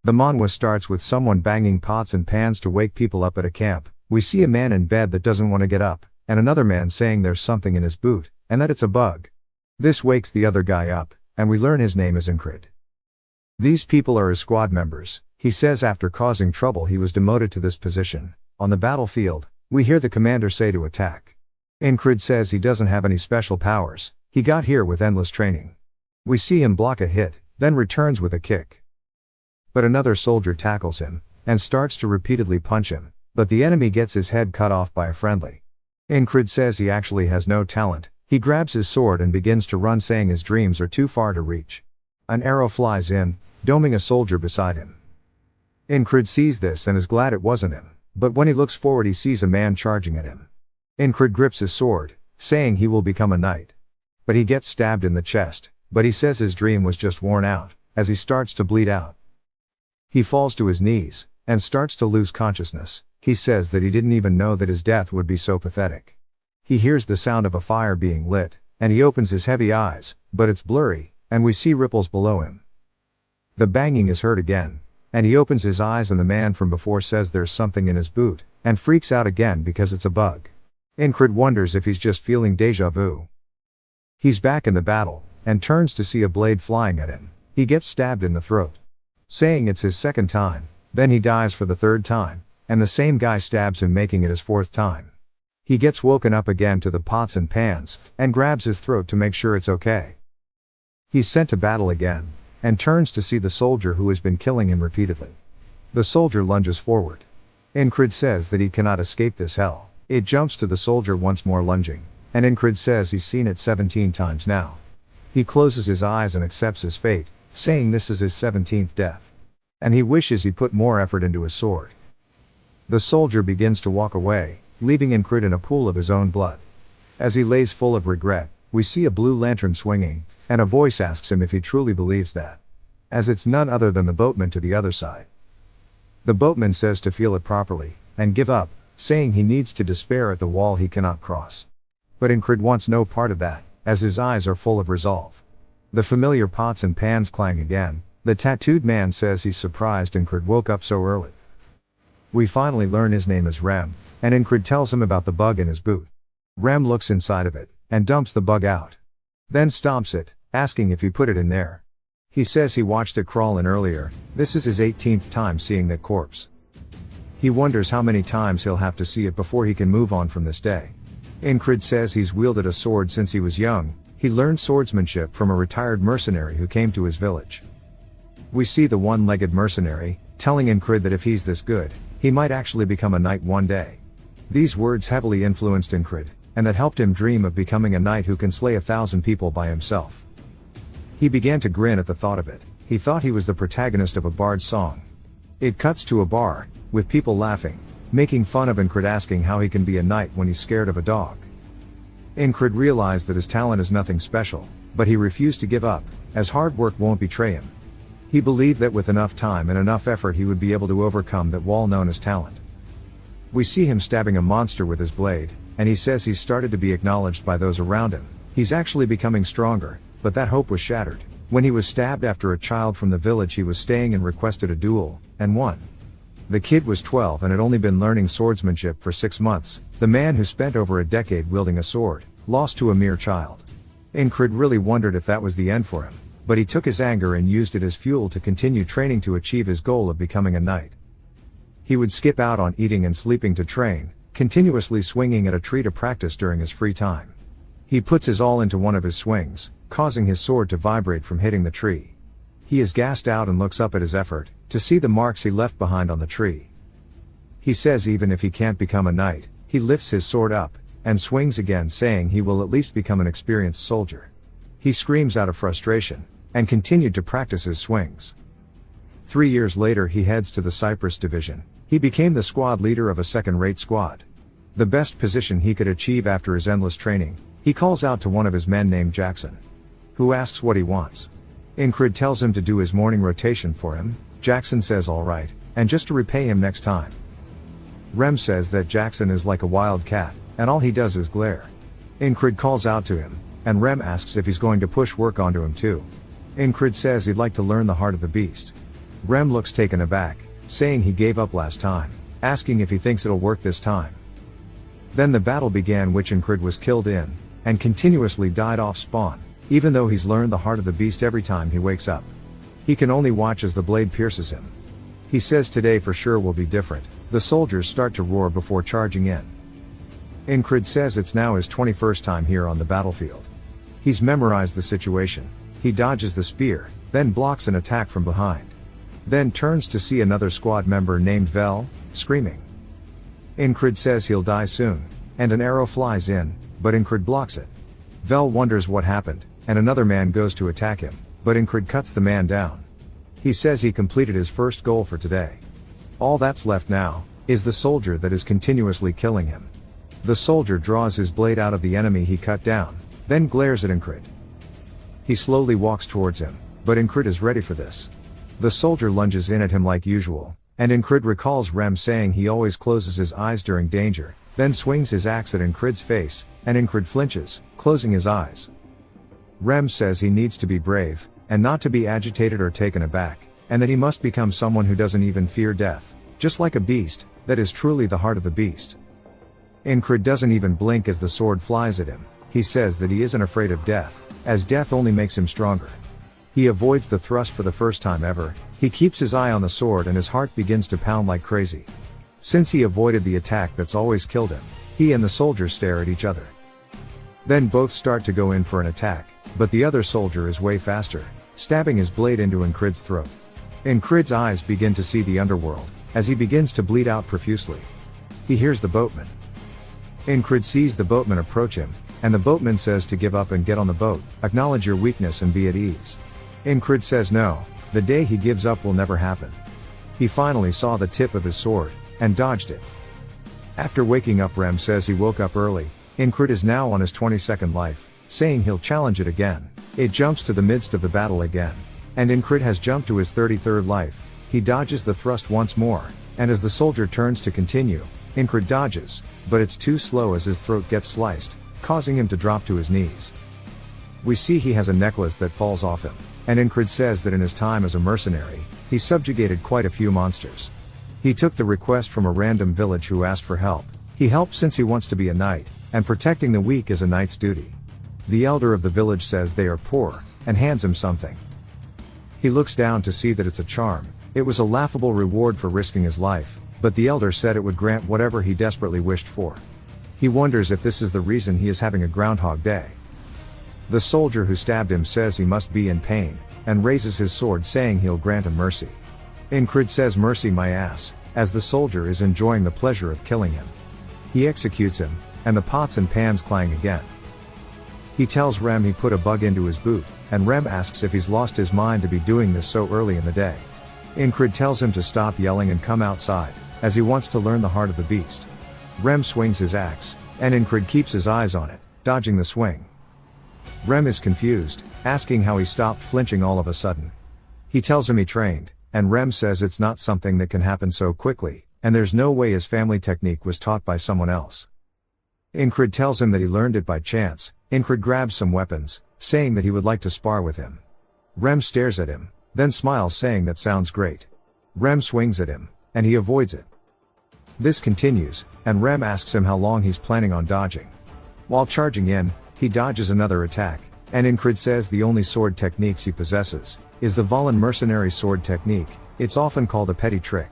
The manhwa starts with someone banging pots and pans to wake people up at a camp. We see a man in bed that doesn't want to get up, and another man saying there's something in his boot, and that it's a bug. This wakes the other guy up, and we learn his name is Incred. These people are his squad members. He says after causing trouble he was demoted to this position. On the battlefield, we hear the commander say to attack. Incred says he doesn't have any special powers, he got here with endless training. We see him block a hit, then returns with a kick. But another soldier tackles him, and starts to repeatedly punch him, but the enemy gets his head cut off by a friendly. Incred says he actually has no talent, he grabs his sword and begins to run saying his dreams are too far to reach. An arrow flies in, doming a soldier beside him. Incred sees this and is glad it wasn't him, but when he looks forward he sees a man charging at him. Incred grips his sword, saying he will become a knight. But he gets stabbed in the chest, but he says his dream was just worn out, as he starts to bleed out. He falls to his knees, and starts to lose consciousness. He says that he didn't even know that his death would be so pathetic. He hears the sound of a fire being lit, and he opens his heavy eyes, but it's blurry, and we see ripples below him. The banging is heard again, and he opens his eyes and the man from before says there's something in his boot, and freaks out again because it's a bug. Incred wonders if he's just feeling deja vu. He's back in the battle, and turns to see a blade flying at him. He gets stabbed in the throat. Saying it's his second time, then he dies for the third time, and the same guy stabs him making it his fourth time. He gets woken up again to the pots and pans, and grabs his throat to make sure it's okay. He's sent to battle again, and turns to see the soldier who has been killing him repeatedly. The soldier lunges forward. Incred says that he cannot escape this hell. It jumps to the soldier once more lunging, and Incred says he's seen it 17 times now. He closes his eyes and accepts his fate, saying this is his 17th death. And he wishes he put more effort into his sword. The soldier begins to walk away, leaving Incred in a pool of his own blood. As he lays full of regret, we see a blue lantern swinging, and a voice asks him if he truly believes that. As it's none other than the boatman to the other side. The boatman says to feel it properly, and give up, saying he needs to despair at the wall he cannot cross. But Incred wants no part of that, as his eyes are full of resolve. The familiar pots and pans clang again. The tattooed man says he's surprised Incred woke up so early. We finally learn his name is Rem, and Incred tells him about the bug in his boot. Rem looks inside of it, and dumps the bug out. Then stomps it, asking if he put it in there. He says he watched it crawl in earlier. This is his 18th time seeing that corpse. He wonders how many times he'll have to see it before he can move on from this day. Incred says he's wielded a sword since he was young. He learned swordsmanship from a retired mercenary who came to his village. We see the one-legged mercenary, telling Incred that if he's this good, he might actually become a knight one day. These words heavily influenced Incred, and that helped him dream of becoming a knight who can slay 1,000 people by himself. He began to grin at the thought of it. He thought he was the protagonist of a bard's song. It cuts to a bar, with people laughing, making fun of Incred asking how he can be a knight when he's scared of a dog. Incred realized that his talent is nothing special, but he refused to give up, as hard work won't betray him. He believed that with enough time and enough effort he would be able to overcome that wall known as talent. We see him stabbing a monster with his blade, and he says he's started to be acknowledged by those around him. He's actually becoming stronger, but that hope was shattered when he was stabbed after a child from the village he was staying in requested a duel, and won. The kid was 12 and had only been learning swordsmanship for 6 months. The man who spent over a decade wielding a sword, lost to a mere child. Incred really wondered if that was the end for him, but he took his anger and used it as fuel to continue training to achieve his goal of becoming a knight. He would skip out on eating and sleeping to train, continuously swinging at a tree to practice during his free time. He puts his all into one of his swings, causing his sword to vibrate from hitting the tree. He is gassed out and looks up at his effort, to see the marks he left behind on the tree. He says even if he can't become a knight, he lifts his sword up, and swings again saying he will at least become an experienced soldier. He screams out of frustration, and continued to practice his swings. 3 years later he heads to the Cyprus division. He became the squad leader of a second-rate squad. The best position he could achieve after his endless training. He calls out to one of his men named Jackson, who asks what he wants. Incred tells him to do his morning rotation for him. Jackson says alright, and just to repay him next time. Rem says that Jackson is like a wild cat, and all he does is glare. Incred calls out to him, and Rem asks if he's going to push work onto him too. Incred says he'd like to learn the heart of the beast. Rem looks taken aback, saying he gave up last time, asking if he thinks it'll work this time. Then the battle began, which Incrid was killed in, and continuously died off spawn, even though he's learned the heart of the beast every time he wakes up. He can only watch as the blade pierces him. He says today for sure will be different. The soldiers start to roar before charging in. Incrid says it's now his 21st time here on the battlefield. He's memorized the situation. He dodges the spear, then blocks an attack from behind. Then turns to see another squad member named Vel, screaming. Incrid says he'll die soon, and an arrow flies in, but Incrid blocks it. Vel wonders what happened, and another man goes to attack him, but Incrid cuts the man down. He says he completed his first goal for today. All that's left now, is the soldier that is continuously killing him. The soldier draws his blade out of the enemy he cut down, then glares at Incrid. He slowly walks towards him, but Incrid is ready for this. The soldier lunges in at him like usual, and Incrid recalls Rem saying he always closes his eyes during danger, then swings his axe at Incrid's face, and Incrid flinches, closing his eyes. Rem says he needs to be brave, and not to be agitated or taken aback, and that he must become someone who doesn't even fear death, just like a beast, that is truly the heart of the beast. Incrid doesn't even blink as the sword flies at him. He says that he isn't afraid of death, as death only makes him stronger. He avoids the thrust for the first time ever. He keeps his eye on the sword and his heart begins to pound like crazy. Since he avoided the attack that's always killed him, he and the soldier stare at each other. Then both start to go in for an attack, but the other soldier is way faster, stabbing his blade into Incrid's throat. Incrid's eyes begin to see the underworld, as he begins to bleed out profusely. He hears the boatman. Incrid sees the boatman approach him, and the boatman says to give up and get on the boat, acknowledge your weakness and be at ease. Incrid says no, the day he gives up will never happen. He finally saw the tip of his sword, and dodged it. After waking up, Rem says he woke up early. Incrid is now on his 22nd life, saying he'll challenge it again. It jumps to the midst of the battle again, and Incrid has jumped to his 33rd life. He dodges the thrust once more, and as the soldier turns to continue, Incrid dodges, but it's too slow as his throat gets sliced, causing him to drop to his knees. We see he has a necklace that falls off him, and Incrid says that in his time as a mercenary, he subjugated quite a few monsters. He took the request from a random village who asked for help. He helped since he wants to be a knight, and protecting the weak is a knight's duty. The elder of the village says they are poor, and hands him something. He looks down to see that it's a charm. It was a laughable reward for risking his life, but the elder said it would grant whatever he desperately wished for. He wonders if this is the reason he is having a Groundhog Day. The soldier who stabbed him says he must be in pain, and raises his sword saying he'll grant him mercy. Incrid says mercy my ass, as the soldier is enjoying the pleasure of killing him. He executes him, and the pots and pans clang again. He tells Rem he put a bug into his boot, and Rem asks if he's lost his mind to be doing this so early in the day. Incrid tells him to stop yelling and come outside, as he wants to learn the heart of the beast. Rem swings his axe, and Incrid keeps his eyes on it, dodging the swing. Rem is confused, asking how he stopped flinching all of a sudden. He tells him he trained, and Rem says it's not something that can happen so quickly, and there's no way his family technique was taught by someone else. Incrid tells him that he learned it by chance. Incrid grabs some weapons, saying that he would like to spar with him. Rem stares at him, then smiles saying that sounds great. Rem swings at him, and he avoids it. This continues, and Rem asks him how long he's planning on dodging. While charging in, he dodges another attack, and Incrid says the only sword techniques he possesses is the Valen mercenary sword technique. It's often called a petty trick.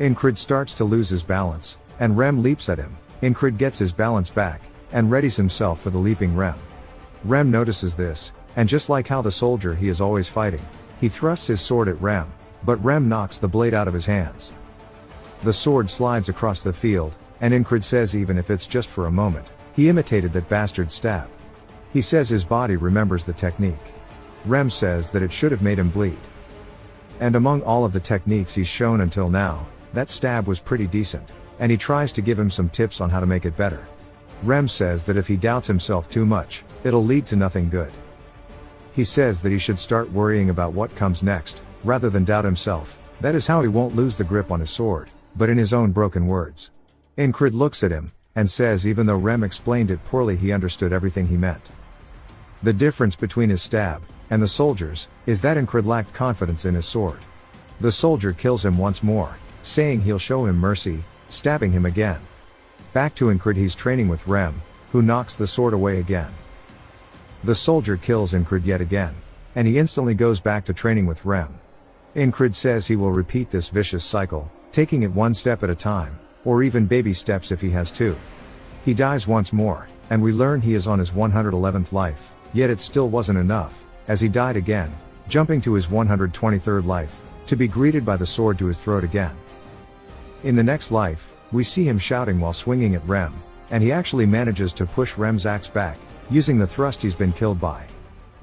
Incrid starts to lose his balance, and Rem leaps at him. Incrid gets his balance back, and readies himself for the leaping Rem. Rem notices this, and just like how the soldier he is always fighting, he thrusts his sword at Rem, but Rem knocks the blade out of his hands. The sword slides across the field, and Incrid says even if it's just for a moment, he imitated that bastard's stab. He says his body remembers the technique. Rem says that it should have made him bleed. And among all of the techniques he's shown until now, that stab was pretty decent, and he tries to give him some tips on how to make it better. Rem says that if he doubts himself too much, it'll lead to nothing good. He says that he should start worrying about what comes next, rather than doubt himself. That is how he won't lose the grip on his sword, but in his own broken words. Incrid looks at him, and says even though Rem explained it poorly he understood everything he meant. The difference between his stab, and the soldier's, is that Incrid lacked confidence in his sword. The soldier kills him once more, saying he'll show him mercy, stabbing him again. Back to Incrid, he's training with Rem, who knocks the sword away again. The soldier kills Incrid yet again, and he instantly goes back to training with Rem. Incrid says he will repeat this vicious cycle, taking it one step at a time, or even baby steps if he has to. He dies once more, and we learn he is on his 111th life, yet it still wasn't enough, as he died again, jumping to his 123rd life, to be greeted by the sword to his throat again. In the next life, we see him shouting while swinging at Rem, and he actually manages to push Rem's axe back, using the thrust he's been killed by.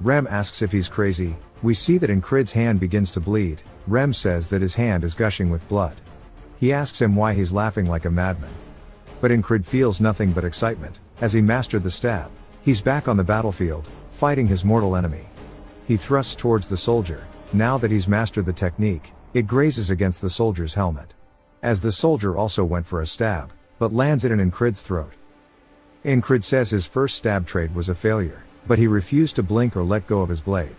Rem asks if he's crazy. We see that Incrid's hand begins to bleed. Rem says that his hand is gushing with blood. He asks him why he's laughing like a madman. But Incrid feels nothing but excitement, as he mastered the stab. He's back on the battlefield, fighting his mortal enemy. He thrusts towards the soldier. Now that he's mastered the technique, it grazes against the soldier's helmet. As the soldier also went for a stab, but lands it in Incrid's throat. Incrid says his first stab trade was a failure, but he refused to blink or let go of his blade.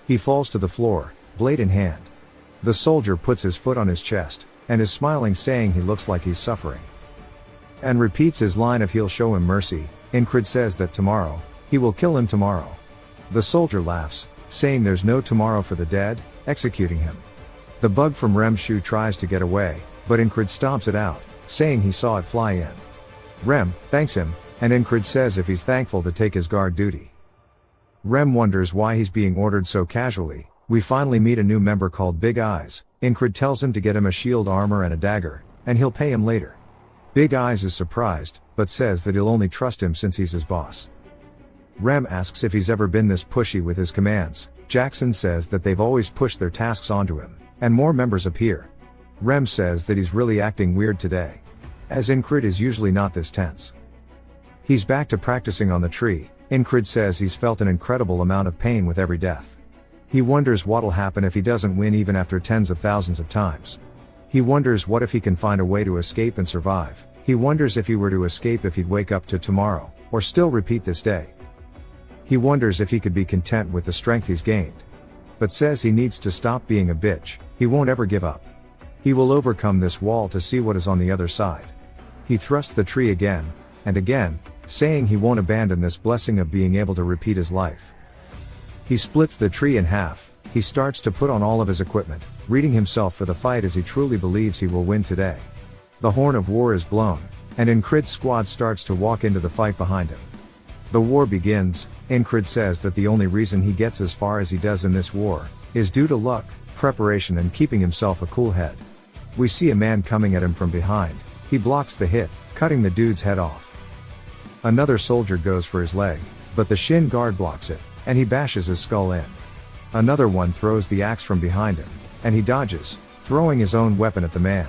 He falls to the floor, blade in hand. The soldier puts his foot on his chest, and is smiling, saying he looks like he's suffering. And repeats his line of he'll show him mercy. Incrid says that tomorrow, he will kill him tomorrow. The soldier laughs, saying there's no tomorrow for the dead, executing him. The bug from Rem's shoe tries to get away, but Incrid stomps it out, saying he saw it fly in. Rem thanks him, and Incrid says if he's thankful to take his guard duty. Rem wonders why he's being ordered so casually. We finally meet a new member called Big Eyes. Incrid tells him to get him a shield armor and a dagger, and he'll pay him later. Big Eyes is surprised, but says that he'll only trust him since he's his boss. Rem asks if he's ever been this pushy with his commands. Jackson says that they've always pushed their tasks onto him, and more members appear. Rem says that he's really acting weird today, as Incrid is usually not this tense. He's back to practicing on the tree. Incrid says he's felt an incredible amount of pain with every death. He wonders what'll happen if he doesn't win even after tens of thousands of times. He wonders what if he can find a way to escape and survive. He wonders if he were to escape if he'd wake up to tomorrow, or still repeat this day. He wonders if he could be content with the strength he's gained. But says he needs to stop being a bitch. He won't ever give up. He will overcome this wall to see what is on the other side. He thrusts the tree again, and again, saying he won't abandon this blessing of being able to repeat his life. He splits the tree in half. He starts to put on all of his equipment, readying himself for the fight as he truly believes he will win today. The horn of war is blown, and Incrid's squad starts to walk into the fight behind him. The war begins. Incrid says that the only reason he gets as far as he does in this war is due to luck, preparation, and keeping himself a cool head. We see a man coming at him from behind. He blocks the hit, cutting the dude's head off. Another soldier goes for his leg, but the shin guard blocks it, and he bashes his skull in. Another one throws the axe from behind him, and he dodges, throwing his own weapon at the man.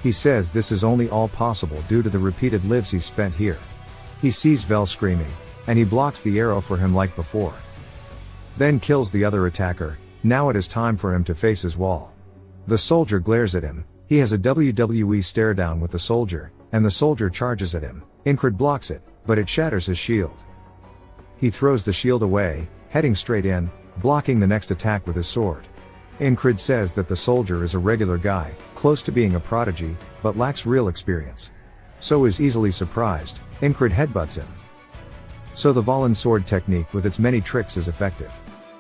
He says this is only all possible due to the repeated lives he's spent here. He sees Vel screaming, and he blocks the arrow for him like before. Then kills the other attacker. Now it is time for him to face his wall. The soldier glares at him. He has a WWE stare down with the soldier, and the soldier charges at him. Incrid blocks it, but it shatters his shield. He throws the shield away, heading straight in, blocking the next attack with his sword. Incrid says that the soldier is a regular guy, close to being a prodigy, but lacks real experience. So is easily surprised. Incrid headbutts him. So the Valen sword technique with its many tricks is effective.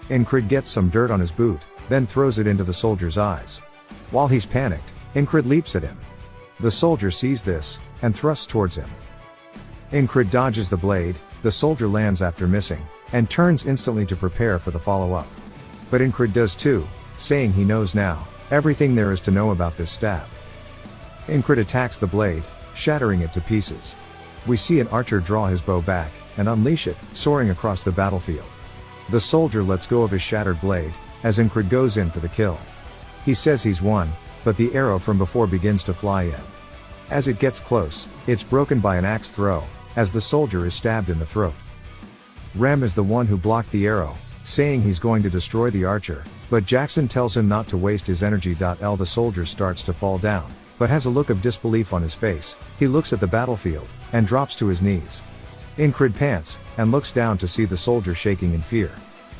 Incrid gets some dirt on his boot, then throws it into the soldier's eyes. While he's panicked, Incrid leaps at him. The soldier sees this, and thrusts towards him. Incrid dodges the blade. The soldier lands after missing, and turns instantly to prepare for the follow-up. But Incrid does too, saying he knows now everything there is to know about this stab. Incrid attacks the blade, shattering it to pieces. We see an archer draw his bow back, and unleash it, soaring across the battlefield. The soldier lets go of his shattered blade, as Incrid goes in for the kill. He says he's won, but the arrow from before begins to fly in. As it gets close, it's broken by an axe throw, as the soldier is stabbed in the throat. Rem is the one who blocked the arrow, saying he's going to destroy the archer, but Jackson tells him not to waste his energy. The soldier starts to fall down, but has a look of disbelief on his face. He looks at the battlefield, and drops to his knees. Incrid pants, and looks down to see the soldier shaking in fear.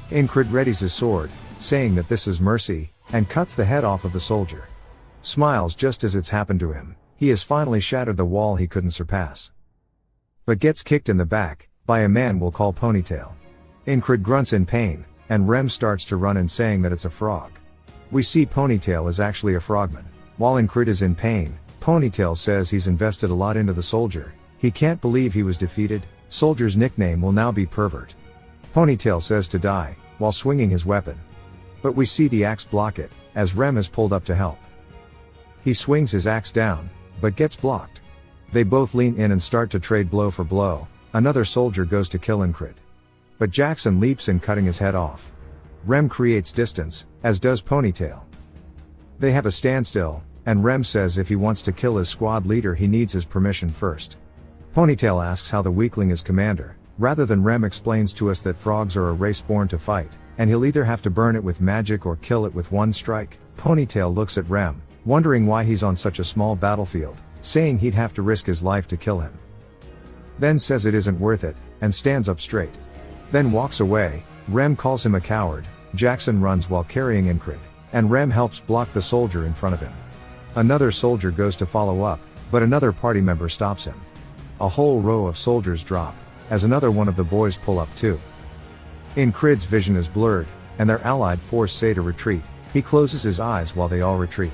Incrid readies his sword, saying that this is mercy. and cuts the head off of the soldier. Smiles just as it's happened to him. He has finally shattered the wall he couldn't surpass. But gets kicked in the back, by a man we'll call Ponytail. Incred grunts in pain, and Rem starts to run and saying that it's a frog. We see Ponytail is actually a frogman. While Incred is in pain, Ponytail says he's invested a lot into the soldier. He can't believe he was defeated. Soldier's nickname will now be Pervert. Ponytail says to die, while swinging his weapon. But we see the axe block it, as Rem is pulled up to help. He swings his axe down, but gets blocked. They both lean in and start to trade blow for blow. Another soldier goes to kill Incred. But Jackson leaps in, cutting his head off. Rem creates distance, as does Ponytail. They have a standstill, and Rem says if he wants to kill his squad leader he needs his permission first. Ponytail asks how the weakling is commander. Rather than Rem explains to us that frogs are a race born to fight, and he'll either have to burn it with magic or kill it with one strike. Ponytail looks at Rem, wondering why he's on such a small battlefield, saying he'd have to risk his life to kill him. Then says it isn't worth it, and stands up straight. Then walks away. Rem calls him a coward. Jackson runs while carrying Incred, and Rem helps block the soldier in front of him. Another soldier goes to follow up, but another party member stops him. A whole row of soldiers drop, as another one of the boys pull up too. Incred's vision is blurred, and their allied force say to retreat. He closes his eyes while they all retreat.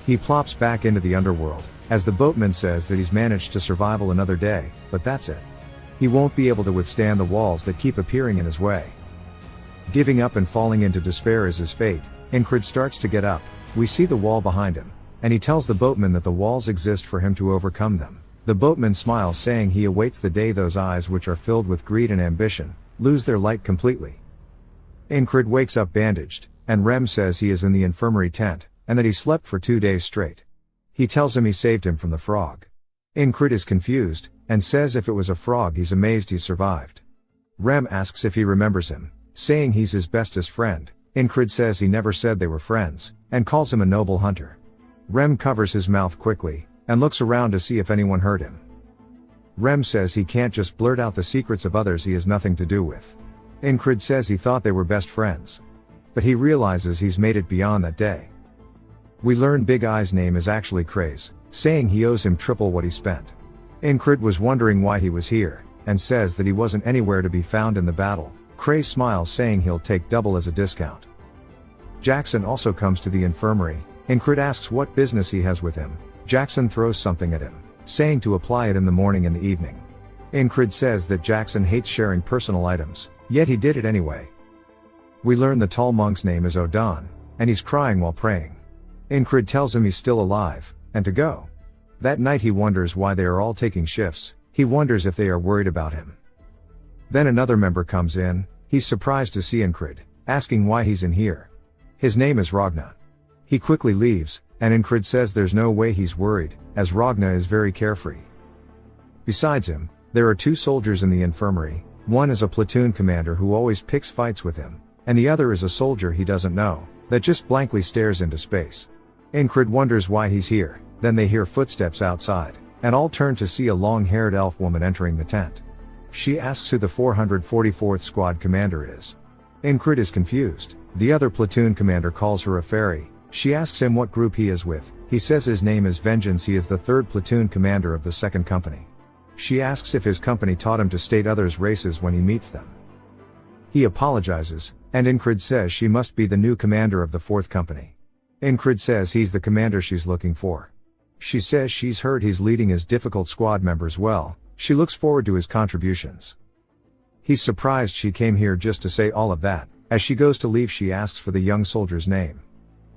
He plops back into the underworld, as the boatman says that he's managed to survive another day, but that's it. He won't be able to withstand the walls that keep appearing in his way. Giving up and falling into despair is his fate. Incred starts to get up. We see the wall behind him, and he tells the boatman that the walls exist for him to overcome them. The boatman smiles, saying he awaits the day those eyes, which are filled with greed and ambition, lose their light completely. Incred wakes up bandaged, and Rem says he is in the infirmary tent, and that he slept for 2 days straight. He tells him he saved him from the frog. Incred is confused, and says if it was a frog he's amazed he survived. Rem asks if he remembers him, saying he's his bestest friend. Incred says he never said they were friends, and calls him a noble hunter. Rem covers his mouth quickly, and looks around to see if anyone heard him. Rem says he can't just blurt out the secrets of others he has nothing to do with. Incred says he thought they were best friends. But he realizes he's made it beyond that day. We learn Big Eye's name is actually Craze, saying he owes him triple what he spent. Incred was wondering why he was here, and says that he wasn't anywhere to be found in the battle. Craze smiles, saying he'll take double as a discount. Jackson also comes to the infirmary. Incred asks what business he has with him. Jackson throws something at him, saying to apply it in the morning and the evening. Incred says that Jackson hates sharing personal items, yet he did it anyway. We learn the tall monk's name is Odon, and he's crying while praying. Incred tells him he's still alive, and to go. That night he wonders why they are all taking shifts. He wonders if they are worried about him. Then another member comes in. He's surprised to see Incred, asking why he's in here. His name is Ragna. He quickly leaves, and Incred says there's no way he's worried, as Ragna is very carefree. Besides him, there are 2 soldiers in the infirmary. One is a platoon commander who always picks fights with him, and the other is a soldier he doesn't know, that just blankly stares into space. Incred wonders why he's here. Then they hear footsteps outside, and all turn to see a long-haired elf woman entering the tent. She asks who the 444th Squad commander is. Incred is confused. The other platoon commander calls her a fairy. She asks him what group he is with. He says his name is Vengeance. He is the 3rd platoon commander of the 2nd company. She asks if his company taught him to state others' races when he meets them. He apologizes, and Incred says she must be the new commander of the 4th company. Incred says he's the commander she's looking for. She says she's heard he's leading his difficult squad members well. She looks forward to his contributions. He's surprised she came here just to say all of that. As she goes to leave, she asks for the young soldier's name.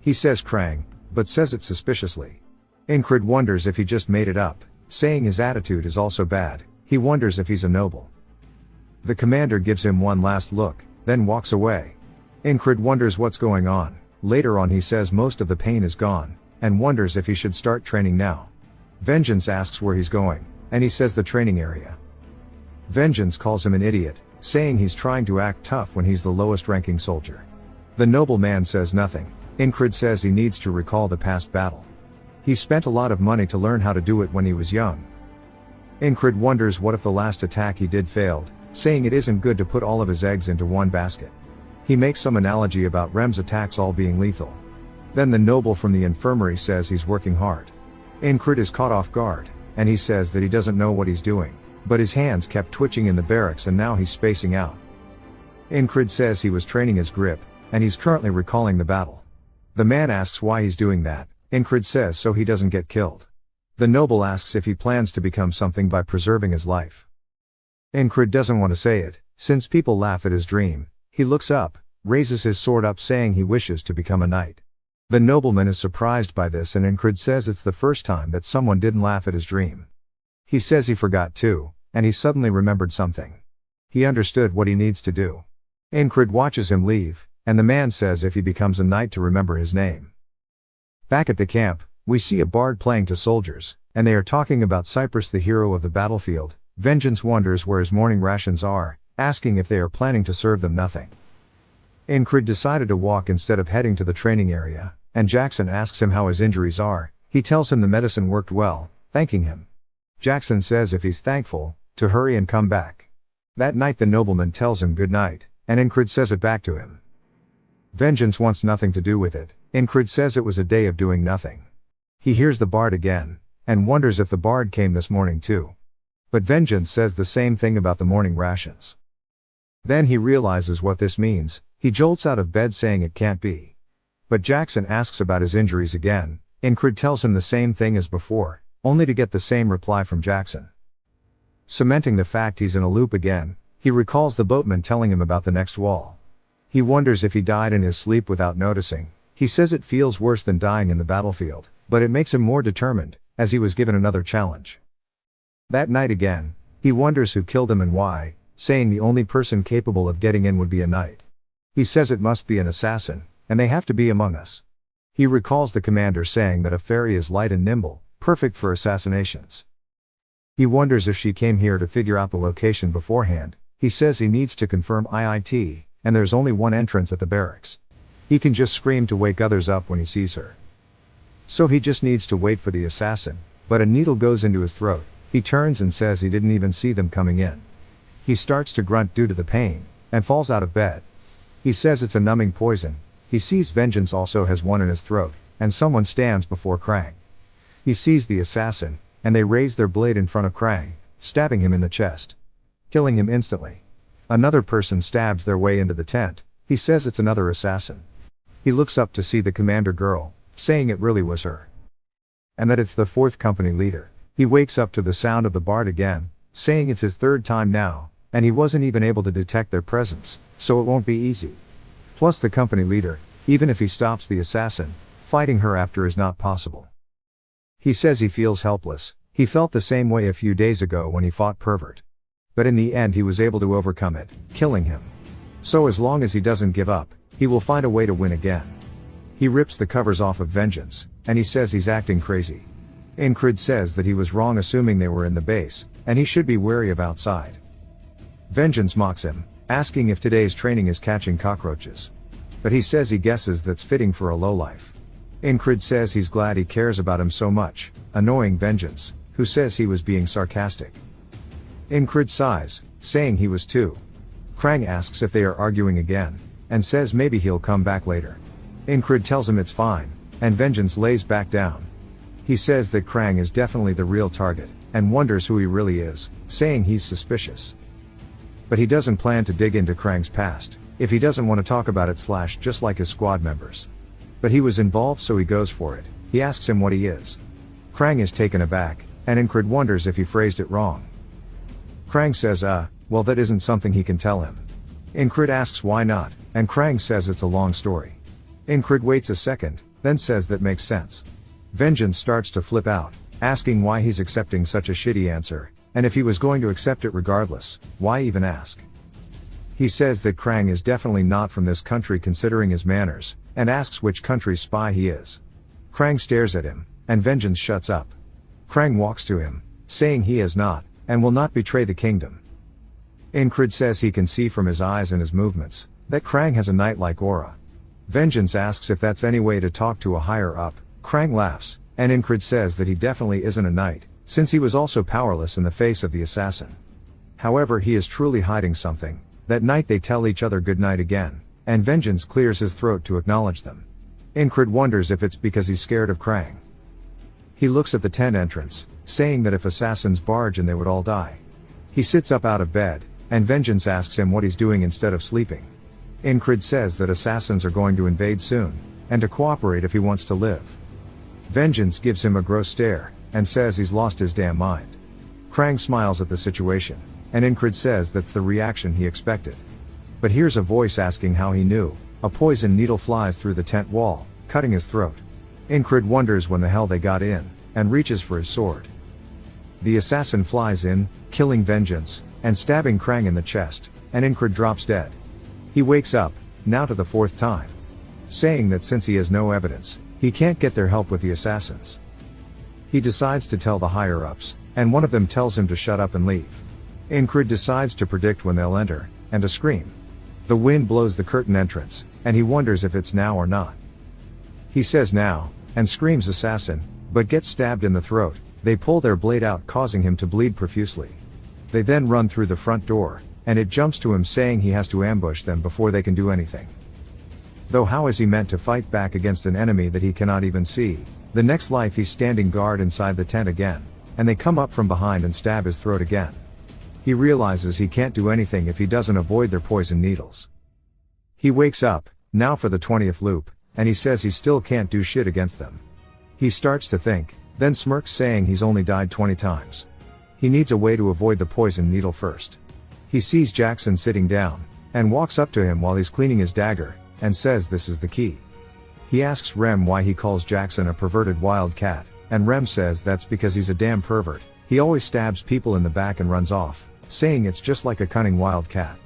He says Krang, but says it suspiciously. Incred wonders if he just made it up, saying his attitude is also bad. He wonders if he's a noble. The commander gives him one last look, then walks away. Incred wonders what's going on. Later on he says most of the pain is gone, and wonders if he should start training now. Vengeance asks where he's going, and he says the training area. Vengeance calls him an idiot, saying he's trying to act tough when he's the lowest ranking soldier. The noble man says nothing. Incred says he needs to recall the past battle. He spent a lot of money to learn how to do it when he was young. Incred wonders what if the last attack he did failed, saying it isn't good to put all of his eggs into one basket. He makes some analogy about Rem's attacks all being lethal. Then the noble from the infirmary says he's working hard. Incrid is caught off guard, and he says that he doesn't know what he's doing, but his hands kept twitching in the barracks and now he's spacing out. Incrid says he was training his grip, and he's currently recalling the battle. The man asks why he's doing that. Incrid says so he doesn't get killed. The noble asks if he plans to become something by preserving his life. Incrid doesn't want to say it, since people laugh at his dream. He looks up, raises his sword up saying he wishes to become a knight. The nobleman is surprised by this and Incrid says it's the first time that someone didn't laugh at his dream. He says he forgot too, and he suddenly remembered something. He understood what he needs to do. Incrid watches him leave, and the man says if he becomes a knight to remember his name. Back at the camp, we see a bard playing to soldiers, and they are talking about Cyprus, the hero of the battlefield. Vengeance wonders where his morning rations are, asking if they are planning to serve them nothing. Incrid decided to walk instead of heading to the training area, and Jackson asks him how his injuries are. He tells him the medicine worked well, thanking him. Jackson says if he's thankful, to hurry and come back. That night the nobleman tells him good night, and Incrid says it back to him. Vengeance wants nothing to do with it. Incrid says it was a day of doing nothing. He hears the bard again, and wonders if the bard came this morning too. But Vengeance says the same thing about the morning rations. Then he realizes what this means. He jolts out of bed saying it can't be. But Jackson asks about his injuries again. Incrid tells him the same thing as before, only to get the same reply from Jackson. Cementing the fact he's in a loop again, he recalls the boatman telling him about the next wall. He wonders if he died in his sleep without noticing. He says it feels worse than dying in the battlefield, but it makes him more determined, as he was given another challenge. That night again, he wonders who killed him and why, saying the only person capable of getting in would be a knight. He says it must be an assassin, and they have to be among us. He recalls the commander saying that a fairy is light and nimble, perfect for assassinations. He wonders if she came here to figure out the location beforehand. He says he needs to confirm it, and there's only one entrance at the barracks. He can just scream to wake others up when he sees her. So he just needs to wait for the assassin, but a needle goes into his throat. He turns and says he didn't even see them coming in. He starts to grunt due to the pain, and falls out of bed. He says it's a numbing poison. He sees Vengeance also has one in his throat, and someone stands before Krang. He sees the assassin, and they raise their blade in front of Krang, stabbing him in the chest, killing him instantly. Another person stabs their way into the tent. He says it's another assassin. He looks up to see the commander girl, saying it really was her. And that it's the fourth company leader. He wakes up to the sound of the bard again, saying it's his third time now, and he wasn't even able to detect their presence, so it won't be easy. Plus the company leader, even if he stops the assassin, fighting her after is not possible. He says he feels helpless. He felt the same way a few days ago when he fought Pervert. But in the end he was able to overcome it, killing him. So as long as he doesn't give up, he will find a way to win again. He rips the covers off of Vengeance, and he says he's acting crazy. Incrid says that he was wrong assuming they were in the base, and he should be wary of outside. Vengeance mocks him, asking if today's training is catching cockroaches. But he says he guesses that's fitting for a lowlife. Incrid says he's glad he cares about him so much, annoying Vengeance, who says he was being sarcastic. Incrid sighs, saying he was too. Krang asks if they are arguing again, and says maybe he'll come back later. Incrid tells him it's fine, and Vengeance lays back down. He says that Krang is definitely the real target, and wonders who he really is, saying he's suspicious. But he doesn't plan to dig into Krang's past, if he doesn't want to talk about it / just like his squad members. But he was involved so he goes for it. He asks him what he is. Krang is taken aback, and Incrid wonders if he phrased it wrong. Krang says well that isn't something he can tell him. Incrid asks why not, and Krang says it's a long story. Incrid waits a second, then says that makes sense. Vengeance starts to flip out, asking why he's accepting such a shitty answer, and if he was going to accept it regardless, why even ask? He says that Krang is definitely not from this country considering his manners, and asks which country's spy he is. Krang stares at him, and Vengeance shuts up. Krang walks to him, saying he is not, and will not betray the kingdom. Incrid says he can see from his eyes and his movements, that Krang has a knight-like aura. Vengeance asks if that's any way to talk to a higher up. Krang laughs, and Incrid says that he definitely isn't a knight, since he was also powerless in the face of the assassin. However, he is truly hiding something. That night they tell each other good night again, and Vengeance clears his throat to acknowledge them. Incred wonders if it's because he's scared of Krang. He looks at the tent entrance, saying that if assassins barge in they would all die. He sits up out of bed, and Vengeance asks him what he's doing instead of sleeping. Incred says that assassins are going to invade soon, and to cooperate if he wants to live. Vengeance gives him a gross stare, and says he's lost his damn mind. Krang smiles at the situation, and Incred says that's the reaction he expected. But here's a voice asking how he knew. A poison needle flies through the tent wall, cutting his throat. Incred wonders when the hell they got in, and reaches for his sword. The assassin flies in, killing Vengeance, and stabbing Krang in the chest, and Incred drops dead. He wakes up, now to the 4th time, saying that since he has no evidence, he can't get their help with the assassins. He decides to tell the higher-ups, and one of them tells him to shut up and leave. Incred decides to predict when they'll enter, and to scream. The wind blows the curtain entrance, and he wonders if it's now or not. He says now, and screams assassin, but gets stabbed in the throat. They pull their blade out, causing him to bleed profusely. They then run through the front door, and it jumps to him saying he has to ambush them before they can do anything. Though how is he meant to fight back against an enemy that he cannot even see? The next life he's standing guard inside the tent again, and they come up from behind and stab his throat again. He realizes he can't do anything if he doesn't avoid their poison needles. He wakes up, now for the 20th loop, and he says he still can't do shit against them. He starts to think, then smirks saying he's only died 20 times. He needs a way to avoid the poison needle first. He sees Jackson sitting down, and walks up to him while he's cleaning his dagger, and says this is the key. He asks Rem why he calls Jackson a perverted wild cat, and Rem says that's because he's a damn pervert. He always stabs people in the back and runs off, saying it's just like a cunning wild cat.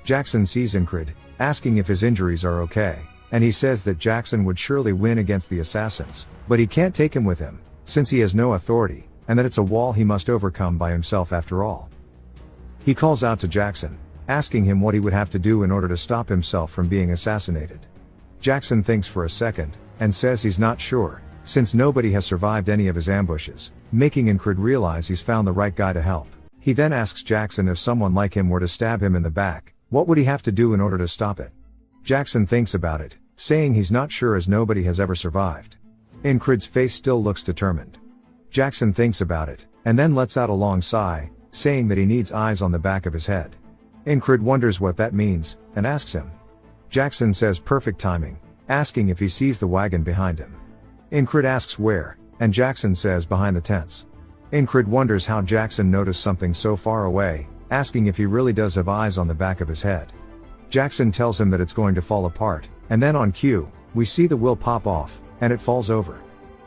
Jackson sees Incred, asking if his injuries are okay, and he says that Jackson would surely win against the assassins, but he can't take him with him, since he has no authority, and that it's a wall he must overcome by himself after all. He calls out to Jackson, asking him what he would have to do in order to stop himself from being assassinated. Jackson thinks for a second, and says he's not sure, since nobody has survived any of his ambushes, making Incred realize he's found the right guy to help. He then asks Jackson if someone like him were to stab him in the back, what would he have to do in order to stop it? Jackson thinks about it, saying he's not sure as nobody has ever survived. Incred's face still looks determined. Jackson thinks about it, and then lets out a long sigh, saying that he needs eyes on the back of his head. Incred wonders what that means, and asks him. Jackson says perfect timing, asking if he sees the wagon behind him. Incred asks where, and Jackson says behind the tents. Incred wonders how Jackson noticed something so far away, asking if he really does have eyes on the back of his head. Jackson tells him that it's going to fall apart, and then on cue, we see the wheel pop off, and it falls over.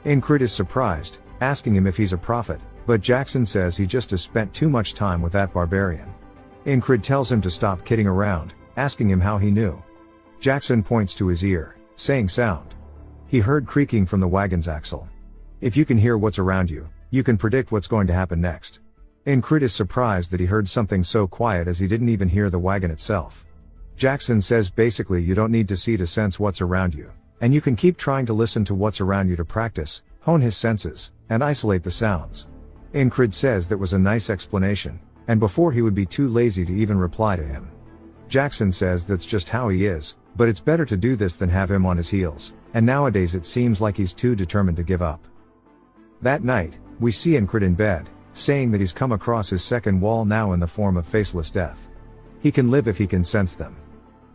Incred is surprised, asking him if he's a prophet, but Jackson says he just has spent too much time with that barbarian. Incred tells him to stop kidding around, asking him how he knew. Jackson points to his ear, saying sound. He heard creaking from the wagon's axle. If you can hear what's around you, you can predict what's going to happen next. Incred is surprised that he heard something so quiet as he didn't even hear the wagon itself. Jackson says basically you don't need to see to sense what's around you, and you can keep trying to listen to what's around you to practice, hone his senses, and isolate the sounds. Incred says that was a nice explanation, and before he would be too lazy to even reply to him. Jackson says that's just how he is, but it's better to do this than have him on his heels, and nowadays it seems like he's too determined to give up. That night, we see Incred in bed, saying that he's come across his second wall now in the form of faceless death. He can live if he can sense them.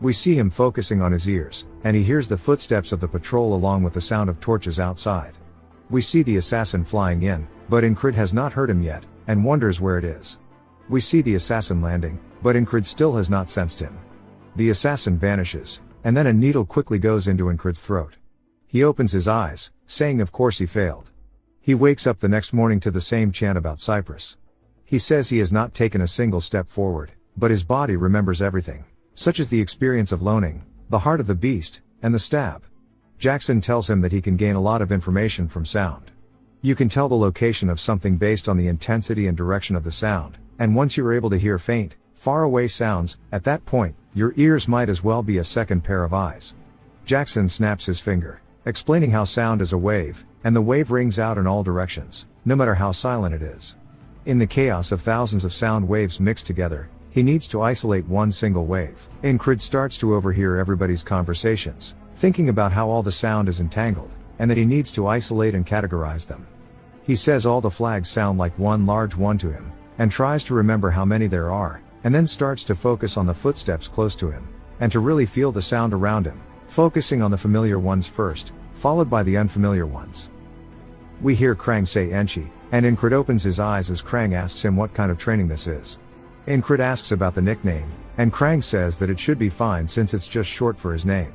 We see him focusing on his ears, and he hears the footsteps of the patrol along with the sound of torches outside. We see the assassin flying in, but Incred has not heard him yet, and wonders where it is. We see the assassin landing, but Incred still has not sensed him. The assassin vanishes, and then a needle quickly goes into Incred's throat. He opens his eyes, saying of course he failed. He wakes up the next morning to the same chant about Cyprus. He says he has not taken a single step forward, but his body remembers everything, such as the experience of loaning, the heart of the beast, and the stab. Jackson tells him that he can gain a lot of information from sound. You can tell the location of something based on the intensity and direction of the sound, and once you're able to hear faint, far away sounds, at that point, your ears might as well be a second pair of eyes. Jackson snaps his finger, explaining how sound is a wave, and the wave rings out in all directions, no matter how silent it is. In the chaos of thousands of sound waves mixed together, he needs to isolate one single wave. Incred starts to overhear everybody's conversations, thinking about how all the sound is entangled, and that he needs to isolate and categorize them. He says all the flags sound like one large one to him, and tries to remember how many there are, and then starts to focus on the footsteps close to him, and to really feel the sound around him, focusing on the familiar ones first, followed by the unfamiliar ones. We hear Krang say Enchi, and Incred opens his eyes as Krang asks him what kind of training this is. Incred asks about the nickname, and Krang says that it should be fine since it's just short for his name.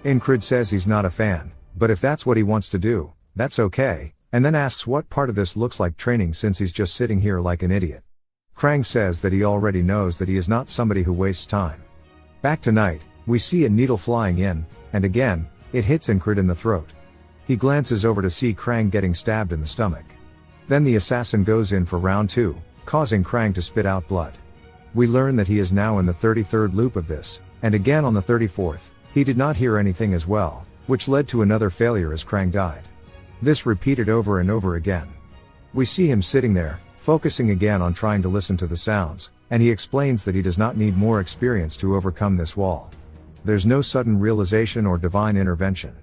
Incred says he's not a fan, but if that's what he wants to do, that's okay, and then asks what part of this looks like training since he's just sitting here like an idiot. Krang says that he already knows that he is not somebody who wastes time. Back tonight, we see a needle flying in, and again, it hits Incred in the throat. He glances over to see Krang getting stabbed in the stomach. Then the assassin goes in for round 2, causing Krang to spit out blood. We learn that he is now in the 33rd loop of this, and again on the 34th, he did not hear anything as well, which led to another failure as Krang died. This repeated over and over again. We see him sitting there, focusing again on trying to listen to the sounds, and he explains that he does not need more experience to overcome this wall. There's no sudden realization or divine intervention.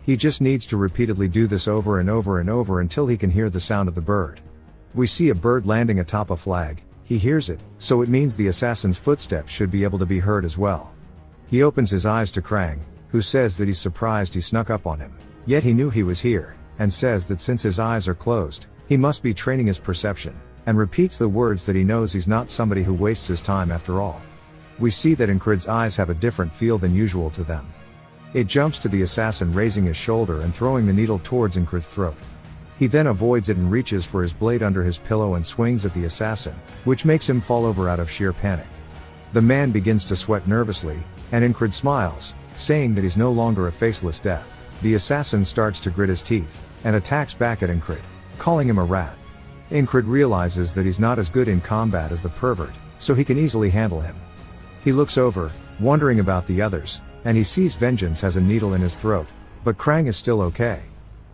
He just needs to repeatedly do this over and over and over until he can hear the sound of the bird. We see a bird landing atop a flag, he hears it, so it means the assassin's footsteps should be able to be heard as well. He opens his eyes to Krang, who says that he's surprised he snuck up on him, yet he knew he was here, and says that since his eyes are closed, he must be training his perception, and repeats the words that he knows he's not somebody who wastes his time after all. We see that Incred's eyes have a different feel than usual to them. It jumps to the assassin raising his shoulder and throwing the needle towards Incred's throat. He then avoids it and reaches for his blade under his pillow and swings at the assassin, which makes him fall over out of sheer panic. The man begins to sweat nervously, and Incred smiles, saying that he's no longer a faceless death. The assassin starts to grit his teeth, and attacks back at Incred, calling him a rat. Incred realizes that he's not as good in combat as the pervert, so he can easily handle him. He looks over, wondering about the others, and he sees Vengeance has a needle in his throat, but Krang is still okay.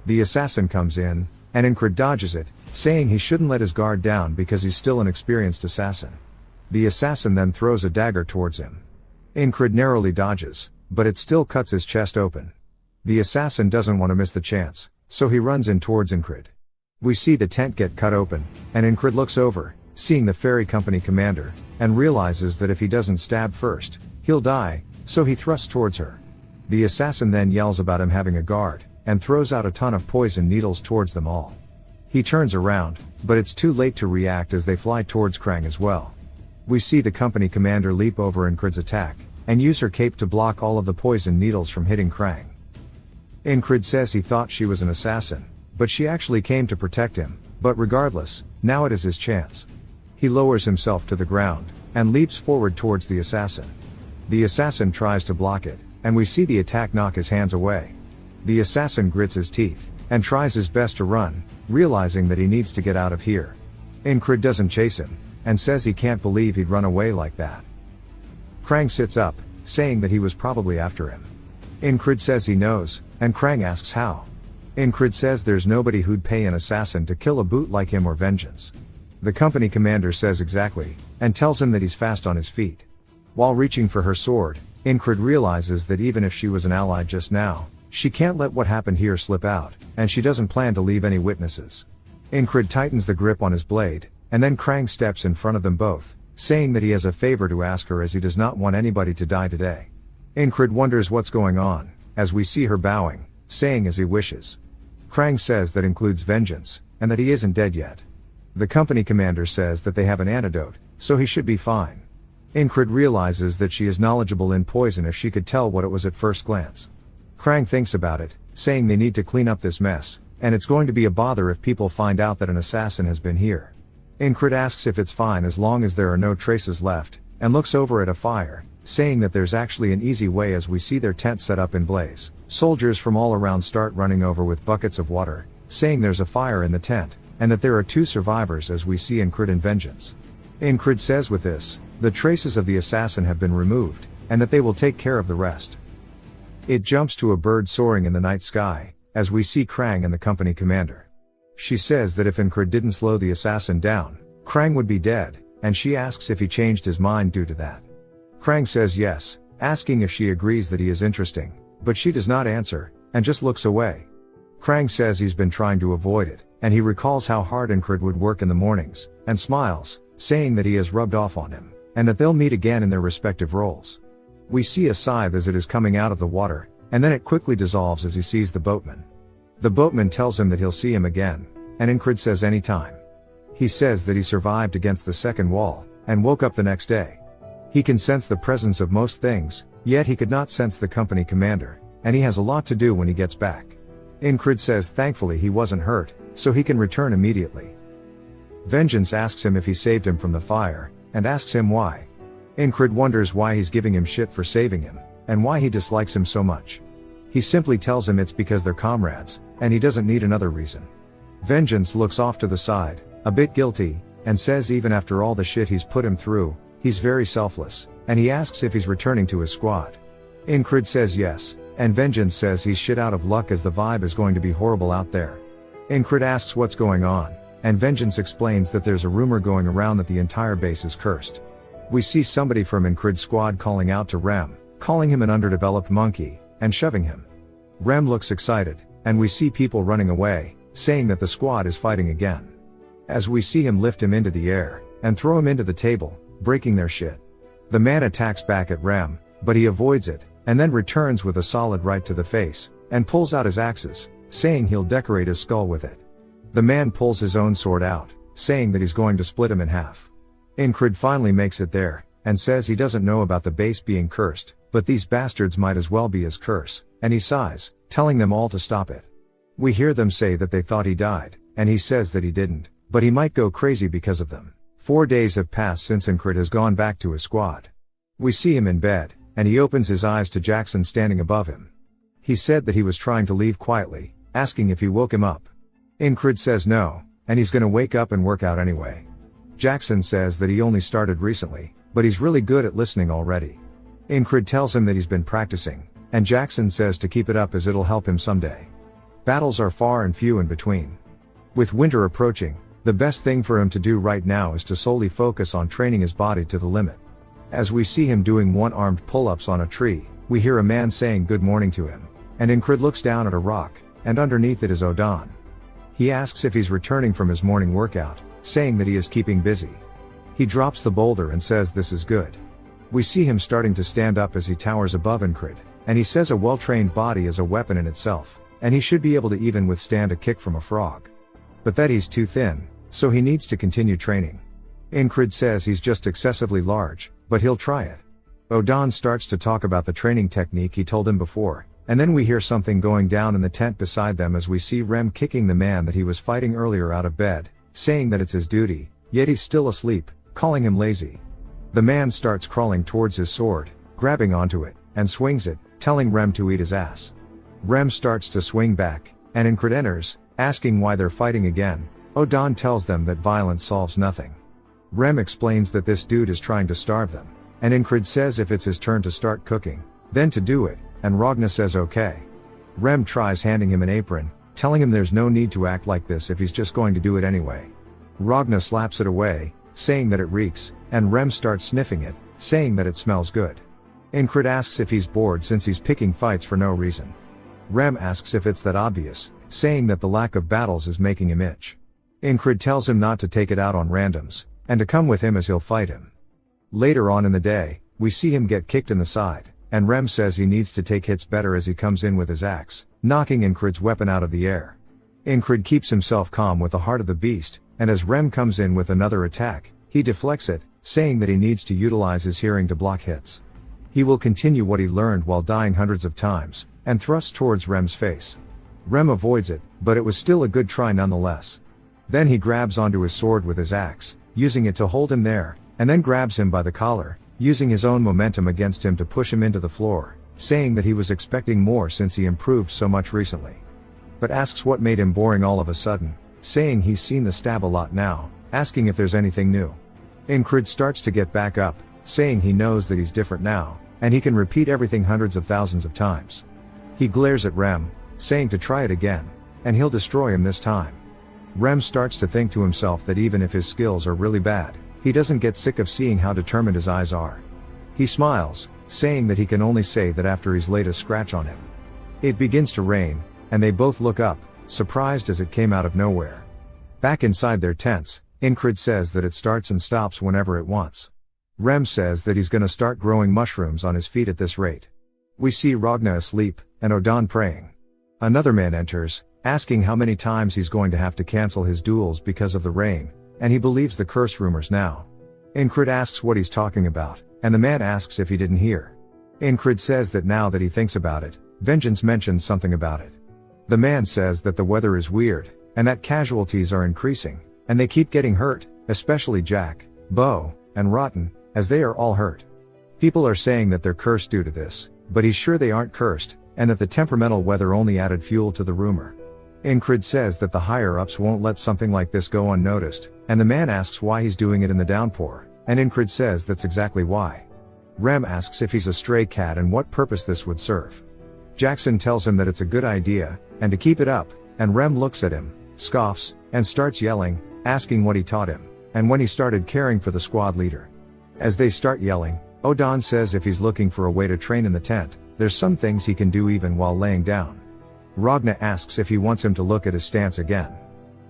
The assassin comes in, and Incred dodges it, saying he shouldn't let his guard down because he's still an experienced assassin. The assassin then throws a dagger towards him. Incred narrowly dodges, but it still cuts his chest open. The assassin doesn't want to miss the chance, so he runs in towards Incred. We see the tent get cut open, and Incred looks over, seeing the ferry company commander, and realizes that if he doesn't stab first, he'll die, so he thrusts towards her. The assassin then yells about him having a guard, and throws out a ton of poison needles towards them all. He turns around, but it's too late to react as they fly towards Krang as well. We see the company commander leap over Incred's attack, and use her cape to block all of the poison needles from hitting Krang. Incred says he thought she was an assassin, but she actually came to protect him, but regardless, now it is his chance. He lowers himself to the ground, and leaps forward towards the assassin. The assassin tries to block it, and we see the attack knock his hands away. The assassin grits his teeth, and tries his best to run, realizing that he needs to get out of here. Incred doesn't chase him, and says he can't believe he'd run away like that. Krang sits up, saying that he was probably after him. Incred says he knows, and Krang asks how. Incred says there's nobody who'd pay an assassin to kill a boot like him or Vengeance. The company commander says exactly, and tells him that he's fast on his feet. While reaching for her sword, Incred realizes that even if she was an ally just now, she can't let what happened here slip out, and she doesn't plan to leave any witnesses. Incred tightens the grip on his blade, and then Krang steps in front of them both, saying that he has a favor to ask her as he does not want anybody to die today. Incred wonders what's going on, as we see her bowing, saying as he wishes. Krang says that includes Vengeance, and that he isn't dead yet. The company commander says that they have an antidote, so he should be fine. Incred realizes that she is knowledgeable in poison if she could tell what it was at first glance. Krang thinks about it, saying they need to clean up this mess, and it's going to be a bother if people find out that an assassin has been here. Incred asks if it's fine as long as there are no traces left, and looks over at a fire, saying that there's actually an easy way as we see their tent set up in blaze. Soldiers from all around start running over with buckets of water, saying there's a fire in the tent, and that there are 2 survivors as we see Incred and Vengeance. Incred says with this, the traces of the assassin have been removed, and that they will take care of the rest. It jumps to a bird soaring in the night sky, as we see Krang and the company commander. She says that if Incred didn't slow the assassin down, Krang would be dead, and she asks if he changed his mind due to that. Krang says yes, asking if she agrees that he is interesting, But she does not answer, and just looks away. Krang says he's been trying to avoid it, and he recalls how hard Incred would work in the mornings, and smiles, saying that he has rubbed off on him, and that they'll meet again in their respective roles. We see a scythe as it is coming out of the water, and then it quickly dissolves as he sees the boatman. The boatman tells him that he'll see him again, and Incred says anytime. He says that he survived against the second wall, and woke up the next day. He can sense the presence of most things, yet he could not sense the company commander, and he has a lot to do when he gets back. Incred says thankfully he wasn't hurt, so he can return immediately. Vengeance asks him if he saved him from the fire, and asks him why. Incred wonders why he's giving him shit for saving him, and why he dislikes him so much. He simply tells him it's because they're comrades, and he doesn't need another reason. Vengeance looks off to the side, a bit guilty, and says even after all the shit he's put him through, he's very selfless, and he asks if he's returning to his squad. Incred says yes, and Vengeance says he's shit out of luck as the vibe is going to be horrible out there. Incred asks what's going on, and Vengeance explains that there's a rumor going around that the entire base is cursed. We see somebody from Incred's squad calling out to Rem, calling him an underdeveloped monkey, and shoving him. Rem looks excited, and we see people running away, saying that the squad is fighting again. As we see him lift him into the air, and throw him into the table, breaking their shit. The man attacks back at Rem, but he avoids it, and then returns with a solid right to the face, and pulls out his axes, saying he'll decorate his skull with it. The man pulls his own sword out, saying that he's going to split him in half. Incred finally makes it there, and says he doesn't know about the base being cursed, but these bastards might as well be his curse, and he sighs, telling them all to stop it. We hear them say that they thought he died, and he says that he didn't, but he might go crazy because of them. 4 days have passed since Incred has gone back to his squad. We see him in bed, and he opens his eyes to Jackson standing above him. He said that he was trying to leave quietly, asking if he woke him up. Incred says no, and he's gonna wake up and work out anyway. Jackson says that he only started recently, but he's really good at listening already. Incred tells him that he's been practicing, and Jackson says to keep it up as it'll help him someday. Battles are far and few in between. With winter approaching, the best thing for him to do right now is to solely focus on training his body to the limit. As we see him doing one-armed pull-ups on a tree, we hear a man saying good morning to him, and Incred looks down at a rock, and underneath it is Odon. He asks if he's returning from his morning workout, saying that he is keeping busy. He drops the boulder and says this is good. We see him starting to stand up as he towers above Incred, and he says a well-trained body is a weapon in itself, and he should be able to even withstand a kick from a frog. But that he's too thin, so he needs to continue training. Incred says he's just excessively large, but he'll try it. Odon starts to talk about the training technique he told him before, and then we hear something going down in the tent beside them as we see Rem kicking the man that he was fighting earlier out of bed, saying that it's his duty, yet he's still asleep, calling him lazy. The man starts crawling towards his sword, grabbing onto it, and swings it, telling Rem to eat his ass. Rem starts to swing back, and Incred enters, asking why they're fighting again. Odon tells them that violence solves nothing. Rem explains that this dude is trying to starve them, and Incred says if it's his turn to start cooking, then to do it, and Ragna says okay. Rem tries handing him an apron, telling him there's no need to act like this if he's just going to do it anyway. Ragna slaps it away, saying that it reeks, and Rem starts sniffing it, saying that it smells good. Incred asks if he's bored since he's picking fights for no reason. Rem asks if it's that obvious, saying that the lack of battles is making him itch. Incred tells him not to take it out on randoms, and to come with him as he'll fight him. Later on in the day, we see him get kicked in the side, and Rem says he needs to take hits better as he comes in with his axe, knocking Incred's weapon out of the air. Incred keeps himself calm with the heart of the beast, and as Rem comes in with another attack, he deflects it, saying that he needs to utilize his hearing to block hits. He will continue what he learned while dying hundreds of times, and thrusts towards Rem's face. Rem avoids it, but it was still a good try nonetheless. Then he grabs onto his sword with his axe, using it to hold him there, and then grabs him by the collar, using his own momentum against him to push him into the floor, saying that he was expecting more since he improved so much recently. But asks what made him boring all of a sudden, saying he's seen the stab a lot now, asking if there's anything new. Incred starts to get back up, saying he knows that he's different now, and he can repeat everything hundreds of thousands of times. He glares at Rem, saying to try it again, and he'll destroy him this time. Rem starts to think to himself that even if his skills are really bad, he doesn't get sick of seeing how determined his eyes are. He smiles, saying that he can only say that after he's laid a scratch on him. It begins to rain, and they both look up, surprised as it came out of nowhere. Back inside their tents, Incred says that it starts and stops whenever it wants. Rem says that he's gonna start growing mushrooms on his feet at this rate. We see Ragna asleep, and Odan praying. Another man enters, asking how many times he's going to have to cancel his duels because of the rain, and he believes the curse rumors now. Incred asks what he's talking about, and the man asks if he didn't hear. Incred says that now that he thinks about it, Vengeance mentions something about it. The man says that the weather is weird, and that casualties are increasing, and they keep getting hurt, especially Jack, Bo, and Rotten, as they are all hurt. People are saying that they're cursed due to this, but he's sure they aren't cursed, and that the temperamental weather only added fuel to the rumor. Incred says that the higher-ups won't let something like this go unnoticed, and the man asks why he's doing it in the downpour, and Incred says that's exactly why. Rem asks if he's a stray cat and what purpose this would serve. Jackson tells him that it's a good idea, and to keep it up, and Rem looks at him, scoffs, and starts yelling, asking what he taught him, and when he started caring for the squad leader. As they start yelling, Odan says if he's looking for a way to train in the tent, there's some things he can do even while laying down. Ragna asks if he wants him to look at his stance again.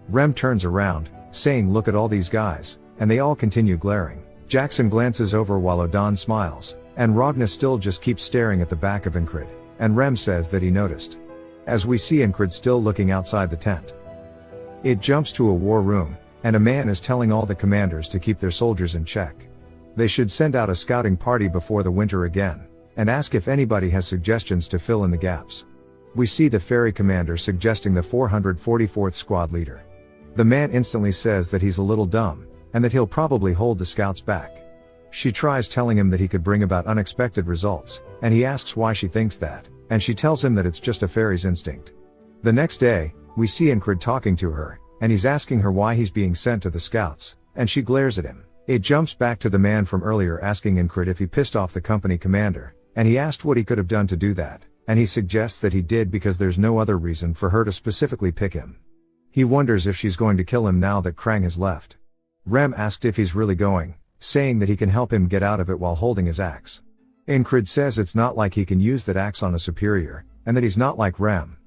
Rem turns around, saying look at all these guys, and they all continue glaring. Jackson glances over while Odan smiles, and Ragna still just keeps staring at the back of Incred, and Rem says that he noticed. As we see Incred still looking outside the tent. It jumps to a war room, and a man is telling all the commanders to keep their soldiers in check. They should send out a scouting party before the winter again, and ask if anybody has suggestions to fill in the gaps. We see the ferry commander suggesting the 444th squad leader. The man instantly says that he's a little dumb, and that he'll probably hold the scouts back. She tries telling him that he could bring about unexpected results, and he asks why she thinks that, and she tells him that it's just a fairy's instinct. The next day, we see Incred talking to her, and he's asking her why he's being sent to the scouts, and she glares at him. It jumps back to the man from earlier asking Incred if he pissed off the company commander, and he asked what he could have done to do that, and he suggests that he did because there's no other reason for her to specifically pick him. He wonders if she's going to kill him now that Krang has left. Rem asked if he's really going, saying that he can help him get out of it while holding his axe. Incred says it's not like he can use that axe on a superior, and that he's not like Rem.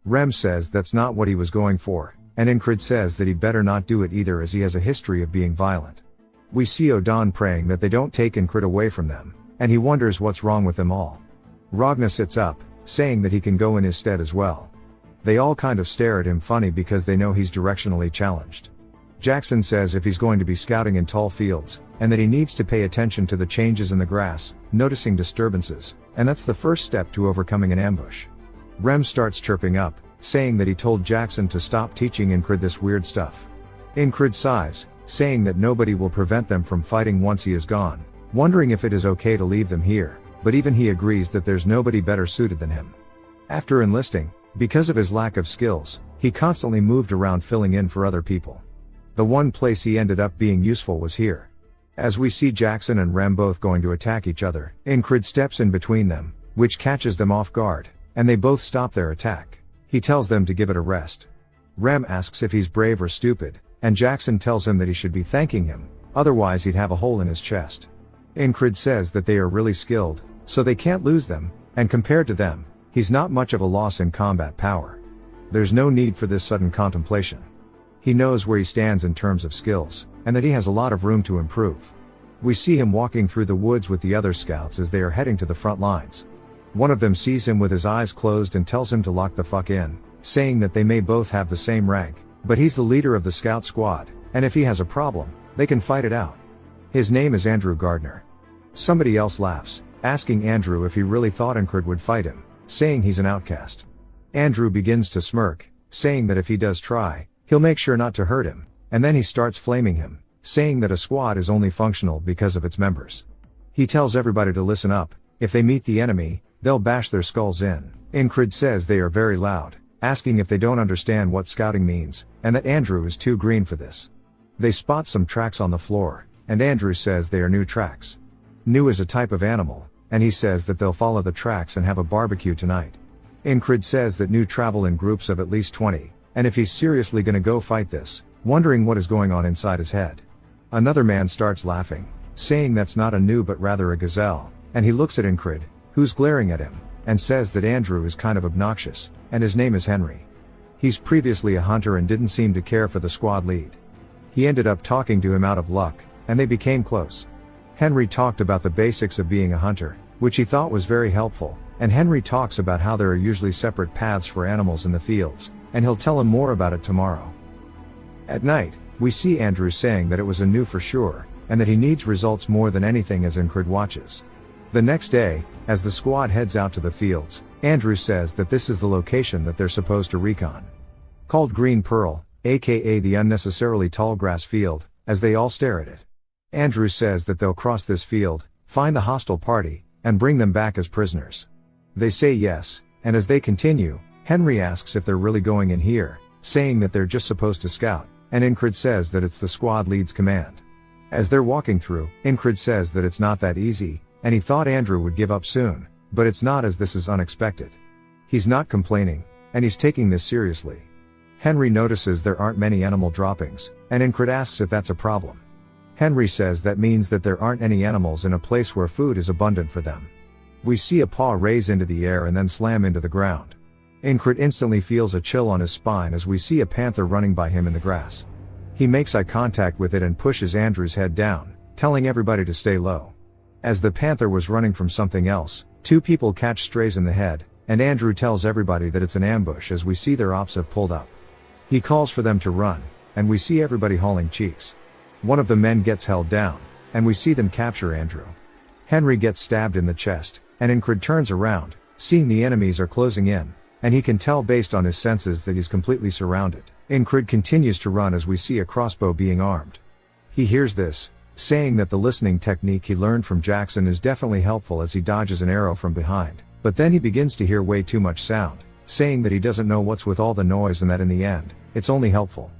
Rem says that's not what he was going for, and Incred says that he'd better not do it either as he has a history of being violent. We see Odan praying that they don't take Incred away from them, and he wonders what's wrong with them all. Ragna sits up, saying that he can go in his stead as well. They all kind of stare at him funny because they know he's directionally challenged. Jackson says if he's going to be scouting in tall fields, and that he needs to pay attention to the changes in the grass, noticing disturbances, and that's the first step to overcoming an ambush. Rem starts chirping up, saying that he told Jackson to stop teaching Incred this weird stuff. Incred sighs, saying that nobody will prevent them from fighting once he is gone, wondering if it is okay to leave them here, but even he agrees that there's nobody better suited than him. After enlisting, because of his lack of skills, he constantly moved around filling in for other people. The one place he ended up being useful was here. As we see Jackson and Rem both going to attack each other, Incred steps in between them, which catches them off guard, and they both stop their attack. He tells them to give it a rest. Rem asks if he's brave or stupid, and Jackson tells him that he should be thanking him, otherwise he'd have a hole in his chest. Incred says that they are really skilled, so they can't lose them, and compared to them, he's not much of a loss in combat power. There's no need for this sudden contemplation. He knows where he stands in terms of skills, and that he has a lot of room to improve. We see him walking through the woods with the other scouts as they are heading to the front lines. One of them sees him with his eyes closed and tells him to lock the fuck in, saying that they may both have the same rank, but he's the leader of the scout squad, and if he has a problem, they can fight it out. His name is Andrew Gardner. Somebody else laughs, asking Andrew if he really thought Incred would fight him, saying he's an outcast. Andrew begins to smirk, saying that if he does try, he'll make sure not to hurt him, and then he starts flaming him, saying that a squad is only functional because of its members. He tells everybody to listen up, if they meet the enemy, they'll bash their skulls in. Incred says they are very loud, asking if they don't understand what scouting means, and that Andrew is too green for this. They spot some tracks on the floor, and Andrew says they are new tracks. New is a type of animal, and he says that they'll follow the tracks and have a barbecue tonight. Incred says that new travel in groups of at least 20, and if he's seriously gonna go fight this, wondering what is going on inside his head. Another man starts laughing, saying that's not a new but rather a gazelle, and he looks at Incred, who's glaring at him, and says that Andrew is kind of obnoxious, and his name is Henry. He's previously a hunter and didn't seem to care for the squad lead. He ended up talking to him out of luck, and they became close. Henry talked about the basics of being a hunter, which he thought was very helpful, and Henry talks about how there are usually separate paths for animals in the fields, and he'll tell him more about it tomorrow. At night, we see Andrew saying that it was a new for sure, and that he needs results more than anything as Incred watches. The next day, as the squad heads out to the fields, Andrew says that this is the location that they're supposed to recon. Called Green Pearl, aka the unnecessarily tall grass field, as they all stare at it. Andrew says that they'll cross this field, find the hostile party, and bring them back as prisoners. They say yes, and as they continue, Henry asks if they're really going in here, saying that they're just supposed to scout, and Incred says that it's the squad lead's command. As they're walking through, Incred says that it's not that easy, and he thought Andrew would give up soon, but it's not, as this is unexpected. He's not complaining, and he's taking this seriously. Henry notices there aren't many animal droppings, and Incred asks if that's a problem. Henry says that means that there aren't any animals in a place where food is abundant for them. We see a paw raise into the air and then slam into the ground. Incred instantly feels a chill on his spine as we see a panther running by him in the grass. He makes eye contact with it and pushes Andrew's head down, telling everybody to stay low. As the panther was running from something else, two people catch strays in the head, and Andrew tells everybody that it's an ambush as we see their ops have pulled up. He calls for them to run, and we see everybody hauling cheeks. One of the men gets held down, and we see them capture Andrew. Henry gets stabbed in the chest, and Incred turns around, seeing the enemies are closing in, and he can tell based on his senses that he's completely surrounded. Incred continues to run as we see a crossbow being armed. He hears this, saying that the listening technique he learned from Jackson is definitely helpful as he dodges an arrow from behind, but then he begins to hear way too much sound, saying that he doesn't know what's with all the noise and that in the end, it's only helpful.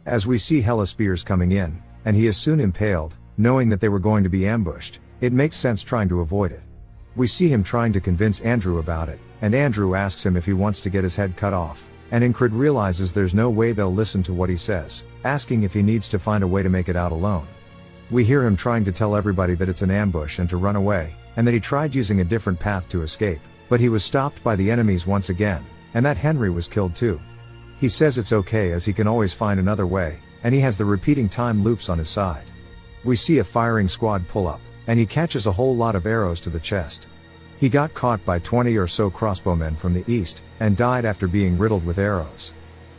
As we see hella spears coming in, and he is soon impaled, knowing that they were going to be ambushed, it makes sense trying to avoid it. We see him trying to convince Andrew about it, and Andrew asks him if he wants to get his head cut off, and Incred realizes there's no way they'll listen to what he says, asking if he needs to find a way to make it out alone. We hear him trying to tell everybody that it's an ambush and to run away, and that he tried using a different path to escape, but he was stopped by the enemies once again, and that Henry was killed too. He says it's okay as he can always find another way, and he has the repeating time loops on his side. We see a firing squad pull up, and he catches a whole lot of arrows to the chest. He got caught by 20 or so crossbowmen from the east, and died after being riddled with arrows.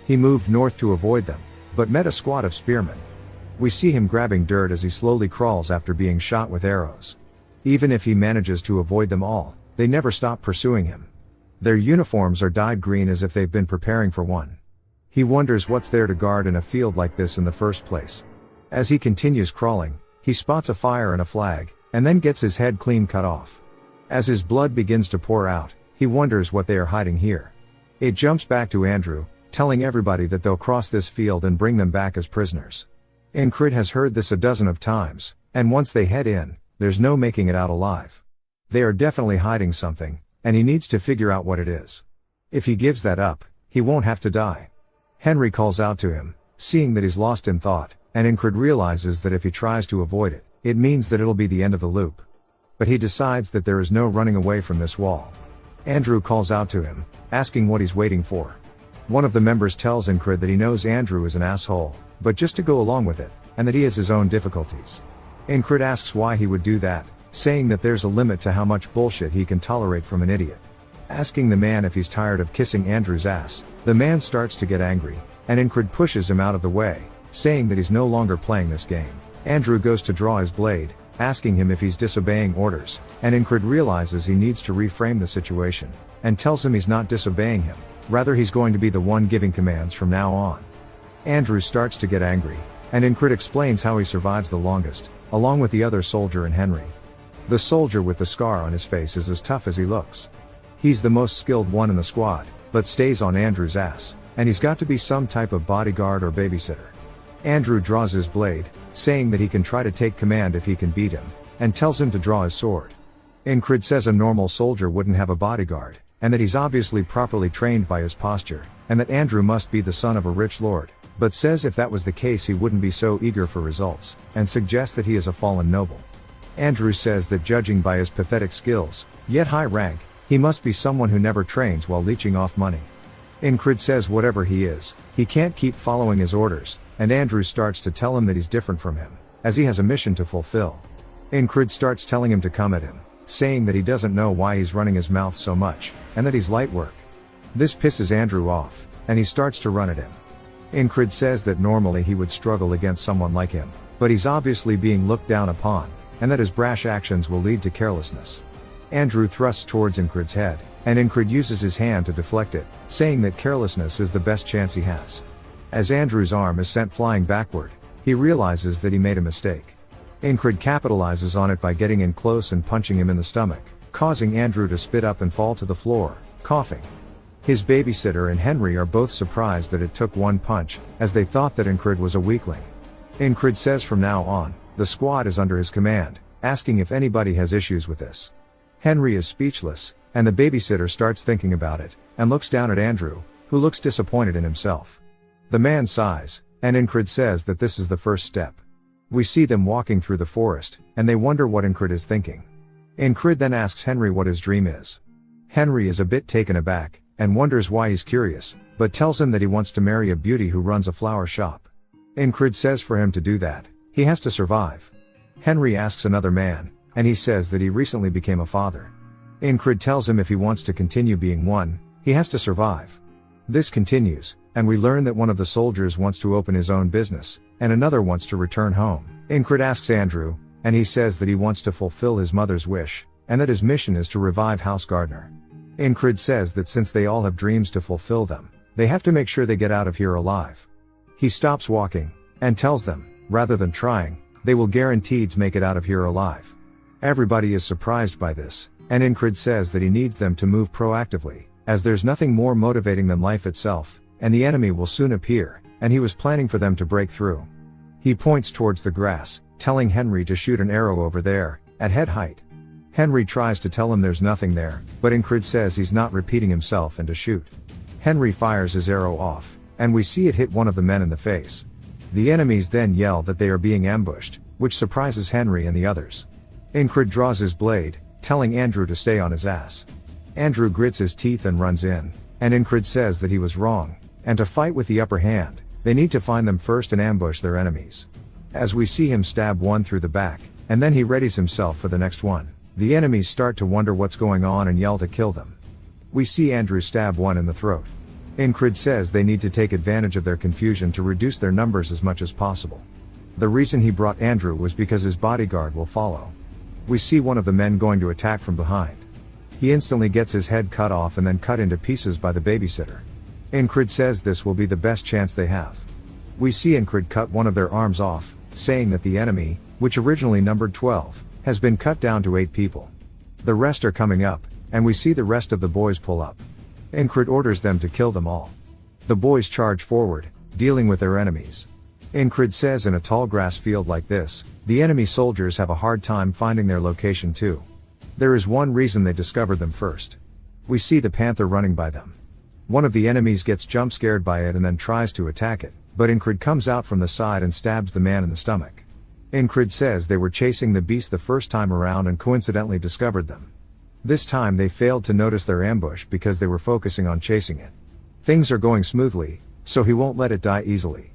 He moved north to avoid them, but met a squad of spearmen. We see him grabbing dirt as he slowly crawls after being shot with arrows. Even if he manages to avoid them all, they never stop pursuing him. Their uniforms are dyed green as if they've been preparing for one. He wonders what's there to guard in a field like this in the first place. As he continues crawling, he spots a fire and a flag, and then gets his head clean cut off. As his blood begins to pour out, he wonders what they are hiding here. It jumps back to Andrew, telling everybody that they'll cross this field and bring them back as prisoners. Incred has heard this a dozen of times, and once they head in, there's no making it out alive. They are definitely hiding something, and he needs to figure out what it is. If he gives that up, he won't have to die. Henry calls out to him, seeing that he's lost in thought, and Incred realizes that if he tries to avoid it, it means that it'll be the end of the loop. But he decides that there is no running away from this wall. Andrew calls out to him, asking what he's waiting for. One of the members tells Incred that he knows Andrew is an asshole, but just to go along with it, and that he has his own difficulties. Incred asks why he would do that, saying that there's a limit to how much bullshit he can tolerate from an idiot. Asking the man if he's tired of kissing Andrew's ass, the man starts to get angry, and Incred pushes him out of the way, saying that he's no longer playing this game. Andrew goes to draw his blade, asking him if he's disobeying orders, and Incred realizes he needs to reframe the situation, and tells him he's not disobeying him, rather he's going to be the one giving commands from now on. Andrew starts to get angry, and Incred explains how he survives the longest, along with the other soldier and Henry. The soldier with the scar on his face is as tough as he looks. He's the most skilled one in the squad, but stays on Andrew's ass, and he's got to be some type of bodyguard or babysitter. Andrew draws his blade, saying that he can try to take command if he can beat him, and tells him to draw his sword. Incred says a normal soldier wouldn't have a bodyguard, and that he's obviously properly trained by his posture, and that Andrew must be the son of a rich lord, but says if that was the case he wouldn't be so eager for results, and suggests that he is a fallen noble. Andrew says that judging by his pathetic skills, yet high rank, he must be someone who never trains while leeching off money. Incred says whatever he is, he can't keep following his orders, and Andrew starts to tell him that he's different from him, as he has a mission to fulfill. Incred starts telling him to come at him, saying that he doesn't know why he's running his mouth so much, and that he's light work. This pisses Andrew off, and he starts to run at him. Incred says that normally he would struggle against someone like him, but he's obviously being looked down upon, and that his brash actions will lead to carelessness. Andrew thrusts towards Incred's head, and Incred uses his hand to deflect it, saying that carelessness is the best chance he has. As Andrew's arm is sent flying backward, he realizes that he made a mistake. Incred capitalizes on it by getting in close and punching him in the stomach, causing Andrew to spit up and fall to the floor, coughing. His babysitter and Henry are both surprised that it took one punch, as they thought that Incred was a weakling. Incred says from now on, the squad is under his command, asking if anybody has issues with this. Henry is speechless, and the babysitter starts thinking about it, and looks down at Andrew, who looks disappointed in himself. The man sighs, and Incred says that this is the first step. We see them walking through the forest, and they wonder what Incred is thinking. Incred then asks Henry what his dream is. Henry is a bit taken aback, and wonders why he's curious, but tells him that he wants to marry a beauty who runs a flower shop. Incred says for him to do that, he has to survive. Henry asks another man, and he says that he recently became a father. Incred tells him if he wants to continue being one, he has to survive. This continues, and we learn that one of the soldiers wants to open his own business, and another wants to return home. Incred asks Andrew, and he says that he wants to fulfill his mother's wish, and that his mission is to revive House Gardner. Incred says that since they all have dreams to fulfill them, they have to make sure they get out of here alive. He stops walking, and tells them, rather than trying, they will guaranteed make it out of here alive. Everybody is surprised by this, and Incred says that he needs them to move proactively, as there's nothing more motivating than life itself, and the enemy will soon appear, and he was planning for them to break through. He points towards the grass, telling Henry to shoot an arrow over there, at head height. Henry tries to tell him there's nothing there, but Incred says he's not repeating himself and to shoot. Henry fires his arrow off, and we see it hit one of the men in the face. The enemies then yell that they are being ambushed, which surprises Henry and the others. Incred draws his blade, telling Andrew to stay on his ass. Andrew grits his teeth and runs in, and Incred says that he was wrong, and to fight with the upper hand, they need to find them first and ambush their enemies. As we see him stab one through the back, and then he readies himself for the next one, the enemies start to wonder what's going on and yell to kill them. We see Andrew stab one in the throat. Incred says they need to take advantage of their confusion to reduce their numbers as much as possible. The reason he brought Andrew was because his bodyguard will follow. We see one of the men going to attack from behind. He instantly gets his head cut off and then cut into pieces by the babysitter. Incred says this will be the best chance they have. We see Incred cut one of their arms off, saying that the enemy, which originally numbered 12, has been cut down to 8 people. The rest are coming up, and we see the rest of the boys pull up. Incred orders them to kill them all. The boys charge forward, dealing with their enemies. Incred says in a tall grass field like this, the enemy soldiers have a hard time finding their location too. There is one reason they discovered them first. We see the panther running by them. One of the enemies gets jump scared by it and then tries to attack it, but Incred comes out from the side and stabs the man in the stomach. Incred says they were chasing the beast the first time around and coincidentally discovered them. This time they failed to notice their ambush because they were focusing on chasing it. Things are going smoothly, so he won't let it die easily.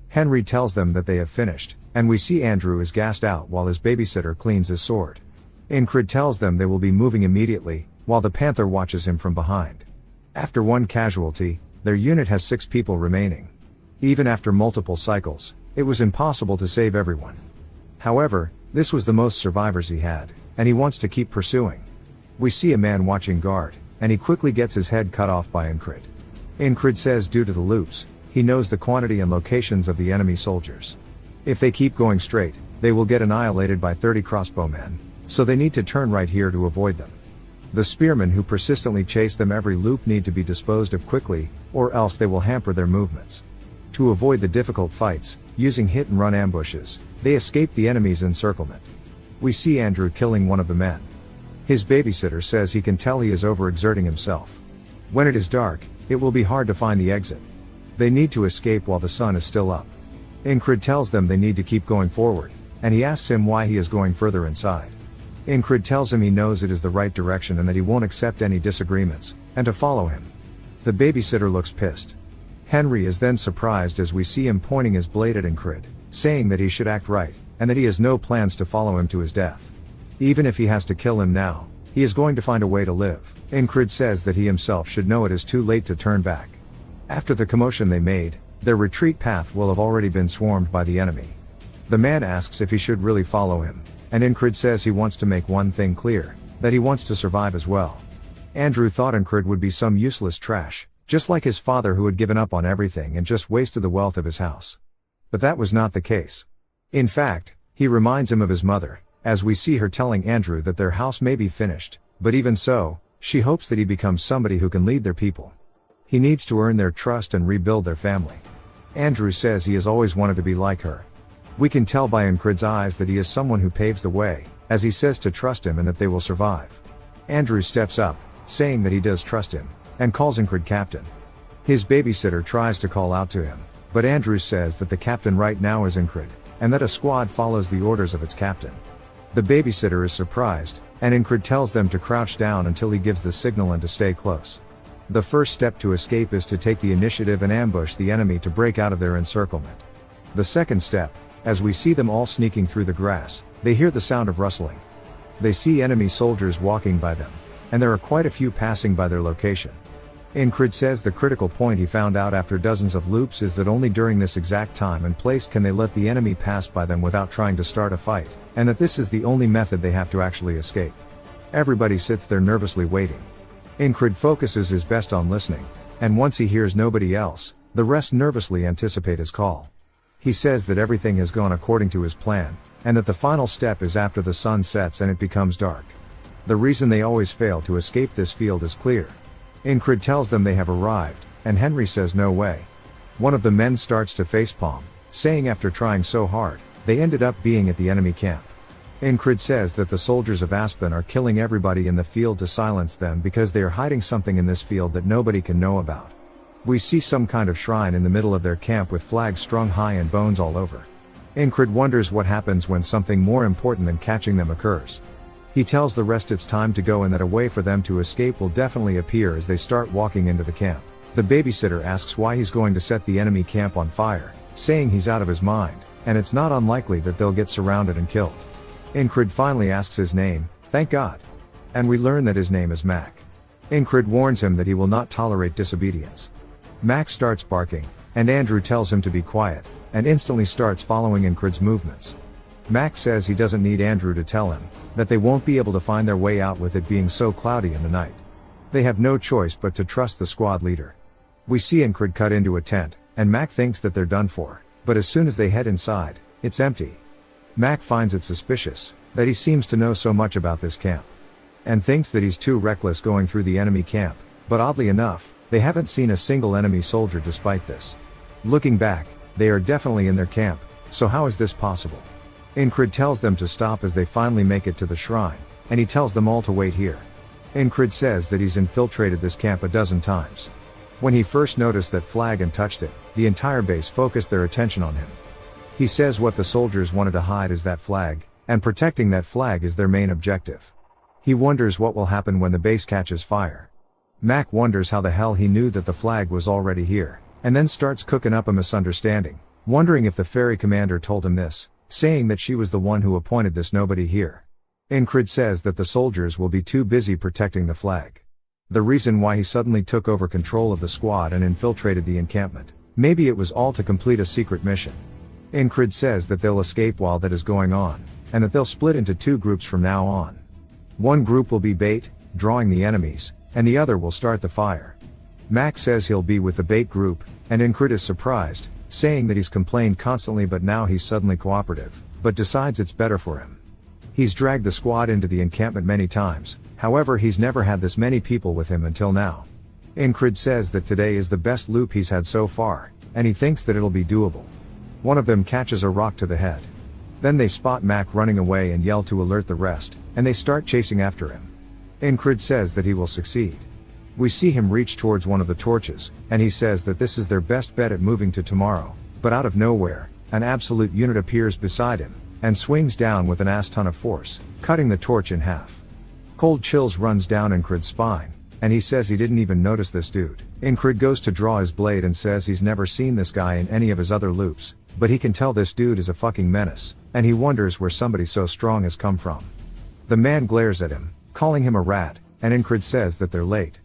Henry tells them that they have finished, and we see Andrew is gassed out while his babysitter cleans his sword. Incred tells them they will be moving immediately, while the panther watches him from behind. After one casualty, their unit has 6 people remaining. Even after multiple cycles, it was impossible to save everyone. However, this was the most survivors he had, and he wants to keep pursuing. We see a man watching guard, and he quickly gets his head cut off by Incred. Incred says due to the loops, he knows the quantity and locations of the enemy soldiers. If they keep going straight, they will get annihilated by 30 crossbowmen, so they need to turn right here to avoid them. The spearmen who persistently chase them every loop need to be disposed of quickly, or else they will hamper their movements. To avoid the difficult fights, using hit-and-run ambushes, they escape the enemy's encirclement. We see Andrew killing one of the men. His babysitter says he can tell he is overexerting himself. When it is dark, it will be hard to find the exit. They need to escape while the sun is still up. Incred tells them they need to keep going forward, and he asks him why he is going further inside. Incrid tells him he knows it is the right direction and that he won't accept any disagreements, and to follow him. The babysitter looks pissed. Henry is then surprised as we see him pointing his blade at Incrid, saying that he should act right, and that he has no plans to follow him to his death. Even if he has to kill him now, he is going to find a way to live. Incrid says that he himself should know it is too late to turn back. After the commotion they made, their retreat path will have already been swarmed by the enemy. The man asks if he should really follow him, and Incrid says he wants to make one thing clear, that he wants to survive as well. Andrew thought Incrid would be some useless trash, just like his father who had given up on everything and just wasted the wealth of his house. But that was not the case. In fact, he reminds him of his mother, as we see her telling Andrew that their house may be finished, but even so, she hopes that he becomes somebody who can lead their people. He needs to earn their trust and rebuild their family. Andrew says he has always wanted to be like her. We can tell by Incrid's eyes that he is someone who paves the way, as he says to trust him and that they will survive. Andrew steps up, saying that he does trust him, and calls Incrid captain. His babysitter tries to call out to him, but Andrew says that the captain right now is Incrid, and that a squad follows the orders of its captain. The babysitter is surprised, and Incrid tells them to crouch down until he gives the signal and to stay close. The first step to escape is to take the initiative and ambush the enemy to break out of their encirclement. The second step, as we see them all sneaking through the grass, they hear the sound of rustling. They see enemy soldiers walking by them, and there are quite a few passing by their location. Incrid says the critical point he found out after dozens of loops is that only during this exact time and place can they let the enemy pass by them without trying to start a fight, and that this is the only method they have to actually escape. Everybody sits there nervously waiting. Incrid focuses his best on listening, and once he hears nobody else, the rest nervously anticipate his call. He says that everything has gone according to his plan, and that the final step is after the sun sets and it becomes dark. The reason they always fail to escape this field is clear. Incrid tells them they have arrived, and Henry says no way. One of the men starts to facepalm, saying after trying so hard, they ended up being at the enemy camp. Incrid says that the soldiers of Aspen are killing everybody in the field to silence them because they are hiding something in this field that nobody can know about. We see some kind of shrine in the middle of their camp with flags strung high and bones all over. Incrid wonders what happens when something more important than catching them occurs. He tells the rest it's time to go and that a way for them to escape will definitely appear as they start walking into the camp. The babysitter asks why he's going to set the enemy camp on fire, saying he's out of his mind, and it's not unlikely that they'll get surrounded and killed. Incrid finally asks his name, thank God. And we learn that his name is Mac. Incrid warns him that he will not tolerate disobedience. Mac starts barking, and Andrew tells him to be quiet, and instantly starts following Incrid's movements. Mac says he doesn't need Andrew to tell him, that they won't be able to find their way out with it being so cloudy in the night. They have no choice but to trust the squad leader. We see Incrid cut into a tent, and Mac thinks that they're done for, but as soon as they head inside, it's empty. Mac finds it suspicious, that he seems to know so much about this camp, and thinks that he's too reckless going through the enemy camp, but oddly enough, they haven't seen a single enemy soldier despite this. Looking back, they are definitely in their camp, so how is this possible? Incrid tells them to stop as they finally make it to the shrine, and he tells them all to wait here. Incrid says that he's infiltrated this camp a dozen times. When he first noticed that flag and touched it, the entire base focused their attention on him. He says what the soldiers wanted to hide is that flag, and protecting that flag is their main objective. He wonders what will happen when the base catches fire. Mac wonders how the hell he knew that the flag was already here, and then starts cooking up a misunderstanding, wondering if the ferry commander told him this, saying that she was the one who appointed this nobody here. Incrid says that the soldiers will be too busy protecting the flag. The reason why he suddenly took over control of the squad and infiltrated the encampment, maybe it was all to complete a secret mission. Incrid says that they'll escape while that is going on, and that they'll split into two groups from now on. One group will be bait, drawing the enemies, and the other will start the fire. Max says he'll be with the bait group, and Incrid is surprised, saying that he's complained constantly but now he's suddenly cooperative, but decides it's better for him. He's dragged the squad into the encampment many times, however he's never had this many people with him until now. Incrid says that today is the best loop he's had so far, and he thinks that it'll be doable. One of them catches a rock to the head. Then they spot Mac running away and yell to alert the rest, and they start chasing after him. Incrid says that he will succeed. We see him reach towards one of the torches, and he says that this is their best bet at moving to tomorrow, but out of nowhere, an absolute unit appears beside him, and swings down with an ass ton of force, cutting the torch in half. Cold chills runs down Incrid's spine, and he says he didn't even notice this dude. Incrid goes to draw his blade and says he's never seen this guy in any of his other loops, but he can tell this dude is a fucking menace, and he wonders where somebody so strong has come from. The man glares at him, calling him a rat, and Incrid says that they're late.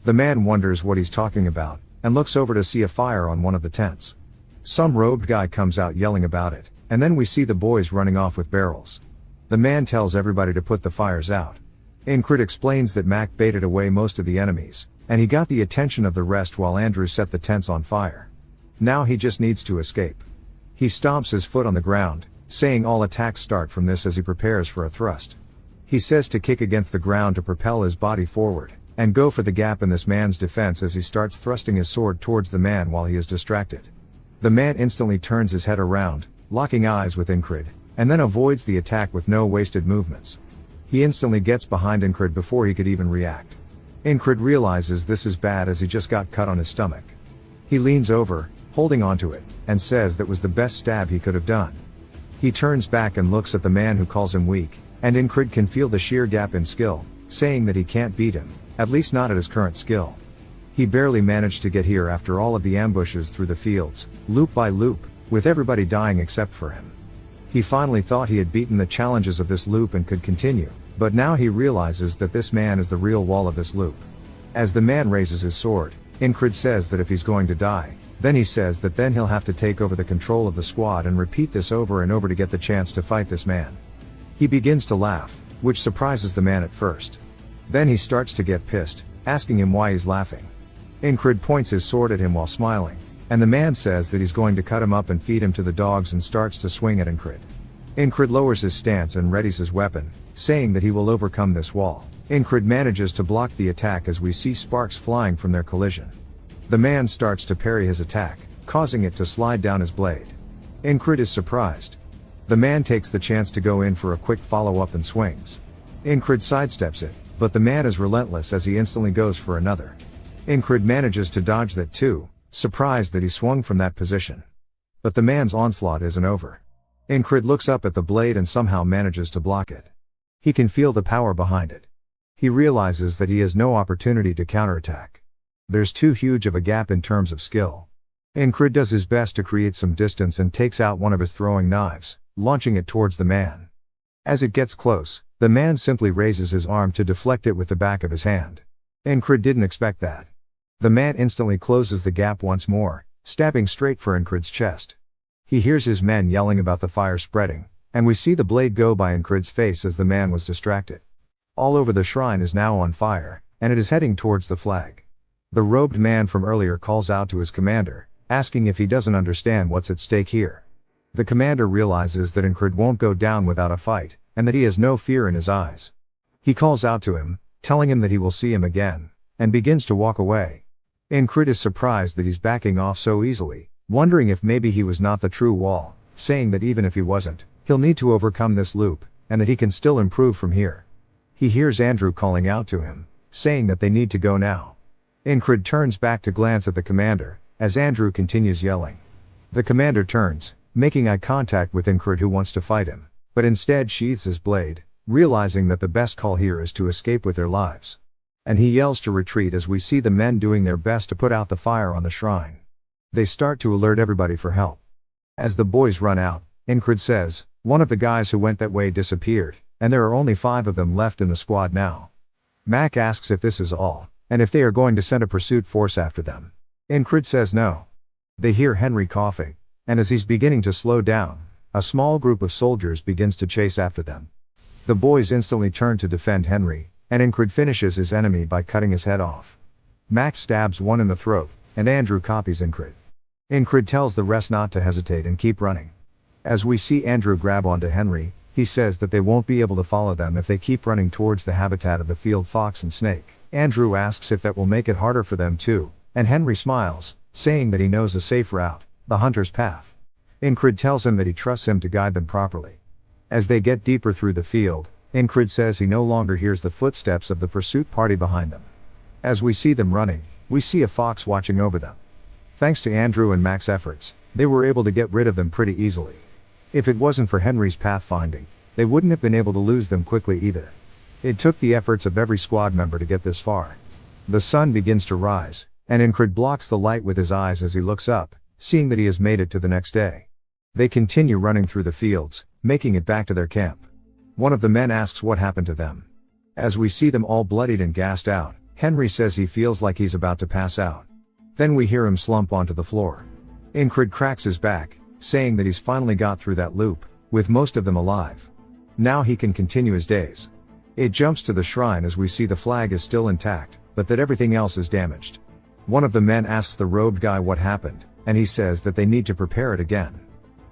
The man wonders what he's talking about, and looks over to see a fire on one of the tents. Some robed guy comes out yelling about it, and then we see the boys running off with barrels. The man tells everybody to put the fires out. Incrid explains that Mac baited away most of the enemies, and he got the attention of the rest while Andrew set the tents on fire. Now he just needs to escape. He stomps his foot on the ground, saying all attacks start from this as he prepares for a thrust. He says to kick against the ground to propel his body forward, and go for the gap in this man's defense as he starts thrusting his sword towards the man while he is distracted. The man instantly turns his head around, locking eyes with Incrid, and then avoids the attack with no wasted movements. He instantly gets behind Incrid before he could even react. Incrid realizes this is bad as he just got cut on his stomach. He leans over, holding onto it, and says that was the best stab he could have done. He turns back and looks at the man who calls him weak, and Incrid can feel the sheer gap in skill, saying that he can't beat him, at least not at his current skill. He barely managed to get here after all of the ambushes through the fields, loop by loop, with everybody dying except for him. He finally thought he had beaten the challenges of this loop and could continue, but now he realizes that this man is the real wall of this loop. As the man raises his sword, Incrid says that if he's going to die, then he says that then he'll have to take over the control of the squad and repeat this over and over to get the chance to fight this man. He begins to laugh, which surprises the man at first. Then he starts to get pissed, asking him why he's laughing. Incrid points his sword at him while smiling, and the man says that he's going to cut him up and feed him to the dogs and starts to swing at Incrid. Incrid lowers his stance and readies his weapon, saying that he will overcome this wall. Incrid manages to block the attack as we see sparks flying from their collision. The man starts to parry his attack, causing it to slide down his blade. Incrid is surprised. The man takes the chance to go in for a quick follow-up and swings. Incrid sidesteps it, but the man is relentless as he instantly goes for another. Incrid manages to dodge that too, surprised that he swung from that position. But the man's onslaught isn't over. Incrid looks up at the blade and somehow manages to block it. He can feel the power behind it. He realizes that he has no opportunity to counterattack. There's too huge of a gap in terms of skill. Incrid does his best to create some distance and takes out one of his throwing knives, launching it towards the man. As it gets close, the man simply raises his arm to deflect it with the back of his hand. Incrid didn't expect that. The man instantly closes the gap once more, stabbing straight for Incrid's chest. He hears his men yelling about the fire spreading, and we see the blade go by Incrid's face as the man was distracted. All over the shrine is now on fire, and it is heading towards the flag. The robed man from earlier calls out to his commander, asking if he doesn't understand what's at stake here. The commander realizes that Incrid won't go down without a fight, and that he has no fear in his eyes. He calls out to him, telling him that he will see him again, and begins to walk away. Incrid is surprised that he's backing off so easily, wondering if maybe he was not the true wall, saying that even if he wasn't, he'll need to overcome this loop, and that he can still improve from here. He hears Andrew calling out to him, saying that they need to go now. Incrid turns back to glance at the commander, as Andrew continues yelling. The commander turns, making eye contact with Incrid who wants to fight him, but instead sheathes his blade, realizing that the best call here is to escape with their lives. And he yells to retreat as we see the men doing their best to put out the fire on the shrine. They start to alert everybody for help. As the boys run out, Incrid says, one of the guys who went that way disappeared, and there are only 5 of them left in the squad now. Mac asks if this is all, and if they are going to send a pursuit force after them. Incrid says no. They hear Henry coughing, and as he's beginning to slow down, a small group of soldiers begins to chase after them. The boys instantly turn to defend Henry, and Incrid finishes his enemy by cutting his head off. Mac stabs one in the throat, and Andrew copies Incrid. Incrid tells the rest not to hesitate and keep running. As we see Andrew grab onto Henry, he says that they won't be able to follow them if they keep running towards the habitat of the field fox and snake. Andrew asks if that will make it harder for them too, and Henry smiles, saying that he knows a safe route, the hunter's path. Incrid tells him that he trusts him to guide them properly. As they get deeper through the field, Incrid says he no longer hears the footsteps of the pursuit party behind them. As we see them running, we see a fox watching over them. Thanks to Andrew and Mac's efforts, they were able to get rid of them pretty easily. If it wasn't for Henry's pathfinding, they wouldn't have been able to lose them quickly either. It took the efforts of every squad member to get this far. The sun begins to rise, and Incred blocks the light with his eyes as he looks up, seeing that he has made it to the next day. They continue running through the fields, making it back to their camp. One of the men asks what happened to them. As we see them all bloodied and gassed out, Henry says he feels like he's about to pass out. Then we hear him slump onto the floor. Incred cracks his back, saying that he's finally got through that loop, with most of them alive. Now he can continue his days. It jumps to the shrine as we see the flag is still intact, but that everything else is damaged. One of the men asks the robed guy what happened, and he says that they need to prepare it again.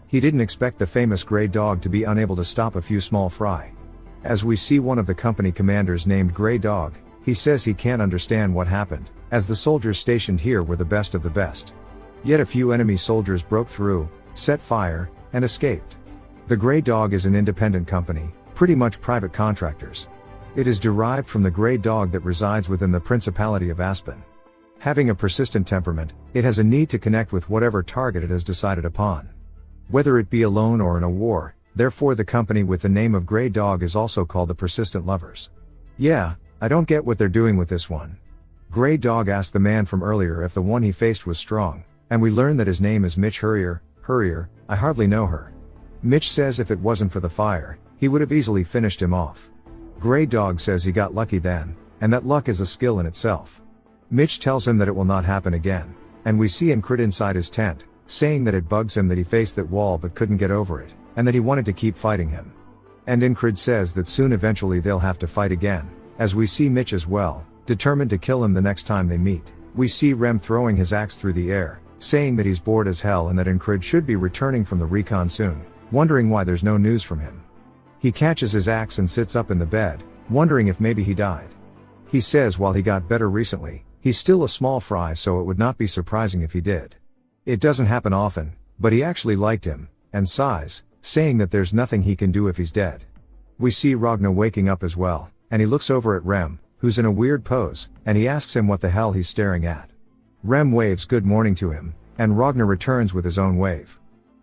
He didn't expect the famous Grey Dog to be unable to stop a few small fry. As we see one of the company commanders named Grey Dog, he says he can't understand what happened, as the soldiers stationed here were the best of the best. Yet a few enemy soldiers broke through, set fire, and escaped. The Grey Dog is an independent company, pretty much private contractors. It is derived from the Grey Dog that resides within the Principality of Aspen. Having a persistent temperament, it has a need to connect with whatever target it has decided upon. Whether it be alone or in a war, therefore the company with the name of Grey Dog is also called the Persistent Lovers. Yeah, I don't get what they're doing with this one. Grey Dog asked the man from earlier if the one he faced was strong, and we learn that his name is Mitch Hurrier. I hardly know her. Mitch says if it wasn't for the fire, he would have easily finished him off. Grey Dog says he got lucky then, and that luck is a skill in itself. Mitch tells him that it will not happen again, and we see Incred inside his tent, saying that it bugs him that he faced that wall but couldn't get over it, and that he wanted to keep fighting him. And Incred says that soon eventually they'll have to fight again, as we see Mitch as well, determined to kill him the next time they meet. We see Rem throwing his axe through the air, saying that he's bored as hell and that Incred should be returning from the recon soon, wondering why there's no news from him. He catches his axe and sits up in the bed, wondering if maybe he died. He says while he got better recently, he's still a small fry, so it would not be surprising if he did. It doesn't happen often, but he actually liked him, and sighs, saying that there's nothing he can do if he's dead. We see Ragnar waking up as well, and he looks over at Rem, who's in a weird pose, and he asks him what the hell he's staring at. Rem waves good morning to him, and Ragnar returns with his own wave.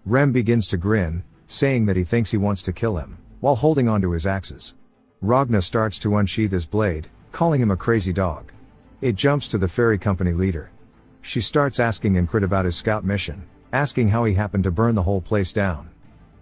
Rem begins to grin, saying that he thinks he wants to kill him, while holding onto his axes. Ragnar starts to unsheath his blade, calling him a crazy dog. It jumps to the ferry company leader. She starts asking Incred about his scout mission, asking how he happened to burn the whole place down.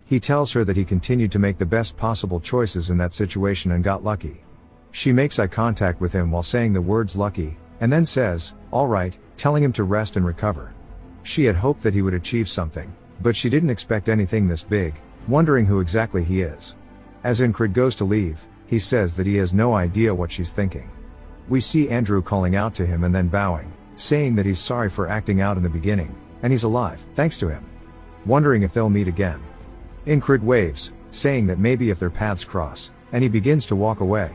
He tells her that he continued to make the best possible choices in that situation and got lucky. She makes eye contact with him while saying the words lucky, and then says, alright, telling him to rest and recover. She had hoped that he would achieve something, but she didn't expect anything this big, wondering who exactly he is. As Incred goes to leave, he says that he has no idea what she's thinking. We see Andrew calling out to him and then bowing, saying that he's sorry for acting out in the beginning, and he's alive, thanks to him. Wondering if they'll meet again. Incred waves, saying that maybe if their paths cross, and he begins to walk away.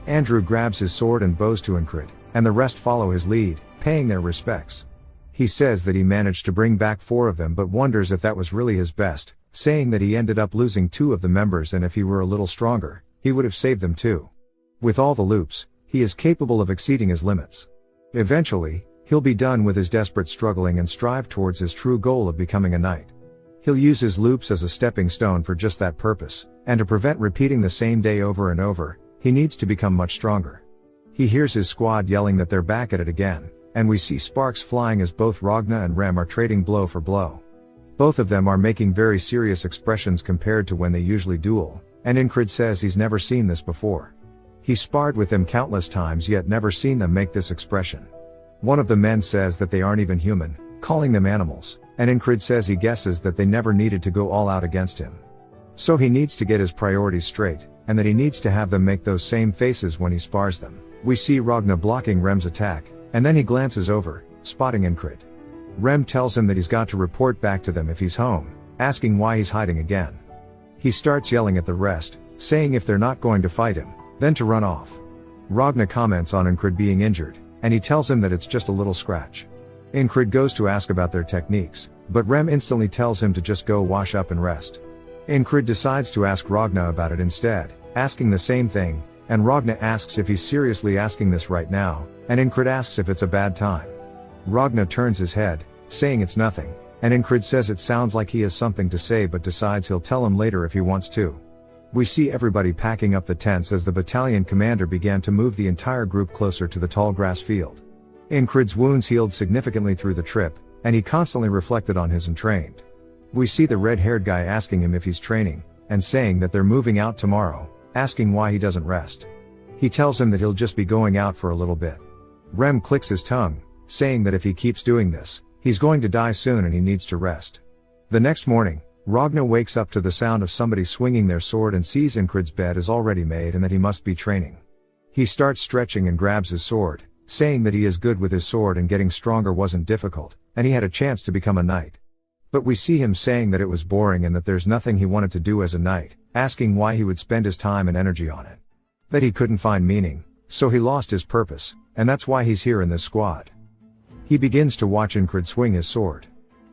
Andrew grabs his sword and bows to Incred, and the rest follow his lead, paying their respects. He says that he managed to bring back 4 of them but wonders if that was really his best, saying that he ended up losing 2 of the members and if he were a little stronger, he would have saved them too. With all the loops, he is capable of exceeding his limits. Eventually, he'll be done with his desperate struggling and strive towards his true goal of becoming a knight. He'll use his loops as a stepping stone for just that purpose, and to prevent repeating the same day over and over, he needs to become much stronger. He hears his squad yelling that they're back at it again, and we see sparks flying as both Ragnar and Rem are trading blow for blow. Both of them are making very serious expressions compared to when they usually duel, and Incred says he's never seen this before. He sparred with them countless times yet never seen them make this expression. One of the men says that they aren't even human, calling them animals, and Incred says he guesses that they never needed to go all out against him. So he needs to get his priorities straight, and that he needs to have them make those same faces when he spars them. We see Ragnar blocking Rem's attack, and then he glances over, spotting Incred. Rem tells him that he's got to report back to them if he's home, asking why he's hiding again. He starts yelling at the rest, saying if they're not going to fight him, then to run off. Ragnar comments on Incred being injured, and he tells him that it's just a little scratch. Incred goes to ask about their techniques, but Rem instantly tells him to just go wash up and rest. Incred decides to ask Ragnar about it instead, asking the same thing, and Ragnar asks if he's seriously asking this right now, and Incred asks if it's a bad time. Ragnar turns his head, saying it's nothing, and Incrid says it sounds like he has something to say but decides he'll tell him later if he wants to. We see everybody packing up the tents as the battalion commander began to move the entire group closer to the tall grass field. Incrid's wounds healed significantly through the trip, and he constantly reflected on his entrained. We see the red-haired guy asking him if he's training, and saying that they're moving out tomorrow, asking why he doesn't rest. He tells him that he'll just be going out for a little bit. Rem clicks his tongue, saying that if he keeps doing this, he's going to die soon and he needs to rest. The next morning, Ragna wakes up to the sound of somebody swinging their sword and sees Incrid's bed is already made and that he must be training. He starts stretching and grabs his sword, saying that he is good with his sword and getting stronger wasn't difficult, and he had a chance to become a knight. But we see him saying that it was boring and that there's nothing he wanted to do as a knight, asking why he would spend his time and energy on it. That he couldn't find meaning, so he lost his purpose, and that's why he's here in this squad. He begins to watch Incrid swing his sword.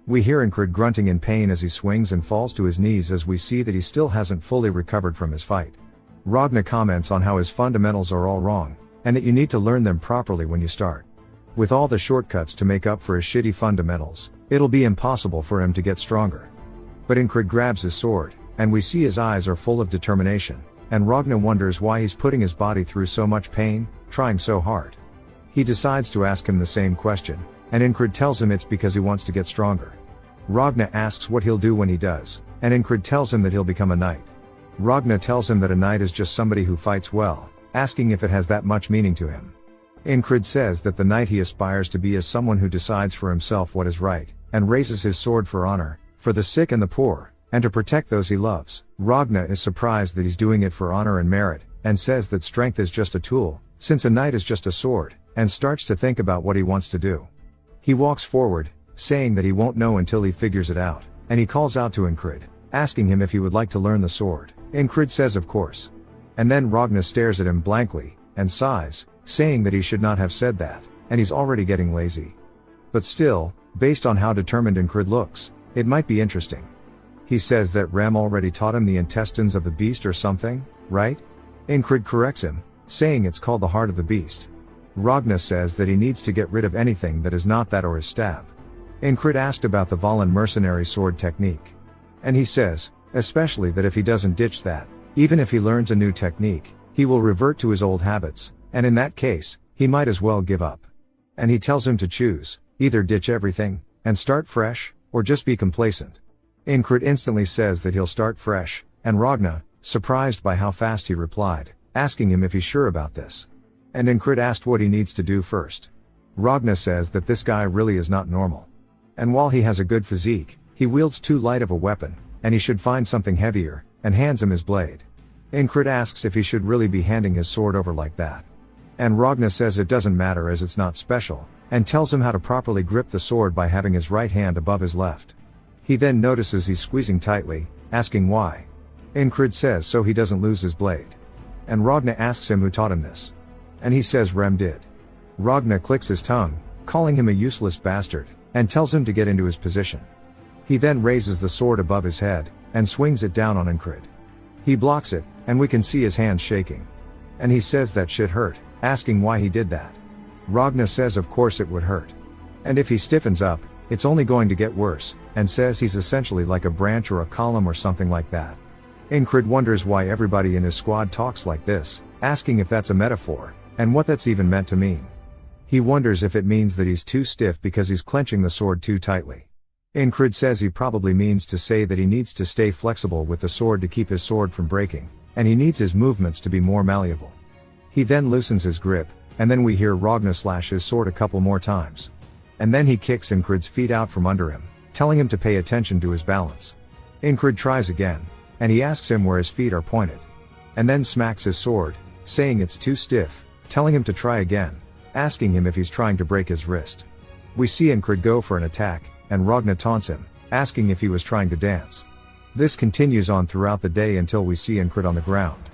We hear Incrid grunting in pain as he swings and falls to his knees as we see that he still hasn't fully recovered from his fight. Ragna comments on how his fundamentals are all wrong, and that you need to learn them properly when you start. With all the shortcuts to make up for his shitty fundamentals, it'll be impossible for him to get stronger. But Incrid grabs his sword, and we see his eyes are full of determination, and Ragna wonders why he's putting his body through so much pain, trying so hard. He decides to ask him the same question, and Incrid tells him it's because he wants to get stronger. Ragna asks what he'll do when he does, and Incrid tells him that he'll become a knight. Ragna tells him that a knight is just somebody who fights well, asking if it has that much meaning to him. Incrid says that the knight he aspires to be is someone who decides for himself what is right, and raises his sword for honor, for the sick and the poor, and to protect those he loves. Ragna is surprised that he's doing it for honor and merit, and says that strength is just a tool, since a knight is just a sword, and starts to think about what he wants to do. He walks forward, saying that he won't know until he figures it out, and he calls out to Incrid, asking him if he would like to learn the sword. Incrid says of course. And then Ragna stares at him blankly, and sighs, saying that he should not have said that, and he's already getting lazy. But still, based on how determined Incrid looks, it might be interesting. He says that Rem already taught him the intestines of the beast or something, right? Incrid corrects him, saying it's called the heart of the beast. Ragna says that he needs to get rid of anything that is not that or his stab. Incrid asked about the Valen mercenary sword technique. And he says, especially that if he doesn't ditch that, even if he learns a new technique, he will revert to his old habits, and in that case, he might as well give up. And he tells him to choose, either ditch everything, and start fresh, or just be complacent. Incrid instantly says that he'll start fresh, and Ragna, surprised by how fast he replied, asking him if he's sure about this. And Incrid asked what he needs to do first. Ragna says that this guy really is not normal. And while he has a good physique, he wields too light of a weapon, and he should find something heavier, and hands him his blade. Incrid asks if he should really be handing his sword over like that. And Ragna says it doesn't matter as it's not special, and tells him how to properly grip the sword by having his right hand above his left. He then notices he's squeezing tightly, asking why. Incrid says so he doesn't lose his blade. And Ragna asks him who taught him this. And he says Rem did. Ragna clicks his tongue, calling him a useless bastard, and tells him to get into his position. He then raises the sword above his head, and swings it down on Incrid. He blocks it, and we can see his hands shaking. And he says that shit hurt, asking why he did that. Ragna says of course it would hurt. And if he stiffens up, it's only going to get worse, and says he's essentially like a branch or a column or something like that. Incrid wonders why everybody in his squad talks like this, asking if that's a metaphor, and what that's even meant to mean. He wonders if it means that he's too stiff because he's clenching the sword too tightly. Incrid says he probably means to say that he needs to stay flexible with the sword to keep his sword from breaking, and he needs his movements to be more malleable. He then loosens his grip, and then we hear Ragna slash his sword a couple more times. And then he kicks Incrid's feet out from under him, telling him to pay attention to his balance. Incrid tries again, and he asks him where his feet are pointed. And then smacks his sword, saying it's too stiff, telling him to try again, asking him if he's trying to break his wrist. We see Incrid go for an attack, and Ragna taunts him, asking if he was trying to dance. This continues on throughout the day until we see Incrid on the ground.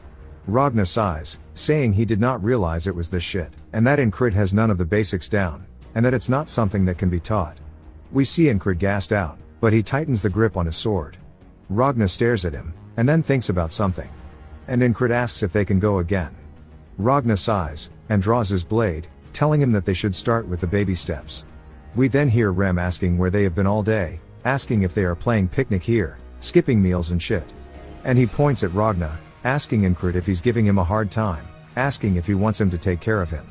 Ragna sighs, saying he did not realize it was this shit, and that Incrid has none of the basics down, and that it's not something that can be taught. We see Incrid gassed out, but he tightens the grip on his sword. Ragna stares at him, and then thinks about something. And Incrid asks if they can go again. Ragna sighs, and draws his blade, telling him that they should start with the baby steps. We then hear Rem asking where they have been all day, asking if they are playing picnic here, skipping meals and shit. And he points at Ragna, asking Incred if he's giving him a hard time, asking if he wants him to take care of him.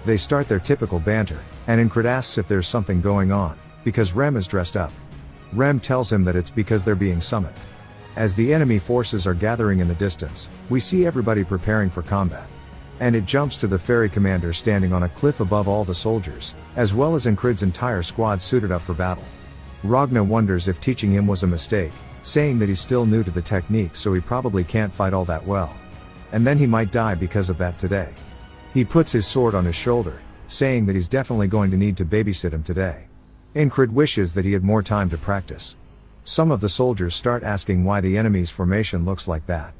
They start their typical banter, and Incred asks if there's something going on, because Rem is dressed up. Rem tells him that it's because they're being summoned. As the enemy forces are gathering in the distance, we see everybody preparing for combat. And it jumps to the ferry commander standing on a cliff above all the soldiers, as well as Incred's entire squad suited up for battle. Ragna wonders if teaching him was a mistake, saying that he's still new to the technique so he probably can't fight all that well. And then he might die because of that today. He puts his sword on his shoulder, saying that he's definitely going to need to babysit him today. Incred wishes that he had more time to practice. Some of the soldiers start asking why the enemy's formation looks like that.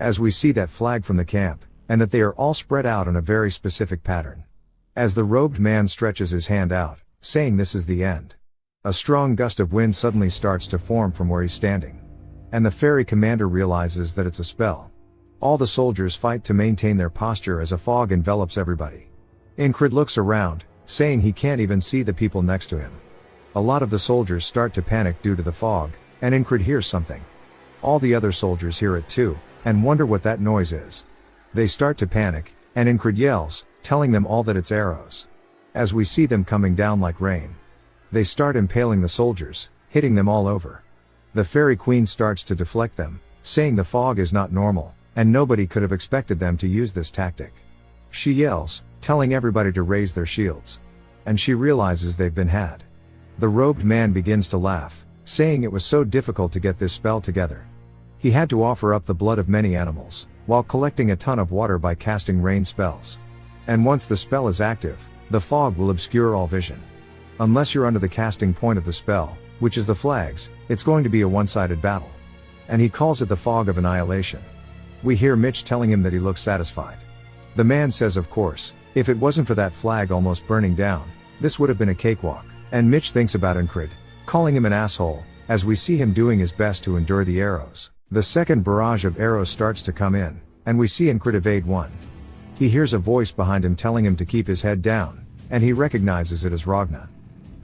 As we see that flag from the camp, and that they are all spread out in a very specific pattern. As the robed man stretches his hand out, saying this is the end. A strong gust of wind suddenly starts to form from where he's standing. And the ferry commander realizes that it's a spell. All the soldiers fight to maintain their posture as a fog envelops everybody. Incred looks around, saying he can't even see the people next to him. A lot of the soldiers start to panic due to the fog, and Incred hears something. All the other soldiers hear it too, and wonder what that noise is. They start to panic, and Incred yells, telling them all that it's arrows. As we see them coming down like rain. They start impaling the soldiers, hitting them all over. The fairy queen starts to deflect them, saying the fog is not normal, and nobody could have expected them to use this tactic. She yells, telling everybody to raise their shields. And she realizes they've been had. The robed man begins to laugh, saying it was so difficult to get this spell together. He had to offer up the blood of many animals, while collecting a ton of water by casting rain spells. And once the spell is active, the fog will obscure all vision. Unless you're under the casting point of the spell, which is the flags, it's going to be a one-sided battle. And he calls it the fog of annihilation. We hear Mitch telling him that he looks satisfied. The man says of course, if it wasn't for that flag almost burning down, this would have been a cakewalk. And Mitch thinks about Incred, calling him an asshole, as we see him doing his best to endure the arrows. The second barrage of arrows starts to come in, and we see Incred evade one. He hears a voice behind him telling him to keep his head down, and he recognizes it as Ragna.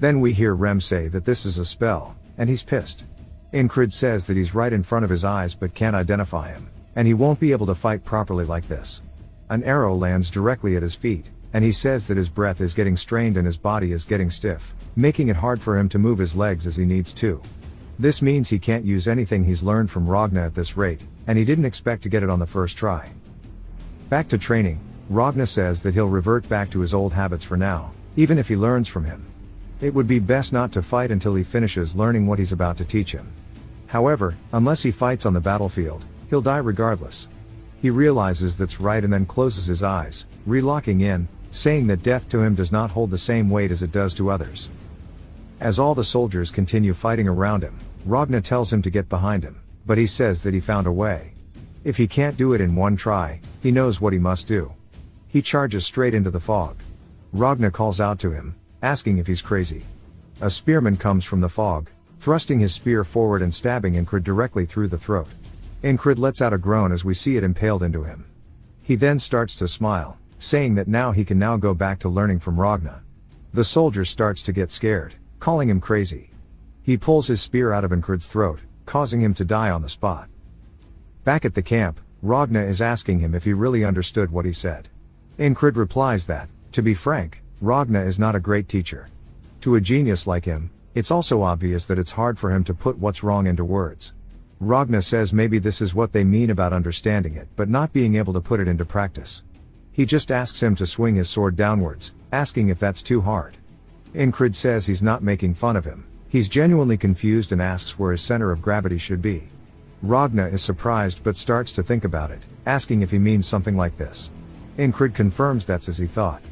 Then we hear Rem say that this is a spell, and he's pissed. Incred says that he's right in front of his eyes but can't identify him, and he won't be able to fight properly like this. An arrow lands directly at his feet, and he says that his breath is getting strained and his body is getting stiff, making it hard for him to move his legs as he needs to. This means he can't use anything he's learned from Ragna at this rate, and he didn't expect to get it on the first try. Back to training, Ragna says that he'll revert back to his old habits for now, even if he learns from him. It would be best not to fight until he finishes learning what he's about to teach him. However, unless he fights on the battlefield, he'll die regardless. He realizes that's right and then closes his eyes, relocking in, saying that death to him does not hold the same weight as it does to others. As all the soldiers continue fighting around him, Ragna tells him to get behind him, but he says that he found a way. If he can't do it in one try, he knows what he must do. He charges straight into the fog. Ragna calls out to him, asking if he's crazy. A spearman comes from the fog, thrusting his spear forward and stabbing Incred directly through the throat. Incred lets out a groan as we see it impaled into him. He then starts to smile, saying that now he can go back to learning from Ragna. The soldier starts to get scared, calling him crazy. He pulls his spear out of Incred's throat, causing him to die on the spot. Back at the camp, Ragna is asking him if he really understood what he said. Incred replies that, to be frank, Ragna is not a great teacher. To a genius like him, it's also obvious that it's hard for him to put what's wrong into words. Ragna says maybe this is what they mean about understanding it but not being able to put it into practice. He just asks him to swing his sword downwards, asking if that's too hard. Incred says he's not making fun of him, he's genuinely confused and asks where his center of gravity should be. Ragna is surprised but starts to think about it, asking if he means something like this. Incred confirms that's as he thought.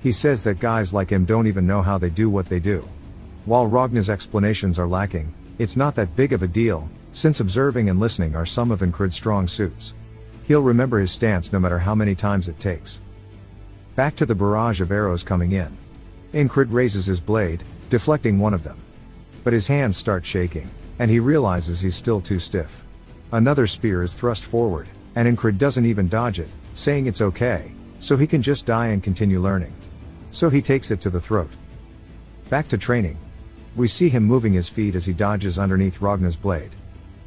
He says that guys like him don't even know how they do what they do. While Ragna's explanations are lacking, it's not that big of a deal, since observing and listening are some of Incred's strong suits. He'll remember his stance no matter how many times it takes. Back to the barrage of arrows coming in. Incred raises his blade, deflecting one of them. But his hands start shaking, and he realizes he's still too stiff. Another spear is thrust forward, and Incred doesn't even dodge it, saying it's okay, so he can just die and continue learning. So he takes it to the throat. Back to training. We see him moving his feet as he dodges underneath Ragna's blade.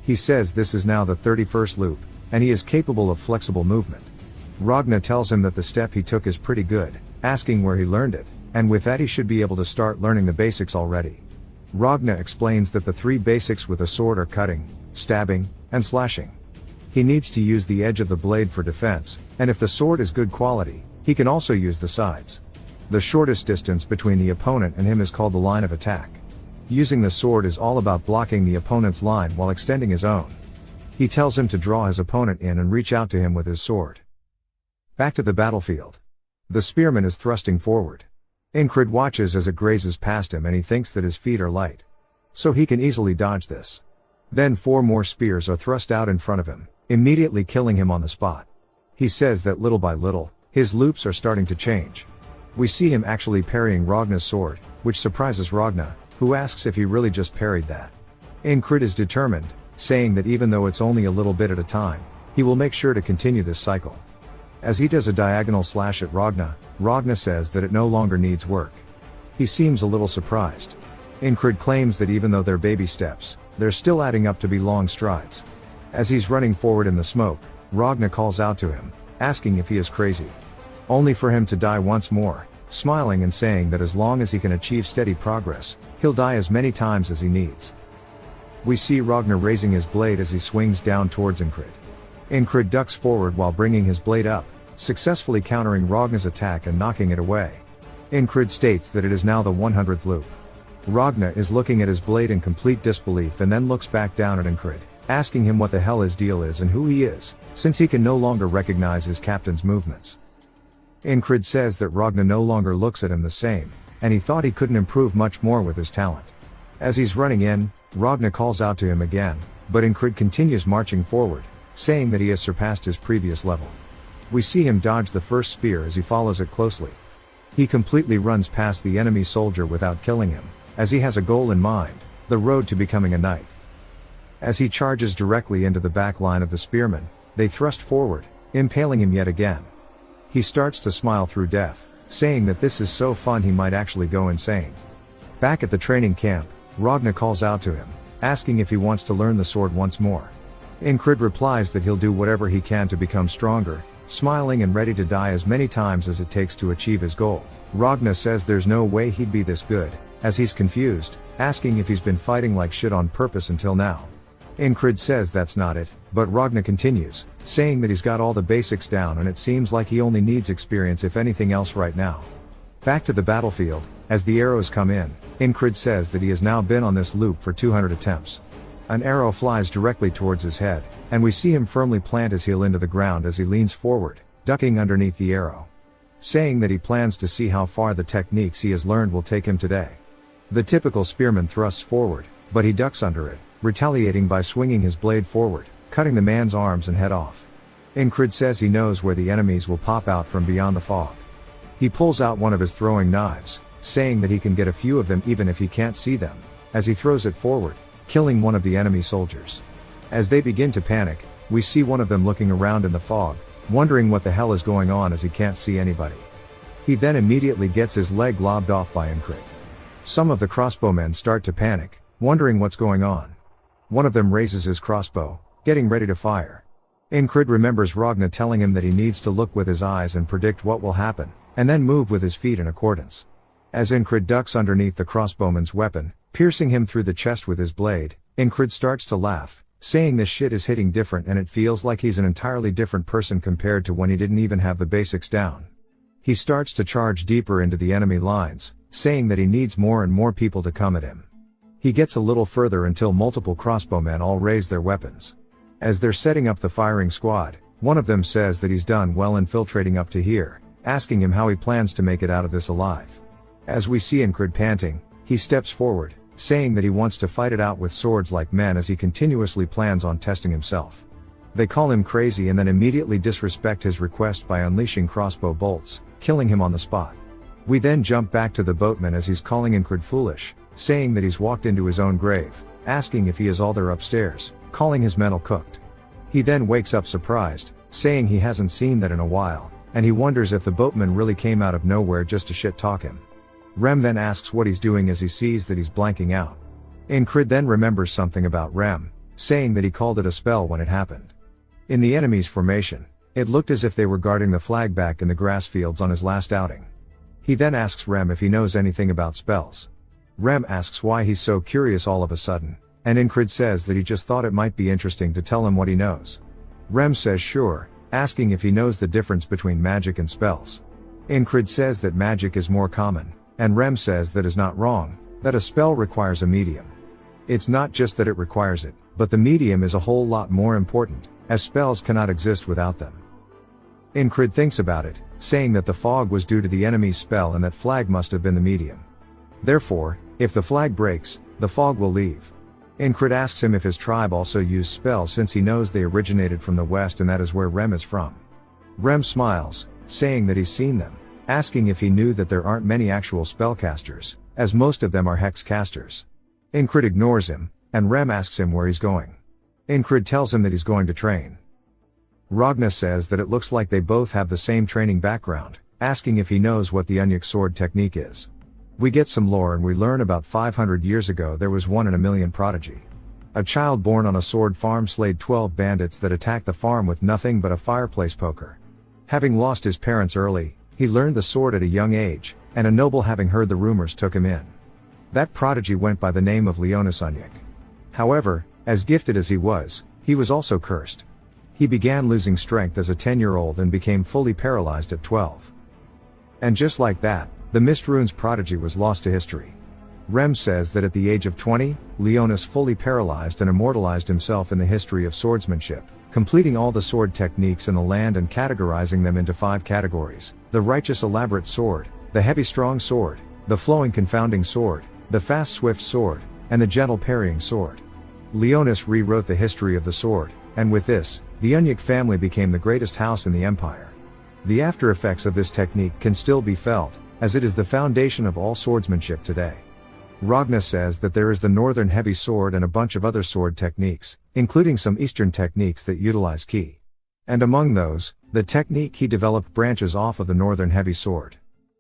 He says this is now the 31st loop, and he is capable of flexible movement. Ragna tells him that the step he took is pretty good, asking where he learned it, and with that he should be able to start learning the basics already. Ragna explains that the 3 basics with a sword are cutting, stabbing, and slashing. He needs to use the edge of the blade for defense, and if the sword is good quality, he can also use the sides. The shortest distance between the opponent and him is called the line of attack. Using the sword is all about blocking the opponent's line while extending his own. He tells him to draw his opponent in and reach out to him with his sword. Back to the battlefield. The spearman is thrusting forward. Incred watches as it grazes past him and he thinks that his feet are light, so he can easily dodge this. Then 4 more spears are thrust out in front of him, immediately killing him on the spot. He says that little by little, his loops are starting to change. We see him actually parrying Ragna's sword, which surprises Ragna, who asks if he really just parried that. Incred is determined, saying that even though it's only a little bit at a time, he will make sure to continue this cycle. As he does a diagonal slash at Ragna, Ragna says that it no longer needs work. He seems a little surprised. Incred claims that even though they're baby steps, they're still adding up to be long strides. As he's running forward in the smoke, Ragna calls out to him, asking if he is crazy. Only for him to die once more, smiling and saying that as long as he can achieve steady progress, he'll die as many times as he needs. We see Ragna raising his blade as he swings down towards Incred. Incred ducks forward while bringing his blade up, successfully countering Ragna's attack and knocking it away. Incred states that it is now the 100th loop. Ragna is looking at his blade in complete disbelief and then looks back down at Incred, asking him what the hell his deal is and who he is, since he can no longer recognize his captain's movements. Incred says that Ragna no longer looks at him the same, and he thought he couldn't improve much more with his talent. As he's running in, Ragna calls out to him again, but Incred continues marching forward, saying that he has surpassed his previous level. We see him dodge the first spear as he follows it closely. He completely runs past the enemy soldier without killing him, as he has a goal in mind, the road to becoming a knight. As he charges directly into the back line of the spearmen, they thrust forward, impaling him yet again. He starts to smile through death, saying that this is so fun he might actually go insane. Back at the training camp, Ragna calls out to him, asking if he wants to learn the sword once more. Incred replies that he'll do whatever he can to become stronger, smiling and ready to die as many times as it takes to achieve his goal. Ragna says there's no way he'd be this good, as he's confused, asking if he's been fighting like shit on purpose until now. Incred says that's not it, but Ragna continues, saying that he's got all the basics down and it seems like he only needs experience if anything else right now. Back to the battlefield, as the arrows come in, Incred says that he has now been on this loop for 200 attempts. An arrow flies directly towards his head, and we see him firmly plant his heel into the ground as he leans forward, ducking underneath the arrow. Saying that he plans to see how far the techniques he has learned will take him today. The typical spearman thrusts forward, but he ducks under it, retaliating by swinging his blade forward, cutting the man's arms and head off. Incred says he knows where the enemies will pop out from beyond the fog. He pulls out one of his throwing knives, saying that he can get a few of them even if he can't see them, as he throws it forward, killing one of the enemy soldiers. As they begin to panic, we see one of them looking around in the fog, wondering what the hell is going on as he can't see anybody. He then immediately gets his leg lobbed off by Incred. Some of the crossbowmen start to panic, wondering what's going on. One of them raises his crossbow, getting ready to fire. Incred remembers Ragna telling him that he needs to look with his eyes and predict what will happen, and then move with his feet in accordance. As Incred ducks underneath the crossbowman's weapon, piercing him through the chest with his blade, Incred starts to laugh, saying this shit is hitting different and it feels like he's an entirely different person compared to when he didn't even have the basics down. He starts to charge deeper into the enemy lines, saying that he needs more and more people to come at him. He gets a little further until multiple crossbowmen all raise their weapons. As they're setting up the firing squad, one of them says that he's done well infiltrating up to here, asking him how he plans to make it out of this alive. As we see Incred panting, he steps forward, saying that he wants to fight it out with swords like men as he continuously plans on testing himself. They call him crazy and then immediately disrespect his request by unleashing crossbow bolts, killing him on the spot. We then jump back to the boatman as he's calling Incred foolish, saying that he's walked into his own grave, asking if he is all there upstairs, calling his mental cooked. He then wakes up surprised, saying he hasn't seen that in a while, and he wonders if the boatman really came out of nowhere just to shit talk him. Rem then asks what he's doing as he sees that he's blanking out. Incrid then remembers something about Rem, saying that he called it a spell when it happened. In the enemy's formation, it looked as if they were guarding the flag back in the grass fields on his last outing. He then asks Rem if he knows anything about spells. Rem asks why he's so curious all of a sudden, and Incrid says that he just thought it might be interesting to tell him what he knows. Rem says sure, asking if he knows the difference between magic and spells. Incrid says that magic is more common, and Rem says that is not wrong, that a spell requires a medium. It's not just that it requires it, but the medium is a whole lot more important, as spells cannot exist without them. Incrid thinks about it, saying that the fog was due to the enemy's spell and that flag must have been the medium. Therefore, if the flag breaks, the fog will leave. Incrid asks him if his tribe also used spells since he knows they originated from the west and that is where Rem is from. Rem smiles, saying that he's seen them, asking if he knew that there aren't many actual spellcasters, as most of them are hex casters. Incrid ignores him, and Rem asks him where he's going. Incrid tells him that he's going to train. Ragna says that it looks like they both have the same training background, asking if he knows what the Unyuk sword technique is. We get some lore and we learn about 500 years ago there was 1 in a million prodigy. A child born on a sword farm slayed 12 bandits that attacked the farm with nothing but a fireplace poker. Having lost his parents early, he learned the sword at a young age, and a noble having heard the rumors took him in. That prodigy went by the name of Leonis Unyuk. However, as gifted as he was also cursed. He began losing strength as a 10-year-old and became fully paralyzed at 12. And just like that, the Mist Runes prodigy was lost to history. Rem says that at the age of 20, Leonis fully paralyzed and immortalized himself in the history of swordsmanship, completing all the sword techniques in the land and categorizing them into 5 categories: the righteous elaborate sword, the heavy strong sword, the flowing confounding sword, the fast swift sword, and the gentle parrying sword. Leonis rewrote the history of the sword, and with this, the Unyuk family became the greatest house in the empire. The after effects of this technique can still be felt, as it is the foundation of all swordsmanship today. Ragna says that there is the northern heavy sword and a bunch of other sword techniques, including some eastern techniques that utilize ki. And among those, the technique he developed branches off of the northern heavy sword.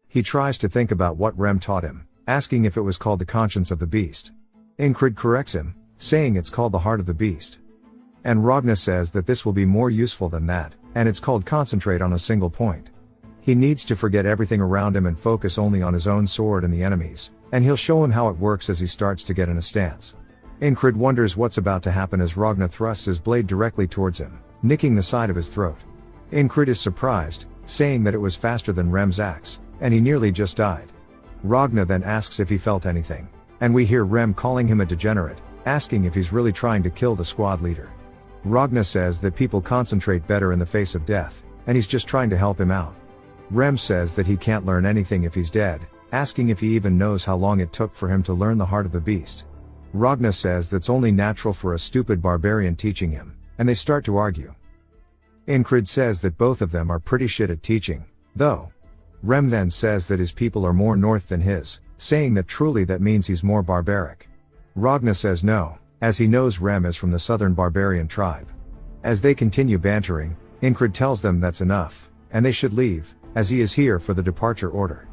He tries to think about what Rem taught him, asking if it was called the conscience of the beast. Incrid corrects him, saying it's called the heart of the beast. And Ragna says that this will be more useful than that, and it's called concentrate on a single point. He needs to forget everything around him and focus only on his own sword and the enemies, and he'll show him how it works as he starts to get in a stance. Incrid wonders what's about to happen as Ragna thrusts his blade directly towards him, nicking the side of his throat. Incrid is surprised, saying that it was faster than Rem's axe, and he nearly just died. Ragna then asks if he felt anything, and we hear Rem calling him a degenerate, asking if he's really trying to kill the squad leader. Ragna says that people concentrate better in the face of death, and he's just trying to help him out. Rem says that he can't learn anything if he's dead, asking if he even knows how long it took for him to learn the heart of the beast. Ragna says that's only natural for a stupid barbarian teaching him, and they start to argue. Incrid says that both of them are pretty shit at teaching, though. Rem then says that his people are more north than his, saying that truly that means he's more barbaric. Ragna says no, as he knows Rem is from the southern barbarian tribe. As they continue bantering, Incrid tells them that's enough, and they should leave, as he is here for the departure order.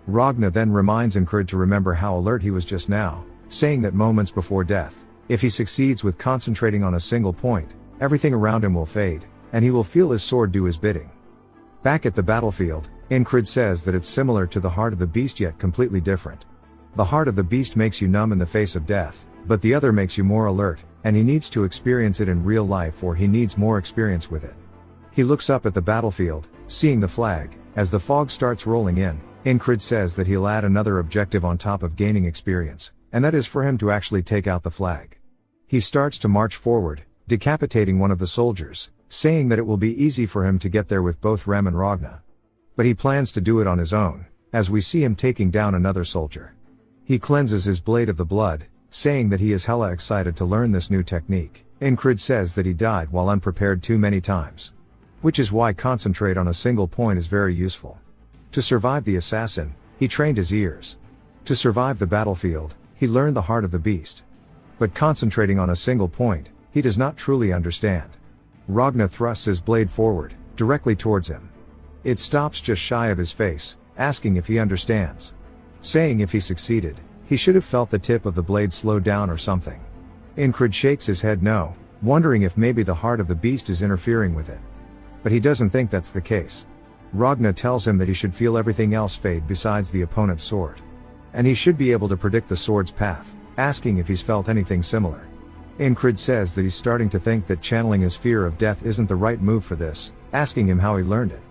Ragna then reminds Incrid to remember how alert he was just now, saying that moments before death, if he succeeds with concentrating on a single point, everything around him will fade, and he will feel his sword do his bidding. Back at the battlefield, Incrid says that it's similar to the heart of the beast yet completely different. The heart of the beast makes you numb in the face of death, but the other makes you more alert, and he needs to experience it in real life or he needs more experience with it. He looks up at the battlefield, seeing the flag. As the fog starts rolling in, Incrid says that he'll add another objective on top of gaining experience, and that is for him to actually take out the flag. He starts to march forward, decapitating one of the soldiers, saying that it will be easy for him to get there with both Rem and Ragna. But he plans to do it on his own, as we see him taking down another soldier. He cleanses his blade of the blood, saying that he is hella excited to learn this new technique. Incrid says that he died while unprepared too many times. Which is why concentrate on a single point is very useful. To survive the assassin, he trained his ears. To survive the battlefield, he learned the heart of the beast. But concentrating on a single point, he does not truly understand. Ragna thrusts his blade forward, directly towards him. It stops just shy of his face, asking if he understands. saying if he succeeded, he should have felt the tip of the blade slow down or something. Incred shakes his head no, wondering if maybe the heart of the beast is interfering with it. But he doesn't think that's the case. Ragna tells him that he should feel everything else fade besides the opponent's sword. And he should be able to predict the sword's path, asking if he's felt anything similar. Incred says that he's starting to think that channeling his fear of death isn't the right move for this, asking him how he learned it.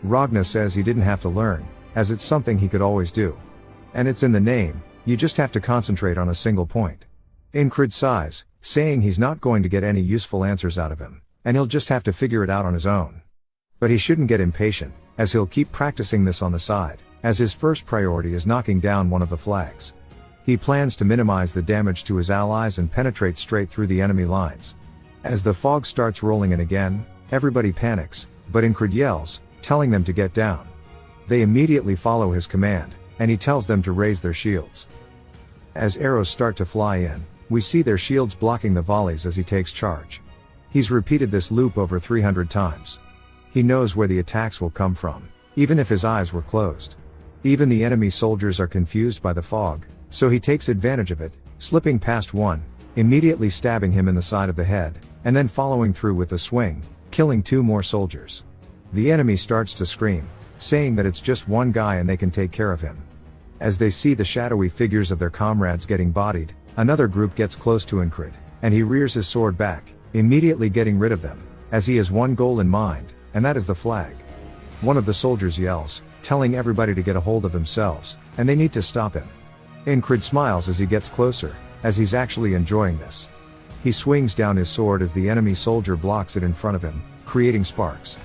Ragna says he didn't have to learn, as it's something he could always do. And it's in the name, you just have to concentrate on a single point. Incred sighs, saying he's not going to get any useful answers out of him, and he'll just have to figure it out on his own. But he shouldn't get impatient, as he'll keep practicing this on the side, as his first priority is knocking down one of the flags. He plans to minimize the damage to his allies and penetrate straight through the enemy lines. As the fog starts rolling in again, everybody panics, but Incred yells, telling them to get down. They immediately follow his command, and he tells them to raise their shields. As arrows start to fly in, we see their shields blocking the volleys as he takes charge. He's repeated this loop over 300 times. He knows where the attacks will come from, even if his eyes were closed. Even the enemy soldiers are confused by the fog, so he takes advantage of it, slipping past one, immediately stabbing him in the side of the head, and then following through with a swing, killing 2 more soldiers. The enemy starts to scream, saying that it's just one guy and they can take care of him. As they see the shadowy figures of their comrades getting bodied, another group gets close to Incred, and he rears his sword back, immediately getting rid of them, as he has one goal in mind, and that is the flag. One of the soldiers yells, telling everybody to get a hold of themselves, and they need to stop him. Incred smiles as he gets closer, as he's actually enjoying this. He swings down his sword as the enemy soldier blocks it in front of him, creating sparks.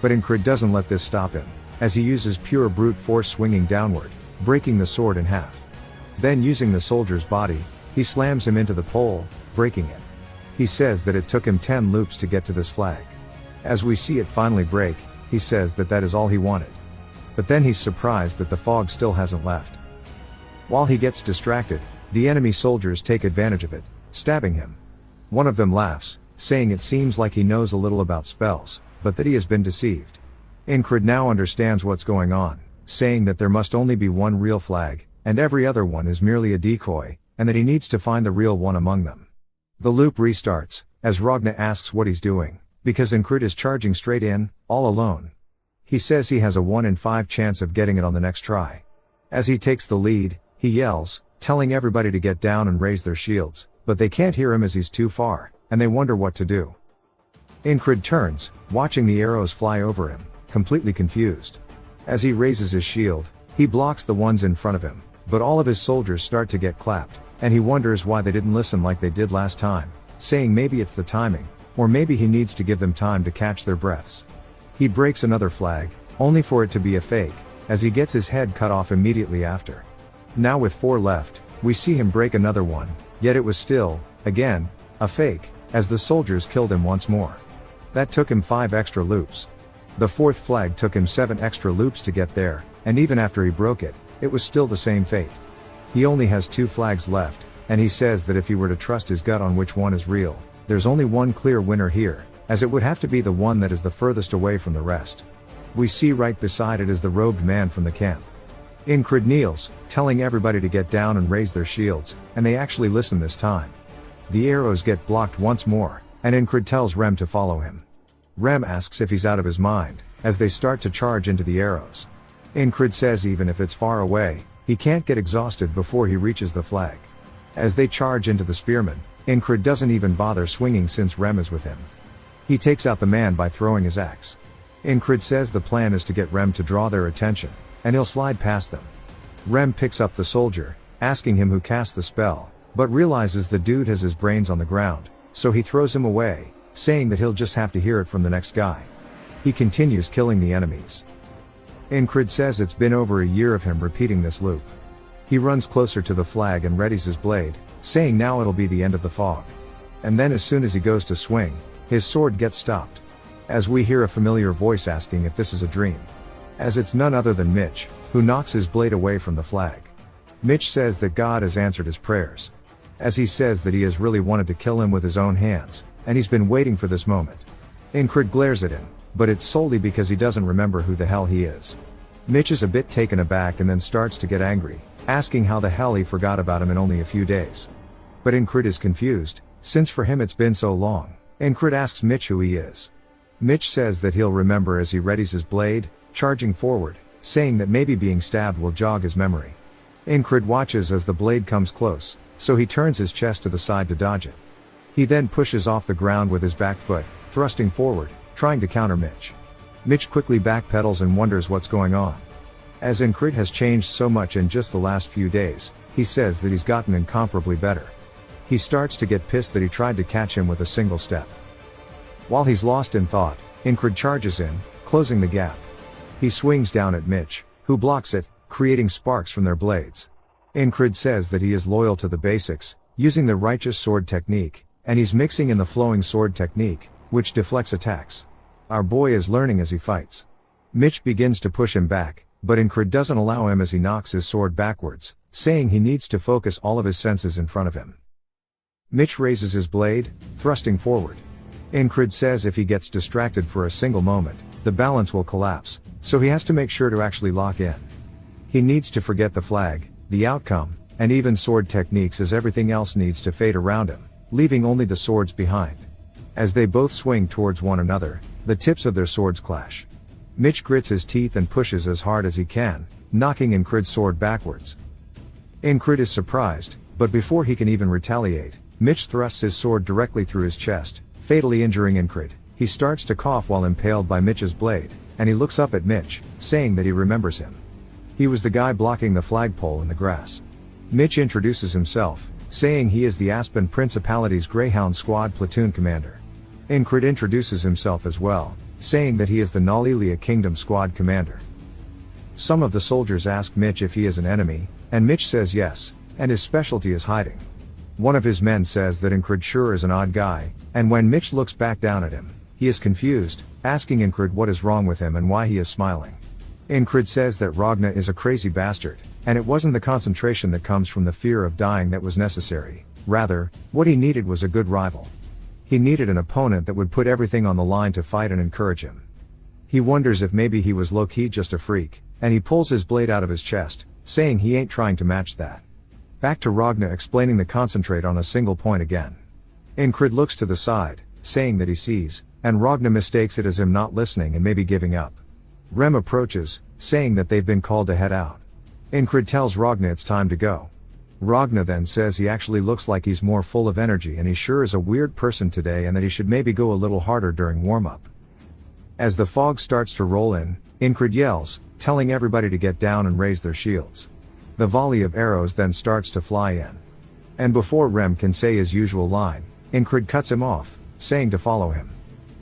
But Incred doesn't let this stop him, as he uses pure brute force swinging downward, breaking the sword in half. Then using the soldier's body, he slams him into the pole, breaking it. He says that it took him 10 loops to get to this flag. As we see it finally break, he says that that is all he wanted. But then he's surprised that the fog still hasn't left. While he gets distracted, the enemy soldiers take advantage of it, stabbing him. One of them laughs, saying it seems like he knows a little about spells, but that he has been deceived. Incred now understands what's going on, saying that there must only be one real flag, and every other one is merely a decoy, and that he needs to find the real one among them. The loop restarts, as Ragna asks what he's doing, because Incred is charging straight in, all alone. He says he has a 1 in 5 chance of getting it on the next try. As he takes the lead, he yells, telling everybody to get down and raise their shields, but they can't hear him as he's too far, and they wonder what to do. Incred turns, watching the arrows fly over him, completely confused. As he raises his shield, he blocks the ones in front of him, but all of his soldiers start to get clapped, and he wonders why they didn't listen like they did last time, saying maybe it's the timing, or maybe he needs to give them time to catch their breaths. He breaks another flag, only for it to be a fake, as he gets his head cut off immediately after. Now with 4 left, we see him break another one, yet it was still, again, a fake, as the soldiers killed him once more. That took him 5 extra loops. The 4th flag took him 7 extra loops to get there, and even after he broke it, it was still the same fate. He only has 2 flags left, and he says that if he were to trust his gut on which one is real, there's only one clear winner here, as it would have to be the one that is the furthest away from the rest. We see right beside it is the robed man from the camp. Incred kneels, telling everybody to get down and raise their shields, and they actually listen this time. The arrows get blocked once more, and Incred tells Rem to follow him. Rem asks if he's out of his mind, as they start to charge into the arrows. Incred says even if it's far away, he can't get exhausted before he reaches the flag. As they charge into the spearmen, Incred doesn't even bother swinging since Rem is with him. He takes out the man by throwing his axe. Incred says the plan is to get Rem to draw their attention, and he'll slide past them. Rem picks up the soldier, asking him who cast the spell, but realizes the dude has his brains on the ground, so he throws him away, saying that he'll just have to hear it from the next guy. He continues killing the enemies. Incred says it's been over a year of him repeating this loop. He runs closer to the flag and readies his blade, saying now it'll be the end of the fog. And then as soon as he goes to swing, his sword gets stopped. As we hear a familiar voice asking if this is a dream. As it's none other than Mitch, who knocks his blade away from the flag. Mitch says that God has answered his prayers. As he says that he has really wanted to kill him with his own hands, and he's been waiting for this moment. Incred glares at him, but it's solely because he doesn't remember who the hell he is. Mitch is a bit taken aback and then starts to get angry, asking how the hell he forgot about him in only a few days. But Incrid is confused, since for him it's been so long. Incrid asks Mitch who he is. Mitch says that he'll remember as he readies his blade, charging forward, saying that maybe being stabbed will jog his memory. Incrid watches as the blade comes close, so he turns his chest to the side to dodge it. He then pushes off the ground with his back foot, thrusting forward, trying to counter Mitch. Mitch quickly backpedals and wonders what's going on. As Incrid has changed so much in just the last few days, he says that he's gotten incomparably better. He starts to get pissed that he tried to catch him with a single step. While he's lost in thought, Incrid charges in, closing the gap. He swings down at Mitch, who blocks it, creating sparks from their blades. Incrid says that he is loyal to the basics, using the righteous sword technique, and he's mixing in the flowing sword technique, which deflects attacks. Our boy is learning as he fights. Mitch begins to push him back, but Incrid doesn't allow him as he knocks his sword backwards, saying he needs to focus all of his senses in front of him. Mitch raises his blade, thrusting forward. Incrid says if he gets distracted for a single moment, the balance will collapse, so he has to make sure to actually lock in. He needs to forget the flag, the outcome, and even sword techniques as everything else needs to fade around him, leaving only the swords behind. As they both swing towards one another, the tips of their swords clash. Mitch grits his teeth and pushes as hard as he can, knocking Incrid's sword backwards. Incrid is surprised, but before he can even retaliate, Mitch thrusts his sword directly through his chest, fatally injuring Incrid. He starts to cough while impaled by Mitch's blade, and he looks up at Mitch, saying that he remembers him. He was the guy blocking the flagpole in the grass. Mitch introduces himself, saying he is the Aspen Principality's Greyhound Squad platoon commander. Incrid introduces himself as well, saying that he is the Nalilia Kingdom Squad commander. Some of the soldiers ask Mitch if he is an enemy, and Mitch says yes, and his specialty is hiding. One of his men says that Incrid sure is an odd guy, and when Mitch looks back down at him, he is confused, asking Incrid what is wrong with him and why he is smiling. Incrid says that Ragna is a crazy bastard, and it wasn't the concentration that comes from the fear of dying that was necessary. Rather, what he needed was a good rival. He needed an opponent that would put everything on the line to fight and encourage him. He wonders if maybe he was low-key just a freak, and he pulls his blade out of his chest, saying he ain't trying to match that. Back to Ragna explaining the concentrate on a single point again. Incrid looks to the side, saying that he sees, and Ragna mistakes it as him not listening and maybe giving up. Rem approaches, saying that they've been called to head out. Incrid tells Ragna it's time to go. Ragna then says he actually looks like he's more full of energy and he sure is a weird person today and that he should maybe go a little harder during warm-up. As the fog starts to roll in, Incrid yells, telling everybody to get down and raise their shields. The volley of arrows then starts to fly in. And before Rem can say his usual line, Incrid cuts him off, saying to follow him.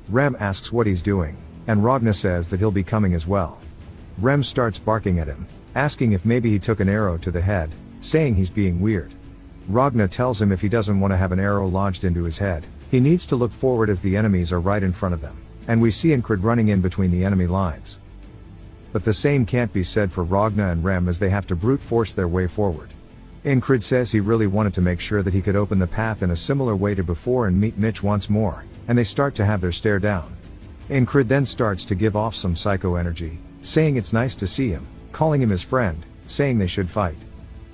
Rem asks what he's doing, and Ragna says that he'll be coming as well. Rem starts barking at him, asking if maybe he took an arrow to the head, saying he's being weird. Ragna tells him if he doesn't want to have an arrow lodged into his head, he needs to look forward as the enemies are right in front of them, and we see Incrid running in between the enemy lines. But the same can't be said for Ragna and Rem as they have to brute force their way forward. Incrid says he really wanted to make sure that he could open the path in a similar way to before and meet Mitch once more, and they start to have their stare down. Incrid then starts to give off some psycho energy, saying it's nice to see him, calling him his friend, saying they should fight.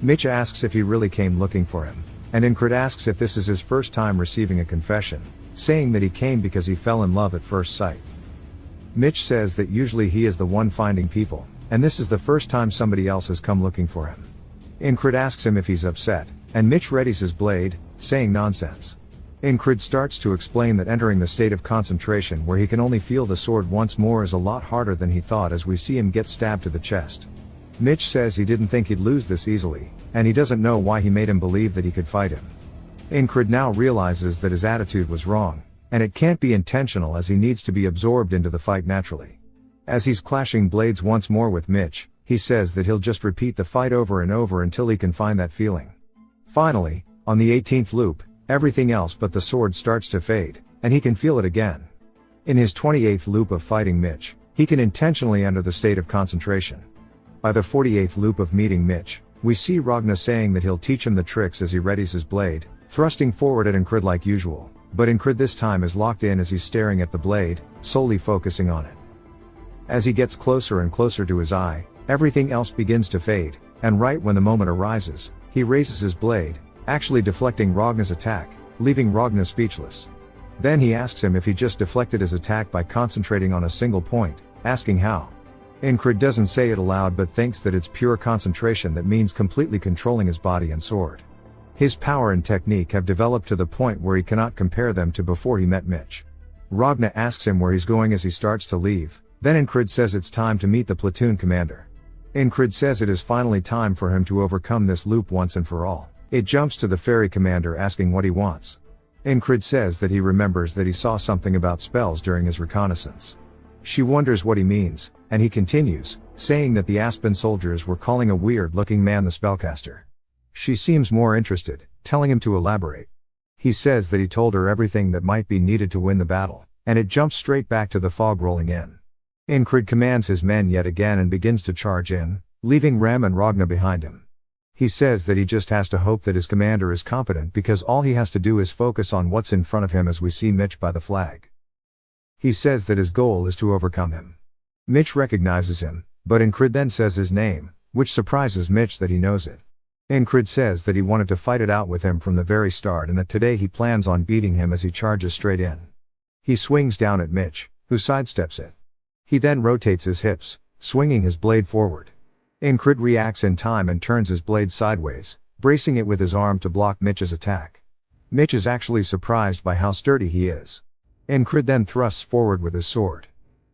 Mitch asks if he really came looking for him, and Incrid asks if this is his first time receiving a confession, saying that he came because he fell in love at first sight. Mitch says that usually he is the one finding people, and this is the first time somebody else has come looking for him. Incrid asks him if he's upset, and Mitch readies his blade, saying nonsense. Incrid starts to explain that entering the state of concentration where he can only feel the sword once more is a lot harder than he thought as we see him get stabbed to the chest. Mitch says he didn't think he'd lose this easily, and he doesn't know why he made him believe that he could fight him. Incrid now realizes that his attitude was wrong, and it can't be intentional as he needs to be absorbed into the fight naturally. As he's clashing blades once more with Mitch, he says that he'll just repeat the fight over and over until he can find that feeling. Finally, on the 18th loop, everything else but the sword starts to fade, and he can feel it again. In his 28th loop of fighting Mitch, he can intentionally enter the state of concentration. By the 48th loop of meeting Mitch, we see Ragna saying that he'll teach him the tricks as he readies his blade, thrusting forward at Incrid like usual, but Incrid this time is locked in as he's staring at the blade, solely focusing on it. As he gets closer and closer to his eye, Everything else begins to fade, and right when the moment arises, he raises his blade, actually deflecting Ragna's attack, leaving Ragna speechless. Then he asks him if he just deflected his attack by concentrating on a single point, asking how. Incred doesn't say it aloud but thinks that it's pure concentration that means completely controlling his body and sword. His power and technique have developed to the point where he cannot compare them to before he met Mitch. Ragna asks him where he's going as he starts to leave, then Incred says it's time to meet the platoon commander. Incred says it is finally time for him to overcome this loop once and for all. It jumps to the ferry commander asking what he wants. Incred says that he remembers that he saw something about spells during his reconnaissance. She wonders what he means, and he continues, saying that the Aspen soldiers were calling a weird-looking man the spellcaster. She seems more interested, telling him to elaborate. He says that he told her everything that might be needed to win the battle, and it jumps straight back to the fog rolling in. Incred commands his men yet again and begins to charge in, leaving Rem and Ragna behind him. He says that he just has to hope that his commander is competent because all he has to do is focus on what's in front of him as we see Mitch by the flag. He says that his goal is to overcome him. Mitch recognizes him, but Incred then says his name, which surprises Mitch that he knows it. Incred says that he wanted to fight it out with him from the very start and that today he plans on beating him as he charges straight in. He swings down at Mitch, who sidesteps it. He then rotates his hips, swinging his blade forward. Incred reacts in time and turns his blade sideways, bracing it with his arm to block Mitch's attack. Mitch is actually surprised by how sturdy he is. Incred then thrusts forward with his sword.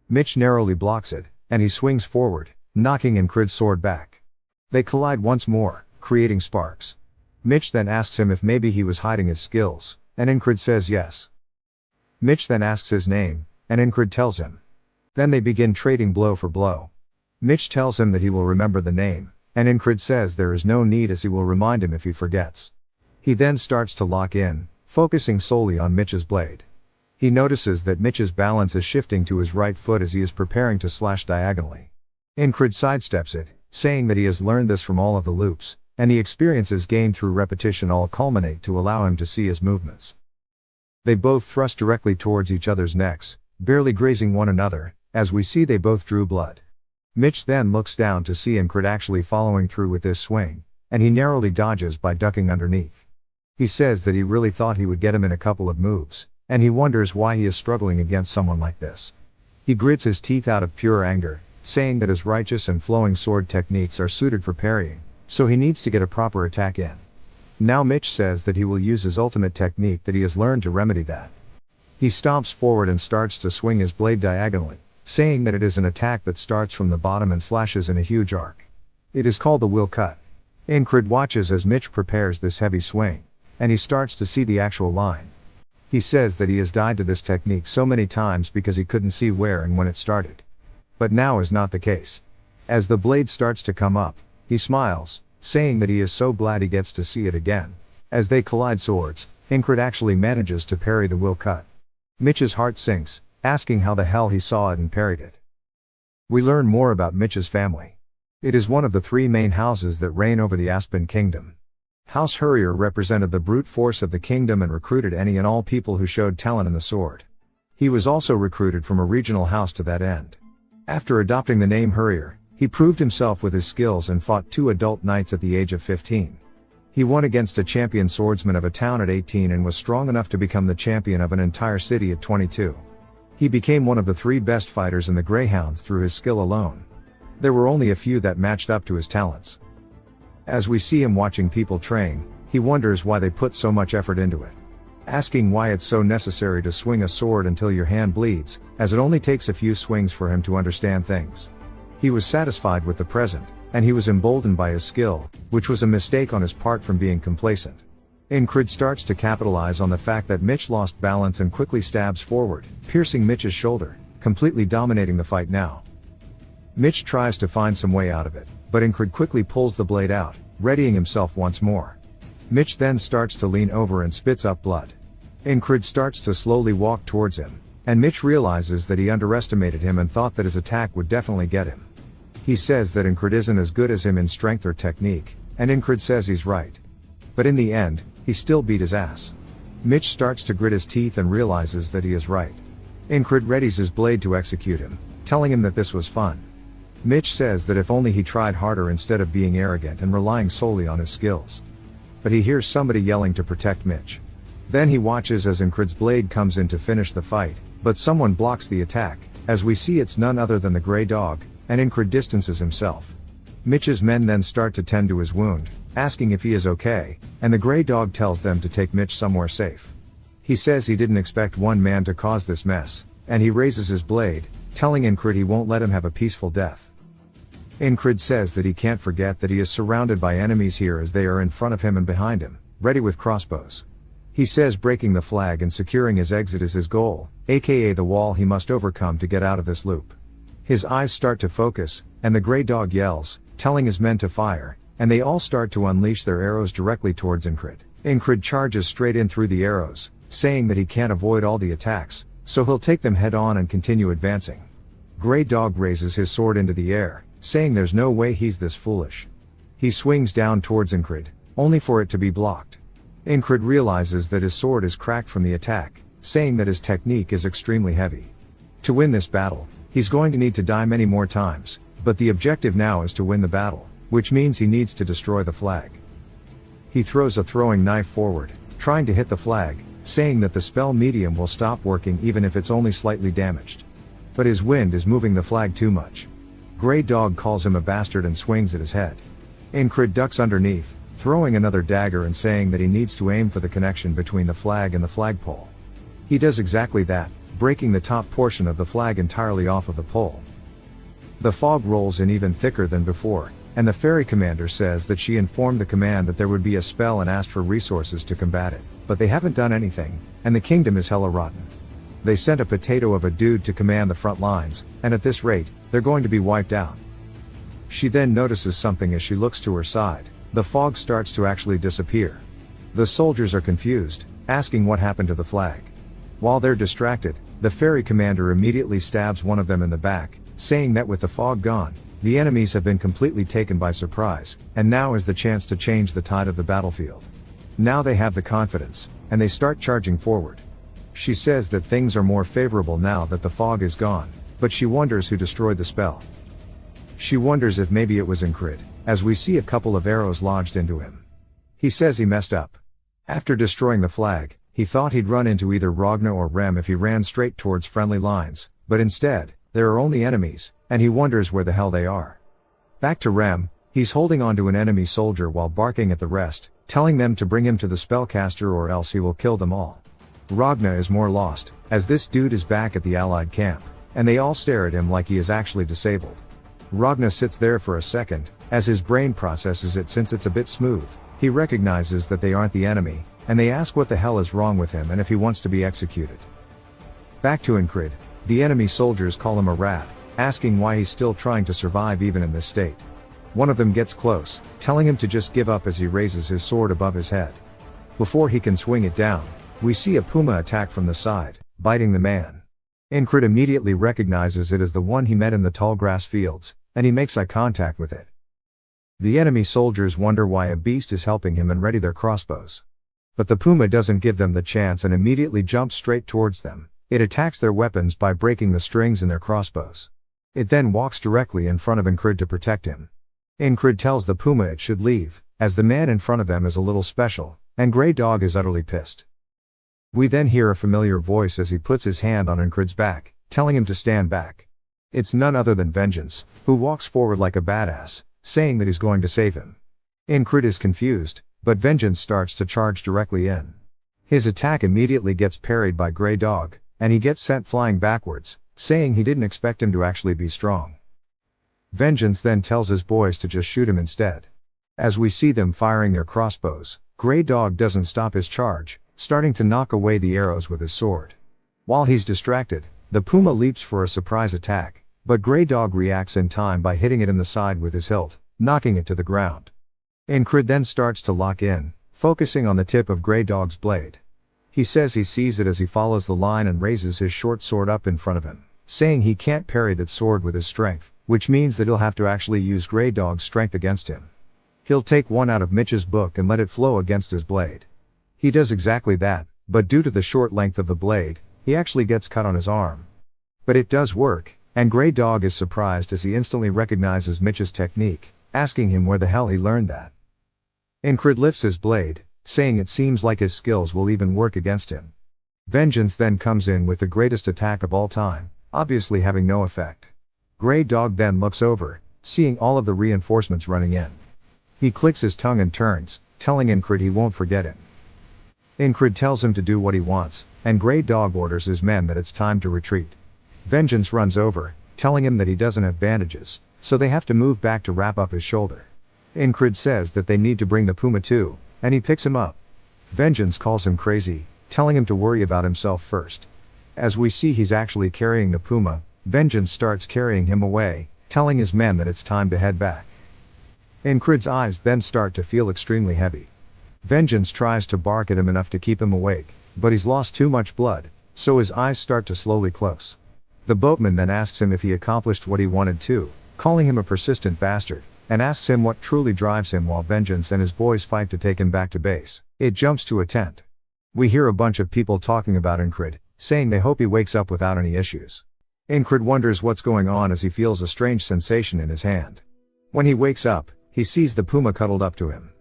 Mitch narrowly blocks it, and he swings forward, knocking Incred's sword back. They collide once more, creating sparks. Mitch then asks him if maybe he was hiding his skills, and Incred says yes. Mitch then asks his name, and Incred tells him. Then they begin trading blow for blow. Mitch tells him that he will remember the name, and Incred says there is no need as he will remind him if he forgets. He then starts to lock in, focusing solely on Mitch's blade. He notices that Mitch's balance is shifting to his right foot as he is preparing to slash diagonally. Incred sidesteps it, saying that he has learned this from all of the loops, and the experiences gained through repetition all culminate to allow him to see his movements. They both thrust directly towards each other's necks, barely grazing one another, as we see they both drew blood. Mitch then looks down to see Incred actually following through with this swing, and he narrowly dodges by ducking underneath. He says that he really thought he would get him in a couple of moves, and he wonders why he is struggling against someone like this. He grits his teeth out of pure anger, saying that his righteous and flowing sword techniques are suited for parrying, so he needs to get a proper attack in. Now Mitch says that he will use his ultimate technique that he has learned to remedy that. He stomps forward and starts to swing his blade diagonally, saying that it is an attack that starts from the bottom and slashes in a huge arc. It is called the will cut. Incred watches as Mitch prepares this heavy swing, and he starts to see the actual line. He says that he has died to this technique so many times because he couldn't see where and when it started. But now is not the case. As the blade starts to come up, he smiles, saying that he is so glad he gets to see it again. As they collide swords, Incred actually manages to parry the will cut. Mitch's heart sinks, asking how the hell he saw it and parried it. We learn more about Mitch's family. It is one of the three main houses that reign over the Aspen Kingdom. House Hurrier represented the brute force of the kingdom and recruited any and all people who showed talent in the sword. He was also recruited from a regional house to that end. After adopting the name Hurrier, he proved himself with his skills and fought 2 adult knights at the age of 15. He won against a champion swordsman of a town at 18 and was strong enough to become the champion of an entire city at 22. He became one of the 3 best fighters in the Greyhounds through his skill alone. There were only a few that matched up to his talents. As we see him watching people train, he wonders why they put so much effort into it. Asking why it's so necessary to swing a sword until your hand bleeds, as it only takes a few swings for him to understand things. He was satisfied with the present, and he was emboldened by his skill, which was a mistake on his part from being complacent. Incred starts to capitalize on the fact that Mitch lost balance and quickly stabs forward, piercing Mitch's shoulder, completely dominating the fight now. Mitch tries to find some way out of it, but Incred quickly pulls the blade out, readying himself once more. Mitch then starts to lean over and spits up blood. Incred starts to slowly walk towards him, and Mitch realizes that he underestimated him and thought that his attack would definitely get him. He says that Incred isn't as good as him in strength or technique, and Incred says he's right. But in the end, he still beat his ass. Mitch starts to grit his teeth and realizes that he is right. Incred readies his blade to execute him, telling him that this was fun. Mitch says that if only he tried harder instead of being arrogant and relying solely on his skills. But he hears somebody yelling to protect Mitch. Then he watches as Incrid's blade comes in to finish the fight, but someone blocks the attack, as we see it's none other than the Grey Dog, and Incrid distances himself. Mitch's men then start to tend to his wound, asking if he is okay, and the Grey Dog tells them to take Mitch somewhere safe. He says he didn't expect one man to cause this mess, and he raises his blade, telling Incrid he won't let him have a peaceful death. Incrid says that he can't forget that he is surrounded by enemies here as they are in front of him and behind him, ready with crossbows. He says breaking the flag and securing his exit is his goal, aka the wall he must overcome to get out of this loop. His eyes start to focus, and the Grey Dog yells, telling his men to fire, and they all start to unleash their arrows directly towards Incrid. Incrid charges straight in through the arrows, saying that he can't avoid all the attacks, so he'll take them head on and continue advancing. Grey Dog raises his sword into the air, saying there's no way he's this foolish. He swings down towards Incrid, only for it to be blocked. Incrid realizes that his sword is cracked from the attack, saying that his technique is extremely heavy. To win this battle, he's going to need to die many more times, but the objective now is to win the battle, which means he needs to destroy the flag. He throws a throwing knife forward, trying to hit the flag, saying that the spell medium will stop working even if it's only slightly damaged. But his wind is moving the flag too much. Grey Dog calls him a bastard and swings at his head. Incrid ducks underneath, throwing another dagger and saying that he needs to aim for the connection between the flag and the flagpole. He does exactly that, breaking the top portion of the flag entirely off of the pole. The fog rolls in even thicker than before, and the ferry commander says that she informed the command that there would be a spell and asked for resources to combat it, but they haven't done anything, and the kingdom is hella rotten. They sent a potato of a dude to command the front lines, and at this rate, they're going to be wiped out. She then notices something as she looks to her side. The fog starts to actually disappear. The soldiers are confused, asking what happened to the flag. While they're distracted, the ferry commander immediately stabs one of them in the back, saying that with the fog gone, the enemies have been completely taken by surprise, and now is the chance to change the tide of the battlefield. Now they have the confidence, and they start charging forward. She says that things are more favorable now that the fog is gone, but she wonders who destroyed the spell. She wonders if maybe it was Incrid, as we see a couple of arrows lodged into him. He says he messed up. After destroying the flag, he thought he'd run into either Ragna or Rem if he ran straight towards friendly lines, but instead, there are only enemies, and he wonders where the hell they are. Back to Rem, he's holding onto an enemy soldier while barking at the rest, telling them to bring him to the spellcaster or else he will kill them all. Ragna is more lost, as this dude is back at the allied camp, and they all stare at him like he is actually disabled. Ragna sits there for a second, as his brain processes it since it's a bit smooth. He recognizes that they aren't the enemy, and they ask what the hell is wrong with him and if he wants to be executed. Back to Incrid, the enemy soldiers call him a rat, asking why he's still trying to survive even in this state. One of them gets close, telling him to just give up as he raises his sword above his head. Before he can swing it down, we see a puma attack from the side, biting the man. Incrid immediately recognizes it as the one he met in the tall grass fields, and he makes eye contact with it. The enemy soldiers wonder why a beast is helping him and ready their crossbows. But the puma doesn't give them the chance and immediately jumps straight towards them. It attacks their weapons by breaking the strings in their crossbows. It then walks directly in front of Incrid to protect him. Incrid tells the puma it should leave, as the man in front of them is a little special, and Grey Dog is utterly pissed. We then hear a familiar voice as he puts his hand on Incrid's back, telling him to stand back. It's none other than Vengeance, who walks forward like a badass, saying that he's going to save him. Incrid is confused, but Vengeance starts to charge directly in. His attack immediately gets parried by Grey Dog, and he gets sent flying backwards, saying he didn't expect him to actually be strong. Vengeance then tells his boys to just shoot him instead. As we see them firing their crossbows, Grey Dog doesn't stop his charge, starting to knock away the arrows with his sword. While he's distracted, the puma leaps for a surprise attack, but Grey Dog reacts in time by hitting it in the side with his hilt, knocking it to the ground. Incrid then starts to lock in, focusing on the tip of Grey Dog's blade. He says he sees it as he follows the line and raises his short sword up in front of him, saying he can't parry that sword with his strength, which means that he'll have to actually use Grey Dog's strength against him. He'll take one out of Mitch's book and let it flow against his blade. He does exactly that, but due to the short length of the blade, he actually gets cut on his arm. But it does work, And Grey Dog is surprised as he instantly recognizes Mitch's technique, asking him where the hell he learned that. Incred lifts his blade, saying it seems like his skills will even work against him. Vengeance then comes in with the greatest attack of all time, obviously having no effect. Grey Dog then looks over, seeing all of the reinforcements running in. He clicks his tongue and turns, telling Incred he won't forget him. Incred tells him to do what he wants, and Grey Dog orders his men that it's time to retreat. Vengeance runs over, telling him that he doesn't have bandages, so they have to move back to wrap up his shoulder. Incred says that they need to bring the puma too, and he picks him up. Vengeance calls him crazy, telling him to worry about himself first. As we see he's actually carrying the puma, Vengeance starts carrying him away, telling his men that it's time to head back. Incred's eyes then start to feel extremely heavy. Vengeance tries to bark at him enough to keep him awake, but he's lost too much blood, so his eyes start to slowly close. The boatman then asks him if he accomplished what he wanted to, calling him a persistent bastard, and asks him what truly drives him while Vengeance and his boys fight to take him back to base. It jumps to a tent. We hear a bunch of people talking about Incred, saying they hope he wakes up without any issues. Incred wonders what's going on as he feels a strange sensation in his hand. When he wakes up, he sees the puma cuddled up to him.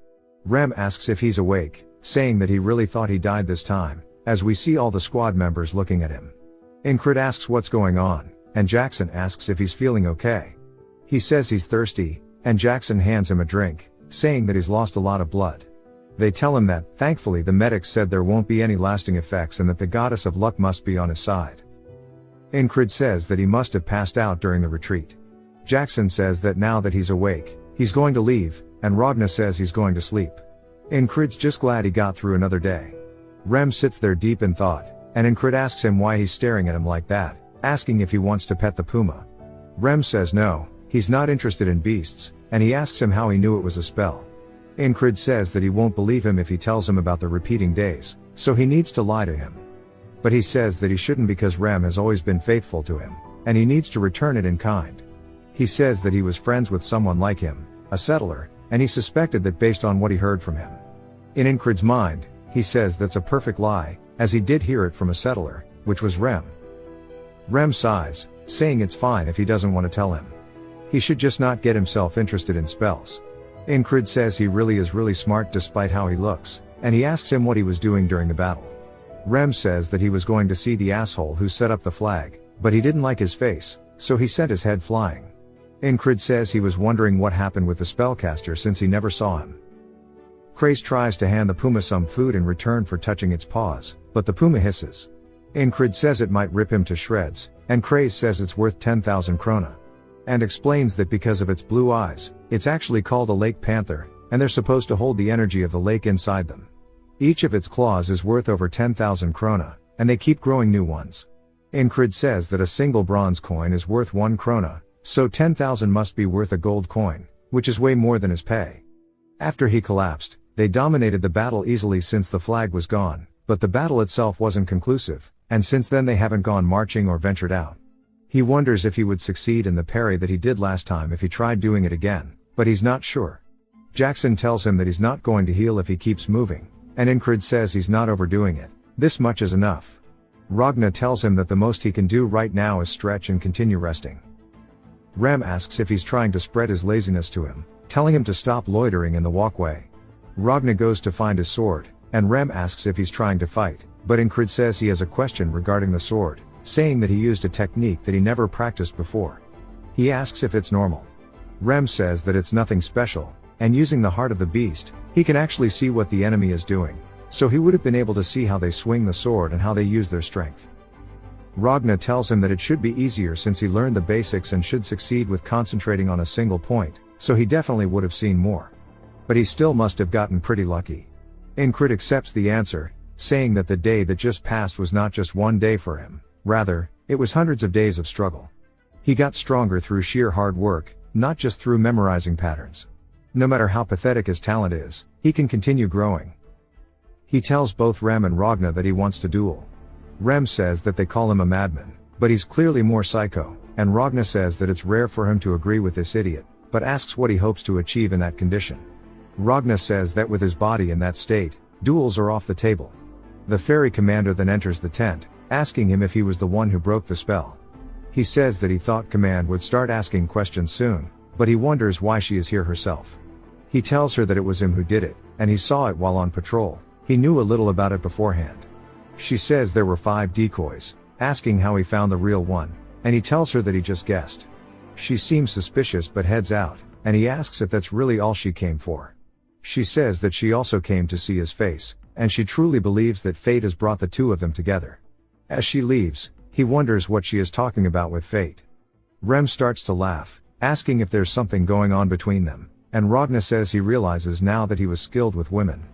Rem asks if he's awake, saying that he really thought he died this time, as we see all the squad members looking at him. Incred asks what's going on, and Jackson asks if he's feeling okay. He says he's thirsty, and Jackson hands him a drink, saying that he's lost a lot of blood. They tell him that, thankfully the medics said there won't be any lasting effects and that the goddess of luck must be on his side. Incred says that he must have passed out during the retreat. Jackson says that now that he's awake, he's going to leave, and Ragna says he's going to sleep. Incred's just glad he got through another day. Rem sits there deep in thought, and Incred asks him why he's staring at him like that, asking if he wants to pet the puma. Rem says no, he's not interested in beasts, and he asks him how he knew it was a spell. Incred says that he won't believe him if he tells him about the repeating days, so he needs to lie to him. But he says that he shouldn't because Rem has always been faithful to him, and he needs to return it in kind. He says that he was friends with someone like him, a settler, and he suspected that based on what he heard from him. In Incred's mind, he says that's a perfect lie, as he did hear it from a settler, which was Rem. Rem sighs, saying it's fine if he doesn't want to tell him. He should just not get himself interested in spells. Incred says he really is really smart despite how he looks, and he asks him what he was doing during the battle. Rem says that he was going to see the asshole who set up the flag, but he didn't like his face, so he sent his head flying. Incred says he was wondering what happened with the spellcaster since he never saw him. Krace tries to hand the puma some food in return for touching its paws, but the puma hisses. Incred says it might rip him to shreds, and Krace says it's worth 10,000 krona. And explains that because of its blue eyes, it's actually called a lake panther, and they're supposed to hold the energy of the lake inside them. Each of its claws is worth over 10,000 krona, and they keep growing new ones. Incred says that a single bronze coin is worth 1 krona, so 10,000 must be worth a gold coin, which is way more than his pay. After he collapsed, they dominated the battle easily since the flag was gone, but the battle itself wasn't conclusive, and since then they haven't gone marching or ventured out. He wonders if he would succeed in the parry that he did last time if he tried doing it again, but he's not sure. Jackson tells him that he's not going to heal if he keeps moving, and Incred says he's not overdoing it, this much is enough. Ragna tells him that the most he can do right now is stretch and continue resting. Rem asks if he's trying to spread his laziness to him, telling him to stop loitering in the walkway. Ragna goes to find his sword, and Rem asks if he's trying to fight, but Incred says he has a question regarding the sword, saying that he used a technique that he never practiced before. He asks if it's normal. Rem says that it's nothing special, and using the heart of the beast, he can actually see what the enemy is doing, so he would have been able to see how they swing the sword and how they use their strength. Ragna tells him that it should be easier since he learned the basics and should succeed with concentrating on a single point, so he definitely would have seen more. But he still must have gotten pretty lucky. Incred accepts the answer, saying that the day that just passed was not just one day for him, rather, it was hundreds of days of struggle. He got stronger through sheer hard work, not just through memorizing patterns. No matter how pathetic his talent is, he can continue growing. He tells both Rem and Ragna that he wants to duel. Rem says that they call him a madman, but he's clearly more psycho, and Ragna says that it's rare for him to agree with this idiot, but asks what he hopes to achieve in that condition. Ragna says that with his body in that state, duels are off the table. The ferry commander then enters the tent, asking him if he was the one who broke the spell. He says that he thought Command would start asking questions soon, but he wonders why she is here herself. He tells her that it was him who did it, and he saw it while on patrol. He knew a little about it beforehand. She says there were 5 decoys, asking how he found the real one, and he tells her that he just guessed. She seems suspicious but heads out, and he asks if that's really all she came for. She says that she also came to see his face, and she truly believes that fate has brought the two of them together. As she leaves, he wonders what she is talking about with fate. Rem starts to laugh, asking if there's something going on between them, and Ragna says he realizes now that he was skilled with women.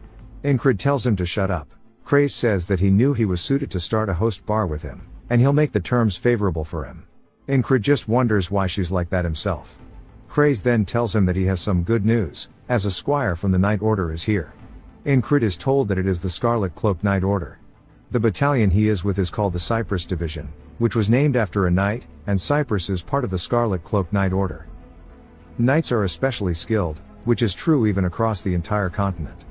Ingrid tells him to shut up. Craze says that he knew he was suited to start a host bar with him, and he'll make the terms favorable for him. Ingrid just wonders why she's like that himself. Craze then tells him that he has some good news, as a squire from the Night Order is here. Ingrid is told that it is the Scarlet Cloak Night Order. The battalion he is with is called the Cyprus Division, which was named after a knight, and Cyprus is part of the Scarlet Cloak Night Order. Knights are especially skilled, which is true even across the entire continent.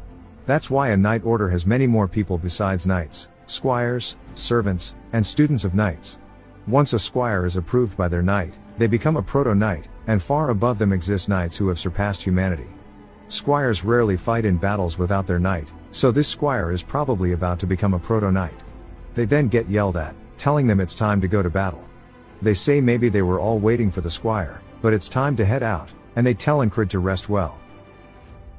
That's why a Night Order has many more people besides knights, squires, servants, and students of knights. Once a squire is approved by their knight, they become a proto-knight, and far above them exist knights who have surpassed humanity. Squires rarely fight in battles without their knight, so this squire is probably about to become a proto-knight. They then get yelled at, telling them it's time to go to battle. They say maybe they were all waiting for the squire, but it's time to head out, and they tell Ingrid to rest well.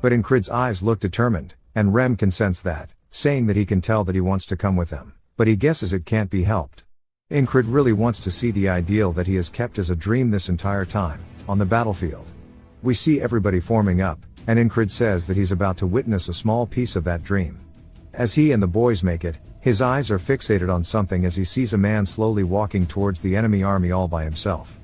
But Ingrid's eyes look determined, and Rem can sense that, saying that he can tell that he wants to come with them, but he guesses it can't be helped. Ingrid really wants to see the ideal that he has kept as a dream this entire time, on the battlefield. We see everybody forming up, and Ingrid says that he's about to witness a small piece of that dream. As he and the boys make it, his eyes are fixated on something as he sees a man slowly walking towards the enemy army all by himself.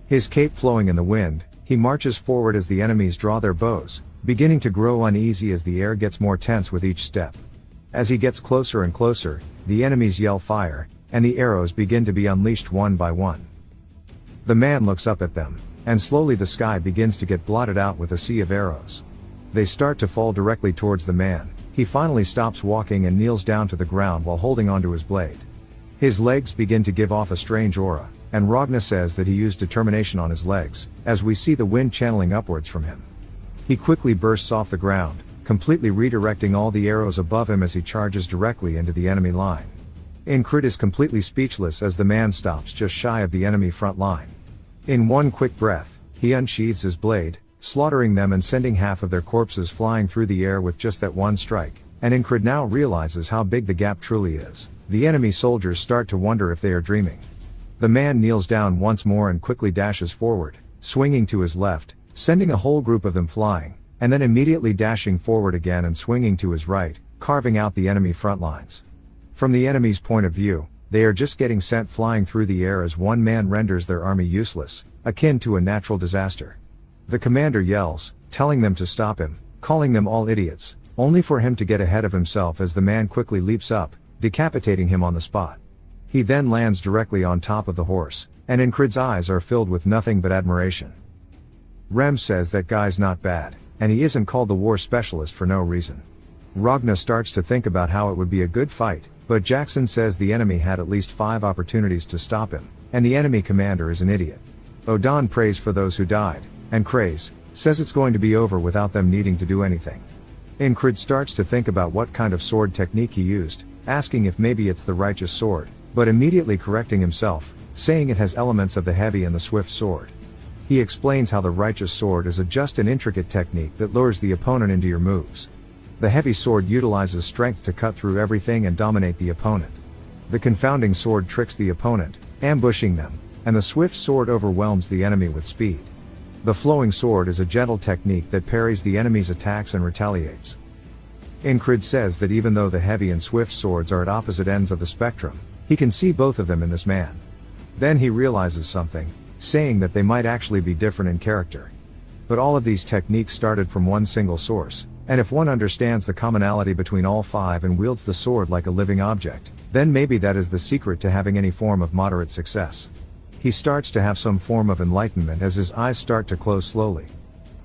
His cape flowing in the wind, he marches forward as the enemies draw their bows, beginning to grow uneasy as the air gets more tense with each step. As he gets closer and closer, the enemies yell fire, and the arrows begin to be unleashed one by one. The man looks up at them, and slowly the sky begins to get blotted out with a sea of arrows. They start to fall directly towards the man. He finally stops walking and kneels down to the ground while holding onto his blade. His legs begin to give off a strange aura, and Ragna says that he used determination on his legs, as we see the wind channeling upwards from him. He quickly bursts off the ground, completely redirecting all the arrows above him as he charges directly into the enemy line. Ingrid is completely speechless as the man stops just shy of the enemy front line. In one quick breath, he unsheathes his blade, slaughtering them and sending half of their corpses flying through the air with just that one strike, and Ingrid now realizes how big the gap truly is. The enemy soldiers start to wonder if they are dreaming. The man kneels down once more and quickly dashes forward, swinging to his left, sending a whole group of them flying, and then immediately dashing forward again and swinging to his right, carving out the enemy front lines. From the enemy's point of view, they are just getting sent flying through the air as one man renders their army useless, akin to a natural disaster. The commander yells, telling them to stop him, calling them all idiots, only for him to get ahead of himself as the man quickly leaps up, decapitating him on the spot. He then lands directly on top of the horse, and Ingrid's eyes are filled with nothing but admiration. Rem says that guy's not bad, and he isn't called the war specialist for no reason. Ragna starts to think about how it would be a good fight, but Jackson says the enemy had at least 5 opportunities to stop him, and the enemy commander is an idiot. Odan prays for those who died, and Craze says it's going to be over without them needing to do anything. Ingrid starts to think about what kind of sword technique he used, asking if maybe it's the righteous sword, but immediately correcting himself, saying it has elements of the heavy and the swift sword. He explains how the righteous sword is a just and intricate technique that lures the opponent into your moves. The heavy sword utilizes strength to cut through everything and dominate the opponent. The confounding sword tricks the opponent, ambushing them, and the swift sword overwhelms the enemy with speed. The flowing sword is a gentle technique that parries the enemy's attacks and retaliates. Ingrid says that even though the heavy and swift swords are at opposite ends of the spectrum, he can see both of them in this man. Then he realizes something, saying that they might actually be different in character. But all of these techniques started from one single source, and if one understands the commonality between all 5 and wields the sword like a living object, then maybe that is the secret to having any form of moderate success. He starts to have some form of enlightenment as his eyes start to close slowly.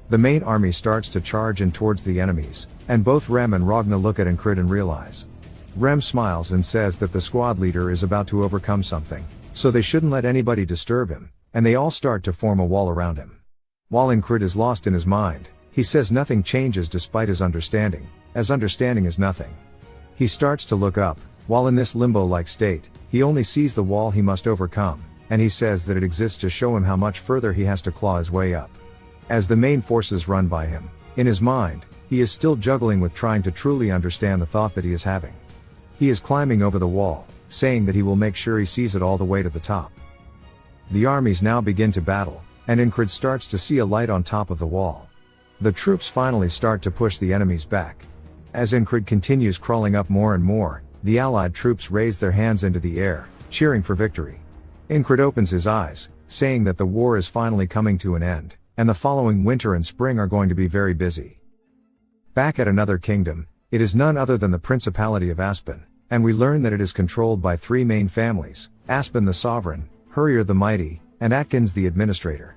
The main army starts to charge in towards the enemies, and both Rem and Ragna look at Ingrid and realize. Rem smiles and says that the squad leader is about to overcome something, so they shouldn't let anybody disturb him, and they all start to form a wall around him. While Incred is lost in his mind, he says nothing changes despite his understanding, as understanding is nothing. He starts to look up, while in this limbo-like state, he only sees the wall he must overcome, and he says that it exists to show him how much further he has to claw his way up. As the main forces run by him, in his mind, he is still juggling with trying to truly understand the thought that he is having. He is climbing over the wall, saying that he will make sure he sees it all the way to the top. The armies now begin to battle, and Incred starts to see a light on top of the wall. The troops finally start to push the enemies back. As Incred continues crawling up more and more, the allied troops raise their hands into the air, cheering for victory. Incred opens his eyes, saying that the war is finally coming to an end, and the following winter and spring are going to be very busy. Back at another kingdom, it is none other than the Principality of Aspen, and we learn that it is controlled by three main families: Aspen the Sovereign, Hurrier the Mighty, and Atkins the Administrator.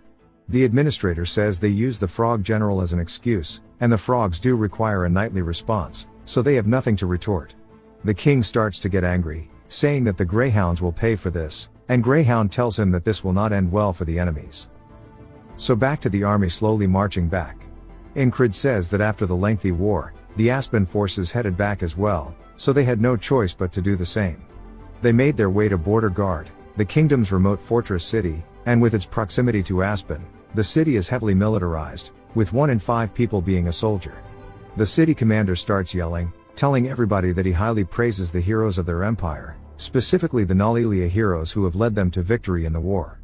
The Administrator says they use the Frog General as an excuse, and the frogs do require a nightly response, so they have nothing to retort. The king starts to get angry, saying that the Greyhounds will pay for this, and Greyhound tells him that this will not end well for the enemies. So back to the army slowly marching back. Incred says that after the lengthy war, the Aspen forces headed back as well, so they had no choice but to do the same. They made their way to Border Guard, the kingdom's remote fortress city, and with its proximity to Aspen, the city is heavily militarized, with 1 in 5 people being a soldier. The city commander starts yelling, telling everybody that he highly praises the heroes of their empire, specifically the Nalilia heroes who have led them to victory in the war.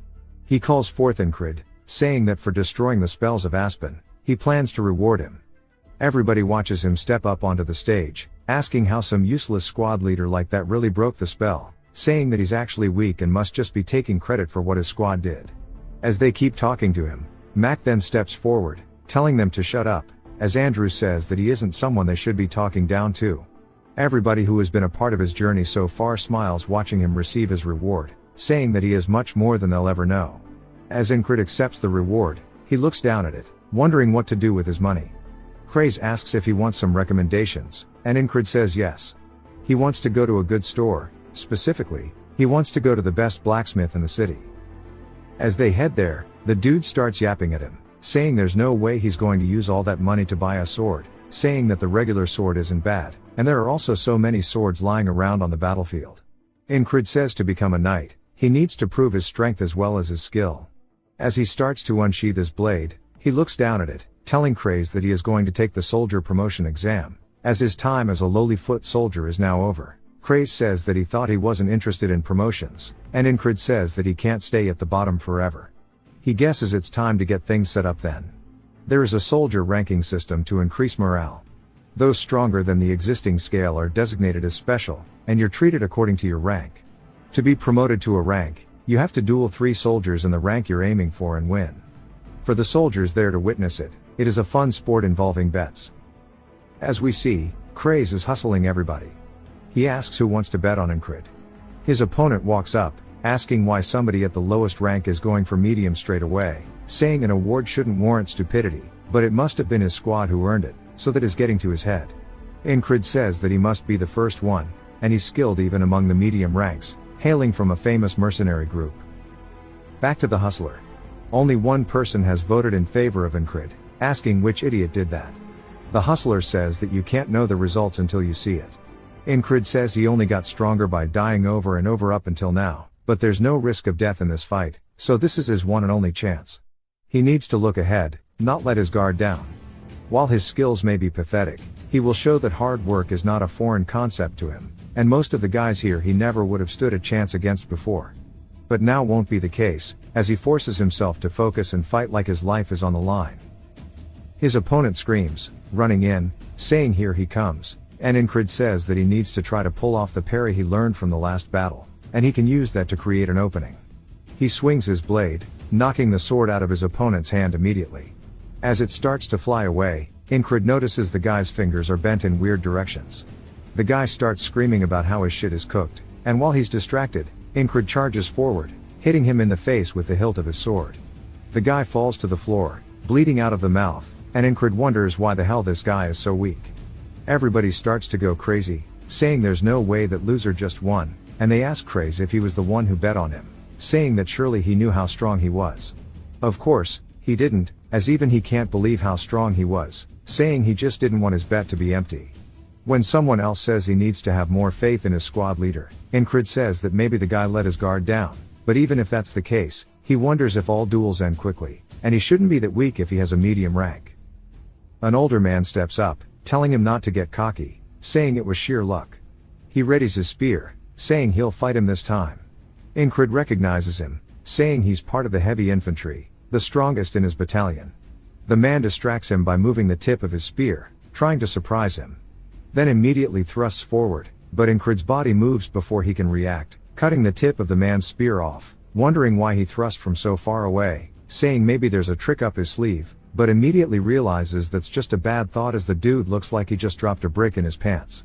He calls forth Incred, saying that for destroying the spells of Aspen, he plans to reward him. Everybody watches him step up onto the stage, asking how some useless squad leader like that really broke the spell, saying that he's actually weak and must just be taking credit for what his squad did. As they keep talking to him, Mac then steps forward, telling them to shut up, as Andrew says that he isn't someone they should be talking down to. Everybody who has been a part of his journey so far smiles watching him receive his reward, saying that he is much more than they'll ever know. As Incred accepts the reward, he looks down at it, wondering what to do with his money. Craze asks if he wants some recommendations, and Incred says yes. He wants to go to a good store, specifically, he wants to go to the best blacksmith in the city. As they head there, the dude starts yapping at him, saying there's no way he's going to use all that money to buy a sword, saying that the regular sword isn't bad, and there are also so many swords lying around on the battlefield. Incred says to become a knight, he needs to prove his strength as well as his skill. As he starts to unsheath his blade, he looks down at it, telling Craze that he is going to take the soldier promotion exam, as his time as a lowly foot soldier is now over. Craze says that he thought he wasn't interested in promotions, and Incred says that he can't stay at the bottom forever. He guesses it's time to get things set up then. There is a soldier ranking system to increase morale. Those stronger than the existing scale are designated as special, and you're treated according to your rank. To be promoted to a rank, you have to duel 3 soldiers in the rank you're aiming for and win. For the soldiers there to witness it, it is a fun sport involving bets. As we see, Craze is hustling everybody. He asks who wants to bet on Incred. His opponent walks up, asking why somebody at the lowest rank is going for medium straight away, saying an award shouldn't warrant stupidity, but it must have been his squad who earned it, so that is getting to his head. Incred says that he must be the first one, and he's skilled even among the medium ranks, hailing from a famous mercenary group. Back to the hustler. Only one person has voted in favor of Incred, asking which idiot did that. The hustler says that you can't know the results until you see it. Incred says he only got stronger by dying over and over up until now, but there's no risk of death in this fight, so this is his one and only chance. He needs to look ahead, not let his guard down. While his skills may be pathetic, he will show that hard work is not a foreign concept to him, and most of the guys here he never would have stood a chance against before. But now won't be the case, as he forces himself to focus and fight like his life is on the line. His opponent screams, running in, saying here he comes, and Incred says that he needs to try to pull off the parry he learned from the last battle, and he can use that to create an opening. He swings his blade, knocking the sword out of his opponent's hand immediately. As it starts to fly away, Incred notices the guy's fingers are bent in weird directions. The guy starts screaming about how his shit is cooked, and while he's distracted, Incred charges forward, hitting him in the face with the hilt of his sword. The guy falls to the floor, bleeding out of the mouth, and Incred wonders why the hell this guy is so weak. Everybody starts to go crazy, saying there's no way that loser just won, and they ask Craze if he was the one who bet on him. saying that surely he knew how strong he was. Of course, he didn't, as even he can't believe how strong he was, saying he just didn't want his bet to be empty. When someone else says he needs to have more faith in his squad leader, Incrid says that maybe the guy let his guard down, but even if that's the case, he wonders if all duels end quickly, and he shouldn't be that weak if he has a medium rank. An older man steps up, telling him not to get cocky, saying it was sheer luck. He readies his spear, saying he'll fight him this time. Incrid recognizes him, saying he's part of the heavy infantry, the strongest in his battalion. The man distracts him by moving the tip of his spear, trying to surprise him. Then immediately thrusts forward, but Incrid's body moves before he can react, cutting the tip of the man's spear off, wondering why he thrust from so far away, saying maybe there's a trick up his sleeve, but immediately realizes that's just a bad thought as the dude looks like he just dropped a brick in his pants.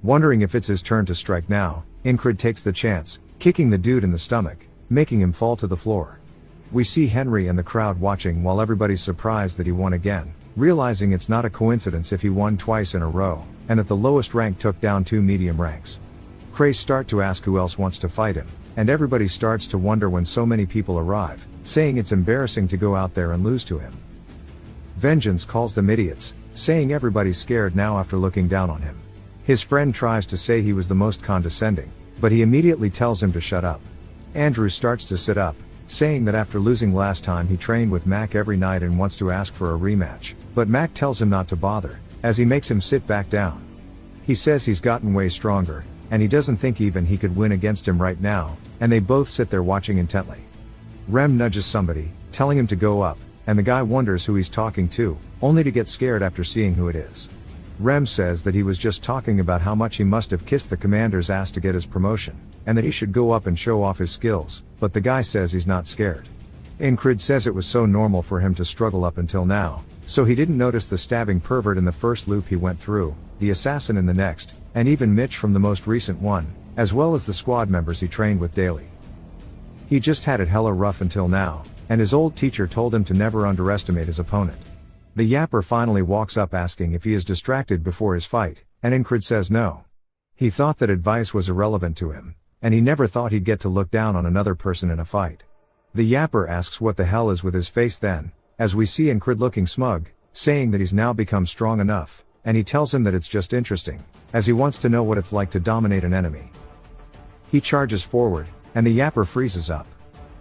Wondering if it's his turn to strike now, Incrid takes the chance, kicking the dude in the stomach, making him fall to the floor. We see Henry and the crowd watching while everybody's surprised that he won again, realizing it's not a coincidence if he won twice in a row, and that the lowest rank took down 2 medium ranks. Craze start to ask who else wants to fight him, and everybody starts to wonder when so many people arrive, saying it's embarrassing to go out there and lose to him. Vengeance calls them idiots, saying everybody's scared now after looking down on him. His friend tries to say he was the most condescending, but he immediately tells him to shut up. Andrew starts to sit up, saying that after losing last time he trained with Mac every night and wants to ask for a rematch, but Mac tells him not to bother, as he makes him sit back down. He says he's gotten way stronger, and he doesn't think even he could win against him right now, and they both sit there watching intently. Rem nudges somebody, telling him to go up, and the guy wonders who he's talking to, only to get scared after seeing who it is. Rem says that he was just talking about how much he must have kissed the commander's ass to get his promotion, and that he should go up and show off his skills, but the guy says he's not scared. Incrid says it was so normal for him to struggle up until now, so he didn't notice the stabbing pervert in the first loop he went through, the assassin in the next, and even Mitch from the most recent one, as well as the squad members he trained with daily. He just had it hella rough until now, and his old teacher told him to never underestimate his opponent. The yapper finally walks up asking if he is distracted before his fight, and Incrid says no. He thought that advice was irrelevant to him, and he never thought he'd get to look down on another person in a fight. The yapper asks what the hell is with his face then, as we see Incrid looking smug, saying that he's now become strong enough, and he tells him that it's just interesting, as he wants to know what it's like to dominate an enemy. He charges forward, and the yapper freezes up.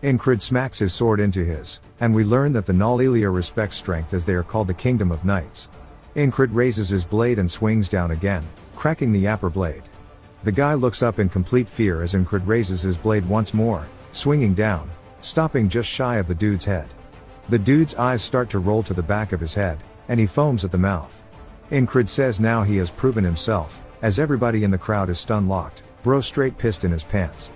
Incrid smacks his sword into his, and we learn that the Nalilia respects strength as they are called the Kingdom of Knights. Incrid raises his blade and swings down again, cracking the yapper blade. The guy looks up in complete fear as Incrid raises his blade once more, swinging down, stopping just shy of the dude's head. The dude's eyes start to roll to the back of his head, and he foams at the mouth. Incrid says now he has proven himself, as everybody in the crowd is stun-locked, bro straight pissed in his pants.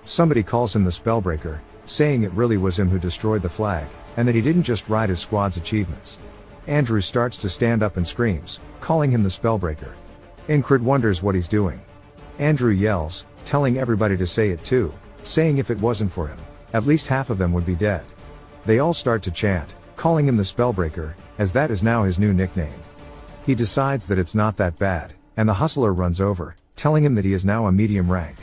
Somebody calls him the Spellbreaker, saying it really was him who destroyed the flag, and that he didn't just ride his squad's achievements. Andrew starts to stand up and screams, calling him the Spellbreaker. Incrid wonders what he's doing. Andrew yells, telling everybody to say it too, saying if it wasn't for him, at least half of them would be dead. They all start to chant, calling him the Spellbreaker, as that is now his new nickname. He decides that it's not that bad, and the hustler runs over, telling him that he is now a medium rank.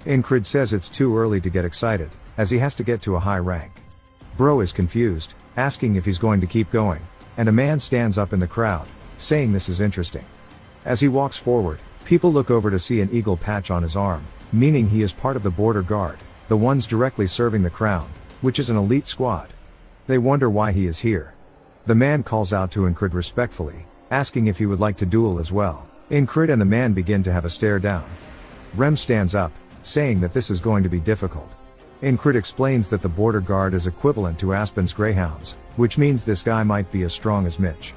Incrid says it's too early to get excited, as he has to get to a high rank. Bro is confused, asking if he's going to keep going, and a man stands up in the crowd, saying this is interesting. As he walks forward, people look over to see an eagle patch on his arm, meaning he is part of the border guard, the ones directly serving the crown, which is an elite squad. They wonder why he is here. The man calls out to Incrid respectfully, asking if he would like to duel as well. Incrid and the man begin to have a stare down. Rem stands up, saying that this is going to be difficult. Incrid explains that the border guard is equivalent to Aspen's greyhounds, which means this guy might be as strong as Mitch.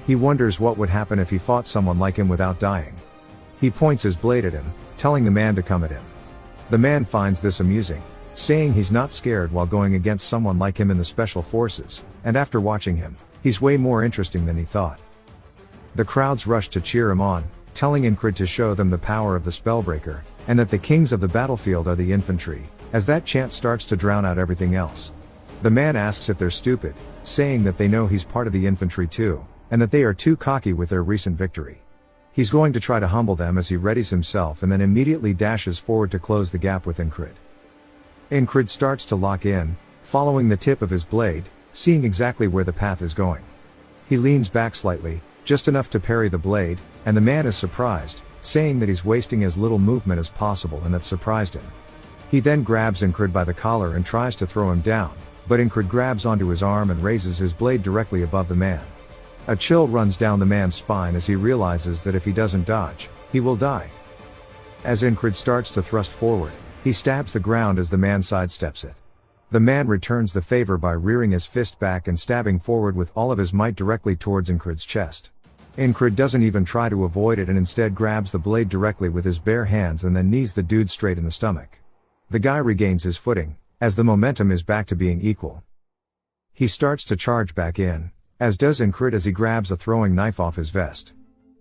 He wonders what would happen if he fought someone like him without dying. He points his blade at him, telling the man to come at him. The man finds this amusing, saying he's not scared while going against someone like him in the special forces, and after watching him, he's way more interesting than he thought. The crowds rush to cheer him on, telling Incrid to show them the power of the Spellbreaker, and that the kings of the battlefield are the infantry, as that chant starts to drown out everything else. The man asks if they're stupid, saying that they know he's part of the infantry too, and that they are too cocky with their recent victory. He's going to try to humble them as he readies himself and then immediately dashes forward to close the gap with Incrid. Incrid starts to lock in, following the tip of his blade, seeing exactly where the path is going. He leans back slightly, just enough to parry the blade, and the man is surprised, saying that he's wasting as little movement as possible and that surprised him. He then grabs Incrid by the collar and tries to throw him down, but Incrid grabs onto his arm and raises his blade directly above the man. A chill runs down the man's spine as he realizes that if he doesn't dodge, he will die. As Incrid starts to thrust forward, he stabs the ground as the man sidesteps it. The man returns the favor by rearing his fist back and stabbing forward with all of his might directly towards Incrid's chest. Incrid doesn't even try to avoid it and instead grabs the blade directly with his bare hands and then knees the dude straight in the stomach. The guy regains his footing, as the momentum is back to being equal. He starts to charge back in, as does Incrid as he grabs a throwing knife off his vest.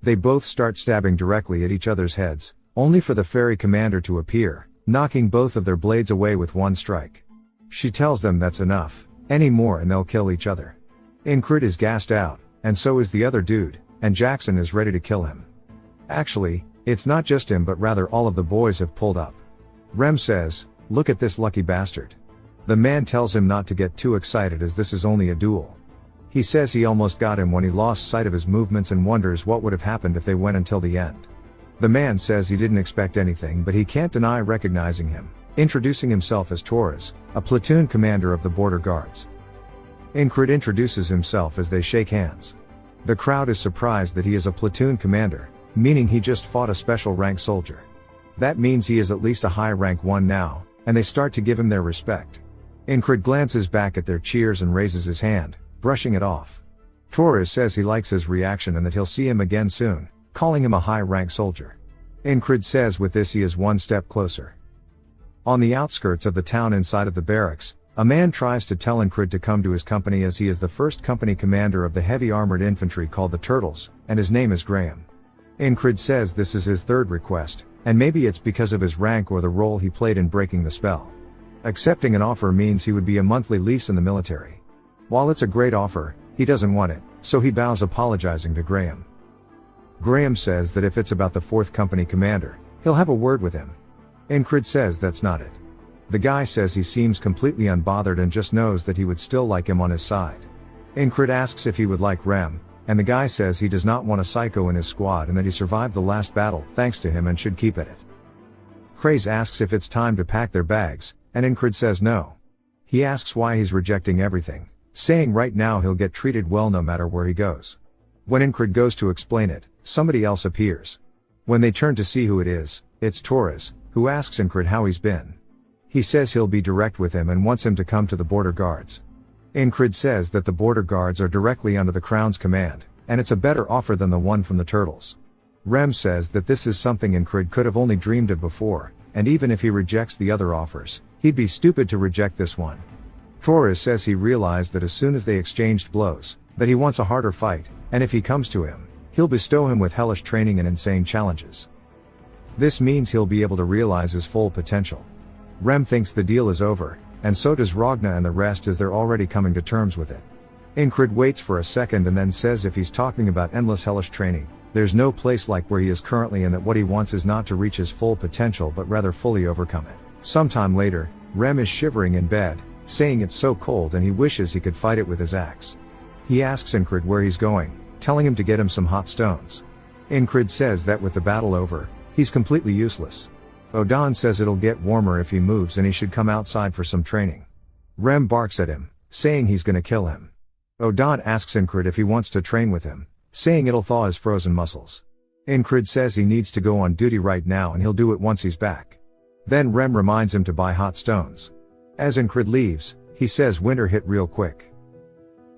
They both start stabbing directly at each other's heads, only for the fairy commander to appear, knocking both of their blades away with one strike. She tells them that's enough, any more and they'll kill each other. Incrid is gassed out, and so is the other dude, and Jackson is ready to kill him. Actually, it's not just him but rather all of the boys have pulled up. Rem says, "Look at this lucky bastard." The man tells him not to get too excited as this is only a duel. He says he almost got him when he lost sight of his movements and wonders what would have happened if they went until the end. The man says he didn't expect anything but he can't deny recognizing him, introducing himself as Torres, a platoon commander of the border guards. Incrid introduces himself as they shake hands. The crowd is surprised that he is a platoon commander, meaning he just fought a special rank soldier. That means he is at least a high rank one now, and they start to give him their respect. Incrid glances back at their cheers and raises his hand, brushing it off. Torres says he likes his reaction and that he'll see him again soon, calling him a high rank soldier. Incrid says with this he is one step closer. On the outskirts of the town inside of the barracks, a man tries to tell Incrid to come to his company as he is the first company commander of the heavy armored infantry called the Turtles, and his name is Graham. Incrid says this is his third request, and maybe it's because of his rank or the role he played in breaking the spell. Accepting an offer means he would be a monthly lease in the military. While it's a great offer, he doesn't want it, so he bows apologizing to Graham. Graham says that if it's about the 4th company commander, he'll have a word with him. Incrid says that's not it. The guy says he seems completely unbothered and just knows that he would still like him on his side. Incrid asks if he would like Rem, and the guy says he does not want a psycho in his squad and that he survived the last battle thanks to him and should keep at it. Craze asks if it's time to pack their bags, and Incrid says no. He asks why he's rejecting everything, saying right now he'll get treated well no matter where he goes. When Incrid goes to explain it, somebody else appears. When they turn to see who it is, it's Torres, who asks Incrid how he's been. He says he'll be direct with him and wants him to come to the border guards. Incrid says that the border guards are directly under the Crown's command, and it's a better offer than the one from the Turtles. Rem says that this is something Incrid could have only dreamed of before, and even if he rejects the other offers, he'd be stupid to reject this one. Torres says he realized that as soon as they exchanged blows, that he wants a harder fight, and if he comes to him, he'll bestow him with hellish training and insane challenges. This means he'll be able to realize his full potential. Rem thinks the deal is over, and so does Ragna and the rest as they're already coming to terms with it. Incrid waits for a second and then says if he's talking about endless hellish training, there's no place like where he is currently and that what he wants is not to reach his full potential but rather fully overcome it. Sometime later, Rem is shivering in bed, saying it's so cold and he wishes he could fight it with his axe. He asks Incrid where he's going, telling him to get him some hot stones. Incrid says that with the battle over, he's completely useless. Odan says it'll get warmer if he moves and he should come outside for some training. Rem barks at him, saying he's gonna kill him. Odan asks Incrid if he wants to train with him, saying it'll thaw his frozen muscles. Incrid says he needs to go on duty right now and he'll do it once he's back. Then Rem reminds him to buy hot stones. As Incrid leaves, he says winter hit real quick.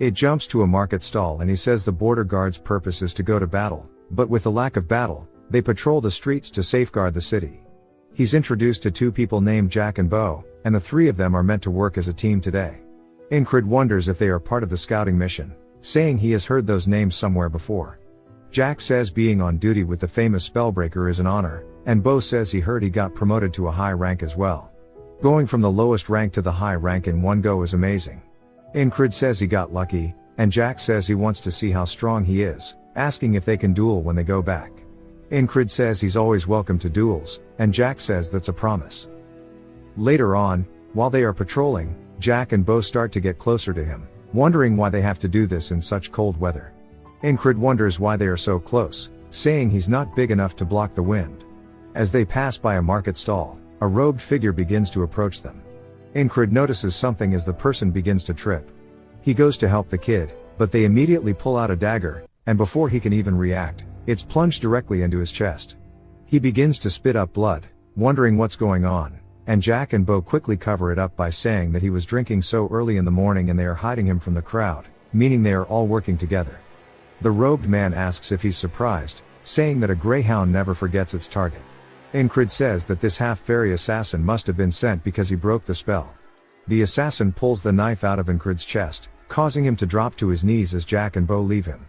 It jumps to a market stall and he says the border guard's purpose is to go to battle, but with the lack of battle, they patrol the streets to safeguard the city. He's introduced to 2 people named Jack and Bo, and the 3 of them are meant to work as a team today. Incrid wonders if they are part of the scouting mission, saying he has heard those names somewhere before. Jack says being on duty with the famous Spellbreaker is an honor, and Bo says he heard he got promoted to a high rank as well. Going from the lowest rank to the high rank in one go is amazing. Incrid says he got lucky, and Jack says he wants to see how strong he is, asking if they can duel when they go back. Incrid says he's always welcome to duels, and Jack says that's a promise. Later on, While they are patrolling, Jack and Bo start to get closer to him, wondering why they have to do this in such cold weather. Incred wonders why they are so close, saying he's not big enough to block the wind. As they pass by a market stall, a robed figure begins to approach them. Incred notices something as the person begins to trip. He goes to help the kid, but they immediately pull out a dagger, and before he can even react, it's plunged directly into his chest. He begins to spit up blood, wondering what's going on, and Jack and Bo quickly cover it up by saying that he was drinking so early in the morning and they are hiding him from the crowd, meaning they are all working together. The robed man asks if he's surprised, saying that a greyhound never forgets its target. Incred says that this half-fairy assassin must have been sent because he broke the spell. The assassin pulls the knife out of Incred's chest, causing him to drop to his knees as Jack and Bo leave him.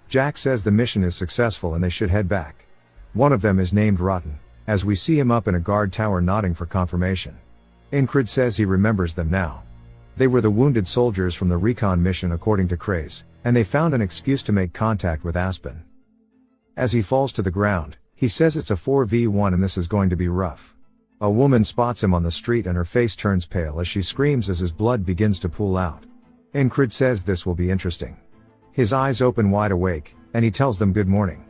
Jack says the mission is successful and they should head back. One of them is named Rotten, as we see him up in a guard tower nodding for confirmation. Incred says he remembers them now. They were the wounded soldiers from the recon mission according to Craze, and they found an excuse to make contact with Aspen. As he falls to the ground, he says it's a 4v1 and this is going to be rough. A woman spots him on the street and her face turns pale as she screams as his blood begins to pool out. Incred says this will be interesting. His eyes open wide awake, and he tells them good morning.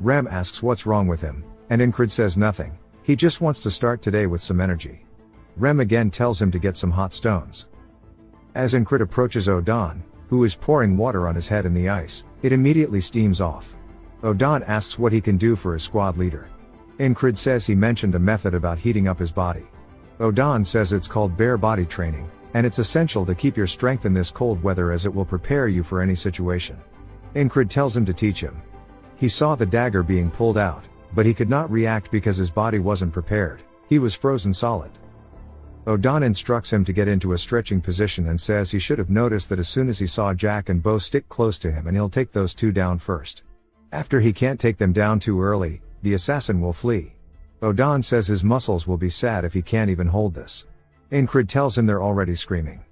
Rem asks what's wrong with him, and Incred says nothing, he just wants to start today with some energy. Rem again tells him to get some hot stones. As Incred approaches Odon, who is pouring water on his head in the ice, it immediately steams off. Odon asks what he can do for his squad leader. Incred says he mentioned a method about heating up his body. Odon says it's called bare body training, and it's essential to keep your strength in this cold weather as it will prepare you for any situation. Incred tells him to teach him. He saw the dagger being pulled out, but he could not react because his body wasn't prepared, he was frozen solid. Odon instructs him to get into a stretching position and says he should have noticed that as soon as he saw Jack and Bo stick close to him and he'll take those two down first. After he can't take them down too early, the assassin will flee. Odon says his muscles will be sad if he can't even hold this. Incred tells him they're already screaming.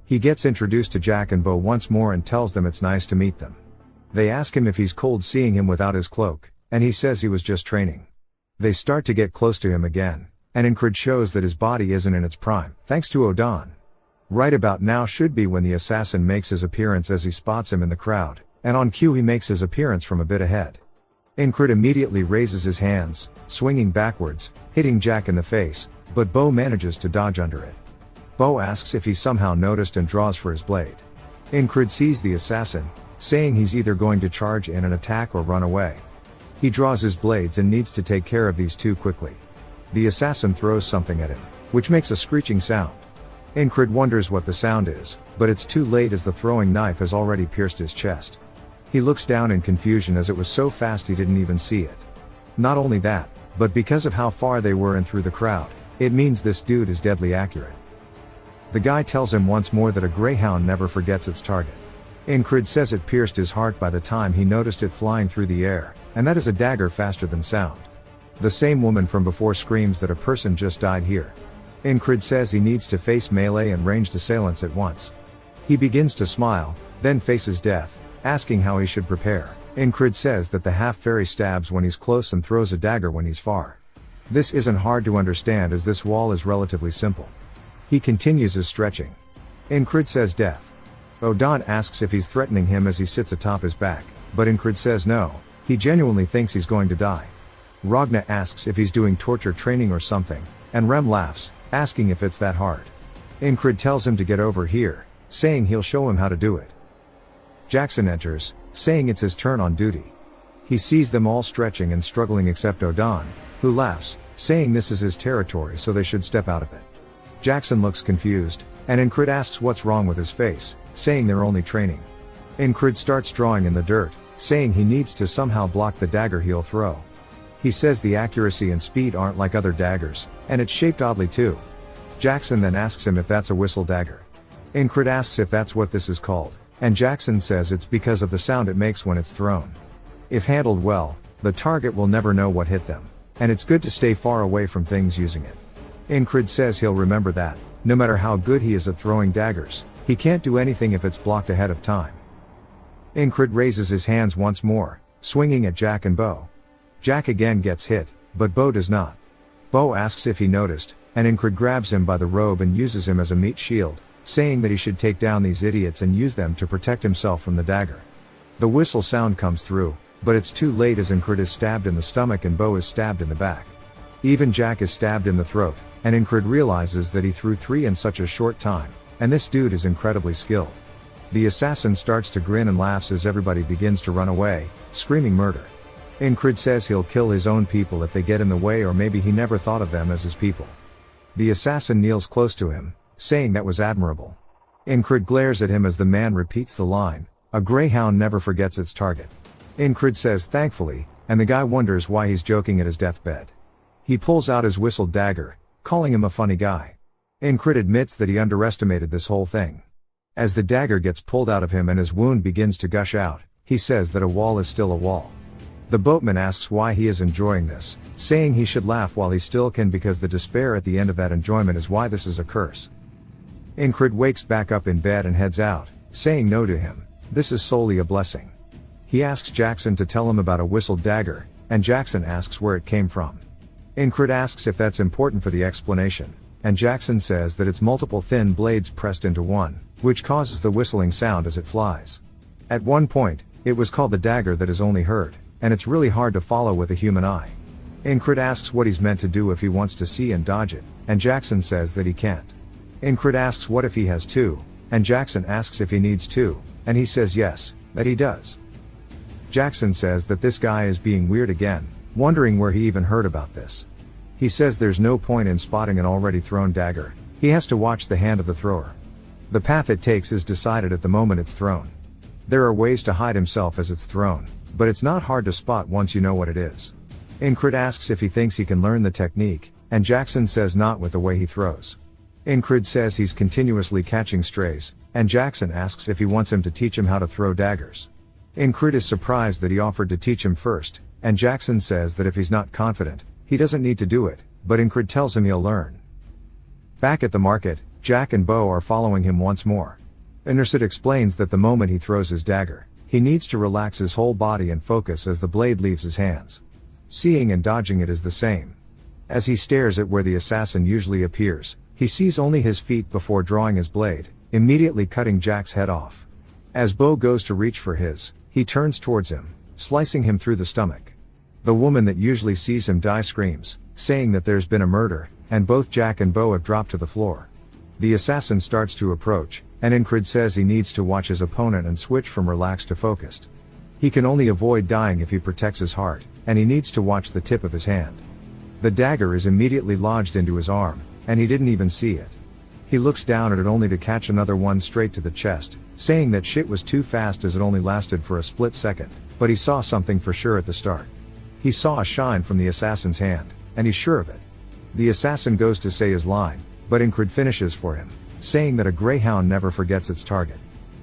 He gets introduced to Jack and Bo once more and tells them it's nice to meet them. They ask him if he's cold seeing him without his cloak, and he says he was just training. They start to get close to him again, and Incred shows that his body isn't in its prime, thanks to Odon. Right about now should be when the assassin makes his appearance as he spots him in the crowd, and on cue he makes his appearance from a bit ahead. Incred immediately raises his hands, swinging backwards, hitting Jack in the face, but Bo manages to dodge under it. Bo asks if he somehow noticed and draws for his blade. Incred sees the assassin, saying he's either going to charge in and attack or run away. He draws his blades and needs to take care of these two quickly. The assassin throws something at him, which makes a screeching sound. Incred wonders what the sound is, but it's too late as the throwing knife has already pierced his chest. He looks down in confusion as it was so fast he didn't even see it. Not only that, but because of how far they were in through the crowd, it means this dude is deadly accurate. The guy tells him once more that a greyhound never forgets its target. Incred says it pierced his heart by the time he noticed it flying through the air, and that is a dagger faster than sound. The same woman from before screams that a person just died here. Incred says he needs to face melee and ranged assailants at once. He begins to smile, then faces death, asking how he should prepare. Incred says that the half-fairy stabs when he's close and throws a dagger when he's far. This isn't hard to understand as this wall is relatively simple. He continues his stretching. Incred says death. Odon asks if he's threatening him as he sits atop his back, but Incred says no, he genuinely thinks he's going to die. Ragna asks if he's doing torture training or something, and Rem laughs, asking if it's that hard. Incred tells him to get over here, saying he'll show him how to do it. Jackson enters, saying it's his turn on duty. He sees them all stretching and struggling except Odon, who laughs, saying this is his territory so they should step out of it. Jackson looks confused, and Incred asks what's wrong with his face, saying they're only training. Incred starts drawing in the dirt, saying he needs to somehow block the dagger he'll throw. He says the accuracy and speed aren't like other daggers, and it's shaped oddly too. Jackson then asks him if that's a whistle dagger. Incred asks if that's what this is called, and Jackson says it's because of the sound it makes when it's thrown. If handled well, the target will never know what hit them, and it's good to stay far away from things using it. Incred says he'll remember that, no matter how good he is at throwing daggers, he can't do anything if it's blocked ahead of time. Incred raises his hands once more, swinging at Jack and Bo. Jack again gets hit, but Bo does not. Bo asks if he noticed, and Incred grabs him by the robe and uses him as a meat shield, saying that he should take down these idiots and use them to protect himself from the dagger. The whistle sound comes through, but it's too late as Incred is stabbed in the stomach and Bo is stabbed in the back. Even Jack is stabbed in the throat, and Incred realizes that he threw 3 in such a short time, and this dude is incredibly skilled. The assassin starts to grin and laughs as everybody begins to run away, screaming murder. Incred says he'll kill his own people if they get in the way, or maybe he never thought of them as his people. The assassin kneels close to him, saying that was admirable. Incred glares at him as the man repeats the line, "A greyhound never forgets its target." Incred says thankfully, and the guy wonders why he's joking at his deathbed. He pulls out his whistled dagger, calling him a funny guy. Incred admits that he underestimated this whole thing. As the dagger gets pulled out of him and his wound begins to gush out, he says that a wall is still a wall. The boatman asks why he is enjoying this, saying he should laugh while he still can because the despair at the end of that enjoyment is why this is a curse. Incred wakes back up in bed and heads out, saying no to him, this is solely a blessing. He asks Jackson to tell him about a whistled dagger, and Jackson asks where it came from. Incred asks if that's important for the explanation, and Jackson says that it's multiple thin blades pressed into one, which causes the whistling sound as it flies. At one point, it was called the dagger that is only heard, and it's really hard to follow with a human eye. Incred asks what he's meant to do if he wants to see and dodge it, and Jackson says that he can't. Incred asks what if he has 2, and Jackson asks if he needs 2, and he says yes, that he does. Jackson says that this guy is being weird again, wondering where he even heard about this. He says there's no point in spotting an already thrown dagger, he has to watch the hand of the thrower. The path it takes is decided at the moment it's thrown. There are ways to hide himself as it's thrown, but it's not hard to spot once you know what it is. Incred asks if he thinks he can learn the technique, and Jackson says not with the way he throws. Incred says he's continuously catching strays, and Jackson asks if he wants him to teach him how to throw daggers. Incred is surprised that he offered to teach him first, and Jackson says that if he's not confident, he doesn't need to do it, but Incred tells him he'll learn. Back at the market, Jack and Bo are following him once more. Incred explains that the moment he throws his dagger, he needs to relax his whole body and focus as the blade leaves his hands. Seeing and dodging it is the same. As he stares at where the assassin usually appears, he sees only his feet before drawing his blade, immediately cutting Jack's head off. As Bo goes to reach for his, he turns towards him, slicing him through the stomach. The woman that usually sees him die screams, saying that there's been a murder, and both Jack and Bo have dropped to the floor. The assassin starts to approach, and Incred says he needs to watch his opponent and switch from relaxed to focused. He can only avoid dying if he protects his heart, and he needs to watch the tip of his hand. The dagger is immediately lodged into his arm, and he didn't even see it. He looks down at it only to catch another one straight to the chest, saying that shit was too fast as it only lasted for a split second, but he saw something for sure at the start. He saw a shine from the assassin's hand, and he's sure of it. The assassin goes to say his line, but Incred finishes for him, saying that a greyhound never forgets its target.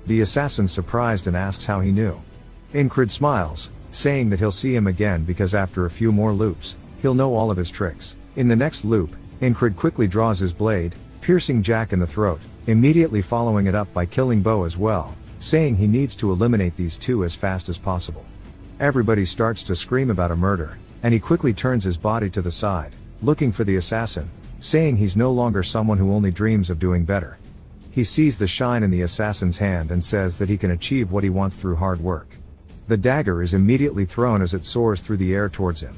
The assassin's surprised and asks how he knew. Incred smiles, saying that he'll see him again because after a few more loops, he'll know all of his tricks. In the next loop, Incred quickly draws his blade, piercing Jack in the throat, immediately following it up by killing Bo as well, saying he needs to eliminate these 2 as fast as possible. Everybody starts to scream about a murder, and he quickly turns his body to the side, looking for the assassin, saying he's no longer someone who only dreams of doing better. He sees the shine in the assassin's hand and says that he can achieve what he wants through hard work. The dagger is immediately thrown as it soars through the air towards him.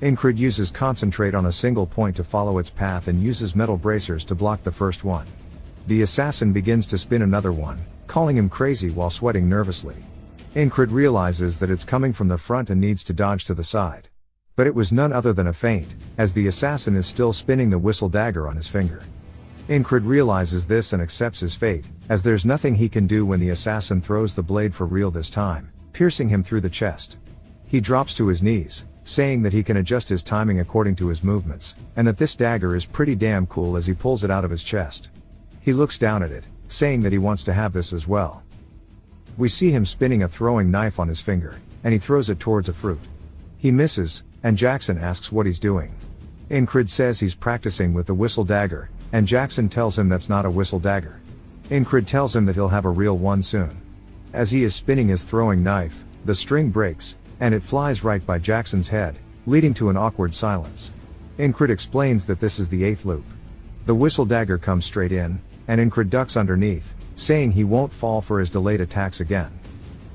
Incred uses concentrate on a single point to follow its path and uses metal bracers to block the first one. The assassin begins to spin another one, calling him crazy while sweating nervously. Incred realizes that it's coming from the front and needs to dodge to the side. But it was none other than a feint, as the assassin is still spinning the whistle dagger on his finger. Incred realizes this and accepts his fate, as there's nothing he can do when the assassin throws the blade for real this time, piercing him through the chest. He drops to his knees, saying that he can adjust his timing according to his movements, and that this dagger is pretty damn cool as he pulls it out of his chest. He looks down at it, saying that he wants to have this as well. We see him spinning a throwing knife on his finger, and he throws it towards a fruit. He misses, and Jackson asks what he's doing. Incred says he's practicing with the whistle dagger, and Jackson tells him that's not a whistle dagger. Incred tells him that he'll have a real one soon. As he is spinning his throwing knife, the string breaks, and it flies right by Jackson's head, leading to an awkward silence. Incred explains that this is the 8th loop. The whistle dagger comes straight in, and Incred ducks underneath, saying he won't fall for his delayed attacks again.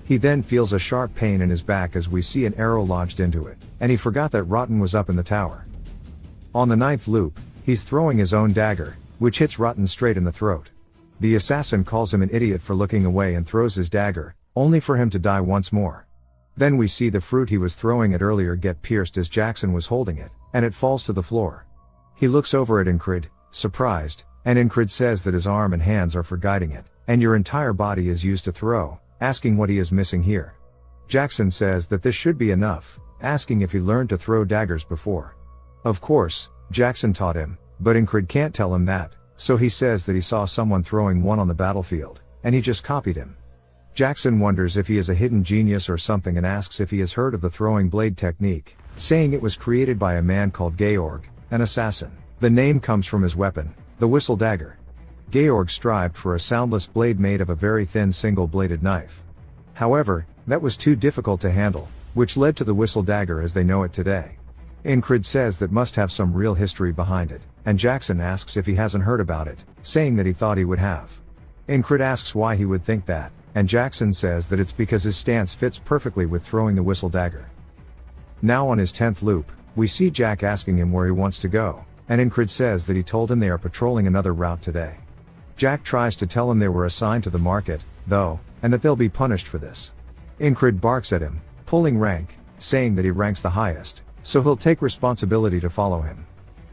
He then feels a sharp pain in his back as we see an arrow lodged into it, and he forgot that Rotten was up in the tower. On the 9th loop, he's throwing his own dagger, which hits Rotten straight in the throat. The assassin calls him an idiot for looking away and throws his dagger, only for him to die once more. Then we see the fruit he was throwing at earlier get pierced as Jackson was holding it, and it falls to the floor. He looks over at Incred, surprised, and Incred says that his arm and hands are for guiding it, and your entire body is used to throw, asking what he is missing here. Jackson says that this should be enough, asking if he learned to throw daggers before. Of course, Jackson taught him, but Incred can't tell him that, so he says that he saw someone throwing one on the battlefield, and he just copied him. Jackson wonders if he is a hidden genius or something and asks if he has heard of the throwing blade technique, saying it was created by a man called Georg, an assassin. The name comes from his weapon, the whistle dagger. Georg strived for a soundless blade made of a very thin single-bladed knife. However, that was too difficult to handle, which led to the whistle dagger as they know it today. Incred says that must have some real history behind it, and Jackson asks if he hasn't heard about it, saying that he thought he would have. Incred asks why he would think that, and Jackson says that it's because his stance fits perfectly with throwing the whistle dagger. Now on his 10th loop, we see Jack asking him where he wants to go, and Incred says that he told him they are patrolling another route today. Jack tries to tell him they were assigned to the market, though, and that they'll be punished for this. Incred barks at him, pulling rank, saying that he ranks the highest, so he'll take responsibility to follow him.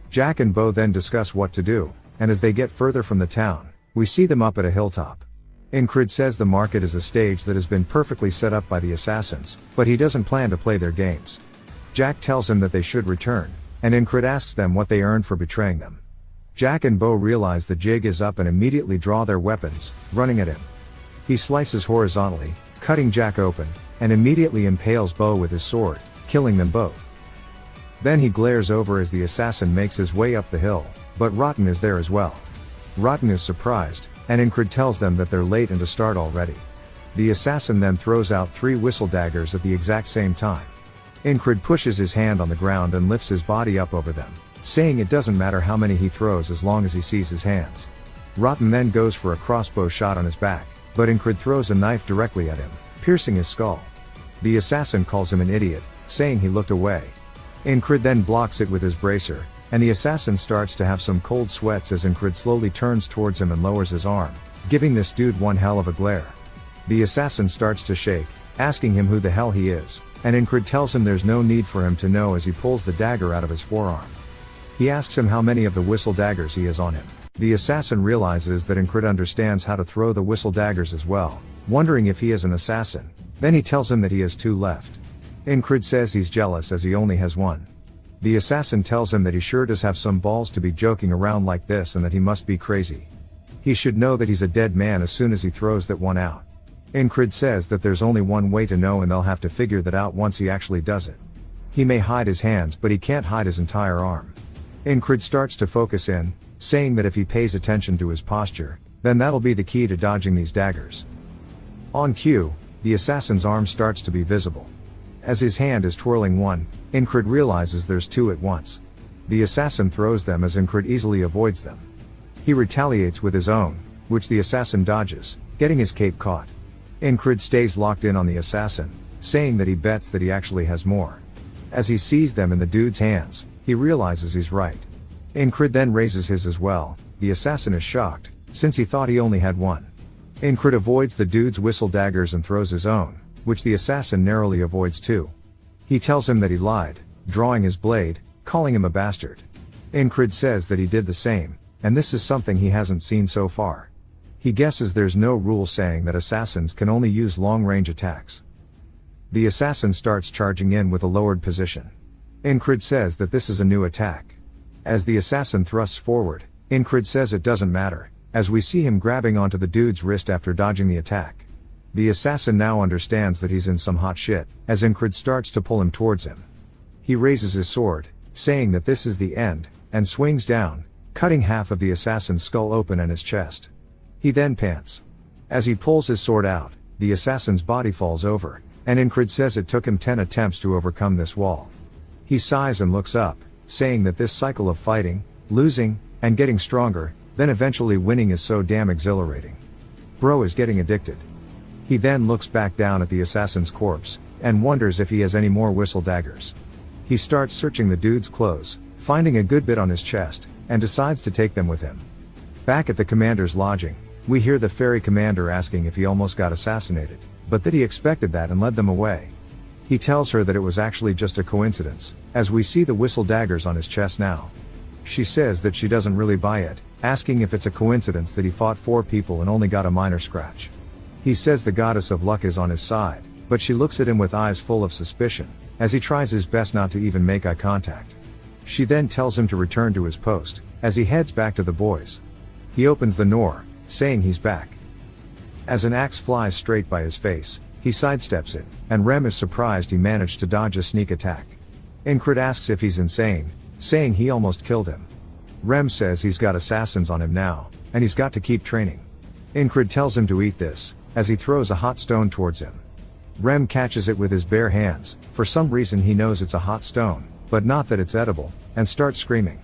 Jack and Bo then discuss what to do, and as they get further from the town, we see them up at a hilltop. Incred says the market is a stage that has been perfectly set up by the assassins, but he doesn't plan to play their games. Jack tells him that they should return, and Incred asks them what they earned for betraying them. Jack and Bo realize the jig is up and immediately draw their weapons, running at him. He slices horizontally, cutting Jack open, and immediately impales Bo with his sword, killing them both. Then he glares over as the assassin makes his way up the hill, but Rotten is there as well. Rotten is surprised, and Incred tells them that they're late and to start already. The assassin then throws out 3 whistle daggers at the exact same time. Incred pushes his hand on the ground and lifts his body up over them, saying it doesn't matter how many he throws as long as he sees his hands. Rotten then goes for a crossbow shot on his back, but Incred throws a knife directly at him, piercing his skull. The assassin calls him an idiot, saying he looked away. Incred then blocks it with his bracer, and the assassin starts to have some cold sweats as Incred slowly turns towards him and lowers his arm, giving this dude one hell of a glare. The assassin starts to shake, asking him who the hell he is, and Incred tells him there's no need for him to know as he pulls the dagger out of his forearm. He asks him how many of the whistle daggers he has on him. The assassin realizes that Incred understands how to throw the whistle daggers as well, wondering if he is an assassin. Then he tells him that he has 2 left. Incred says he's jealous as he only has 1. The assassin tells him that he sure does have some balls to be joking around like this and that he must be crazy. He should know that he's a dead man as soon as he throws that one out. Incred says that there's only one way to know and they'll have to figure that out once he actually does it. He may hide his hands but he can't hide his entire arm. Incred starts to focus in, saying that if he pays attention to his posture, then that'll be the key to dodging these daggers. On cue, the assassin's arm starts to be visible. As his hand is twirling one, Incred realizes there's 2 at once. The assassin throws them as Incred easily avoids them. He retaliates with his own, which the assassin dodges, getting his cape caught. Incred stays locked in on the assassin, saying that he bets that he actually has more. As he sees them in the dude's hands, he realizes he's right. Incred then raises his as well. The assassin is shocked, since he thought he only had 1. Incred avoids the dude's whistle daggers and throws his own, which the assassin narrowly avoids too. He tells him that he lied, drawing his blade, calling him a bastard. Incred says that he did the same, and this is something he hasn't seen so far. He guesses there's no rule saying that assassins can only use long-range attacks. The assassin starts charging in with a lowered position. Incred says that this is a new attack. As the assassin thrusts forward, Incred says it doesn't matter, as we see him grabbing onto the dude's wrist after dodging the attack. The assassin now understands that he's in some hot shit, as Incred starts to pull him towards him. He raises his sword, saying that this is the end, and swings down, cutting half of the assassin's skull open and his chest. He then pants. As he pulls his sword out, the assassin's body falls over, and Incred says it took him 10 attempts to overcome this wall. He sighs and looks up, saying that this cycle of fighting, losing, and getting stronger, then eventually winning is so damn exhilarating. Bro is getting addicted. He then looks back down at the assassin's corpse, and wonders if he has any more whistle daggers. He starts searching the dude's clothes, finding a good bit on his chest, and decides to take them with him. Back at the commander's lodging, we hear the ferry commander asking if he almost got assassinated, but that he expected that and led them away. He tells her that it was actually just a coincidence, as we see the whistle daggers on his chest now. She says that she doesn't really buy it, asking if it's a coincidence that he fought 4 people and only got a minor scratch. He says the goddess of luck is on his side, but she looks at him with eyes full of suspicion, as he tries his best not to even make eye contact. She then tells him to return to his post, as he heads back to the boys. He opens the door, saying he's back. As an axe flies straight by his face, he sidesteps it, and Rem is surprised he managed to dodge a sneak attack. Incred asks if he's insane, saying he almost killed him. Rem says he's got assassins on him now, and he's got to keep training. Incred tells him to eat this, as he throws a hot stone towards him. Rem catches it with his bare hands, for some reason he knows it's a hot stone, but not that it's edible, and starts screaming.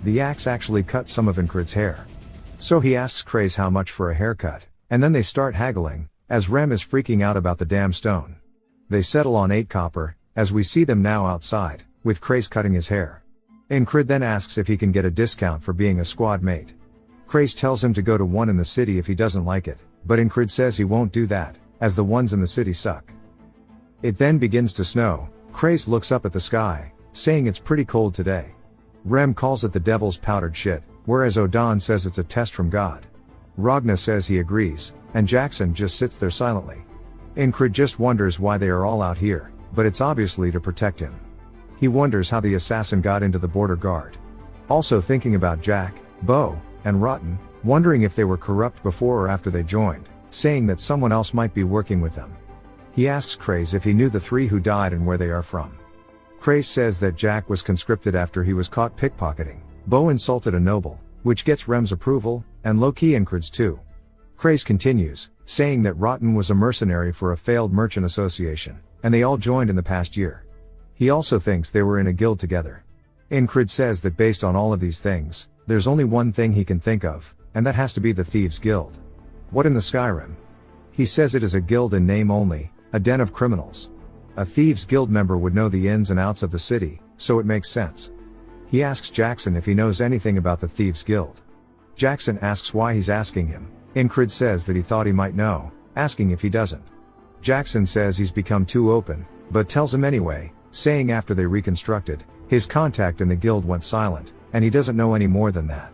The axe actually cuts some of Incred's hair. So he asks Craze how much for a haircut, and then they start haggling, as Rem is freaking out about the damn stone. They settle on 8 copper, as we see them now outside, with Craze cutting his hair. Incred then asks if he can get a discount for being a squad mate. Craze tells him to go to one in the city if he doesn't like it, but Incred says he won't do that, as the ones in the city suck. It then begins to snow. Craze looks up at the sky, saying it's pretty cold today. Rem calls it the devil's powdered shit, whereas Odan says it's a test from God. Ragna says he agrees, and Jackson just sits there silently. Incred just wonders why they are all out here, but it's obviously to protect him. He wonders how the assassin got into the border guard. Also thinking about Jack, Bo, and Rotten, wondering if they were corrupt before or after they joined, saying that someone else might be working with them. He asks Craze if he knew the 3 who died and where they are from. Craze says that Jack was conscripted after he was caught pickpocketing. Bo insulted a noble, which gets Rem's approval, and low-key Incred's too. Craze continues, saying that Rotten was a mercenary for a failed merchant association, and they all joined in the past year. He also thinks they were in a guild together. Incred says that based on all of these things, there's only one thing he can think of, and that has to be the Thieves' Guild. What in the Skyrim? He says it is a guild in name only, a den of criminals. A Thieves' Guild member would know the ins and outs of the city, so it makes sense. He asks Jackson if he knows anything about the Thieves' Guild. Jackson asks why he's asking him. Incred says that he thought he might know, asking if he doesn't. Jackson says he's become too open, but tells him anyway, saying after they reconstructed, his contact in the guild went silent, and he doesn't know any more than that.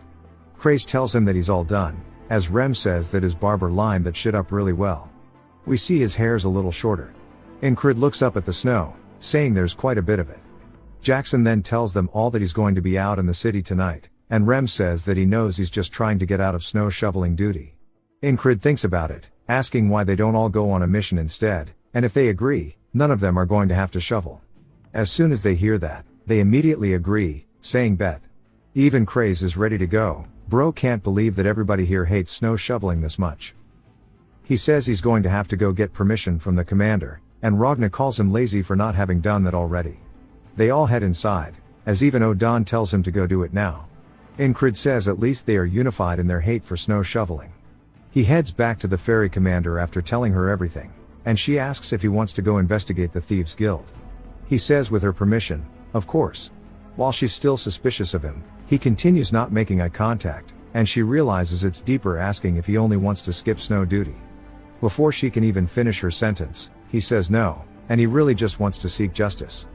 Craze tells him that he's all done, as Rem says that his barber lined that shit up really well. We see his hair's a little shorter. Incred looks up at the snow, saying there's quite a bit of it. Jackson then tells them all that he's going to be out in the city tonight, and Rem says that he knows he's just trying to get out of snow shoveling duty. Incred thinks about it, asking why they don't all go on a mission instead, and if they agree, none of them are going to have to shovel. As soon as they hear that, they immediately agree, saying bet. Even Craze is ready to go. Bro can't believe that everybody here hates snow shoveling this much. He says he's going to have to go get permission from the commander, and Ragna calls him lazy for not having done that already. They all head inside, as even Odan tells him to go do it now. Incred says at least they are unified in their hate for snow shoveling. He heads back to the ferry commander after telling her everything, and she asks if he wants to go investigate the Thieves' Guild. He says with her permission, of course. While she's still suspicious of him, he continues not making eye contact, and she realizes it's deeper, asking if he only wants to skip snow duty. Before she can even finish her sentence, he says no, and he really just wants to seek justice.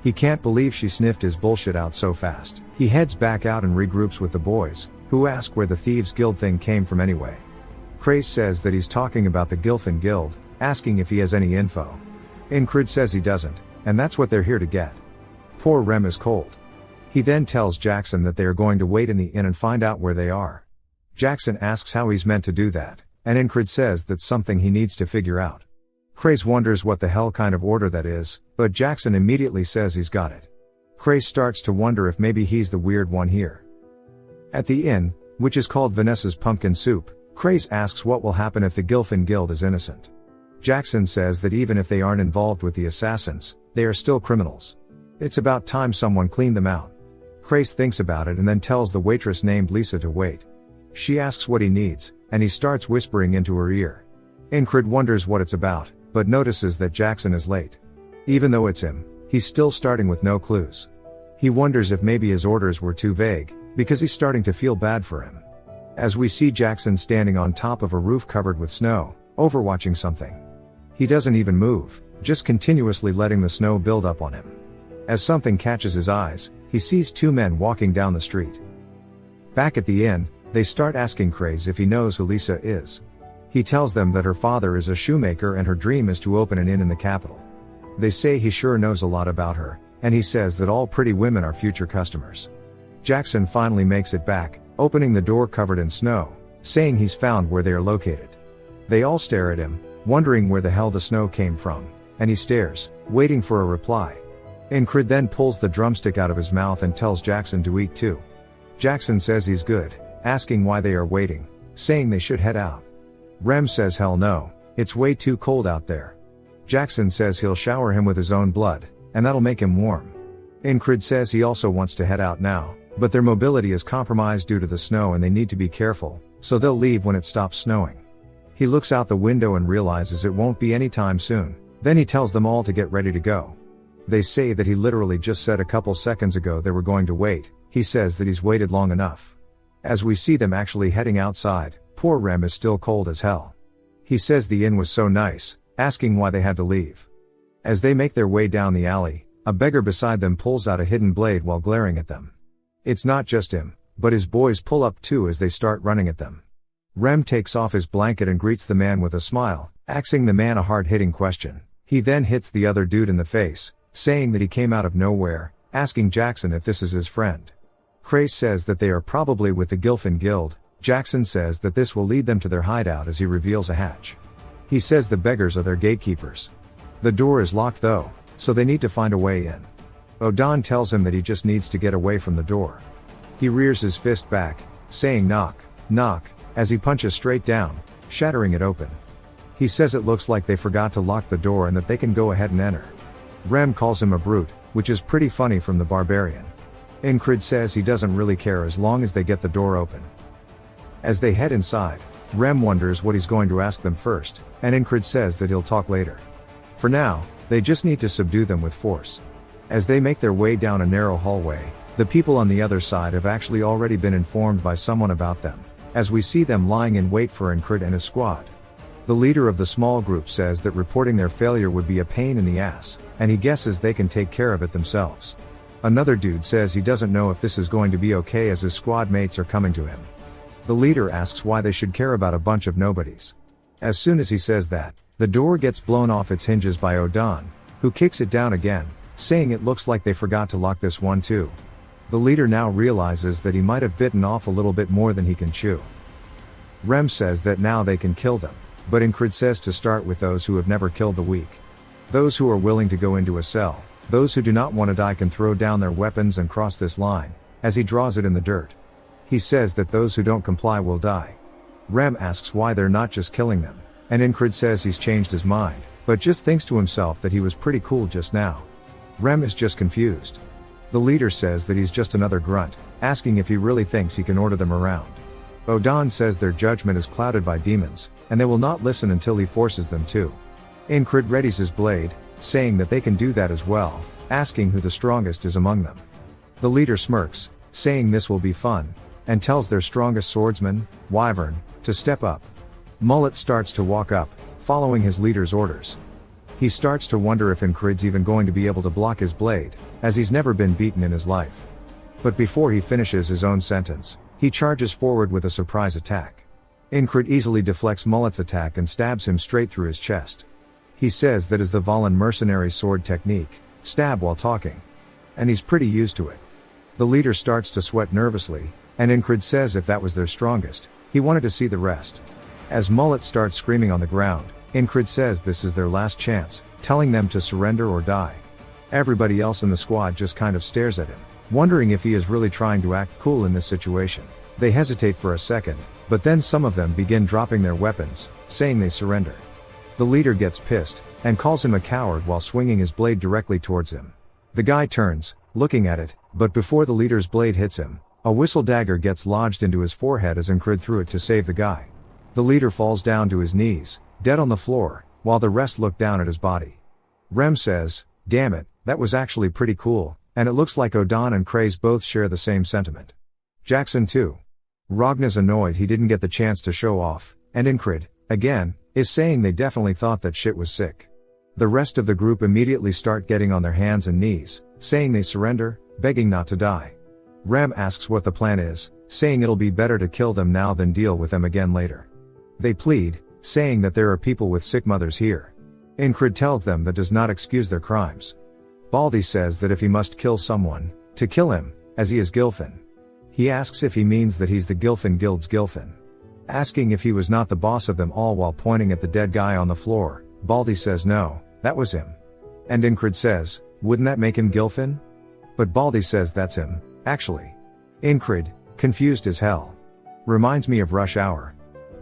He can't believe she sniffed his bullshit out so fast. He heads back out and regroups with the boys, who ask where the Thieves' Guild thing came from anyway. Craze says that he's talking about the Gilfin Guild, asking if he has any info. Incred says he doesn't, and that's what they're here to get. Poor Rem is cold. He then tells Jackson that they are going to wait in the inn and find out where they are. Jackson asks how he's meant to do that, and Incred says that's something he needs to figure out. Craze wonders what the hell kind of order that is, but Jackson immediately says he's got it. Craze starts to wonder if maybe he's the weird one here. At the inn, which is called Vanessa's Pumpkin Soup, Craze asks what will happen if the Gilfin Guild is innocent. Jackson says that even if they aren't involved with the assassins, they are still criminals. It's about time someone cleaned them out. Grace thinks about it and then tells the waitress named Lisa to wait. She asks what he needs, and he starts whispering into her ear. Ingrid wonders what it's about, but notices that Jackson is late. Even though it's him, he's still starting with no clues. He wonders if maybe his orders were too vague, because he's starting to feel bad for him. As we see Jackson standing on top of a roof covered with snow, overwatching something. He doesn't even move, just continuously letting the snow build up on him. As something catches his eyes, he sees two men walking down the street. Back at the inn, they start asking Craze if he knows who Lisa is. He tells them that her father is a shoemaker and her dream is to open an inn in the capital. They say he sure knows a lot about her, and he says that all pretty women are future customers. Jackson finally makes it back, opening the door covered in snow, saying he's found where they are located. They all stare at him, wondering where the hell the snow came from, and he stares, waiting for a reply. Ingrid then pulls the drumstick out of his mouth and tells Jackson to eat too. Jackson says he's good, asking why they are waiting, saying they should head out. Rem says hell no, it's way too cold out there. Jackson says he'll shower him with his own blood, and that'll make him warm. Ingrid says he also wants to head out now, but their mobility is compromised due to the snow and they need to be careful, so they'll leave when it stops snowing. He looks out the window and realizes it won't be anytime soon, then he tells them all to get ready to go. They say that he literally just said a couple seconds ago they were going to wait. He says that he's waited long enough. As we see them actually heading outside, poor Rem is still cold as hell. He says the inn was so nice, asking why they had to leave. As they make their way down the alley, a beggar beside them pulls out a hidden blade while glaring at them. It's not just him, but his boys pull up too as they start running at them. Rem takes off his blanket and greets the man with a smile, asking the man a hard-hitting question. He then hits the other dude in the face, saying that he came out of nowhere, asking Jackson if this is his friend. Crace says that they are probably with the Gilfin Guild. Jackson says that this will lead them to their hideout as he reveals a hatch. He says the beggars are their gatekeepers. The door is locked though, so they need to find a way in. Odon tells him that he just needs to get away from the door. He rears his fist back, saying knock, knock, as he punches straight down, shattering it open. He says it looks like they forgot to lock the door and that they can go ahead and enter. Rem calls him a brute, which is pretty funny from the barbarian. Ingrid says he doesn't really care as long as they get the door open. As they head inside, Rem wonders what he's going to ask them first, and Ingrid says that he'll talk later. For now, they just need to subdue them with force. As they make their way down a narrow hallway, the people on the other side have actually already been informed by someone about them, as we see them lying in wait for Ingrid and his squad. The leader of the small group says that reporting their failure would be a pain in the ass, and he guesses they can take care of it themselves. Another dude says he doesn't know if this is going to be okay as his squad mates are coming to him. The leader asks why they should care about a bunch of nobodies. As soon as he says that, the door gets blown off its hinges by Odon, who kicks it down again, saying it looks like they forgot to lock this one too. The leader now realizes that he might have bitten off a little bit more than he can chew. Rem says that now they can kill them, but Ingrid says to start with those who have never killed the weak. Those who are willing to go into a cell, those who do not want to die can throw down their weapons and cross this line, as he draws it in the dirt. He says that those who don't comply will die. Rem asks why they're not just killing them, and Ingrid says he's changed his mind, but just thinks to himself that he was pretty cool just now. Rem is just confused. The leader says that he's just another grunt, asking if he really thinks he can order them around. Odon says their judgment is clouded by demons, and they will not listen until he forces them to. Ingrid readies his blade, saying that they can do that as well, asking who the strongest is among them. The leader smirks, saying this will be fun, and tells their strongest swordsman, Wyvern, to step up. Mullet starts to walk up, following his leader's orders. He starts to wonder if Ingrid's even going to be able to block his blade, as he's never been beaten in his life. But before he finishes his own sentence, he charges forward with a surprise attack. Ingrid easily deflects Mullet's attack and stabs him straight through his chest. He says that is the Valen mercenary sword technique, stab while talking. And he's pretty used to it. The leader starts to sweat nervously, and Ingrid says if that was their strongest, he wanted to see the rest. As Mullet starts screaming on the ground, Ingrid says this is their last chance, telling them to surrender or die. Everybody else in the squad just kind of stares at him, wondering if he is really trying to act cool in this situation. They hesitate for a second, but then some of them begin dropping their weapons, saying they surrender. The leader gets pissed, and calls him a coward while swinging his blade directly towards him. The guy turns, looking at it, But before the leader's blade hits him, a whistle dagger gets lodged into his forehead as Incrid threw it to save the guy. The leader falls down to his knees, dead on the floor, while the rest look down at his body. Rem says, "Damn it, that was actually pretty cool," and it looks like Odan and Craze both share the same sentiment. Jackson too. Ragna's annoyed he didn't get the chance to show off, and Incrid, again, is saying they definitely thought that shit was sick. The rest of the group immediately start getting on their hands and knees, saying they surrender, begging not to die. Rem asks what the plan is, saying it'll be better to kill them now than deal with them again later. They plead, saying that there are people with sick mothers here. Incrid tells them that does not excuse their crimes. Baldy says that if he must kill someone, to kill him, as he is Gilfin. He asks if he means that he's the Gilfin Guild's Gilfin. Asking if he was not the boss of them all while pointing at the dead guy on the floor, Baldy says no, that was him. And Incrid says, wouldn't that make him Gilfin? But Baldy says that's him, actually. Incrid, confused as hell. Reminds me of Rush Hour.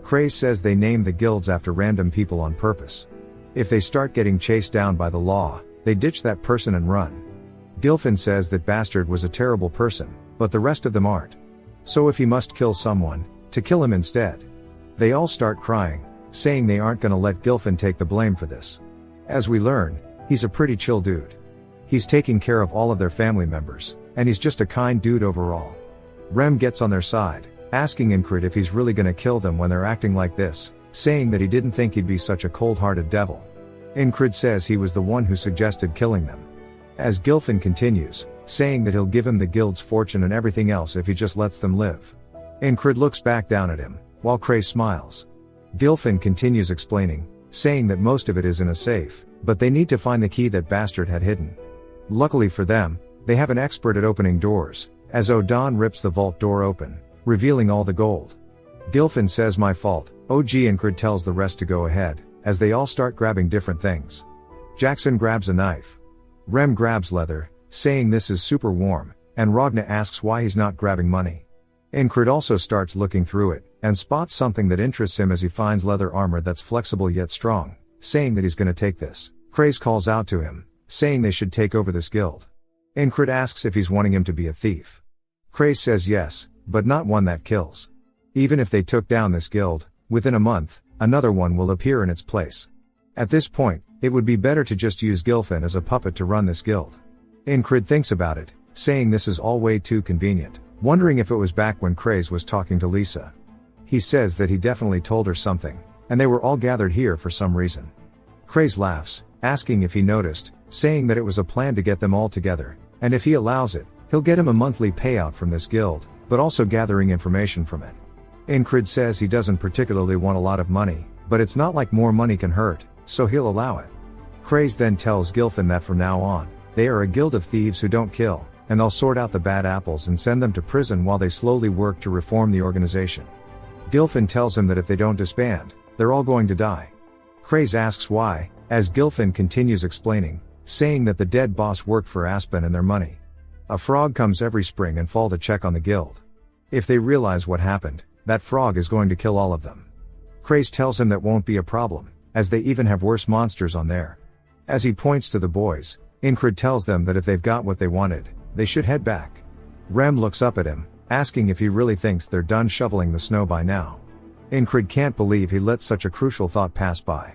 Craze says they name the guilds after random people on purpose. If they start getting chased down by the law, they ditch that person and run. Gilfin says that Bastard was a terrible person, but the rest of them aren't. So if he must kill someone, to kill him instead. They all start crying, saying they aren't gonna let Gilfin take the blame for this. As we learn, he's a pretty chill dude. He's taking care of all of their family members, and he's just a kind dude overall. Rem gets on their side, asking Incrid if he's really gonna kill them when they're acting like this, saying that he didn't think he'd be such a cold-hearted devil. Incrid says he was the one who suggested killing them. As Gilfin continues, saying that he'll give him the guild's fortune and everything else if he just lets them live. Incrid looks back down at him, while Craze smiles. Gilfin continues explaining, saying that most of it is in a safe, but they need to find the key that Bastard had hidden. Luckily for them, they have an expert at opening doors, as Odan rips the vault door open, revealing all the gold. Gilfin says my fault, OG Incrid tells the rest to go ahead, as they all start grabbing different things. Jackson grabs a knife. Rem grabs leather, saying this is super warm, and Ragna asks why he's not grabbing money. Incrid also starts looking through it, and spots something that interests him as he finds leather armor that's flexible yet strong, saying that he's gonna take this. Craze calls out to him, saying they should take over this guild. Incrid asks if he's wanting him to be a thief. Craze says yes, but not one that kills. Even if they took down this guild, within a month, another one will appear in its place. At this point, it would be better to just use Gilfin as a puppet to run this guild. Incrid thinks about it, saying this is all way too convenient, wondering if it was back when Craze was talking to Lisa. He says that he definitely told her something, and they were all gathered here for some reason. Craze laughs, asking if he noticed, saying that it was a plan to get them all together, and if he allows it, he'll get him a monthly payout from this guild, but also gathering information from it. Incrid says he doesn't particularly want a lot of money, but it's not like more money can hurt, so he'll allow it. Craze then tells Gilfin that from now on, they are a guild of thieves who don't kill, and they'll sort out the bad apples and send them to prison while they slowly work to reform the organization. Gilfin tells him that if they don't disband, they're all going to die. Craze asks why, as Gilfin continues explaining, saying that the dead boss worked for Aspen and their money. A frog comes every spring and fall to check on the guild. If they realize what happened, that frog is going to kill all of them. Craze tells him that won't be a problem, as they even have worse monsters on there. As he points to the boys, Incrid tells them that if they've got what they wanted, they should head back. Rem looks up at him, asking if he really thinks they're done shoveling the snow by now. Incrid can't believe he let such a crucial thought pass by.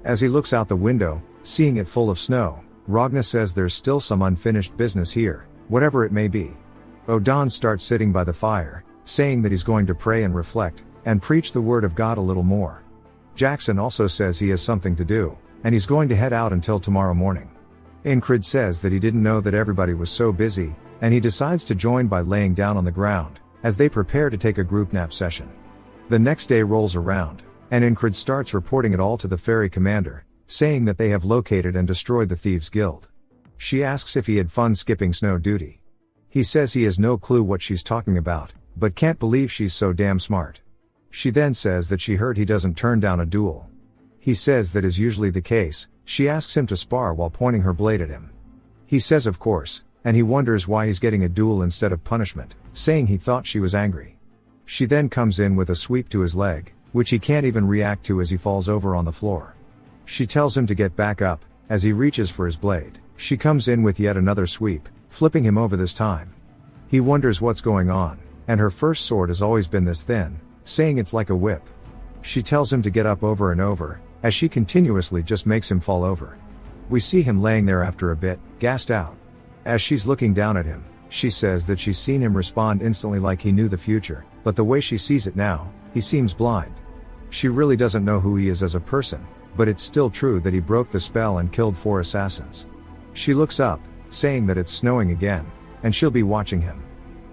As he looks out the window, seeing it full of snow, Ragna says there's still some unfinished business here, whatever it may be. Odan starts sitting by the fire, saying that he's going to pray and reflect, and preach the word of God a little more. Jackson also says he has something to do, and he's going to head out until tomorrow morning. Incrid says that he didn't know that everybody was so busy, and he decides to join by laying down on the ground, as they prepare to take a group nap session. The next day rolls around, and Incrid starts reporting it all to the ferry commander, saying that they have located and destroyed the Thieves Guild. She asks if he had fun skipping snow duty. He says he has no clue what she's talking about, but can't believe she's so damn smart. She then says that she heard he doesn't turn down a duel. He says that is usually the case. She asks him to spar while pointing her blade at him. He says of course, and he wonders why he's getting a duel instead of punishment, saying he thought she was angry. She then comes in with a sweep to his leg, which he can't even react to as he falls over on the floor. She tells him to get back up, as he reaches for his blade. She comes in with yet another sweep, flipping him over this time. He wonders what's going on, and her first sword has always been this thin, saying it's like a whip. She tells him to get up over and over, as she continuously just makes him fall over. We see him laying there after a bit, gassed out. As she's looking down at him, she says that she's seen him respond instantly like he knew the future, but the way she sees it now, he seems blind. She really doesn't know who he is as a person, but it's still true that he broke the spell and killed 4 assassins. She looks up, saying that it's snowing again, and she'll be watching him.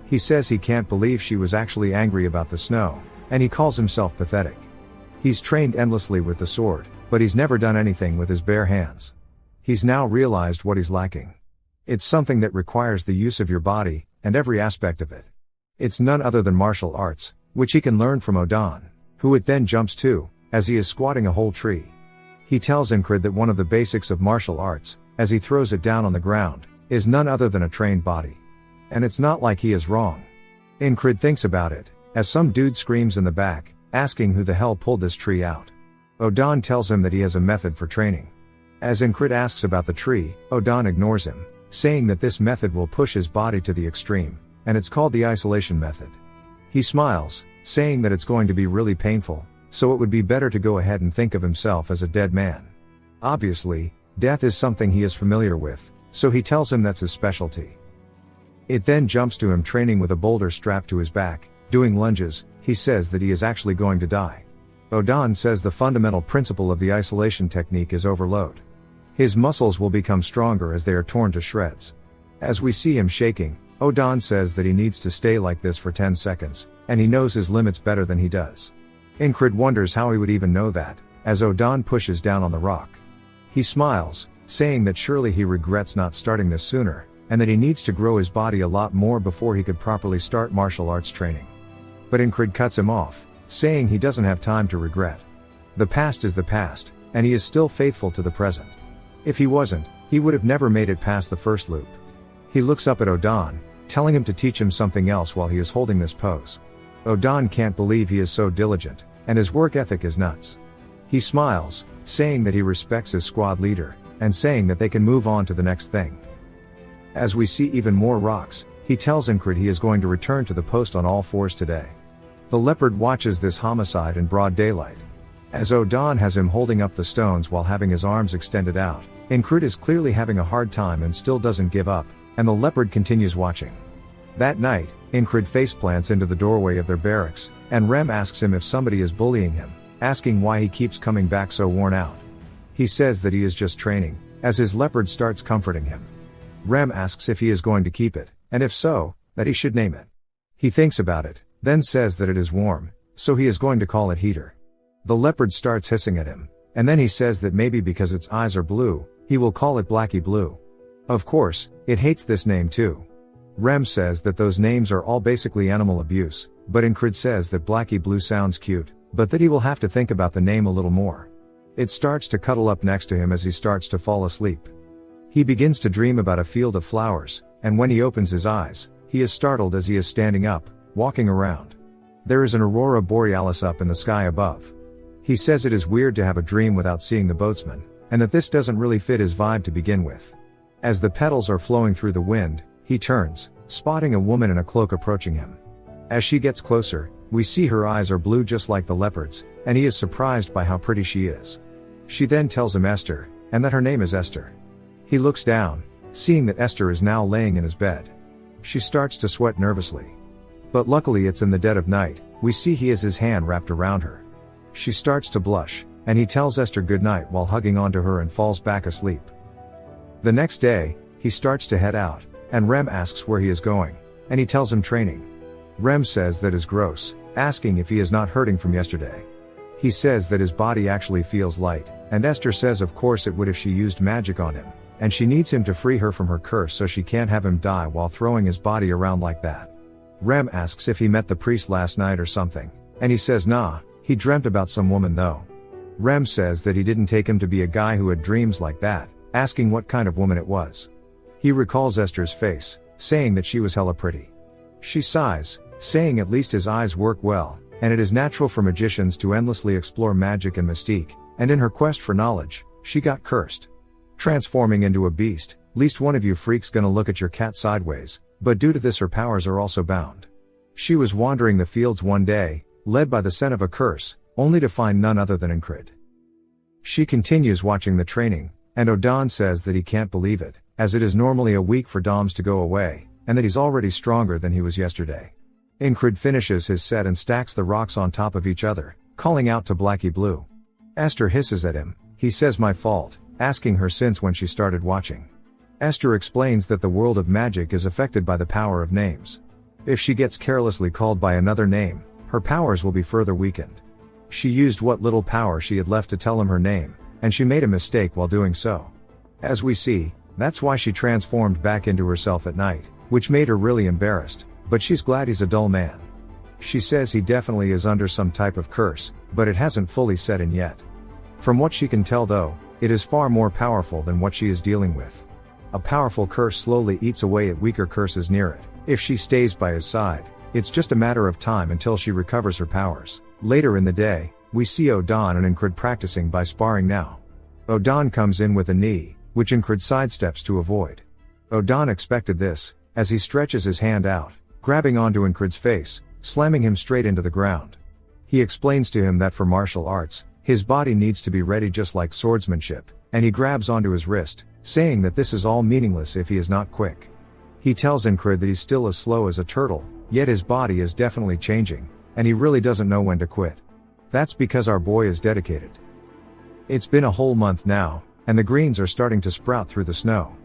He says he can't believe she was actually angry about the snow, and he calls himself pathetic. He's trained endlessly with the sword, but he's never done anything with his bare hands. He's now realized what he's lacking. It's something that requires the use of your body, and every aspect of it. It's none other than martial arts, which he can learn from Odan, who it then jumps to, as he is squatting a whole tree. He tells Incred that one of the basics of martial arts, as he throws it down on the ground, is none other than a trained body. And it's not like he is wrong. Incred thinks about it, as some dude screams in the back, asking who the hell pulled this tree out. Odan tells him that he has a method for training. As Incred asks about the tree, Odan ignores him, saying that this method will push his body to the extreme, and it's called the isolation method. He smiles, saying that it's going to be really painful, so it would be better to go ahead and think of himself as a dead man. Obviously, death is something he is familiar with, so he tells him that's his specialty. It then jumps to him training with a boulder strapped to his back, doing lunges. He says that he is actually going to die. Odan says the fundamental principle of the isolation technique is overload. His muscles will become stronger as they are torn to shreds. As we see him shaking, Odan says that he needs to stay like this for 10 seconds, and he knows his limits better than he does. Incred wonders how he would even know that, as Odan pushes down on the rock. He smiles, saying that surely he regrets not starting this sooner, and that he needs to grow his body a lot more before he could properly start martial arts training. But Incred cuts him off, saying he doesn't have time to regret. The past is the past, and he is still faithful to the present. If he wasn't, he would have never made it past the first loop. He looks up at Odan, telling him to teach him something else while he is holding this pose. Odan can't believe he is so diligent, and his work ethic is nuts. He smiles, saying that he respects his squad leader, and saying that they can move on to the next thing. As we see even more rocks, he tells Incred he is going to return to the post on all fours today. The leopard watches this homicide in broad daylight. As Odan has him holding up the stones while having his arms extended out, Incred is clearly having a hard time and still doesn't give up, and the leopard continues watching. That night, Incred faceplants into the doorway of their barracks, and Rem asks him if somebody is bullying him, asking why he keeps coming back so worn out. He says that he is just training, as his leopard starts comforting him. Rem asks if he is going to keep it, and if so, that he should name it. He thinks about it, then says that it is warm, so he is going to call it Heater. The leopard starts hissing at him, and then he says that maybe because its eyes are blue, he will call it Blackie Blue. Of course, it hates this name too. Rem says that those names are all basically animal abuse, but Incred says that Blackie Blue sounds cute, but that he will have to think about the name a little more. It starts to cuddle up next to him as he starts to fall asleep. He begins to dream about a field of flowers, and when he opens his eyes, he is startled as he is standing up, walking around. There is an aurora borealis up in the sky above. He says it is weird to have a dream without seeing the boatsman, and that this doesn't really fit his vibe to begin with. As the petals are flowing through the wind, he turns, spotting a woman in a cloak approaching him. As she gets closer, we see her eyes are blue just like the leopard's, and he is surprised by how pretty she is. She then tells him Esther, and that her name is Esther. He looks down, seeing that Esther is now laying in his bed. She starts to sweat nervously. But luckily it's in the dead of night. We see he has his hand wrapped around her. She starts to blush, and he tells Esther goodnight while hugging onto her and falls back asleep. The next day, he starts to head out, and Rem asks where he is going, and he tells him training. Rem says that is gross, asking if he is not hurting from yesterday. He says that his body actually feels light, and Esther says of course it would if she used magic on him, and she needs him to free her from her curse so she can't have him die while throwing his body around like that. Rem asks if he met the priest last night or something, and he says nah, he dreamt about some woman though. Rem says that he didn't take him to be a guy who had dreams like that, asking what kind of woman it was. He recalls Esther's face, saying that she was hella pretty. She sighs, saying at least his eyes work well, and it is natural for magicians to endlessly explore magic and mystique, and in her quest for knowledge, she got cursed. Transforming into a beast, least one of you freaks gonna look at your cat sideways, But due to this her powers are also bound. She was wandering the fields one day, led by the scent of a curse, only to find none other than Incred. She continues watching the training, and Odan says that he can't believe it, as it is normally a week for Doms to go away, and that he's already stronger than he was yesterday. Incred finishes his set and stacks the rocks on top of each other, calling out to Blackie Blue. Esther hisses at him. He says my fault, asking her since when she started watching. Esther explains that the world of magic is affected by the power of names. If she gets carelessly called by another name, her powers will be further weakened. She used what little power she had left to tell him her name, and she made a mistake while doing so. As we see, that's why she transformed back into herself at night, which made her really embarrassed, but she's glad he's a dull man. She says he definitely is under some type of curse, but it hasn't fully set in yet. From what she can tell though, it is far more powerful than what she is dealing with. A powerful curse slowly eats away at weaker curses near it. If she stays by his side, it's just a matter of time until she recovers her powers. Later in the day, we see Odan and Incred practicing by sparring now. Odan comes in with a knee, which Incred sidesteps to avoid. Odan expected this, as he stretches his hand out, grabbing onto Incred's face, slamming him straight into the ground. He explains to him that for martial arts, his body needs to be ready just like swordsmanship, and he grabs onto his wrist, saying that this is all meaningless if he is not quick. He tells Incred that he's still as slow as a turtle, yet his body is definitely changing, and he really doesn't know when to quit. That's because our boy is dedicated. It's been a whole month now, and the greens are starting to sprout through the snow.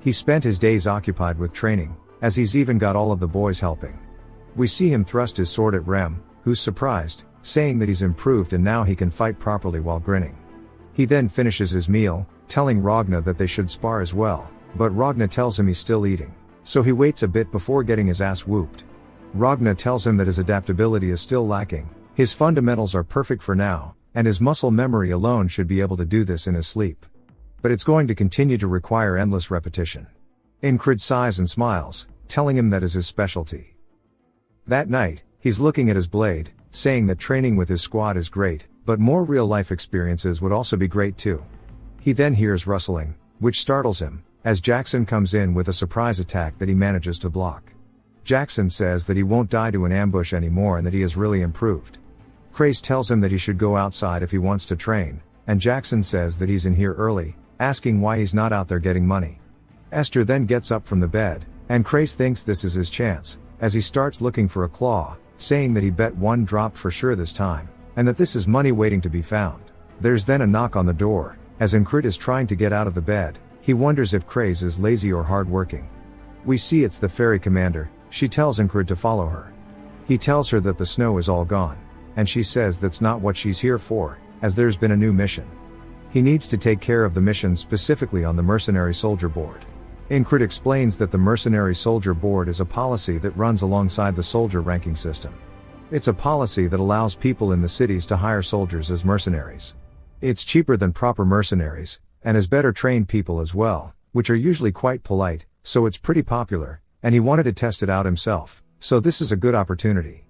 He spent his days occupied with training, as he's even got all of the boys helping. We see him thrust his sword at Rem, who's surprised, saying that he's improved and now he can fight properly while grinning. He then finishes his meal, telling Ragna that they should spar as well, but Ragna tells him he's still eating, so he waits a bit before getting his ass whooped. Ragna tells him that his adaptability is still lacking, his fundamentals are perfect for now, and his muscle memory alone should be able to do this in his sleep. But it's going to continue to require endless repetition. Incred sighs and smiles, telling him that is his specialty. That night, he's looking at his blade, saying that training with his squad is great, but more real-life experiences would also be great too. He then hears rustling, which startles him, as Jackson comes in with a surprise attack that he manages to block. Jackson says that he won't die to an ambush anymore and that he has really improved. Craze tells him that he should go outside if he wants to train, and Jackson says that he's in here early, asking why he's not out there getting money. Esther then gets up from the bed, and Craze thinks this is his chance, as he starts looking for a claw, saying that he bet one dropped for sure this time, and that this is money waiting to be found. There's then a knock on the door, as Incred is trying to get out of the bed. He wonders if Craze is lazy or hard-working. We see it's the ferry commander. She tells Incred to follow her. He tells her that the snow is all gone, and she says that's not what she's here for, as there's been a new mission. He needs to take care of the mission specifically on the mercenary soldier board. Incred explains that the mercenary soldier board is a policy that runs alongside the soldier ranking system. It's a policy that allows people in the cities to hire soldiers as mercenaries. It's cheaper than proper mercenaries, and has better trained people as well, which are usually quite polite, so it's pretty popular, and he wanted to test it out himself, so this is a good opportunity.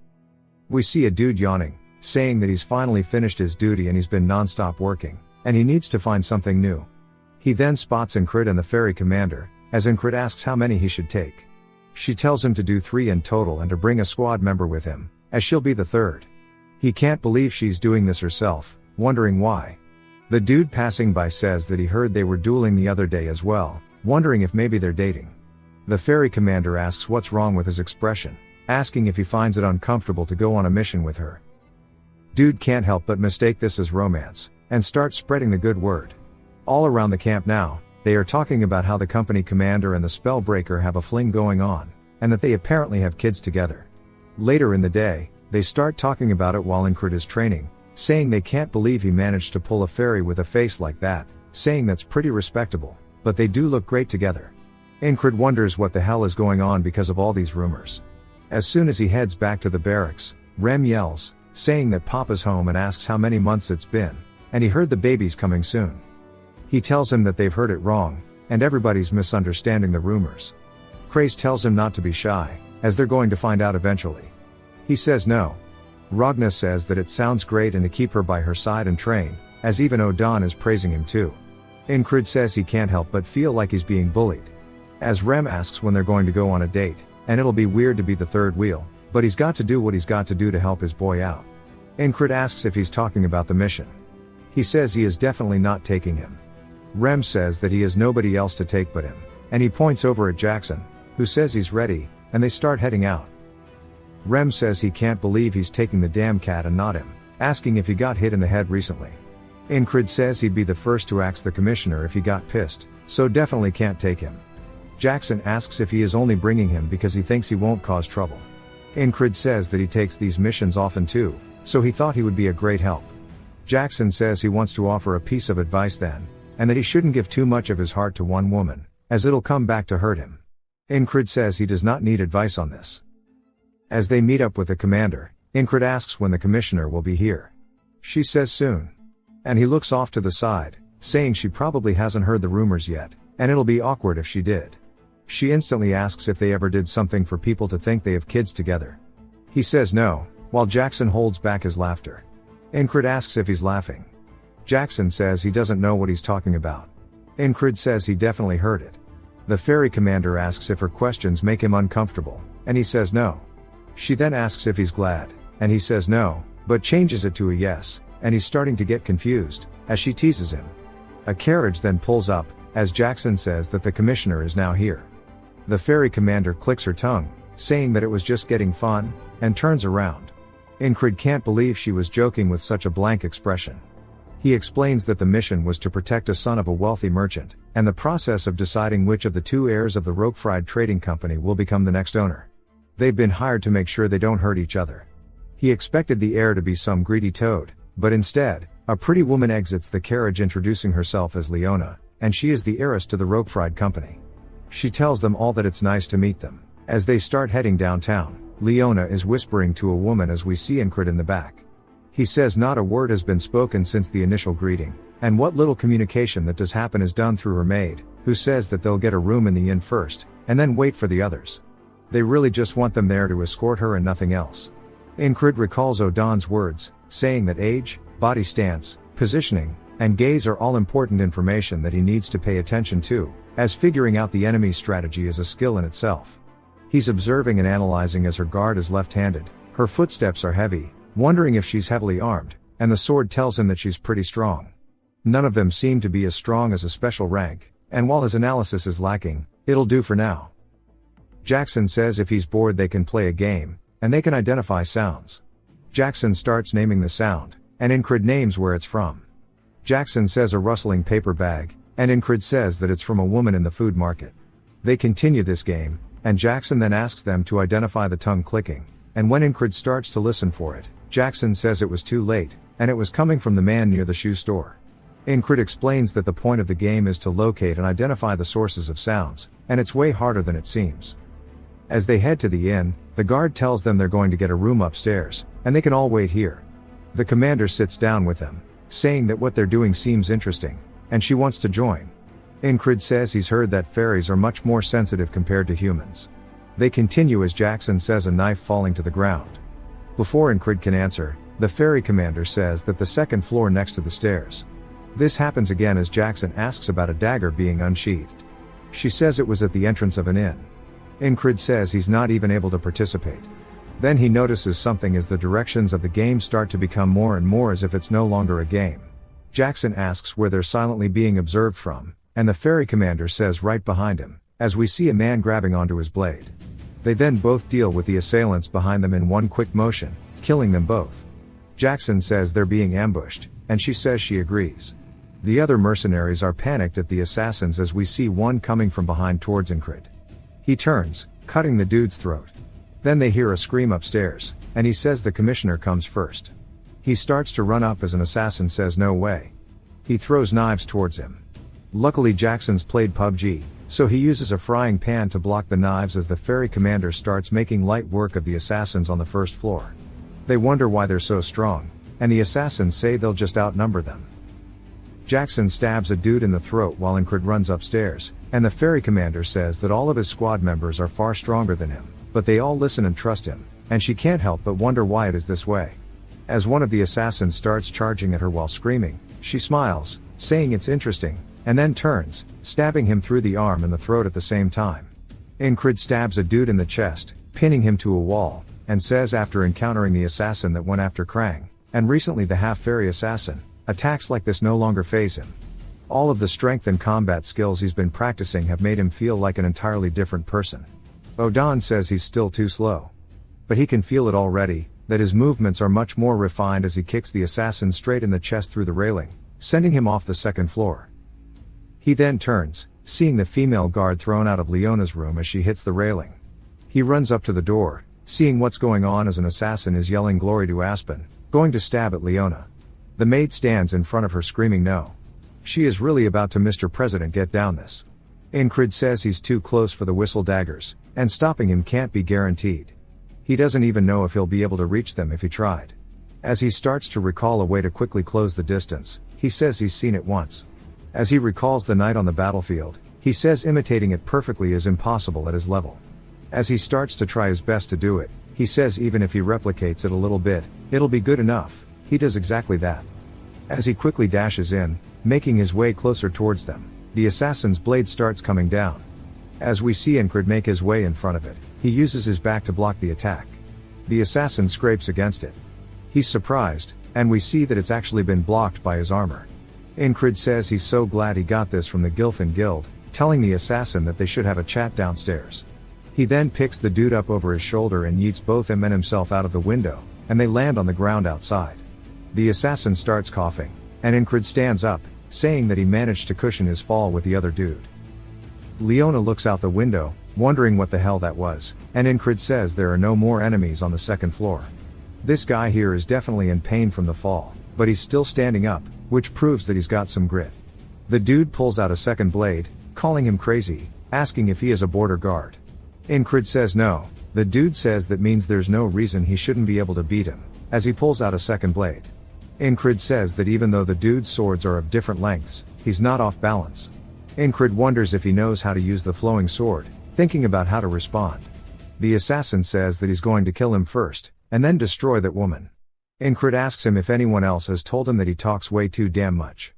We see a dude yawning, saying that he's finally finished his duty and he's been non-stop working, and he needs to find something new. He then spots Incred and the ferry commander, as Incred asks how many he should take. She tells him to do 3 in total and to bring a squad member with him, as she'll be the third. He can't believe she's doing this herself, wondering why. The dude passing by says that he heard they were dueling the other day as well, wondering if maybe they're dating. The ferry commander asks what's wrong with his expression, asking if he finds it uncomfortable to go on a mission with her. Dude can't help but mistake this as romance, and start spreading the good word. All around the camp now, they are talking about how the company commander and the spellbreaker have a fling going on, and that they apparently have kids together. Later in the day, they start talking about it while Incred is training, saying they can't believe he managed to pull a fairy with a face like that, saying that's pretty respectable, but they do look great together. Incred wonders what the hell is going on because of all these rumors. As soon as he heads back to the barracks, Rem yells, saying that Papa's home and asks how many months it's been, and he heard the baby's coming soon. He tells him that they've heard it wrong, and everybody's misunderstanding the rumors. Craze tells him not to be shy, as they're going to find out eventually. He says no. Ragna says that it sounds great and to keep her by her side and train, as even Odan is praising him too. Incred says he can't help but feel like he's being bullied. As Rem asks when they're going to go on a date, and it'll be weird to be the third wheel, but he's got to do what he's got to do to help his boy out. Incred asks if he's talking about the mission. He says he is definitely not taking him. Rem says that he has nobody else to take but him, and he points over at Jackson, who says he's ready, and they start heading out. Rem says he can't believe he's taking the damn cat and not him, asking if he got hit in the head recently. Incred says he'd be the first to ask the commissioner if he got pissed, so definitely can't take him. Jackson asks if he is only bringing him because he thinks he won't cause trouble. Incred says that he takes these missions often too, so he thought he would be a great help. Jackson says he wants to offer a piece of advice then, and that he shouldn't give too much of his heart to one woman, as it'll come back to hurt him. Incred says he does not need advice on this. As they meet up with the commander, Incred asks when the commissioner will be here. She says soon. And he looks off to the side, saying she probably hasn't heard the rumors yet, and it'll be awkward if she did. She instantly asks if they ever did something for people to think they have kids together. He says no, while Jackson holds back his laughter. Incred asks if he's laughing. Jackson says he doesn't know what he's talking about. Incred says he definitely heard it. The ferry commander asks if her questions make him uncomfortable, and he says no. She then asks if he's glad, and he says no, but changes it to a yes, and he's starting to get confused, as she teases him. A carriage then pulls up, as Jackson says that the commissioner is now here. The ferry commander clicks her tongue, saying that it was just getting fun, and turns around. Incred can't believe she was joking with such a blank expression. He explains that the mission was to protect a son of a wealthy merchant, and the process of deciding which of the two heirs of the Roquefried Trading Company will become the next owner. They've been hired to make sure they don't hurt each other. He expected the heir to be some greedy toad, but instead, a pretty woman exits the carriage introducing herself as Leona, and she is the heiress to the Roquefried Company. She tells them all that it's nice to meet them. As they start heading downtown, Leona is whispering to a woman as we see Incred in the back. He says not a word has been spoken since the initial greeting, and what little communication that does happen is done through her maid, who says that they'll get a room in the inn first, and then wait for the others. They really just want them there to escort her and nothing else. Incred recalls Odon's words, saying that age, body stance, positioning, and gaze are all important information that he needs to pay attention to, as figuring out the enemy's strategy is a skill in itself. He's observing and analyzing as her guard is left-handed, her footsteps are heavy, wondering if she's heavily armed, and the sword tells him that she's pretty strong. None of them seem to be as strong as a special rank, and while his analysis is lacking, it'll do for now. Jackson says if he's bored they can play a game, and they can identify sounds. Jackson starts naming the sound, and Incred names where it's from. Jackson says a rustling paper bag, and Incred says that it's from a woman in the food market. They continue this game, and Jackson then asks them to identify the tongue clicking, and when Incred starts to listen for it, Jackson says it was too late, and it was coming from the man near the shoe store. Incred explains that the point of the game is to locate and identify the sources of sounds, and it's way harder than it seems. As they head to the inn, the guard tells them they're going to get a room upstairs, and they can all wait here. The commander sits down with them, saying that what they're doing seems interesting, and she wants to join. Incred says he's heard that fairies are much more sensitive compared to humans. They continue as Jackson says a knife falling to the ground. Before Incred can answer, the ferry commander says that the second floor next to the stairs. This happens again as Jackson asks about a dagger being unsheathed. She says it was at the entrance of an inn. Incred says he's not even able to participate. Then he notices something as the directions of the game start to become more and more as if it's no longer a game. Jackson asks where they're silently being observed from, and the ferry commander says right behind him, as we see a man grabbing onto his blade. They then both deal with the assailants behind them in one quick motion, killing them both. Jackson says they're being ambushed, and she says she agrees. The other mercenaries are panicked at the assassins as we see one coming from behind towards Incred. He turns, cutting the dude's throat. Then they hear a scream upstairs, and he says the commissioner comes first. He starts to run up as an assassin says no way. He throws knives towards him. Luckily Jackson's played PUBG, so he uses a frying pan to block the knives as the ferry commander starts making light work of the assassins on the first floor. They wonder why they're so strong, and the assassins say they'll just outnumber them. Jackson stabs a dude in the throat while Incred runs upstairs, and the ferry commander says that all of his squad members are far stronger than him, but they all listen and trust him, and she can't help but wonder why it is this way. As one of the assassins starts charging at her while screaming, she smiles, saying it's interesting, and then turns, stabbing him through the arm and the throat at the same time. Incrid stabs a dude in the chest, pinning him to a wall, and says after encountering the assassin that went after Krang, and recently the half-fairy assassin, attacks like this no longer faze him. All of the strength and combat skills he's been practicing have made him feel like an entirely different person. Odan says he's still too slow. But he can feel it already, that his movements are much more refined as he kicks the assassin straight in the chest through the railing, sending him off the second floor. He then turns, seeing the female guard thrown out of Leona's room as she hits the railing. He runs up to the door, seeing what's going on as an assassin is yelling glory to Aspen, going to stab at Leona. The maid stands in front of her screaming no. She is really about to Mr. President get down this. Incrid says he's too close for the whistle daggers, and stopping him can't be guaranteed. He doesn't even know if he'll be able to reach them if he tried. As he starts to recall a way to quickly close the distance, he says he's seen it once. As he recalls the night on the battlefield, he says imitating it perfectly is impossible at his level. As he starts to try his best to do it, he says even if he replicates it a little bit, it'll be good enough. He does exactly that. As he quickly dashes in, making his way closer towards them, the assassin's blade starts coming down. As we see Incrid make his way in front of it, he uses his back to block the attack. The assassin scrapes against it. He's surprised, and we see that it's actually been blocked by his armor. Incrid says he's so glad he got this from the Gilfin Guild, telling the assassin that they should have a chat downstairs. He then picks the dude up over his shoulder and yeets both him and himself out of the window, and they land on the ground outside. The assassin starts coughing, and Incrid stands up, saying that he managed to cushion his fall with the other dude. Leona looks out the window, wondering what the hell that was, and Incrid says there are no more enemies on the second floor. This guy here is definitely in pain from the fall, but he's still standing up, which proves that he's got some grit. The dude pulls out a second blade, calling him crazy, asking if he is a border guard. Incrid says no. The dude says that means there's no reason he shouldn't be able to beat him, as he pulls out a second blade. Incrid says that even though the dude's swords are of different lengths, he's not off balance. Incrid wonders if he knows how to use the flowing sword, thinking about how to respond. The assassin says that he's going to kill him first, and then destroy that woman. Incrid asks him if anyone else has told him that he talks way too damn much.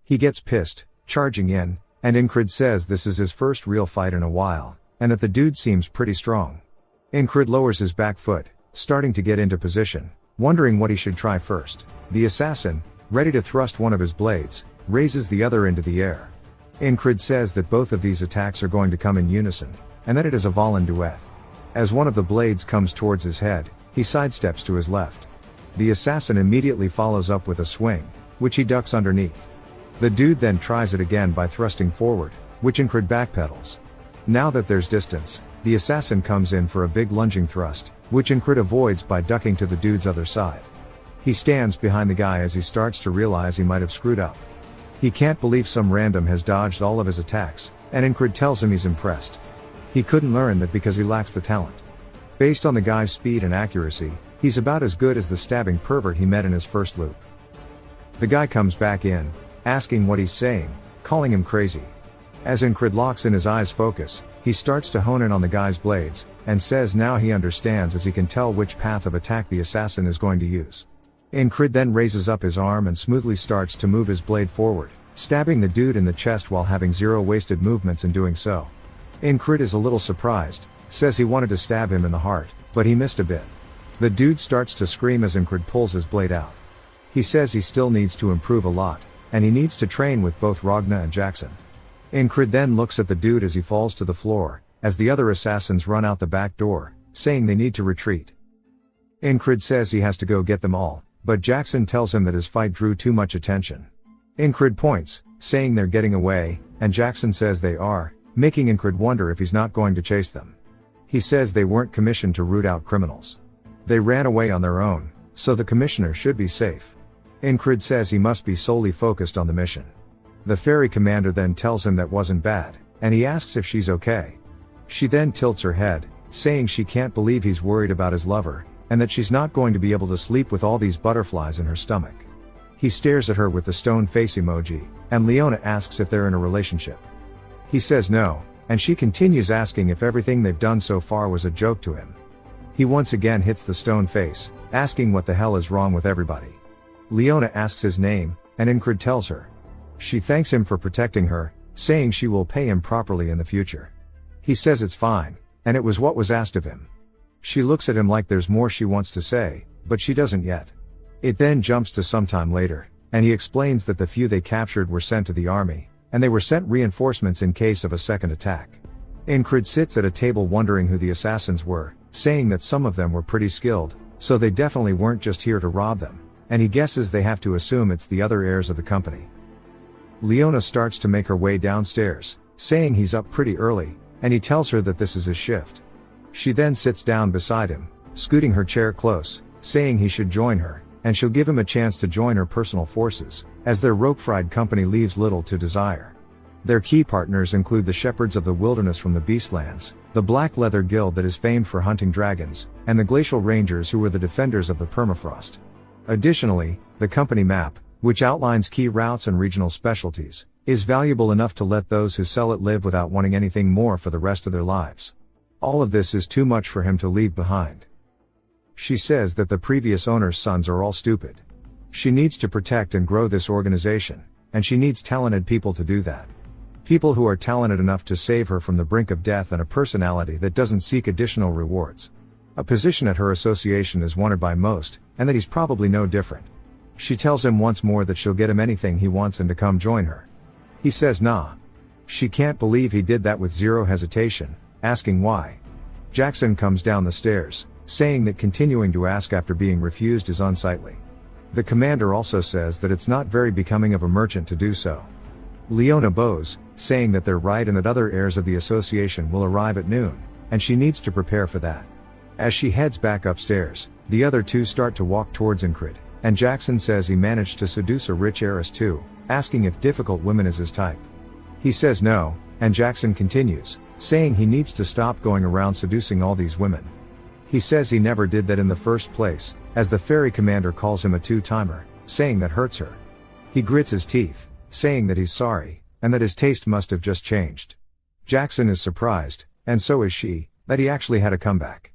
He gets pissed, charging in, and Incrid says this is his first real fight in a while, and that the dude seems pretty strong. Incrid lowers his back foot, starting to get into position, wondering what he should try first. The assassin, ready to thrust one of his blades, raises the other into the air. Incrid says that both of these attacks are going to come in unison, and that it is a Valen duet. As one of the blades comes towards his head, he sidesteps to his left. The assassin immediately follows up with a swing, which he ducks underneath. The dude then tries it again by thrusting forward, which Incrid backpedals. Now that there's distance, the assassin comes in for a big lunging thrust, which Incrid avoids by ducking to the dude's other side. He stands behind the guy as he starts to realize he might have screwed up. He can't believe some random has dodged all of his attacks, and Incrid tells him he's impressed. He couldn't learn that because he lacks the talent. Based on the guy's speed and accuracy, he's about as good as the stabbing pervert he met in his first loop. The guy comes back in, asking what he's saying, calling him crazy. As Incrid locks in his eyes focus, he starts to hone in on the guy's blades, and says now he understands as he can tell which path of attack the assassin is going to use. Incrid then raises up his arm and smoothly starts to move his blade forward, stabbing the dude in the chest while having zero wasted movements in doing so. Incrid is a little surprised, says he wanted to stab him in the heart, but he missed a bit. The dude starts to scream as Incrid pulls his blade out. He says he still needs to improve a lot, and he needs to train with both Ragna and Jackson. Incrid then looks at the dude as he falls to the floor, as the other assassins run out the back door, saying they need to retreat. Incrid says he has to go get them all, but Jackson tells him that his fight drew too much attention. Incrid points, saying they're getting away, and Jackson says they are, making Incrid wonder if he's not going to chase them. He says they weren't commissioned to root out criminals. They ran away on their own, so the commissioner should be safe. Incrid says he must be solely focused on the mission. The ferry commander then tells him that wasn't bad, and he asks if she's okay. She then tilts her head, saying she can't believe he's worried about his lover, and that she's not going to be able to sleep with all these butterflies in her stomach. He stares at her with the stone face emoji, and Leona asks if they're in a relationship. He says no, and she continues asking if everything they've done so far was a joke to him. He once again hits the stone face, asking what the hell is wrong with everybody. Leona asks his name, and Incrid tells her. She thanks him for protecting her, saying she will pay him properly in the future. He says it's fine, and it was what was asked of him. She looks at him like there's more she wants to say, but she doesn't yet. It then jumps to sometime later, and he explains that the few they captured were sent to the army, and they were sent reinforcements in case of a second attack. Ingrid sits at a table wondering who the assassins were, saying that some of them were pretty skilled, so they definitely weren't just here to rob them, and he guesses they have to assume it's the other heirs of the company. Leona starts to make her way downstairs, saying he's up pretty early, and he tells her that this is his shift. She then sits down beside him, scooting her chair close, saying he should join her, and she'll give him a chance to join her personal forces, as their rogue-fried company leaves little to desire. Their key partners include the Shepherds of the Wilderness from the Beastlands, the Black Leather Guild that is famed for hunting dragons, and the Glacial Rangers who were the defenders of the permafrost. Additionally, the company map, which outlines key routes and regional specialties, is valuable enough to let those who sell it live without wanting anything more for the rest of their lives. All of this is too much for him to leave behind. She says that the previous owner's sons are all stupid. She needs to protect and grow this organization, and she needs talented people to do that. People who are talented enough to save her from the brink of death and a personality that doesn't seek additional rewards. A position at her association is wanted by most, and that he's probably no different. She tells him once more that she'll get him anything he wants and to come join her. He says nah. She can't believe he did that with zero hesitation, asking why. Jackson comes down the stairs, saying that continuing to ask after being refused is unsightly. The commander also says that it's not very becoming of a merchant to do so. Leona bows, saying that they're right and that other heirs of the association will arrive at noon, and she needs to prepare for that. As she heads back upstairs, the other two start to walk towards Ingrid, and Jackson says he managed to seduce a rich heiress too, asking if difficult women is his type. He says no, and Jackson continues, saying he needs to stop going around seducing all these women. He says he never did that in the first place, as the ferry commander calls him a two-timer, saying that hurts her. He grits his teeth, saying that he's sorry, and that his taste must have just changed. Jackson is surprised, and so is she, that he actually had a comeback.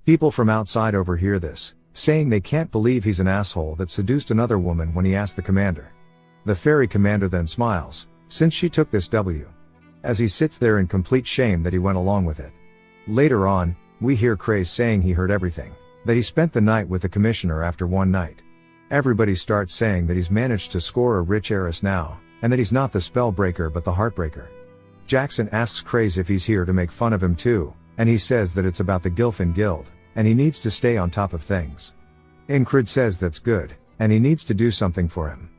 People from outside overhear this, saying they can't believe he's an asshole that seduced another woman when he asked the commander. The ferry commander then smiles, since she took this W. As he sits there in complete shame that he went along with it. Later on, we hear Craze saying he heard everything, that he spent the night with the commissioner after one night. Everybody starts saying that he's managed to score a rich heiress now, and that he's not the spellbreaker but the heartbreaker. Jackson asks Craze if he's here to make fun of him too, and he says that it's about the Gilfin Guild, and he needs to stay on top of things. Ingrid says that's good, and he needs to do something for him.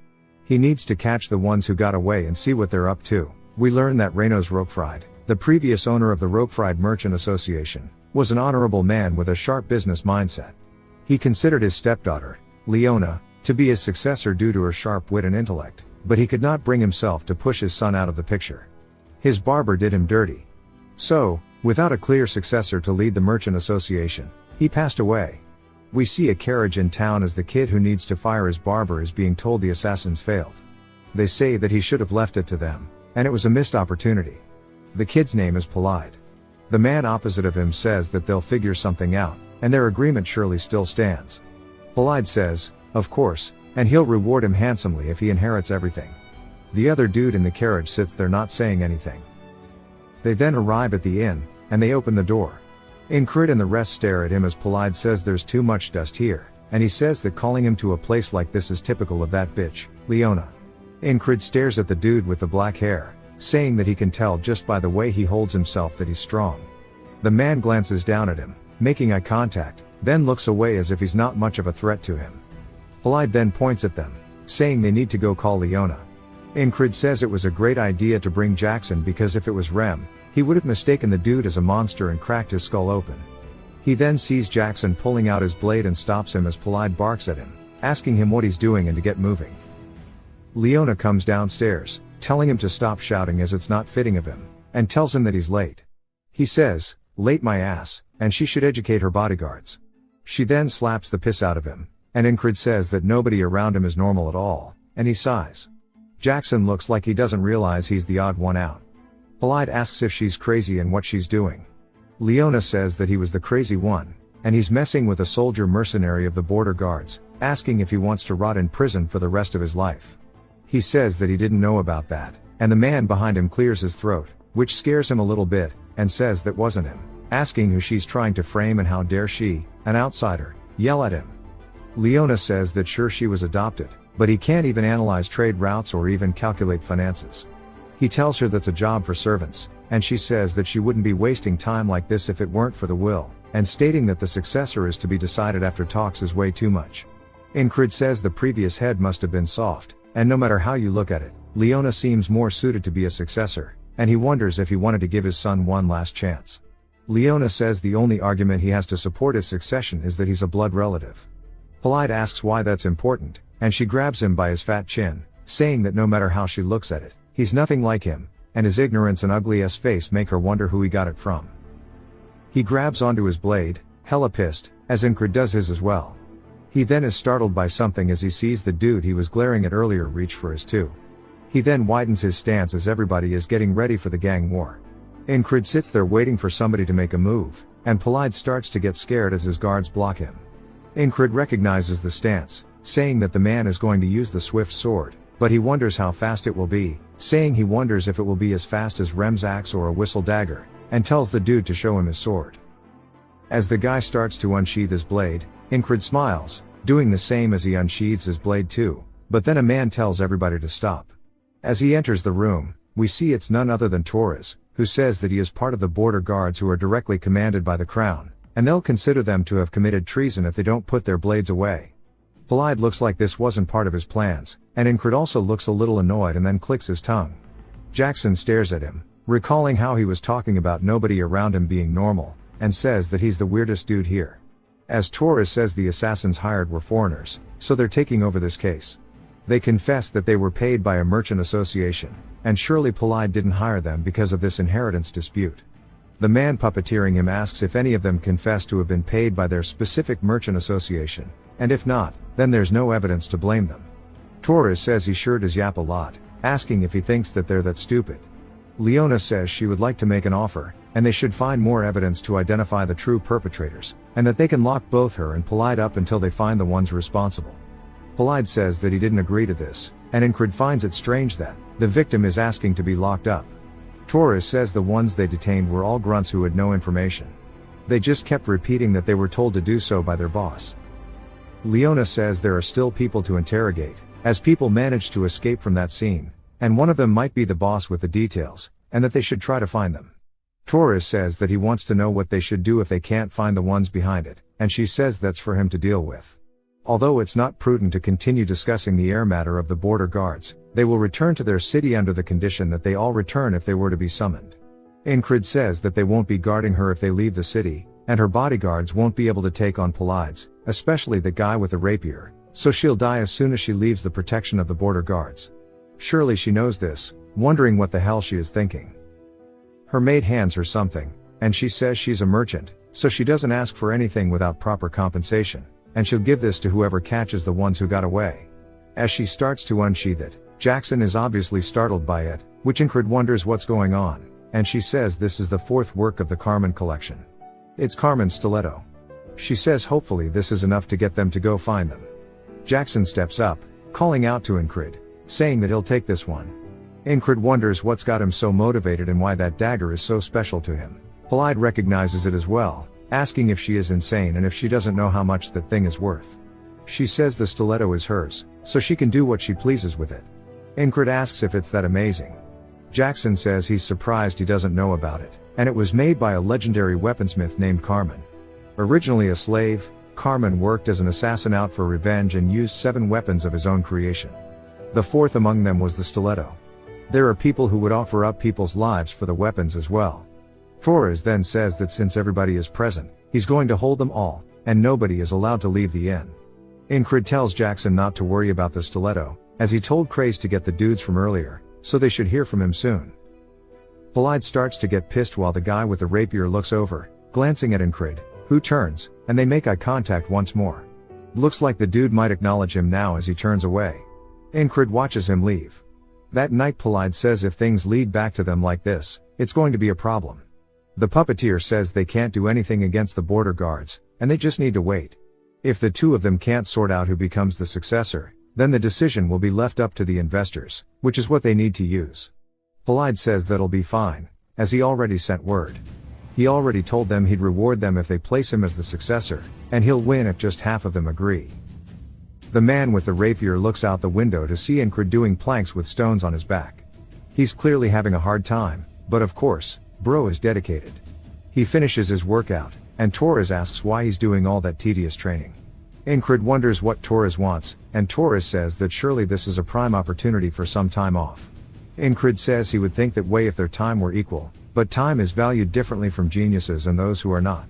He needs to catch the ones who got away and see what they're up to. We learn that Reynos Roquefried, the previous owner of the Roquefried Merchant Association, was an honorable man with a sharp business mindset. He considered his stepdaughter, Leona, to be his successor due to her sharp wit and intellect, but he could not bring himself to push his son out of the picture. His barber did him dirty. So, without a clear successor to lead the Merchant Association, he passed away. We see a carriage in town as the kid who needs to fire his barber is being told the assassins failed. They say that he should have left it to them, and it was a missed opportunity. The kid's name is Polide. The man opposite of him says that they'll figure something out, and their agreement surely still stands. Polide says, of course, and he'll reward him handsomely if he inherits everything. The other dude in the carriage sits there not saying anything. They then arrive at the inn, and they open the door. Ingrid and the rest stare at him as Polide says there's too much dust here, and he says that calling him to a place like this is typical of that bitch, Leona. Ingrid stares at the dude with the black hair, saying that he can tell just by the way he holds himself that he's strong. The man glances down at him, making eye contact, then looks away as if he's not much of a threat to him. Polide then points at them, saying they need to go call Leona. Ingrid says it was a great idea to bring Jackson because if it was Rem, he would have mistaken the dude as a monster and cracked his skull open. He then sees Jackson pulling out his blade and stops him as Polide barks at him, asking him what he's doing and to get moving. Leona comes downstairs, telling him to stop shouting as it's not fitting of him, and tells him that he's late. He says, late my ass, and she should educate her bodyguards. She then slaps the piss out of him, and Ingrid says that nobody around him is normal at all, and he sighs. Jackson looks like he doesn't realize he's the odd one out. Polide asks if she's crazy and what she's doing. Leona says that he was the crazy one, and he's messing with a soldier mercenary of the border guards, asking if he wants to rot in prison for the rest of his life. He says that he didn't know about that, and the man behind him clears his throat, which scares him a little bit, and says that wasn't him, asking who she's trying to frame and how dare she, an outsider, yell at him. Leona says that sure she was adopted, but he can't even analyze trade routes or even calculate finances. He tells her that's a job for servants, and she says that she wouldn't be wasting time like this if it weren't for the will, and stating that the successor is to be decided after talks is way too much. Incrid says the previous head must have been soft, and no matter how you look at it, Leona seems more suited to be a successor, and he wonders if he wanted to give his son one last chance. Leona says the only argument he has to support his succession is that he's a blood relative. Polite asks why that's important, and she grabs him by his fat chin, saying that no matter how she looks at it, he's nothing like him, and his ignorance and ugly-ass face make her wonder who he got it from. He grabs onto his blade, hella pissed, as Incrid does his as well. He then is startled by something as he sees the dude he was glaring at earlier reach for his too. He then widens his stance as everybody is getting ready for the gang war. Incrid sits there waiting for somebody to make a move, and Polide starts to get scared as his guards block him. Incrid recognizes the stance, saying that the man is going to use the swift sword, but he wonders how fast it will be, saying he wonders if it will be as fast as Rem's axe or a whistle dagger, and tells the dude to show him his sword. As the guy starts to unsheath his blade, Incrid smiles, doing the same as he unsheathes his blade too, but then a man tells everybody to stop. As he enters the room, we see it's none other than Torres, who says that he is part of the border guards who are directly commanded by the crown, and they'll consider them to have committed treason if they don't put their blades away. Polide looks like this wasn't part of his plans, and Incrid also looks a little annoyed and then clicks his tongue. Jackson stares at him, recalling how he was talking about nobody around him being normal, and says that he's the weirdest dude here. As Torres says the assassins hired were foreigners, so they're taking over this case. They confess that they were paid by a merchant association, and surely Polide didn't hire them because of this inheritance dispute. The man puppeteering him asks if any of them confess to have been paid by their specific merchant association, and if not, then there's no evidence to blame them. Torres says he sure does yap a lot, asking if he thinks that they're that stupid. Leona says she would like to make an offer, and they should find more evidence to identify the true perpetrators, and that they can lock both her and Polide up until they find the ones responsible. Polide says that he didn't agree to this, and Incrid finds it strange that the victim is asking to be locked up. Torres says the ones they detained were all grunts who had no information. They just kept repeating that they were told to do so by their boss. Leona says there are still people to interrogate, as people managed to escape from that scene, and one of them might be the boss with the details, and that they should try to find them. Torres says that he wants to know what they should do if they can't find the ones behind it, and she says that's for him to deal with. Although it's not prudent to continue discussing the air matter of the border guards, they will return to their city under the condition that they all return if they were to be summoned. Incrid says that they won't be guarding her if they leave the city, and her bodyguards won't be able to take on Polides, especially the guy with the rapier, so she'll die as soon as she leaves the protection of the border guards. Surely she knows this, wondering what the hell she is thinking. Her maid hands her something, and she says she's a merchant, so she doesn't ask for anything without proper compensation, and she'll give this to whoever catches the ones who got away. As she starts to unsheath it, Jackson is obviously startled by it, which Incrid wonders what's going on, and she says this is the fourth work of the Carmen collection. It's Carmen's stiletto. She says hopefully this is enough to get them to go find them. Jackson steps up, calling out to Incrid, saying that he'll take this one. Incrid wonders what's got him so motivated and why that dagger is so special to him. Polide recognizes it as well, asking if she is insane and if she doesn't know how much that thing is worth. She says the stiletto is hers, so she can do what she pleases with it. Incrid asks if it's that amazing. Jackson says he's surprised he doesn't know about it, and it was made by a legendary weaponsmith named Carmen. Originally a slave, Carmen worked as an assassin out for revenge and used 7 weapons of his own creation. The fourth among them was the stiletto. There are people who would offer up people's lives for the weapons as well. Torres then says that since everybody is present, he's going to hold them all, and nobody is allowed to leave the inn. Incrid tells Jackson not to worry about the stiletto, as he told Craze to get the dudes from earlier, so they should hear from him soon. Polide starts to get pissed while the guy with the rapier looks over, glancing at Incrid, who turns, and they make eye contact once more. Looks like the dude might acknowledge him now as he turns away. Incrid watches him leave. That night Polide says if things lead back to them like this, it's going to be a problem. The puppeteer says they can't do anything against the border guards, and they just need to wait. If the two of them can't sort out who becomes the successor, then the decision will be left up to the investors, which is what they need to use. Polide says that'll be fine, as he already sent word. He already told them he'd reward them if they place him as the successor, and he'll win if just half of them agree. The man with the rapier looks out the window to see Incred doing planks with stones on his back. He's clearly having a hard time, but of course, bro is dedicated. He finishes his workout, and Torres asks why he's doing all that tedious training. Incred wonders what Torres wants, and Torres says that surely this is a prime opportunity for some time off. Incred says he would think that way if their time were equal, but time is valued differently from geniuses and those who are not.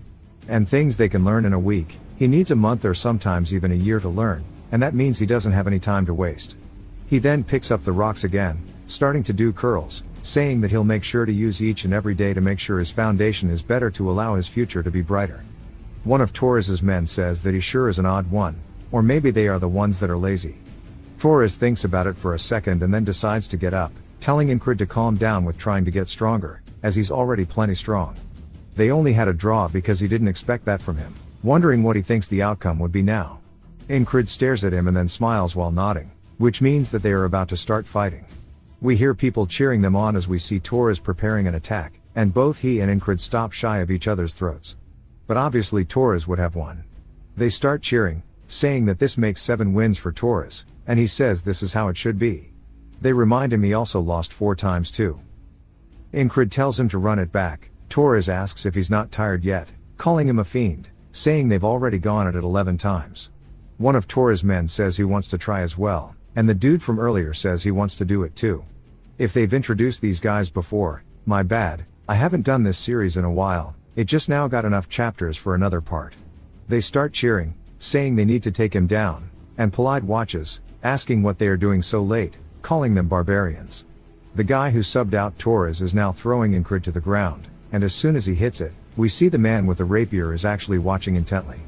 And things they can learn in a week, he needs a month or sometimes even a year to learn, and that means he doesn't have any time to waste. He then picks up the rocks again, starting to do curls, saying that he'll make sure to use each and every day to make sure his foundation is better to allow his future to be brighter. One of Torres's men says that he sure is an odd one, or maybe they are the ones that are lazy. Torres thinks about it for a second and then decides to get up, telling Incred to calm down with trying to get stronger, as he's already plenty strong. They only had a draw because he didn't expect that from him, wondering what he thinks the outcome would be now. Incred stares at him and then smiles while nodding, which means that they are about to start fighting. We hear people cheering them on as we see Torres preparing an attack, and both he and Incred stop shy of each other's throats. But obviously Torres would have won. They start cheering, saying that this makes 7 wins for Torres, and he says this is how it should be. They remind him he also lost 4 times too. Incred tells him to run it back. Torres asks if he's not tired yet, calling him a fiend, saying they've already gone at it 11 times. One of Torres' men says he wants to try as well, and the dude from earlier says he wants to do it too. If they've introduced these guys before, my bad, I haven't done this series in a while, it just now got enough chapters for another part. They start cheering, saying they need to take him down, and Polite watches, asking what they are doing so late, calling them barbarians. The guy who subbed out Torres is now throwing Incred to the ground, and as soon as he hits it, we see the man with the rapier is actually watching intently.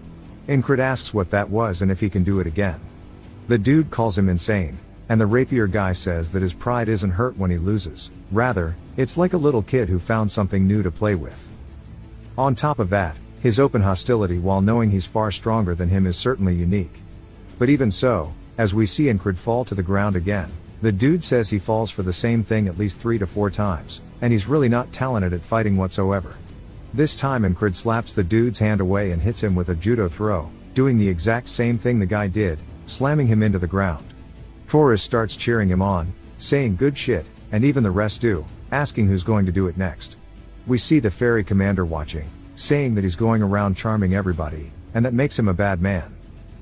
Incred asks what that was and if he can do it again. The dude calls him insane, and the rapier guy says that his pride isn't hurt when he loses, rather, it's like a little kid who found something new to play with. On top of that, his open hostility while knowing he's far stronger than him is certainly unique. But even so, as we see Incred fall to the ground again, the dude says he falls for the same thing at least 3 to 4 times, and he's really not talented at fighting whatsoever. This time Incred slaps the dude's hand away and hits him with a judo throw, doing the exact same thing the guy did, slamming him into the ground. Torres starts cheering him on, saying good shit, and even the rest do, asking who's going to do it next. We see the ferry commander watching, saying that he's going around charming everybody, and that makes him a bad man.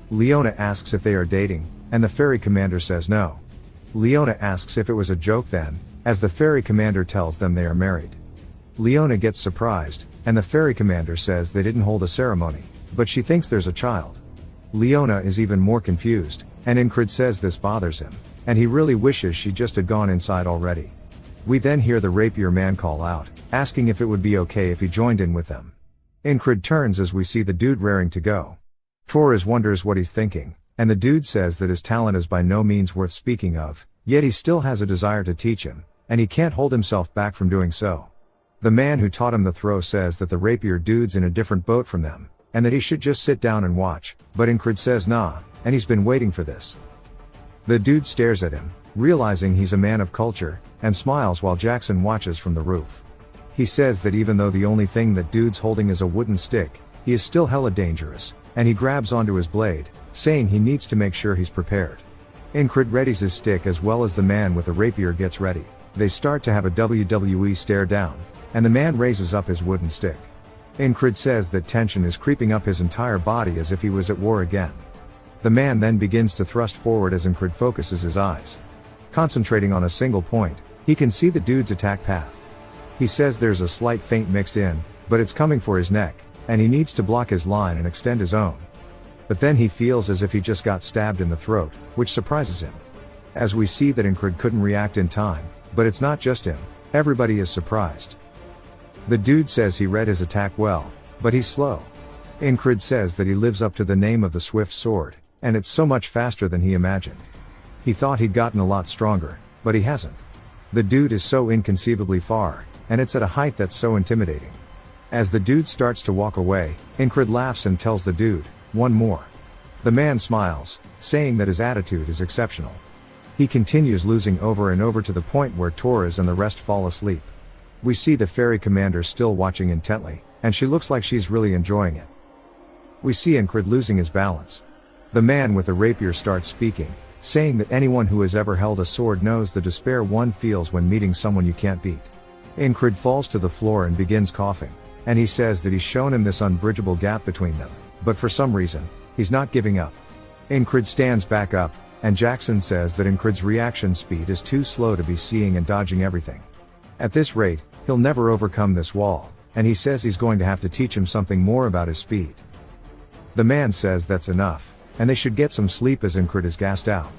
Leona asks if they are dating, and the ferry commander says no. Leona asks if it was a joke then, as the ferry commander tells them they are married. Leona gets surprised, and the ferry commander says they didn't hold a ceremony, but she thinks there's a child. Leona is even more confused, and Incred says this bothers him, and he really wishes she just had gone inside already. We then hear the rapier man call out, asking if it would be okay if he joined in with them. Incred turns as we see the dude raring to go. Torres wonders what he's thinking, and the dude says that his talent is by no means worth speaking of, yet he still has a desire to teach him, and he can't hold himself back from doing so. The man who taught him the throw says that the rapier dude's in a different boat from them, and that he should just sit down and watch, but Incred says nah, and he's been waiting for this. The dude stares at him, realizing he's a man of culture, and smiles while Jackson watches from the roof. He says that even though the only thing that dude's holding is a wooden stick, he is still hella dangerous, and he grabs onto his blade, saying he needs to make sure he's prepared. Incred readies his stick as well as the man with the rapier gets ready. They start to have a WWE stare down, and the man raises up his wooden stick. Incred says that tension is creeping up his entire body as if he was at war again. The man then begins to thrust forward as Incred focuses his eyes. Concentrating on a single point, he can see the dude's attack path. He says there's a slight feint mixed in, but it's coming for his neck, and he needs to block his line and extend his own. But then he feels as if he just got stabbed in the throat, which surprises him. As we see that Incred couldn't react in time, but it's not just him, everybody is surprised. The dude says he read his attack well, but he's slow. Incred says that he lives up to the name of the swift sword, and it's so much faster than he imagined. He thought he'd gotten a lot stronger, but he hasn't. The dude is so inconceivably far, and it's at a height that's so intimidating. As the dude starts to walk away, Incred laughs and tells the dude, "One more." The man smiles, saying that his attitude is exceptional. He continues losing over and over to the point where Torres and the rest fall asleep. We see the ferry commander still watching intently, and she looks like she's really enjoying it. We see Incred losing his balance. The man with the rapier starts speaking, saying that anyone who has ever held a sword knows the despair one feels when meeting someone you can't beat. Incred falls to the floor and begins coughing, and he says that he's shown him this unbridgeable gap between them, but for some reason, he's not giving up. Incred stands back up, and Jackson says that Incred's reaction speed is too slow to be seeing and dodging everything. At this rate, he'll never overcome this wall, and he says he's going to have to teach him something more about his speed. The man says that's enough, and they should get some sleep as Incred is gassed out.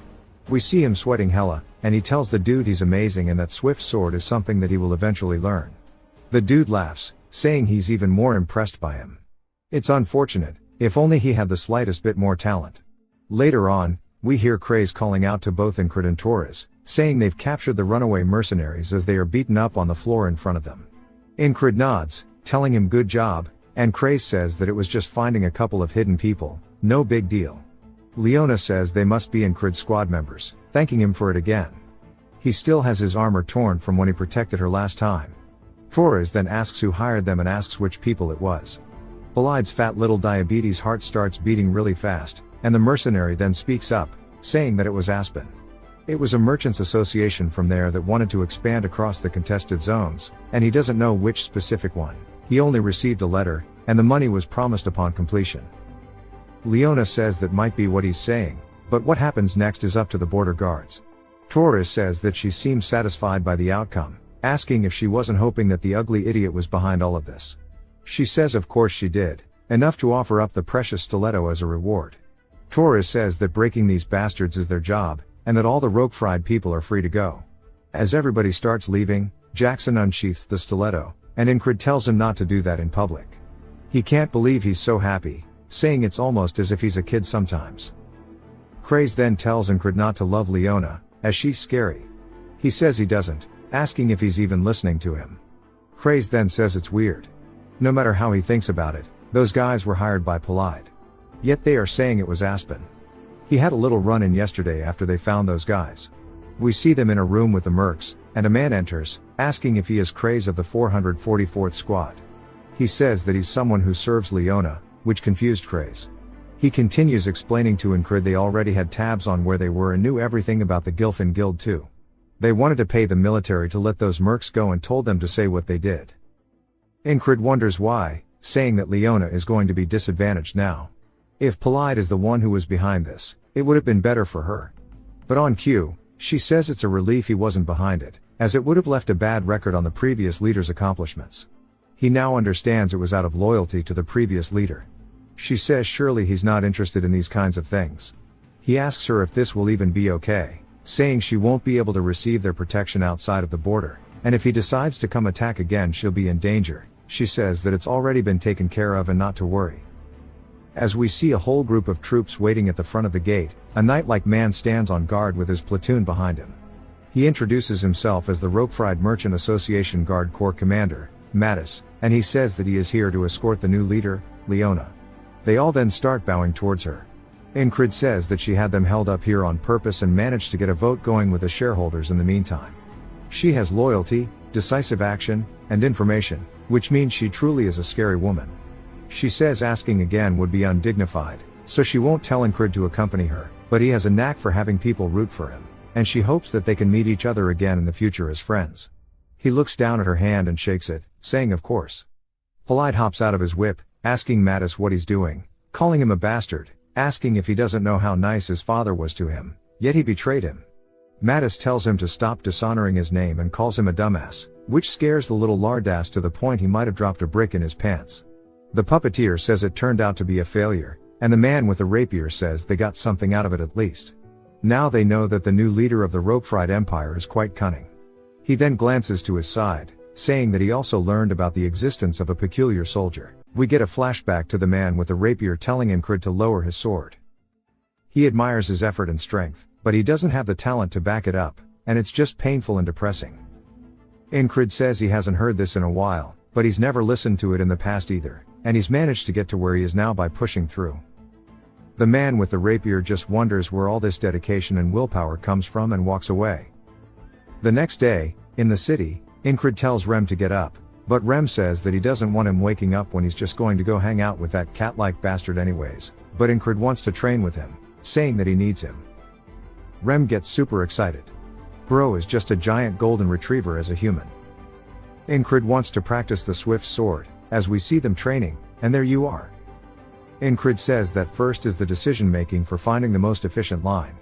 We see him sweating hella, and he tells the dude he's amazing and that swift sword is something that he will eventually learn. The dude laughs, saying he's even more impressed by him. It's unfortunate, if only he had the slightest bit more talent. Later on, we hear Craze calling out to both Incred and Torres, saying they've captured the runaway mercenaries as they are beaten up on the floor in front of them. Incred nods, telling him good job, and Craze says that it was just finding a couple of hidden people, no big deal. Leona says they must be Incred's squad members, thanking him for it again. He still has his armor torn from when he protected her last time. Torres then asks who hired them and asks which people it was. Belide's fat little diabetes heart starts beating really fast, and the mercenary then speaks up, saying that it was Aspen. It was a merchants association from there that wanted to expand across the contested zones, and he doesn't know which specific one. He only received a letter, and the money was promised upon completion. Leona says that might be what he's saying, but what happens next is up to the border guards. Torres says that she seems satisfied by the outcome, asking if she wasn't hoping that the ugly idiot was behind all of this. She says of course she did, enough to offer up the precious stiletto as a reward. Torres says that breaking these bastards is their job, and that all the rogue-fried people are free to go. As everybody starts leaving, Jackson unsheaths the stiletto, and Incred tells him not to do that in public. He can't believe he's so happy, saying it's almost as if he's a kid sometimes. Craze then tells Incred not to love Leona, as she's scary. He says he doesn't, asking if he's even listening to him. Craze then says it's weird. No matter how he thinks about it, those guys were hired by Polide. Yet they are saying it was Aspen. He had a little run-in yesterday after they found those guys. We see them in a room with the mercs, and a man enters, asking if he is Craze of the 444th Squad. He says that he's someone who serves Leona, which confused Craze. He continues explaining to Incred they already had tabs on where they were and knew everything about the Gilfin Guild too. They wanted to pay the military to let those mercs go and told them to say what they did. Incred wonders why, saying that Leona is going to be disadvantaged now. If Polide is the one who was behind this, it would have been better for her. But on cue, she says it's a relief he wasn't behind it, as it would have left a bad record on the previous leader's accomplishments. He now understands it was out of loyalty to the previous leader. She says surely he's not interested in these kinds of things. He asks her if this will even be okay, saying she won't be able to receive their protection outside of the border, and if he decides to come attack again she'll be in danger. She says that it's already been taken care of and not to worry. As we see a whole group of troops waiting at the front of the gate, a knight-like man stands on guard with his platoon behind him. He introduces himself as the Roquefried Merchant Association Guard Corps Commander, Mattis, and he says that he is here to escort the new leader, Leona. They all then start bowing towards her. Incred says that she had them held up here on purpose and managed to get a vote going with the shareholders in the meantime. She has loyalty, decisive action, and information, which means she truly is a scary woman. She says asking again would be undignified, so she won't tell Incred to accompany her, but he has a knack for having people root for him, and she hopes that they can meet each other again in the future as friends. He looks down at her hand and shakes it, saying of course. Polide hops out of his whip, asking Mattis what he's doing, calling him a bastard, asking if he doesn't know how nice his father was to him, yet he betrayed him. Mattis tells him to stop dishonoring his name and calls him a dumbass, which scares the little lardass to the point he might have dropped a brick in his pants. The puppeteer says it turned out to be a failure, and the man with the rapier says they got something out of it at least. Now they know that the new leader of the Roquefried Empire is quite cunning. He then glances to his side, saying that he also learned about the existence of a peculiar soldier. We get a flashback to the man with the rapier telling Incred to lower his sword. He admires his effort and strength, but he doesn't have the talent to back it up, and it's just painful and depressing. Incred says he hasn't heard this in a while, but he's never listened to it in the past either, and he's managed to get to where he is now by pushing through. The man with the rapier just wonders where all this dedication and willpower comes from and walks away. The next day, in the city, Incred tells Rem to get up, but Rem says that he doesn't want him waking up when he's just going to go hang out with that cat-like bastard anyways, but Incred wants to train with him, saying that he needs him. Rem gets super excited. Bro is just a giant golden retriever as a human. Incred wants to practice the swift sword, as we see them training, and there you are. Incred says that first is the decision making for finding the most efficient line.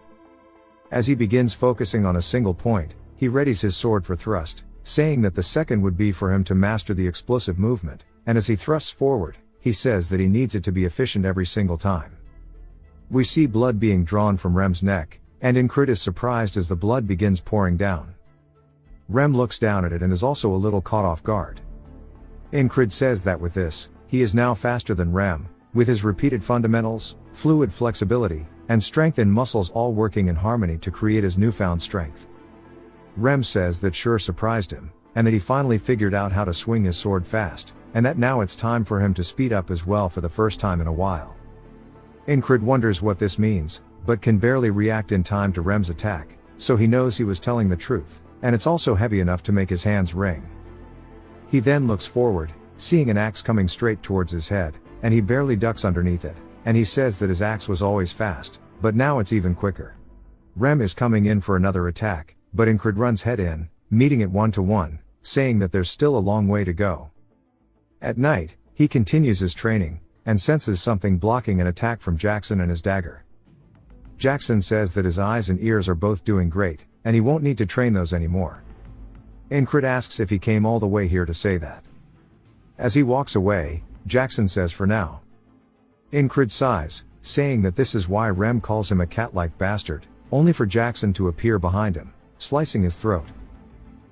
As he begins focusing on a single point, he readies his sword for thrust, saying that the second would be for him to master the explosive movement, and as he thrusts forward, he says that he needs it to be efficient every single time. We see blood being drawn from Rem's neck, and Incred is surprised as the blood begins pouring down. Rem looks down at it and is also a little caught off guard. Incred says that with this, he is now faster than Rem, with his repeated fundamentals, fluid flexibility, and strength in muscles all working in harmony to create his newfound strength. Rem says that sure surprised him, and that he finally figured out how to swing his sword fast, and that now it's time for him to speed up as well for the first time in a while. Incred wonders what this means, but can barely react in time to Rem's attack, so he knows he was telling the truth, and it's also heavy enough to make his hands ring. He then looks forward, seeing an axe coming straight towards his head, and he barely ducks underneath it, and he says that his axe was always fast, but now it's even quicker. Rem is coming in for another attack, but Incred runs head in, meeting it 1-to-1, saying that there's still a long way to go. At night, he continues his training, and senses something blocking an attack from Jackson and his dagger. Jackson says that his eyes and ears are both doing great, and he won't need to train those anymore. Incred asks if he came all the way here to say that. As he walks away, Jackson says for now. Incred sighs, saying that this is why Rem calls him a cat-like bastard, only for Jackson to appear behind him, slicing his throat.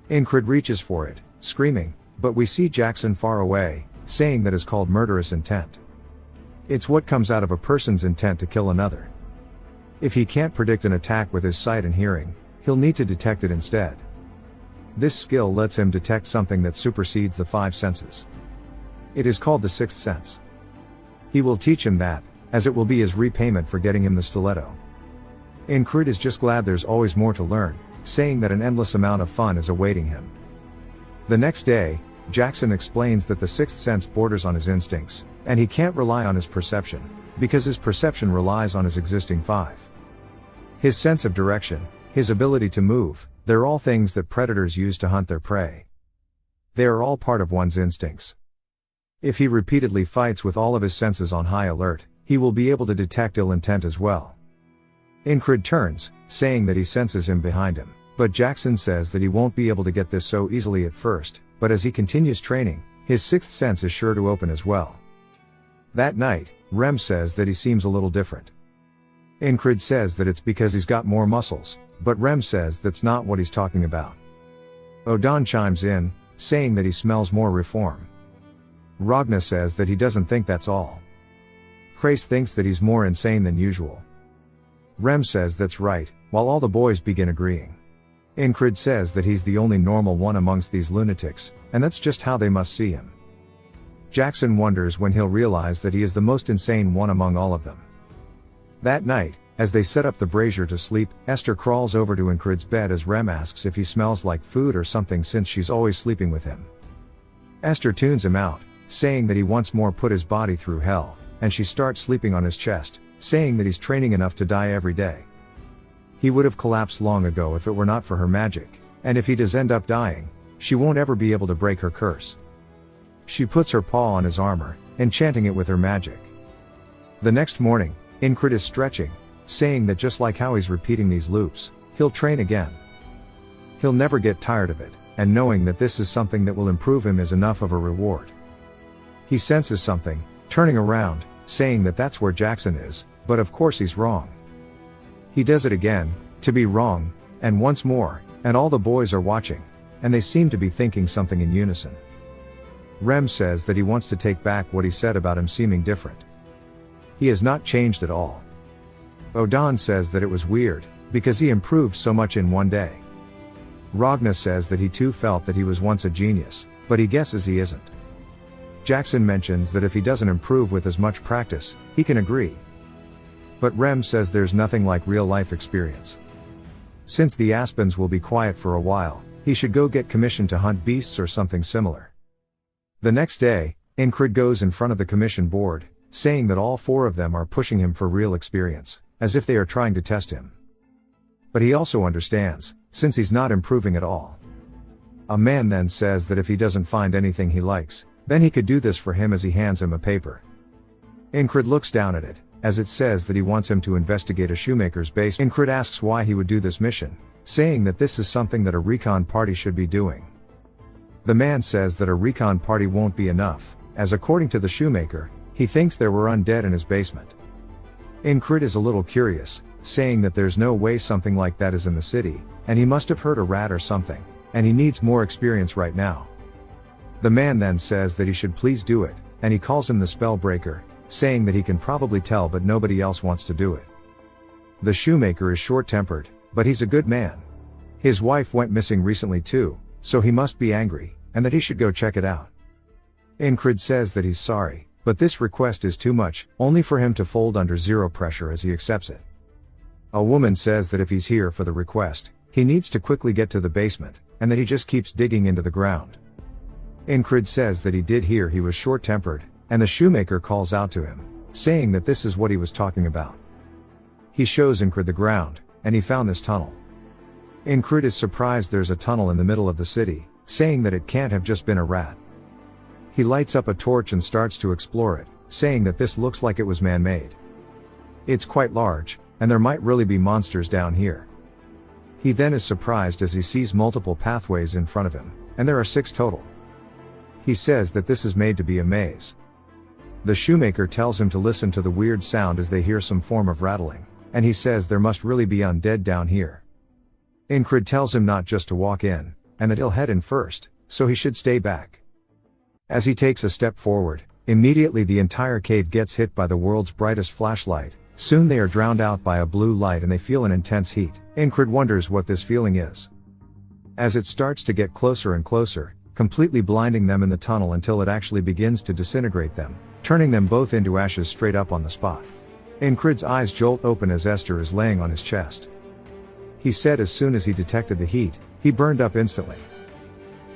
Incred reaches for it, screaming, but we see Jackson far away, saying that is called murderous intent. It's what comes out of a person's intent to kill another. If he can't predict an attack with his sight and hearing, he'll need to detect it instead. This skill lets him detect something that supersedes the 5 senses. It is called the 6th sense. He will teach him that, as it will be his repayment for getting him the stiletto. Incred is just glad there's always more to learn, saying that an endless amount of fun is awaiting him. The next day, Jackson explains that the 6th sense borders on his instincts, and he can't rely on his perception, because his perception relies on his existing 5. His sense of direction, his ability to move, they're all things that predators use to hunt their prey. They are all part of one's instincts. If he repeatedly fights with all of his senses on high alert, he will be able to detect ill intent as well. Incred turns, saying that he senses him behind him, but Jackson says that he won't be able to get this so easily at first, but as he continues training, his 6th sense is sure to open as well. That night, Rem says that he seems a little different. Incred says that it's because he's got more muscles, but Rem says that's not what he's talking about. Odon chimes in, saying that he smells more reform. Ragna says that he doesn't think that's all. Krace thinks that he's more insane than usual. Rem says that's right, while all the boys begin agreeing. Incred says that he's the only normal one amongst these lunatics, and that's just how they must see him. Jackson wonders when he'll realize that he is the most insane one among all of them. That night, as they set up the brazier to sleep, Esther crawls over to Incred's bed as Rem asks if he smells like food or something since she's always sleeping with him. Esther tunes him out, saying that he once more put his body through hell, and she starts sleeping on his chest, saying that he's training enough to die every day. He would have collapsed long ago if it were not for her magic, and if he does end up dying, she won't ever be able to break her curse. She puts her paw on his armor, enchanting it with her magic. The next morning, Incred is stretching, saying that just like how he's repeating these loops, he'll train again. He'll never get tired of it, and knowing that this is something that will improve him is enough of a reward. He senses something, turning around, saying that that's where Jackson is, but of course he's wrong. He does it again, to be wrong, and once more, and all the boys are watching, and they seem to be thinking something in unison. Rem says that he wants to take back what he said about him seeming different. He has not changed at all. Odon says that it was weird, because he improved so much in one day. Ragna says that he too felt that he was once a genius, but he guesses he isn't. Jackson mentions that if he doesn't improve with as much practice, he can agree. But Rem says there's nothing like real life experience. Since the Aspens will be quiet for a while, He should go get commissioned to hunt beasts or something similar. The next day, Incrid goes in front of the commission board, saying that all 4 of them are pushing him for real experience, as if they are trying to test him. But he also understands, since he's not improving at all. A man then says that if he doesn't find anything he likes, then he could do this for him as he hands him a paper. Incrid looks down at it, as it says that he wants him to investigate a shoemaker's base. Incrid asks why he would do this mission, saying that this is something that a recon party should be doing. The man says that a recon party won't be enough, as according to the shoemaker, he thinks there were undead in his basement. Incrid is a little curious, saying that there's no way something like that is in the city, and he must have heard a rat or something, and he needs more experience right now. The man then says that he should please do it, and he calls him the spell breaker, saying that he can probably tell but nobody else wants to do it. The shoemaker is short-tempered, but he's a good man. His wife went missing recently too, so he must be angry, and that he should go check it out. Incrid says that he's sorry, but this request is too much, only for him to fold under zero pressure as he accepts it. A woman says that if he's here for the request, he needs to quickly get to the basement, and that he just keeps digging into the ground. Incrid says that he did hear he was short-tempered, and the shoemaker calls out to him, saying that this is what he was talking about. He shows Incrid the ground, and he found this tunnel. Incrid is surprised there's a tunnel in the middle of the city, saying that it can't have just been a rat. He lights up a torch and starts to explore it, saying that this looks like it was man-made. It's quite large, and there might really be monsters down here. He then is surprised as he sees multiple pathways in front of him, and there are 6 total. He says that this is made to be a maze. The shoemaker tells him to listen to the weird sound as they hear some form of rattling, and he says there must really be undead down here. Incrid tells him not just to walk in, and that he'll head in first, so he should stay back. As he takes a step forward, immediately the entire cave gets hit by the world's brightest flashlight. Soon they are drowned out by a blue light and they feel an intense heat. Incrid wonders what this feeling is. As it starts to get closer and closer, completely blinding them in the tunnel until it actually begins to disintegrate them, turning them both into ashes straight up on the spot. Incrid's eyes jolt open as Esther is laying on his chest. He said as soon as he detected the heat, he burned up instantly.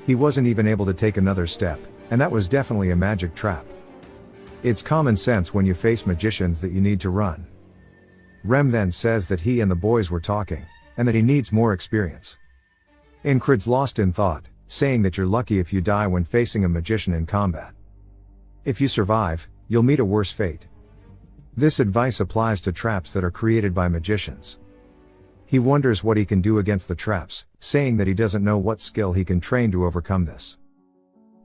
He wasn't even able to take another step, and that was definitely a magic trap. It's common sense when you face magicians that you need to run. Rem then says that he and the boys were talking, and that he needs more experience. Incrid's lost in thought, saying that you're lucky if you die when facing a magician in combat. If you survive, you'll meet a worse fate. This advice applies to traps that are created by magicians. He wonders what he can do against the traps, saying that he doesn't know what skill he can train to overcome this.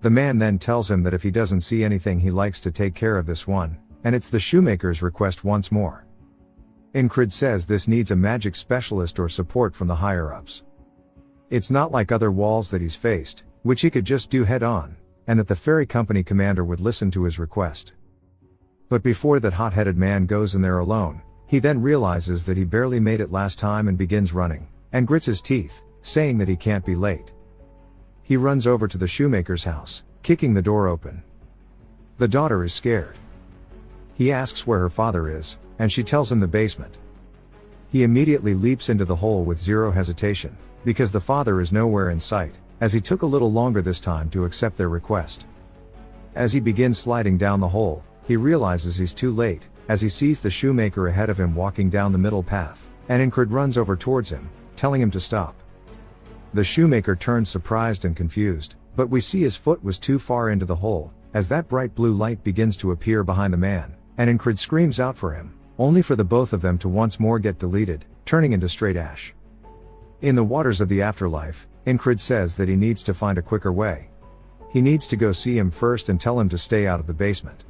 The man then tells him that if he doesn't see anything he likes to take care of this one, and it's the shoemaker's request once more. Incrid says this needs a magic specialist or support from the higher-ups. It's not like other walls that he's faced, which he could just do head-on, and that the ferry company commander would listen to his request. But before that hot-headed man goes in there alone, he then realizes that he barely made it last time and begins running, and grits his teeth, saying that he can't be late. He runs over to the shoemaker's house, kicking the door open. The daughter is scared. He asks where her father is, and she tells him the basement. He immediately leaps into the hole with zero hesitation, because the father is nowhere in sight, as he took a little longer this time to accept their request. As he begins sliding down the hole, he realizes he's too late, as he sees the shoemaker ahead of him walking down the middle path, and Incrid runs over towards him, telling him to stop. The shoemaker turns surprised and confused, but we see his foot was too far into the hole, as that bright blue light begins to appear behind the man, and Incrid screams out for him, only for the both of them to once more get deleted, turning into straight ash. In the waters of the afterlife, Incrid says that he needs to find a quicker way. He needs to go see him first and tell him to stay out of the basement.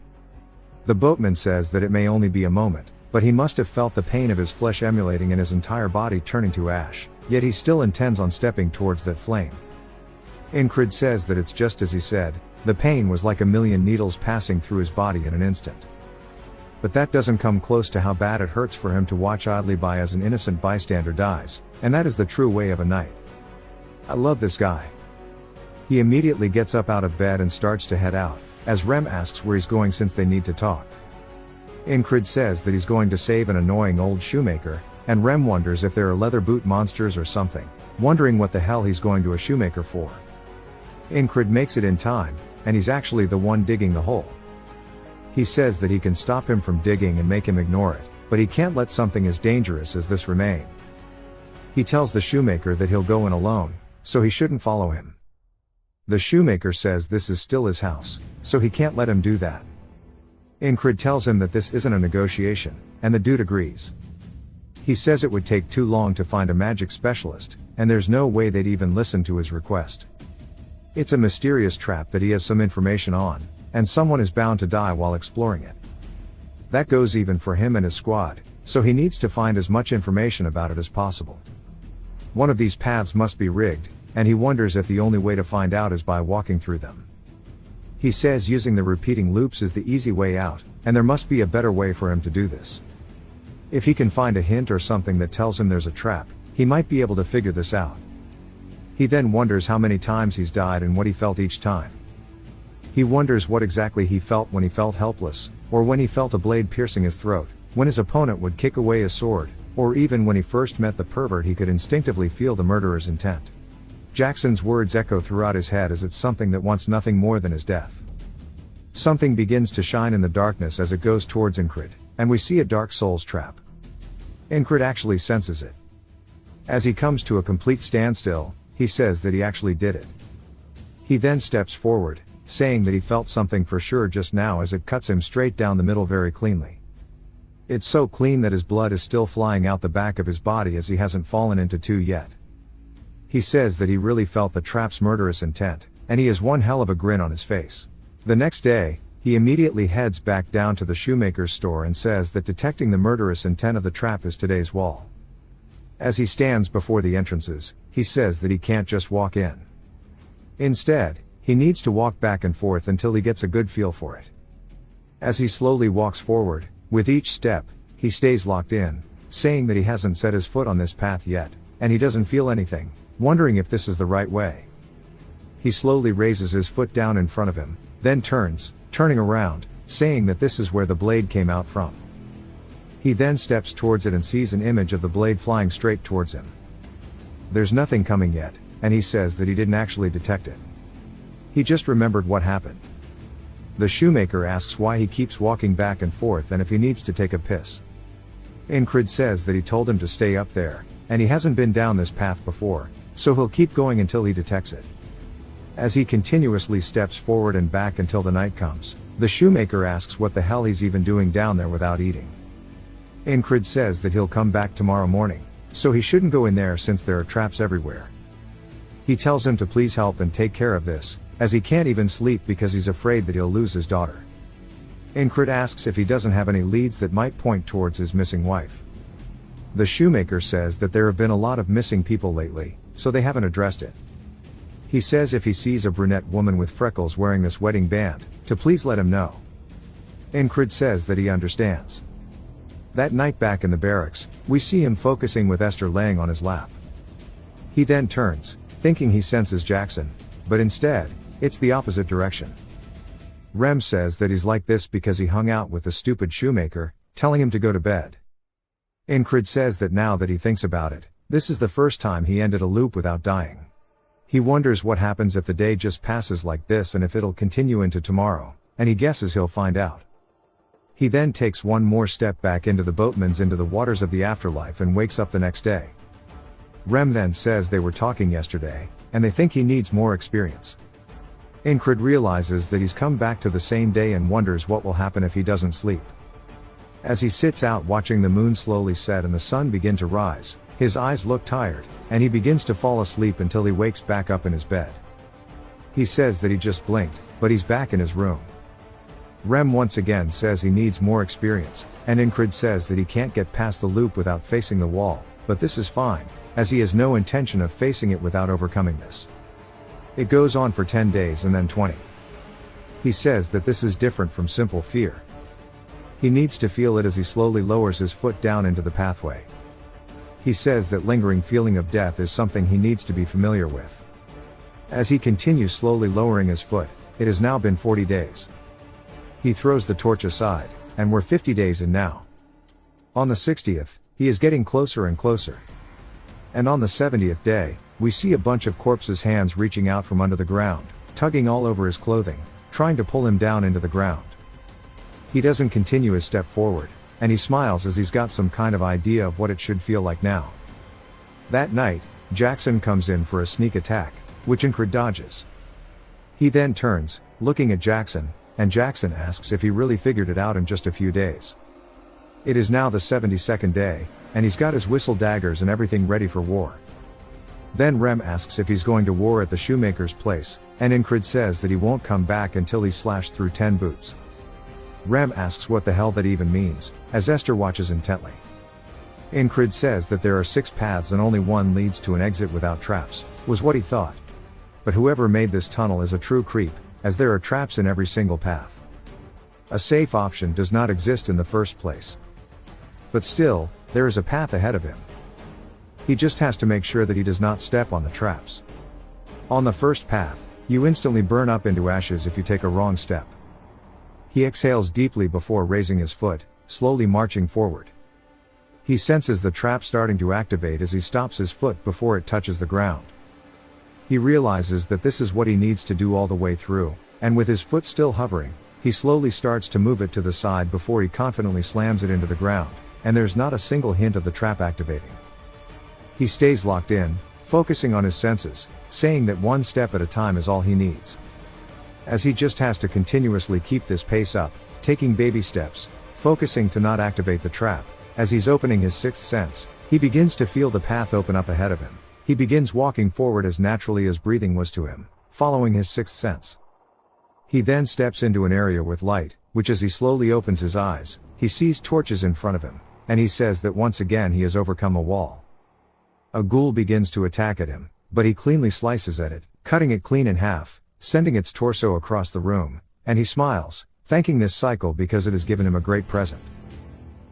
The boatman says that it may only be a moment, but he must have felt the pain of his flesh emulating and his entire body turning to ash, yet he still intends on stepping towards that flame. Incrid says that it's just as he said, the pain was like a million needles passing through his body in an instant. But that doesn't come close to how bad it hurts for him to watch idly by as an innocent bystander dies, and that is the true way of a knight. I love this guy. He immediately gets up out of bed and starts to head out, as Rem asks where he's going since they need to talk. Incrid says that he's going to save an annoying old shoemaker, and Rem wonders if there are leather boot monsters or something, wondering what the hell he's going to a shoemaker for. Incred makes it in time, and he's actually the one digging the hole. He says that he can stop him from digging and make him ignore it, but he can't let something as dangerous as this remain. He tells the shoemaker that he'll go in alone, so he shouldn't follow him. The shoemaker says this is still his house, so he can't let him do that. Incred tells him that this isn't a negotiation, and the dude agrees. He says it would take too long to find a magic specialist, and there's no way they'd even listen to his request. It's a mysterious trap that he has some information on, and someone is bound to die while exploring it. That goes even for him and his squad, so he needs to find as much information about it as possible. One of these paths must be rigged, and he wonders if the only way to find out is by walking through them. He says using the repeating loops is the easy way out, and there must be a better way for him to do this. If he can find a hint or something that tells him there's a trap, he might be able to figure this out. He then wonders how many times he's died and what he felt each time. He wonders what exactly he felt when he felt helpless, or when he felt a blade piercing his throat, when his opponent would kick away his sword, or even when he first met the pervert he could instinctively feel the murderer's intent. Jackson's words echo throughout his head as it's something that wants nothing more than his death. Something begins to shine in the darkness as it goes towards Incred, and we see a Dark Souls trap. Incred actually senses it. As he comes to a complete standstill, he says that he actually did it. He then steps forward, saying that he felt something for sure just now as it cuts him straight down the middle very cleanly. It's so clean that his blood is still flying out the back of his body as he hasn't fallen into two yet. He says that he really felt the trap's murderous intent, and he has one hell of a grin on his face. The next day, he immediately heads back down to the shoemaker's store and says that detecting the murderous intent of the trap is today's wall. As he stands before the entrances, he says that he can't just walk in. Instead, he needs to walk back and forth until he gets a good feel for it. As he slowly walks forward, with each step, he stays locked in, saying that he hasn't set his foot on this path yet, and he doesn't feel anything, wondering if this is the right way. He slowly raises his foot down in front of him, then turning around, saying that this is where the blade came out from. He then steps towards it and sees an image of the blade flying straight towards him. There's nothing coming yet, and he says that he didn't actually detect it. He just remembered what happened. The shoemaker asks why he keeps walking back and forth and if he needs to take a piss. Incred says that he told him to stay up there, and he hasn't been down this path before, so he'll keep going until he detects it. As he continuously steps forward and back until the night comes, the shoemaker asks what the hell he's even doing down there without eating. Incred says that he'll come back tomorrow morning, so he shouldn't go in there since there are traps everywhere. He tells him to please help and take care of this, as he can't even sleep because he's afraid that he'll lose his daughter. Incred asks if he doesn't have any leads that might point towards his missing wife. The shoemaker says that there have been a lot of missing people lately, so they haven't addressed it. He says if he sees a brunette woman with freckles wearing this wedding band, to please let him know. Incred says that he understands. That night back in the barracks, we see him focusing with Esther laying on his lap. He then turns, thinking he senses Jackson, but instead, it's the opposite direction. Rem says that he's like this because he hung out with the stupid shoemaker, telling him to go to bed. Incred says that now that he thinks about it, this is the first time he ended a loop without dying. He wonders what happens if the day just passes like this and if it'll continue into tomorrow, and he guesses he'll find out. He then takes one more step back into the boatman's into the waters of the afterlife and wakes up the next day. Rem then says they were talking yesterday, and they think he needs more experience. Incred realizes that he's come back to the same day and wonders what will happen if he doesn't sleep. As he sits out watching the moon slowly set and the sun begin to rise, his eyes look tired, and he begins to fall asleep until he wakes back up in his bed. He says that he just blinked, but he's back in his room. Rem once again says he needs more experience, and Incred says that he can't get past the loop without facing the wall, but this is fine, as he has no intention of facing it without overcoming this. It goes on for 10 days and then 20. He says that this is different from simple fear. He needs to feel it as he slowly lowers his foot down into the pathway. He says that lingering feeling of death is something he needs to be familiar with. As he continues slowly lowering his foot, it has now been 40 days. He throws the torch aside, and we're 50 days in now. On the 60th, He is getting closer and closer. And on the 70th day, we see a bunch of corpses' hands reaching out from under the ground, tugging all over his clothing, trying to pull him down into the ground. He doesn't continue his step forward, and he smiles as he's got some kind of idea of what it should feel like now. That night, Jackson comes in for a sneak attack, which Incred dodges. He then turns, looking at Jackson, and Jackson asks if he really figured it out in just a few days. It is now the 72nd day, and he's got his whistle daggers and everything ready for war. Then Rem asks if he's going to war at the shoemaker's place, and Incred says that he won't come back until he's slashed through 10 boots. Rem asks what the hell that even means, as Esther watches intently. Incred says that there are 6 paths and only one leads to an exit without traps, was what he thought. But whoever made this tunnel is a true creep, as there are traps in every single path. A safe option does not exist in the first place. But still, there is a path ahead of him. He just has to make sure that he does not step on the traps. On the first path, you instantly burn up into ashes if you take a wrong step. He exhales deeply before raising his foot, slowly marching forward. He senses the trap starting to activate as he stops his foot before it touches the ground. He realizes that this is what he needs to do all the way through, and with his foot still hovering, he slowly starts to move it to the side before he confidently slams it into the ground, and there's not a single hint of the trap activating. He stays locked in, focusing on his senses, saying that one step at a time is all he needs. As he just has to continuously keep this pace up, taking baby steps, focusing to not activate the trap. As he's opening his 6th sense, he begins to feel the path open up ahead of him. He begins walking forward as naturally as breathing was to him, following his 6th sense. He then steps into an area with light, which as he slowly opens his eyes, he sees torches in front of him, and he says that once again he has overcome a wall. A ghoul begins to attack at him, but he cleanly slices at it, cutting it clean in half, sending its torso across the room, and he smiles, thanking this cycle because it has given him a great present.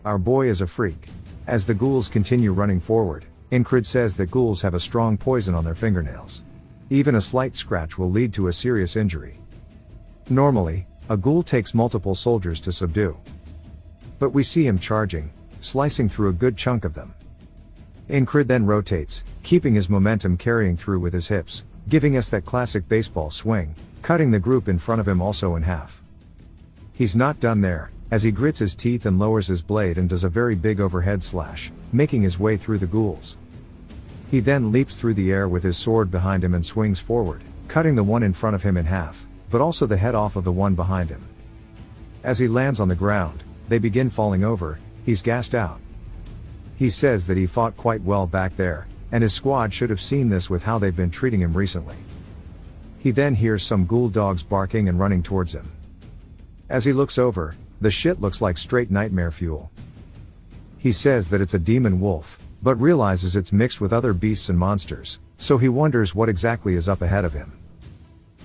Our boy is a freak. As the ghouls continue running forward, Incred says that ghouls have a strong poison on their fingernails. Even a slight scratch will lead to a serious injury. Normally, a ghoul takes multiple soldiers to subdue. But we see him charging, slicing through a good chunk of them. Incred then rotates, keeping his momentum carrying through with his hips, giving us that classic baseball swing, cutting the group in front of him also in half. He's not done there, as he grits his teeth and lowers his blade and does a very big overhead slash, making his way through the ghouls. He then leaps through the air with his sword behind him and swings forward, cutting the one in front of him in half, but also the head off of the one behind him. As he lands on the ground, they begin falling over. He's gassed out. He says that he fought quite well back there, and his squad should have seen this with how they've been treating him recently. He then hears some ghoul dogs barking and running towards him. As he looks over, the shit looks like straight nightmare fuel. He says that it's a demon wolf, but realizes it's mixed with other beasts and monsters, so he wonders what exactly is up ahead of him.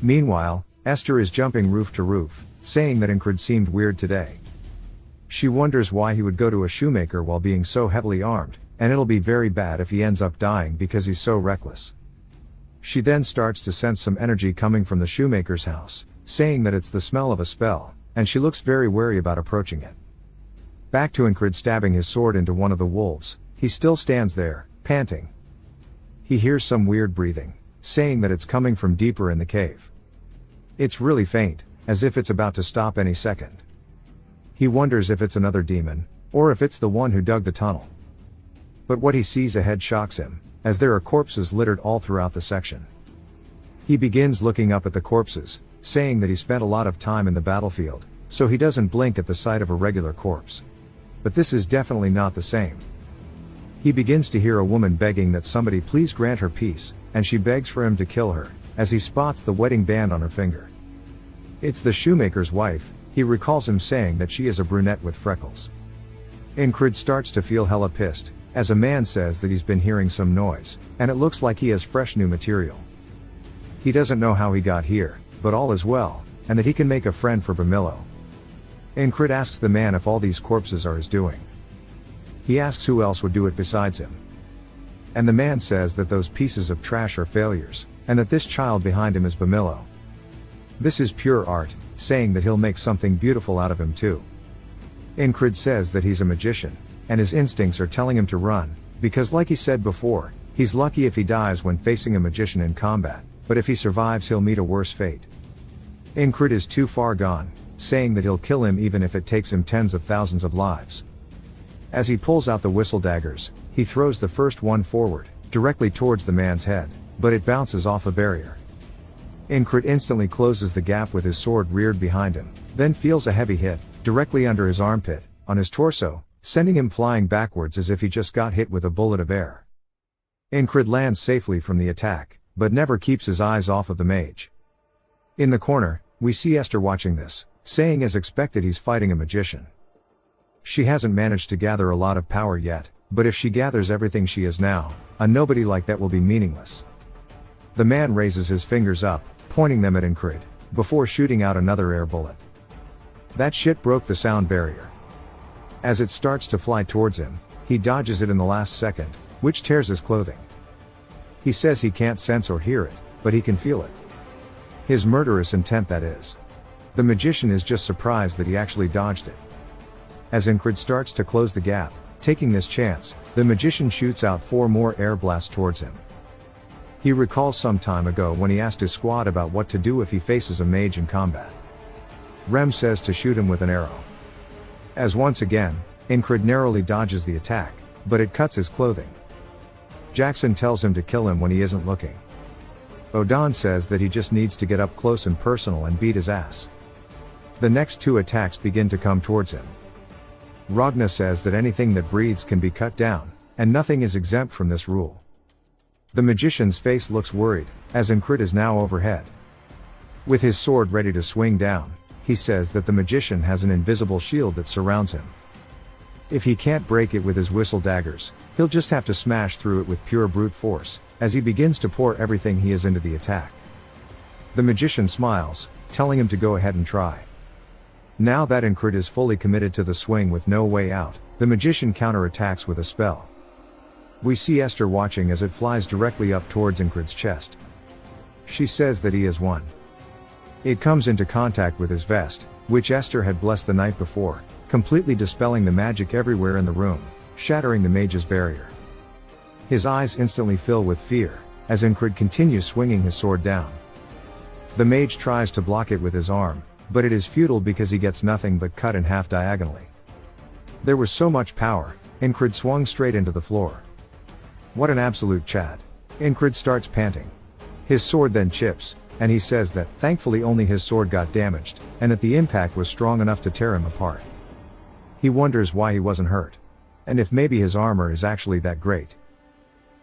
Meanwhile, Esther is jumping roof to roof, saying that Incred seemed weird today. She wonders why he would go to a shoemaker while being so heavily armed, and it'll be very bad if he ends up dying because he's so reckless. She then starts to sense some energy coming from the shoemaker's house, saying that it's the smell of a spell, and she looks very wary about approaching it. Back to Incred stabbing his sword into one of the wolves. He still stands there, panting. He hears some weird breathing, saying that it's coming from deeper in the cave. It's really faint, as if it's about to stop any second. He wonders if it's another demon, or if it's the one who dug the tunnel. But what he sees ahead shocks him, as there are corpses littered all throughout the section. He begins looking up at the corpses, saying that he spent a lot of time in the battlefield, so he doesn't blink at the sight of a regular corpse. But this is definitely not the same. He begins to hear a woman begging that somebody please grant her peace, and she begs for him to kill her, as he spots the wedding band on her finger. It's the shoemaker's wife. He recalls him saying that she is a brunette with freckles. Incred starts to feel hella pissed, as a man says that he's been hearing some noise, and it looks like he has fresh new material. He doesn't know how he got here, but all is well, and that he can make a friend for Bamillo. Incred asks the man if all these corpses are his doing. He asks who else would do it besides him. And the man says that those pieces of trash are failures, and that this child behind him is Bamillo. This is pure art, saying that he'll make something beautiful out of him too. Incred says that he's a magician. and his instincts are telling him to run, because like he said before, he's lucky if he dies when facing a magician in combat, but if he survives he'll meet a worse fate. Incred is too far gone, saying that he'll kill him even if it takes him tens of thousands of lives. As he pulls out the whistle daggers, he throws the first one forward, directly towards the man's head, but it bounces off a barrier. Incred instantly closes the gap with his sword reared behind him, then feels a heavy hit, directly under his armpit, on his torso, sending him flying backwards as if he just got hit with a bullet of air. Incred lands safely from the attack, but never keeps his eyes off of the mage. In the corner, we see Esther watching this, saying as expected he's fighting a magician. She hasn't managed to gather a lot of power yet, but if she gathers everything she is now, a nobody like that will be meaningless. The man raises his fingers up, pointing them at Incred, before shooting out another air bullet. That shit broke the sound barrier. As it starts to fly towards him, he dodges it in the last second, which tears his clothing. He says he can't sense or hear it, but he can feel it. His murderous intent, that is. The magician is just surprised that he actually dodged it. As Incred starts to close the gap, taking this chance, the magician shoots out 4 more air blasts towards him. He recalls some time ago when he asked his squad about what to do if he faces a mage in combat. Rem says to shoot him with an arrow. As once again, Incred narrowly dodges the attack, but it cuts his clothing. Jackson tells him to kill him when he isn't looking. Odan says that he just needs to get up close and personal and beat his ass. The next 2 attacks begin to come towards him. Ragna says that anything that breathes can be cut down, and nothing is exempt from this rule. The magician's face looks worried, as Incred is now overhead. With his sword ready to swing down, he says that the magician has an invisible shield that surrounds him. If he can't break it with his whistle daggers, he'll just have to smash through it with pure brute force, as he begins to pour everything he has into the attack. The magician smiles, telling him to go ahead and try. Now that Incred is fully committed to the swing with no way out, the magician counterattacks with a spell. We see Esther watching as it flies directly up towards Incred's chest. She says that he has won. It comes into contact with his vest, which Esther had blessed the night before, completely dispelling the magic everywhere in the room, shattering the mage's barrier. His eyes instantly fill with fear, as Incred continues swinging his sword down. The mage tries to block it with his arm, but it is futile because he gets nothing but cut in half diagonally. There was so much power, Incred swung straight into the floor. What an absolute Chad. Incred starts panting. His sword then chips, and he says that, thankfully only his sword got damaged, and that the impact was strong enough to tear him apart. He wonders why he wasn't hurt. And if maybe his armor is actually that great.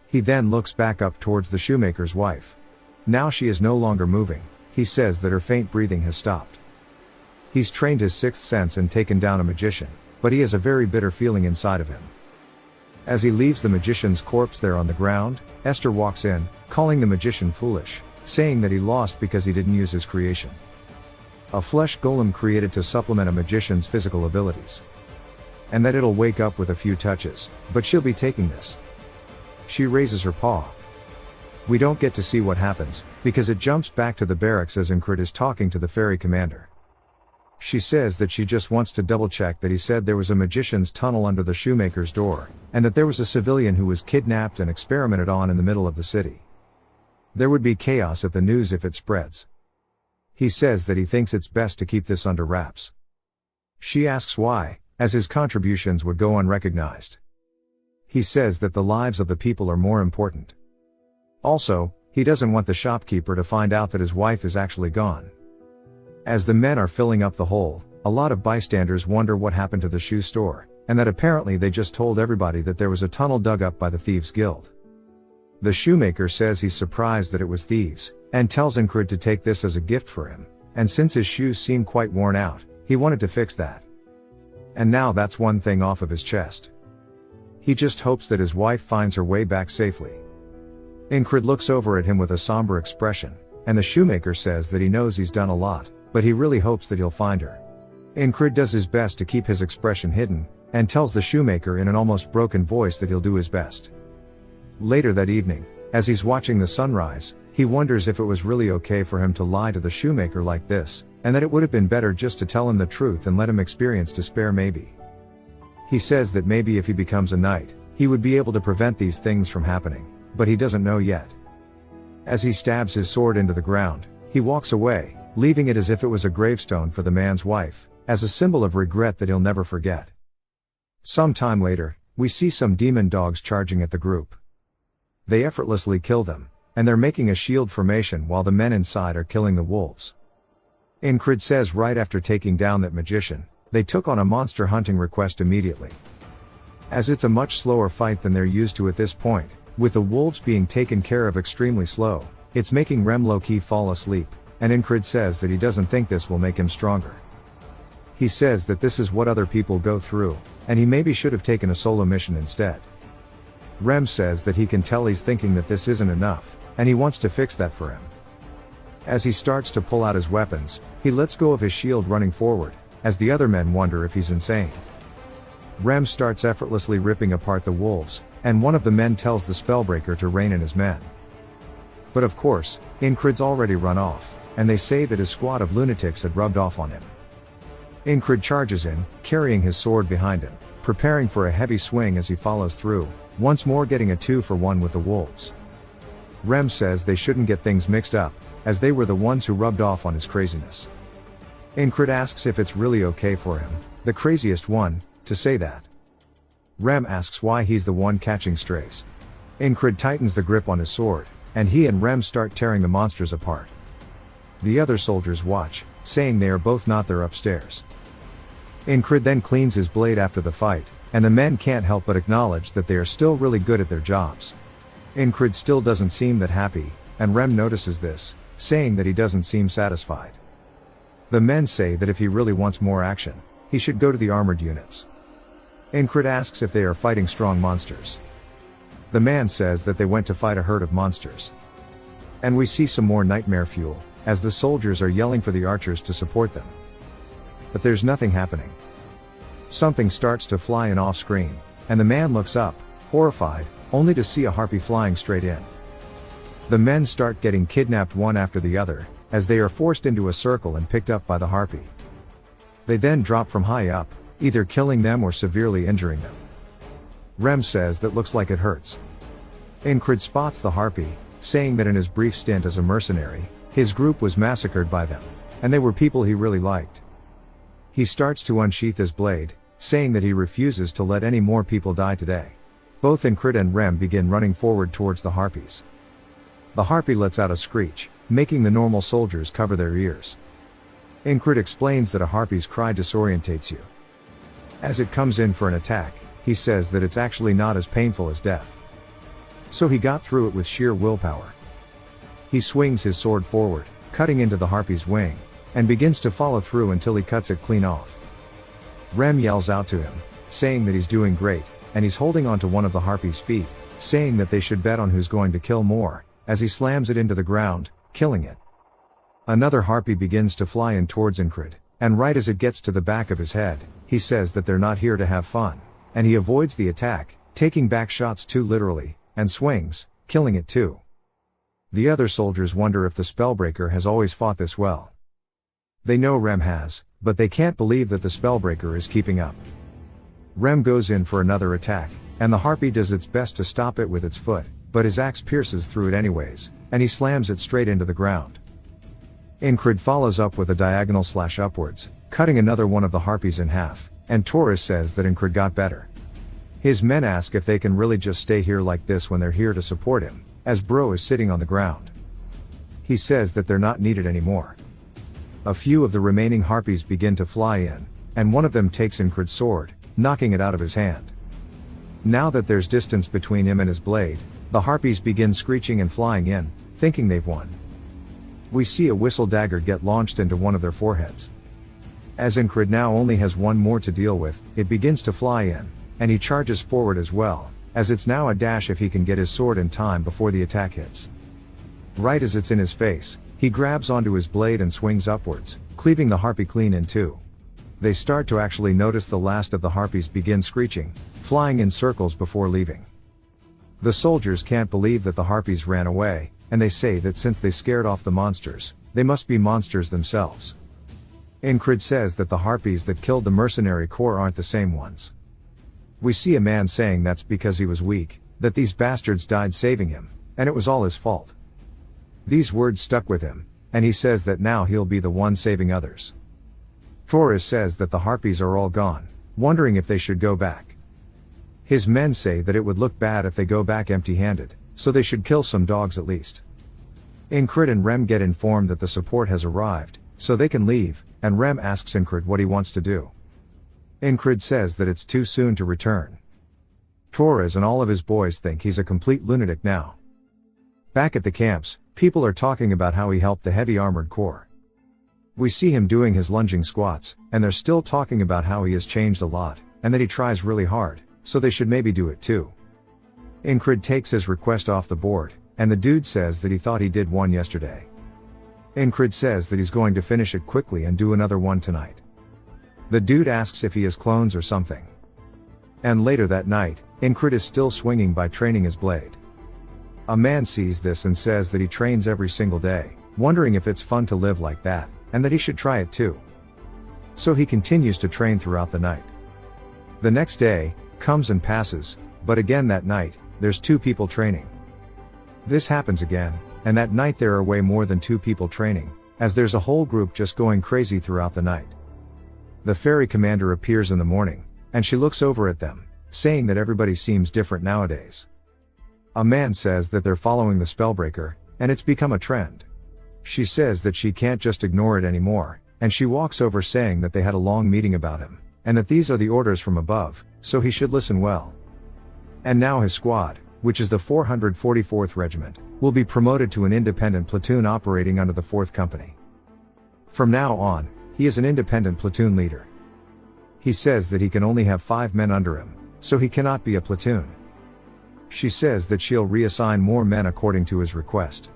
He then looks back up towards the shoemaker's wife. Now she is no longer moving, he says that her faint breathing has stopped. He's trained his 6th sense and taken down a magician, but he has a very bitter feeling inside of him. As he leaves the magician's corpse there on the ground, Esther walks in, calling the magician foolish, saying that he lost because he didn't use his creation. A flesh golem created to supplement a magician's physical abilities. And that it'll wake up with a few touches, but she'll be taking this. She raises her paw. We don't get to see what happens, because it jumps back to the barracks as Incred is talking to the ferry commander. She says that she just wants to double check that he said there was a magician's tunnel under the shoemaker's door, and that there was a civilian who was kidnapped and experimented on in the middle of the city. There would be chaos at the news if it spreads. He says that he thinks it's best to keep this under wraps. She asks why, as his contributions would go unrecognized. He says that the lives of the people are more important. Also, he doesn't want the shopkeeper to find out that his wife is actually gone. As the men are filling up the hole, a lot of bystanders wonder what happened to the shoe store, and that apparently they just told everybody that there was a tunnel dug up by the Thieves' Guild. The shoemaker says he's surprised that it was thieves, and tells Incred to take this as a gift for him, and since his shoes seem quite worn out, he wanted to fix that. And now that's one thing off of his chest. He just hopes that his wife finds her way back safely. Incred looks over at him with a somber expression, and the shoemaker says that he knows he's done a lot, but he really hopes that he'll find her. Incred does his best to keep his expression hidden, and tells the shoemaker in an almost broken voice that he'll do his best. Later that evening, as he's watching the sunrise, he wonders if it was really okay for him to lie to the shoemaker like this, and that it would have been better just to tell him the truth and let him experience despair maybe. He says that maybe if he becomes a knight, he would be able to prevent these things from happening, but he doesn't know yet. As he stabs his sword into the ground, he walks away, leaving it as if it was a gravestone for the man's wife, as a symbol of regret that he'll never forget. Some time later, we see some demon dogs charging at the group. They effortlessly kill them, and they're making a shield formation while the men inside are killing the wolves. Incred says right after taking down that magician, they took on a monster hunting request immediately. As it's a much slower fight than they're used to at this point, with the wolves being taken care of extremely slow, it's making Rem low-key fall asleep, and Incred says that he doesn't think this will make him stronger. He says that this is what other people go through, and he maybe should have taken a solo mission instead. Rem says that he can tell he's thinking that this isn't enough, and he wants to fix that for him. As he starts to pull out his weapons, he lets go of his shield running forward, as the other men wonder if he's insane. Rem starts effortlessly ripping apart the wolves, and one of the men tells the spellbreaker to rein in his men. But of course, Incred's already run off, and they say that his squad of lunatics had rubbed off on him. Incred charges in, carrying his sword behind him, preparing for a heavy swing as he follows through, once more getting a 2-for-1 with the wolves. Rem says they shouldn't get things mixed up, as they were the ones who rubbed off on his craziness. Incred asks if it's really okay for him, the craziest one, to say that. Rem asks why he's the one catching strays. Incred tightens the grip on his sword, and he and Rem start tearing the monsters apart. The other soldiers watch, saying they are both not there upstairs. Incred then cleans his blade after the fight, and the men can't help but acknowledge that they are still really good at their jobs. Incred still doesn't seem that happy, and Rem notices this, saying that he doesn't seem satisfied. The men say that if he really wants more action, he should go to the armored units. Incred asks if they are fighting strong monsters. The man says that they went to fight a herd of monsters. And we see some more nightmare fuel, as the soldiers are yelling for the archers to support them. But there's nothing happening. Something starts to fly in off screen, and the man looks up, horrified, only to see a harpy flying straight in. The men start getting kidnapped one after the other, as they are forced into a circle and picked up by the harpy. They then drop from high up, either killing them or severely injuring them. Rem says that looks like it hurts. Incred spots the harpy, saying that in his brief stint as a mercenary, his group was massacred by them, and they were people he really liked. He starts to unsheath his blade, saying that he refuses to let any more people die today. Both Incred and Rem begin running forward towards the harpies. The harpy lets out a screech, making the normal soldiers cover their ears. Incred explains that a harpy's cry disorientates you. As it comes in for an attack, he says that it's actually not as painful as death. So he got through it with sheer willpower. He swings his sword forward, cutting into the harpy's wing, and begins to follow through until he cuts it clean off. Rem yells out to him, saying that he's doing great, and he's holding onto one of the harpy's feet, saying that they should bet on who's going to kill more, as he slams it into the ground, killing it. Another harpy begins to fly in towards Incred, and right as it gets to the back of his head, he says that they're not here to have fun, and he avoids the attack, taking back shots too literally, and swings, killing it too. The other soldiers wonder if the spellbreaker has always fought this well. They know Rem has, but they can't believe that the spellbreaker is keeping up. Rem goes in for another attack, and the harpy does its best to stop it with its foot, but his axe pierces through it anyways, and he slams it straight into the ground. Incred follows up with a diagonal slash upwards, cutting another one of the harpies in half, and Taurus says that Incred got better. His men ask if they can really just stay here like this when they're here to support him, as Bro is sitting on the ground. He says that they're not needed anymore. A few of the remaining harpies begin to fly in, and one of them takes Incred's sword, knocking it out of his hand. Now that there's distance between him and his blade, the harpies begin screeching and flying in, thinking they've won. We see a whistle dagger get launched into one of their foreheads. As Incred now only has one more to deal with, it begins to fly in, and he charges forward as well, as it's now a dash if he can get his sword in time before the attack hits. Right as it's in his face, he grabs onto his blade and swings upwards, cleaving the harpy clean in two. They start to actually notice the last of the harpies begin screeching, flying in circles before leaving. The soldiers can't believe that the harpies ran away, and they say that since they scared off the monsters, they must be monsters themselves. Incred says that the harpies that killed the mercenary corps aren't the same ones. We see a man saying that's because he was weak, that these bastards died saving him, and it was all his fault. These words stuck with him, and he says that now he'll be the one saving others. Torres says that the harpies are all gone, wondering if they should go back. His men say that it would look bad if they go back empty-handed, so they should kill some dogs at least. Incrid and Rem get informed that the support has arrived, so they can leave, and Rem asks Incrid what he wants to do. Incrid says that it's too soon to return. Torres and all of his boys think he's a complete lunatic now. Back at the camps, people are talking about how he helped the heavy armored corps. We see him doing his lunging squats, and they're still talking about how he has changed a lot, and that he tries really hard, so they should maybe do it too. Incrid takes his request off the board, and the dude says that he thought he did one yesterday. Incrid says that he's going to finish it quickly and do another one tonight. The dude asks if he has clones or something. And later that night, Incrid is still swinging by training his blade. A man sees this and says that he trains every single day, wondering if it's fun to live like that, and that he should try it too. So he continues to train throughout the night. The next day comes and passes, but again that night, there's 2 people training. This happens again, and that night there are way more than 2 people training, as there's a whole group just going crazy throughout the night. The ferry commander appears in the morning, and she looks over at them, saying that everybody seems different nowadays. A man says that they're following the spellbreaker, and it's become a trend. She says that she can't just ignore it anymore, and she walks over saying that they had a long meeting about him, and that these are the orders from above, so he should listen well. And now his squad, which is the 444th Regiment, will be promoted to an independent platoon operating under the 4th Company. From now on, he is an independent platoon leader. He says that he can only have 5 men under him, so he cannot be a platoon. She says that she'll reassign more men according to his request.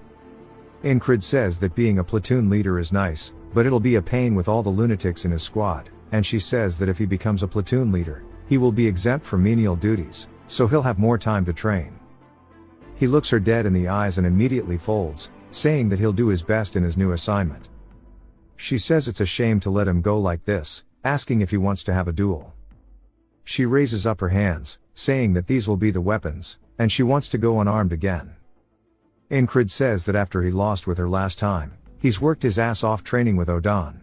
Incrid says that being a platoon leader is nice, but it'll be a pain with all the lunatics in his squad, and she says that if he becomes a platoon leader, he will be exempt from menial duties, so he'll have more time to train. He looks her dead in the eyes and immediately folds, saying that he'll do his best in his new assignment. She says it's a shame to let him go like this, asking if he wants to have a duel. She raises up her hands, saying that these will be the weapons, and she wants to go unarmed again. Incrid says that after he lost with her last time, he's worked his ass off training with Odan.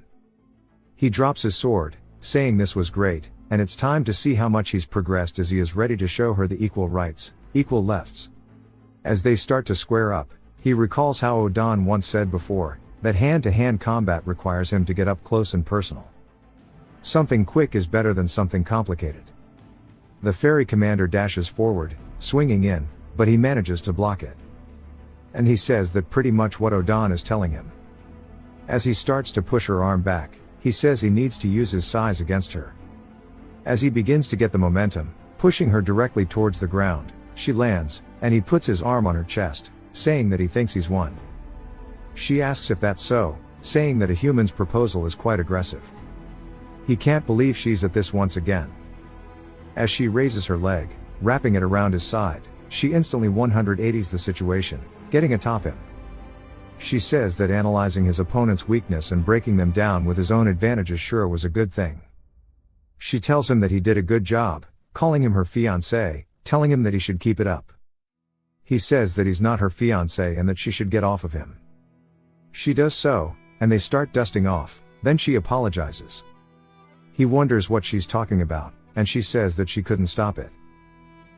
He drops his sword, saying this was great, and it's time to see how much he's progressed as he is ready to show her the equal rights, equal lefts. As they start to square up, he recalls how Odan once said before, that hand-to-hand combat requires him to get up close and personal. Something quick is better than something complicated. The ferry commander dashes forward, swinging in, but he manages to block it. And he says that pretty much what Odan is telling him. As he starts to push her arm back, he says he needs to use his size against her. As he begins to get the momentum, pushing her directly towards the ground, she lands, and he puts his arm on her chest, saying that he thinks he's won. She asks if that's so, saying that a human's proposal is quite aggressive. He can't believe she's at this once again. As she raises her leg, wrapping it around his side, she instantly 180s the situation, getting atop him. She says that analyzing his opponent's weakness and breaking them down with his own advantages sure was a good thing. She tells him that he did a good job, calling him her fiancé, telling him that he should keep it up. He says that he's not her fiancé and that she should get off of him. She does so, and they start dusting off, then she apologizes. He wonders what she's talking about, and she says that she couldn't stop it.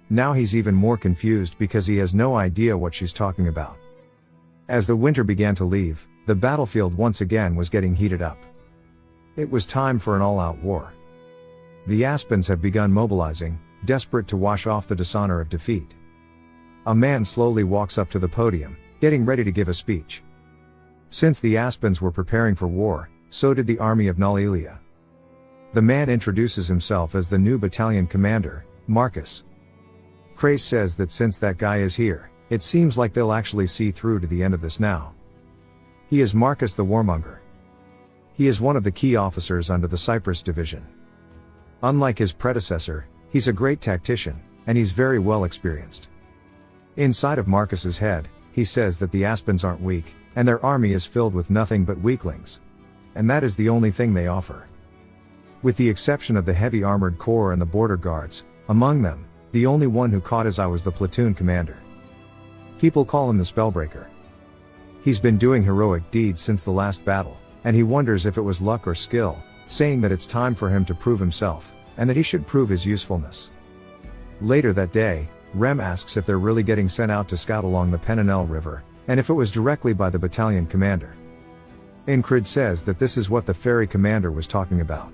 Now he's even more confused because he has no idea what she's talking about. As the winter began to leave, the battlefield once again was getting heated up. It was time for an all-out war. The Aspens have begun mobilizing, desperate to wash off the dishonor of defeat. A man slowly walks up to the podium, getting ready to give a speech. Since the Aspens were preparing for war, so did the army of Nalilia. The man introduces himself as the new battalion commander, Marcus. Crace says that since that guy is here, it seems like they'll actually see through to the end of this now. He is Marcus the Warmonger. He is one of the key officers under the Cyprus division. Unlike his predecessor, he's a great tactician, and he's very well experienced. Inside of Marcus's head, he says that the Aspens aren't weak, and their army is filled with nothing but weaklings. And that is the only thing they offer. With the exception of the heavy armored corps and the border guards, Among them, the only one who caught his eye was the platoon commander. People call him the Spellbreaker. He's been doing heroic deeds since the last battle, and he wonders if it was luck or skill, saying that it's time for him to prove himself, and that he should prove his usefulness. Later that day, Rem asks if they're really getting sent out to scout along the Penanel River, and if it was directly by the battalion commander. Incrid says that this is what the ferry commander was talking about.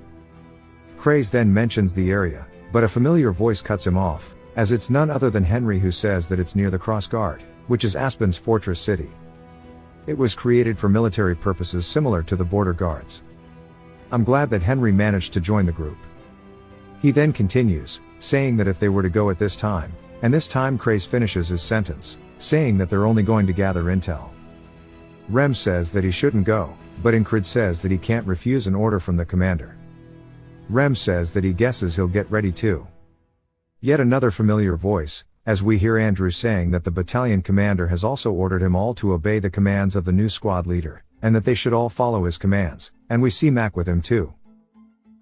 Craze then mentions the area, but a familiar voice cuts him off, as it's none other than Henry who says that it's near the Cross Guard, which is Aspen's fortress city. It was created for military purposes similar to the border guards. I'm glad that Henry managed to join the group. He then continues, saying that if they were to go at this time, and this time Craze finishes his sentence, saying that they're only going to gather intel. Rem says that he shouldn't go, but Incrid says that he can't refuse an order from the commander. Rem says that he guesses he'll get ready too. Yet another familiar voice, as we hear Andrew saying that the battalion commander has also ordered him all to obey the commands of the new squad leader, and that they should all follow his commands, and we see Mac with him too.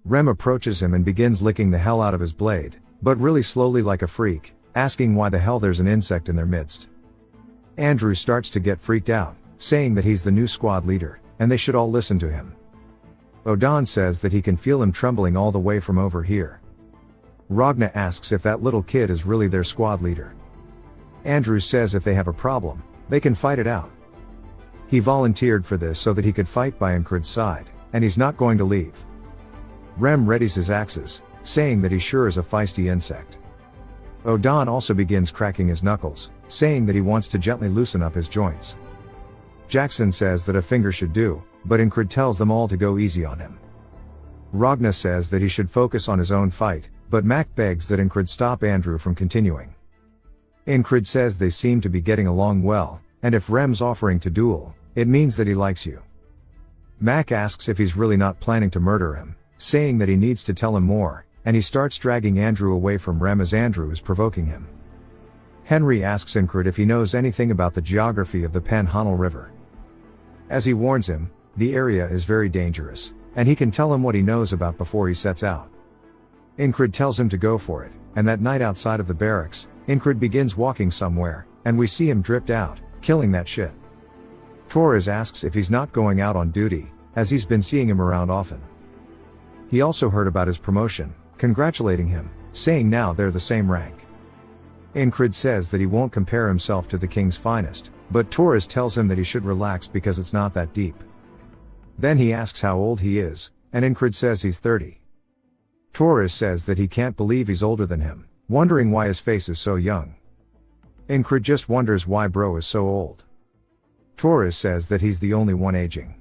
Rem approaches him and begins licking the hell out of his blade, but really slowly like a freak, asking why the hell there's an insect in their midst. Andrew starts to get freaked out, saying that he's the new squad leader, and they should all listen to him. Odan says that he can feel him trembling all the way from over here. Ragna asks if that little kid is really their squad leader. Andrew says if they have a problem, they can fight it out. He volunteered for this so that he could fight by Incrid's side, and he's not going to leave. Rem readies his axes, saying that he sure is a feisty insect. Odan also begins cracking his knuckles, saying that he wants to gently loosen up his joints. Jackson says that a finger should do, but Incrid tells them all to go easy on him. Ragna says that he should focus on his own fight, but Mac begs that Incrid stop Andrew from continuing. Incrid says they seem to be getting along well, and if Rem's offering to duel, it means that he likes you. Mac asks if he's really not planning to murder him, saying that he needs to tell him more, and he starts dragging Andrew away from Rem as Andrew is provoking him. Henry asks Incrid if he knows anything about the geography of the Panhandle River. As he warns him, the area is very dangerous, and he can tell him what he knows about before he sets out. Incrid tells him to go for it, and that night outside of the barracks, Incrid begins walking somewhere, and we see him dripped out, killing that shit. Torres asks if he's not going out on duty, as he's been seeing him around often. He also heard about his promotion, congratulating him, saying now they're the same rank. Incrid says that he won't compare himself to the king's finest, but Torres tells him that he should relax because it's not that deep. Then he asks how old he is, and Incrid says he's 30. Torres says that he can't believe he's older than him, wondering why his face is so young. Incrid just wonders why bro is so old. Torres says that he's the only one aging.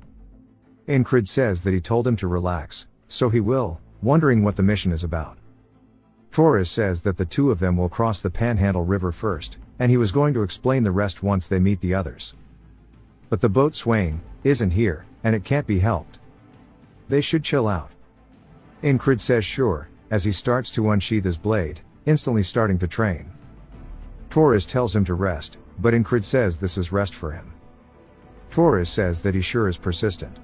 Incrid says that he told him to relax, so he will, wondering what the mission is about. Torres says that the two of them will cross the Panhandle River first, and he was going to explain the rest once they meet the others. But the boat Swain isn't here, and it can't be helped. They should chill out. Incrid says sure, as he starts to unsheath his blade, instantly starting to train. Torres tells him to rest, but Incrid says this is rest for him. Torres says that he sure is persistent.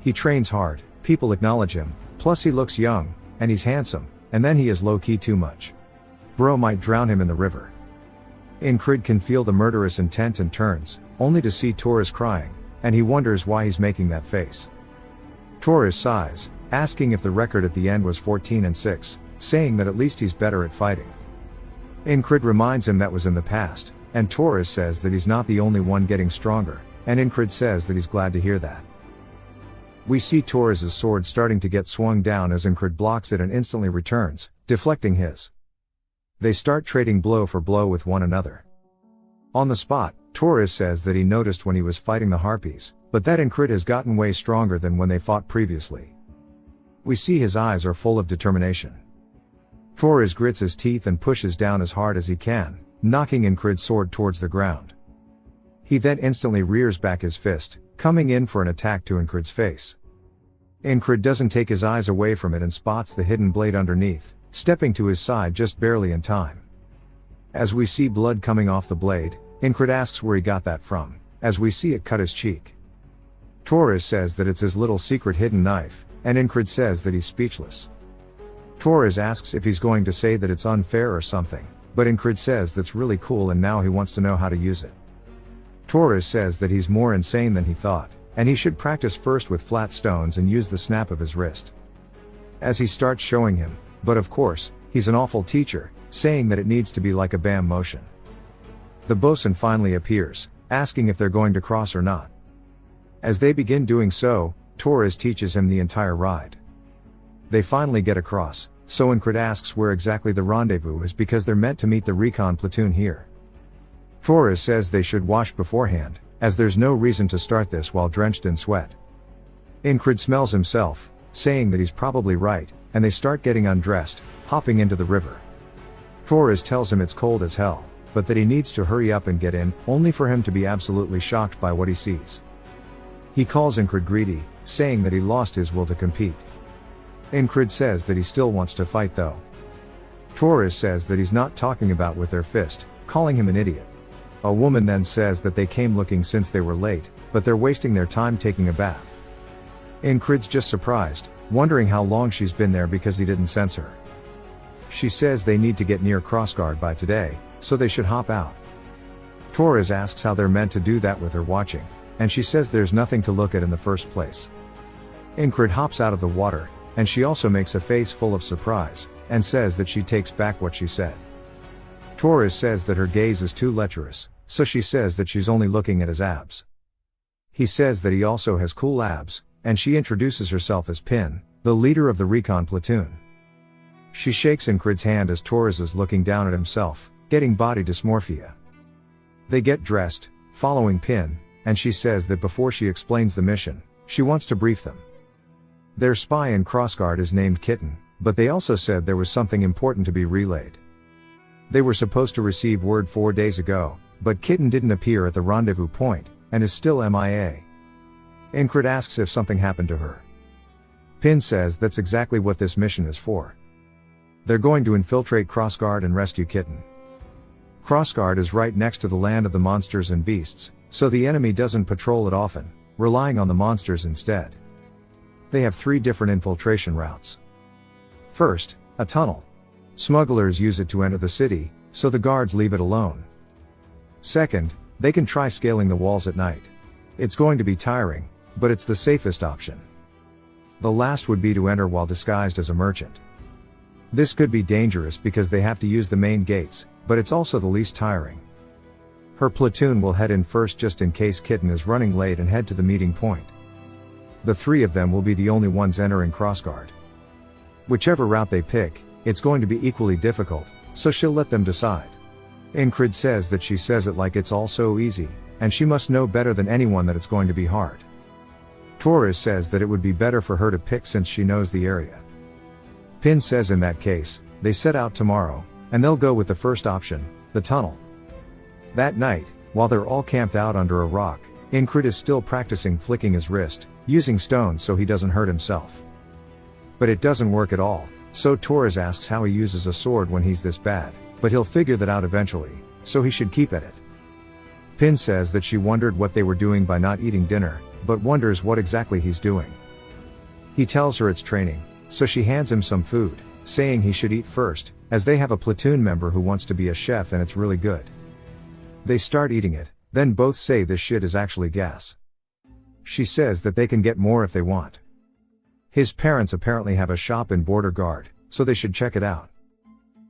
He trains hard, people acknowledge him, plus he looks young, and he's handsome, and then he is low-key too much. Bro might drown him in the river. Incrid can feel the murderous intent and turns, only to see Torres crying, and he wonders why he's making that face. Torres sighs, asking if the record at the end was 14-6, saying that at least he's better at fighting. Incrid reminds him that was in the past, and Torres says that he's not the only one getting stronger, and Incrid says that he's glad to hear that. We see Torres' sword starting to get swung down as Incrid blocks it and instantly returns, deflecting his. They start trading blow for blow with one another. On the spot, Torres says that he noticed when he was fighting the Harpies, but that Incrid has gotten way stronger than when they fought previously. We see his eyes are full of determination. Torres grits his teeth and pushes down as hard as he can, knocking Incrid's sword towards the ground. He then instantly rears back his fist, coming in for an attack to Incrid's face. Incrid doesn't take his eyes away from it and spots the hidden blade underneath, stepping to his side just barely in time. As we see blood coming off the blade, Incrid asks where he got that from, as we see it cut his cheek. Torres says that it's his little secret hidden knife, and Incrid says that he's speechless. Torres asks if he's going to say that it's unfair or something, but Incrid says that's really cool and now he wants to know how to use it. Torres says that he's more insane than he thought, and he should practice first with flat stones and use the snap of his wrist. As he starts showing him, but of course, he's an awful teacher, saying that it needs to be like a bam motion. The bosun finally appears, asking if they're going to cross or not. As they begin doing so, Torres teaches him the entire ride. They finally get across, so Incrid asks where exactly the rendezvous is because they're meant to meet the recon platoon here. Torres says they should wash beforehand, as there's no reason to start this while drenched in sweat. Incrid smells himself, saying that he's probably right, and they start getting undressed, hopping into the river. Torres tells him it's cold as hell, but that he needs to hurry up and get in, only for him to be absolutely shocked by what he sees. He calls Incrid greedy, saying that he lost his will to compete. Incrid says that he still wants to fight though. Torres says that he's not talking about with their fist, calling him an idiot. A woman then says that they came looking since they were late, but they're wasting their time taking a bath. Incrid's just surprised, wondering how long she's been there because he didn't sense her. She says they need to get near Crossguard by today, so they should hop out. Torres asks how they're meant to do that with her watching, and she says there's nothing to look at in the first place. Incrid hops out of the water, and she also makes a face full of surprise, and says that she takes back what she said. Torres says that her gaze is too lecherous, so she says that she's only looking at his abs. He says that he also has cool abs, and she introduces herself as Pin, the leader of the recon platoon. She shakes Incrid's hand as Torres is looking down at himself, getting body dysmorphia. They get dressed, following Pin, and she says that before she explains the mission, she wants to brief them. Their spy in Crossguard is named Kitten, but they also said there was something important to be relayed. They were supposed to receive word 4 days ago, but Kitten didn't appear at the rendezvous point, and is still MIA. Incrid asks if something happened to her. Pin says that's exactly what this mission is for. They're going to infiltrate Crossguard and rescue Kitten. Crossguard is right next to the land of the monsters and beasts, so the enemy doesn't patrol it often, relying on the monsters instead. They have 3 different infiltration routes. First, a tunnel. Smugglers use it to enter the city, so the guards leave it alone. Second, they can try scaling the walls at night. It's going to be tiring, but it's the safest option. The last would be to enter while disguised as a merchant. This could be dangerous because they have to use the main gates, but it's also the least tiring. Her platoon will head in first just in case Kitten is running late and head to the meeting point. The 3 of them will be the only ones entering Crossguard. Whichever route they pick, it's going to be equally difficult, so she'll let them decide. Incrid says that she says it like it's all so easy, and she must know better than anyone that it's going to be hard. Torres says that it would be better for her to pick since she knows the area. Pin says in that case, they set out tomorrow, and they'll go with the first option, the tunnel. That night, while they're all camped out under a rock, Incrid is still practicing flicking his wrist, using stones so he doesn't hurt himself. But it doesn't work at all, so Torres asks how he uses a sword when he's this bad, but he'll figure that out eventually, so he should keep at it. Pin says that she wondered what they were doing by not eating dinner, but wonders what exactly he's doing. He tells her it's training, so she hands him some food, saying he should eat first, as they have a platoon member who wants to be a chef and it's really good. They start eating it, then both say this shit is actually gas. She says that they can get more if they want. His parents apparently have a shop in Border Guard, so they should check it out.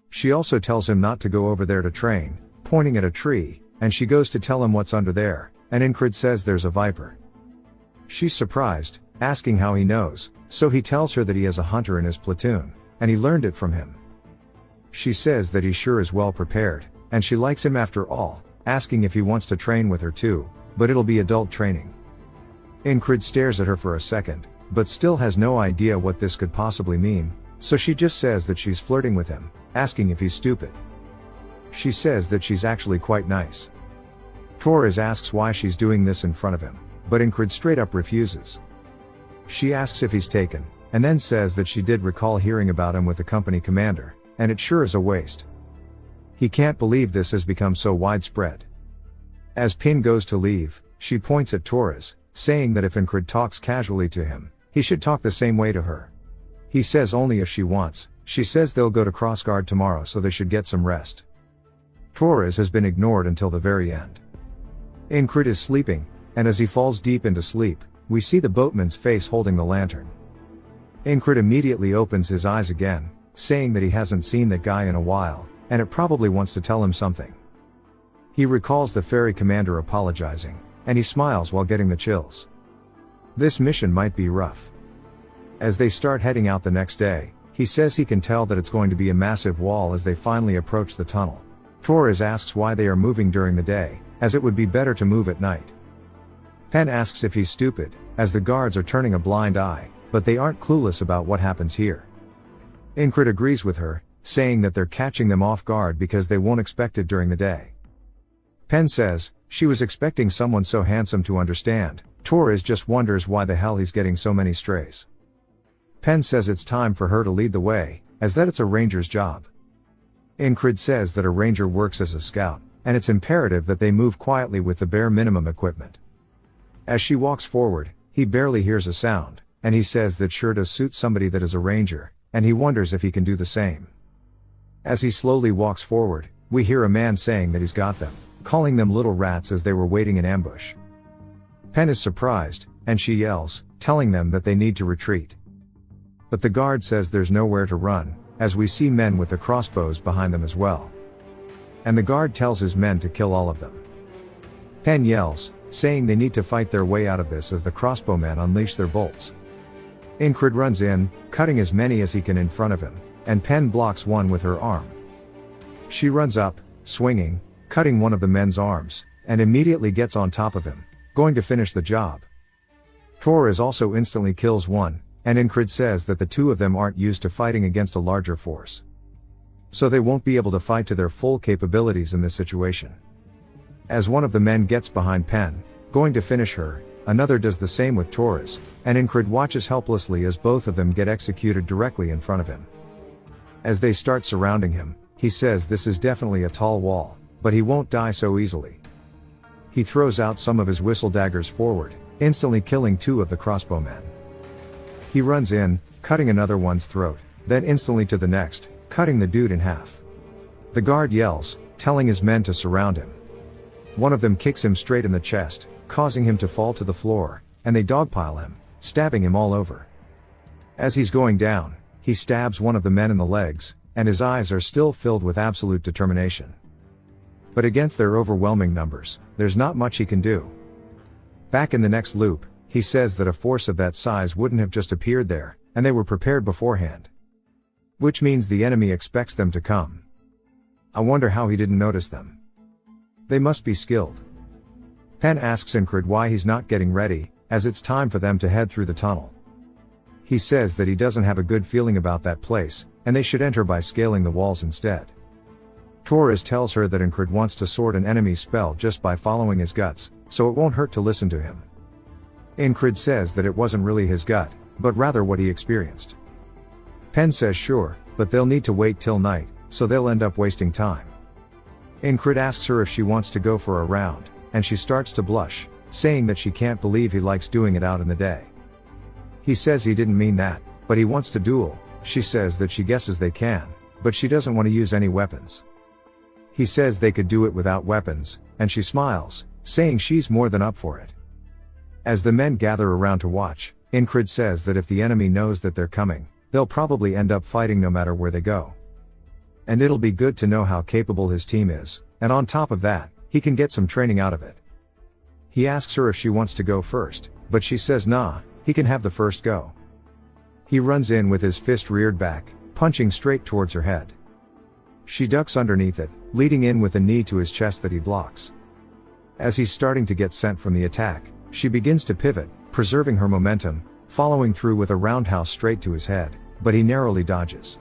She also tells him not to go over there to train, pointing at a tree, and she goes to tell him what's under there, and Incrid says there's a viper. She's surprised, asking how he knows, so he tells her that he has a hunter in his platoon, and he learned it from him. She says that he sure is well prepared, and she likes him after all, asking if he wants to train with her too, but it'll be adult training. Incrid stares at her for a second, but still has no idea what this could possibly mean, so she just says that she's flirting with him, asking if he's stupid. She says that she's actually quite nice. Torres asks why she's doing this in front of him, but Incrid straight up refuses. She asks if he's taken, and then says that she did recall hearing about him with the company commander, and it sure is a waste. He can't believe this has become so widespread. As Pin goes to leave, she points at Torres, saying that if Incrid talks casually to him, he should talk the same way to her. He says only if she wants, She says they'll go to crossguard tomorrow so they should get some rest. Torres has been ignored until the very end. Ingrid is sleeping, and as he falls deep into sleep, we see the boatman's face holding the lantern. Ingrid immediately opens his eyes again, saying that he hasn't seen that guy in a while, and it probably wants to tell him something. He recalls the ferry commander apologizing, and he smiles while getting the chills. This mission might be rough. As they start heading out the next day, he says he can tell that it's going to be a massive wall as they finally approach the tunnel. Torres asks why they are moving during the day, as it would be better to move at night. Pen asks if he's stupid, as the guards are turning a blind eye, but they aren't clueless about what happens here. Ingrid agrees with her, saying that they're catching them off guard because they won't expect it during the day. Pen says, she was expecting someone so handsome to understand. Torres just wonders why the hell he's getting so many strays. Pen says it's time for her to lead the way, as that it's a ranger's job. Ingrid says that a ranger works as a scout, and it's imperative that they move quietly with the bare minimum equipment. As she walks forward, he barely hears a sound, and he says that sure does suit somebody that is a ranger, and he wonders if he can do the same. As he slowly walks forward, we hear a man saying that he's got them, calling them little rats as they were waiting in ambush. Pen is surprised, and she yells, telling them that they need to retreat. But the guard says there's nowhere to run, as we see men with the crossbows behind them as well. And the guard tells his men to kill all of them. Pen yells, saying they need to fight their way out of this as the crossbowmen unleash their bolts. Ingrid runs in, cutting as many as he can in front of him, and Pen blocks one with her arm. She runs up, swinging, cutting one of the men's arms, and immediately gets on top of him, going to finish the job. Torres also instantly kills one, and Ingrid says that the two of them aren't used to fighting against a larger force. So they won't be able to fight to their full capabilities in this situation. As one of the men gets behind Pen, going to finish her, another does the same with Torres, and Ingrid watches helplessly as both of them get executed directly in front of him. As they start surrounding him, he says this is definitely a tall wall, but he won't die so easily. He throws out some of his whistle daggers forward, instantly killing two of the crossbowmen. He runs in, cutting another one's throat, then instantly to the next, cutting the dude in half. The guard yells, telling his men to surround him. One of them kicks him straight in the chest, causing him to fall to the floor, and they dogpile him, stabbing him all over. As he's going down, he stabs one of the men in the legs, and his eyes are still filled with absolute determination. But against their overwhelming numbers, there's not much he can do. Back in the next loop, he says that a force of that size wouldn't have just appeared there, and they were prepared beforehand. Which means the enemy expects them to come. I wonder how he didn't notice them. They must be skilled. Pen asks Ingrid why he's not getting ready, as it's time for them to head through the tunnel. He says that he doesn't have a good feeling about that place, and they should enter by scaling the walls instead. Torres tells her that Ingrid wants to sort an enemy's spell just by following his guts, so it won't hurt to listen to him. Ingrid says that it wasn't really his gut, but rather what he experienced. Pen says sure, but they'll need to wait till night, so they'll end up wasting time. Ingrid asks her if she wants to go for a round, and she starts to blush, saying that she can't believe he likes doing it out in the day. He says he didn't mean that, but he wants to duel. She says that she guesses they can, but she doesn't want to use any weapons. He says they could do it without weapons, and she smiles, saying she's more than up for it. As the men gather around to watch, Ingrid says that if the enemy knows that they're coming, they'll probably end up fighting no matter where they go. And it'll be good to know how capable his team is, and on top of that, he can get some training out of it. He asks her if she wants to go first, but she says nah, he can have the first go. He runs in with his fist reared back, punching straight towards her head. She ducks underneath it, leading in with a knee to his chest that he blocks. As he's starting to get sent from the attack, she begins to pivot, preserving her momentum, following through with a roundhouse straight to his head, but he narrowly dodges.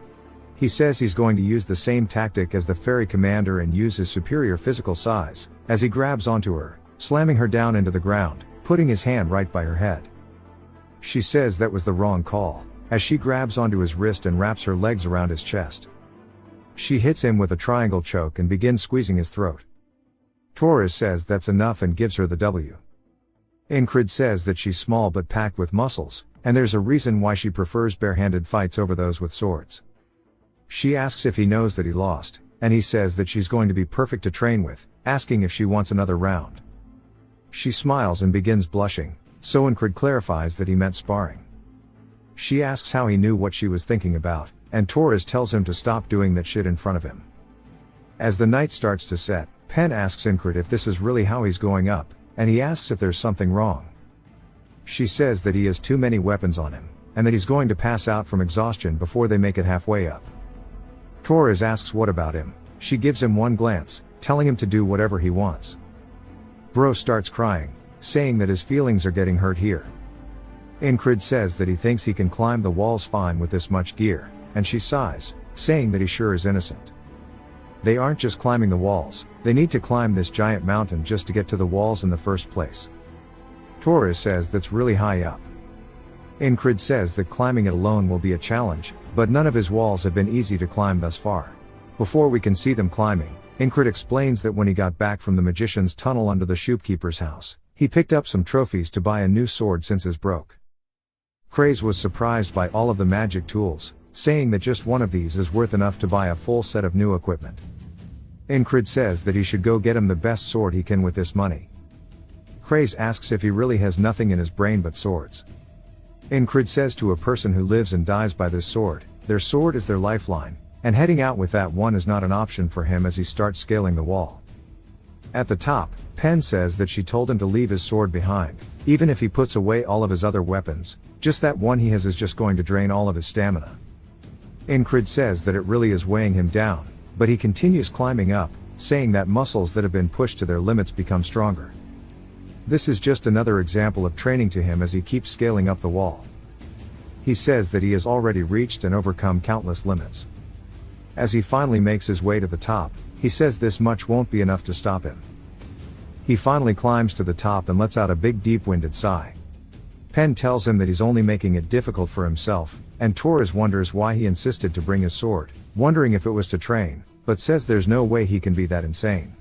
He says he's going to use the same tactic as the ferry commander and use his superior physical size, as he grabs onto her, slamming her down into the ground, putting his hand right by her head. She says that was the wrong call, as she grabs onto his wrist and wraps her legs around his chest. She hits him with a triangle choke and begins squeezing his throat. Torres says that's enough and gives her the W. Ingrid says that she's small but packed with muscles, and there's a reason why she prefers barehanded fights over those with swords. She asks if he knows that he lost, and he says that she's going to be perfect to train with, asking if she wants another round. She smiles and begins blushing, so Incred clarifies that he meant sparring. She asks how he knew what she was thinking about, and Torres tells him to stop doing that shit in front of him. As the night starts to set, Pen asks Incred if this is really how he's going up, and he asks if there's something wrong. She says that he has too many weapons on him, and that he's going to pass out from exhaustion before they make it halfway up. Torres asks what about him. She gives him one glance, telling him to do whatever he wants. Bro starts crying, saying that his feelings are getting hurt here. Incred says that he thinks he can climb the walls fine with this much gear, and she sighs, saying that he sure is innocent. They aren't just climbing the walls, they need to climb this giant mountain just to get to the walls in the first place. Torres says that's really high up. Incred says that climbing it alone will be a challenge, but none of his walls have been easy to climb thus far. Before we can see them climbing, Incred explains that when he got back from the magician's tunnel under the shopkeeper's house, he picked up some trophies to buy a new sword since his broke. Craze was surprised by all of the magic tools, saying that just one of these is worth enough to buy a full set of new equipment. Incred says that he should go get him the best sword he can with this money. Craze asks if he really has nothing in his brain but swords. Incred says to a person who lives and dies by this sword, their sword is their lifeline, and heading out with that one is not an option for him as he starts scaling the wall. At the top, Pen says that she told him to leave his sword behind, even if he puts away all of his other weapons, just that one he has is just going to drain all of his stamina. Incred says that it really is weighing him down, but he continues climbing up, saying that muscles that have been pushed to their limits become stronger. This is just another example of training to him as he keeps scaling up the wall. He says that he has already reached and overcome countless limits. As he finally makes his way to the top, he says this much won't be enough to stop him. He finally climbs to the top and lets out a big deep-winded sigh. Pen tells him that he's only making it difficult for himself, and Torres wonders why he insisted to bring his sword, wondering if it was to train, but says there's no way he can be that insane.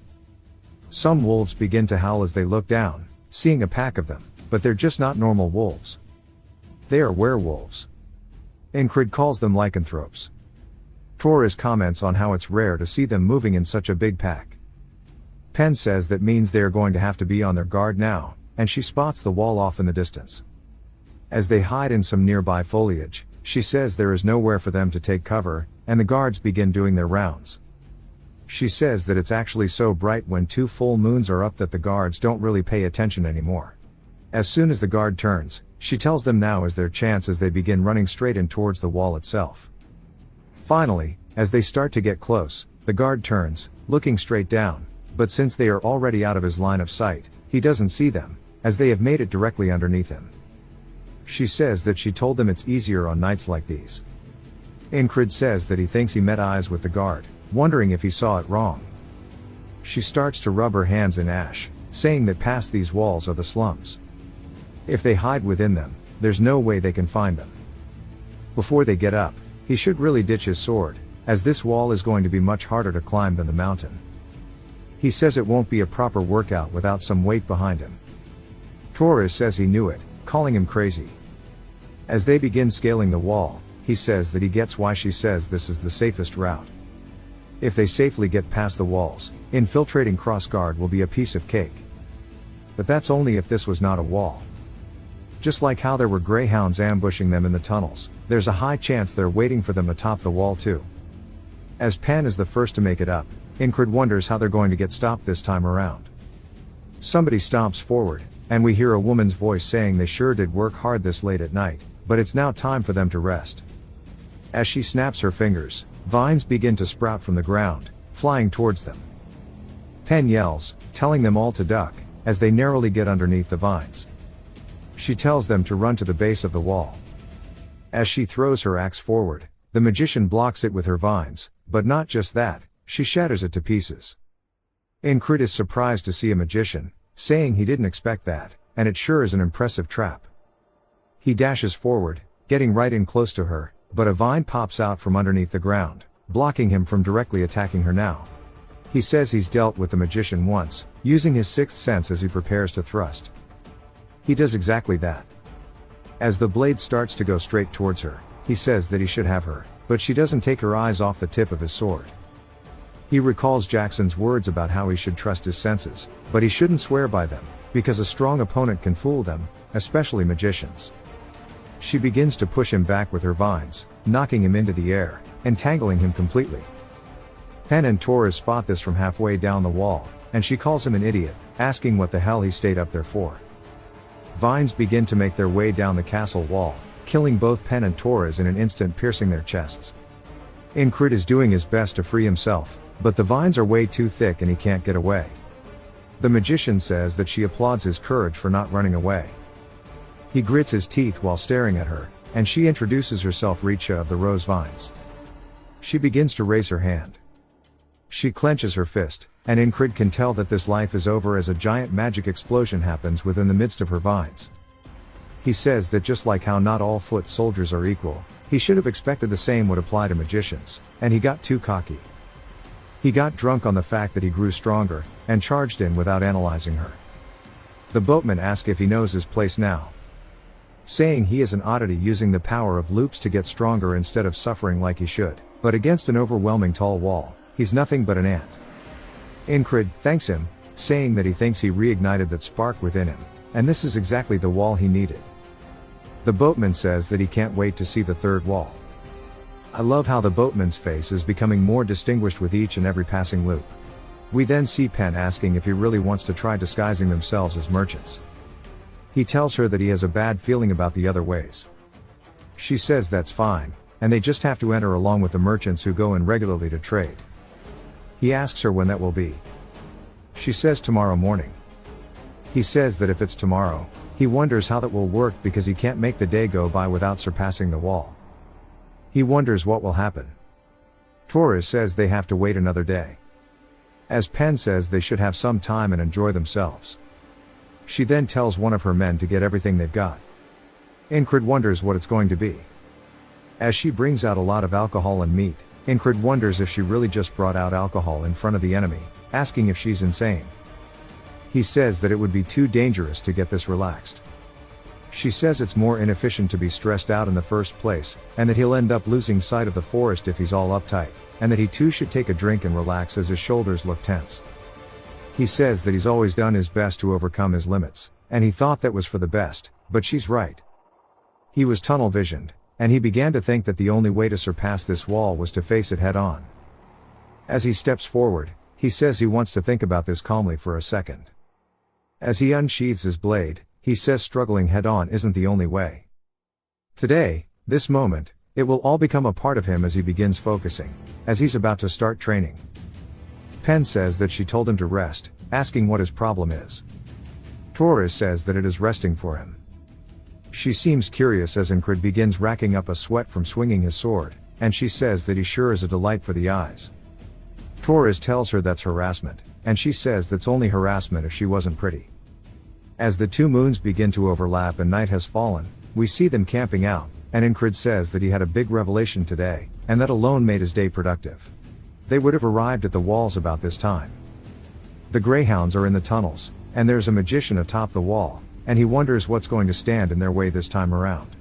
Some wolves begin to howl as they look down, seeing a pack of them, but they're just not normal wolves. They are werewolves. Incred calls them lycanthropes. Torres comments on how it's rare to see them moving in such a big pack. Pen says that means they are going to have to be on their guard now, and she spots the wall off in the distance. As they hide in some nearby foliage, she says there is nowhere for them to take cover, and the guards begin doing their rounds. She says that it's actually so bright when 2 full moons are up that the guards don't really pay attention anymore. As soon as the guard turns, she tells them now is their chance as they begin running straight in towards the wall itself. Finally, as they start to get close, the guard turns, looking straight down, but since they are already out of his line of sight, he doesn't see them, as they have made it directly underneath him. She says that she told them it's easier on nights like these. Incred says that he thinks he met eyes with the guard, wondering if he saw it wrong. She starts to rub her hands in ash, saying that past these walls are the slums. If they hide within them, there's no way they can find them. Before they get up, he should really ditch his sword, as this wall is going to be much harder to climb than the mountain. He says it won't be a proper workout without some weight behind him. Torres says he knew it, calling him crazy. As they begin scaling the wall, he says that he gets why she says this is the safest route. If they safely get past the walls, infiltrating crossguard will be a piece of cake. But that's only if this was not a wall. Just like how there were greyhounds ambushing them in the tunnels, there's a high chance they're waiting for them atop the wall too. As Pan is the first to make it up, Incred wonders how they're going to get stopped this time around. Somebody stomps forward, and we hear a woman's voice saying they sure did work hard this late at night, but it's now time for them to rest. As she snaps her fingers, vines begin to sprout from the ground, flying towards them. Pen yells, telling them all to duck, as they narrowly get underneath the vines. She tells them to run to the base of the wall. As she throws her axe forward, the magician blocks it with her vines, but not just that, she shatters it to pieces. Incred is surprised to see a magician, saying he didn't expect that, and it sure is an impressive trap. He dashes forward, getting right in close to her, but a vine pops out from underneath the ground, blocking him from directly attacking her now. He says he's dealt with the magician once, using his sixth sense as he prepares to thrust. He does exactly that. As the blade starts to go straight towards her, he says that he should have her, but she doesn't take her eyes off the tip of his sword. He recalls Jackson's words about how he should trust his senses, but he shouldn't swear by them, because a strong opponent can fool them, especially magicians. She begins to push him back with her vines, knocking him into the air, entangling him completely. Pen and Torres spot this from halfway down the wall, and she calls him an idiot, asking what the hell he stayed up there for. Vines begin to make their way down the castle wall, killing both Pen and Torres in an instant, piercing their chests. Incrid is doing his best to free himself, but the vines are way too thick and he can't get away. The magician says that she applauds his courage for not running away. He grits his teeth while staring at her, and she introduces herself, Richa of the Rose Vines. She begins to raise her hand. She clenches her fist, and Incrid can tell that this life is over as a giant magic explosion happens within the midst of her vines. He says that just like how not all foot soldiers are equal, he should have expected the same would apply to magicians, and he got too cocky. He got drunk on the fact that he grew stronger, and charged in without analyzing her. The boatman asks if he knows his place now, saying he is an oddity using the power of loops to get stronger instead of suffering like he should, but against an overwhelming tall wall, he's nothing but an ant. Incrid thanks him, saying that he thinks he reignited that spark within him, and this is exactly the wall he needed. The boatman says that he can't wait to see the third wall. I love how the boatman's face is becoming more distinguished with each and every passing loop. We then see Pen asking if he really wants to try disguising themselves as merchants. He tells her that he has a bad feeling about the other ways. She says that's fine, and they just have to enter along with the merchants who go in regularly to trade. He asks her when that will be. She says tomorrow morning. He says that if it's tomorrow, he wonders how that will work because he can't make the day go by without surpassing the wall. He wonders what will happen. Torres says they have to wait another day. As Pen says they should have some time and enjoy themselves. She then tells one of her men to get everything they've got. Incrid wonders what it's going to be. As she brings out a lot of alcohol and meat, Incrid wonders if she really just brought out alcohol in front of the enemy, asking if she's insane. He says that it would be too dangerous to get this relaxed. She says it's more inefficient to be stressed out in the first place, and that he'll end up losing sight of the forest if he's all uptight, and that he too should take a drink and relax as his shoulders look tense. He says that he's always done his best to overcome his limits, and he thought that was for the best, but she's right. He was tunnel visioned, and he began to think that the only way to surpass this wall was to face it head on. As he steps forward, he says he wants to think about this calmly for a second. As he unsheathes his blade, he says struggling head on isn't the only way. Today, this moment, it will all become a part of him as he begins focusing, as he's about to start training. Pen says that she told him to rest, asking what his problem is. Torres says that it is resting for him. She seems curious as Incrid begins racking up a sweat from swinging his sword, and she says that he sure is a delight for the eyes. Torres tells her that's harassment, and she says that's only harassment if she wasn't pretty. As the two moons begin to overlap and night has fallen, we see them camping out, and Incrid says that he had a big revelation today, and that alone made his day productive. They would have arrived at the walls about this time. The greyhounds are in the tunnels, and there's a magician atop the wall, and he wonders what's going to stand in their way this time around.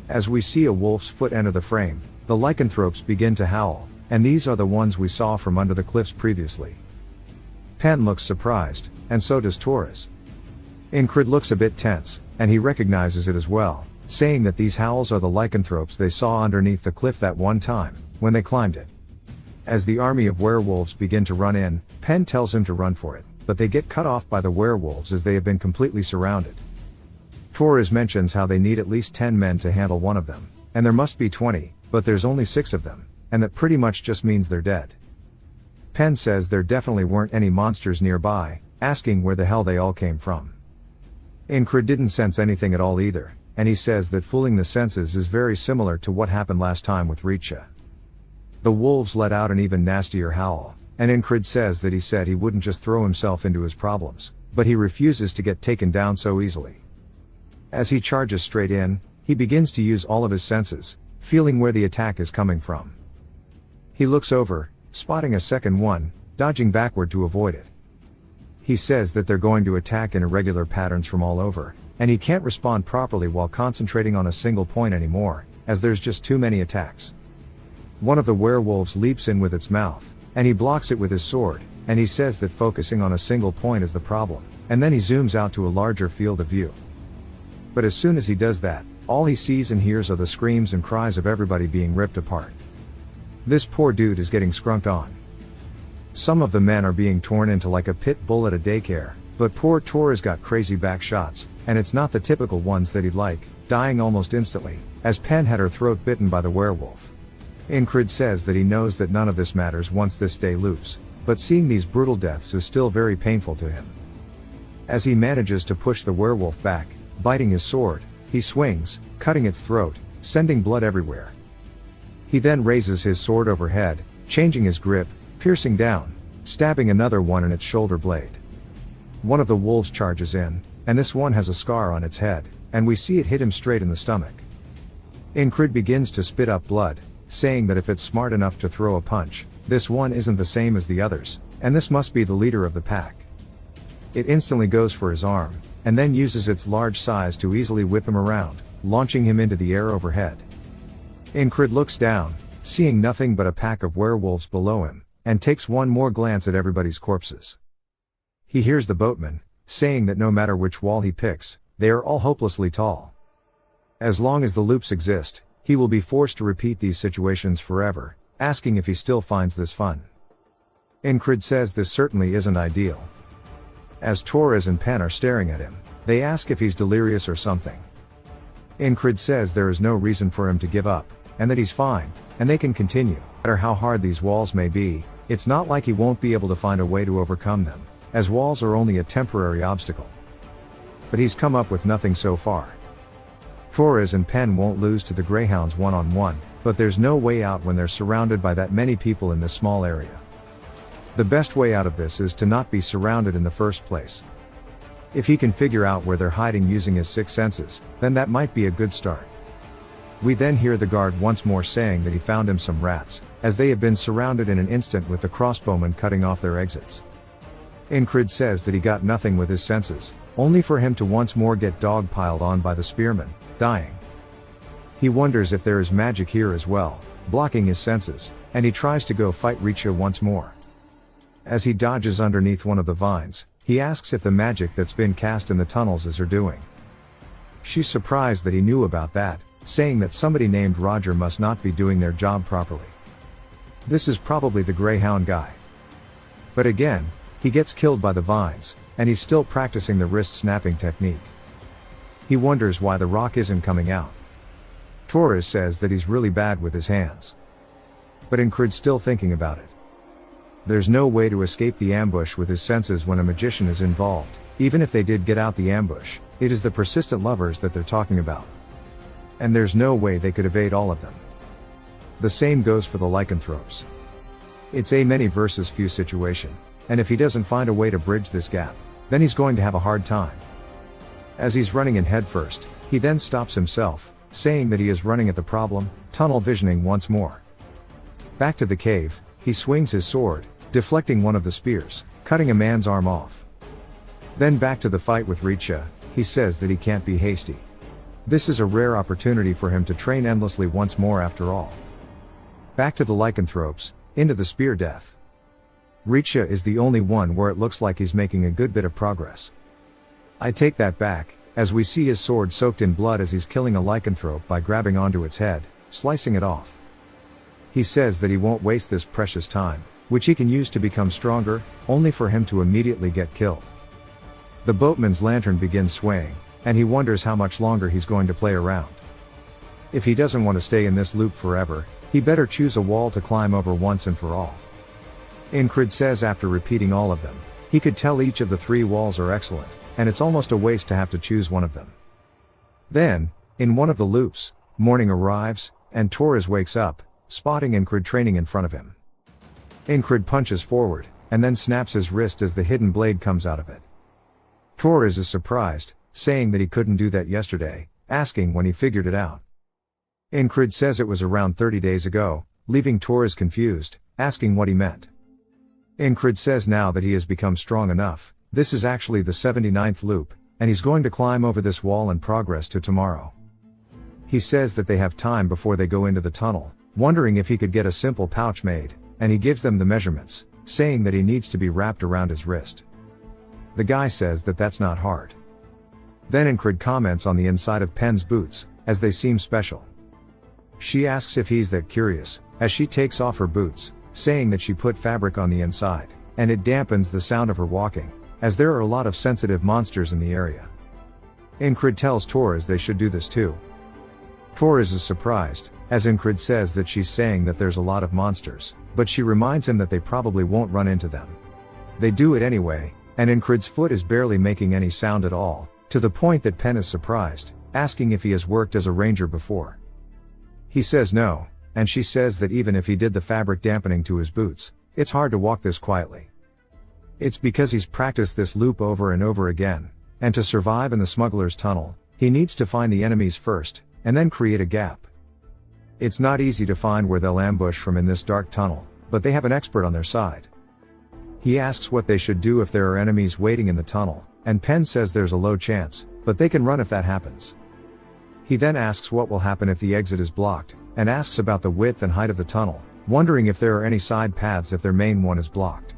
As we see a wolf's foot enter the frame, the lycanthropes begin to howl, and these are the ones we saw from under the cliffs previously. Pen looks surprised, and so does Torres. Incrid looks a bit tense, and he recognizes it as well, saying that these howls are the lycanthropes they saw underneath the cliff that one time, when they climbed it. As the army of werewolves begin to run in, Pen tells him to run for it, but they get cut off by the werewolves as they have been completely surrounded. Torres mentions how they need at least 10 men to handle one of them, and there must be 20, but there's only 6 of them, and that pretty much just means they're dead. Pen says there definitely weren't any monsters nearby, asking where the hell they all came from. Incrid didn't sense anything at all either, and he says that fooling the senses is very similar to what happened last time with Richa. The wolves let out an even nastier howl, and Incrid says that he said he wouldn't just throw himself into his problems, but he refuses to get taken down so easily. As he charges straight in, he begins to use all of his senses, feeling where the attack is coming from. He looks over, spotting a second one, dodging backward to avoid it. He says that they're going to attack in irregular patterns from all over, and he can't respond properly while concentrating on a single point anymore, as there's just too many attacks. One of the werewolves leaps in with its mouth, and he blocks it with his sword, and he says that focusing on a single point is the problem, and then he zooms out to a larger field of view. But as soon as he does that, all he sees and hears are the screams and cries of everybody being ripped apart. This poor dude is getting skunked on. Some of the men are being torn into like a pit bull at a daycare, but poor Tor has got crazy back shots, and it's not the typical ones that he'd like, dying almost instantly, as Pen had her throat bitten by the werewolf. Incrid says that he knows that none of this matters once this day loops, but seeing these brutal deaths is still very painful to him. As he manages to push the werewolf back, biting his sword, he swings, cutting its throat, sending blood everywhere. He then raises his sword overhead, changing his grip, piercing down, stabbing another one in its shoulder blade. One of the wolves charges in, and this one has a scar on its head, and we see it hit him straight in the stomach. Incrid begins to spit up blood, saying that if it's smart enough to throw a punch, this one isn't the same as the others, and this must be the leader of the pack. It instantly goes for his arm, and then uses its large size to easily whip him around, launching him into the air overhead. Incrid looks down, seeing nothing but a pack of werewolves below him, and takes one more glance at everybody's corpses. He hears the boatman, saying that no matter which wall he picks, they are all hopelessly tall. As long as the loops exist, he will be forced to repeat these situations forever, asking if he still finds this fun. Incrid says this certainly isn't ideal. As Torres and Pen are staring at him, they ask if he's delirious or something. Incrid says there is no reason for him to give up, and that he's fine, and they can continue. No matter how hard these walls may be, it's not like he won't be able to find a way to overcome them, as walls are only a temporary obstacle. But he's come up with nothing so far. Torres and Pen won't lose to the Greyhounds one-on-one, but there's no way out when they're surrounded by that many people in this small area. The best way out of this is to not be surrounded in the first place. If he can figure out where they're hiding using his sixth senses, then that might be a good start. We then hear the guard once more saying that he found him some rats, as they have been surrounded in an instant with the crossbowmen cutting off their exits. Incrid says that he got nothing with his senses, only for him to once more get dog-piled on by the spearmen, dying. He wonders if there is magic here as well, blocking his senses, and he tries to go fight Richa once more. As he dodges underneath one of the vines, he asks if the magic that's been cast in the tunnels is her doing. She's surprised that he knew about that, saying that somebody named Roger must not be doing their job properly. This is probably the Greyhound guy. But again, he gets killed by the vines, and he's still practicing the wrist snapping technique. He wonders why the rock isn't coming out. Torres says that he's really bad with his hands. But Incrid's still thinking about it. There's no way to escape the ambush with his senses when a magician is involved. Even if they did get out the ambush, it is the persistent lovers that they're talking about. And there's no way they could evade all of them. The same goes for the lycanthropes. It's a many versus few situation, and if he doesn't find a way to bridge this gap, then he's going to have a hard time. As he's running in headfirst, he then stops himself, saying that he is running at the problem, tunnel visioning once more. Back to the cave, he swings his sword, deflecting one of the spears, cutting a man's arm off. Then back to the fight with Richa, he says that he can't be hasty. This is a rare opportunity for him to train endlessly once more after all. Back to the lycanthropes, into the spear death. Richa is the only one where it looks like he's making a good bit of progress. I take that back, as we see his sword soaked in blood as he's killing a lycanthrope by grabbing onto its head, slicing it off. He says that he won't waste this precious time, which he can use to become stronger, only for him to immediately get killed. The boatman's lantern begins swaying, and he wonders how much longer he's going to play around. If he doesn't want to stay in this loop forever, he better choose a wall to climb over once and for all. Incrid says after repeating all of them, he could tell each of the 3 walls are excellent, and it's almost a waste to have to choose one of them. Then, in one of the loops, morning arrives, and Torres wakes up, spotting Incrid training in front of him. Incrid punches forward, and then snaps his wrist as the hidden blade comes out of it. Torres is surprised, saying that he couldn't do that yesterday, asking when he figured it out. Incrid says it was around 30 days ago, leaving Torres confused, asking what he meant. Incrid says now that he has become strong enough, this is actually the 79th loop, and he's going to climb over this wall and progress to tomorrow. He says that they have time before they go into the tunnel, wondering if he could get a simple pouch made, and he gives them the measurements, saying that he needs to be wrapped around his wrist. The guy says that that's not hard. Then Incrid comments on the inside of Pen's boots, as they seem special. She asks if he's that curious, as she takes off her boots, saying that she put fabric on the inside, and it dampens the sound of her walking, as there are a lot of sensitive monsters in the area. Incrid tells Torres they should do this too. Torres is surprised, as Incrid says that she's saying that there's a lot of monsters, but she reminds him that they probably won't run into them. They do it anyway, and Incrid's foot is barely making any sound at all, to the point that Pen is surprised, asking if he has worked as a ranger before. He says no, and she says that even if he did the fabric dampening to his boots, it's hard to walk this quietly. It's because he's practiced this loop over and over again, and to survive in the smuggler's tunnel, he needs to find the enemies first, and then create a gap. It's not easy to find where they'll ambush from in this dark tunnel, but they have an expert on their side. He asks what they should do if there are enemies waiting in the tunnel, and Pen says there's a low chance, but they can run if that happens. He then asks what will happen if the exit is blocked, and asks about the width and height of the tunnel, wondering if there are any side paths if their main one is blocked.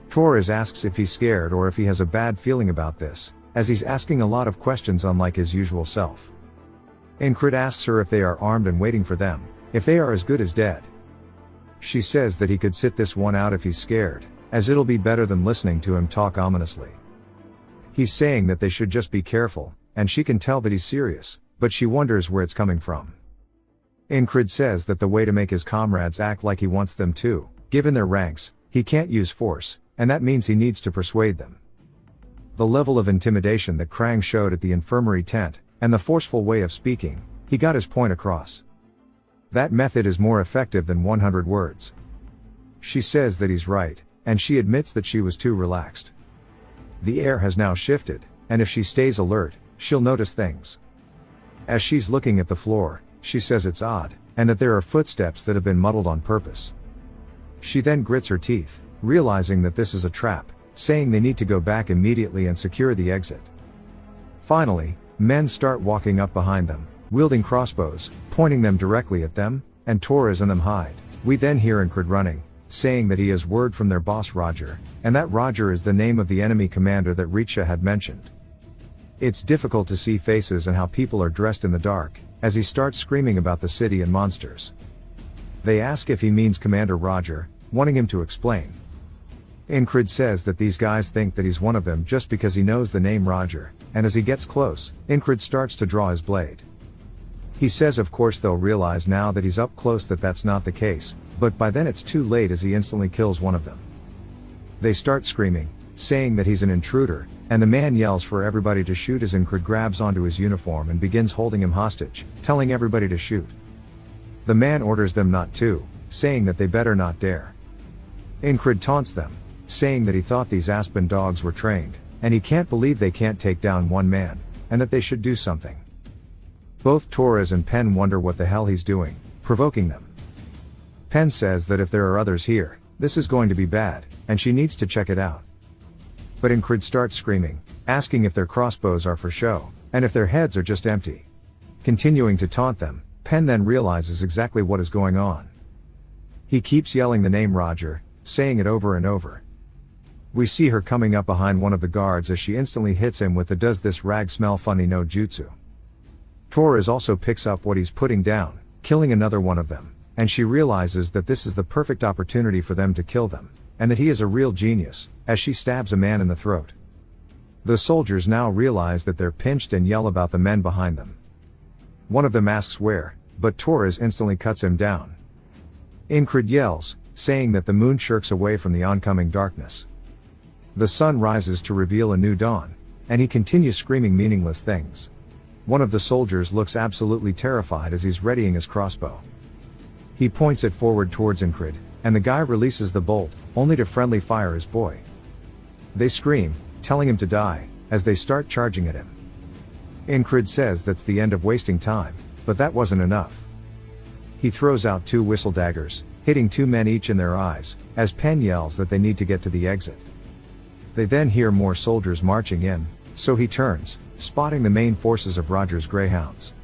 Torres asks if he's scared or if he has a bad feeling about this, as he's asking a lot of questions unlike his usual self. Incrid asks her if they are armed and waiting for them, if they are as good as dead. She says that he could sit this one out if he's scared, as it'll be better than listening to him talk ominously. He's saying that they should just be careful, and she can tell that he's serious, but she wonders where it's coming from. Incrid says that the way to make his comrades act like he wants them to, given their ranks, he can't use force, and that means he needs to persuade them. The level of intimidation that Krang showed at the infirmary tent, and the forceful way of speaking, he got his point across. That method is more effective than 100 words. She says that he's right, and she admits that she was too relaxed. The air has now shifted, and if she stays alert, she'll notice things. As she's looking at the floor, she says it's odd, and that there are footsteps that have been muddled on purpose. She then grits her teeth, realizing that this is a trap, saying they need to go back immediately and secure the exit. Finally, men start walking up behind them, wielding crossbows, pointing them directly at them, and Torres and them hide. We then hear Incrid running, saying that he has word from their boss Roger, and that Roger is the name of the enemy commander that Richa had mentioned. It's difficult to see faces and how people are dressed in the dark, as he starts screaming about the city and monsters. They ask if he means Commander Roger, wanting him to explain. Incrid says that these guys think that he's one of them just because he knows the name Roger, and as he gets close, Incrid starts to draw his blade. He says of course they'll realize now that he's up close that that's not the case, but by then it's too late as he instantly kills one of them. They start screaming, saying that he's an intruder, and the man yells for everybody to shoot as Incrid grabs onto his uniform and begins holding him hostage, telling everybody to shoot. The man orders them not to, saying that they better not dare. Incrid taunts them, saying that he thought these Aspen dogs were trained, and he can't believe they can't take down one man, and that they should do something. Both Torres and Pen wonder what the hell he's doing, provoking them. Pen says that if there are others here, this is going to be bad, and she needs to check it out. But Incrid starts screaming, asking if their crossbows are for show, and if their heads are just empty. Continuing to taunt them, Pen then realizes exactly what is going on. He keeps yelling the name Roger, saying it over and over. We see her coming up behind one of the guards as she instantly hits him with the "does this rag smell funny" no jutsu. Torres also picks up what he's putting down, killing another one of them, and she realizes that this is the perfect opportunity for them to kill them, and that he is a real genius, as she stabs a man in the throat. The soldiers now realize that they're pinched and yell about the men behind them. One of them asks where, but Torres instantly cuts him down. Incrid yells, saying that the moon shirks away from the oncoming darkness. The sun rises to reveal a new dawn, and he continues screaming meaningless things. One of the soldiers looks absolutely terrified as he's readying his crossbow. He points it forward towards Incrid, and the guy releases the bolt, only to friendly fire his boy. They scream, telling him to die, as they start charging at him. Incrid says that's the end of wasting time, but that wasn't enough. He throws out 2 whistle daggers, hitting 2 men each in their eyes, as Pen yells that they need to get to the exit. They then hear more soldiers marching in, so he turns, spotting the main forces of Roger's greyhounds.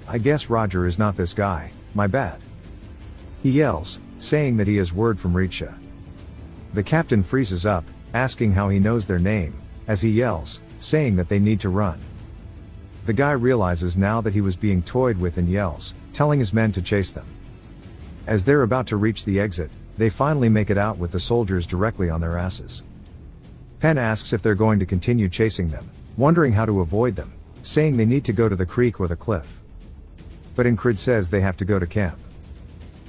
I guess Roger is not this guy, my bad. He yells, saying that he has word from Richa. The captain freezes up, asking how he knows their name, as he yells, saying that they need to run. The guy realizes now that he was being toyed with and yells, telling his men to chase them. As they're about to reach the exit, they finally make it out with the soldiers directly on their asses. Pen asks if they're going to continue chasing them, wondering how to avoid them, saying they need to go to the creek or the cliff. But Ingrid says they have to go to camp.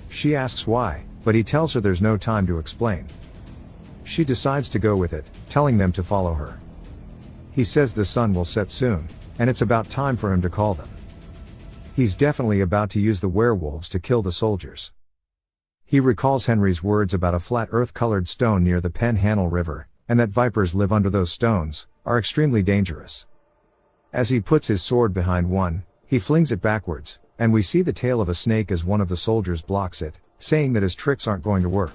She asks why, but he tells her there's no time to explain. She decides to go with it, telling them to follow her. He says the sun will set soon, and it's about time for him to call them. He's definitely about to use the werewolves to kill the soldiers. He recalls Henry's words about a flat earth-colored stone near the Penhandle River, and that vipers live under those stones, are extremely dangerous. As he puts his sword behind one, he flings it backwards, and we see the tail of a snake as one of the soldiers blocks it, saying that his tricks aren't going to work.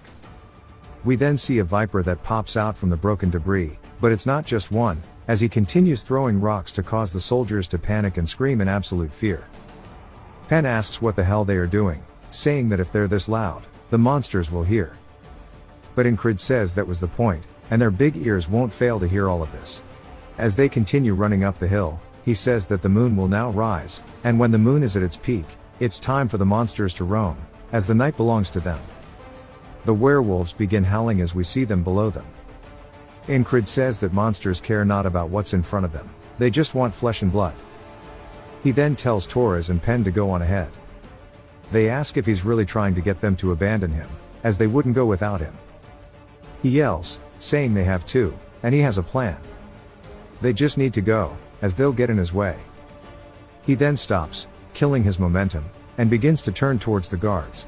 We then see a viper that pops out from the broken debris, but it's not just one, as he continues throwing rocks to cause the soldiers to panic and scream in absolute fear. Pen asks what the hell they are doing, saying that if they're this loud, the monsters will hear. But Ingrid says that was the point, and their big ears won't fail to hear all of this. As they continue running up the hill, he says that the moon will now rise, and when the moon is at its peak, it's time for the monsters to roam, as the night belongs to them. The werewolves begin howling as we see them below them. Ingrid says that monsters care not about what's in front of them, they just want flesh and blood. He then tells Torres and Pen to go on ahead. They ask if he's really trying to get them to abandon him, as they wouldn't go without him. He yells, saying they have to, and he has a plan. They just need to go, as they'll get in his way. He then stops, killing his momentum, and begins to turn towards the guards.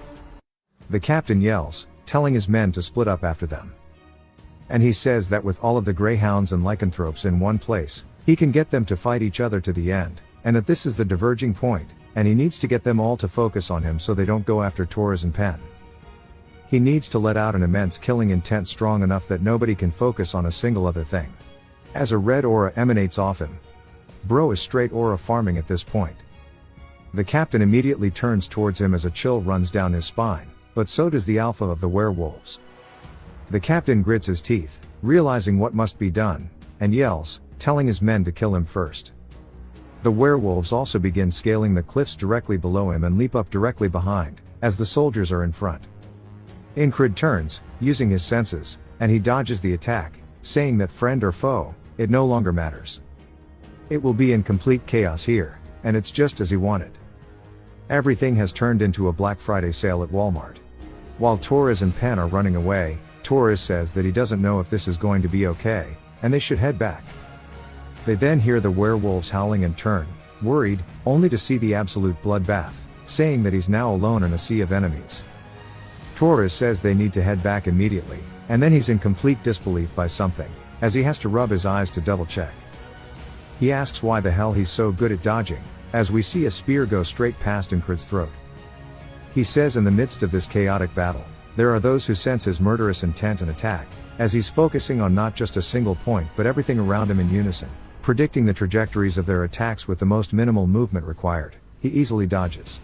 The captain yells, telling his men to split up after them. And he says that with all of the greyhounds and lycanthropes in one place, he can get them to fight each other to the end, and that this is the diverging point, and he needs to get them all to focus on him so they don't go after Torres and Pen. He needs to let out an immense killing intent strong enough that nobody can focus on a single other thing. As a red aura emanates off him. Bro is straight aura farming at this point. The captain immediately turns towards him as a chill runs down his spine, but so does the alpha of the werewolves. The captain grits his teeth, realizing what must be done, and yells, telling his men to kill him first. The werewolves also begin scaling the cliffs directly below him and leap up directly behind, as the soldiers are in front. Ingrid turns, using his senses, and he dodges the attack, saying that friend or foe, it no longer matters. It will be in complete chaos here, and it's just as he wanted. Everything has turned into a Black Friday sale at Walmart. While Torres and Pen are running away, Torres says that he doesn't know if this is going to be okay, and they should head back. They then hear the werewolves howling and turn, worried, only to see the absolute bloodbath, saying that he's now alone in a sea of enemies. Torres says they need to head back immediately, and then he's in complete disbelief by something, as he has to rub his eyes to double check. He asks why the hell he's so good at dodging, as we see a spear go straight past Ingrid's throat. He says in the midst of this chaotic battle, there are those who sense his murderous intent and attack, as he's focusing on not just a single point but everything around him in unison, predicting the trajectories of their attacks with the most minimal movement required. He easily dodges.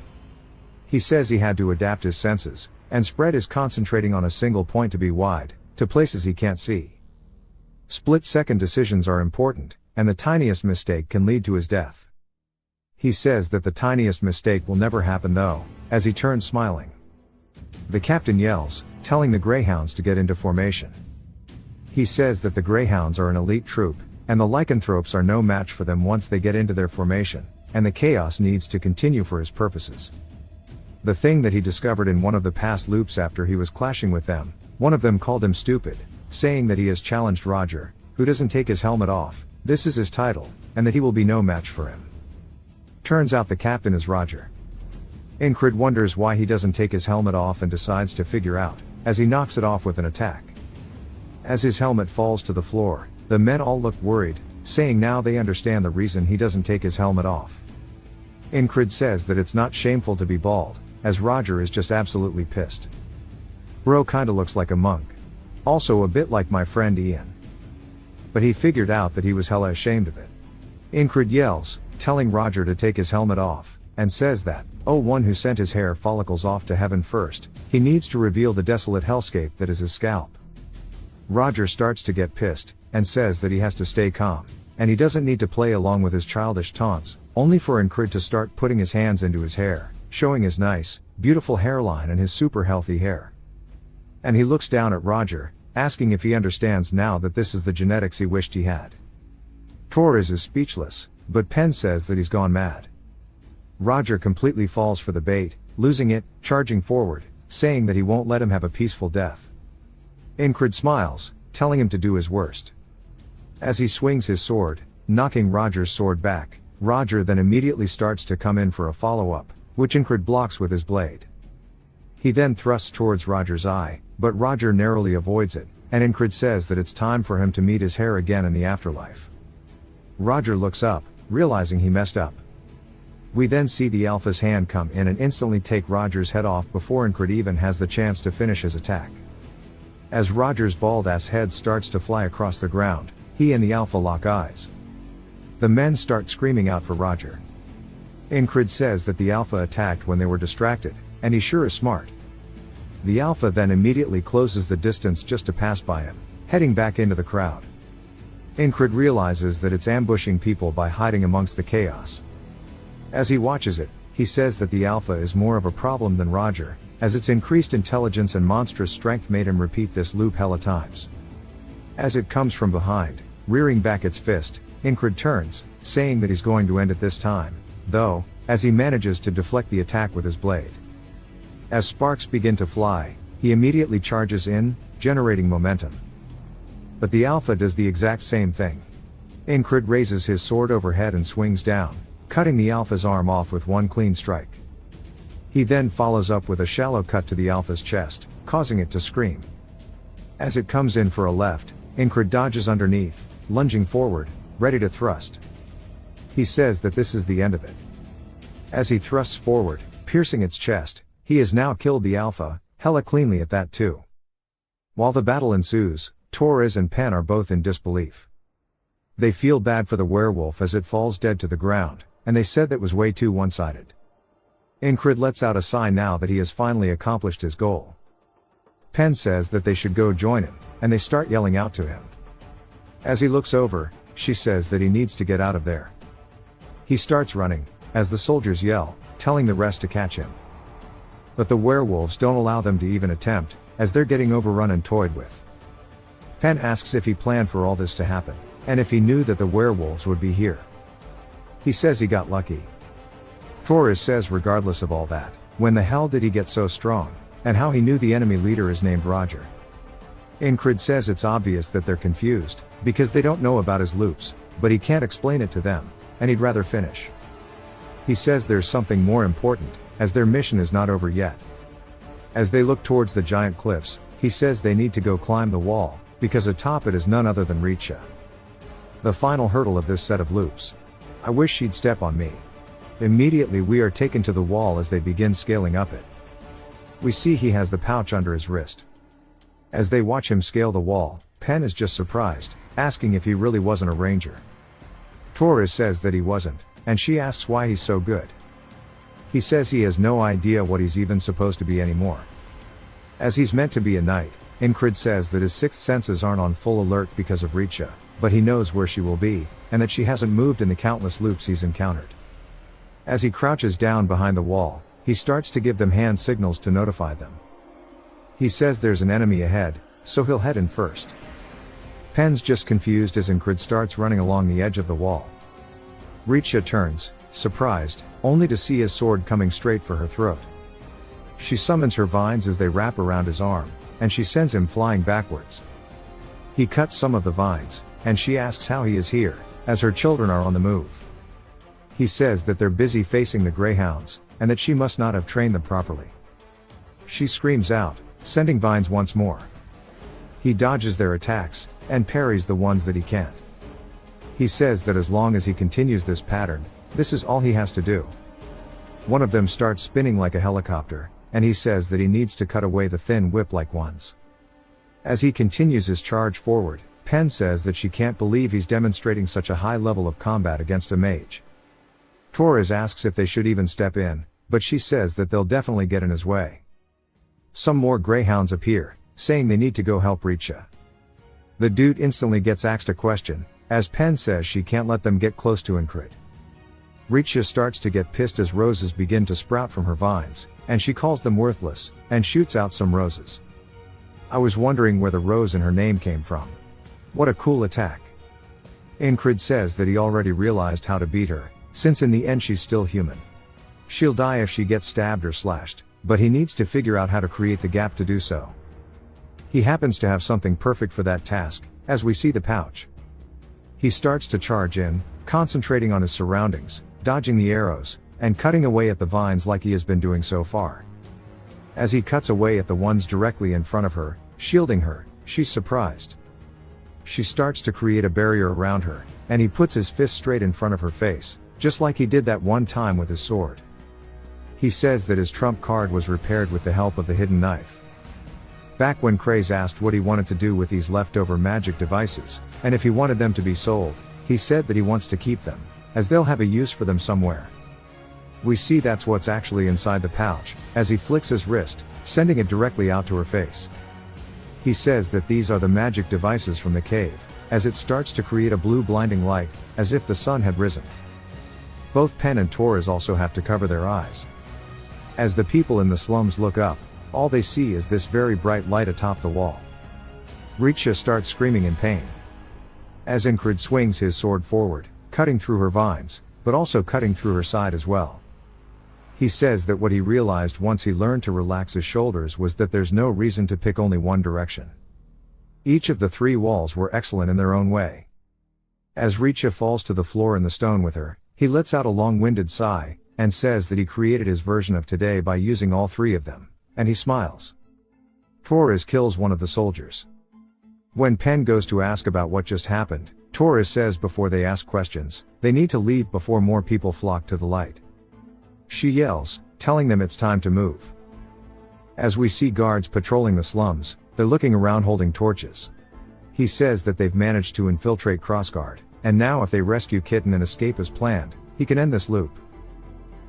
He says he had to adapt his senses, and spread his concentrating on a single point to be wide, to places he can't see. Split-second decisions are important, and the tiniest mistake can lead to his death. He says that the tiniest mistake will never happen though, as he turns smiling. The captain yells, telling the greyhounds to get into formation. He says that the greyhounds are an elite troop, and the lycanthropes are no match for them once they get into their formation, and the chaos needs to continue for his purposes. The thing that he discovered in one of the past loops after he was clashing with them, one of them called him stupid, saying that he has challenged Roger, who doesn't take his helmet off, this is his title, and that he will be no match for him. Turns out the captain is Roger. Ingrid wonders why he doesn't take his helmet off and decides to figure out, as he knocks it off with an attack. As his helmet falls to the floor, the men all look worried, saying now they understand the reason he doesn't take his helmet off. Ingrid says that it's not shameful to be bald, as Roger is just absolutely pissed. Bro kinda looks like a monk. Also a bit like my friend Ian. But he figured out that he was hella ashamed of it. Ingrid yells, telling Roger to take his helmet off, and says that, Oh, one who sent his hair follicles off to heaven first, he needs to reveal the desolate hellscape that is his scalp. Roger starts to get pissed, and says that he has to stay calm, and he doesn't need to play along with his childish taunts, only for Incrid to start putting his hands into his hair, showing his nice, beautiful hairline and his super healthy hair. And he looks down at Roger, asking if he understands now that this is the genetics he wished he had. Torres is speechless, but Pen says that he's gone mad. Roger completely falls for the bait, losing it, charging forward, saying that he won't let him have a peaceful death. Incrid smiles, telling him to do his worst. As he swings his sword, knocking Roger's sword back, Roger then immediately starts to come in for a follow-up, which Incrid blocks with his blade. He then thrusts towards Roger's eye, but Roger narrowly avoids it, and Incrid says that it's time for him to meet his hair again in the afterlife. Roger looks up, realizing he messed up. We then see the Alpha's hand come in and instantly take Roger's head off before Incrid even has the chance to finish his attack. As Roger's bald-ass head starts to fly across the ground, he and the Alpha lock eyes. The men start screaming out for Roger. Incrid says that the Alpha attacked when they were distracted, and he sure is smart. The Alpha then immediately closes the distance just to pass by him, heading back into the crowd. Incrid realizes that it's ambushing people by hiding amongst the chaos. As he watches it, he says that the Alpha is more of a problem than Roger, as its increased intelligence and monstrous strength made him repeat this loop hella times. As it comes from behind, rearing back its fist, Incrid turns, saying that he's going to end it this time, though, as he manages to deflect the attack with his blade. As sparks begin to fly, he immediately charges in, generating momentum. But the Alpha does the exact same thing. Incrid raises his sword overhead and swings down, cutting the Alpha's arm off with one clean strike. He then follows up with a shallow cut to the Alpha's chest, causing it to scream. As it comes in for a left, Incrid dodges underneath, lunging forward, ready to thrust. He says that this is the end of it. As he thrusts forward, piercing its chest, he has now killed the Alpha, hella cleanly at that too. While the battle ensues, Torres and Pen are both in disbelief. They feel bad for the werewolf as it falls dead to the ground, and they said that was way too one-sided. Incrid lets out a sigh now that he has finally accomplished his goal. Pen says that they should go join him, and they start yelling out to him. As he looks over, she says that he needs to get out of there. He starts running, as the soldiers yell, telling the rest to catch him. But the werewolves don't allow them to even attempt, as they're getting overrun and toyed with. Pen asks if he planned for all this to happen, and if he knew that the werewolves would be here. He says he got lucky. Torres says regardless of all that, when the hell did he get so strong, and how he knew the enemy leader is named Roger. Incrid says it's obvious that they're confused, because they don't know about his loops, but he can't explain it to them, and he'd rather finish. He says there's something more important, as their mission is not over yet. As they look towards the giant cliffs, he says they need to go climb the wall, because atop it is none other than Richa. The final hurdle of this set of loops. I wish she'd step on me. Immediately we are taken to the wall as they begin scaling up it. We see he has the pouch under his wrist. As they watch him scale the wall, Pen is just surprised, asking if he really wasn't a ranger. Torres says that he wasn't, and she asks why he's so good. He says he has no idea what he's even supposed to be anymore. As he's meant to be a knight, Incrid says that his sixth senses aren't on full alert because of Richa, but he knows where she will be, and that she hasn't moved in the countless loops he's encountered. As he crouches down behind the wall, he starts to give them hand signals to notify them. He says there's an enemy ahead, so he'll head in first. Pen's just confused as Incrid starts running along the edge of the wall. Richa turns, surprised, only to see his sword coming straight for her throat. She summons her vines as they wrap around his arm, and she sends him flying backwards. He cuts some of the vines, and she asks how he is here, as her children are on the move. He says that they're busy facing the greyhounds, and that she must not have trained them properly. She screams out, sending vines once more. He dodges their attacks, and parries the ones that he can't. He says that as long as he continues this pattern, this is all he has to do. One of them starts spinning like a helicopter, and he says that he needs to cut away the thin whip-like ones. As he continues his charge forward, Pen says that she can't believe he's demonstrating such a high level of combat against a mage. Torres asks if they should even step in, but she says that they'll definitely get in his way. Some more greyhounds appear, saying they need to go help Richa. The dude instantly gets asked a question, as Pen says she can't let them get close to Incrid. Richa starts to get pissed as roses begin to sprout from her vines, and she calls them worthless, and shoots out some roses. I was wondering where the rose in her name came from. What a cool attack. Incrid says that he already realized how to beat her, since in the end she's still human. She'll die if she gets stabbed or slashed, but he needs to figure out how to create the gap to do so. He happens to have something perfect for that task, as we see the pouch. He starts to charge in, concentrating on his surroundings, dodging the arrows, and cutting away at the vines like he has been doing so far. As he cuts away at the ones directly in front of her, shielding her, she's surprised. She starts to create a barrier around her, and he puts his fist straight in front of her face, just like he did that one time with his sword. He says that his trump card was repaired with the help of the hidden knife. Back when Craze asked what he wanted to do with these leftover magic devices, and if he wanted them to be sold, he said that he wants to keep them, as they'll have a use for them somewhere. We see that's what's actually inside the pouch, as he flicks his wrist, sending it directly out to her face. He says that these are the magic devices from the cave, as it starts to create a blue blinding light, as if the sun had risen. Both Pen and Torres also have to cover their eyes. As the people in the slums look up, all they see is this very bright light atop the wall. Richa starts screaming in pain. As Incrid swings his sword forward, cutting through her vines, but also cutting through her side as well. He says that what he realized once he learned to relax his shoulders was that there's no reason to pick only one direction. Each of the three walls were excellent in their own way. As Richa falls to the floor in the stone with her, he lets out a long-winded sigh, and says that he created his version of today by using all three of them, and he smiles. Torres kills one of the soldiers. When Pen goes to ask about what just happened, Torres says before they ask questions, they need to leave before more people flock to the light. She yells, telling them it's time to move. As we see guards patrolling the slums, they're looking around holding torches. He says that they've managed to infiltrate Crossguard, and now if they rescue Kitten and escape as planned, he can end this loop.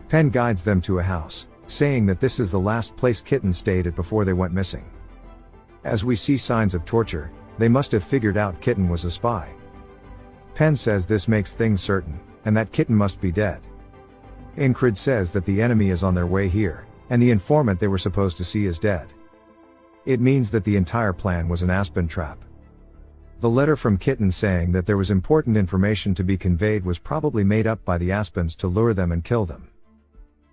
Pen guides them to a house, saying that this is the last place Kitten stayed at before they went missing. As we see signs of torture, they must have figured out Kitten was a spy. Pen says this makes things certain, and that Kitten must be dead. Incrid says that the enemy is on their way here, and the informant they were supposed to see is dead. It means that the entire plan was an aspen trap. The letter from Kitten saying that there was important information to be conveyed was probably made up by the aspens to lure them and kill them.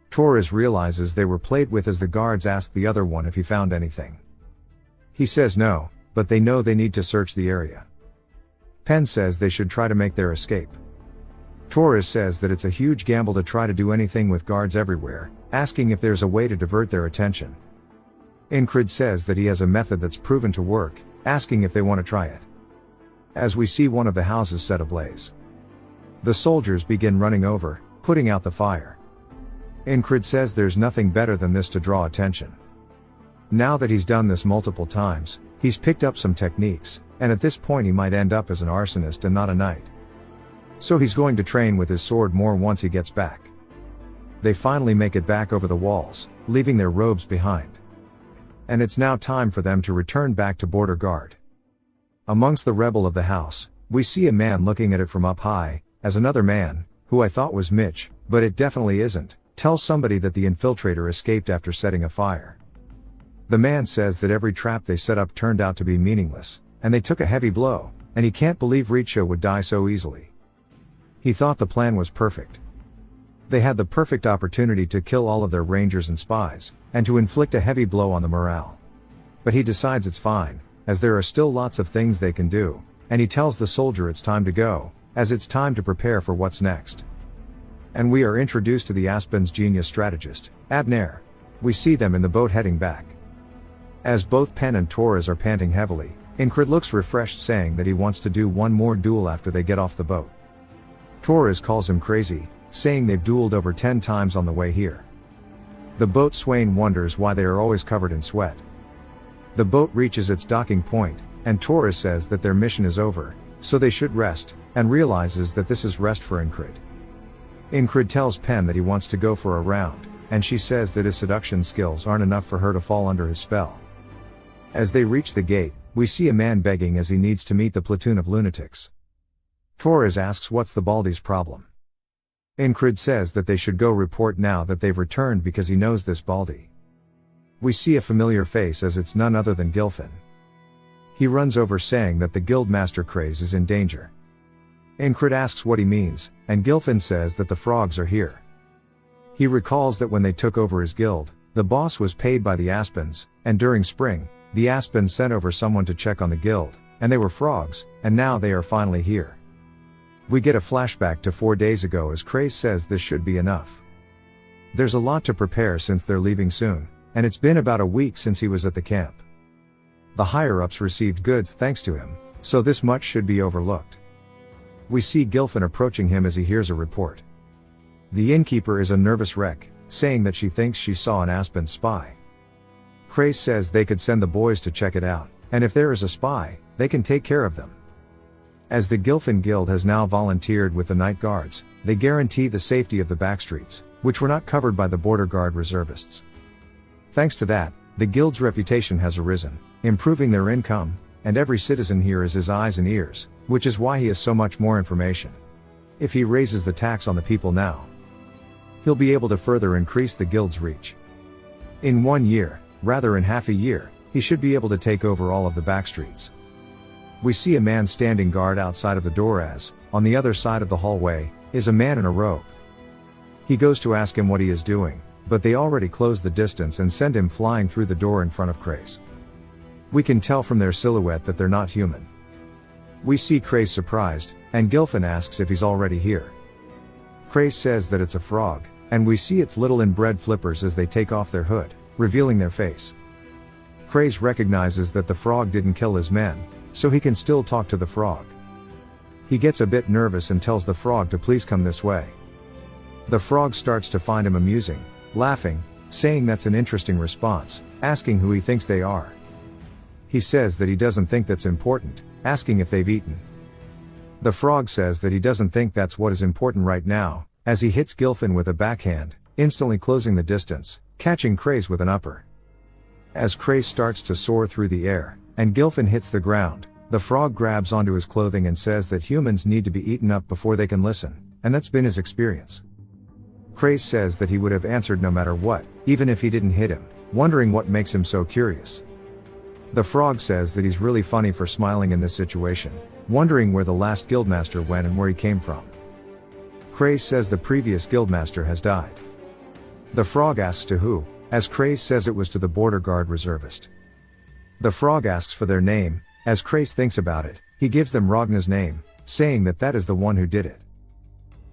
Torres realizes they were played with as the guards ask the other one if he found anything. He says no, but they know they need to search the area. Pen says they should try to make their escape. Torres says that it's a huge gamble to try to do anything with guards everywhere, asking if there's a way to divert their attention. Incrid says that he has a method that's proven to work, asking if they want to try it. As we see one of the houses set ablaze. The soldiers begin running over, putting out the fire. Incrid says there's nothing better than this to draw attention. Now that he's done this multiple times, he's picked up some techniques, and at this point he might end up as an arsonist and not a knight. So he's going to train with his sword more once he gets back. They finally make it back over the walls, leaving their robes behind. And it's now time for them to return back to border guard. Amongst the rebel of the house, we see a man looking at it from up high, as another man, who I thought was Mitch, but it definitely isn't, tells somebody that the infiltrator escaped after setting a fire. The man says that every trap they set up turned out to be meaningless, and they took a heavy blow, and he can't believe Richa would die so easily. He thought the plan was perfect. They had the perfect opportunity to kill all of their rangers and spies, and to inflict a heavy blow on the morale. But he decides it's fine, as there are still lots of things they can do, and he tells the soldier it's time to go, as it's time to prepare for what's next. And we are introduced to the Aspen's genius strategist, Abner. We see them in the boat heading back. As both Pen and Torres are panting heavily, Incrid looks refreshed, saying that he wants to do one more duel after they get off the boat. Torres calls him crazy, saying they've dueled over 10 times on the way here. The boat Swain wonders why they are always covered in sweat. The boat reaches its docking point, and Torres says that their mission is over, so they should rest, and realizes that this is rest for Incrid. Incrid tells Pen that he wants to go for a round, and she says that his seduction skills aren't enough for her to fall under his spell. As they reach the gate, we see a man begging as he needs to meet the platoon of lunatics. Torres asks what's the Baldy's problem. Incrid says that they should go report now that they've returned because he knows this Baldy. We see a familiar face as it's none other than Gilfin. He runs over saying that the guildmaster Craze is in danger. Incrid asks what he means, and Gilfin says that the frogs are here. He recalls that when they took over his guild, the boss was paid by the Aspens, and during spring, the Aspens sent over someone to check on the guild, and they were frogs, and now they are finally here. We get a flashback to 4 days ago as Craze says this should be enough. There's a lot to prepare since they're leaving soon, and it's been about a week since he was at the camp. The higher-ups received goods thanks to him, so this much should be overlooked. We see Gilfin approaching him as he hears a report. The innkeeper is a nervous wreck, saying that she thinks she saw an Aspen spy. Craze says they could send the boys to check it out, and if there is a spy, they can take care of them. As the Gilfin Guild has now volunteered with the night guards, they guarantee the safety of the backstreets, which were not covered by the border guard reservists. Thanks to that, the guild's reputation has arisen, improving their income, and every citizen here is his eyes and ears, which is why he has so much more information. If he raises the tax on the people now, he'll be able to further increase the guild's reach. In 1 year, rather in half a year, he should be able to take over all of the backstreets. We see a man standing guard outside of the door as, on the other side of the hallway, is a man in a robe. He goes to ask him what he is doing, but they already close the distance and send him flying through the door in front of Craze. We can tell from their silhouette that they're not human. We see Craze surprised, and Gilfin asks if he's already here. Craze says that it's a frog, and we see its little inbred flippers as they take off their hood, revealing their face. Craze recognizes that the frog didn't kill his men, so he can still talk to the frog. He gets a bit nervous and tells the frog to please come this way. The frog starts to find him amusing, laughing, saying that's an interesting response, asking who he thinks they are. He says that he doesn't think that's important, asking if they've eaten. The frog says that he doesn't think that's what is important right now, as he hits Gilfin with a backhand, instantly closing the distance, catching Craze with an upper. As Craze starts to soar through the air, and Gilfin hits the ground, the frog grabs onto his clothing and says that humans need to be eaten up before they can listen, and that's been his experience. Craze says that he would have answered no matter what, even if he didn't hit him, wondering what makes him so curious. The frog says that he's really funny for smiling in this situation, wondering where the last guildmaster went and where he came from. Craze says the previous guildmaster has died. The frog asks to who, as Craze says it was to the border guard reservist. The frog asks for their name, as Craze thinks about it, he gives them Ragna's name, saying that that is the one who did it.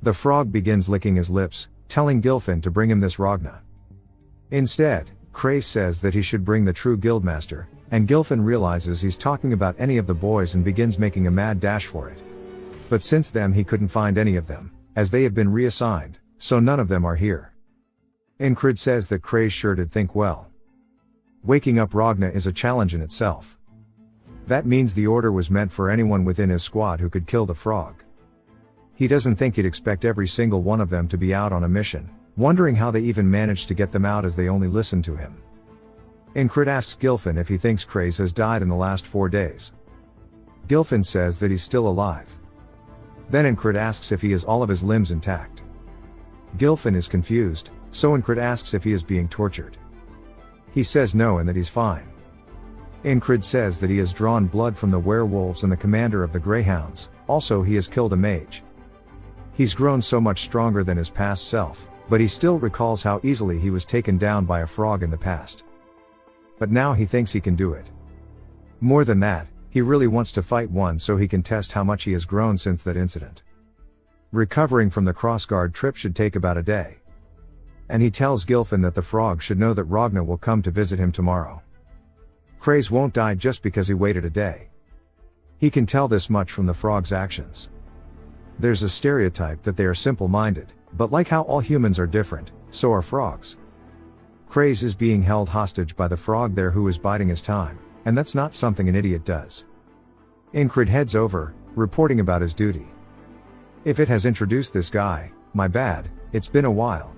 The frog begins licking his lips, telling Gilfin to bring him this Ragna. Instead, Craze says that he should bring the true guildmaster, and Gilfin realizes he's talking about any of the boys and begins making a mad dash for it. But since then he couldn't find any of them, as they have been reassigned, so none of them are here. Incrid says that Craze sure did think well. Waking up Ragna is a challenge in itself. That means the order was meant for anyone within his squad who could kill the frog. He doesn't think he'd expect every single one of them to be out on a mission, wondering how they even managed to get them out as they only listened to him. Incrid asks Gilfin if he thinks Craze has died in the last 4 days. Gilfin says that he's still alive. Then Incrid asks if he has all of his limbs intact. Gilfin is confused, so Incrid asks if he is being tortured. He says no and that he's fine. Incrid says that he has drawn blood from the werewolves and the commander of the greyhounds, also he has killed a mage. He's grown so much stronger than his past self, but he still recalls how easily he was taken down by a frog in the past. But now he thinks he can do it. More than that, he really wants to fight one so he can test how much he has grown since that incident. Recovering from the crossguard trip should take about a day. And he tells Gilfin that the frog should know that Ragna will come to visit him tomorrow. Craze won't die just because he waited a day. He can tell this much from the frog's actions. There's a stereotype that they are simple-minded, but like how all humans are different, so are frogs. Craze is being held hostage by the frog there who is biding his time, and that's not something an idiot does. Incrid heads over, reporting about his duty. If it has introduced this guy, my bad, it's been a while.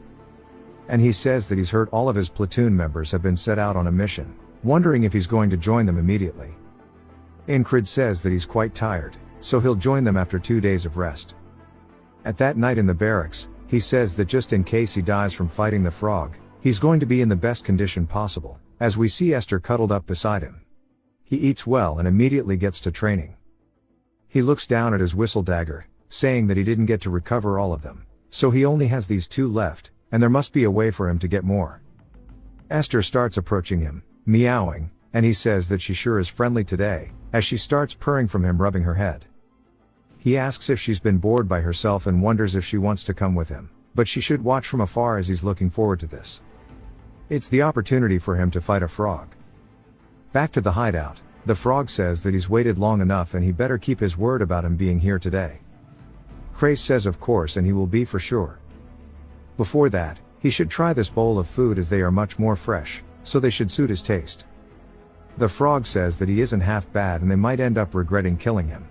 And he says that he's heard all of his platoon members have been set out on a mission, wondering if he's going to join them immediately. Incrid says that he's quite tired, so he'll join them after 2 days of rest. At that night in the barracks, he says that just in case he dies from fighting the frog, he's going to be in the best condition possible, as we see Esther cuddled up beside him. He eats well and immediately gets to training. He looks down at his whistle dagger, saying that he didn't get to recover all of them, so he only has these 2 left, and there must be a way for him to get more. Esther starts approaching him, meowing, and he says that she sure is friendly today, as she starts purring from him, rubbing her head. He asks if she's been bored by herself and wonders if she wants to come with him, but she should watch from afar as he's looking forward to this. It's the opportunity for him to fight a frog. Back to the hideout, the frog says that he's waited long enough and he better keep his word about him being here today. Craze says of course, and he will be for sure. Before that, he should try this bowl of food as they are much more fresh, so they should suit his taste. The frog says that he isn't half bad and they might end up regretting killing him.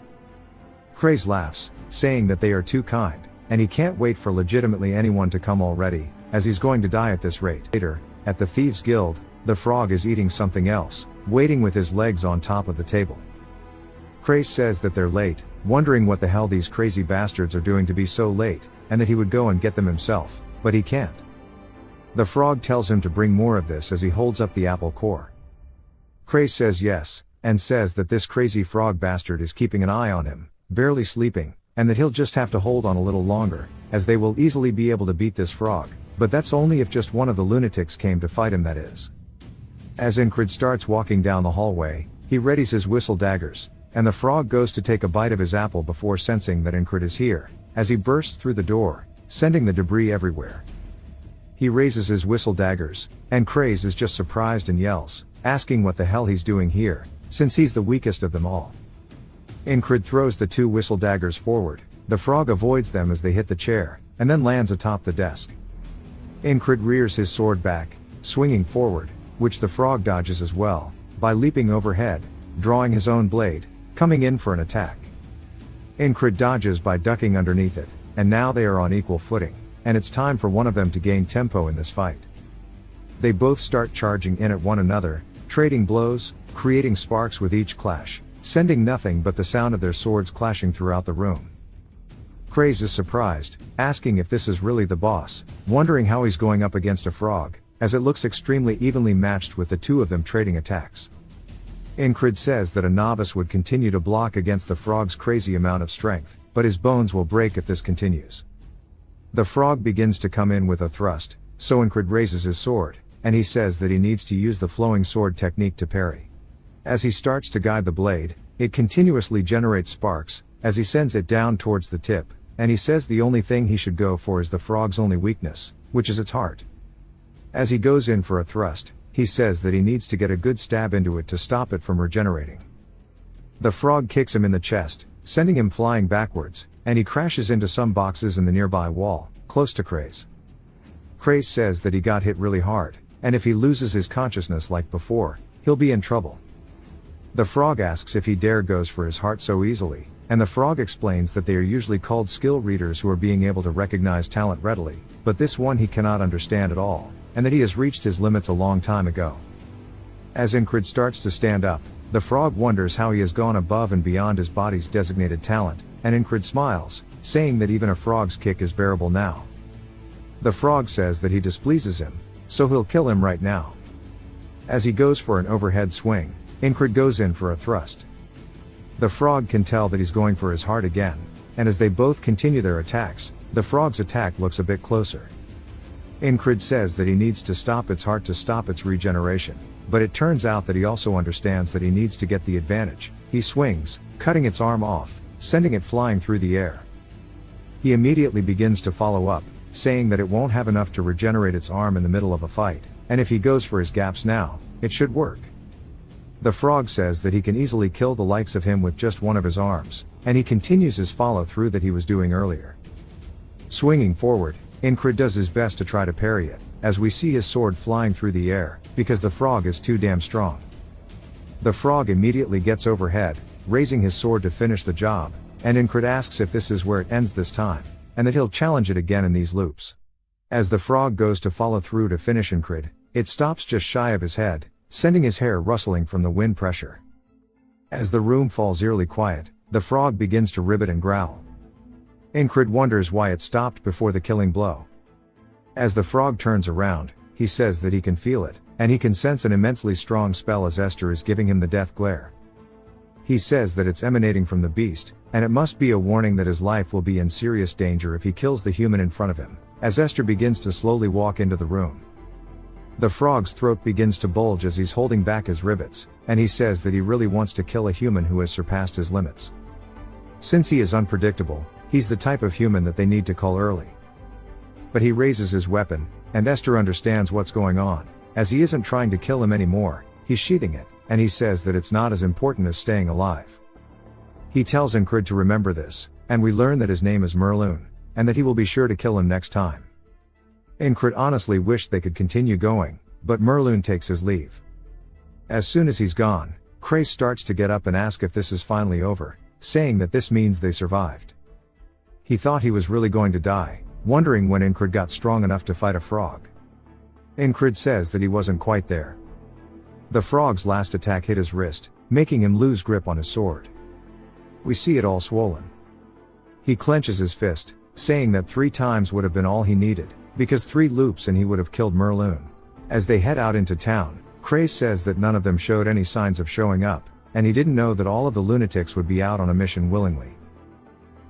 Craze laughs, saying that they are too kind, and he can't wait for legitimately anyone to come already, as he's going to die at this rate. Later, at the Thieves' Guild, the frog is eating something else, waiting with his legs on top of the table. Craze says that they're late, wondering what the hell these crazy bastards are doing to be so late, and that he would go and get them himself, but he can't. The frog tells him to bring more of this as he holds up the apple core. Craze says yes, and says that this crazy frog bastard is keeping an eye on him, barely sleeping, and that he'll just have to hold on a little longer, as they will easily be able to beat this frog, but that's only if just one of the lunatics came to fight him, that is. As Incrid starts walking down the hallway, he readies his whistle daggers, and the frog goes to take a bite of his apple before sensing that Incrid is here, as he bursts through the door, sending the debris everywhere. He raises his whistle daggers, and Craze is just surprised and yells, asking what the hell he's doing here, since he's the weakest of them all. Incrid throws the 2 whistle daggers forward, the frog avoids them as they hit the chair, and then lands atop the desk. Incrid rears his sword back, swinging forward, which the frog dodges as well, by leaping overhead, drawing his own blade, coming in for an attack. Incrid dodges by ducking underneath it, and now they are on equal footing, and it's time for one of them to gain tempo in this fight. They both start charging in at one another, trading blows, creating sparks with each clash, sending nothing but the sound of their swords clashing throughout the room. Craze is surprised, asking if this is really the boss, wondering how he's going up against a frog, as it looks extremely evenly matched with the 2 of them trading attacks. Incrid says that a novice would continue to block against the frog's crazy amount of strength, but his bones will break if this continues. The frog begins to come in with a thrust, so Incrid raises his sword, and he says that he needs to use the flowing sword technique to parry. As he starts to guide the blade, it continuously generates sparks, as he sends it down towards the tip, and he says the only thing he should go for is the frog's only weakness, which is its heart. As he goes in for a thrust, he says that he needs to get a good stab into it to stop it from regenerating. The frog kicks him in the chest, sending him flying backwards, and he crashes into some boxes in the nearby wall, close to Craze. Craze says that he got hit really hard, and if he loses his consciousness like before, he'll be in trouble. The frog asks if he dare goes for his heart so easily, and the frog explains that they are usually called skill readers who are being able to recognize talent readily, but this one he cannot understand at all, and that he has reached his limits a long time ago. As Incrid starts to stand up, the frog wonders how he has gone above and beyond his body's designated talent, and Incrid smiles, saying that even a frog's kick is bearable now. The frog says that he displeases him, so he'll kill him right now. As he goes for an overhead swing, Incrid goes in for a thrust. The frog can tell that he's going for his heart again, and as they both continue their attacks, the frog's attack looks a bit closer. Incrid says that he needs to stop its heart to stop its regeneration, but it turns out that he also understands that he needs to get the advantage. He swings, cutting its arm off, sending it flying through the air. He immediately begins to follow up, saying that it won't have enough to regenerate its arm in the middle of a fight, and if he goes for his gaps now, it should work. The frog says that he can easily kill the likes of him with just one of his arms, and he continues his follow through that he was doing earlier. Swinging forward, Incrid does his best to try to parry it, as we see his sword flying through the air, because the frog is too damn strong. The frog immediately gets overhead, raising his sword to finish the job, and Incrid asks if this is where it ends this time, and that he'll challenge it again in these loops. As the frog goes to follow through to finish Incrid, it stops just shy of his head, sending his hair rustling from the wind pressure. As the room falls eerily quiet, the frog begins to ribbit and growl. Incrid wonders why it stopped before the killing blow. As the frog turns around, he says that he can feel it, and he can sense an immensely strong spell as Esther is giving him the death glare. He says that it's emanating from the beast, and it must be a warning that his life will be in serious danger if he kills the human in front of him, as Esther begins to slowly walk into the room. The frog's throat begins to bulge as he's holding back his rivets, and he says that he really wants to kill a human who has surpassed his limits. Since he is unpredictable, he's the type of human that they need to cull early. But he raises his weapon, and Esther understands what's going on. As he isn't trying to kill him anymore, he's sheathing it, and he says that it's not as important as staying alive. He tells Incrid to remember this, and we learn that his name is Merloon, and that he will be sure to kill him next time. Incrid honestly wished they could continue going, but Merloon takes his leave. As soon as he's gone, Crace starts to get up and ask if this is finally over, saying that this means they survived. He thought he was really going to die, wondering when Incrid got strong enough to fight a frog. Incrid says that he wasn't quite there. The frog's last attack hit his wrist, making him lose grip on his sword. We see it all swollen. He clenches his fist, saying that 3 times would have been all he needed, because 3 loops and he would have killed Merloon. As they head out into town, Crace says that none of them showed any signs of showing up, and he didn't know that all of the lunatics would be out on a mission willingly.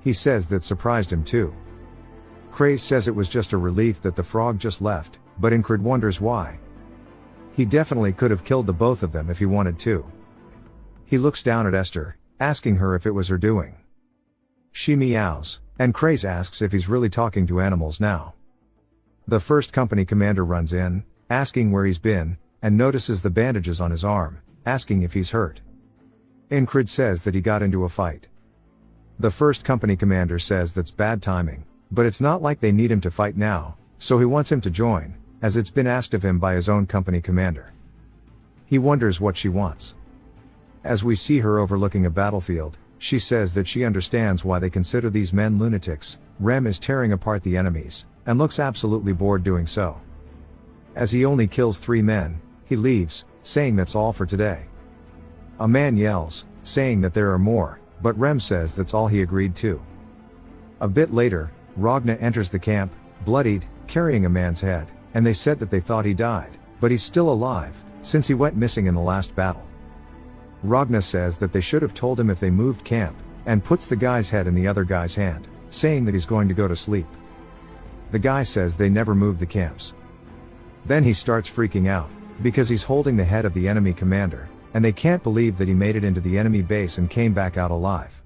He says that surprised him too. Crace says it was just a relief that the frog just left, but Incrid wonders why. He definitely could have killed the both of them if he wanted to. He looks down at Esther, asking her if it was her doing. She meows, and Crace asks if he's really talking to animals now. The first company commander runs in, asking where he's been, and notices the bandages on his arm, asking if he's hurt. Incrid says that he got into a fight. The first company commander says that's bad timing, but it's not like they need him to fight now, so he wants him to join, as it's been asked of him by his own company commander. He wonders what she wants. As we see her overlooking a battlefield, she says that she understands why they consider these men lunatics. Rem is tearing apart the enemies, and looks absolutely bored doing so. As he only kills 3 men, he leaves, saying that's all for today. A man yells, saying that there are more, but Rem says that's all he agreed to. A bit later, Ragna enters the camp, bloodied, carrying a man's head, and they said that they thought he died, but he's still alive, since he went missing in the last battle. Ragna says that they should have told him if they moved camp, and puts the guy's head in the other guy's hand, saying that he's going to go to sleep. The guy says they never moved the camps. Then he starts freaking out, because he's holding the head of the enemy commander, and they can't believe that he made it into the enemy base and came back out alive.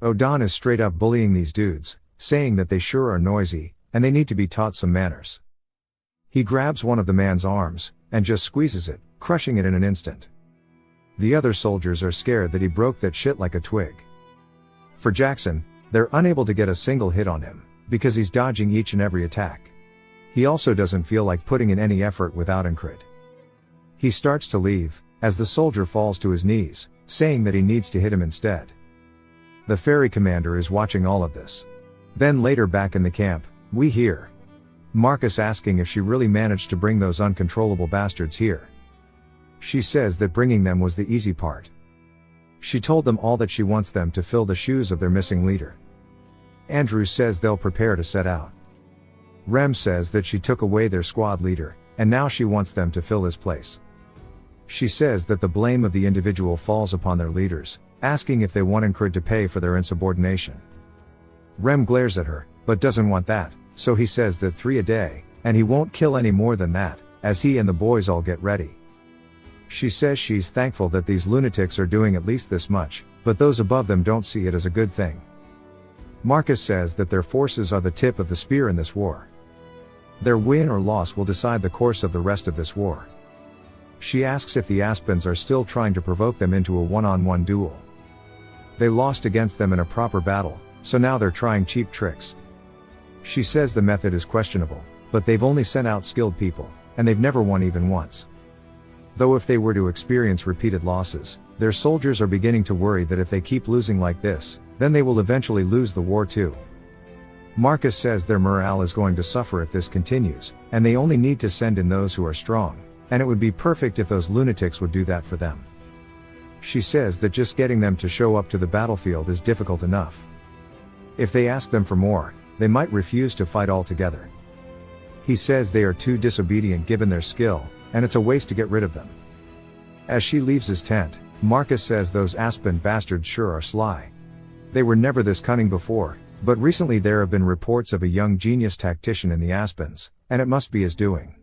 Odan is straight up bullying these dudes, saying that they sure are noisy, and they need to be taught some manners. He grabs one of the man's arms, and just squeezes it, crushing it in an instant. The other soldiers are scared that he broke that shit like a twig. For Jackson, they're unable to get a single hit on him, because he's dodging each and every attack. He also doesn't feel like putting in any effort without Incrid. He starts to leave, as the soldier falls to his knees, saying that he needs to hit him instead. The ferry commander is watching all of this. Then later back in the camp, we hear Marcus asking if she really managed to bring those uncontrollable bastards here. She says that bringing them was the easy part. She told them all that she wants them to fill the shoes of their missing leader. Andrew says they'll prepare to set out. Rem says that she took away their squad leader, and now she wants them to fill his place. She says that the blame of the individual falls upon their leaders, asking if they want Incrid to pay for their insubordination. Rem glares at her, but doesn't want that, so he says that 3 a day, and he won't kill any more than that, as he and the boys all get ready. She says she's thankful that these lunatics are doing at least this much, but those above them don't see it as a good thing. Marcus says that their forces are the tip of the spear in this war. Their win or loss will decide the course of the rest of this war. She asks if the Aspens are still trying to provoke them into a one-on-one duel. They lost against them in a proper battle, so now they're trying cheap tricks. She says the method is questionable, but they've only sent out skilled people, and they've never won even once. Though if they were to experience repeated losses, their soldiers are beginning to worry that if they keep losing like this, then they will eventually lose the war too. Marcus says their morale is going to suffer if this continues, and they only need to send in those who are strong, and it would be perfect if those lunatics would do that for them. She says that just getting them to show up to the battlefield is difficult enough. If they ask them for more, they might refuse to fight altogether. He says they are too disobedient given their skill, and it's a waste to get rid of them. As she leaves his tent, Marcus says those Aspen bastards sure are sly. They were never this cunning before, but recently there have been reports of a young genius tactician in the Aspens, and it must be his doing.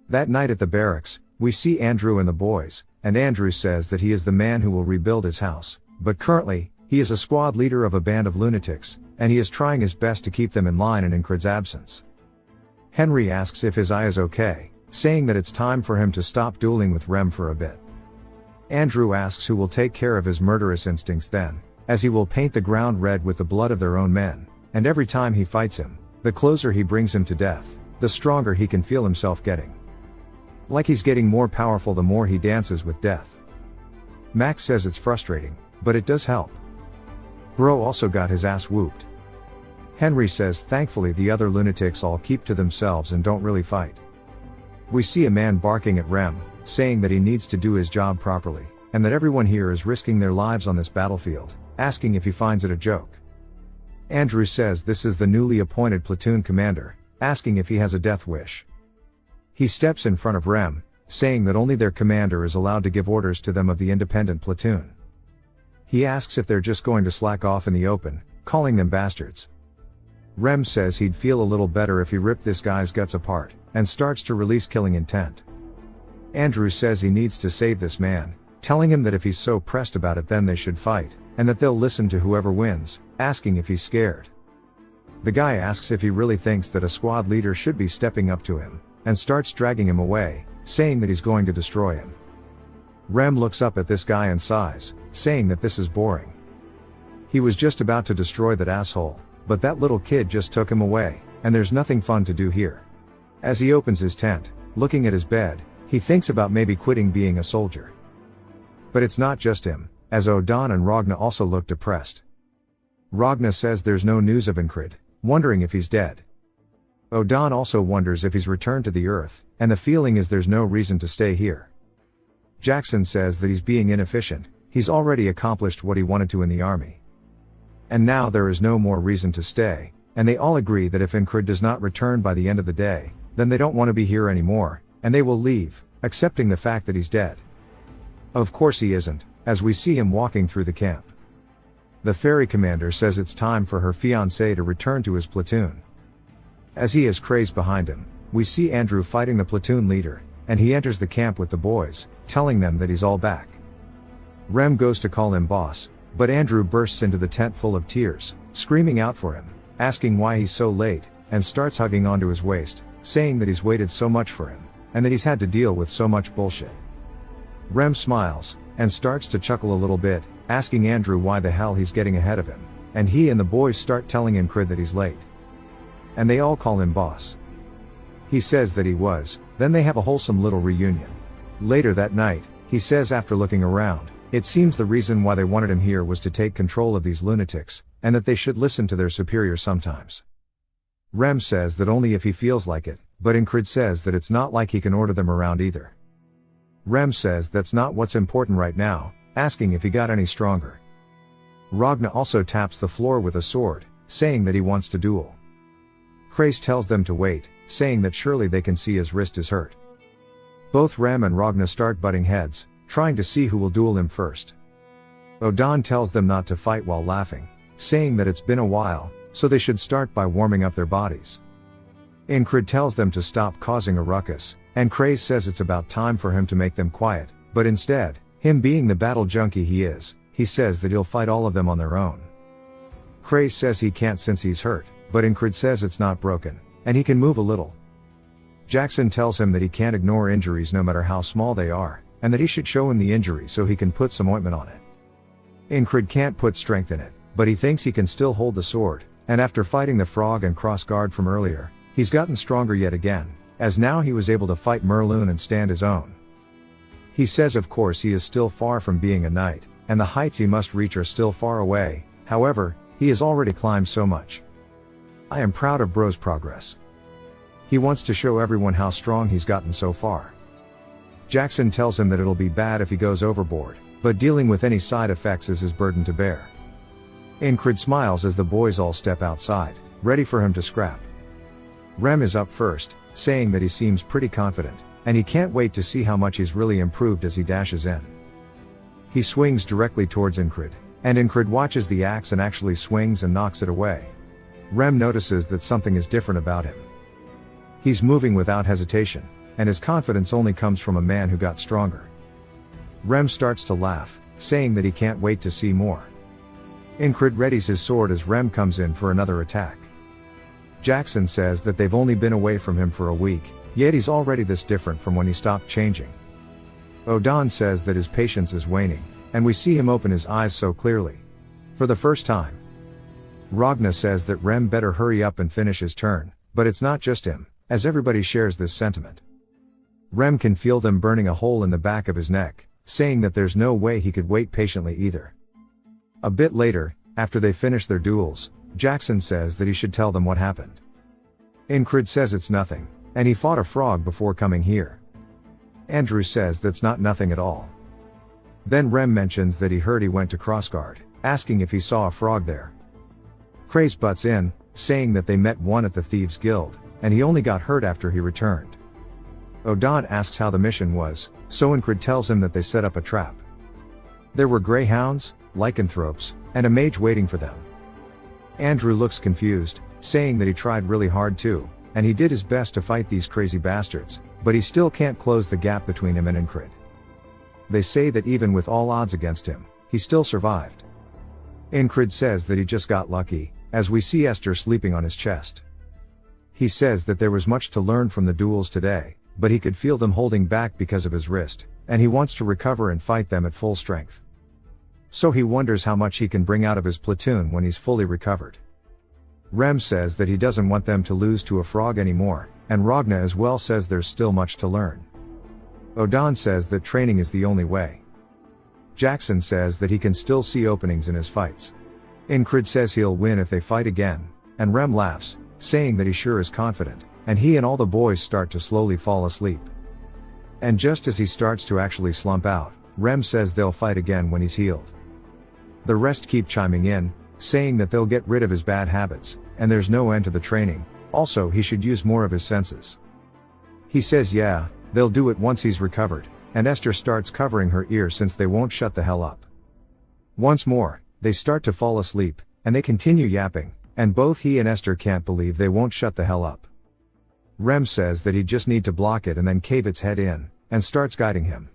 That night at the barracks, we see Andrew and the boys, and Andrew says that he is the man who will rebuild his house, but currently, he is a squad leader of a band of lunatics, and he is trying his best to keep them in line in Incred's absence. Henry asks if his eye is okay, saying that it's time for him to stop dueling with Rem for a bit. Andrew asks who will take care of his murderous instincts then, as he will paint the ground red with the blood of their own men, and every time he fights him, the closer he brings him to death, the stronger he can feel himself getting. Like he's getting more powerful the more he dances with death. Max says it's frustrating, but it does help. Bro also got his ass whooped. Henry says thankfully the other lunatics all keep to themselves and don't really fight. We see a man barking at Rem, saying that he needs to do his job properly, and that everyone here is risking their lives on this battlefield, asking if he finds it a joke. Andrew says this is the newly appointed platoon commander, asking if he has a death wish. He steps in front of Rem, saying that only their commander is allowed to give orders to them of the independent platoon. He asks if they're just going to slack off in the open, calling them bastards. Rem says he'd feel a little better if he ripped this guy's guts apart, and starts to release killing intent. Andrew says he needs to save this man, telling him that if he's so pressed about it then they should fight, and that they'll listen to whoever wins, asking if he's scared. The guy asks if he really thinks that a squad leader should be stepping up to him, and starts dragging him away, saying that he's going to destroy him. Rem looks up at this guy and sighs, saying that this is boring. He was just about to destroy that asshole, but that little kid just took him away, and there's nothing fun to do here. As he opens his tent, looking at his bed, he thinks about maybe quitting being a soldier. But it's not just him, as Odan and Ragna also look depressed. Ragna says there's no news of Incred, wondering if he's dead. Odan also wonders if he's returned to the Earth, and the feeling is there's no reason to stay here. Jackson says that he's being inefficient, he's already accomplished what he wanted to in the army. And now there is no more reason to stay, and they all agree that if Incred does not return by the end of the day, then they don't want to be here anymore, and they will leave, accepting the fact that he's dead. Of course he isn't, as we see him walking through the camp. The ferry commander says it's time for her fiancé to return to his platoon. As he is crazed behind him, we see Andrew fighting the platoon leader, and he enters the camp with the boys, telling them that he's all back. Rem goes to call him boss, but Andrew bursts into the tent full of tears, screaming out for him, asking why he's so late, and starts hugging onto his waist, saying that he's waited so much for him, and that he's had to deal with so much bullshit. Rem smiles, and starts to chuckle a little bit, asking Andrew why the hell he's getting ahead of him, and he and the boys start telling Incred that he's late. And they all call him boss. He says that he was, then they have a wholesome little reunion. Later that night, he says after looking around, it seems the reason why they wanted him here was to take control of these lunatics, and that they should listen to their superior sometimes. Rem says that only if he feels like it, but Incred says that it's not like he can order them around either. Rem says that's not what's important right now, asking if he got any stronger. Ragna also taps the floor with a sword, saying that he wants to duel. Krace tells them to wait, saying that surely they can see his wrist is hurt. Both Rem and Ragna start butting heads, trying to see who will duel him first. Odan tells them not to fight while laughing, saying that it's been a while, so they should start by warming up their bodies. Incred tells them to stop causing a ruckus, and Krace says it's about time for him to make them quiet, but instead, him being the battle junkie he is, he says that he'll fight all of them on their own. Krace says he can't since he's hurt, but Incred says it's not broken, and he can move a little. Jackson tells him that he can't ignore injuries no matter how small they are, and that he should show him the injury so he can put some ointment on it. Incred can't put strength in it, but he thinks he can still hold the sword, and after fighting the frog and cross guard from earlier, he's gotten stronger yet again, as now he was able to fight Merloon and stand his own. He says of course he is still far from being a knight, and the heights he must reach are still far away, however, he has already climbed so much. I am proud of bro's progress. He wants to show everyone how strong he's gotten so far. Jackson tells him that it'll be bad if he goes overboard, but dealing with any side effects is his burden to bear. Incred smiles as the boys all step outside, ready for him to scrap. Rem is up first, saying that he seems pretty confident, and he can't wait to see how much he's really improved as he dashes in. He swings directly towards Incred, and Incred watches the axe and actually swings and knocks it away. Rem notices that something is different about him. He's moving without hesitation, and his confidence only comes from a man who got stronger. Rem starts to laugh, saying that he can't wait to see more. Incred readies his sword as Rem comes in for another attack. Jackson says that they've only been away from him for a week, yet he's already this different from when he stopped changing. Odan says that his patience is waning, and we see him open his eyes so clearly. For the first time. Ragna says that Rem better hurry up and finish his turn, but it's not just him, as everybody shares this sentiment. Rem can feel them burning a hole in the back of his neck, saying that there's no way he could wait patiently either. A bit later, after they finish their duels, Jackson says that he should tell them what happened. Incred says it's nothing, and he fought a frog before coming here. Andrew says that's not nothing at all. Then Rem mentions that he heard he went to Crossguard, asking if he saw a frog there. Craze butts in, saying that they met one at the Thieves' Guild, and he only got hurt after he returned. Odan asks how the mission was, so Incred tells him that they set up a trap. There were greyhounds, lycanthropes, and a mage waiting for them. Andrew looks confused, saying that he tried really hard too, and he did his best to fight these crazy bastards, but he still can't close the gap between him and Incred. They say that even with all odds against him, he still survived. Incred says that he just got lucky, as we see Esther sleeping on his chest. He says that there was much to learn from the duels today, but he could feel them holding back because of his wrist, and he wants to recover and fight them at full strength. So he wonders how much he can bring out of his platoon when he's fully recovered. Rem says that he doesn't want them to lose to a frog anymore, and Ragna as well says there's still much to learn. Odan says that training is the only way. Jackson says that he can still see openings in his fights. Incred says he'll win if they fight again, and Rem laughs, saying that he sure is confident, and he and all the boys start to slowly fall asleep. And just as he starts to actually slump out, Rem says they'll fight again when he's healed. The rest keep chiming in, saying that they'll get rid of his bad habits, and there's no end to the training, also he should use more of his senses. He says yeah, they'll do it once he's recovered, and Esther starts covering her ear since they won't shut the hell up. Once more, they start to fall asleep, and they continue yapping, and both he and Esther can't believe they won't shut the hell up. Rem says that he'd just need to block it and then cave its head in, and starts guiding him.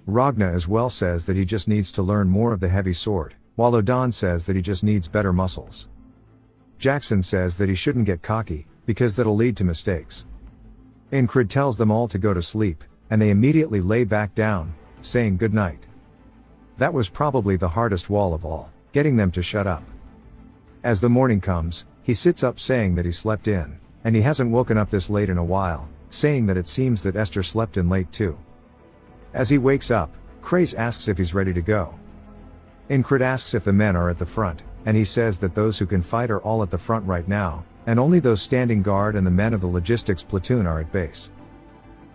Ragna as well says that he just needs to learn more of the heavy sword, while Odan says that he just needs better muscles. Jackson says that he shouldn't get cocky, because that'll lead to mistakes. Incred tells them all to go to sleep, and they immediately lay back down, saying good night. That was probably the hardest wall of all, getting them to shut up. As the morning comes, he sits up saying that he slept in, and he hasn't woken up this late in a while, saying that it seems that Esther slept in late too. As he wakes up, Craze asks if he's ready to go. Incred asks if the men are at the front, and he says that those who can fight are all at the front right now, and only those standing guard and the men of the logistics platoon are at base.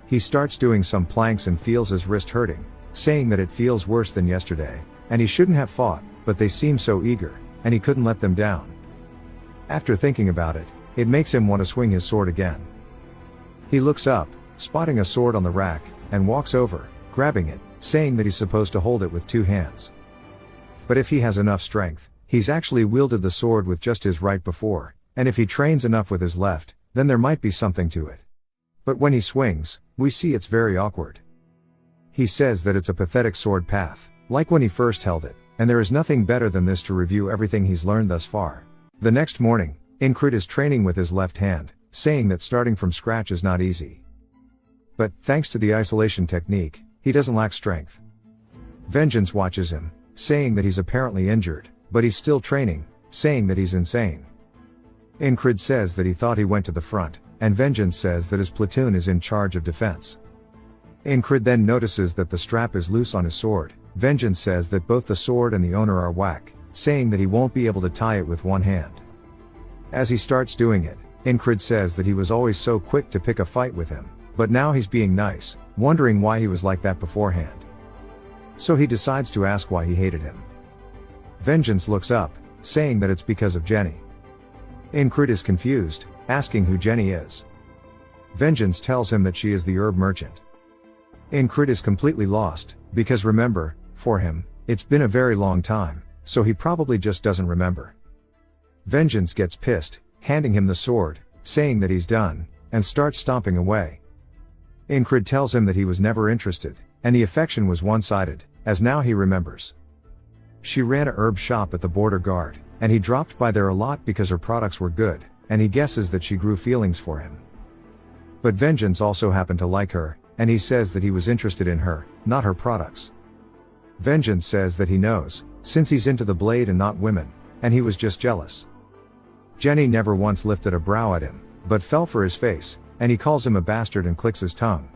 He starts doing some planks and feels his wrist hurting, saying that it feels worse than yesterday, and he shouldn't have fought, but they seem so eager, and he couldn't let them down. After thinking about it, it makes him want to swing his sword again. He looks up, spotting a sword on the rack, and walks over, grabbing it, saying that he's supposed to hold it with two hands. But if he has enough strength, he's actually wielded the sword with just his right before, and if he trains enough with his left, then there might be something to it. But when he swings, we see it's very awkward. He says that it's a pathetic sword path, like when he first held it, and there is nothing better than this to review everything he's learned thus far. The next morning, Incred is training with his left hand, saying that starting from scratch is not easy. But, thanks to the isolation technique, he doesn't lack strength. Vengeance watches him, saying that he's apparently injured, but he's still training, saying that he's insane. Incred says that he thought he went to the front, and Vengeance says that his platoon is in charge of defense. Incred then notices that the strap is loose on his sword. Vengeance says that both the sword and the owner are whack, saying that he won't be able to tie it with one hand. As he starts doing it, Incrid says that he was always so quick to pick a fight with him, but now he's being nice, wondering why he was like that beforehand. So he decides to ask why he hated him. Vengeance looks up, saying that it's because of Jenny. Incrid is confused, asking who Jenny is. Vengeance tells him that she is the herb merchant. Incrid is completely lost, because remember, for him, it's been a very long time, so he probably just doesn't remember. Vengeance gets pissed, handing him the sword, saying that he's done, and starts stomping away. Incrid tells him that he was never interested, and the affection was one-sided, as now he remembers. She ran a herb shop at the border guard, and he dropped by there a lot because her products were good, and he guesses that she grew feelings for him. But Vengeance also happened to like her, and he says that he was interested in her, not her products. Vengeance says that he knows, since he's into the blade and not women, and he was just jealous. Jenny never once lifted a brow at him, but fell for his face, and he calls him a bastard and clicks his tongue.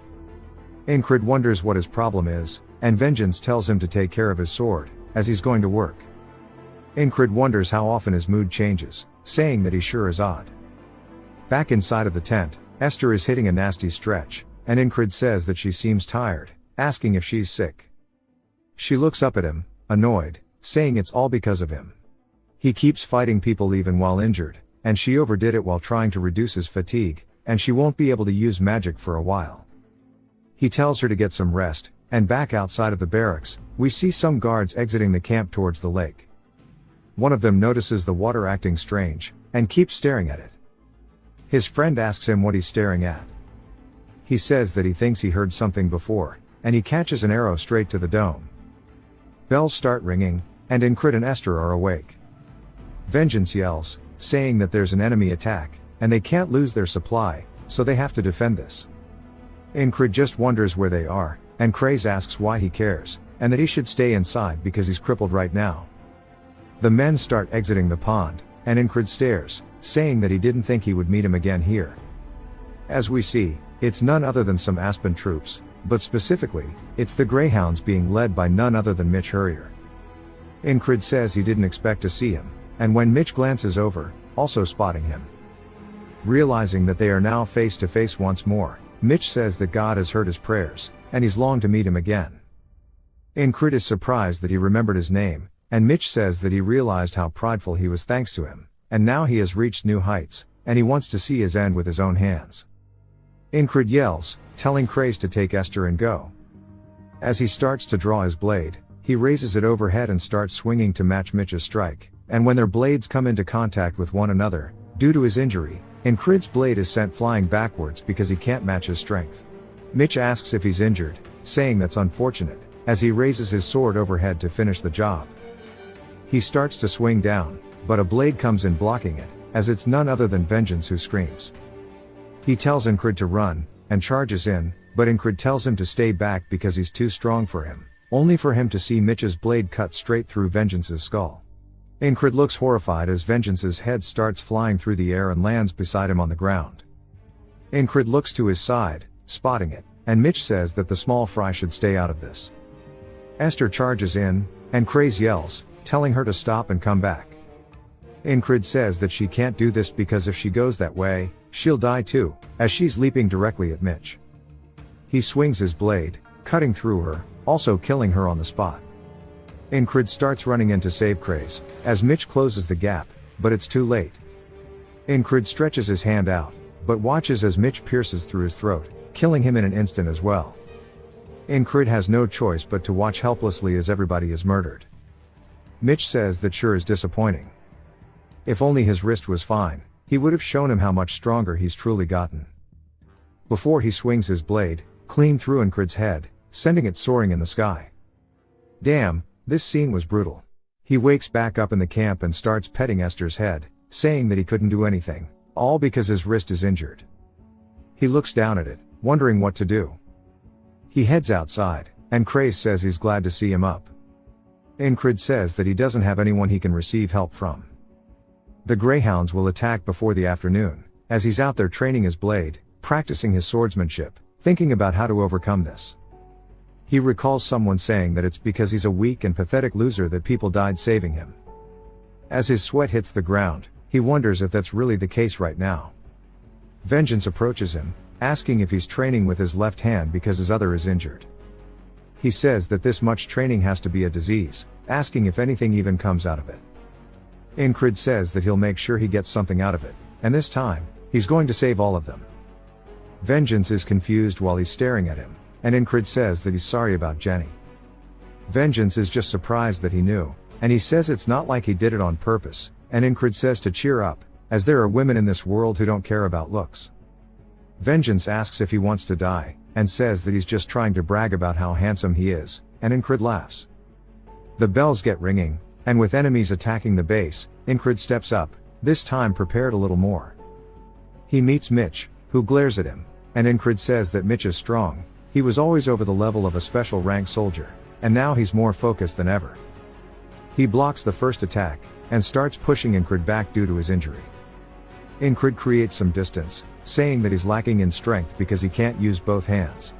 Incrid wonders what his problem is, and Vengeance tells him to take care of his sword, as he's going to work. Incrid wonders how often his mood changes, saying that he sure is odd. Back inside of the tent, Esther is hitting a nasty stretch, and Incrid says that she seems tired, asking if she's sick. She looks up at him, annoyed, saying it's all because of him. He keeps fighting people even while injured, and she overdid it while trying to reduce his fatigue, and she won't be able to use magic for a while. He tells her to get some rest, and back outside of the barracks, we see some guards exiting the camp towards the lake. One of them notices the water acting strange, and keeps staring at it. His friend asks him what he's staring at. He says that he thinks he heard something before, and he catches an arrow straight to the dome. Bells start ringing, and Incrid and Esther are awake. Vengeance yells, saying that there's an enemy attack, and they can't lose their supply, so they have to defend this. Incrid just wonders where they are, and Craze asks why he cares, and that he should stay inside because he's crippled right now. The men start exiting the pond, and Incrid stares, saying that he didn't think he would meet him again here. As we see, it's none other than some Aspen troops, but specifically, it's the Greyhounds being led by none other than Mitch Hurrier. Incrid says he didn't expect to see him, and when Mitch glances over, also spotting him. Realizing that they are now face to face once more, Mitch says that God has heard his prayers, and he's longed to meet him again. Incrid is surprised that he remembered his name, and Mitch says that he realized how prideful he was thanks to him, and now he has reached new heights, and he wants to see his end with his own hands. Incrid yells, telling Craze to take Esther and go. As he starts to draw his blade, he raises it overhead and starts swinging to match Mitch's strike, and when their blades come into contact with one another, due to his injury, Incrid's blade is sent flying backwards because he can't match his strength. Mitch asks if he's injured, saying that's unfortunate, as he raises his sword overhead to finish the job. He starts to swing down, but a blade comes in blocking it, as it's none other than Vengeance who screams. He tells Incrid to run, and charges in, but Incrid tells him to stay back because he's too strong for him, only for him to see Mitch's blade cut straight through Vengeance's skull. Incrid looks horrified as Vengeance's head starts flying through the air and lands beside him on the ground. Incrid looks to his side, spotting it, and Mitch says that the small fry should stay out of this. Esther charges in, and Craze yells, telling her to stop and come back. Incrid says that she can't do this because if she goes that way, she'll die too, as she's leaping directly at Mitch. He swings his blade, cutting through her, also killing her on the spot. Incrid starts running in to save Craze, as Mitch closes the gap, but it's too late. Incrid stretches his hand out, but watches as Mitch pierces through his throat, killing him in an instant as well. Incrid has no choice but to watch helplessly as everybody is murdered. Mitch says that sure is disappointing. If only his wrist was fine, he would have shown him how much stronger he's truly gotten. Before he swings his blade, clean through Incrid's head, sending it soaring in the sky. Damn, this scene was brutal. He wakes back up in the camp and starts petting Esther's head, saying that he couldn't do anything, all because his wrist is injured. He looks down at it, wondering what to do. He heads outside, and Craze says he's glad to see him up. Incrid says that he doesn't have anyone he can receive help from. The Greyhounds will attack before the afternoon, as he's out there training his blade, practicing his swordsmanship, thinking about how to overcome this. He recalls someone saying that it's because he's a weak and pathetic loser that people died saving him. As his sweat hits the ground, He wonders if that's really the case right now. Vengeance approaches him, asking if he's training with his left hand because his other is injured. He says that this much training has to be a disease, asking if anything even comes out of it. Incrid says that he'll make sure he gets something out of it, and this time, he's going to save all of them. Vengeance is confused while he's staring at him, and Incrid says that he's sorry about Jenny. Vengeance is just surprised that he knew, and he says it's not like he did it on purpose, and Incrid says to cheer up, as there are women in this world who don't care about looks. Vengeance asks if he wants to die, and says that he's just trying to brag about how handsome he is, and Incrid laughs. The bells get ringing, and with enemies attacking the base, Incrid steps up, this time prepared a little more. He meets Mitch, who glares at him, and Incrid says that Mitch is strong, he was always over the level of a special rank soldier, and now he's more focused than ever. He blocks the first attack, and starts pushing Incrid back due to his injury. Incrid creates some distance, saying that he's lacking in strength because he can't use both hands.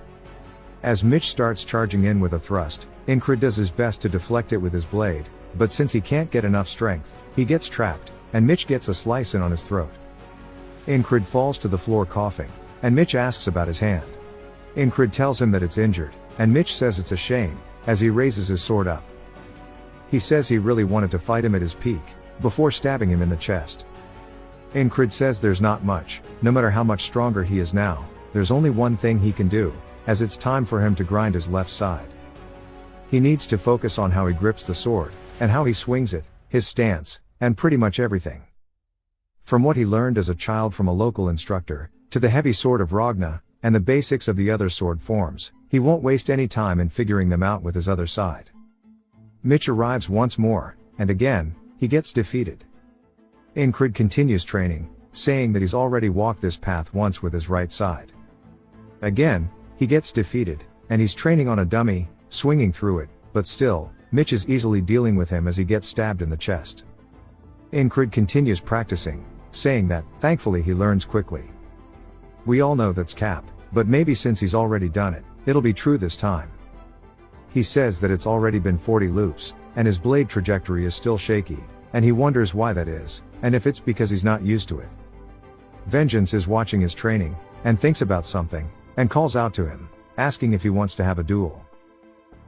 As Mitch starts charging in with a thrust, Incrid does his best to deflect it with his blade, but since he can't get enough strength, he gets trapped, and Mitch gets a slice in on his throat. Incrid falls to the floor coughing, and Mitch asks about his hand. Incrid tells him that it's injured, and Mitch says it's a shame, as he raises his sword up. He says he really wanted to fight him at his peak, before stabbing him in the chest. Incrid says there's not much, no matter how much stronger he is now, there's only one thing he can do, as it's time for him to grind his left side. He needs to focus on how he grips the sword, and how he swings it, his stance, and pretty much everything. From what he learned as a child from a local instructor, to the heavy sword of Ragna, and the basics of the other sword forms, he won't waste any time in figuring them out with his other side. Mitch arrives once more, and again, he gets defeated. Incrid continues training, saying that he's already walked this path once with his right side. Again, he gets defeated, and he's training on a dummy, swinging through it, but still, Mitch is easily dealing with him as he gets stabbed in the chest. Incrid continues practicing, saying that, thankfully he learns quickly. We all know that's Cap, but maybe since he's already done it, it'll be true this time. He says that it's already been 40 loops, and his blade trajectory is still shaky, and he wonders why that is, and if it's because he's not used to it. Vengeance is watching his training, and thinks about something, and calls out to him, asking if he wants to have a duel.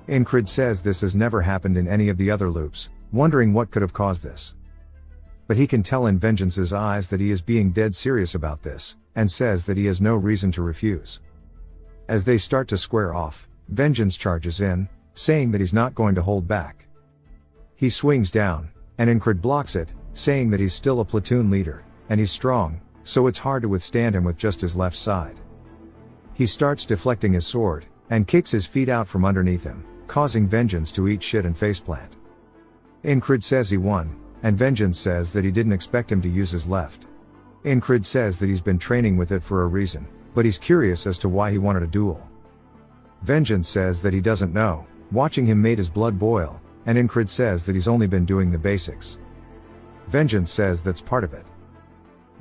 Incrid says this has never happened in any of the other loops, wondering what could have caused this. But he can tell in Vengeance's eyes that he is being dead serious about this, and says that he has no reason to refuse. As they start to square off, Vengeance charges in, saying that he's not going to hold back. He swings down, and Incrid blocks it, saying that he's still a platoon leader, and he's strong, so it's hard to withstand him with just his left side. He starts deflecting his sword, and kicks his feet out from underneath him, causing Vengeance to eat shit and faceplant. Incrid says he won, and Vengeance says that he didn't expect him to use his left. Incrid says that he's been training with it for a reason, but he's curious as to why he wanted a duel. Vengeance says that he doesn't know, watching him made his blood boil, and Incrid says that he's only been doing the basics. Vengeance says that's part of it.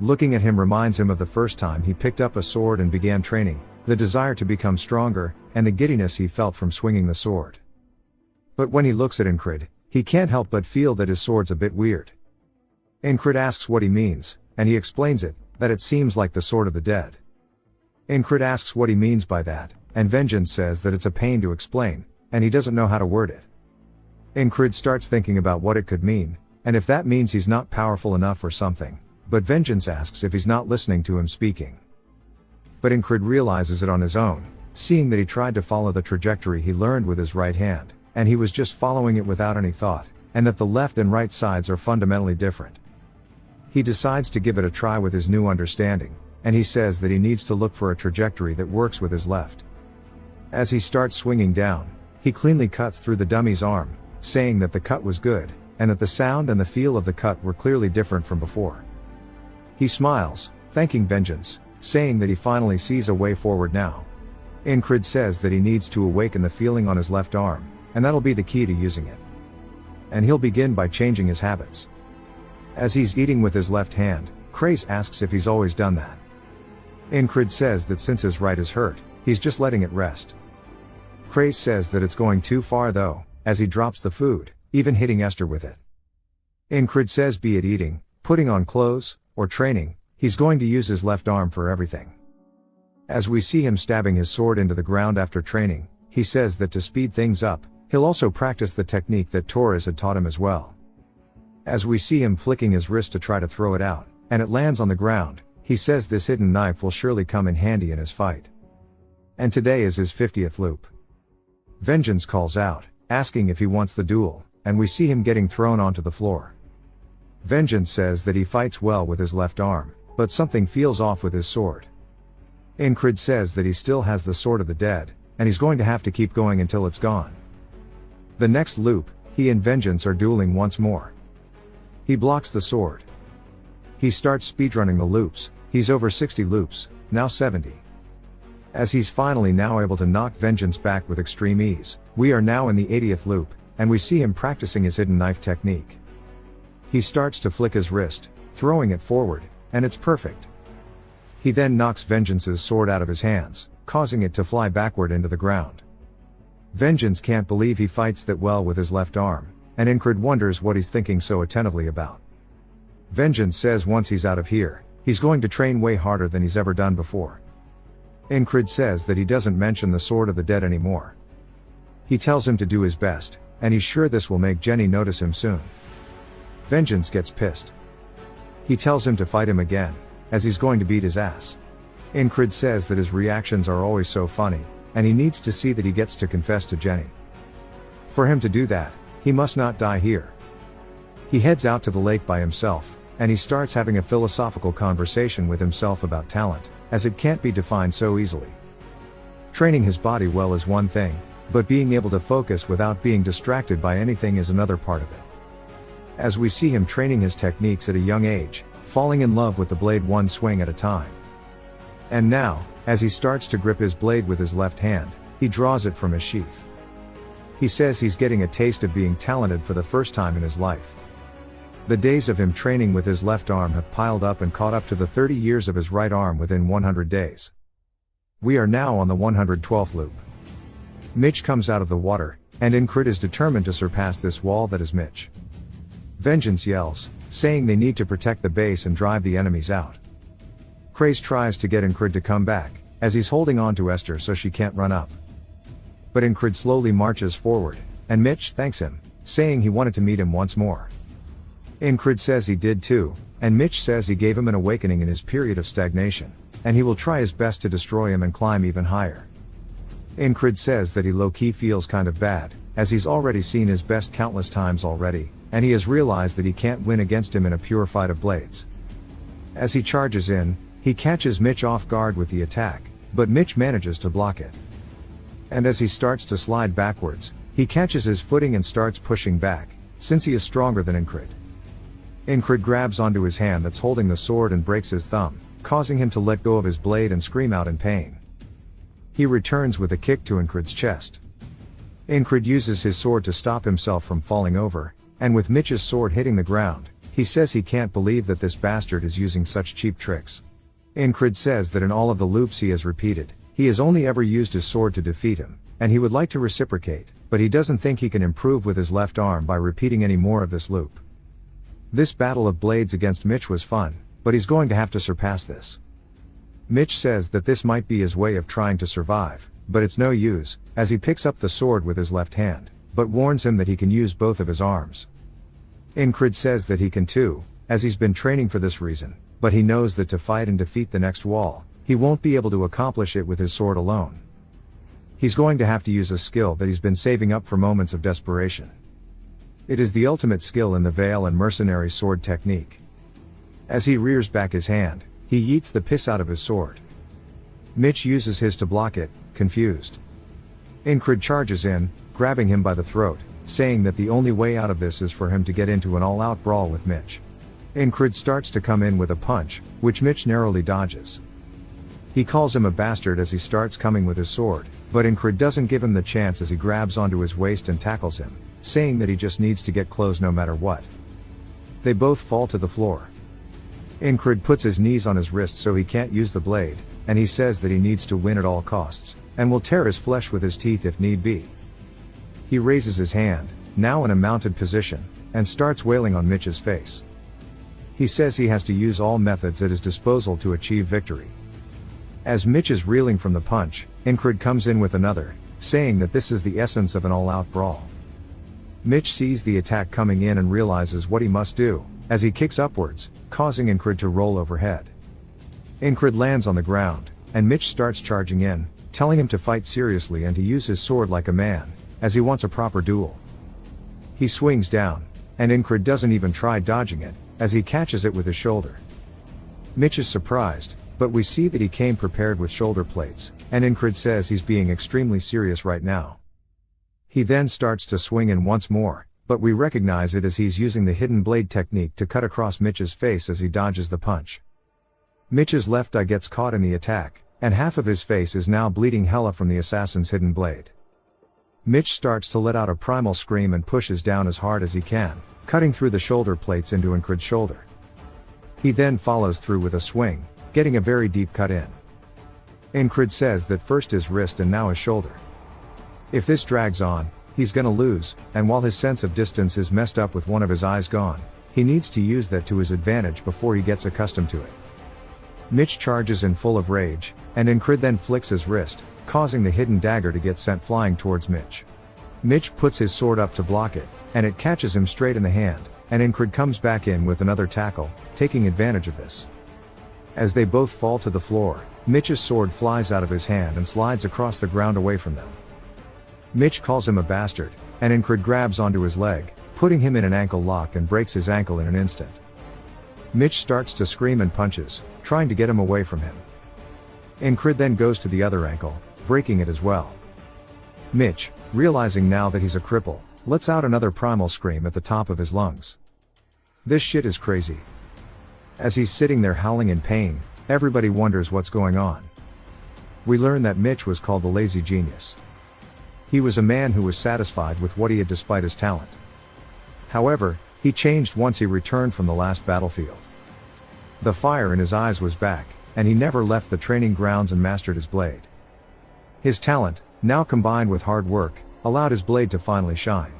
Looking at him reminds him of the first time he picked up a sword and began training, the desire to become stronger, and the giddiness he felt from swinging the sword. But when he looks at Incrid, he can't help but feel that his sword's a bit weird. Incrid asks what he means, and he explains it, that it seems like the sword of the dead. Incrid asks what he means by that, and Vengeance says that it's a pain to explain, and he doesn't know how to word it. Incrid starts thinking about what it could mean, and if that means he's not powerful enough or something, but Vengeance asks if he's not listening to him speaking. But Incrid realizes it on his own, seeing that he tried to follow the trajectory he learned with his right hand, and he was just following it without any thought, and that the left and right sides are fundamentally different. He decides to give it a try with his new understanding, and he says that he needs to look for a trajectory that works with his left. As he starts swinging down, he cleanly cuts through the dummy's arm, saying that the cut was good, and that the sound and the feel of the cut were clearly different from before. He smiles, thanking Vengeance, saying that he finally sees a way forward now. Incrid says that he needs to awaken the feeling on his left arm, and that'll be the key to using it. And he'll begin by changing his habits. As he's eating with his left hand, Craze asks if he's always done that. Incrid says that since his right is hurt, he's just letting it rest. Craze says that it's going too far though, as he drops the food, even hitting Esther with it. Incrid says be it eating, putting on clothes, or training, he's going to use his left arm for everything. As we see him stabbing his sword into the ground after training, he says that to speed things up, he'll also practice the technique that Torres had taught him as well. As we see him flicking his wrist to try to throw it out, and it lands on the ground, he says this hidden knife will surely come in handy in his fight. And today is his 50th loop. Vengeance calls out, asking if he wants the duel, and we see him getting thrown onto the floor. Vengeance says that he fights well with his left arm, but something feels off with his sword. Incred says that he still has the sword of the dead, and he's going to have to keep going until it's gone. The next loop, he and Vengeance are dueling once more. He blocks the sword. He starts speedrunning the loops. He's over 60 loops, now 70. As he's finally now able to knock Vengeance back with extreme ease, we are now in the 80th loop, and we see him practicing his hidden knife technique. He starts to flick his wrist, throwing it forward, and it's perfect. He then knocks Vengeance's sword out of his hands, causing it to fly backward into the ground. Vengeance can't believe he fights that well with his left arm, and Incred wonders what he's thinking so attentively about. Vengeance says once he's out of here, he's going to train way harder than he's ever done before. Incred says that he doesn't mention the sword of the dead anymore. He tells him to do his best, and he's sure this will make Jenny notice him soon. Vengeance gets pissed. He tells him to fight him again, as he's going to beat his ass. Incred says that his reactions are always so funny, and he needs to see that he gets to confess to Jenny. For him to do that, he must not die here. He heads out to the lake by himself, and he starts having a philosophical conversation with himself about talent, as it can't be defined so easily. Training his body well is one thing, but being able to focus without being distracted by anything is another part of it. As we see him training his techniques at a young age, falling in love with the blade one swing at a time. And now, as he starts to grip his blade with his left hand, he draws it from his sheath. He says he's getting a taste of being talented for the first time in his life. The days of him training with his left arm have piled up and caught up to the 30 years of his right arm within 100 days. We are now on the 112th loop. Mitch comes out of the water, and Incred is determined to surpass this wall that is Mitch. Vengeance yells, saying they need to protect the base and drive the enemies out. Craze tries to get Incred to come back, as he's holding on to Esther so she can't run up. But Incred slowly marches forward, and Mitch thanks him, saying he wanted to meet him once more. Incred says he did too, and Mitch says he gave him an awakening in his period of stagnation, and he will try his best to destroy him and climb even higher. Incred says that he low-key feels kind of bad, as he's already seen his best countless times already, and he has realized that he can't win against him in a pure fight of blades. As he charges in, he catches Mitch off guard with the attack, but Mitch manages to block it. And as he starts to slide backwards, he catches his footing and starts pushing back, since he is stronger than Incred. Incred grabs onto his hand that's holding the sword and breaks his thumb, causing him to let go of his blade and scream out in pain. He returns with a kick to Incred's chest. Incred uses his sword to stop himself from falling over, and with Mitch's sword hitting the ground, he says he can't believe that this bastard is using such cheap tricks. Incred says that in all of the loops he has repeated, he has only ever used his sword to defeat him, and he would like to reciprocate, but he doesn't think he can improve with his left arm by repeating any more of this loop. This battle of blades against Mitch was fun, but he's going to have to surpass this. Mitch says that this might be his way of trying to survive, but it's no use, as he picks up the sword with his left hand, but warns him that he can use both of his arms. Incred says that he can too, as he's been training for this reason, but he knows that to fight and defeat the next wall, he won't be able to accomplish it with his sword alone. He's going to have to use a skill that he's been saving up for moments of desperation. It is the ultimate skill in the Veil and Mercenary sword technique. As he rears back his hand, he yeets the piss out of his sword. Mitch uses his to block it, confused. Incred charges in, grabbing him by the throat, saying that the only way out of this is for him to get into an all-out brawl with Mitch. Incred starts to come in with a punch, which Mitch narrowly dodges. He calls him a bastard as he starts coming with his sword, but Incred doesn't give him the chance as he grabs onto his waist and tackles him, saying that he just needs to get close no matter what. They both fall to the floor. Incred puts his knees on his wrist so he can't use the blade, and he says that he needs to win at all costs, and will tear his flesh with his teeth if need be. He raises his hand, now in a mounted position, and starts wailing on Mitch's face. He says he has to use all methods at his disposal to achieve victory. As Mitch is reeling from the punch, Incred comes in with another, saying that this is the essence of an all-out brawl. Mitch sees the attack coming in and realizes what he must do, as he kicks upwards, causing Incred to roll overhead. Incred lands on the ground, and Mitch starts charging in, telling him to fight seriously and to use his sword like a man, as he wants a proper duel. He swings down, and Incred doesn't even try dodging it, as he catches it with his shoulder. Mitch is surprised, but we see that he came prepared with shoulder plates, and Incred says he's being extremely serious right now. He then starts to swing in once more, but we recognize it as he's using the hidden blade technique to cut across Mitch's face as he dodges the punch. Mitch's left eye gets caught in the attack, and half of his face is now bleeding hella from the assassin's hidden blade. Mitch starts to let out a primal scream and pushes down as hard as he can, cutting through the shoulder plates into Incred's shoulder. He then follows through with a swing, getting a very deep cut in. Incred says that first his wrist and now his shoulder. If this drags on, he's gonna lose, and while his sense of distance is messed up with one of his eyes gone, he needs to use that to his advantage before he gets accustomed to it. Mitch charges in full of rage, and Incred then flicks his wrist, causing the hidden dagger to get sent flying towards Mitch. Mitch puts his sword up to block it, and it catches him straight in the hand, and Incred comes back in with another tackle, taking advantage of this. As they both fall to the floor, Mitch's sword flies out of his hand and slides across the ground away from them. Mitch calls him a bastard, and Incred grabs onto his leg, putting him in an ankle lock and breaks his ankle in an instant. Mitch starts to scream and punches, trying to get him away from him. Incred then goes to the other ankle, breaking it as well. Mitch, realizing now that he's a cripple, lets out another primal scream at the top of his lungs. This shit is crazy. As he's sitting there howling in pain, everybody wonders what's going on. We learn that Mitch was called the lazy genius. He was a man who was satisfied with what he had despite his talent. However, he changed once he returned from the last battlefield. The fire in his eyes was back, and he never left the training grounds and mastered his blade. His talent, now combined with hard work, allowed his blade to finally shine.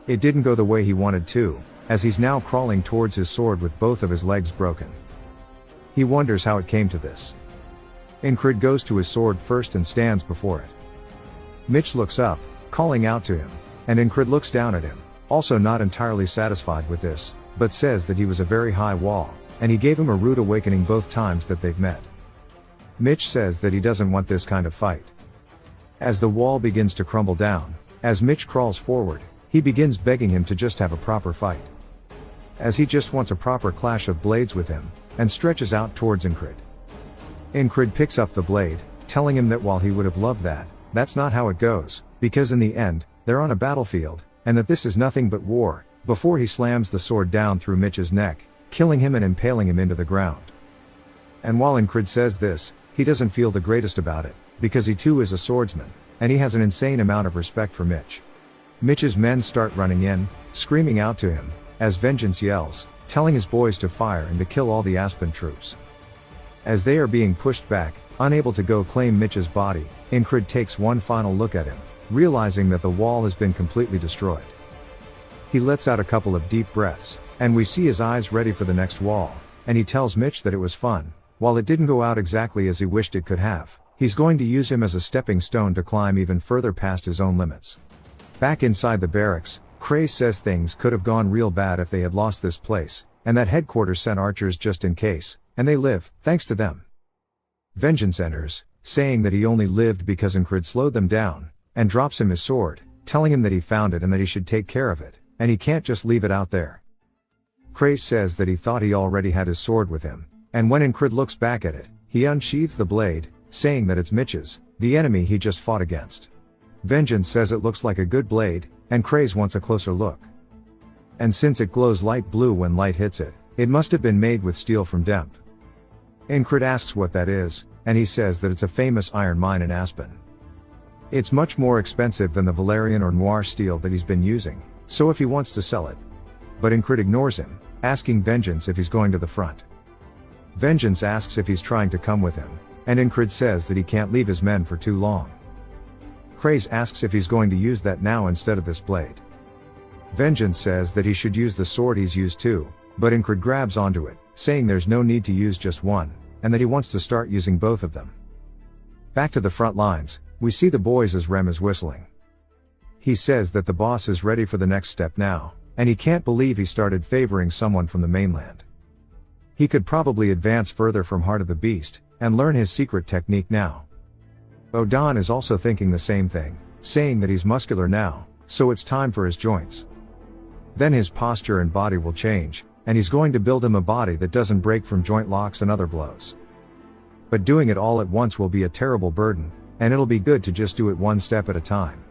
It didn't go the way he wanted to, as he's now crawling towards his sword with both of his legs broken. He wonders how it came to this. Incred goes to his sword first and stands before it. Mitch looks up, calling out to him, and Incred looks down at him, also not entirely satisfied with this, but says that he was a very high wall, and he gave him a rude awakening both times that they've met. Mitch says that he doesn't want this kind of fight. As the wall begins to crumble down, as Mitch crawls forward, he begins begging him to just have a proper fight. As he just wants a proper clash of blades with him, and stretches out towards Incred. Incred picks up the blade, telling him that while he would have loved that, that's not how it goes, because in the end, they're on a battlefield, and that this is nothing but war, before he slams the sword down through Mitch's neck, killing him and impaling him into the ground. And while Incred says this, he doesn't feel the greatest about it, because he too is a swordsman, and he has an insane amount of respect for Mitch. Mitch's men start running in, screaming out to him, as Vengeance yells, telling his boys to fire and to kill all the Aspen troops. As they are being pushed back, unable to go claim Mitch's body, Incred takes one final look at him, realizing that the wall has been completely destroyed. He lets out a couple of deep breaths, and we see his eyes ready for the next wall, and he tells Mitch that it was fun. While it didn't go out exactly as he wished it could have, he's going to use him as a stepping stone to climb even further past his own limits. Back inside the barracks, Craze says things could have gone real bad if they had lost this place, and that headquarters sent archers just in case, and they live, thanks to them. Vengeance enters, saying that he only lived because Incred slowed them down, and drops him his sword, telling him that he found it and that he should take care of it, and he can't just leave it out there. Craze says that he thought he already had his sword with him, and when Incred looks back at it, he unsheathes the blade, saying that it's Mitch's, the enemy he just fought against. Vengeance says it looks like a good blade, and Craze wants a closer look. And since it glows light blue when light hits it, it must have been made with steel from Demp. Incred asks what that is, and he says that it's a famous iron mine in Aspen. It's much more expensive than the Valerian or Noir steel that he's been using, so if he wants to sell it. But Incred ignores him, asking Vengeance if he's going to the front. Vengeance asks if he's trying to come with him, and Incred says that he can't leave his men for too long. Craze asks if he's going to use that now instead of this blade. Vengeance says that he should use the sword he's used too, But Incred grabs onto it, saying there's no need to use just one, and that he wants to start using both of them. Back to the front lines, we see the boys as Rem is whistling. He says that the boss is ready for the next step now, and he can't believe he started favoring someone from the mainland. He could probably advance further from Heart of the Beast, and learn his secret technique now. Odan is also thinking the same thing, saying that he's muscular now, so it's time for his joints. Then his posture and body will change, and he's going to build him a body that doesn't break from joint locks and other blows. But doing it all at once will be a terrible burden, and it'll be good to just do it one step at a time.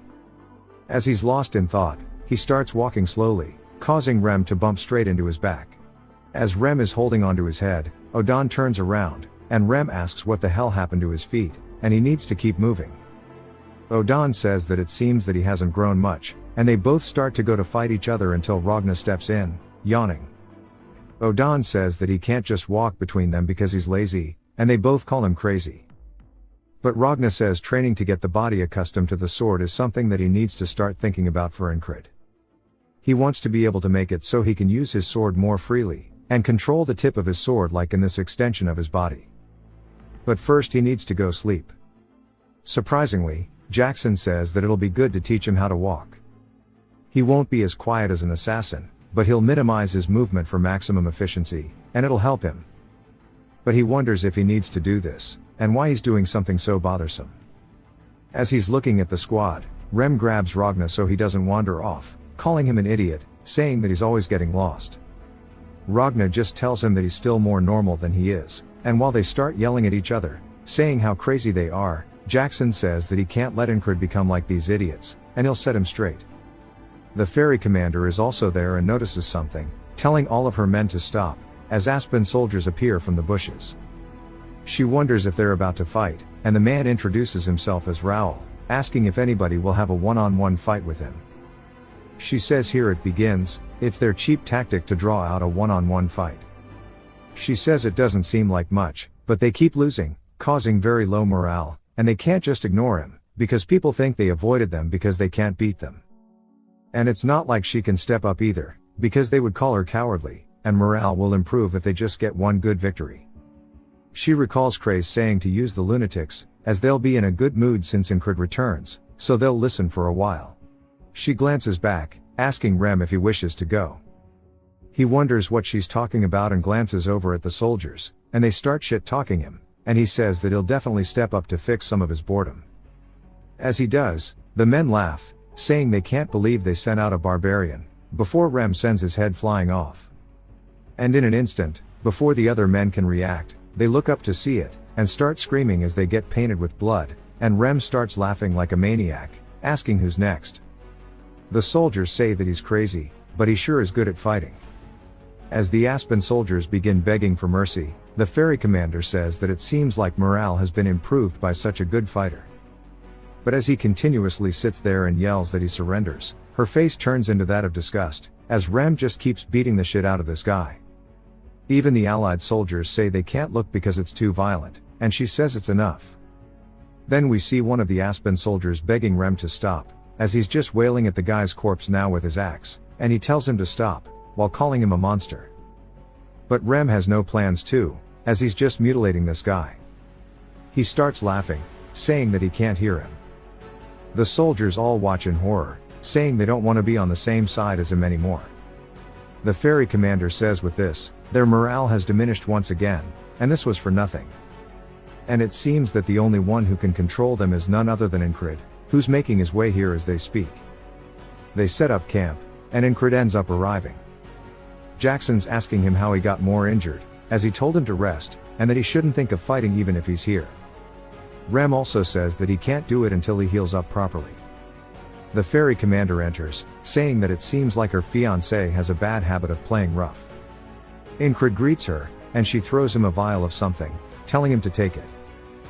As he's lost in thought, he starts walking slowly, causing Rem to bump straight into his back. As Rem is holding onto his head, Odan turns around, and Rem asks what the hell happened to his feet, and he needs to keep moving. Odan says that it seems that he hasn't grown much, and they both start to go to fight each other until Ragna steps in, yawning. Odan says that he can't just walk between them because he's lazy, and they both call him crazy. But Ragna says training to get the body accustomed to the sword is something that he needs to start thinking about for Incred. He wants to be able to make it so he can use his sword more freely, and control the tip of his sword like in this extension of his body. But first he needs to go sleep. Surprisingly, Jackson says that it'll be good to teach him how to walk. He won't be as quiet as an assassin, but he'll minimize his movement for maximum efficiency, and it'll help him. But he wonders if he needs to do this, and why he's doing something so bothersome. As he's looking at the squad, Rem grabs Ragna so he doesn't wander off, calling him an idiot, saying that he's always getting lost. Ragna just tells him that he's still more normal than he is, and while they start yelling at each other, saying how crazy they are, Jackson says that he can't let Incred become like these idiots, and he'll set him straight. The ferry commander is also there and notices something, telling all of her men to stop, as Aspen soldiers appear from the bushes. She wonders if they're about to fight, and the man introduces himself as Raoul, asking if anybody will have a one-on-one fight with him. She says here it begins, it's their cheap tactic to draw out a one-on-one fight. She says it doesn't seem like much, but they keep losing, causing very low morale, and they can't just ignore him, because people think they avoided them because they can't beat them. And it's not like she can step up either, because they would call her cowardly, and morale will improve if they just get one good victory. She recalls Craze saying to use the lunatics, as they'll be in a good mood since Incred returns, so they'll listen for a while. She glances back, asking Rem if he wishes to go. He wonders what she's talking about and glances over at the soldiers, and they start shit-talking him, and he says that he'll definitely step up to fix some of his boredom. As he does, the men laugh, saying they can't believe they sent out a barbarian, before Rem sends his head flying off. And in an instant, before the other men can react, they look up to see it, and start screaming as they get painted with blood, and Rem starts laughing like a maniac, asking who's next. The soldiers say that he's crazy, but he sure is good at fighting. As the Aspen soldiers begin begging for mercy, the ferry commander says that it seems like morale has been improved by such a good fighter. But as he continuously sits there and yells that he surrenders, her face turns into that of disgust, as Rem just keeps beating the shit out of this guy. Even the allied soldiers say they can't look because it's too violent, and she says it's enough. Then we see one of the Aspen soldiers begging Rem to stop, as he's just wailing at the guy's corpse now with his axe, and he tells him to stop, while calling him a monster. But Rem has no plans to, as he's just mutilating this guy. He starts laughing, saying that he can't hear him. The soldiers all watch in horror, saying they don't want to be on the same side as him anymore. The ferry commander says with this, their morale has diminished once again, and this was for nothing. And it seems that the only one who can control them is none other than Incred, who's making his way here as they speak. They set up camp, and Incred ends up arriving. Jackson's asking him how he got more injured, as he told him to rest, and that he shouldn't think of fighting even if he's here. Rem also says that he can't do it until he heals up properly. The ferry commander enters, saying that it seems like her fiancé has a bad habit of playing rough. Incred greets her, and she throws him a vial of something, telling him to take it.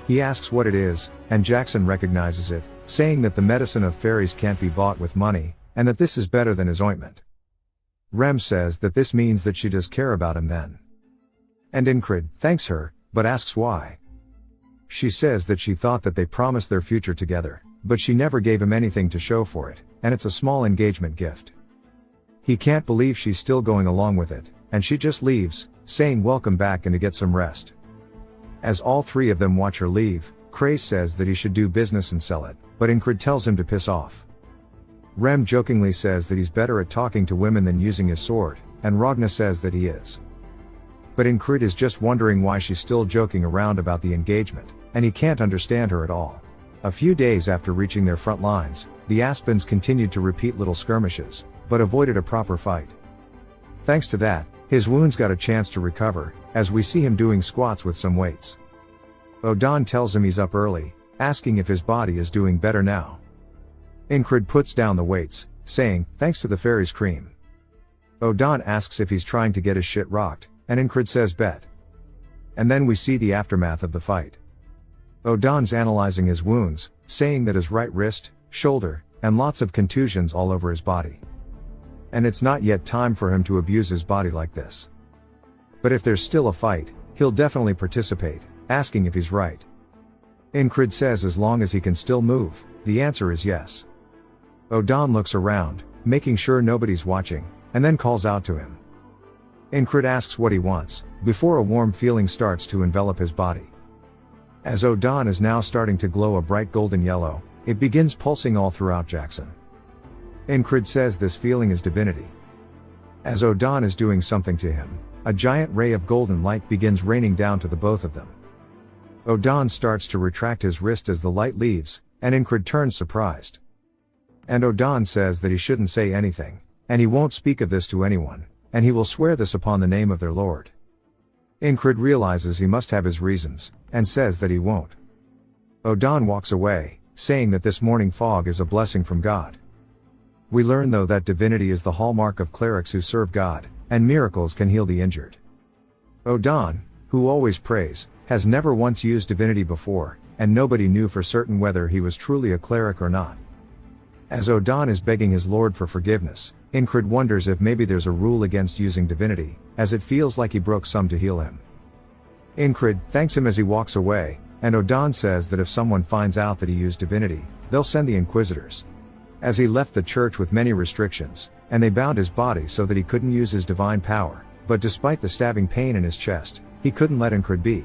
He asks what it is, and Jackson recognizes it, saying that the medicine of fairies can't be bought with money, and that this is better than his ointment. Rem says that this means that she does care about him then. And Incred thanks her, but asks why. She says that she thought that they promised their future together, but she never gave him anything to show for it, and it's a small engagement gift. He can't believe she's still going along with it, and she just leaves, saying welcome back and to get some rest. As all three of them watch her leave, Craze says that he should do business and sell it, but Incred tells him to piss off. Rem jokingly says that he's better at talking to women than using his sword, and Ragna says that he is. But Incred is just wondering why she's still joking around about the engagement, and he can't understand her at all. A few days after reaching their front lines, the Aspens continued to repeat little skirmishes, but avoided a proper fight. Thanks to that, his wounds got a chance to recover, as we see him doing squats with some weights. Odan tells him he's up early, asking if his body is doing better now. Incred puts down the weights, saying, thanks to the fairy's cream. Odan asks if he's trying to get his shit rocked, and Incred says bet. And then we see the aftermath of the fight. Odan's analyzing his wounds, saying that his right wrist, shoulder, and lots of contusions all over his body. And it's not yet time for him to abuse his body like this. But if there's still a fight, he'll definitely participate, asking if he's right. Incred says as long as he can still move, the answer is yes. Odan looks around, making sure nobody's watching, and then calls out to him. Incred asks what he wants, before a warm feeling starts to envelop his body. As Odan is now starting to glow a bright golden yellow, it begins pulsing all throughout Jackson. Incred says this feeling is divinity. As Odan is doing something to him, a giant ray of golden light begins raining down to the both of them. Odan starts to retract his wrist as the light leaves, and Incred turns surprised. And Odan says that he shouldn't say anything, and he won't speak of this to anyone, and he will swear this upon the name of their lord. Incred realizes he must have his reasons, and says that he won't. Odan walks away, saying that this morning fog is a blessing from God. We learn though that divinity is the hallmark of clerics who serve God, and miracles can heal the injured. Odan, who always prays, has never once used divinity before, and nobody knew for certain whether he was truly a cleric or not. As Odan is begging his lord for forgiveness, Incred wonders if maybe there's a rule against using divinity, as it feels like he broke some to heal him. Incred thanks him as he walks away, and Odan says that if someone finds out that he used divinity, they'll send the inquisitors. As he left the church with many restrictions, and they bound his body so that he couldn't use his divine power, but despite the stabbing pain in his chest, he couldn't let Incred be.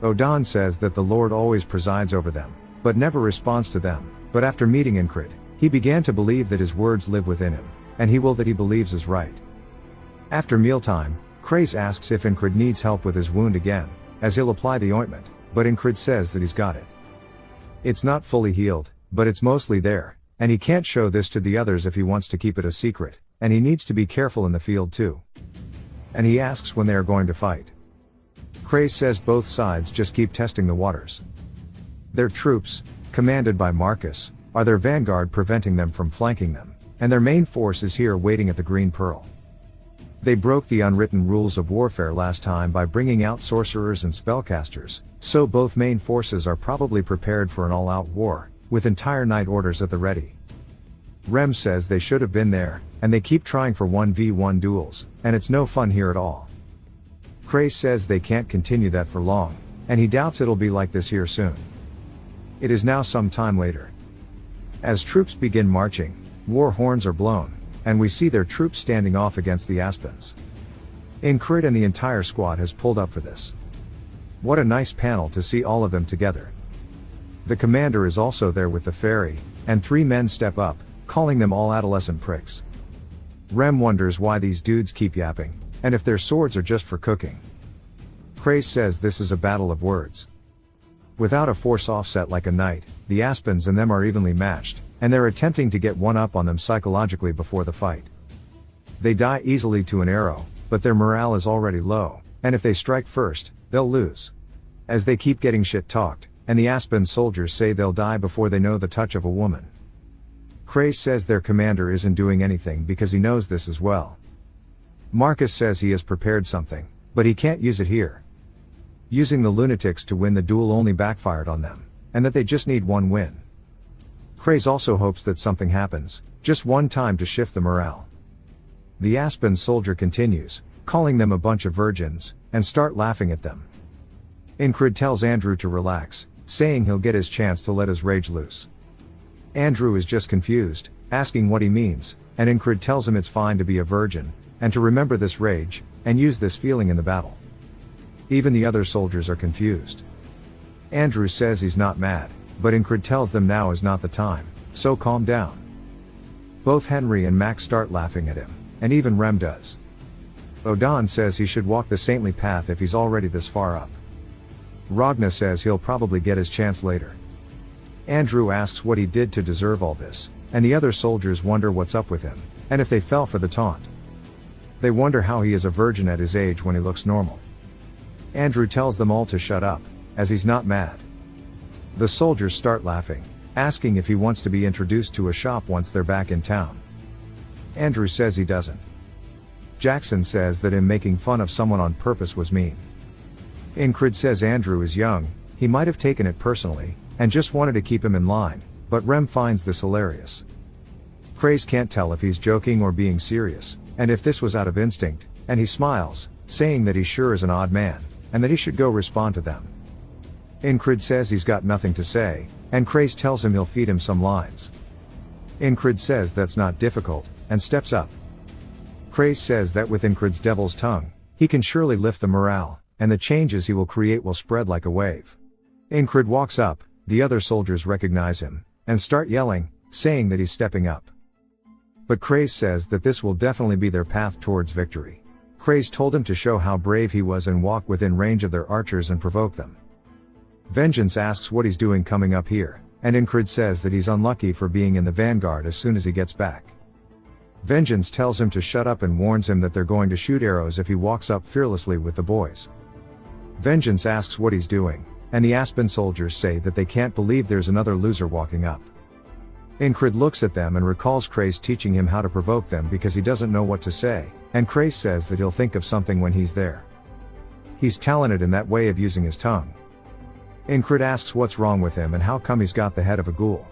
Odan says that the Lord always presides over them, but never responds to them, but after meeting Incred, he began to believe that his words live within him, and he will that he believes is right. After mealtime, Craze asks if Incred needs help with his wound again, as he'll apply the ointment, but Incred says that he's got it. It's not fully healed, but it's mostly there, and he can't show this to the others if he wants to keep it a secret, and he needs to be careful in the field too. And he asks when they are going to fight. Craze says both sides just keep testing the waters. Their troops, commanded by Marcus, are their vanguard preventing them from flanking them, and their main force is here waiting at the Green Pearl. They broke the unwritten rules of warfare last time by bringing out sorcerers and spellcasters, so both main forces are probably prepared for an all-out war, with entire night orders at the ready. Rem says they should have been there, and they keep trying for 1v1 duels, and it's no fun here at all. Craze says they can't continue that for long, and he doubts it'll be like this here soon. It is now some time later. As troops begin marching, war horns are blown, and we see their troops standing off against the Aspens. Incred and the entire squad has pulled up for this. What a nice panel to see all of them together. The commander is also there with the fairy, and 3 men step up, calling them all adolescent pricks. Rem wonders why these dudes keep yapping, and if their swords are just for cooking. Craze says this is a battle of words. Without a force offset like a knight, the Aspens and them are evenly matched, and they're attempting to get one up on them psychologically before the fight. They die easily to an arrow, but their morale is already low, and if they strike first, they'll lose. As they keep getting shit talked, and the Aspen soldiers say they'll die before they know the touch of a woman. Craze says their commander isn't doing anything because he knows this as well. Marcus says he has prepared something, but he can't use it here. Using the lunatics to win the duel only backfired on them, and that they just need one win. Craze also hopes that something happens, just one time to shift the morale. The Aspen soldier continues, calling them a bunch of virgins, and start laughing at them. Incred tells Andrew to relax, saying he'll get his chance to let his rage loose. Andrew is just confused, asking what he means, and Incred tells him it's fine to be a virgin, and to remember this rage, and use this feeling in the battle. Even the other soldiers are confused. Andrew says he's not mad, but Incred tells them now is not the time, so calm down. Both Henry and Max start laughing at him, and even Rem does. Odan says he should walk the saintly path if he's already this far up. Ragna says he'll probably get his chance later. Andrew asks what he did to deserve all this, and the other soldiers wonder what's up with him, and if they fell for the taunt. They wonder how he is a virgin at his age when he looks normal. Andrew tells them all to shut up, as he's not mad. The soldiers start laughing, asking if he wants to be introduced to a shop once they're back in town. Andrew says he doesn't. Jackson says that him making fun of someone on purpose was mean. Incred says Andrew is young, he might have taken it personally, and just wanted to keep him in line, but Rem finds this hilarious. Craze can't tell if he's joking or being serious, and if this was out of instinct, and he smiles, saying that he sure is an odd man, and that he should go respond to them. Incred says he's got nothing to say, and Craze tells him he'll feed him some lines. Incred says that's not difficult, and steps up. Craze says that with Incred's devil's tongue, he can surely lift the morale, and the changes he will create will spread like a wave. Incred walks up, the other soldiers recognize him, and start yelling, saying that he's stepping up. But Craze says that this will definitely be their path towards victory. Craze told him to show how brave he was and walk within range of their archers and provoke them. Vengeance asks what he's doing coming up here, and Incred says that he's unlucky for being in the vanguard as soon as he gets back. Vengeance tells him to shut up and warns him that they're going to shoot arrows if he walks up fearlessly with the boys. Vengeance asks what he's doing, and the Aspen soldiers say that they can't believe there's another loser walking up. Incred looks at them and recalls Craze teaching him how to provoke them because he doesn't know what to say, and Craze says that he'll think of something when he's there. He's talented in that way of using his tongue. Incred asks what's wrong with him and how come he's got the head of a ghoul.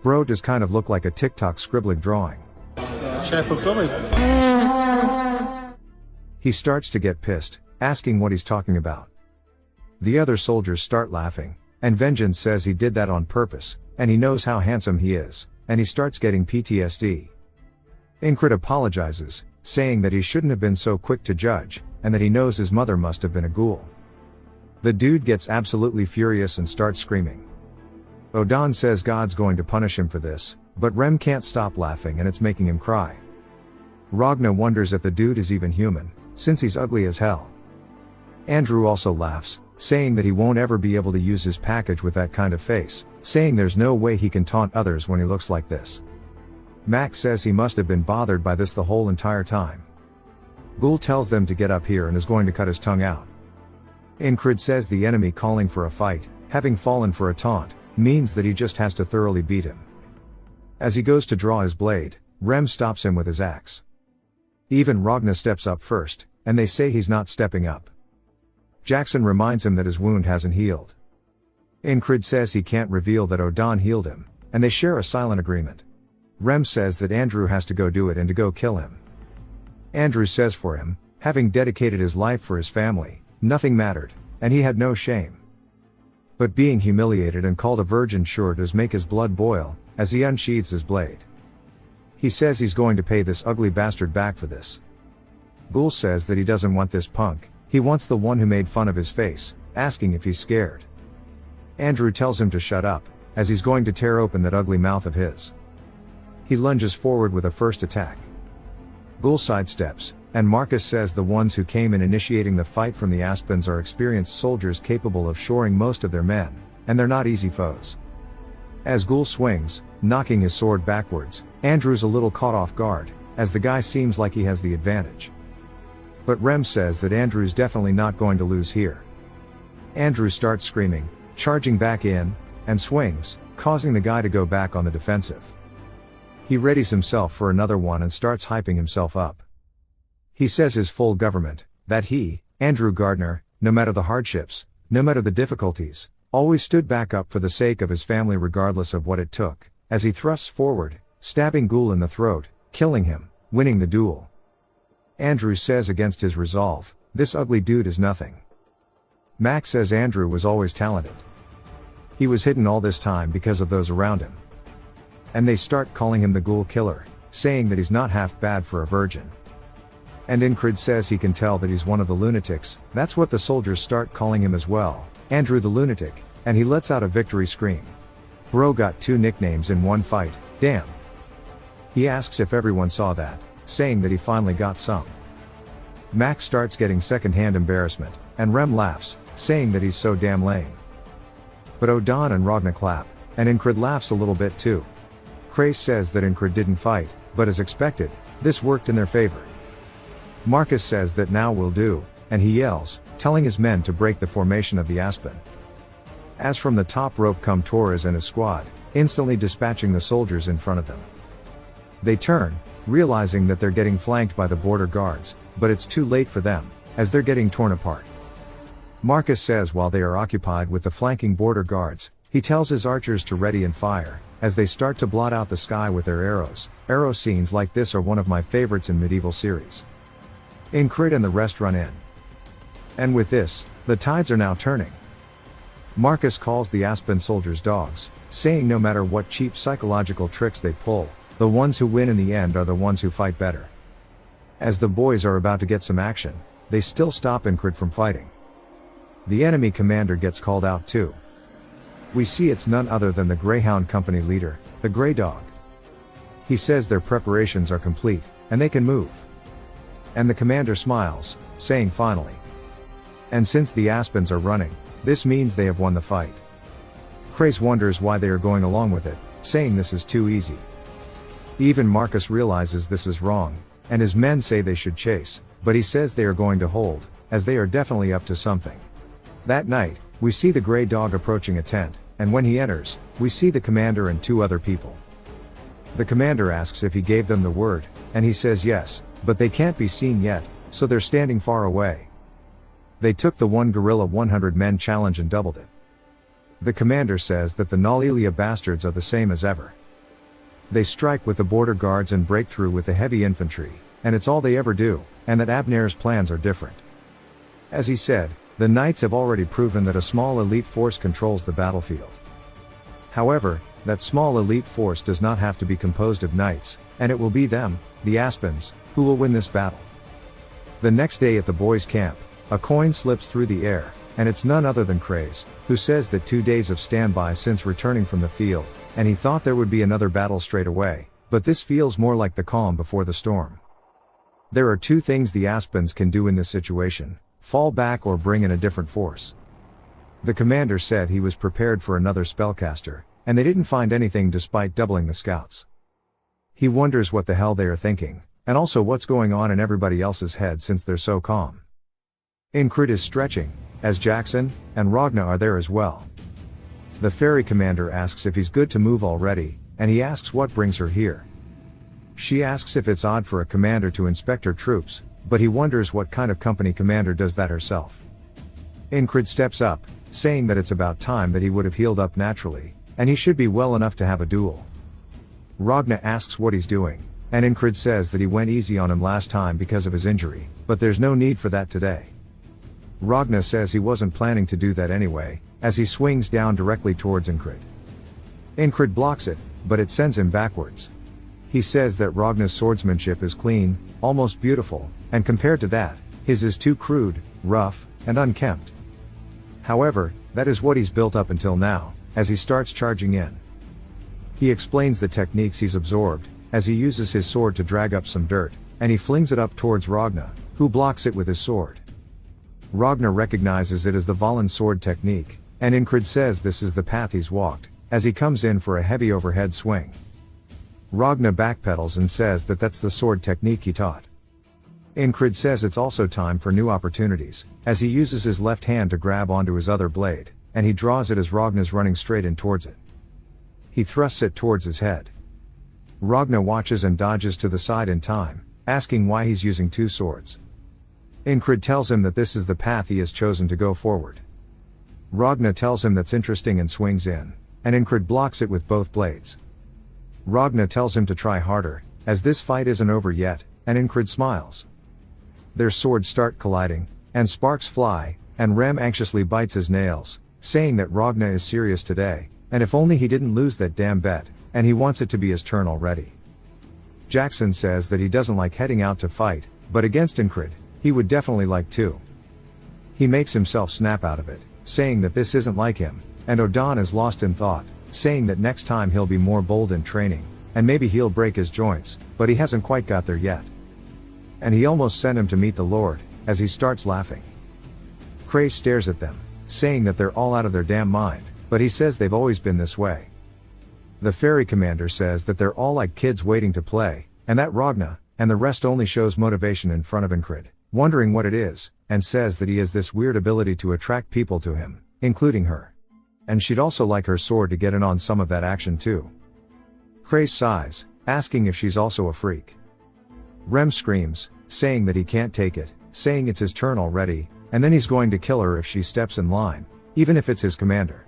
Bro does kind of look like a TikTok scribbling drawing. He starts to get pissed, asking what he's talking about. The other soldiers start laughing, and Vengeance says he did that on purpose, and he knows how handsome he is, and he starts getting PTSD. Incred apologizes, saying that he shouldn't have been so quick to judge, and that he knows his mother must have been a ghoul. The dude gets absolutely furious and starts screaming. Odan says God's going to punish him for this, but Rem can't stop laughing and it's making him cry. Ragna wonders if the dude is even human, since he's ugly as hell. Andrew also laughs, saying that he won't ever be able to use his package with that kind of face, saying there's no way he can taunt others when he looks like this. Max says he must have been bothered by this the whole entire time. Ghoul tells them to get up here and is going to cut his tongue out. Incred says the enemy calling for a fight, having fallen for a taunt, means that he just has to thoroughly beat him. As he goes to draw his blade, Rem stops him with his axe. Even Ragna steps up first, and they say he's not stepping up. Jackson reminds him that his wound hasn't healed. Incred says he can't reveal that Odan healed him, and they share a silent agreement. Rem says that Andrew has to go do it and to go kill him. Andrew says for him, having dedicated his life for his family, nothing mattered, and he had no shame. But being humiliated and called a virgin sure does make his blood boil, as he unsheathes his blade. He says he's going to pay this ugly bastard back for this. Ghoul says that he doesn't want this punk, he wants the one who made fun of his face, asking if he's scared. Andrew tells him to shut up, as he's going to tear open that ugly mouth of his. He lunges forward with a first attack. Ghoul sidesteps, and Marcus says the ones who came in initiating the fight from the Aspens are experienced soldiers capable of shoring most of their men, and they're not easy foes. As Ghoul swings, knocking his sword backwards, Andrew's a little caught off guard, as the guy seems like he has the advantage. But Rem says that Andrew's definitely not going to lose here. Andrew starts screaming, charging back in, and swings, causing the guy to go back on the defensive. He readies himself for another one and starts hyping himself up. He says his full government, that he, Andrew Gardner, no matter the hardships, no matter the difficulties, always stood back up for the sake of his family regardless of what it took, as he thrusts forward, stabbing Ghoul in the throat, killing him, winning the duel. Andrew says against his resolve, this ugly dude is nothing. Max says Andrew was always talented. He was hidden all this time because of those around him. And they start calling him the Ghoul Killer, saying that he's not half bad for a virgin. And Incred says he can tell that he's one of the lunatics. That's what the soldiers start calling him as well, Andrew the Lunatic, and he lets out a victory scream. Bro got 2 nicknames in one fight, damn. He asks if everyone saw that, saying that he finally got some. Max starts getting second-hand embarrassment, and Rem laughs, saying that he's so damn lame. But Odon and Ragna clap, and Incred laughs a little bit too. Crace says that Incred didn't fight, but as expected, this worked in their favor. Marcus says that now will do, and he yells, telling his men to break the formation of the Aspen. As from the top rope come Torres and his squad, instantly dispatching the soldiers in front of them. They turn, realizing that they're getting flanked by the border guards, but it's too late for them, as they're getting torn apart. Marcus says while they are occupied with the flanking border guards, he tells his archers to ready and fire, as they start to blot out the sky with their arrows. Arrow scenes like this are one of my favorites in medieval series. Incred and the rest run in. And with this, the tides are now turning. Marcus calls the Aspen soldiers dogs, saying no matter what cheap psychological tricks they pull, the ones who win in the end are the ones who fight better. As the boys are about to get some action, they still stop Incred from fighting. The enemy commander gets called out too. We see it's none other than the Greyhound Company leader, the Grey Dog. He says their preparations are complete, and they can move. And the commander smiles, saying finally. And since the Aspens are running, this means they have won the fight. Crace wonders why they are going along with it, saying this is too easy. Even Marcus realizes this is wrong, and his men say they should chase, but he says they are going to hold, as they are definitely up to something. That night, we see the Grey Dog approaching a tent, and when he enters, we see the commander and 2 other people. The commander asks if he gave them the word, and he says yes, but they can't be seen yet, so they're standing far away. They took the 1 guerrilla 100 men challenge and doubled it. The commander says that the Nalilia bastards are the same as ever. They strike with the border guards and break through with the heavy infantry, and it's all they ever do, and that Abner's plans are different. As he said, the knights have already proven that a small elite force controls the battlefield. However, that small elite force does not have to be composed of knights, and it will be them, the Aspens, who will win this battle. The next day at the boys' camp, a coin slips through the air, and it's none other than Craze, who says that 2 days of standby since returning from the field, and he thought there would be another battle straight away, but this feels more like the calm before the storm. There are 2 things the Aspens can do in this situation: fall back or bring in a different force. The commander said he was prepared for another spellcaster, and they didn't find anything despite doubling the scouts. He wonders what the hell they are thinking, and also what's going on in everybody else's head since they're so calm. Incred is stretching, as Jackson and Ragna are there as well. The ferry commander asks if he's good to move already, and he asks what brings her here. She asks if it's odd for a commander to inspect her troops, but he wonders what kind of company commander does that herself. Incred steps up, saying that it's about time that he would have healed up naturally, and he should be well enough to have a duel. Ragna asks what he's doing, and Incred says that he went easy on him last time because of his injury, but there's no need for that today. Ragna says he wasn't planning to do that anyway, as he swings down directly towards Incred. Incred blocks it, but it sends him backwards. He says that Ragna's swordsmanship is clean, almost beautiful, and compared to that, his is too crude, rough, and unkempt. However, that is what he's built up until now, as he starts charging in. He explains the techniques he's absorbed, as he uses his sword to drag up some dirt, and he flings it up towards Ragna, who blocks it with his sword. Ragna recognizes it as the Valen sword technique, and Incred says this is the path he's walked, as he comes in for a heavy overhead swing. Ragna backpedals and says that that's the sword technique he taught. Incred says it's also time for new opportunities, as he uses his left hand to grab onto his other blade, and he draws it as Ragna's running straight in towards it. He thrusts it towards his head. Ragna watches and dodges to the side in time, asking why he's using 2 swords. Incred tells him that this is the path he has chosen to go forward. Ragna tells him that's interesting and swings in, and Incred blocks it with both blades. Ragna tells him to try harder, as this fight isn't over yet, and Incred smiles. Their swords start colliding, and sparks fly, and Rem anxiously bites his nails, saying that Ragna is serious today, and if only he didn't lose that damn bet, and he wants it to be his turn already. Jackson says that he doesn't like heading out to fight, But against Incred, he would definitely like to. He makes himself snap out of it, saying that this isn't like him, and Odan is lost in thought, saying that next time he'll be more bold in training, and maybe he'll break his joints, but he hasn't quite got there yet. And he almost sent him to meet the Lord, as he starts laughing. Cray stares at them, saying that they're all out of their damn mind, but he says they've always been this way. The ferry commander says that they're all like kids waiting to play, and that Ragna, and the rest only shows motivation in front of Incred, wondering what it is, and says that he has this weird ability to attract people to him, including her. And she'd also like her sword to get in on some of that action too. Cray sighs, asking if she's also a freak. Rem screams, saying that he can't take it, saying it's his turn already, and then he's going to kill her if she steps in line, even if it's his commander.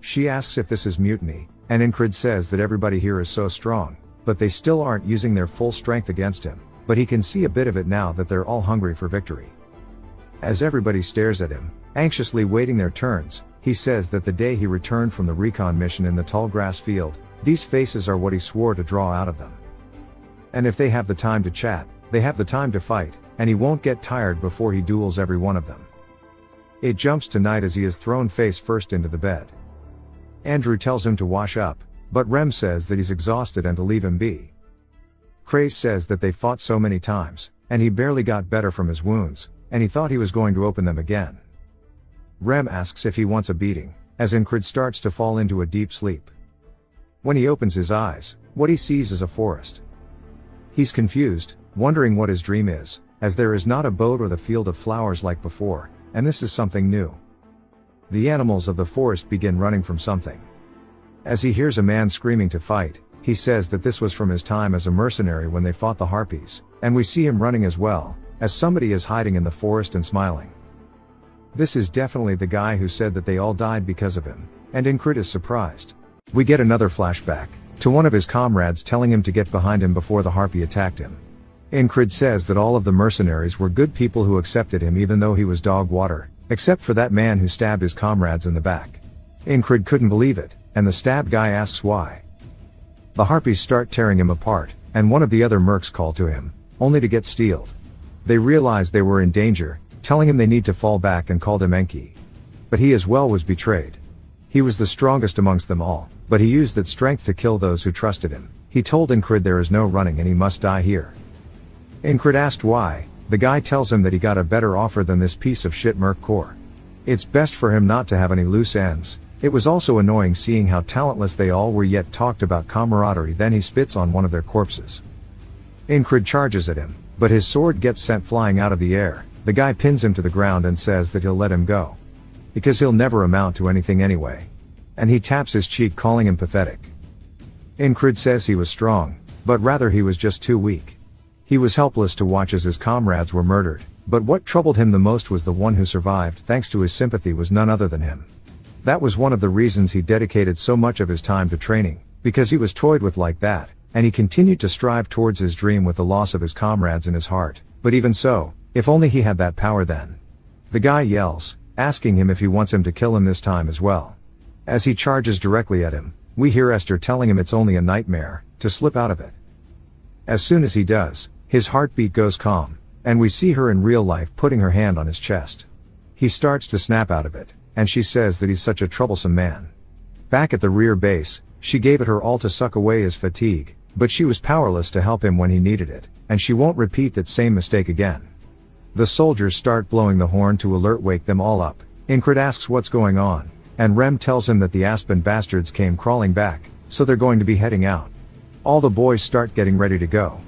She asks if this is mutiny, and Incred says that everybody here is so strong, but they still aren't using their full strength against him, but he can see a bit of it now that they're all hungry for victory. As everybody stares at him, anxiously waiting their turns, he says that the day he returned from the recon mission in the tall grass field, these faces are what he swore to draw out of them. And if they have the time to chat, they have the time to fight, and he won't get tired before he duels every one of them. It jumps to night as he is thrown face first into the bed. Andrew tells him to wash up, but Rem says that he's exhausted and to leave him be. Cray says that they fought so many times, and he barely got better from his wounds, and he thought he was going to open them again. Rem asks if he wants a beating, as Incred starts to fall into a deep sleep. When he opens his eyes, what he sees is a forest. He's confused, wondering what his dream is, as there is not a boat or the field of flowers like before, and this is something new. The animals of the forest begin running from something. As he hears a man screaming to fight, he says that this was from his time as a mercenary when they fought the harpies, and we see him running as well, as somebody is hiding in the forest and smiling. This is definitely the guy who said that they all died because of him, and Incred is surprised. We get another flashback, to one of his comrades telling him to get behind him before the harpy attacked him. Incred says that all of the mercenaries were good people who accepted him even though he was dog water, except for that man who stabbed his comrades in the back. Incred couldn't believe it, and the stabbed guy asks why. The harpies start tearing him apart, and one of the other mercs call to him, only to get steeled. They realize they were in danger, telling him they need to fall back and called him Enki. But he as well was betrayed. He was the strongest amongst them all, but he used that strength to kill those who trusted him. He told Incred there is no running and he must die here. Incred asked why. The guy tells him that he got a better offer than this piece of shit merc corps. It's best for him not to have any loose ends. It was also annoying seeing how talentless they all were yet talked about camaraderie. Then he spits on one of their corpses. Incred charges at him, but his sword gets sent flying out of the air. The guy pins him to the ground and says that he'll let him go. Because he'll never amount to anything anyway. And he taps his cheek calling him pathetic. Incred says he was strong, but rather he was just too weak. He was helpless to watch as his comrades were murdered, but what troubled him the most was the one who survived thanks to his sympathy was none other than him. That was one of the reasons he dedicated so much of his time to training, because he was toyed with like that, and he continued to strive towards his dream with the loss of his comrades in his heart, but even so, if only he had that power then. The guy yells, asking him if he wants him to kill him this time as well. As he charges directly at him, we hear Esther telling him it's only a nightmare, to slip out of it. As soon as he does, his heartbeat goes calm, and we see her in real life putting her hand on his chest. He starts to snap out of it, and she says that he's such a troublesome man. Back at the rear base, she gave it her all to suck away his fatigue, but she was powerless to help him when he needed it, and she won't repeat that same mistake again. The soldiers start blowing the horn to wake them all up. Incred asks what's going on, and Rem tells him that the Aspen bastards came crawling back, so they're going to be heading out. All the boys start getting ready to go.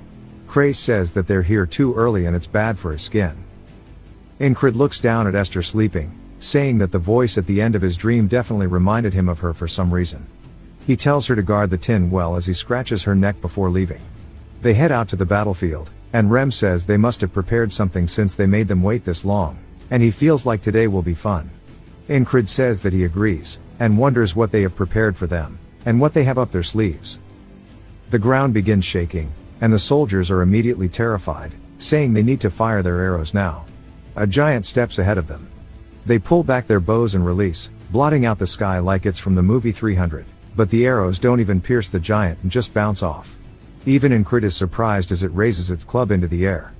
Cray says that they're here too early and it's bad for his skin. Incred looks down at Esther sleeping, saying that the voice at the end of his dream definitely reminded him of her for some reason. He tells her to guard the tin well as he scratches her neck before leaving. They head out to the battlefield, and Rem says they must have prepared something since they made them wait this long, and he feels like today will be fun. Incred says that he agrees, and wonders what they have prepared for them, and what they have up their sleeves. The ground begins shaking, and the soldiers are immediately terrified, saying they need to fire their arrows now. A giant steps ahead of them. They pull back their bows and release, blotting out the sky like it's from the movie 300, but the arrows don't even pierce the giant and just bounce off. Even Incred is surprised as it raises its club into the air.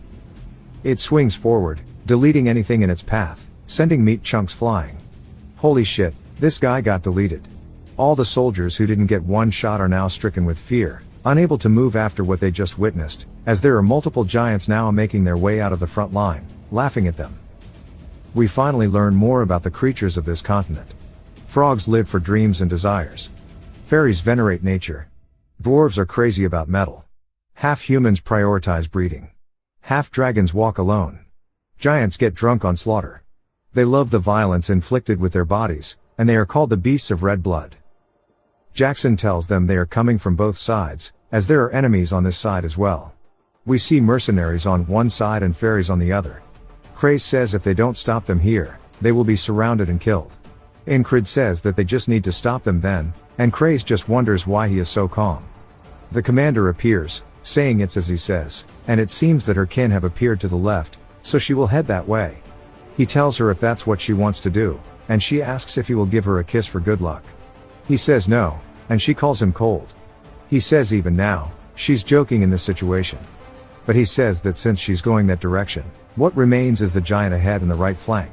It swings forward, deleting anything in its path, sending meat chunks flying. Holy shit, this guy got deleted. All the soldiers who didn't get one shot are now stricken with fear, unable to move after what they just witnessed, as there are multiple giants now making their way out of the front line, laughing at them. We finally learn more about the creatures of this continent. Frogs live for dreams and desires. Fairies venerate nature. Dwarves are crazy about metal. Half humans prioritize breeding. Half dragons walk alone. Giants get drunk on slaughter. They love the violence inflicted with their bodies, and they are called the beasts of red blood. Jackson tells them they are coming from both sides, as there are enemies on this side as well. We see mercenaries on one side and fairies on the other. Craze says if they don't stop them here, they will be surrounded and killed. Incred says that they just need to stop them then, and Craze just wonders why he is so calm. The commander appears, saying it's as he says, and it seems that her kin have appeared to the left, so she will head that way. He tells her if that's what she wants to do, and she asks if he will give her a kiss for good luck. He says no, and she calls him cold. He says even now, she's joking in this situation. But he says that since she's going that direction, what remains is the giant ahead and the right flank.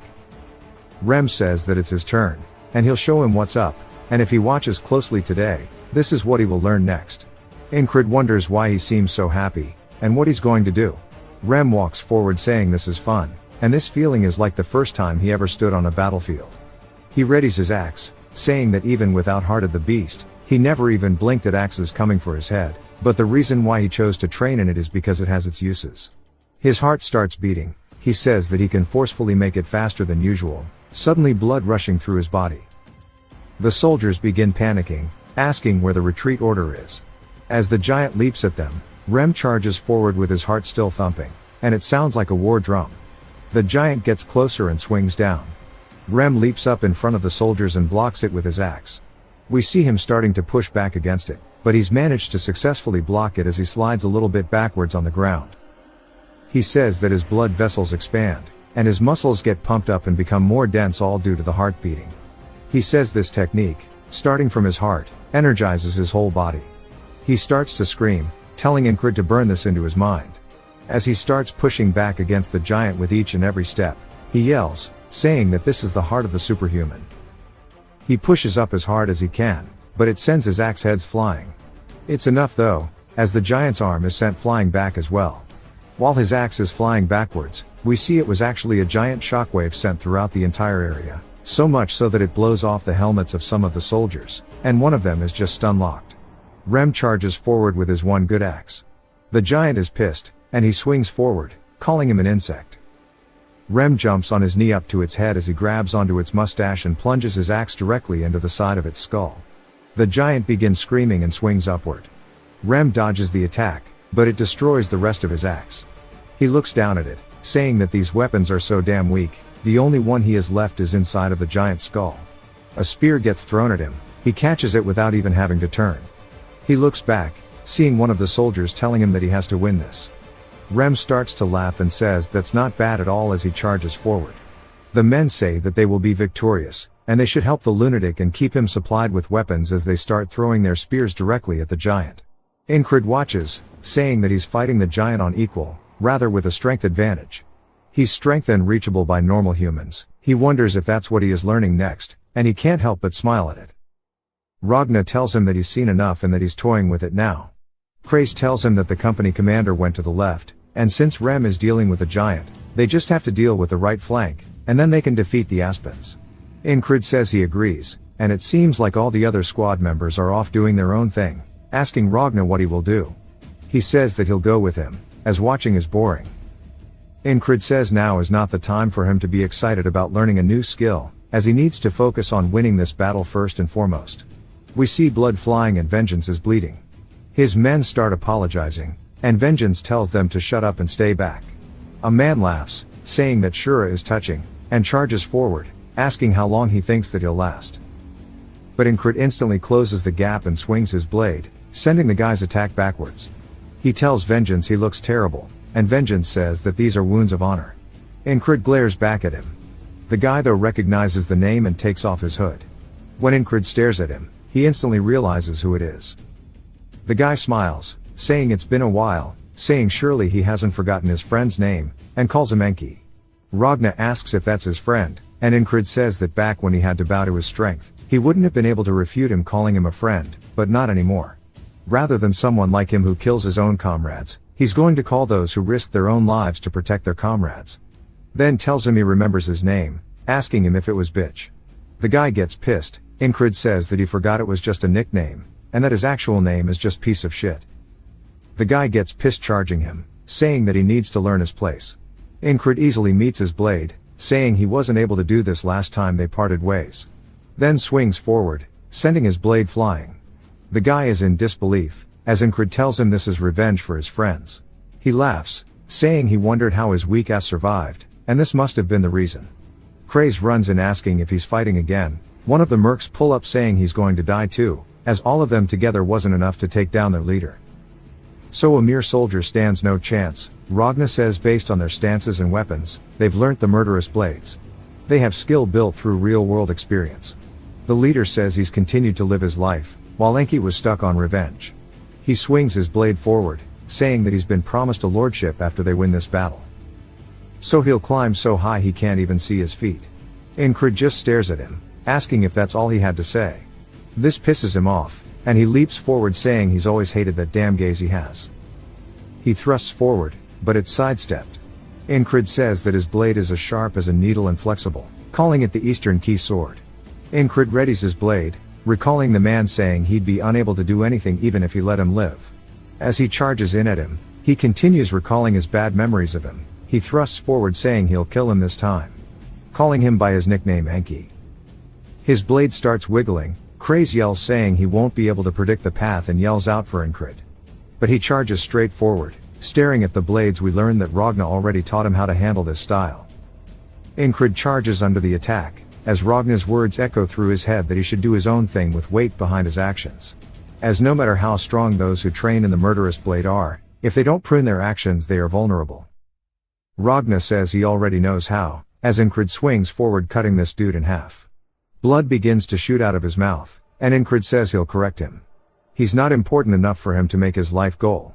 Rem says that it's his turn, and he'll show him what's up, and if he watches closely today, this is what he will learn next. Incred wonders why he seems so happy, and what he's going to do. Rem walks forward saying this is fun, and this feeling is like the first time he ever stood on a battlefield. He readies his axe, saying that even without Hearted the Beast, he never even blinked at axes coming for his head, but the reason why he chose to train in it is because it has its uses. His heart starts beating. He says that he can forcefully make it faster than usual, suddenly blood rushing through his body. The soldiers begin panicking, asking where the retreat order is. As the giant leaps at them, Rem charges forward with his heart still thumping, and it sounds like a war drum. The giant gets closer and swings down. Rem leaps up in front of the soldiers and blocks it with his axe. We see him starting to push back against it, but he's managed to successfully block it as he slides a little bit backwards on the ground. He says that his blood vessels expand, and his muscles get pumped up and become more dense, all due to the heart beating. He says this technique, starting from his heart, energizes his whole body. He starts to scream, telling Incred to burn this into his mind. As he starts pushing back against the giant with each and every step, he yells, saying that this is the heart of the superhuman. He pushes up as hard as he can, but it sends his axe heads flying. It's enough though, as the giant's arm is sent flying back as well. While his axe is flying backwards, we see it was actually a giant shockwave sent throughout the entire area, so much so that it blows off the helmets of some of the soldiers, and one of them is just stun-locked. Rem charges forward with his one good axe. The giant is pissed, and he swings forward, calling him an insect. Rem jumps on his knee up to its head as he grabs onto its mustache and plunges his axe directly into the side of its skull. The giant begins screaming and swings upward. Rem dodges the attack, but it destroys the rest of his axe. He looks down at it, saying that these weapons are so damn weak, the only one he has left is inside of the giant's skull. A spear gets thrown at him, he catches it without even having to turn. He looks back, seeing one of the soldiers telling him that he has to win this. Rem starts to laugh and says that's not bad at all as he charges forward. The men say that they will be victorious, and they should help the lunatic and keep him supplied with weapons as they start throwing their spears directly at the giant. Incred watches, saying that he's fighting the giant on equal, rather with a strength advantage. He's strength unreachable by normal humans. He wonders if that's what he is learning next, and he can't help but smile at it. Ragna tells him that he's seen enough and that he's toying with it now. Craze tells him that the company commander went to the left, and since Rem is dealing with a giant, they just have to deal with the right flank, and then they can defeat the Aspens. Incred says he agrees, and it seems like all the other squad members are off doing their own thing, asking Ragna what he will do. He says that he'll go with him, as watching is boring. Incred says now is not the time for him to be excited about learning a new skill, as he needs to focus on winning this battle first and foremost. We see blood flying and Vengeance is bleeding. His men start apologizing, and Vengeance tells them to shut up and stay back. A man laughs, saying that Shura is touching, and charges forward, asking how long he thinks that he'll last. But Incred instantly closes the gap and swings his blade, sending the guy's attack backwards. He tells Vengeance he looks terrible, and Vengeance says that these are wounds of honor. Incred glares back at him. The guy though recognizes the name and takes off his hood. When Incred stares at him, he instantly realizes who it is. The guy smiles, saying it's been a while, saying surely he hasn't forgotten his friend's name, and calls him Enki. Ragna asks if that's his friend, and Incred says that back when he had to bow to his strength, he wouldn't have been able to refute him calling him a friend, but not anymore. Rather than someone like him who kills his own comrades, he's going to call those who risk their own lives to protect their comrades. Then tells him he remembers his name, asking him if it was bitch. The guy gets pissed. Incred says that he forgot it was just a nickname, and that his actual name is just piece of shit. The guy gets pissed charging him, saying that he needs to learn his place. Incred easily meets his blade, saying he wasn't able to do this last time they parted ways. Then swings forward, sending his blade flying. The guy is in disbelief, as Incred tells him this is revenge for his friends. He laughs, saying he wondered how his weak ass survived, and this must have been the reason. Craze runs in asking if he's fighting again. One of the mercs pull up saying he's going to die too, as all of them together wasn't enough to take down their leader. So a mere soldier stands no chance. Ragna says based on their stances and weapons, they've learnt the murderous blades. They have skill built through real-world experience. The leader says he's continued to live his life, while Enki was stuck on revenge. He swings his blade forward, saying that he's been promised a lordship after they win this battle. So he'll climb so high he can't even see his feet. Incred just stares at him, asking if that's all he had to say. This pisses him off, and he leaps forward saying he's always hated that damn gaze he has. He thrusts forward, but it's sidestepped. Incred says that his blade is as sharp as a needle and flexible, calling it the Eastern Key Sword. Incred readies his blade, recalling the man saying he'd be unable to do anything even if he let him live. As he charges in at him, he continues recalling his bad memories of him. He thrusts forward saying he'll kill him this time, calling him by his nickname Enki. His blade starts wiggling. Craze yells saying he won't be able to predict the path and yells out for Incred. But he charges straight forward, staring at the blades. We learn that Ragna already taught him how to handle this style. Incred charges under the attack, as Ragna's words echo through his head that he should do his own thing with weight behind his actions. As no matter how strong those who train in the murderous blade are, if they don't prune their actions they are vulnerable. Ragna says he already knows how, as Incred swings forward cutting this dude in half. Blood begins to shoot out of his mouth, and Incred says he'll correct him. He's not important enough for him to make his life goal.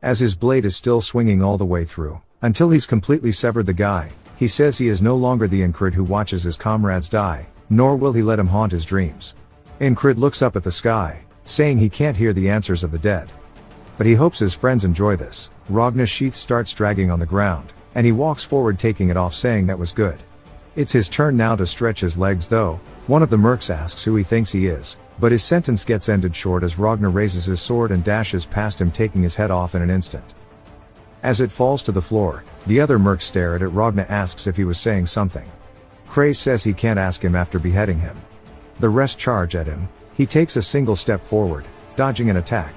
As his blade is still swinging all the way through, until he's completely severed the guy, he says he is no longer the Incred who watches his comrades die, nor will he let him haunt his dreams. Incred looks up at the sky, saying he can't hear the answers of the dead. But he hopes his friends enjoy this. Ragna's sheath starts dragging on the ground, and he walks forward taking it off saying that was good. It's his turn now to stretch his legs though. One of the mercs asks who he thinks he is, but his sentence gets ended short as Ragna raises his sword and dashes past him taking his head off in an instant. As it falls to the floor, the other mercs stare at it. Ragna asks if he was saying something. Craze says he can't ask him after beheading him. The rest charge at him. He takes a single step forward, dodging an attack,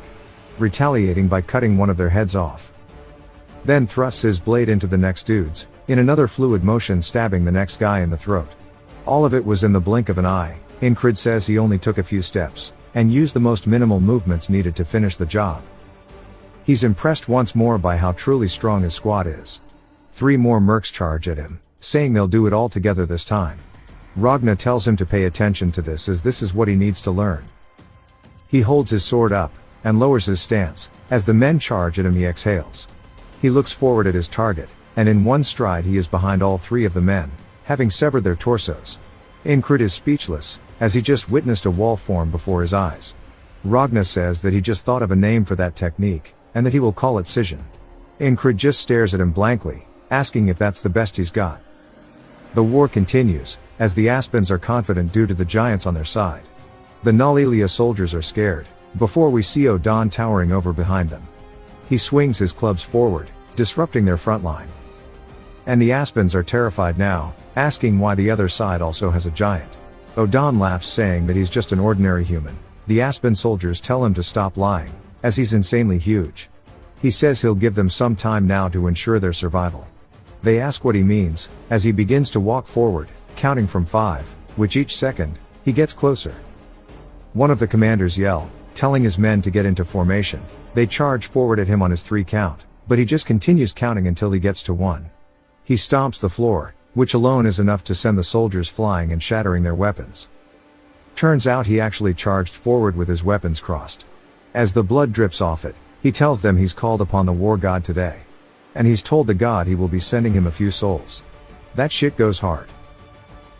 retaliating by cutting one of their heads off. Then thrusts his blade into the next dude's, in another fluid motion stabbing the next guy in the throat. All of it was in the blink of an eye. Incred says he only took a few steps, and used the most minimal movements needed to finish the job. He's impressed once more by how truly strong his squad is. 3 more mercs charge at him, saying they'll do it all together this time. Ragna tells him to pay attention to this as this is what he needs to learn. He holds his sword up, and lowers his stance. As the men charge at him he exhales. He looks forward at his target, and in one stride he is behind all 3 of the men, having severed their torsos. Incred is speechless, as he just witnessed a wall form before his eyes. Ragna says that he just thought of a name for that technique, and that he will call it scission. Incred just stares at him blankly, asking if that's the best he's got. The war continues, as the Aspens are confident due to the giants on their side. The Nalilia soldiers are scared, before we see Odon towering over behind them. He swings his clubs forward, disrupting their front line. And the Aspens are terrified now, asking why the other side also has a giant. Odon laughs saying that he's just an ordinary human. The Aspen soldiers tell him to stop lying, as he's insanely huge. He says he'll give them some time now to ensure their survival. They ask what he means, as he begins to walk forward, counting from 5, which each second, he gets closer. One of the commanders yell, telling his men to get into formation. They charge forward at him on his 3 count, but he just continues counting until he gets to 1. He stomps the floor, which alone is enough to send the soldiers flying and shattering their weapons. Turns out he actually charged forward with his weapons crossed. As the blood drips off it, He tells them he's called upon the war god today. And he's told the god he will be sending him a few souls. That shit goes hard.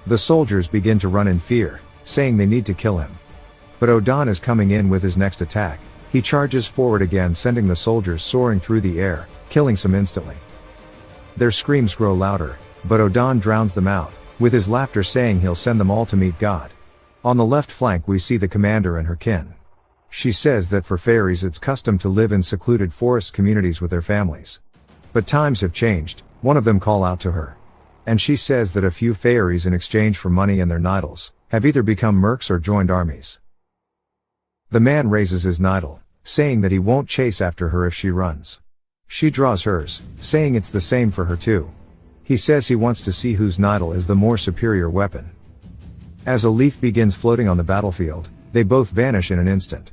The soldiers begin to run in fear, saying they need to kill him. But Odan is coming in with his next attack. He charges forward again, sending the soldiers soaring through the air, killing some instantly. Their screams grow louder, but Odan drowns them out, with his laughter saying he'll send them all to meet God. On the left flank we see the commander and her kin. She says that for fairies it's custom to live in secluded forest communities with their families. But times have changed. One of them call out to her. And she says that a few fairies in exchange for money and their nidals, have either become mercs or joined armies. The man raises his nidal, saying that he won't chase after her if she runs. She draws hers, saying it's the same for her too. He says he wants to see whose nidal is the more superior weapon. As a leaf begins floating on the battlefield, they both vanish in an instant,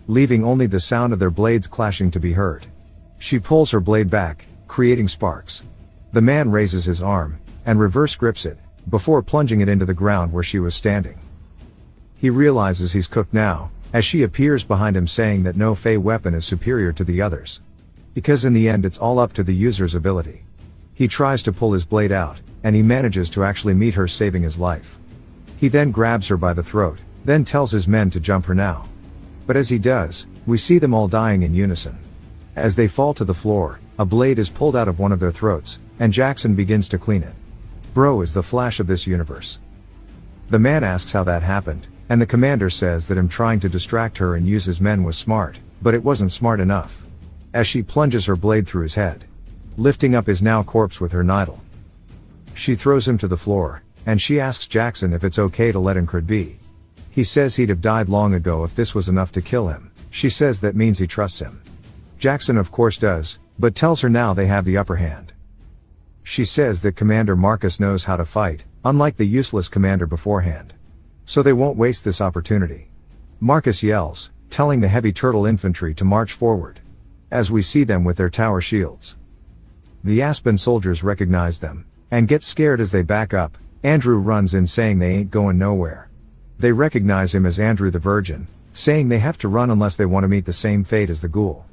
leaving only the sound of their blades clashing to be heard. She pulls her blade back, creating sparks. The man raises his arm, and reverse grips it, before plunging it into the ground where she was standing. He realizes he's cooked now, as she appears behind him saying that no fey weapon is superior to the others. Because in the end it's all up to the user's ability. He tries to pull his blade out, and he manages to actually meet her, saving his life. He then grabs her by the throat, then tells his men to jump her now. But as he does, we see them all dying in unison. As they fall to the floor, a blade is pulled out of one of their throats, and Jackson begins to clean it. Bro is the Flash of this universe. The man asks how that happened, and the commander says that him trying to distract her and use his men was smart, but it wasn't smart enough. As she plunges her blade through his head, lifting up his now corpse with her nidal. She throws him to the floor, and she asks Jackson if it's okay to let Incred be. He says he'd have died long ago if this was enough to kill him. She says that means he trusts him. Jackson of course does, but tells her now they have the upper hand. She says that Commander Marcus knows how to fight, unlike the useless commander beforehand. So they won't waste this opportunity. Marcus yells, telling the heavy turtle infantry to march forward. As we see them with their tower shields. The Aspen soldiers recognize them, and get scared as they back up. Andrew runs in saying they ain't going nowhere. They recognize him as Andrew the Virgin, saying they have to run unless they want to meet the same fate as the ghoul.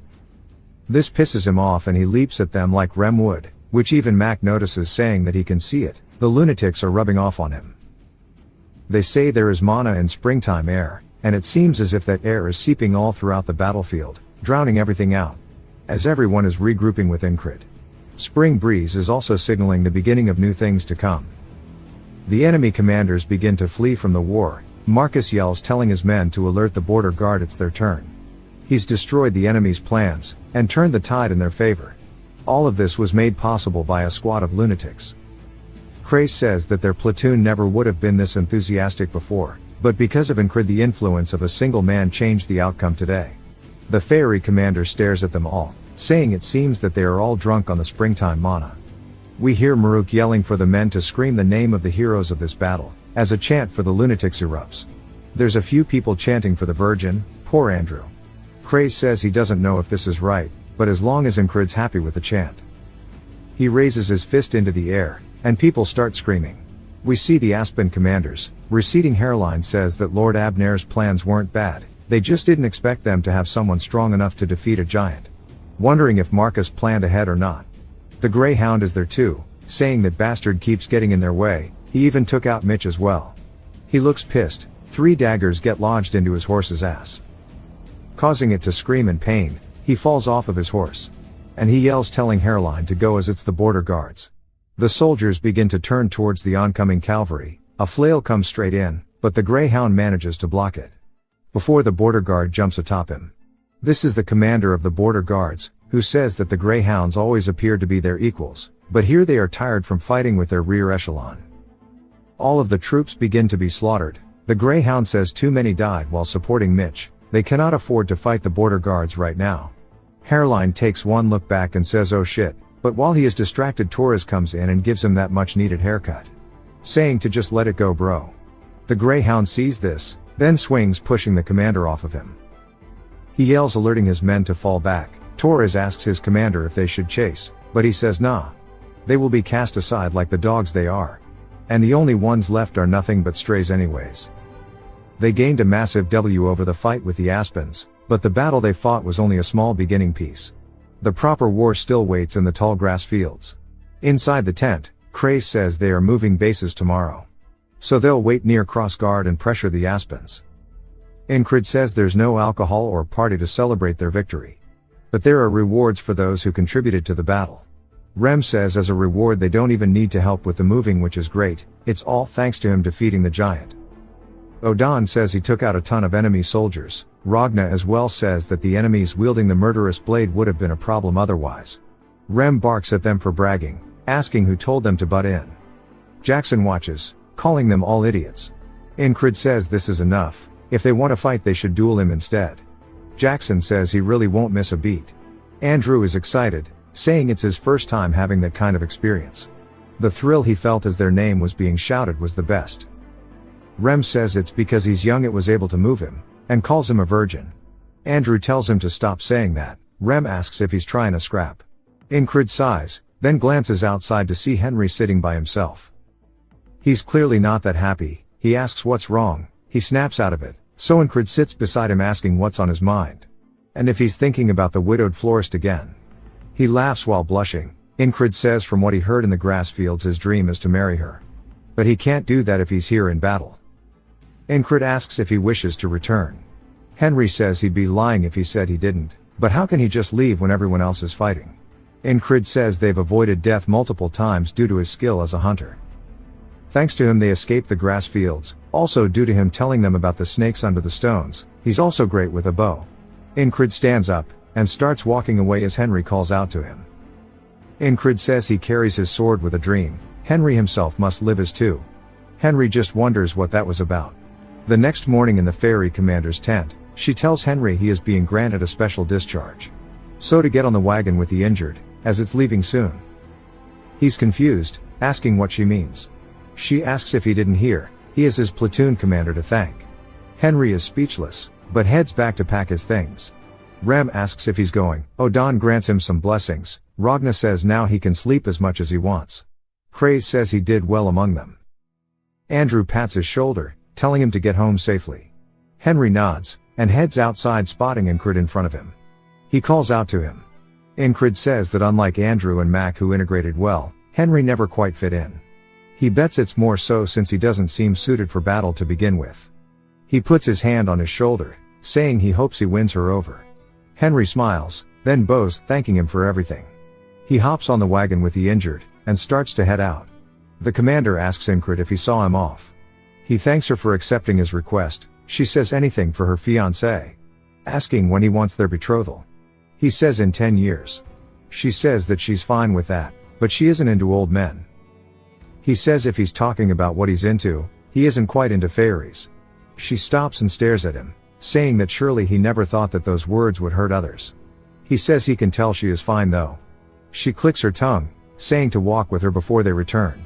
This pisses him off and he leaps at them like Rem would, which even Mac notices, saying that he can see it. The lunatics are rubbing off on him. They say there is mana and springtime air, and it seems as if that air is seeping all throughout the battlefield, drowning everything out. As everyone is regrouping with Incred. Spring breeze is also signaling the beginning of new things to come. The enemy commanders begin to flee from the war. Marcus yells, telling his men to alert the border guard it's their turn. He's destroyed the enemy's plans, and turned the tide in their favor. All of this was made possible by a squad of lunatics. Craze says that their platoon never would have been this enthusiastic before, but because of Incred the influence of a single man changed the outcome today. The fairy commander stares at them all, saying it seems that they are all drunk on the springtime mana. We hear Maruk yelling for the men to scream the name of the heroes of this battle, as a chant for the lunatics erupts. There's a few people chanting for the Virgin. Poor Andrew. Craze says he doesn't know if this is right, but as long as Incred's happy with the chant. He raises his fist into the air, and people start screaming. We see the Aspen commanders. Receding hairline says that Lord Abner's plans weren't bad, they just didn't expect them to have someone strong enough to defeat a giant. Wondering if Marcus planned ahead or not. The Greyhound is there too, saying that bastard keeps getting in their way. He even took out Mitch as well. He looks pissed. 3 daggers get lodged into his horse's ass, causing it to scream in pain. He falls off of his horse. And he yells, telling Hairline to go as it's the border guards. The soldiers begin to turn towards the oncoming cavalry. A flail comes straight in, but the Greyhound manages to block it. Before the border guard jumps atop him. This is the commander of the border guards, who says that the Greyhounds always appear to be their equals, but here they are tired from fighting with their rear echelon. All of the troops begin to be slaughtered. The Greyhound says too many died while supporting Mitch. They cannot afford to fight the border guards right now. Hairline takes one look back and says oh shit, but while he is distracted Torres comes in and gives him that much needed haircut. Saying to just let it go bro. The Greyhound sees this, then swings pushing the commander off of him. He yells alerting his men to fall back. Torres asks his commander if they should chase, but he says nah. They will be cast aside like the dogs they are. And the only ones left are nothing but strays anyways. They gained a massive W over the fight with the Aspens, But the battle they fought was only a small beginning piece. The proper war still waits in the tall grass fields. Inside the tent, Craze says they are moving bases tomorrow. So they'll wait near cross guard and pressure the Aspens. Incrid says there's no alcohol or party to celebrate their victory. But there are rewards for those who contributed to the battle. Rem says as a reward they don't even need to help with the moving, which is great, it's all thanks to him defeating the giant. Odan says he took out a ton of enemy soldiers. Ragna as well says that the enemies wielding the murderous blade would have been a problem otherwise. Rem barks at them for bragging, asking who told them to butt in. Jackson watches, calling them all idiots. Incrid says this is enough, if they want to fight they should duel him instead. Jackson says he really won't miss a beat. Andrew is excited, saying it's his first time having that kind of experience. The thrill he felt as their name was being shouted was the best. Rem says it's because he's young it was able to move him, and calls him a virgin. Andrew tells him to stop saying that. Rem asks if he's trying to scrap. Incrid sighs, then glances outside to see Henry sitting by himself. He's clearly not that happy. He asks what's wrong. He snaps out of it, so Incrid sits beside him asking what's on his mind. And if he's thinking about the widowed florist again. He laughs while blushing. Incrid says from what he heard in the grass fields his dream is to marry her. But he can't do that if he's here in battle. Incrid asks if he wishes to return. Henry says he'd be lying if he said he didn't, but how can he just leave when everyone else is fighting? Incrid says they've avoided death multiple times due to his skill as a hunter. Thanks to him they escaped the grass fields, also due to him telling them about the snakes under the stones. He's also great with a bow. Incrid stands up, and starts walking away as Henry calls out to him. Incrid says he carries his sword with a dream. Henry himself must live as too. Henry just wonders what that was about. The next morning in the ferry commander's tent, she tells Henry he is being granted a special discharge. So to get on the wagon with the injured, as it's leaving soon. He's confused, asking what she means. She asks if he didn't hear, he is his platoon commander to thank. Henry is speechless, but heads back to pack his things. Rem asks if he's going. Odan grants him some blessings. Ragna says now he can sleep as much as he wants. Craze says he did well among them. Andrew pats his shoulder, telling him to get home safely. Henry nods, and heads outside spotting Incrid in front of him. He calls out to him. Incrid says that unlike Andrew and Mac who integrated well, Henry never quite fit in. He bets it's more so since he doesn't seem suited for battle to begin with. He puts his hand on his shoulder, saying he hopes he wins her over. Henry smiles, then bows, thanking him for everything. He hops on the wagon with the injured, and starts to head out. The commander asks Incrid if he saw him off. He thanks her for accepting his request. She says anything for her fiancé. Asking when he wants their betrothal. He says in 10 years. She says that she's fine with that, but she isn't into old men. He says if he's talking about what he's into, he isn't quite into fairies. She stops and stares at him, saying that surely he never thought that those words would hurt others. He says he can tell she is fine though. She clicks her tongue, saying to walk with her before they return.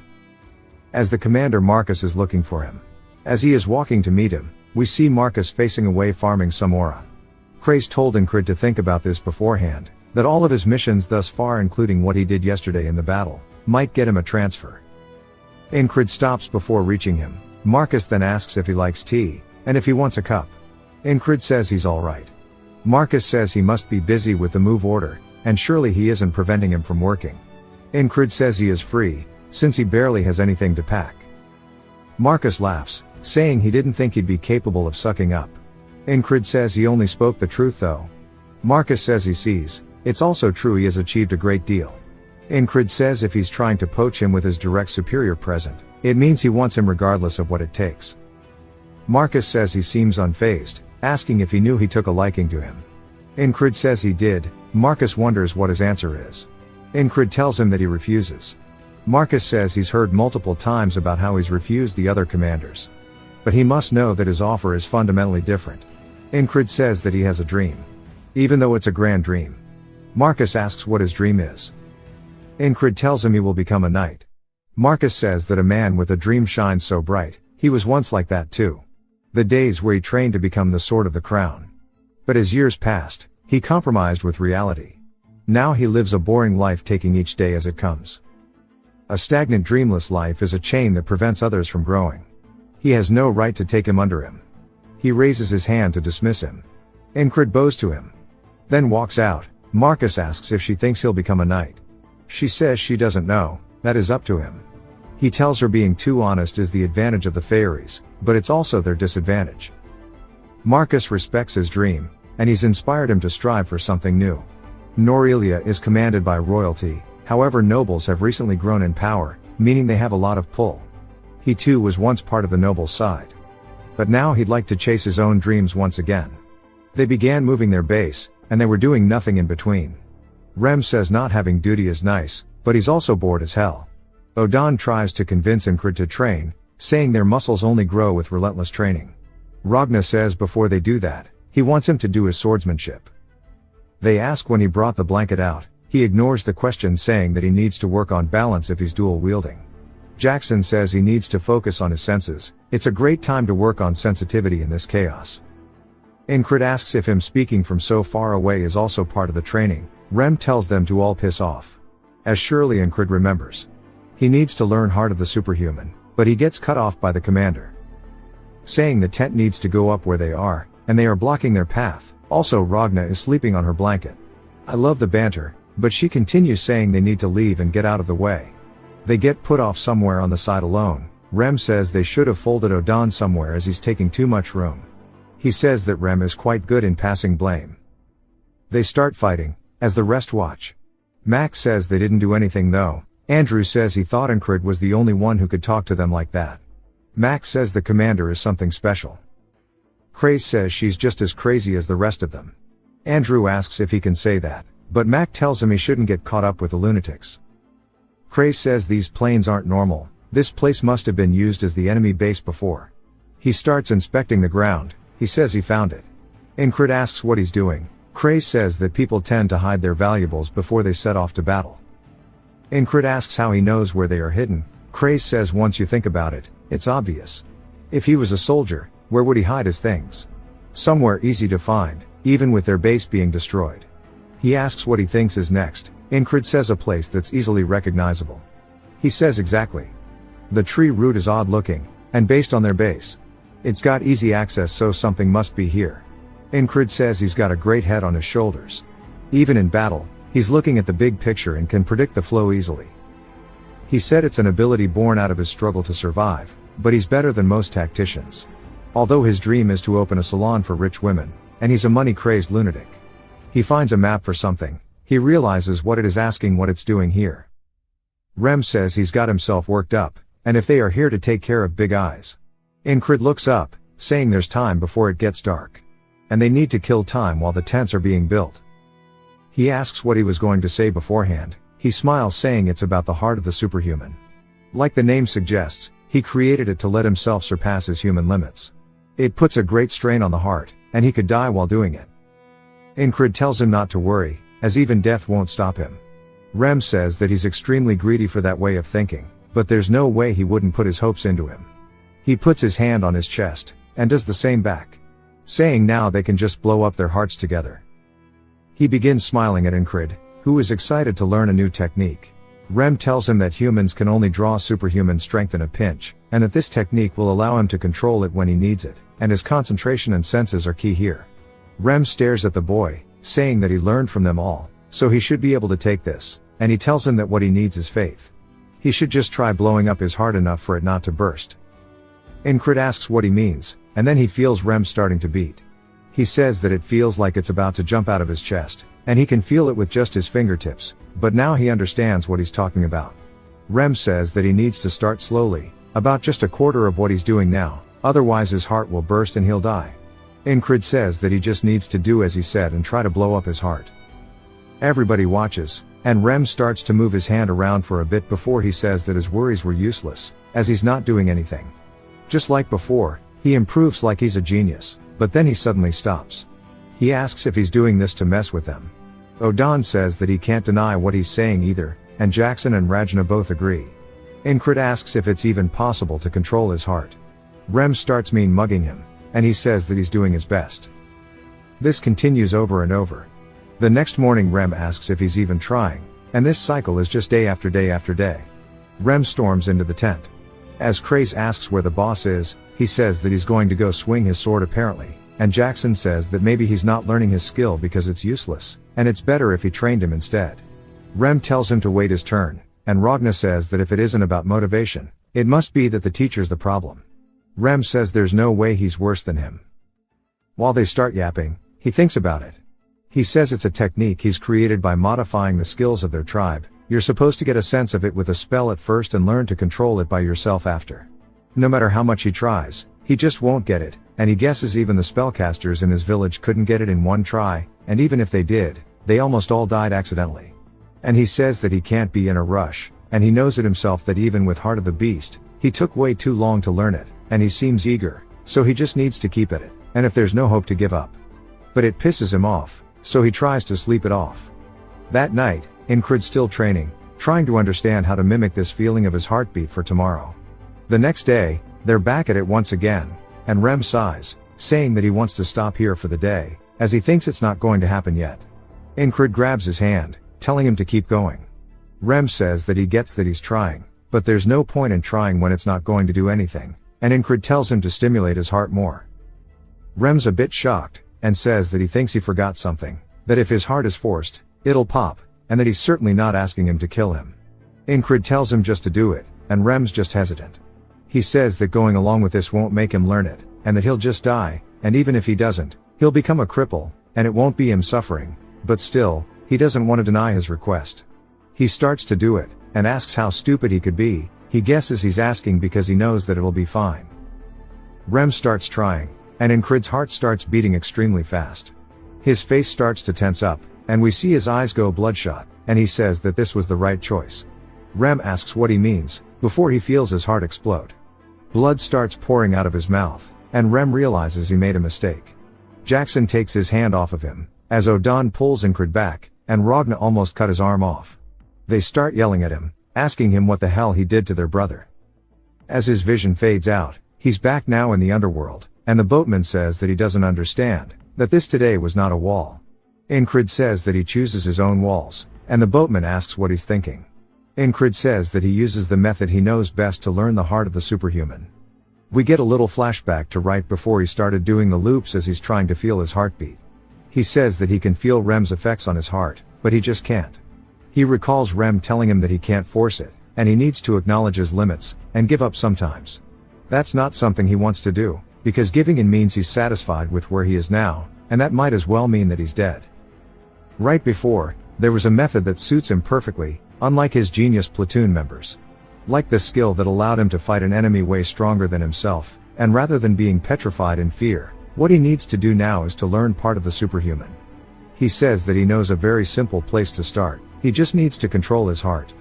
As the commander Marcus is looking for him. As he is walking to meet him, we see Marcus facing away farming some aura. Craze told Incrid to think about this beforehand, that all of his missions thus far including what he did yesterday in the battle, might get him a transfer. Incrid stops before reaching him. Marcus then asks if he likes tea, and if he wants a cup. Incrid says he's alright. Marcus says he must be busy with the move order, and surely he isn't preventing him from working. Incrid says he is free, since he barely has anything to pack. Marcus laughs, saying he didn't think he'd be capable of sucking up. Incrid says he only spoke the truth though. Marcus says he sees, it's also true he has achieved a great deal. Incrid says if he's trying to poach him with his direct superior present, it means he wants him regardless of what it takes. Marcus says he seems unfazed, asking if he knew he took a liking to him. Incrid says he did. Marcus wonders what his answer is. Incrid tells him that he refuses. Marcus says he's heard multiple times about how he's refused the other commanders. But he must know that his offer is fundamentally different. Incrid says that he has a dream. Even though it's a grand dream. Marcus asks what his dream is. Incrid tells him he will become a knight. Marcus says that a man with a dream shines so bright, he was once like that too. The days where he trained to become the sword of the crown. But as years passed, he compromised with reality. Now he lives a boring life taking each day as it comes. A stagnant dreamless life is a chain that prevents others from growing. He has no right to take him under him. He raises his hand to dismiss him. Incred bows to him. Then walks out. Marcus asks if she thinks he'll become a knight. She says she doesn't know, that is up to him. He tells her being too honest is the advantage of the fairies, but it's also their disadvantage. Marcus respects his dream, and he's inspired him to strive for something new. Norelia is commanded by royalty, however nobles have recently grown in power, meaning they have a lot of pull. He too was once part of the noble side. But now he'd like to chase his own dreams once again. They began moving their base, and they were doing nothing in between. Rem says not having duty is nice, but he's also bored as hell. Odan tries to convince Incred to train, saying their muscles only grow with relentless training. Ragna says before they do that, he wants him to do his swordsmanship. They ask when he brought the blanket out, he ignores the question saying that he needs to work on balance if he's dual wielding. Jackson says he needs to focus on his senses, it's a great time to work on sensitivity in this chaos. Incred asks if him speaking from so far away is also part of the training. Rem tells them to all piss off. As surely Incred remembers. He needs to learn Heart of the Superhuman, but he gets cut off by the commander. Saying the tent needs to go up where they are, and they are blocking their path. Also Ragna is sleeping on her blanket. I love the banter, but she continues saying they need to leave and get out of the way. They get put off somewhere on the side alone. Rem says they should have folded Odan somewhere as he's taking too much room. He says that Rem is quite good in passing blame. They start fighting, as the rest watch. Max says they didn't do anything though. Andrew says he thought Incred was the only one who could talk to them like that. Max says the commander is something special. Craze says she's just as crazy as the rest of them. Andrew asks if he can say that, but Mac tells him he shouldn't get caught up with the lunatics. Craze says these planes aren't normal, this place must have been used as the enemy base before. He starts inspecting the ground, he says he found it. Incred asks what he's doing. Craze says that people tend to hide their valuables before they set off to battle. Incred asks how he knows where they are hidden. Craze says once you think about it, it's obvious. If he was a soldier, where would he hide his things? Somewhere easy to find, even with their base being destroyed. He asks what he thinks is next. Incred says a place that's easily recognizable. He says exactly. The tree root is odd looking, and based on their base. It's got easy access, so something must be here. Incred says he's got a great head on his shoulders. Even in battle, he's looking at the big picture and can predict the flow easily. He said it's an ability born out of his struggle to survive, but he's better than most tacticians. Although his dream is to open a salon for rich women, and he's a money-crazed lunatic. He finds a map for something, he realizes what it is, asking what it's doing here. Rem says he's got himself worked up, and if they are here to take care of Big Eyes. Incred looks up, saying there's time before it gets dark. And they need to kill time while the tents are being built. He asks what he was going to say beforehand, he smiles saying it's about the heart of the superhuman. Like the name suggests, he created it to let himself surpass his human limits. It puts a great strain on the heart, and he could die while doing it. Incred tells him not to worry, as even death won't stop him. Rem says that he's extremely greedy for that way of thinking, but there's no way he wouldn't put his hopes into him. He puts his hand on his chest, and does the same back. Saying now they can just blow up their hearts together. He begins smiling at Incred, who is excited to learn a new technique. Rem tells him that humans can only draw superhuman strength in a pinch, and that this technique will allow him to control it when he needs it, and his concentration and senses are key here. Rem stares at the boy, saying that he learned from them all, so he should be able to take this, and he tells him that what he needs is faith. He should just try blowing up his heart enough for it not to burst. Incred asks what he means, and then he feels Rem starting to beat. He says that it feels like it's about to jump out of his chest, and he can feel it with just his fingertips, but now he understands what he's talking about. Rem says that he needs to start slowly, about just a quarter of what he's doing now, otherwise his heart will burst and he'll die. Incred says that he just needs to do as he said and try to blow up his heart. Everybody watches, and Rem starts to move his hand around for a bit before he says that his worries were useless, as he's not doing anything. Just like before, he improves like he's a genius, but then he suddenly stops. He asks if he's doing this to mess with them. Odan says that he can't deny what he's saying either, and Jackson and Rajna both agree. Incred asks if it's even possible to control his heart. Rem starts mean mugging him, and he says that he's doing his best. This continues over and over. The next morning Rem asks if he's even trying, and this cycle is just day after day after day. Rem storms into the tent. As Craze asks where the boss is, he says that he's going to go swing his sword apparently, and Jackson says that maybe he's not learning his skill because it's useless, and it's better if he trained him instead. Rem tells him to wait his turn, and Ragna says that if it isn't about motivation, it must be that the teacher's the problem. Rem says there's no way he's worse than him. While they start yapping, he thinks about it. He says it's a technique he's created by modifying the skills of their tribe. You're supposed to get a sense of it with a spell at first and learn to control it by yourself after. No matter how much he tries, he just won't get it, and he guesses even the spellcasters in his village couldn't get it in one try, and even if they did, they almost all died accidentally. And he says that he can't be in a rush, and he knows it himself that even with Heart of the Beast, he took way too long to learn it, and he seems eager, so he just needs to keep at it, and if there's no hope to give up. But it pisses him off, so he tries to sleep it off. That night, Incrid's still training, trying to understand how to mimic this feeling of his heartbeat for tomorrow. The next day, they're back at it once again, and Rem sighs, saying that he wants to stop here for the day, as he thinks it's not going to happen yet. Incrid grabs his hand, telling him to keep going. Rem says that he gets that he's trying, but there's no point in trying when it's not going to do anything, and Incrid tells him to stimulate his heart more. Rem's a bit shocked, and says that he thinks he forgot something, that if his heart is forced, it'll pop, and that he's certainly not asking him to kill him. Incrid tells him just to do it, and Rem's just hesitant. He says that going along with this won't make him learn it, and that he'll just die, and even if he doesn't, he'll become a cripple, and it won't be him suffering, but still, he doesn't want to deny his request. He starts to do it, and asks how stupid he could be. He guesses he's asking because he knows that it'll be fine. Rem starts trying, and Incrid's heart starts beating extremely fast. His face starts to tense up, and we see his eyes go bloodshot, and he says that this was the right choice. Rem asks what he means, before he feels his heart explode. Blood starts pouring out of his mouth, and Rem realizes he made a mistake. Jackson takes his hand off of him, as Odon pulls Incrid back, and Ragna almost cut his arm off. They start yelling at him, asking him what the hell he did to their brother. As his vision fades out, he's back now in the underworld, and the boatman says that he doesn't understand, that this today was not a wall. Incrid says that he chooses his own walls, and the boatman asks what he's thinking. Incrid says that he uses the method he knows best to learn the heart of the superhuman. We get a little flashback to right before he started doing the loops as he's trying to feel his heartbeat. He says that he can feel Rem's effects on his heart, but he just can't. He recalls Rem telling him that he can't force it, and he needs to acknowledge his limits, and give up sometimes. That's not something he wants to do, because giving in means he's satisfied with where he is now, and that might as well mean that he's dead. Right before, there was a method that suits him perfectly, unlike his genius platoon members. Like the skill that allowed him to fight an enemy way stronger than himself, and rather than being petrified in fear, what he needs to do now is to learn part of the superhuman. He says that he knows a very simple place to start, he just needs to control his heart.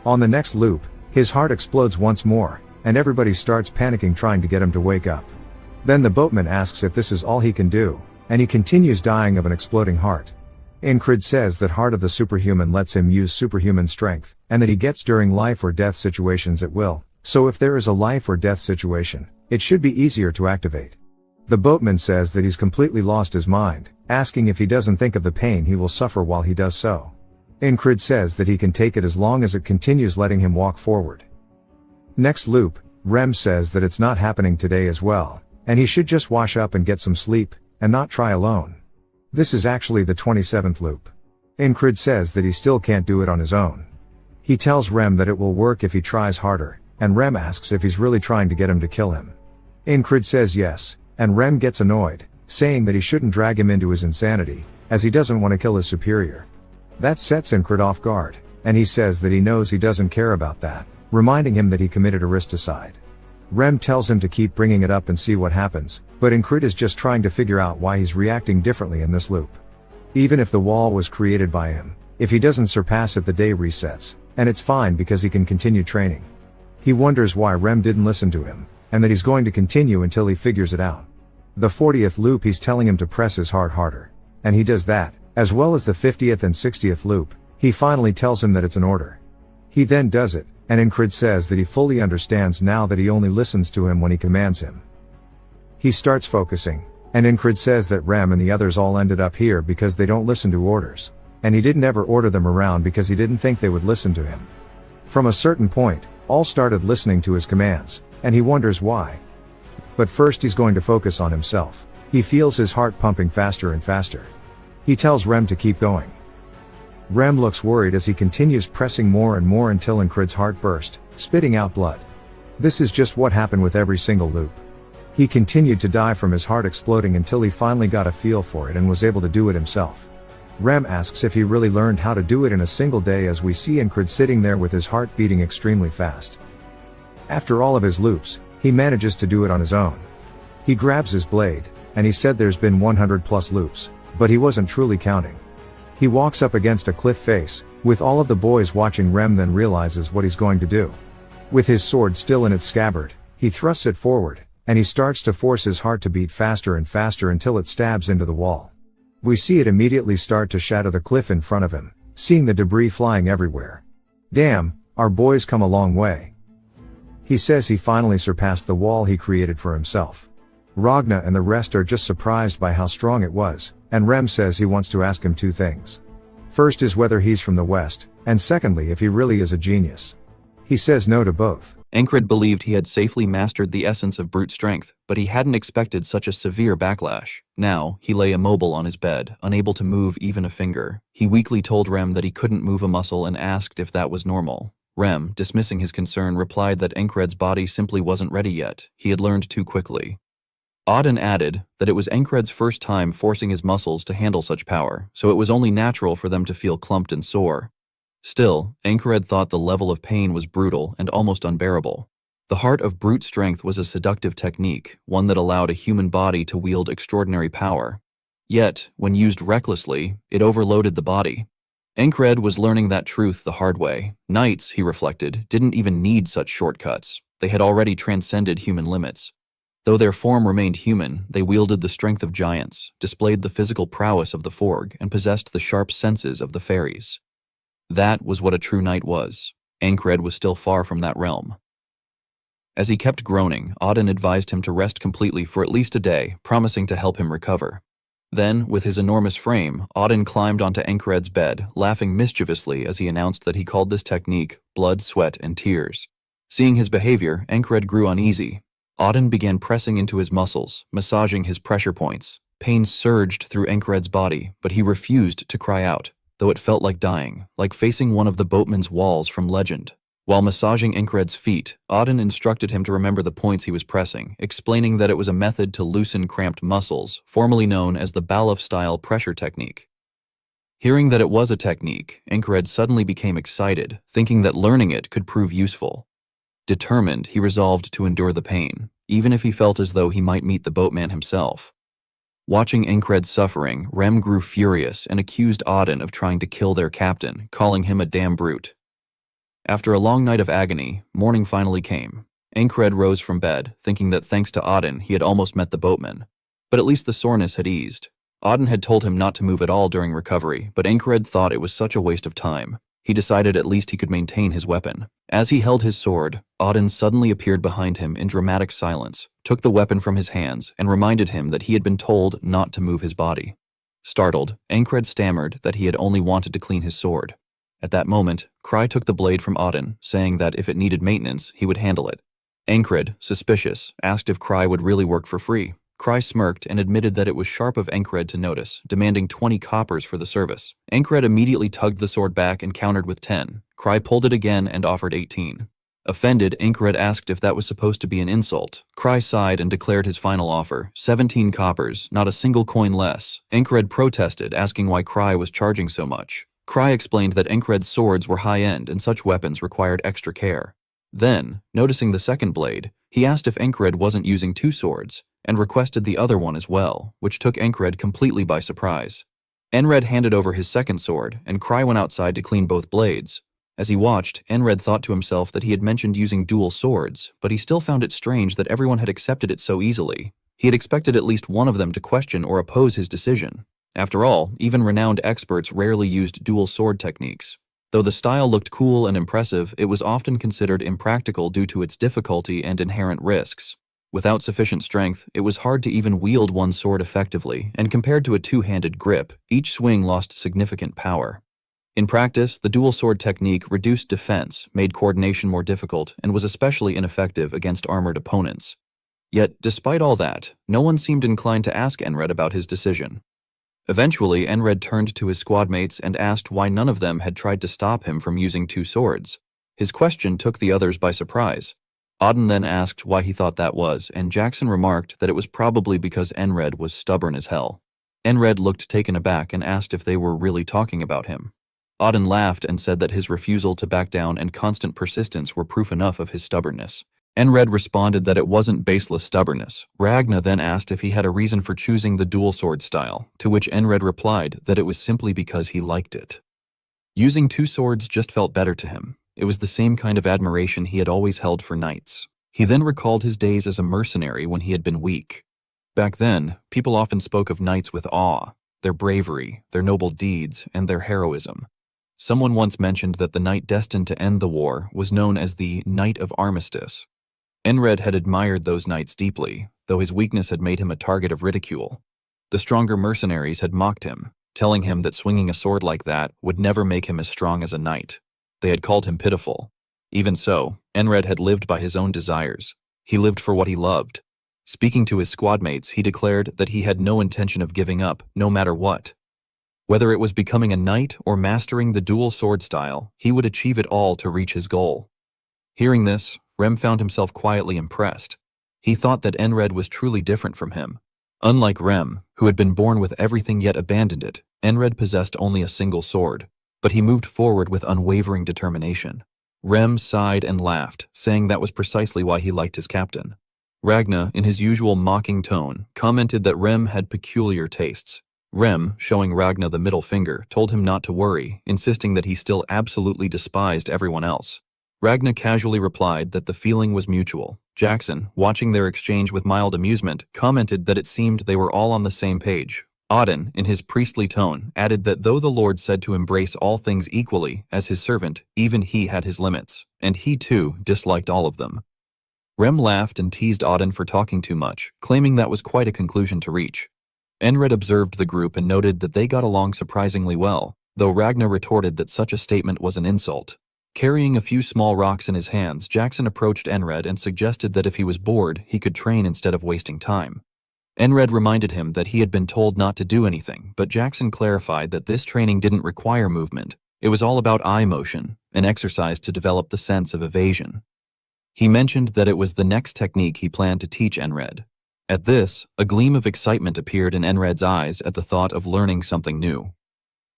On the next loop, his heart explodes once more, and everybody starts panicking trying to get him to wake up. Then the boatman asks if this is all he can do, and he continues dying of an exploding heart. Incrid says that Heart of the Superhuman lets him use superhuman strength, and that he gets during life or death situations at will, so if there is a life or death situation, it should be easier to activate. The boatman says that he's completely lost his mind, asking if he doesn't think of the pain he will suffer while he does so. Incrid says that he can take it as long as it continues letting him walk forward. Next loop, Rem says that it's not happening today as well, and he should just wash up and get some sleep, and not try alone. This is actually the 27th loop. Incrid says that he still can't do it on his own. He tells Rem that it will work if he tries harder, and Rem asks if he's really trying to get him to kill him. Incrid says yes, and Rem gets annoyed, saying that he shouldn't drag him into his insanity, as he doesn't want to kill his superior. That sets Incrid off guard, and he says that he knows he doesn't care about that, reminding him that he committed aristocide. Rem tells him to keep bringing it up and see what happens, but Incrid is just trying to figure out why he's reacting differently in this loop. Even if the wall was created by him, if he doesn't surpass it the day resets, and it's fine because he can continue training. He wonders why Rem didn't listen to him, and that he's going to continue until he figures it out. The 40th loop he's telling him to press his heart harder, and he does that, as well as the 50th and 60th loop. He finally tells him that it's an order. He then does it, and Incrid says that he fully understands now that he only listens to him when he commands him. He starts focusing, and Incrid says that Rem and the others all ended up here because they don't listen to orders, and he didn't ever order them around because he didn't think they would listen to him. From a certain point, all started listening to his commands, and he wonders why. But first he's going to focus on himself. He feels his heart pumping faster and faster. He tells Rem to keep going. Rem looks worried as he continues pressing more and more until Encred's heart burst, spitting out blood. This is just what happened with every single loop. He continued to die from his heart exploding until he finally got a feel for it and was able to do it himself. Rem asks if he really learned how to do it in a single day as we see Encred sitting there with his heart beating extremely fast. After all of his loops, he manages to do it on his own. He grabs his blade, and he said there's been 100 plus loops, but he wasn't truly counting. He walks up against a cliff face, with all of the boys watching Rem, then realizes what he's going to do. With his sword still in its scabbard, he thrusts it forward, and he starts to force his heart to beat faster and faster until it stabs into the wall. We see it immediately start to shatter the cliff in front of him, seeing the debris flying everywhere. Damn, our boy's come a long way. He says he finally surpassed the wall he created for himself. Ragna and the rest are just surprised by how strong it was, and Rem says he wants to ask him two things. First is whether he's from the West, and secondly if he really is a genius. He says no to both. Encred believed he had safely mastered the essence of brute strength, but he hadn't expected such a severe backlash. Now, he lay immobile on his bed, unable to move even a finger. He weakly told Rem that he couldn't move a muscle and asked if that was normal. Rem, dismissing his concern, replied that Encred's body simply wasn't ready yet. He had learned too quickly. Auden added that it was Encred's first time forcing his muscles to handle such power, so it was only natural for them to feel clumped and sore. Still, Encred thought the level of pain was brutal and almost unbearable. The heart of brute strength was a seductive technique, one that allowed a human body to wield extraordinary power. Yet, when used recklessly, it overloaded the body. Encred was learning that truth the hard way. Knights, he reflected, didn't even need such shortcuts. They had already transcended human limits. Though their form remained human, they wielded the strength of giants, displayed the physical prowess of the Forg, and possessed the sharp senses of the fairies. That was what a true knight was. Encred was still far from that realm. As he kept groaning, Auden advised him to rest completely for at least a day, promising to help him recover. Then, with his enormous frame, Auden climbed onto Encred's bed, laughing mischievously as he announced that he called this technique blood, sweat, and tears. Seeing his behavior, Encred grew uneasy. Auden began pressing into his muscles, massaging his pressure points. Pain surged through Encred's body, but he refused to cry out, though it felt like dying, like facing one of the boatman's walls from legend. While massaging Encred's feet, Auden instructed him to remember the points he was pressing, explaining that it was a method to loosen cramped muscles, formerly known as the Balov-style pressure technique. Hearing that it was a technique, Encred suddenly became excited, thinking that learning it could prove useful. Determined, he resolved to endure the pain, even if he felt as though he might meet the boatman himself. Watching Encred's suffering, Rem grew furious and accused Auden of trying to kill their captain, calling him a damn brute. After a long night of agony, morning finally came. Encred rose from bed, thinking that thanks to Auden, he had almost met the boatman. But at least the soreness had eased. Auden had told him not to move at all during recovery, but Encred thought it was such a waste of time. He decided at least he could maintain his weapon. As he held his sword, Auden suddenly appeared behind him in dramatic silence, took the weapon from his hands, and reminded him that he had been told not to move his body. Startled, Encred stammered that he had only wanted to clean his sword. At that moment, Cry took the blade from Auden, saying that if it needed maintenance, he would handle it. Encred, suspicious, asked if Cry would really work for free. Cry smirked and admitted that it was sharp of Encred to notice, demanding 20 coppers for the service. Encred immediately tugged the sword back and countered with 10. Cry pulled it again and offered 18. Offended, Encred asked if that was supposed to be an insult. Cry sighed and declared his final offer, 17 coppers, not a single coin less. Encred protested, asking why Cry was charging so much. Cry explained that Encred's swords were high-end and such weapons required extra care. Then, noticing the second blade, he asked if Encred wasn't using two swords, and requested the other one as well, which took Encred completely by surprise. Enred handed over his second sword, and Cry went outside to clean both blades. As he watched, Enred thought to himself that he had mentioned using dual swords, but he still found it strange that everyone had accepted it so easily. He had expected at least one of them to question or oppose his decision. After all, even renowned experts rarely used dual sword techniques. Though the style looked cool and impressive, it was often considered impractical due to its difficulty and inherent risks. Without sufficient strength, it was hard to even wield one sword effectively, and compared to a two-handed grip, each swing lost significant power. In practice, the dual sword technique reduced defense, made coordination more difficult, and was especially ineffective against armored opponents. Yet, despite all that, no one seemed inclined to ask Enred about his decision. Eventually, Enred turned to his squad mates and asked why none of them had tried to stop him from using 2 swords. His question took the others by surprise. Auden then asked why he thought that was, and Jackson remarked that it was probably because Enred was stubborn as hell. Enred looked taken aback and asked if they were really talking about him. Auden laughed and said that his refusal to back down and constant persistence were proof enough of his stubbornness. Enred responded that it wasn't baseless stubbornness. Ragna then asked if he had a reason for choosing the dual sword style, to which Enred replied that it was simply because he liked it. Using 2 swords just felt better to him. It was the same kind of admiration he had always held for knights. He then recalled his days as a mercenary when he had been weak. Back then, people often spoke of knights with awe, their bravery, their noble deeds, and their heroism. Someone once mentioned that the knight destined to end the war was known as the Knight of Armistice. Enred had admired those knights deeply, though his weakness had made him a target of ridicule. The stronger mercenaries had mocked him, telling him that swinging a sword like that would never make him as strong as a knight. They had called him pitiful. Even so, Enred had lived by his own desires. He lived for what he loved. Speaking to his squad mates, he declared that he had no intention of giving up, no matter what. Whether it was becoming a knight or mastering the dual sword style, he would achieve it all to reach his goal. Hearing this, Rem found himself quietly impressed. He thought that Enred was truly different from him. Unlike Rem, who had been born with everything yet abandoned it, Enred possessed only a single sword, but he moved forward with unwavering determination. Rem sighed and laughed, saying that was precisely why he liked his captain. Ragna, in his usual mocking tone, commented that Rem had peculiar tastes. Rem, showing Ragna the middle finger, told him not to worry, insisting that he still absolutely despised everyone else. Ragna casually replied that the feeling was mutual. Jackson, watching their exchange with mild amusement, commented that it seemed they were all on the same page. Auden, in his priestly tone, added that though the Lord said to embrace all things equally, as his servant, even he had his limits, and he too disliked all of them. Rem laughed and teased Auden for talking too much, claiming that was quite a conclusion to reach. Enred observed the group and noted that they got along surprisingly well, though Ragna retorted that such a statement was an insult. Carrying a few small rocks in his hands, Jackson approached Enred and suggested that if he was bored, he could train instead of wasting time. Enred reminded him that he had been told not to do anything, but Jackson clarified that this training didn't require movement. It was all about eye motion, an exercise to develop the sense of evasion. He mentioned that it was the next technique he planned to teach Enred. At this, a gleam of excitement appeared in Enred's eyes at the thought of learning something new.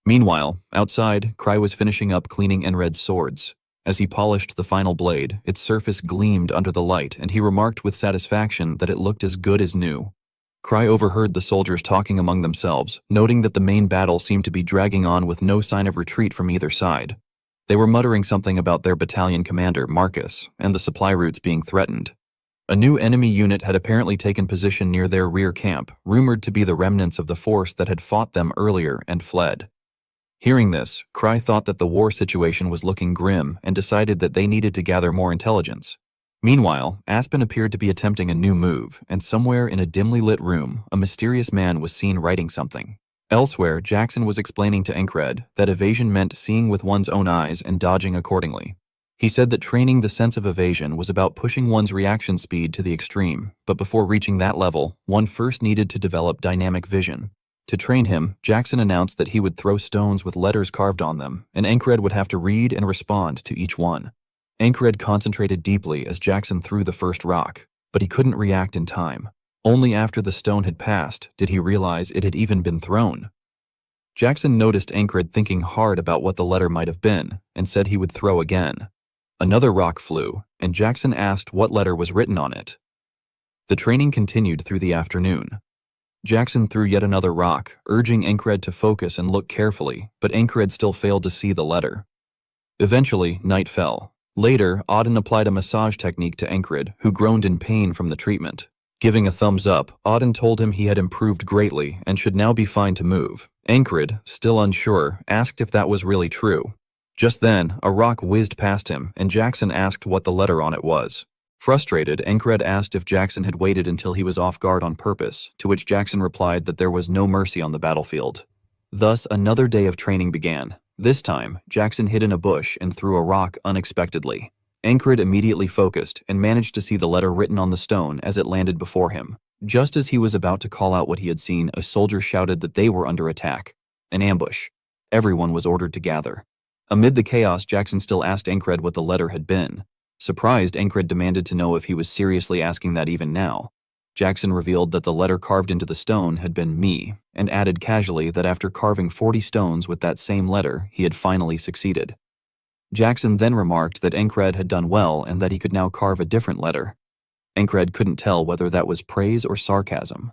Meanwhile, outside, Cry was finishing up cleaning Enred's swords. As he polished the final blade, its surface gleamed under the light, and he remarked with satisfaction that it looked as good as new. Cry overheard the soldiers talking among themselves, noting that the main battle seemed to be dragging on with no sign of retreat from either side. They were muttering something about their battalion commander, Marcus, and the supply routes being threatened. A new enemy unit had apparently taken position near their rear camp, rumored to be the remnants of the force that had fought them earlier and fled. Hearing this, Cry thought that the war situation was looking grim and decided that they needed to gather more intelligence. Meanwhile, Aspen appeared to be attempting a new move, and somewhere in a dimly lit room, a mysterious man was seen writing something. Elsewhere, Jackson was explaining to Enred that evasion meant seeing with one's own eyes and dodging accordingly. He said that training the sense of evasion was about pushing one's reaction speed to the extreme, but before reaching that level, one first needed to develop dynamic vision. To train him, Jackson announced that he would throw stones with letters carved on them, and Enred would have to read and respond to each one. Enred concentrated deeply as Jackson threw the first rock, but he couldn't react in time. Only after the stone had passed did he realize it had even been thrown. Jackson noticed Enred thinking hard about what the letter might have been, and said he would throw again. Another rock flew, and Jackson asked what letter was written on it. The training continued through the afternoon. Jackson threw yet another rock, urging Enred to focus and look carefully, but Enred still failed to see the letter. Eventually, night fell. Later, Auden applied a massage technique to Enred, who groaned in pain from the treatment. Giving a thumbs up, Auden told him he had improved greatly and should now be fine to move. Enred, still unsure, asked if that was really true. Just then, a rock whizzed past him, and Jackson asked what the letter on it was. Frustrated, Enred asked if Jackson had waited until he was off guard on purpose, to which Jackson replied that there was no mercy on the battlefield. Thus, another day of training began. This time, Jackson hid in a bush and threw a rock unexpectedly. Encred immediately focused and managed to see the letter written on the stone as it landed before him. Just as he was about to call out what he had seen, a soldier shouted that they were under attack. An ambush. Everyone was ordered to gather. Amid the chaos, Jackson still asked Encred what the letter had been. Surprised, Encred demanded to know if he was seriously asking that even now. Jackson revealed that the letter carved into the stone had been me, and added casually that after carving 40 stones with that same letter, he had finally succeeded. Jackson then remarked that Encred had done well and that he could now carve a different letter. Encred couldn't tell whether that was praise or sarcasm.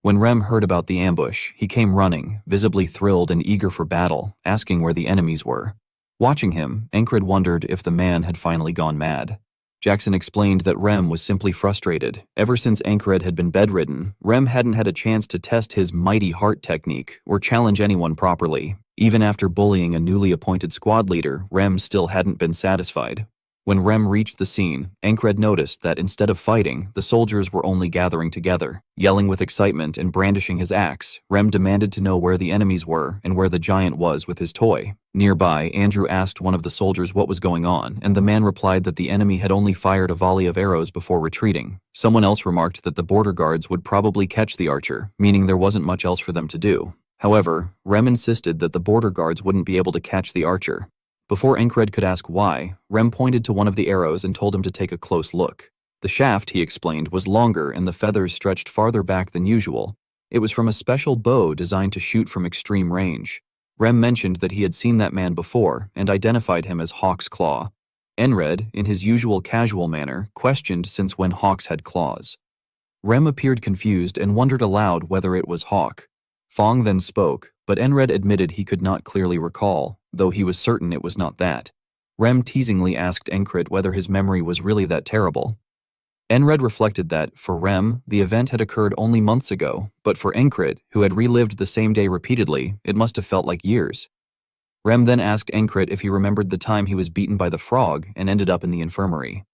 When Rem heard about the ambush, he came running, visibly thrilled and eager for battle, asking where the enemies were. Watching him, Encred wondered if the man had finally gone mad. Jackson explained that Rem was simply frustrated. Ever since Encred had been bedridden, Rem hadn't had a chance to test his mighty heart technique or challenge anyone properly. Even after bullying a newly appointed squad leader, Rem still hadn't been satisfied. When Rem reached the scene, Encred noticed that instead of fighting, the soldiers were only gathering together. Yelling with excitement and brandishing his axe, Rem demanded to know where the enemies were and where the giant was with his toy. Nearby, Andrew asked one of the soldiers what was going on, and the man replied that the enemy had only fired a volley of arrows before retreating. Someone else remarked that the border guards would probably catch the archer, meaning there wasn't much else for them to do. However, Rem insisted that the border guards wouldn't be able to catch the archer. Before Encred could ask why, Rem pointed to one of the arrows and told him to take a close look. The shaft, he explained, was longer and the feathers stretched farther back than usual. It was from a special bow designed to shoot from extreme range. Rem mentioned that he had seen that man before and identified him as Hawk's Claw. Encred, in his usual casual manner, questioned since when hawks had claws. Rem appeared confused and wondered aloud whether it was Hawk. Fong then spoke, but Encred admitted he could not clearly recall, though he was certain it was not that. Rem teasingly asked Encred whether his memory was really that terrible. Encred reflected that, for Rem, the event had occurred only months ago, but for Encred, who had relived the same day repeatedly, it must have felt like years. Rem then asked Encred if he remembered the time he was beaten by the frog and ended up in the infirmary.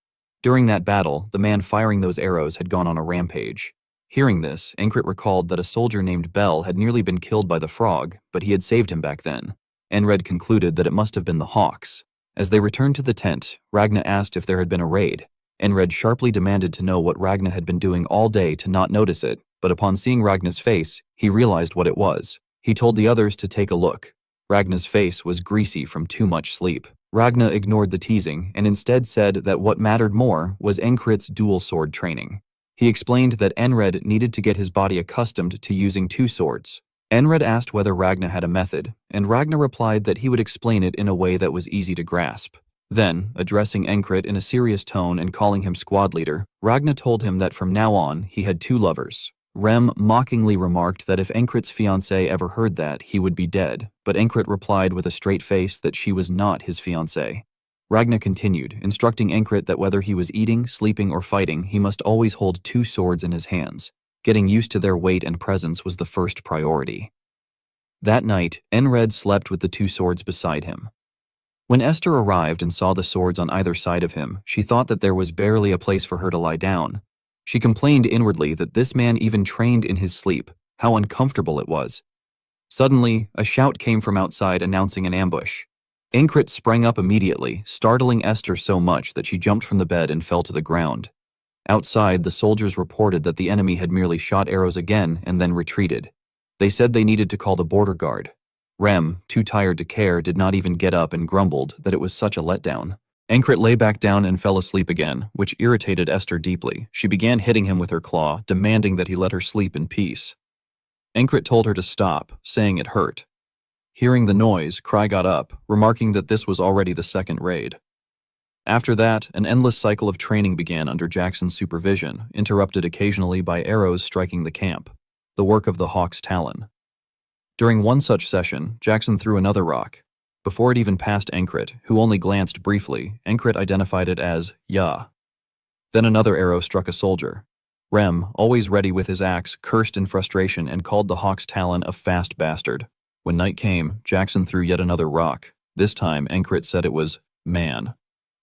During that battle, the man firing those arrows had gone on a rampage. Hearing this, Encred recalled that a soldier named Bell had nearly been killed by the frog, but he had saved him back then. Encred concluded that it must have been the Hawks. As they returned to the tent, Ragna asked if there had been a raid. Encred sharply demanded to know what Ragna had been doing all day to not notice it, but upon seeing Ragna's face, he realized what it was. He told the others to take a look. Ragna's face was greasy from too much sleep. Ragna ignored the teasing and instead said that what mattered more was Encred's dual sword training. He explained that Encred needed to get his body accustomed to using two swords. Encred asked whether Ragna had a method, and Ragna replied that he would explain it in a way that was easy to grasp. Then, addressing Encred in a serious tone and calling him squad leader, Ragna told him that from now on he had two lovers. Rem mockingly remarked that if Encred's fiancée ever heard that, he would be dead, but Encred replied with a straight face that she was not his fiancée. Ragna continued, instructing Encred that whether he was eating, sleeping, or fighting, he must always hold two swords in his hands. Getting used to their weight and presence was the first priority. That night, Encred slept with the two swords beside him. When Esther arrived and saw the swords on either side of him, she thought that there was barely a place for her to lie down. She complained inwardly that this man even trained in his sleep, how uncomfortable it was. Suddenly, a shout came from outside announcing an ambush. Encred sprang up immediately, startling Esther so much that she jumped from the bed and fell to the ground. Outside, the soldiers reported that the enemy had merely shot arrows again and then retreated. They said they needed to call the border guard. Rem, too tired to care, did not even get up and grumbled that it was such a letdown. Encred lay back down and fell asleep again, which irritated Esther deeply. She began hitting him with her claw, demanding that he let her sleep in peace. Encred told her to stop, saying it hurt. Hearing the noise, Cry got up, remarking that this was already the second raid. After that, an endless cycle of training began under Jackson's supervision, interrupted occasionally by arrows striking the camp, the work of the Hawk's Talon. During one such session, Jackson threw another rock. Before it even passed Encred, who only glanced briefly, Encred identified it as Ya. Then another arrow struck a soldier. Rem, always ready with his axe, cursed in frustration and called the Hawk's Talon a fast bastard. When night came, Jackson threw yet another rock. This time, Encred said it was man.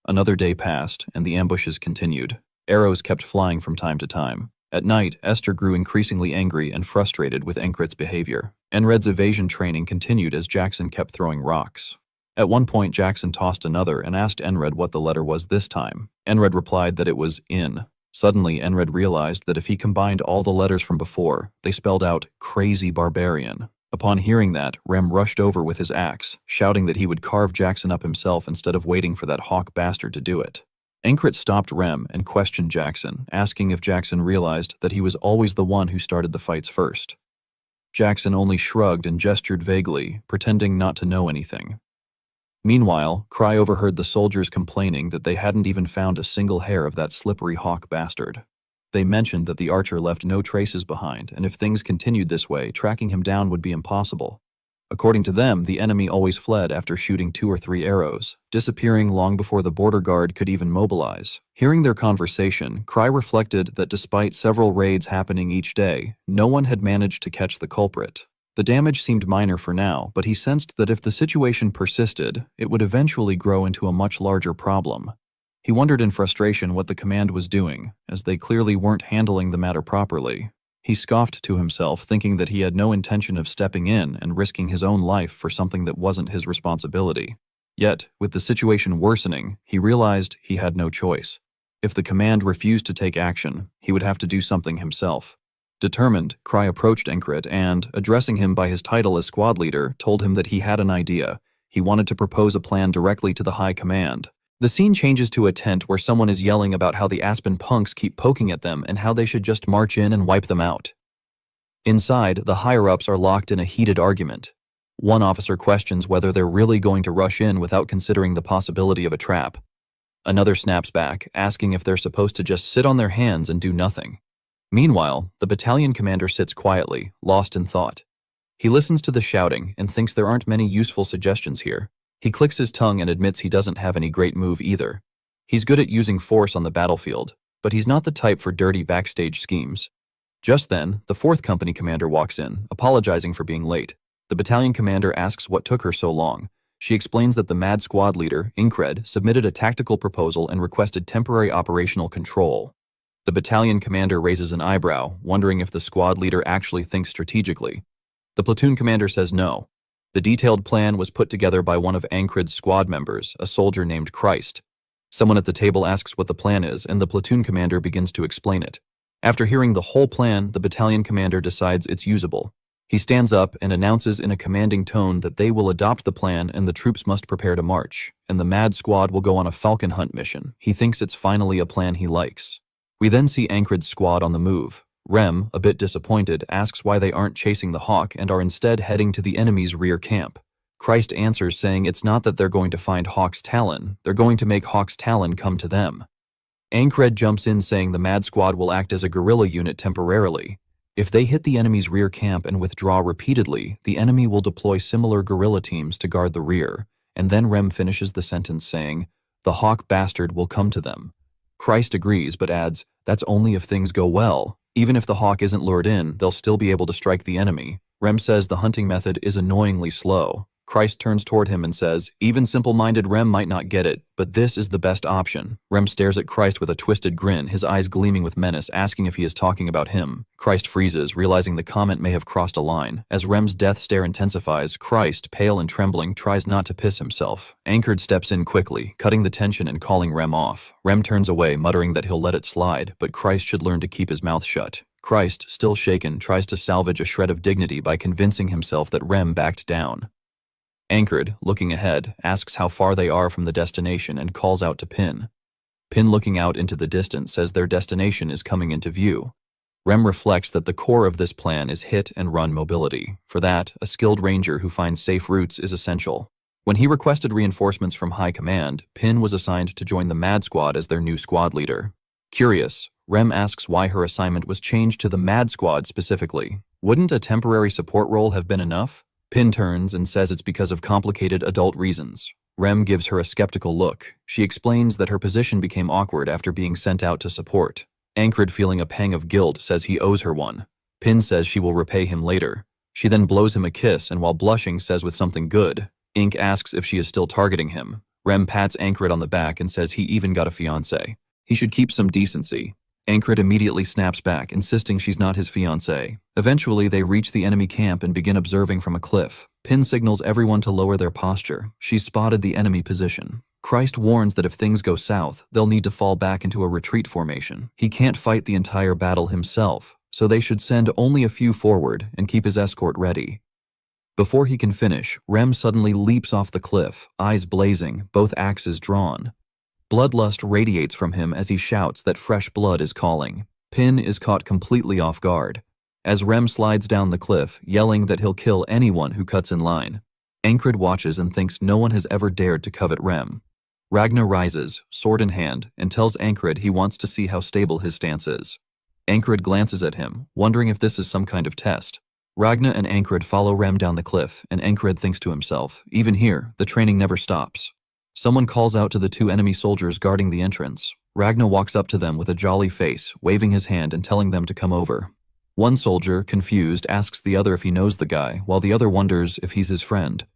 Another day passed, and the ambushes continued. Arrows kept flying from time to time. At night, Esther grew increasingly angry and frustrated with Encred's behavior. Encred's evasion training continued as Jackson kept throwing rocks. At one point, Jackson tossed another and asked Enred what the letter was this time. Enred replied that it was in. Suddenly, Enred realized that if he combined all the letters from before, they spelled out crazy barbarian. Upon hearing that, Rem rushed over with his axe, shouting that he would carve Jackson up himself instead of waiting for that hawk bastard to do it. Ankrit stopped Rem and questioned Jackson, asking if Jackson realized that he was always the one who started the fights first. Jackson only shrugged and gestured vaguely, pretending not to know anything. Meanwhile, Cry overheard the soldiers complaining that they hadn't even found a single hair of that slippery hawk bastard. They mentioned that the archer left no traces behind, and if things continued this way, tracking him down would be impossible. According to them, the enemy always fled after shooting 2 or 3 arrows, disappearing long before the border guard could even mobilize. Hearing their conversation, Cry reflected that despite several raids happening each day, no one had managed to catch the culprit. The damage seemed minor for now, but he sensed that if the situation persisted, it would eventually grow into a much larger problem. He wondered in frustration what the command was doing, as they clearly weren't handling the matter properly. He scoffed to himself, thinking that he had no intention of stepping in and risking his own life for something that wasn't his responsibility. Yet, with the situation worsening, he realized he had no choice. If the command refused to take action, he would have to do something himself. Determined, Cry approached Enkrit and, addressing him by his title as squad leader, told him that he had an idea. He wanted to propose a plan directly to the high command. The scene changes to a tent where someone is yelling about how the Aspen punks keep poking at them and how they should just march in and wipe them out. Inside, the higher-ups are locked in a heated argument. One officer questions whether they're really going to rush in without considering the possibility of a trap. Another snaps back, asking if they're supposed to just sit on their hands and do nothing. Meanwhile, the battalion commander sits quietly, lost in thought. He listens to the shouting and thinks there aren't many useful suggestions here. He clicks his tongue and admits he doesn't have any great move either. He's good at using force on the battlefield, but he's not the type for dirty backstage schemes. Just then, the 4th Company commander walks in, apologizing for being late. The battalion commander asks what took her so long. She explains that the MAD squad leader, Inkred, submitted a tactical proposal and requested temporary operational control. The battalion commander raises an eyebrow, wondering if the squad leader actually thinks strategically. The platoon commander says no. The detailed plan was put together by one of Ankred's squad members, a soldier named Christ. Someone at the table asks what the plan is, and the platoon commander begins to explain it. After hearing the whole plan, the battalion commander decides it's usable. He stands up and announces in a commanding tone that they will adopt the plan and the troops must prepare to march, and the MAD squad will go on a falcon hunt mission. He thinks it's finally a plan he likes. We then see Ankred's squad on the move. Rem, a bit disappointed, asks why they aren't chasing the hawk and are instead heading to the enemy's rear camp. Christ answers saying it's not that they're going to find Hawk's Talon, they're going to make Hawk's Talon come to them. Ankred jumps in saying the MAD squad will act as a guerrilla unit temporarily. If they hit the enemy's rear camp and withdraw repeatedly, the enemy will deploy similar guerrilla teams to guard the rear, and then Rem finishes the sentence saying, "The hawk bastard will come to them." Christ agrees but adds, "That's only if things go well. Even if the hawk isn't lured in, they'll still be able to strike the enemy." Rem says the hunting method is annoyingly slow. Christ turns toward him and says, "Even simple-minded Rem might not get it, but this is the best option." Rem stares at Christ with a twisted grin, his eyes gleaming with menace, asking if he is talking about him. Christ freezes, realizing the comment may have crossed a line. As Rem's death stare intensifies, Christ, pale and trembling, tries not to piss himself. Ankred steps in quickly, cutting the tension and calling Rem off. Rem turns away, muttering that he'll let it slide, but Christ should learn to keep his mouth shut. Christ, still shaken, tries to salvage a shred of dignity by convincing himself that Rem backed down. Ankred, looking ahead, asks how far they are from the destination and calls out to Pin. Pin, looking out into the distance, says their destination is coming into view. Rem reflects that the core of this plan is hit and run mobility. For that, a skilled ranger who finds safe routes is essential. When he requested reinforcements from High Command, Pin was assigned to join the MAD squad as their new squad leader. Curious, Rem asks why her assignment was changed to the MAD squad specifically. Wouldn't a temporary support role have been enough? Pin turns and says it's because of complicated adult reasons. Rem gives her a skeptical look. She explains that her position became awkward after being sent out to support. Ankred, feeling a pang of guilt, says he owes her one. Pin says she will repay him later. She then blows him a kiss and while blushing says with something good. Ink asks if she is still targeting him. Rem pats Ankred on the back and says he even got a fiancé. He should keep some decency. Ancred immediately snaps back, insisting she's not his fiancée. Eventually, they reach the enemy camp and begin observing from a cliff. Pin signals everyone to lower their posture. She's spotted the enemy position. Christ warns that if things go south, they'll need to fall back into a retreat formation. He can't fight the entire battle himself, so they should send only a few forward and keep his escort ready. Before he can finish, Rem suddenly leaps off the cliff, eyes blazing, both axes drawn. Bloodlust radiates from him as he shouts that fresh blood is calling. Pin is caught completely off guard, as Rem slides down the cliff, yelling that he'll kill anyone who cuts in line. Ancred watches and thinks no one has ever dared to covet Rem. Ragna rises, sword in hand, and tells Ancred he wants to see how stable his stance is. Ancred glances at him, wondering if this is some kind of test. Ragna and Ancred follow Rem down the cliff, and Ancred thinks to himself, even here, the training never stops. Someone calls out to the two enemy soldiers guarding the entrance. Ragna walks up to them with a jolly face, waving his hand and telling them to come over. One soldier, confused, asks the other if he knows the guy, while the other wonders if he's his friend.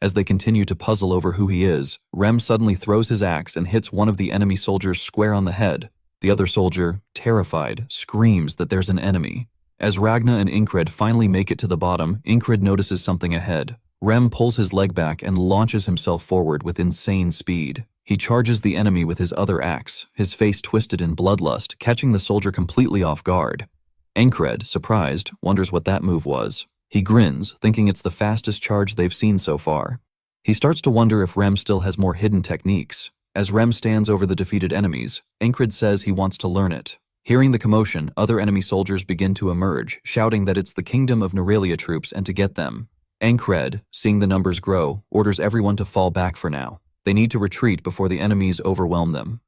As they continue to puzzle over who he is, Rem suddenly throws his axe and hits one of the enemy soldiers square on the head. The other soldier, terrified, screams that there's an enemy. As Ragna and Ancred finally make it to the bottom, Ancred notices something ahead. Rem pulls his leg back and launches himself forward with insane speed. He charges the enemy with his other axe, his face twisted in bloodlust, catching the soldier completely off guard. Ancred, surprised, wonders what that move was. He grins, thinking it's the fastest charge they've seen so far. He starts to wonder if Rem still has more hidden techniques. As Rem stands over the defeated enemies, Ancred says he wants to learn it. Hearing the commotion, other enemy soldiers begin to emerge, shouting that it's the Kingdom of Nerelia troops and to get them. Ancred, seeing the numbers grow, orders everyone to fall back for now. They need to retreat before the enemies overwhelm them.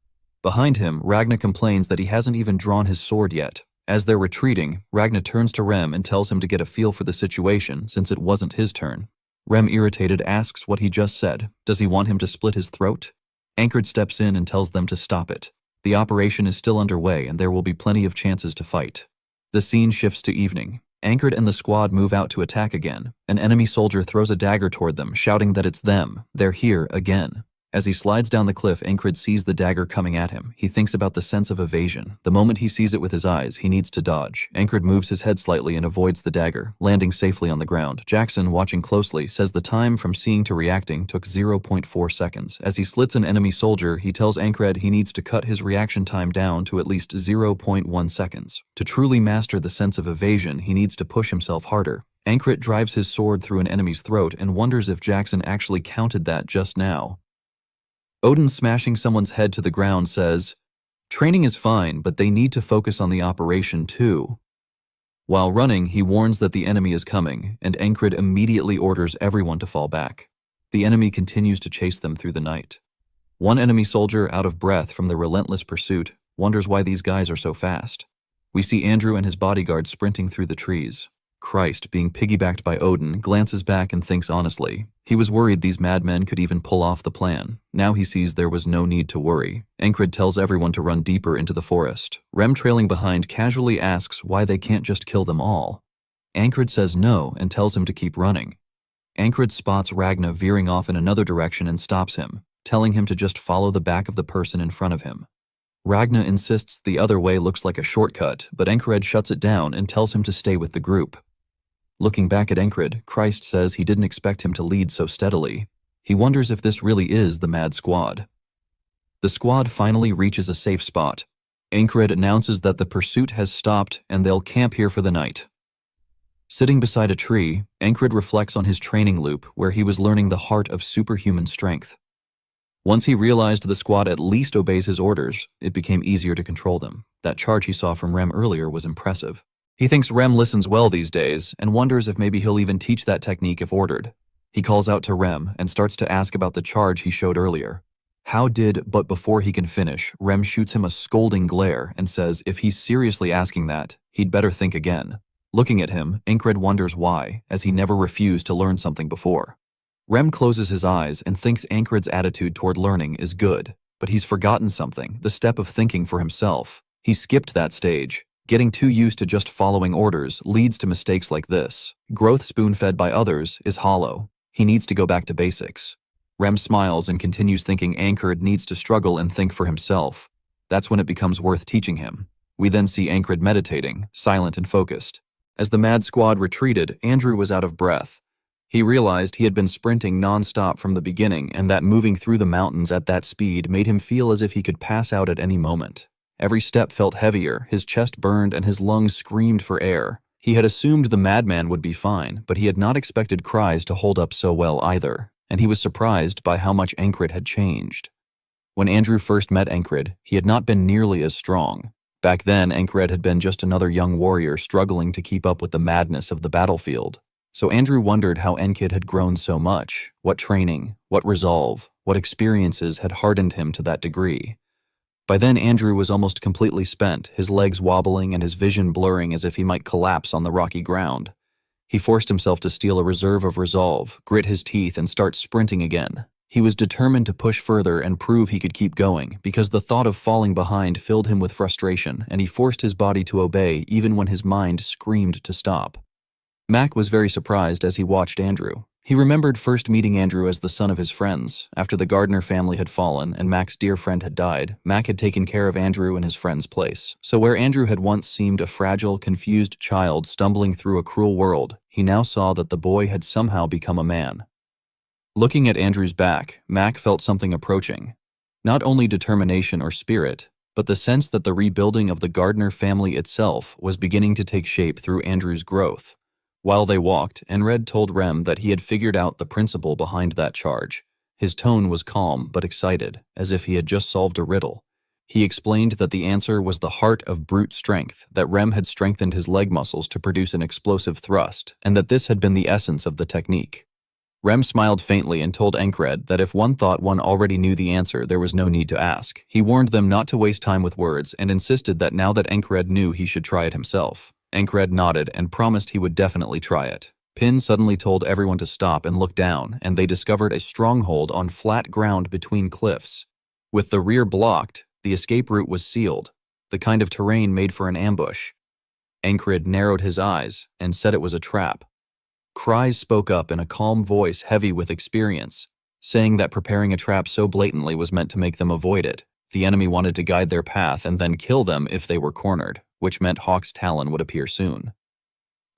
Behind him, Ragna complains that he hasn't even drawn his sword yet. As they're retreating, Ragna turns to Rem and tells him to get a feel for the situation since it wasn't his turn. Rem, irritated, asks what he just said. Does he want him to split his throat? Ancred steps in and tells them to stop it. The operation is still underway and there will be plenty of chances to fight. The scene shifts to evening. Ancred and the squad move out to attack again. An enemy soldier throws a dagger toward them, shouting that it's them. They're here again. As he slides down the cliff, Ancred sees the dagger coming at him. He thinks about the sense of evasion. The moment he sees it with his eyes, he needs to dodge. Ancred moves his head slightly and avoids the dagger, landing safely on the ground. Jackson, watching closely, says the time from seeing to reacting took 0.4 seconds. As he slits an enemy soldier, he tells Ancred he needs to cut his reaction time down to at least 0.1 seconds. To truly master the sense of evasion, he needs to push himself harder. Ancred drives his sword through an enemy's throat and wonders if Jackson actually counted that just now. Odin, smashing someone's head to the ground, says, "Training is fine, but they need to focus on the operation too." While running, he warns that the enemy is coming, and Ancred immediately orders everyone to fall back. The enemy continues to chase them through the night. One enemy soldier, out of breath from the relentless pursuit, wonders why these guys are so fast. We see Andrew and his bodyguard sprinting through the trees. Christ, being piggybacked by Odin, glances back and thinks honestly. He was worried these madmen could even pull off the plan. Now he sees there was no need to worry. Ancred tells everyone to run deeper into the forest. Rem, trailing behind, casually asks why they can't just kill them all. Ancred says no and tells him to keep running. Ancred spots Ragna veering off in another direction and stops him, telling him to just follow the back of the person in front of him. Ragna insists the other way looks like a shortcut, but Ancred shuts it down and tells him to stay with the group. Looking back at Ancred, Christ says he didn't expect him to lead so steadily. He wonders if this really is the Mad Squad. The squad finally reaches a safe spot. Ancred announces that the pursuit has stopped and they'll camp here for the night. Sitting beside a tree, Ancred reflects on his training loop where he was learning the heart of superhuman strength. Once he realized the squad at least obeys his orders, it became easier to control them. That charge he saw from Rem earlier was impressive. He thinks Rem listens well these days and wonders if maybe he'll even teach that technique if ordered. He calls out to Rem and starts to ask about the charge he showed earlier. But before he can finish, Rem shoots him a scolding glare and says if he's seriously asking that, he'd better think again. Looking at him, Ancred wonders why, as he never refused to learn something before. Rem closes his eyes and thinks Ancred's attitude toward learning is good, but he's forgotten something, the step of thinking for himself. He skipped that stage. Getting too used to just following orders leads to mistakes like this. Growth spoon-fed by others is hollow. He needs to go back to basics. Rem smiles and continues thinking Ancred needs to struggle and think for himself. That's when it becomes worth teaching him. We then see Ankred meditating, silent and focused. As the mad squad retreated, Andrew was out of breath. He realized he had been sprinting non-stop from the beginning, and that moving through the mountains at that speed made him feel as if he could pass out at any moment. Every step felt heavier, his chest burned, and his lungs screamed for air. He had assumed the madman would be fine, but he had not expected cries to hold up so well either, and he was surprised by how much Ankred had changed. When Andrew first met Ankred, he had not been nearly as strong. Back then, Ankred had been just another young warrior struggling to keep up with the madness of the battlefield. So Andrew wondered how Ankred had grown so much, what training, what resolve, what experiences had hardened him to that degree. By then, Andrew was almost completely spent, his legs wobbling and his vision blurring as if he might collapse on the rocky ground. He forced himself to steal a reserve of resolve, grit his teeth, and start sprinting again. He was determined to push further and prove he could keep going, because the thought of falling behind filled him with frustration, and he forced his body to obey even when his mind screamed to stop. Mac was very surprised as he watched Andrew. He remembered first meeting Andrew as the son of his friends. After the Gardner family had fallen and Mac's dear friend had died, Mac had taken care of Andrew in his friend's place. So where Andrew had once seemed a fragile, confused child stumbling through a cruel world, he now saw that the boy had somehow become a man. Looking at Andrew's back, Mac felt something approaching. Not only determination or spirit, but the sense that the rebuilding of the Gardner family itself was beginning to take shape through Andrew's growth. While they walked, Enred told Rem that he had figured out the principle behind that charge. His tone was calm but excited, as if he had just solved a riddle. He explained that the answer was the heart of brute strength, that Rem had strengthened his leg muscles to produce an explosive thrust, and that this had been the essence of the technique. Rem smiled faintly and told Ankred that if one thought one already knew the answer, there was no need to ask. He warned them not to waste time with words and insisted that now that Ankred knew, he should try it himself. Ankred nodded and promised he would definitely try it. Pin suddenly told everyone to stop and look down, and they discovered a stronghold on flat ground between cliffs. With the rear blocked, the escape route was sealed, the kind of terrain made for an ambush. Ankred narrowed his eyes and said it was a trap. Cries spoke up in a calm voice heavy with experience, saying that preparing a trap so blatantly was meant to make them avoid it. The enemy wanted to guide their path and then kill them if they were cornered, which meant Hawk's talon would appear soon.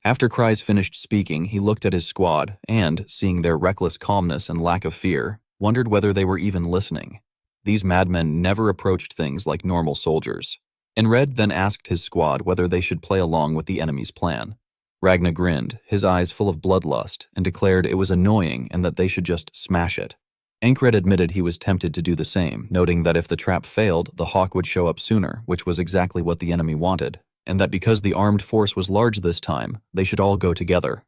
After Cries finished speaking, he looked at his squad and, seeing their reckless calmness and lack of fear, wondered whether they were even listening. These madmen never approached things like normal soldiers. Enred then asked his squad whether they should play along with the enemy's plan. Ragna grinned, his eyes full of bloodlust, and declared it was annoying and that they should just smash it. Ankred admitted he was tempted to do the same, noting that if the trap failed, the Hawk would show up sooner, which was exactly what the enemy wanted, and that because the armed force was large this time, they should all go together.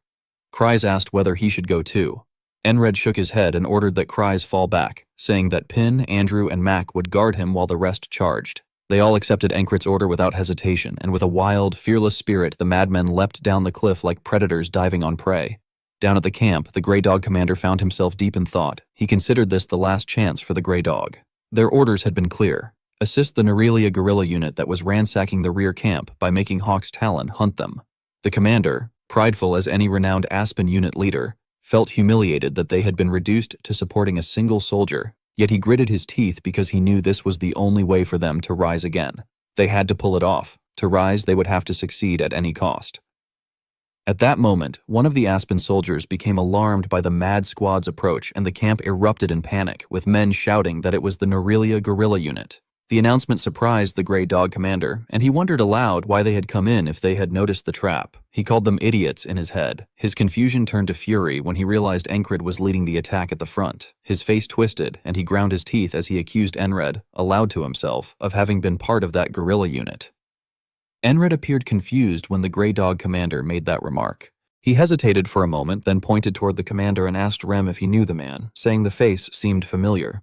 Cries asked whether he should go too. Enred shook his head and ordered that Cries fall back, saying that Pin, Andrew, and Mac would guard him while the rest charged. They all accepted Ankred's order without hesitation, and with a wild, fearless spirit, the madmen leapt down the cliff like predators diving on prey. Down at the camp, the Grey Dog commander found himself deep in thought. He considered this the last chance for the Grey Dog. Their orders had been clear. Assist the Nerelia guerrilla unit that was ransacking the rear camp by making Hawk's Talon hunt them. The commander, prideful as any renowned Aspen unit leader, felt humiliated that they had been reduced to supporting a single soldier, yet he gritted his teeth because he knew this was the only way for them to rise again. They had to pull it off. To rise, they would have to succeed at any cost. At that moment, one of the Aspen soldiers became alarmed by the mad squad's approach, and the camp erupted in panic, with men shouting that it was the Nerelia guerrilla unit. The announcement surprised the Grey Dog commander, and he wondered aloud why they had come in if they had noticed the trap. He called them idiots in his head. His confusion turned to fury when he realized Ankred was leading the attack at the front. His face twisted, and he ground his teeth as he accused Enred, aloud to himself, of having been part of that guerrilla unit. Enred appeared confused when the Grey Dog commander made that remark. He hesitated for a moment, then pointed toward the commander and asked Rem if he knew the man, saying the face seemed familiar.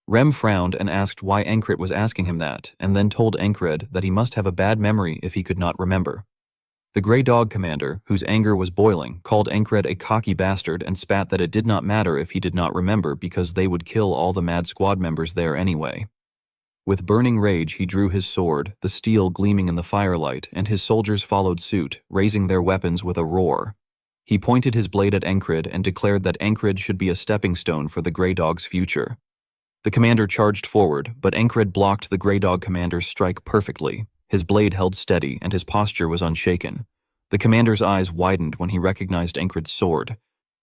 Rem frowned and asked why Ankred was asking him that, and then told Ankred that he must have a bad memory if he could not remember. The Grey Dog commander, whose anger was boiling, called Ankred a cocky bastard and spat that it did not matter if he did not remember because they would kill all the mad squad members there anyway. With burning rage, he drew his sword, the steel gleaming in the firelight, and his soldiers followed suit, raising their weapons with a roar. He pointed his blade at Ankred and declared that Ankred should be a stepping stone for the Grey Dog's future. The commander charged forward, but Ankred blocked the Grey Dog commander's strike perfectly. His blade held steady and his posture was unshaken. The commander's eyes widened when he recognized Encred's sword.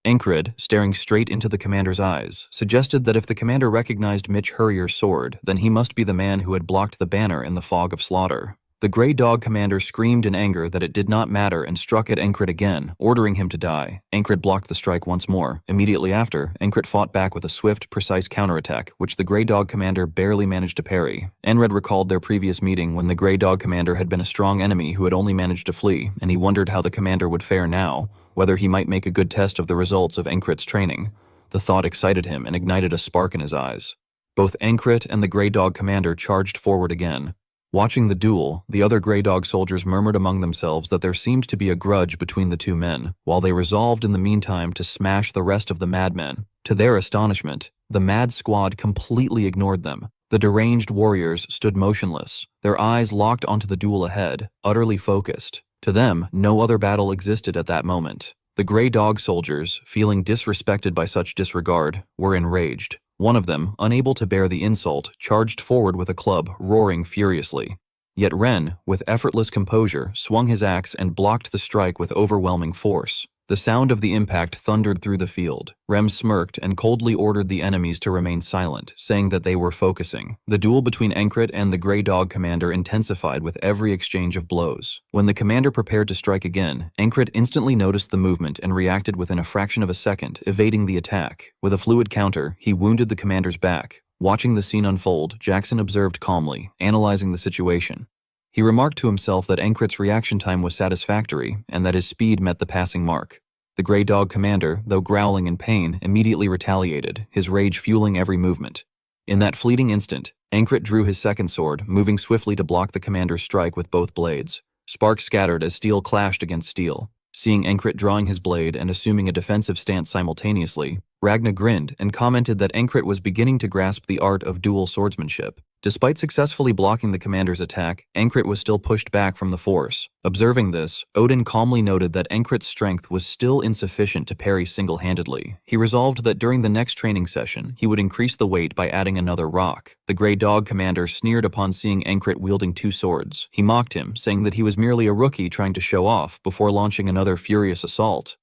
Encred, staring straight into the commander's eyes, suggested that if the commander recognized Mitch Hurrier's sword, then he must be the man who had blocked the banner in the fog of slaughter. The Grey Dog commander screamed in anger that it did not matter and struck at Encred again, ordering him to die. Encred blocked the strike once more. Immediately after, Encred fought back with a swift, precise counterattack, which the Grey Dog commander barely managed to parry. Enred recalled their previous meeting when the Grey Dog commander had been a strong enemy who had only managed to flee, and he wondered how the commander would fare now, whether he might make a good test of the results of Encred's training. The thought excited him and ignited a spark in his eyes. Both Encred and the Grey Dog commander charged forward again. Watching the duel, the other Grey Dog soldiers murmured among themselves that there seemed to be a grudge between the two men, while they resolved in the meantime to smash the rest of the madmen. To their astonishment, the mad squad completely ignored them. The deranged warriors stood motionless, their eyes locked onto the duel ahead, utterly focused. To them, no other battle existed at that moment. The Grey Dog soldiers, feeling disrespected by such disregard, were enraged. One of them, unable to bear the insult, charged forward with a club, roaring furiously. Yet Ren, with effortless composure, swung his axe and blocked the strike with overwhelming force. The sound of the impact thundered through the field. Rem smirked and coldly ordered the enemies to remain silent, saying that they were focusing. The duel between Encred and the Grey Dog commander intensified with every exchange of blows. When the commander prepared to strike again, Encred instantly noticed the movement and reacted within a fraction of a second, evading the attack. With a fluid counter, he wounded the commander's back. Watching the scene unfold, Jackson observed calmly, analyzing the situation. He remarked to himself that Encred's reaction time was satisfactory and that his speed met the passing mark. The Grey Dog commander, though growling in pain, immediately retaliated, his rage fueling every movement. In that fleeting instant, Encred drew his second sword, moving swiftly to block the commander's strike with both blades. Sparks scattered as steel clashed against steel. Seeing Encred drawing his blade and assuming a defensive stance simultaneously, Ragna grinned and commented that Encred was beginning to grasp the art of dual swordsmanship. Despite successfully blocking the commander's attack, Encred was still pushed back from the force. Observing this, Odin calmly noted that Encred's strength was still insufficient to parry single-handedly. He resolved that during the next training session, he would increase the weight by adding another rock. The Grey Dog commander sneered upon seeing Encred wielding two swords. He mocked him, saying that he was merely a rookie trying to show off before launching another furious assault.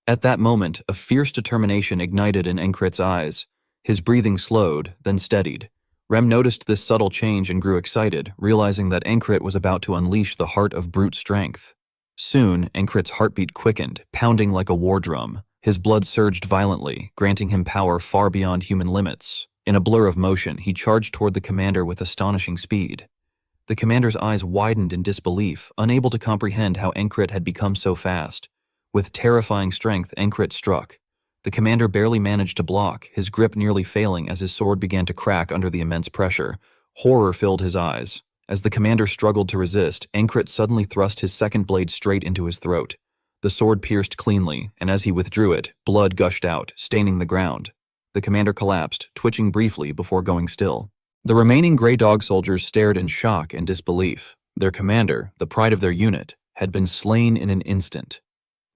At that moment, a fierce determination ignited in Encred's eyes. His breathing slowed, then steadied. Rem noticed this subtle change and grew excited, realizing that Encred was about to unleash the heart of brute strength. Soon, Encred's heartbeat quickened, pounding like a war drum. His blood surged violently, granting him power far beyond human limits. In a blur of motion, he charged toward the commander with astonishing speed. The commander's eyes widened in disbelief, unable to comprehend how Encred had become so fast. With terrifying strength, Encred struck. The commander barely managed to block, his grip nearly failing as his sword began to crack under the immense pressure. Horror filled his eyes. As the commander struggled to resist, Encred suddenly thrust his second blade straight into his throat. The sword pierced cleanly, and as he withdrew it, blood gushed out, staining the ground. The commander collapsed, twitching briefly before going still. The remaining Grey Dog soldiers stared in shock and disbelief. Their commander, the pride of their unit, had been slain in an instant.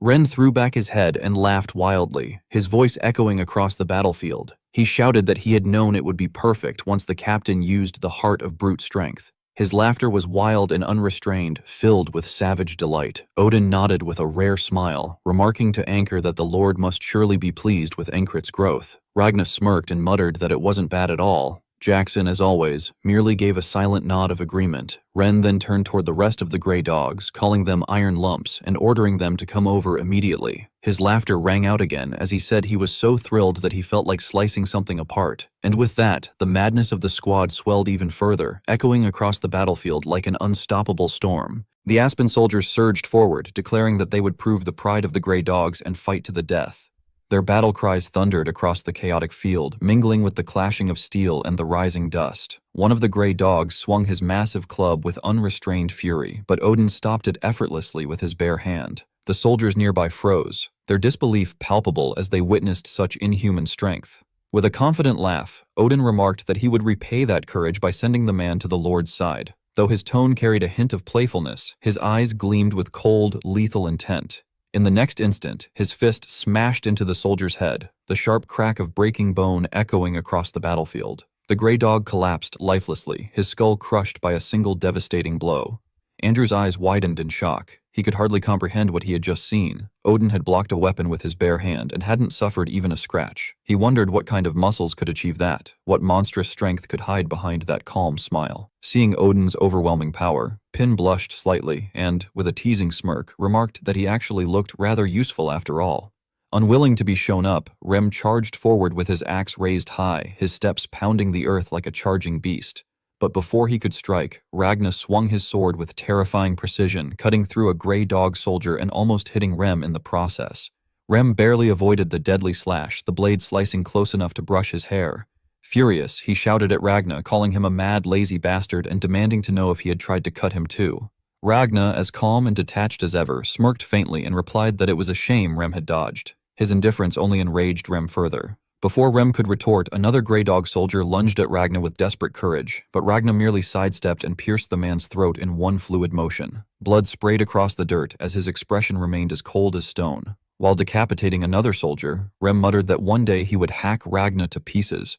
Ren threw back his head and laughed wildly, his voice echoing across the battlefield. He shouted that he had known it would be perfect once the captain used the heart of brute strength. His laughter was wild and unrestrained, filled with savage delight. Odin nodded with a rare smile, remarking to Anchor that the Lord must surely be pleased with Encred's growth. Ragna smirked and muttered that it wasn't bad at all. Jackson, as always, merely gave a silent nod of agreement. Ren then turned toward the rest of the Grey Dogs, calling them iron lumps and ordering them to come over immediately. His laughter rang out again as he said he was so thrilled that he felt like slicing something apart. And with that, the madness of the squad swelled even further, echoing across the battlefield like an unstoppable storm. The Aspen soldiers surged forward, declaring that they would prove the pride of the Grey Dogs and fight to the death. Their battle cries thundered across the chaotic field, mingling with the clashing of steel and the rising dust. One of the Grey Dogs swung his massive club with unrestrained fury, but Odin stopped it effortlessly with his bare hand. The soldiers nearby froze, their disbelief palpable as they witnessed such inhuman strength. With a confident laugh, Odin remarked that he would repay that courage by sending the man to the Lord's side. Though his tone carried a hint of playfulness, his eyes gleamed with cold, lethal intent. In the next instant, his fist smashed into the soldier's head, the sharp crack of breaking bone echoing across the battlefield. The Grey Dog collapsed lifelessly, his skull crushed by a single devastating blow. Andrew's eyes widened in shock. He could hardly comprehend what he had just seen. Odin had blocked a weapon with his bare hand and hadn't suffered even a scratch. He wondered what kind of muscles could achieve that, what monstrous strength could hide behind that calm smile. Seeing Odin's overwhelming power, Pin blushed slightly and, with a teasing smirk, remarked that he actually looked rather useful after all. Unwilling to be shown up, Rem charged forward with his axe raised high, his steps pounding the earth like a charging beast. But before he could strike, Ragna swung his sword with terrifying precision, cutting through a gray dog soldier and almost hitting Rem in the process. Rem barely avoided the deadly slash, the blade slicing close enough to brush his hair. Furious, he shouted at Ragna, calling him a mad, lazy bastard and demanding to know if he had tried to cut him too. Ragna, as calm and detached as ever, smirked faintly and replied that it was a shame Rem had dodged. His indifference only enraged Rem further. Before Rem could retort, another grey dog soldier lunged at Ragna with desperate courage, but Ragna merely sidestepped and pierced the man's throat in one fluid motion. Blood sprayed across the dirt as his expression remained as cold as stone. While decapitating another soldier, Rem muttered that one day he would hack Ragna to pieces.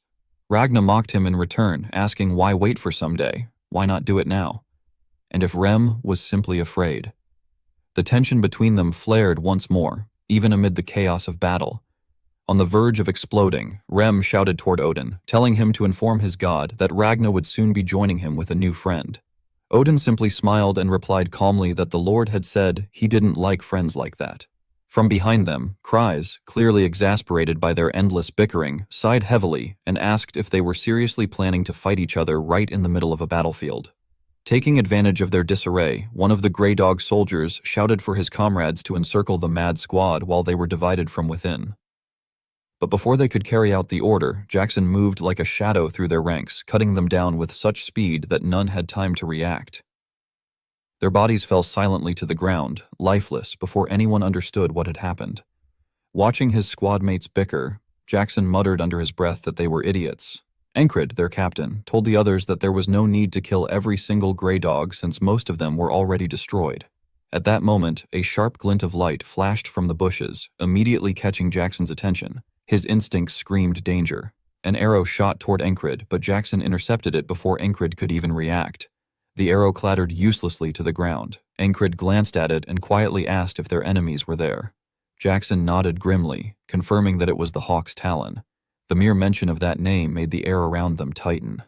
Ragna mocked him in return, asking why wait for someday, why not do it now? And if Rem was simply afraid. The tension between them flared once more, even amid the chaos of battle. On the verge of exploding, Rem shouted toward Odin, telling him to inform his god that Ragna would soon be joining him with a new friend. Odin simply smiled and replied calmly that the Lord had said he didn't like friends like that. From behind them, Cries, clearly exasperated by their endless bickering, sighed heavily and asked if they were seriously planning to fight each other right in the middle of a battlefield. Taking advantage of their disarray, one of the Grey Dog soldiers shouted for his comrades to encircle the mad squad while they were divided from within. But before they could carry out the order, Jackson moved like a shadow through their ranks, cutting them down with such speed that none had time to react. Their bodies fell silently to the ground, lifeless, before anyone understood what had happened. Watching his squad mates bicker, Jackson muttered under his breath that they were idiots. Encred, their captain, told the others that there was no need to kill every single Grey Dog since most of them were already destroyed. At that moment, a sharp glint of light flashed from the bushes, immediately catching Jackson's attention. His instincts screamed danger. An arrow shot toward Encred, but Jackson intercepted it before Encred could even react. The arrow clattered uselessly to the ground. Encred glanced at it and quietly asked if their enemies were there. Jackson nodded grimly, confirming that it was the Hawk's Talon. The mere mention of that name made the air around them tighten.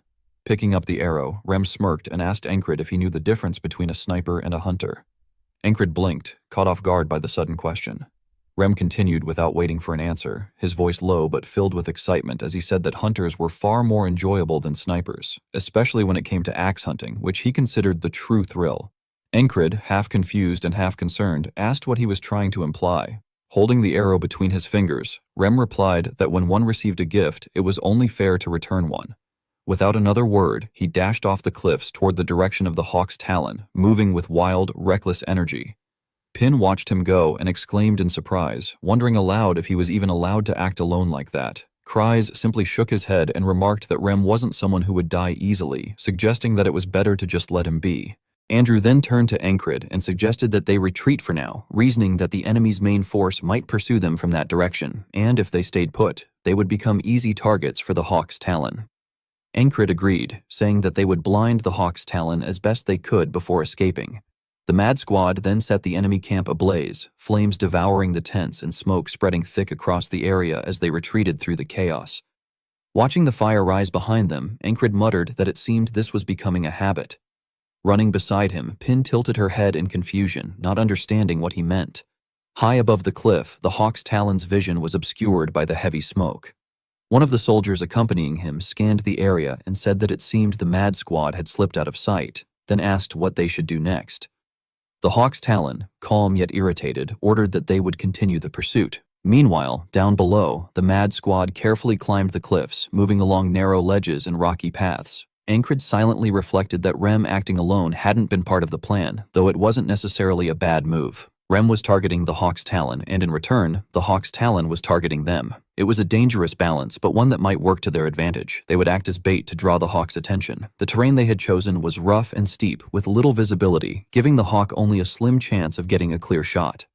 Picking up the arrow, Rem smirked and asked Encred if he knew the difference between a sniper and a hunter. Encred blinked, caught off guard by the sudden question. Rem continued without waiting for an answer, his voice low but filled with excitement as he said that hunters were far more enjoyable than snipers, especially when it came to axe hunting, which he considered the true thrill. Encred, half confused and half concerned, asked what he was trying to imply. Holding the arrow between his fingers, Rem replied that when one received a gift, it was only fair to return one. Without another word, he dashed off the cliffs toward the direction of the Hawk's Talon, moving with wild, reckless energy. Pin watched him go and exclaimed in surprise, wondering aloud if he was even allowed to act alone like that. Cries simply shook his head and remarked that Rem wasn't someone who would die easily, suggesting that it was better to just let him be. Andrew then turned to Encred and suggested that they retreat for now, reasoning that the enemy's main force might pursue them from that direction, and if they stayed put, they would become easy targets for the Hawk's Talon. Encred agreed, saying that they would blind the Hawk's Talon as best they could before escaping. The mad squad then set the enemy camp ablaze, flames devouring the tents and smoke spreading thick across the area as they retreated through the chaos. Watching the fire rise behind them, Encred muttered that it seemed this was becoming a habit. Running beside him, Pin tilted her head in confusion, not understanding what he meant. High above the cliff, the Hawk's Talon's vision was obscured by the heavy smoke. One of the soldiers accompanying him scanned the area and said that it seemed the mad squad had slipped out of sight, then asked what they should do next. The Hawk's Talon, calm yet irritated, ordered that they would continue the pursuit. Meanwhile, down below, the mad squad carefully climbed the cliffs, moving along narrow ledges and rocky paths. Encred silently reflected that Rem acting alone hadn't been part of the plan, though it wasn't necessarily a bad move. Rem was targeting the Hawk's Talon, and in return, the Hawk's Talon was targeting them. It was a dangerous balance, but one that might work to their advantage. They would act as bait to draw the Hawk's attention. The terrain they had chosen was rough and steep, with little visibility, giving the Hawk only a slim chance of getting a clear shot.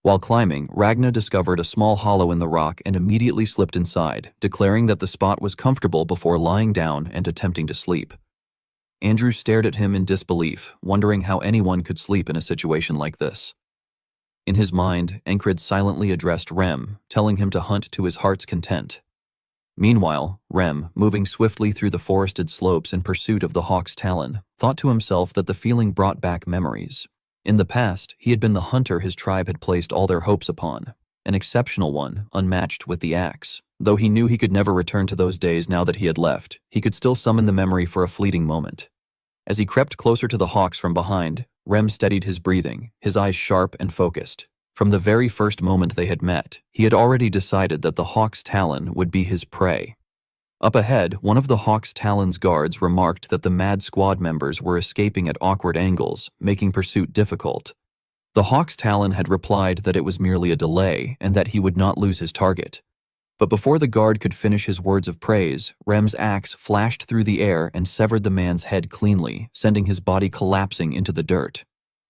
While climbing, Ragna discovered a small hollow in the rock and immediately slipped inside, declaring that the spot was comfortable before lying down and attempting to sleep. Andrew stared at him in disbelief, wondering how anyone could sleep in a situation like this. In his mind, Encred silently addressed Rem, telling him to hunt to his heart's content. Meanwhile, Rem, moving swiftly through the forested slopes in pursuit of the hawk's talon, thought to himself that the feeling brought back memories. In the past, he had been the hunter his tribe had placed all their hopes upon, an exceptional one, unmatched with the axe. Though he knew he could never return to those days now that he had left, he could still summon the memory for a fleeting moment. As he crept closer to the hawks from behind, Rem steadied his breathing, his eyes sharp and focused. From the very first moment they had met, he had already decided that the hawk's talon would be his prey. Up ahead, one of the hawk's talon's guards remarked that the mad squad members were escaping at awkward angles, making pursuit difficult. The hawk's talon had replied that it was merely a delay and that he would not lose his target. But before the guard could finish his words of praise, Rem's axe flashed through the air and severed the man's head cleanly, sending his body collapsing into the dirt.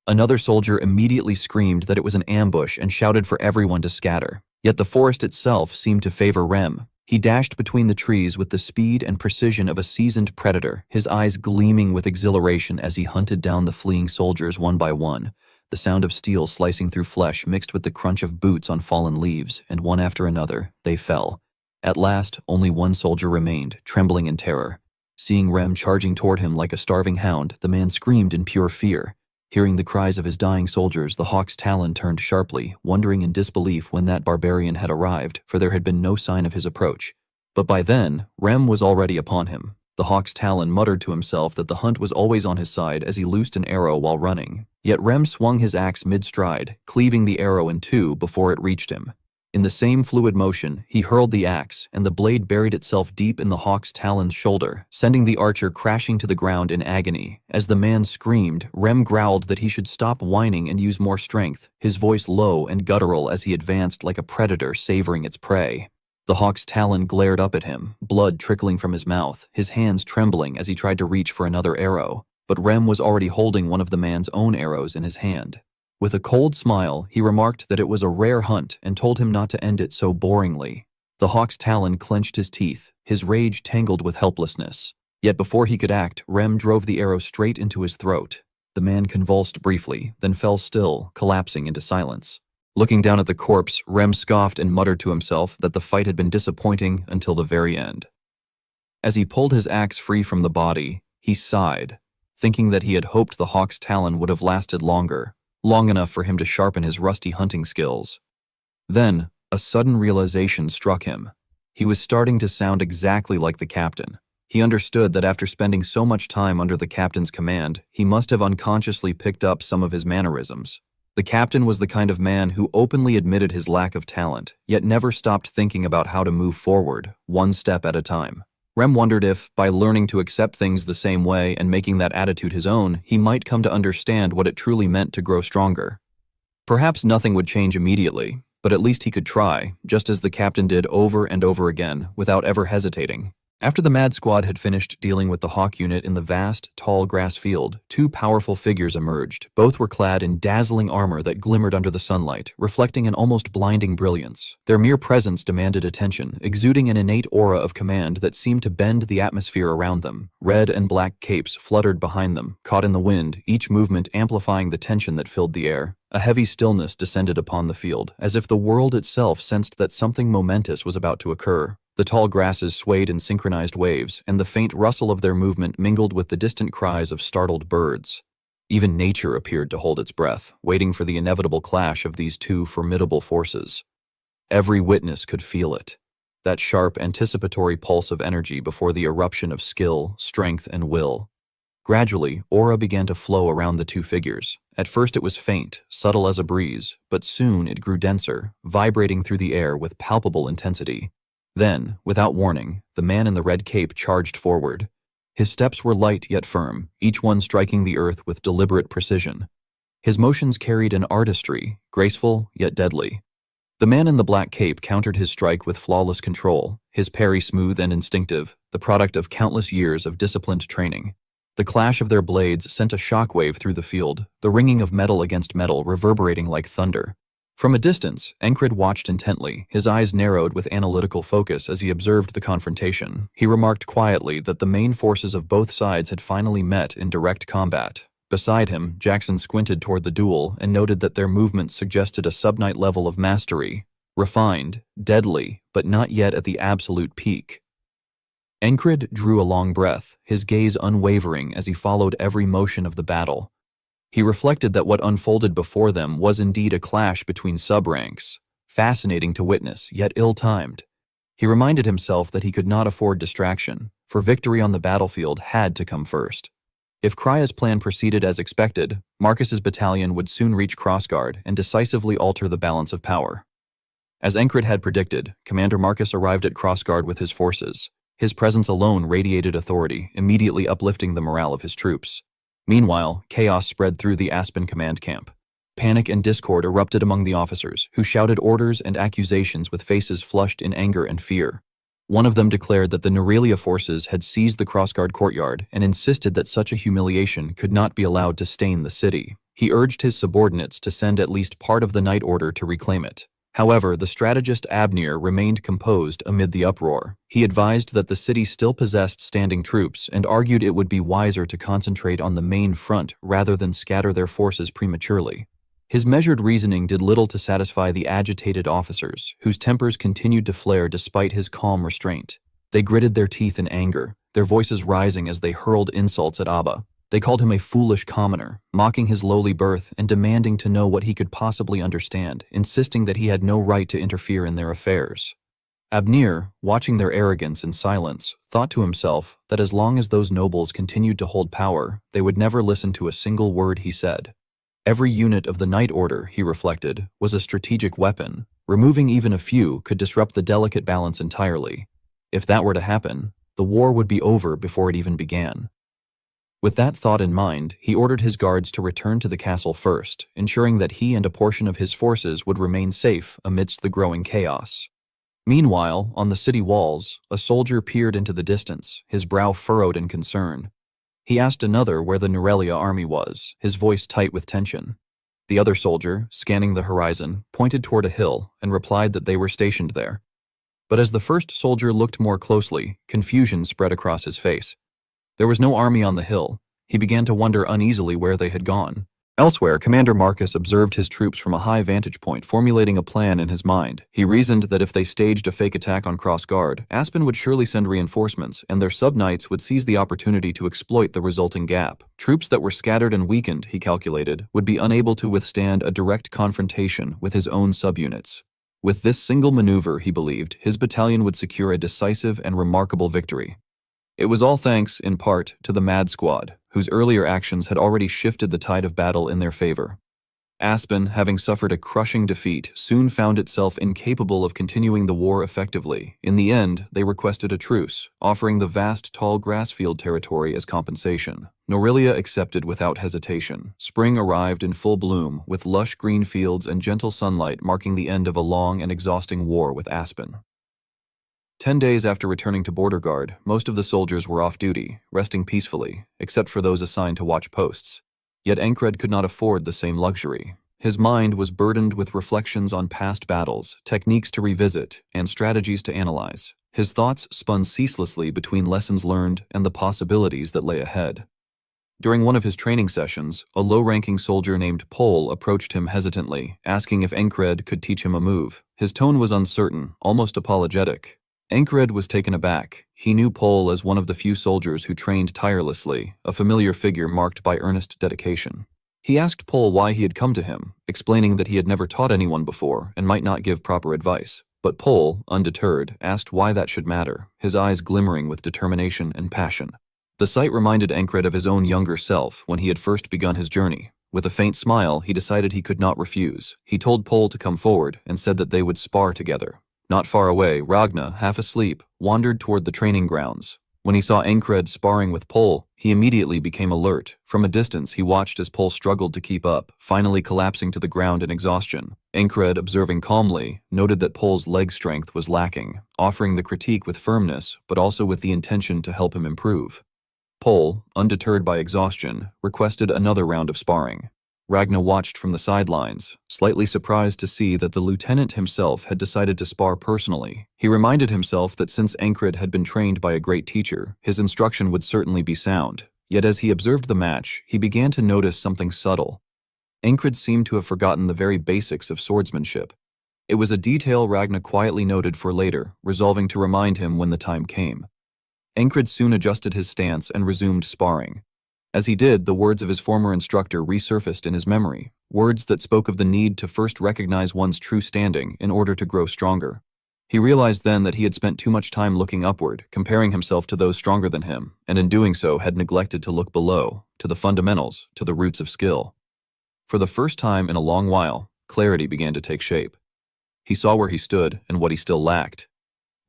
Another soldier immediately screamed that it was an ambush and shouted for everyone to scatter. Yet the forest itself seemed to favor Rem. He dashed between the trees with the speed and precision of a seasoned predator, his eyes gleaming with exhilaration as he hunted down the fleeing soldiers one by one. The sound of steel slicing through flesh mixed with the crunch of boots on fallen leaves, and one after another, they fell. At last, only one soldier remained, trembling in terror. Seeing Rem charging toward him like a starving hound, the man screamed in pure fear. Hearing the cries of his dying soldiers, the hawk's talon turned sharply, wondering in disbelief when that barbarian had arrived, for there had been no sign of his approach. But by then, Rem was already upon him. The hawk's talon muttered to himself that the hunt was always on his side as he loosed an arrow while running. Yet Rem swung his axe mid-stride, cleaving the arrow in two before it reached him. In the same fluid motion, he hurled the axe, and the blade buried itself deep in the hawk's talon's shoulder, sending the archer crashing to the ground in agony. As the man screamed, Rem growled that he should stop whining and use more strength, his voice low and guttural as he advanced like a predator savoring its prey. The hawk's talon glared up at him, blood trickling from his mouth, his hands trembling as he tried to reach for another arrow. But Rem was already holding one of the man's own arrows in his hand. With a cold smile, he remarked that it was a rare hunt and told him not to end it so boringly. The hawk's talon clenched his teeth, his rage tangled with helplessness. Yet before he could act, Rem drove the arrow straight into his throat. The man convulsed briefly, then fell still, collapsing into silence. Looking down at the corpse, Rem scoffed and muttered to himself that the fight had been disappointing until the very end. As he pulled his axe free from the body, he sighed, thinking that he had hoped the hawk's talon would have lasted longer, long enough for him to sharpen his rusty hunting skills. Then, a sudden realization struck him. He was starting to sound exactly like the captain. He understood that after spending so much time under the captain's command, he must have unconsciously picked up some of his mannerisms. The captain was the kind of man who openly admitted his lack of talent, yet never stopped thinking about how to move forward, one step at a time. Rem wondered if, by learning to accept things the same way and making that attitude his own, he might come to understand what it truly meant to grow stronger. Perhaps nothing would change immediately, but at least he could try, just as the captain did over and over again, without ever hesitating. After the Mad Squad had finished dealing with the Hawk unit in the vast, tall grass field, two powerful figures emerged. Both were clad in dazzling armor that glimmered under the sunlight, reflecting an almost blinding brilliance. Their mere presence demanded attention, exuding an innate aura of command that seemed to bend the atmosphere around them. Red and black capes fluttered behind them, caught in the wind, each movement amplifying the tension that filled the air. A heavy stillness descended upon the field, as if the world itself sensed that something momentous was about to occur. The tall grasses swayed in synchronized waves, and the faint rustle of their movement mingled with the distant cries of startled birds. Even nature appeared to hold its breath, waiting for the inevitable clash of these two formidable forces. Every witness could feel it, that sharp, anticipatory pulse of energy before the eruption of skill, strength, and will. Gradually, aura began to flow around the two figures. At first it was faint, subtle as a breeze, but soon it grew denser, vibrating through the air with palpable intensity. Then, without warning, the man in the red cape charged forward. His steps were light yet firm, each one striking the earth with deliberate precision. His motions carried an artistry, graceful yet deadly. The man in the black cape countered his strike with flawless control, his parry smooth and instinctive, the product of countless years of disciplined training. The clash of their blades sent a shockwave through the field, the ringing of metal against metal reverberating like thunder. From a distance, Encred watched intently, his eyes narrowed with analytical focus as he observed the confrontation. He remarked quietly that the main forces of both sides had finally met in direct combat. Beside him, Jackson squinted toward the duel and noted that their movements suggested a subknight level of mastery, refined, deadly, but not yet at the absolute peak. Encred drew a long breath, his gaze unwavering as he followed every motion of the battle. He reflected that what unfolded before them was indeed a clash between sub-ranks, fascinating to witness, yet ill-timed. He reminded himself that he could not afford distraction, for victory on the battlefield had to come first. If Krya's plan proceeded as expected, Marcus's battalion would soon reach Crossguard and decisively alter the balance of power. As Encred had predicted, Commander Marcus arrived at Crossguard with his forces. His presence alone radiated authority, immediately uplifting the morale of his troops. Meanwhile, chaos spread through the Aspen command camp. Panic and discord erupted among the officers, who shouted orders and accusations with faces flushed in anger and fear. One of them declared that the Nerelia forces had seized the Crossguard courtyard and insisted that such a humiliation could not be allowed to stain the city. He urged his subordinates to send at least part of the Night Order to reclaim it. However, the strategist Abnir remained composed amid the uproar. He advised that the city still possessed standing troops and argued it would be wiser to concentrate on the main front rather than scatter their forces prematurely. His measured reasoning did little to satisfy the agitated officers, whose tempers continued to flare despite his calm restraint. They gritted their teeth in anger, their voices rising as they hurled insults at Abba. They called him a foolish commoner, mocking his lowly birth and demanding to know what he could possibly understand, insisting that he had no right to interfere in their affairs. Abnir, watching their arrogance in silence, thought to himself that as long as those nobles continued to hold power, they would never listen to a single word he said. Every unit of the Night Order, he reflected, was a strategic weapon. Removing even a few could disrupt the delicate balance entirely. If that were to happen, the war would be over before it even began. With that thought in mind, he ordered his guards to return to the castle first, ensuring that he and a portion of his forces would remain safe amidst the growing chaos. Meanwhile, on the city walls, a soldier peered into the distance, his brow furrowed in concern. He asked another where the Nerelia army was, his voice tight with tension. The other soldier, scanning the horizon, pointed toward a hill and replied that they were stationed there. But as the first soldier looked more closely, confusion spread across his face. There was no army on the hill. He began to wonder uneasily where they had gone. Elsewhere, Commander Marcus observed his troops from a high vantage point, formulating a plan in his mind. He reasoned that if they staged a fake attack on Crossguard, Aspen would surely send reinforcements, and their sub-knights would seize the opportunity to exploit the resulting gap. Troops that were scattered and weakened, he calculated, would be unable to withstand a direct confrontation with his own subunits. With this single maneuver, he believed, his battalion would secure a decisive and remarkable victory. It was all thanks, in part, to the Mad Squad, whose earlier actions had already shifted the tide of battle in their favor. Aspen, having suffered a crushing defeat, soon found itself incapable of continuing the war effectively. In the end, they requested a truce, offering the vast tall grassfield territory as compensation. Nerelia accepted without hesitation. Spring arrived in full bloom, with lush green fields and gentle sunlight marking the end of a long and exhausting war with Aspen. 10 days after returning to Border Guard, most of the soldiers were off duty, resting peacefully, except for those assigned to watch posts. Yet Encred could not afford the same luxury. His mind was burdened with reflections on past battles, techniques to revisit, and strategies to analyze. His thoughts spun ceaselessly between lessons learned and the possibilities that lay ahead. During one of his training sessions, a low-ranking soldier named Pol approached him hesitantly, asking if Encred could teach him a move. His tone was uncertain, almost apologetic. Encred was taken aback. He knew Pol as one of the few soldiers who trained tirelessly, a familiar figure marked by earnest dedication. He asked Pol why he had come to him, explaining that he had never taught anyone before and might not give proper advice. But Pol, undeterred, asked why that should matter, his eyes glimmering with determination and passion. The sight reminded Encred of his own younger self when he had first begun his journey. With a faint smile, he decided he could not refuse. He told Pol to come forward and said that they would spar together. Not far away, Ragna, half asleep, wandered toward the training grounds. When he saw Encred sparring with Pol, he immediately became alert. From a distance, he watched as Pol struggled to keep up, finally collapsing to the ground in exhaustion. Encred, observing calmly, noted that Pol's leg strength was lacking, offering the critique with firmness, but also with the intention to help him improve. Pol, undeterred by exhaustion, requested another round of sparring. Ragnar watched from the sidelines, slightly surprised to see that the lieutenant himself had decided to spar personally. He reminded himself that since Encred had been trained by a great teacher, his instruction would certainly be sound. Yet as he observed the match, he began to notice something subtle. Encred seemed to have forgotten the very basics of swordsmanship. It was a detail Ragnar quietly noted for later, resolving to remind him when the time came. Encred soon adjusted his stance and resumed sparring. As he did, the words of his former instructor resurfaced in his memory, words that spoke of the need to first recognize one's true standing in order to grow stronger. He realized then that he had spent too much time looking upward, comparing himself to those stronger than him, and in doing so had neglected to look below, to the fundamentals, to the roots of skill. For the first time in a long while, clarity began to take shape. He saw where he stood and what he still lacked.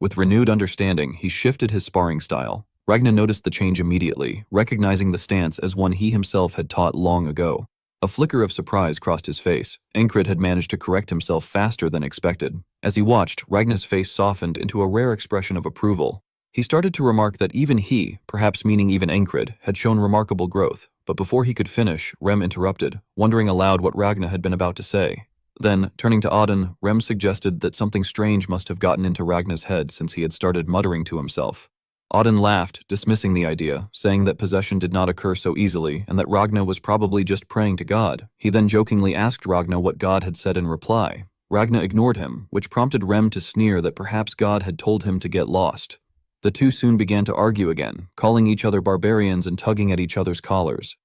With renewed understanding, he shifted his sparring style. Ragnar noticed the change immediately, recognizing the stance as one he himself had taught long ago. A flicker of surprise crossed his face. Encred had managed to correct himself faster than expected. As he watched, Ragnar's face softened into a rare expression of approval. He started to remark that even he, perhaps meaning even Encred, had shown remarkable growth, but before he could finish, Rem interrupted, wondering aloud what Ragnar had been about to say. Then, turning to Odin, Rem suggested that something strange must have gotten into Ragnar's head since he had started muttering to himself. Odin laughed, dismissing the idea, saying that possession did not occur so easily and that Ragnar was probably just praying to God. He then jokingly asked Ragnar what God had said in reply. Ragnar ignored him, which prompted Rem to sneer that perhaps God had told him to get lost. The two soon began to argue again, calling each other barbarians and tugging at each other's collars.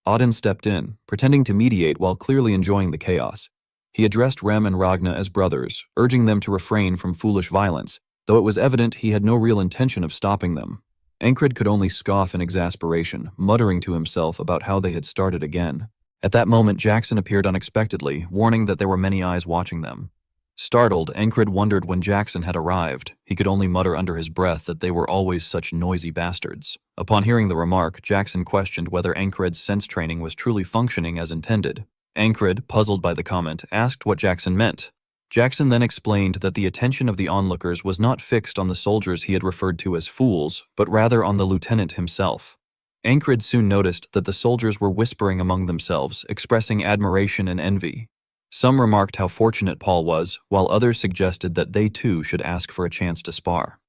Odin stepped in, pretending to mediate while clearly enjoying the chaos. He addressed Rem and Ragnar as brothers, urging them to refrain from foolish violence, though it was evident he had no real intention of stopping them. Encred could only scoff in exasperation, muttering to himself about how they had started again. At that moment, Jackson appeared unexpectedly, warning that there were many eyes watching them. Startled, Encred wondered when Jackson had arrived. He could only mutter under his breath that they were always such noisy bastards. Upon hearing the remark, Jackson questioned whether Encred's sense training was truly functioning as intended. Encred, puzzled by the comment, asked what Jackson meant. Jackson then explained that the attention of the onlookers was not fixed on the soldiers he had referred to as fools, but rather on the lieutenant himself. Encred soon noticed that the soldiers were whispering among themselves, expressing admiration and envy. Some remarked how fortunate Paul was, while others suggested that they too should ask for a chance to spar.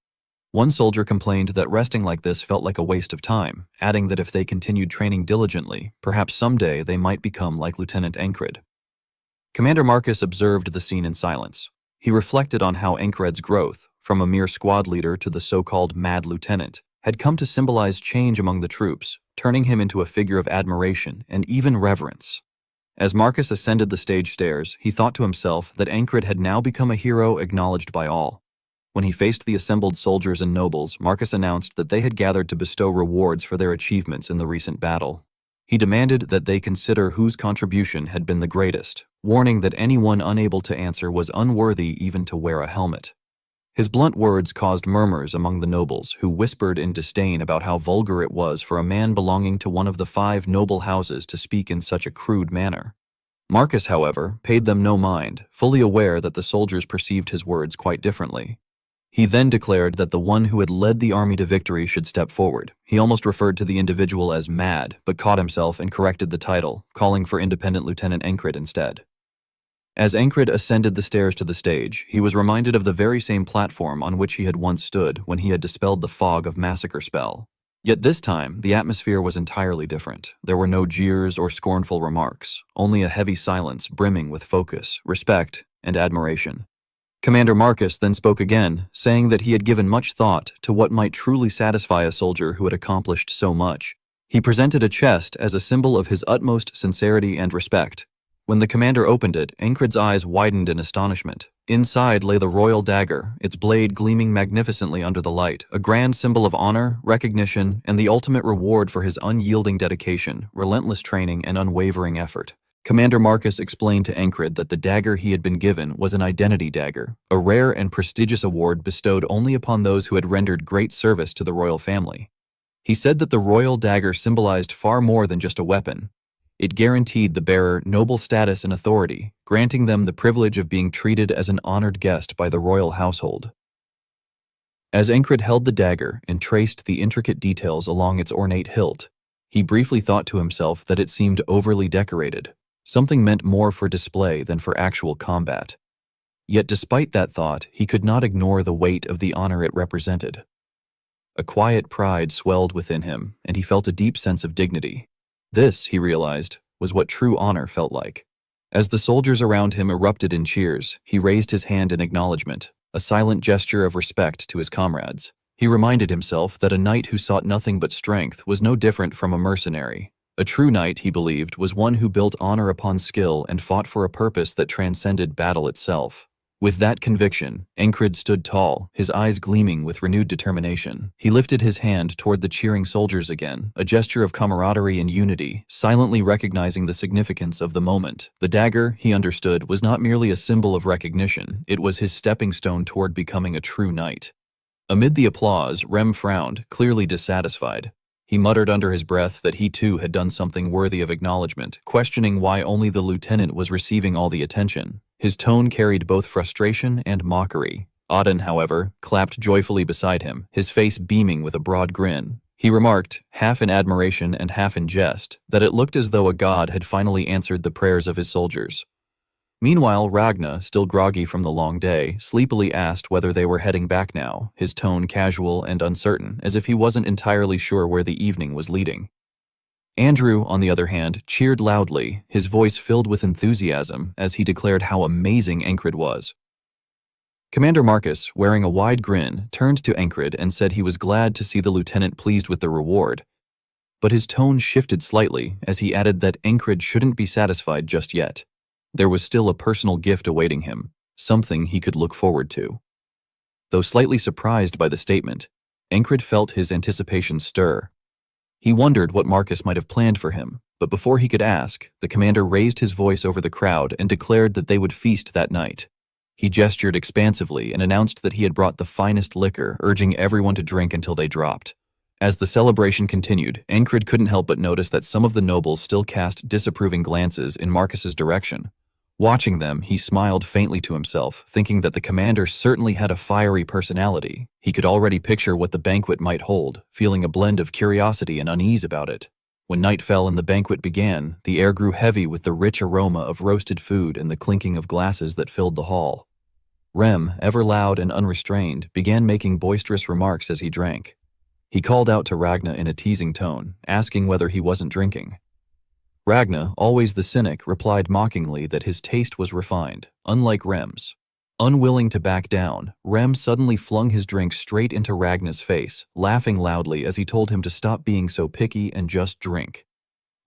One soldier complained that resting like this felt like a waste of time, adding that if they continued training diligently, perhaps someday they might become like Lieutenant Encred. Commander Marcus observed the scene in silence. He reflected on how Encred's growth, from a mere squad leader to the so-called Mad Lieutenant, had come to symbolize change among the troops, turning him into a figure of admiration and even reverence. As Marcus ascended the stage stairs, he thought to himself that Encred had now become a hero acknowledged by all. When he faced the assembled soldiers and nobles, Marcus announced that they had gathered to bestow rewards for their achievements in the recent battle. He demanded that they consider whose contribution had been the greatest, warning that anyone unable to answer was unworthy even to wear a helmet. His blunt words caused murmurs among the nobles, who whispered in disdain about how vulgar it was for a man belonging to one of the 5 noble houses to speak in such a crude manner. Marcus, however, paid them no mind, fully aware that the soldiers perceived his words quite differently. He then declared that the one who had led the army to victory should step forward. He almost referred to the individual as Mad, but caught himself and corrected the title, calling for Independent Lieutenant Encred instead. As Encred ascended the stairs to the stage, he was reminded of the very same platform on which he had once stood when he had dispelled the fog of massacre spell. Yet this time, the atmosphere was entirely different. There were no jeers or scornful remarks, only a heavy silence brimming with focus, respect, and admiration. Commander Marcus then spoke again, saying that he had given much thought to what might truly satisfy a soldier who had accomplished so much. He presented a chest as a symbol of his utmost sincerity and respect. When the commander opened it, Encred's eyes widened in astonishment. Inside lay the royal dagger, its blade gleaming magnificently under the light, a grand symbol of honor, recognition, and the ultimate reward for his unyielding dedication, relentless training, and unwavering effort. Commander Marcus explained to Encred that the dagger he had been given was an identity dagger, a rare and prestigious award bestowed only upon those who had rendered great service to the royal family. He said that the royal dagger symbolized far more than just a weapon. It guaranteed the bearer noble status and authority, granting them the privilege of being treated as an honored guest by the royal household. As Encred held the dagger and traced the intricate details along its ornate hilt, he briefly thought to himself that it seemed overly decorated. Something meant more for display than for actual combat. Yet despite that thought, he could not ignore the weight of the honor it represented. A quiet pride swelled within him, and he felt a deep sense of dignity. This, he realized, was what true honor felt like. As the soldiers around him erupted in cheers, he raised his hand in acknowledgement, a silent gesture of respect to his comrades. He reminded himself that a knight who sought nothing but strength was no different from a mercenary. A true knight, he believed, was one who built honor upon skill and fought for a purpose that transcended battle itself. With that conviction, Encred stood tall, his eyes gleaming with renewed determination. He lifted his hand toward the cheering soldiers again, a gesture of camaraderie and unity, silently recognizing the significance of the moment. The dagger, he understood, was not merely a symbol of recognition, it was his stepping stone toward becoming a true knight. Amid the applause, Rem frowned, clearly dissatisfied. He muttered under his breath that he too had done something worthy of acknowledgement, questioning why only the lieutenant was receiving all the attention. His tone carried both frustration and mockery. Auden, however, clapped joyfully beside him, his face beaming with a broad grin. He remarked, half in admiration and half in jest, that it looked as though a god had finally answered the prayers of his soldiers. Meanwhile, Ragna, still groggy from the long day, sleepily asked whether they were heading back now, his tone casual and uncertain, as if he wasn't entirely sure where the evening was leading. Andrew, on the other hand, cheered loudly, his voice filled with enthusiasm as he declared how amazing Encred was. Commander Marcus, wearing a wide grin, turned to Encred and said he was glad to see the lieutenant pleased with the reward. But his tone shifted slightly as he added that Encred shouldn't be satisfied just yet. There was still a personal gift awaiting him, something he could look forward to. Though slightly surprised by the statement, Encred felt his anticipation stir. He wondered what Marcus might have planned for him, but before he could ask, the commander raised his voice over the crowd and declared that they would feast that night. He gestured expansively and announced that he had brought the finest liquor, urging everyone to drink until they dropped. As the celebration continued, Encred couldn't help but notice that some of the nobles still cast disapproving glances in Marcus's direction. Watching them, he smiled faintly to himself, thinking that the commander certainly had a fiery personality. He could already picture what the banquet might hold, feeling a blend of curiosity and unease about it. When night fell and the banquet began, the air grew heavy with the rich aroma of roasted food and the clinking of glasses that filled the hall. Rem, ever loud and unrestrained, began making boisterous remarks as he drank. He called out to Ragna in a teasing tone, asking whether he wasn't drinking. Ragna, always the cynic, replied mockingly that his taste was refined, unlike Rem's. Unwilling to back down, Rem suddenly flung his drink straight into Ragna's face, laughing loudly as he told him to stop being so picky and just drink.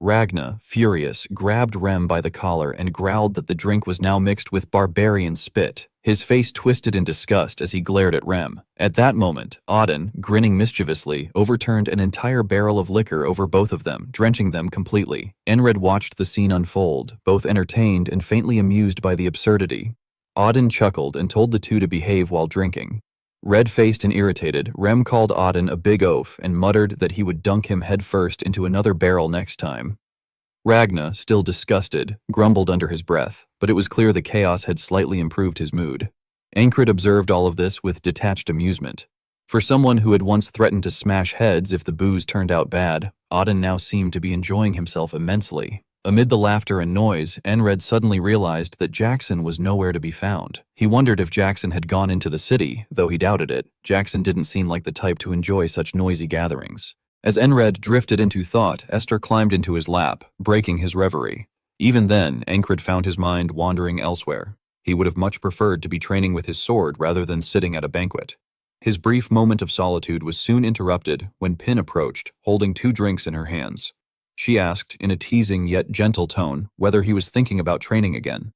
Ragna, furious, grabbed Rem by the collar and growled that the drink was now mixed with barbarian spit. His face twisted in disgust as he glared at Rem. At that moment, Auden, grinning mischievously, overturned an entire barrel of liquor over both of them, drenching them completely. Enred watched the scene unfold, both entertained and faintly amused by the absurdity. Auden chuckled and told the two to behave while drinking. Red-faced and irritated, Rem called Auden a big oaf and muttered that he would dunk him headfirst into another barrel next time. Ragna, still disgusted, grumbled under his breath, but it was clear the chaos had slightly improved his mood. Encred observed all of this with detached amusement. For someone who had once threatened to smash heads if the booze turned out bad, Auden now seemed to be enjoying himself immensely. Amid the laughter and noise, Enred suddenly realized that Jackson was nowhere to be found. He wondered if Jackson had gone into the city, though he doubted it. Jackson didn't seem like the type to enjoy such noisy gatherings. As Enred drifted into thought, Esther climbed into his lap, breaking his reverie. Even then, Encred found his mind wandering elsewhere. He would have much preferred to be training with his sword rather than sitting at a banquet. His brief moment of solitude was soon interrupted when Pin approached, holding 2 drinks in her hands. She asked, in a teasing yet gentle tone, whether he was thinking about training again.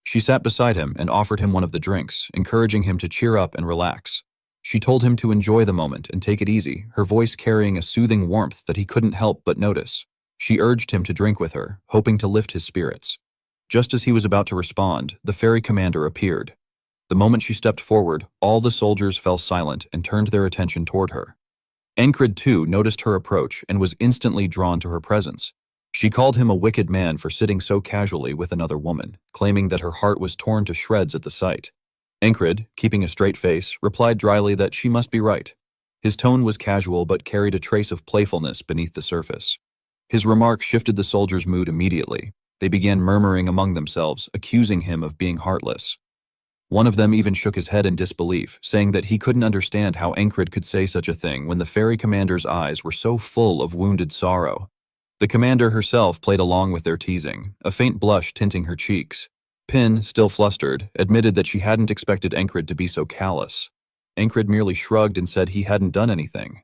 She sat beside him and offered him one of the drinks, encouraging him to cheer up and relax. She told him to enjoy the moment and take it easy, her voice carrying a soothing warmth that he couldn't help but notice. She urged him to drink with her, hoping to lift his spirits. Just as he was about to respond, the ferry commander appeared. The moment she stepped forward, all the soldiers fell silent and turned their attention toward her. Encred, too, noticed her approach and was instantly drawn to her presence. She called him a wicked man for sitting so casually with another woman, claiming that her heart was torn to shreds at the sight. Encred, keeping a straight face, replied dryly that she must be right. His tone was casual but carried a trace of playfulness beneath the surface. His remark shifted the soldier's mood immediately. They began murmuring among themselves, accusing him of being heartless. One of them even shook his head in disbelief, saying that he couldn't understand how Encred could say such a thing when the fairy commander's eyes were so full of wounded sorrow. The commander herself played along with their teasing, a faint blush tinting her cheeks. Pin, still flustered, admitted that she hadn't expected Encred to be so callous. Encred merely shrugged and said he hadn't done anything.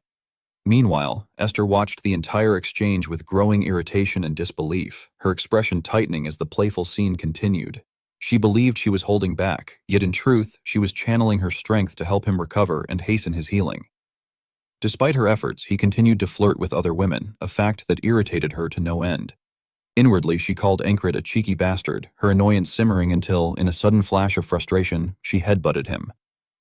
Meanwhile, Esther watched the entire exchange with growing irritation and disbelief, her expression tightening as the playful scene continued. She believed she was holding back, yet in truth, she was channeling her strength to help him recover and hasten his healing. Despite her efforts, he continued to flirt with other women, a fact that irritated her to no end. Inwardly, she called Encred a cheeky bastard, her annoyance simmering until, in a sudden flash of frustration, she headbutted him.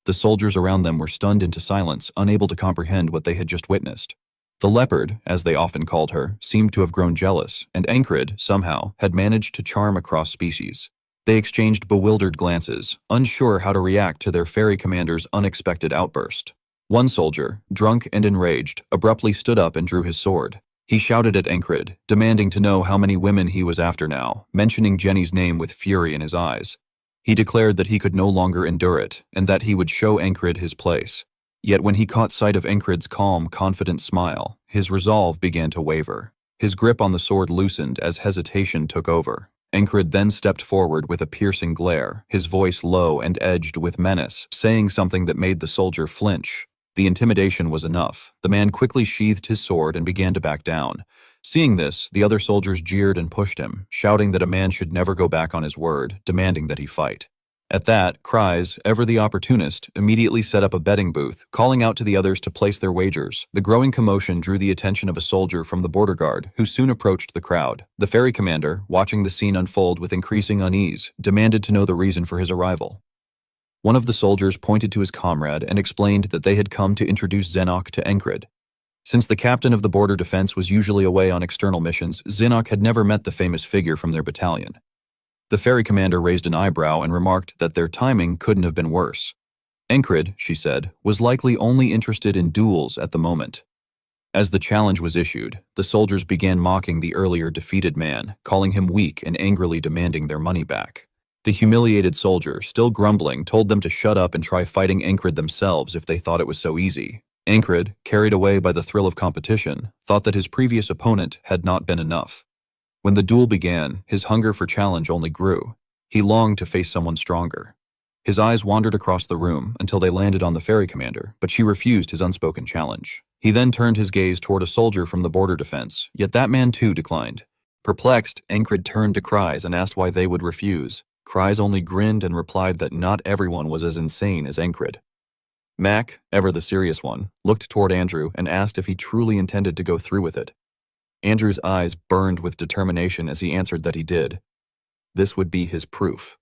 The soldiers around them were stunned into silence, unable to comprehend what they had just witnessed. The leopard, as they often called her, seemed to have grown jealous, and Encred, somehow, had managed to charm across species. They exchanged bewildered glances, unsure how to react to their fairy commander's unexpected outburst. One soldier, drunk and enraged, abruptly stood up and drew his sword. He shouted at Encred, demanding to know how many women he was after now, mentioning Jenny's name with fury in his eyes. He declared that he could no longer endure it, and that he would show Encred his place. Yet when he caught sight of Encred's calm, confident smile, his resolve began to waver. His grip on the sword loosened as hesitation took over. Encred then stepped forward with a piercing glare, his voice low and edged with menace, saying something that made the soldier flinch. The intimidation was enough. The man quickly sheathed his sword and began to back down. Seeing this, the other soldiers jeered and pushed him, shouting that a man should never go back on his word, demanding that he fight. At that, Cries, ever the opportunist, immediately set up a betting booth, calling out to the others to place their wagers. The growing commotion drew the attention of a soldier from the border guard, who soon approached the crowd. The ferry commander, watching the scene unfold with increasing unease, demanded to know the reason for his arrival. One of the soldiers pointed to his comrade and explained that they had come to introduce Zenok to Encred. Since the captain of the border defense was usually away on external missions, Zenok had never met the famous figure from their battalion. The ferry commander raised an eyebrow and remarked that their timing couldn't have been worse. Encred, she said, was likely only interested in duels at the moment. As the challenge was issued, the soldiers began mocking the earlier defeated man, calling him weak and angrily demanding their money back. The humiliated soldier, still grumbling, told them to shut up and try fighting Encred themselves if they thought it was so easy. Encred, carried away by the thrill of competition, thought that his previous opponent had not been enough. When the duel began, his hunger for challenge only grew. He longed to face someone stronger. His eyes wandered across the room until they landed on the ferry commander, but she refused his unspoken challenge. He then turned his gaze toward a soldier from the border defense, yet that man too declined. Perplexed, Encred turned to Cries and asked why they would refuse. Cries only grinned and replied that not everyone was as insane as Encred. Mac, ever the serious one, looked toward Andrew and asked if he truly intended to go through with it. Andrew's eyes burned with determination as he answered that he did. This would be his proof.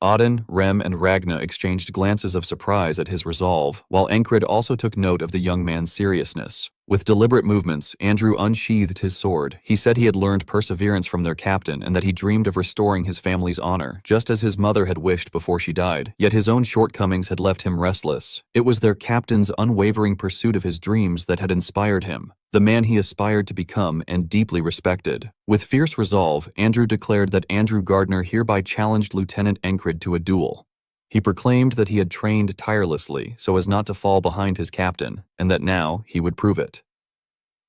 Auden, Rem, and Ragna exchanged glances of surprise at his resolve, while Encred also took note of the young man's seriousness. With deliberate movements, Andrew unsheathed his sword. He said he had learned perseverance from their captain and that he dreamed of restoring his family's honor, just as his mother had wished before she died. Yet his own shortcomings had left him restless. It was their captain's unwavering pursuit of his dreams that had inspired him, the man he aspired to become and deeply respected. With fierce resolve, Andrew declared that Andrew Gardner hereby challenged Lieutenant Encred to a duel. He proclaimed that he had trained tirelessly so as not to fall behind his captain, and that now he would prove it.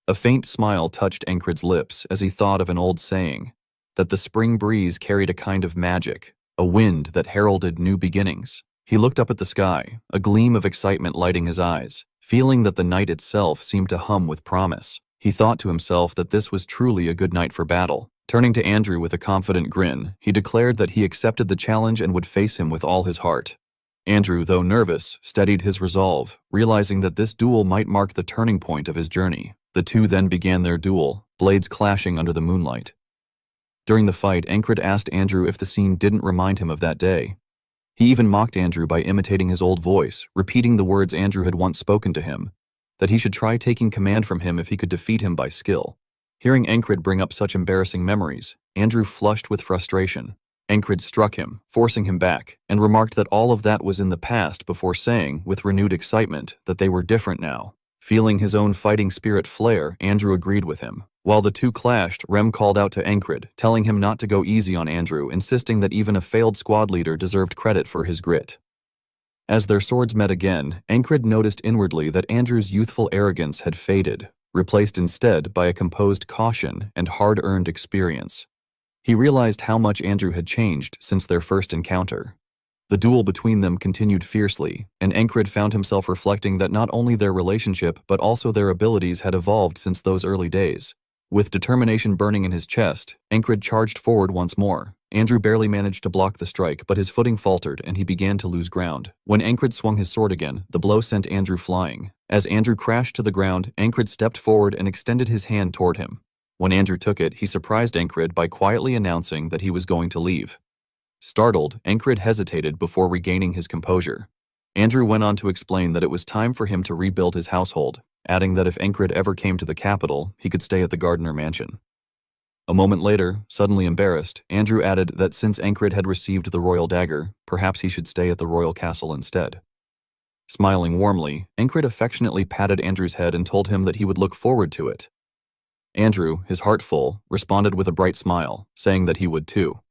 A faint smile touched Encred's lips as he thought of an old saying, that the spring breeze carried a kind of magic, a wind that heralded new beginnings. He looked up at the sky, a gleam of excitement lighting his eyes, feeling that the night itself seemed to hum with promise. He thought to himself that this was truly a good night for battle. Turning to Andrew with a confident grin, he declared that he accepted the challenge and would face him with all his heart. Andrew, though nervous, steadied his resolve, realizing that this duel might mark the turning point of his journey. The two then began their duel, blades clashing under the moonlight. During the fight, Encred asked Andrew if the scene didn't remind him of that day. He even mocked Andrew by imitating his old voice, repeating the words Andrew had once spoken to him, that he should try taking command from him if he could defeat him by skill. Hearing Encred bring up such embarrassing memories, Andrew flushed with frustration. Encred struck him, forcing him back, and remarked that all of that was in the past before saying, with renewed excitement, that they were different now. Feeling his own fighting spirit flare, Andrew agreed with him. While the two clashed, Rem called out to Encred, telling him not to go easy on Andrew, insisting that even a failed squad leader deserved credit for his grit. As their swords met again, Encred noticed inwardly that Andrew's youthful arrogance had faded, replaced instead by a composed caution and hard-earned experience. He realized how much Andrew had changed since their first encounter. The duel between them continued fiercely, and Encred found himself reflecting that not only their relationship but also their abilities had evolved since those early days. With determination burning in his chest, Encred charged forward once more. Andrew barely managed to block the strike, but his footing faltered and he began to lose ground. When Encred swung his sword again, the blow sent Andrew flying. As Andrew crashed to the ground, Encred stepped forward and extended his hand toward him. When Andrew took it, he surprised Encred by quietly announcing that he was going to leave. Startled, Encred hesitated before regaining his composure. Andrew went on to explain that it was time for him to rebuild his household, adding that if Encred ever came to the capital, he could stay at the Gardner mansion. A moment later, suddenly embarrassed, Andrew added that since Encred had received the royal dagger, perhaps he should stay at the royal castle instead. Smiling warmly, Encred affectionately patted Andrew's head and told him that he would look forward to it. Andrew, his heart full, responded with a bright smile, saying that he would too.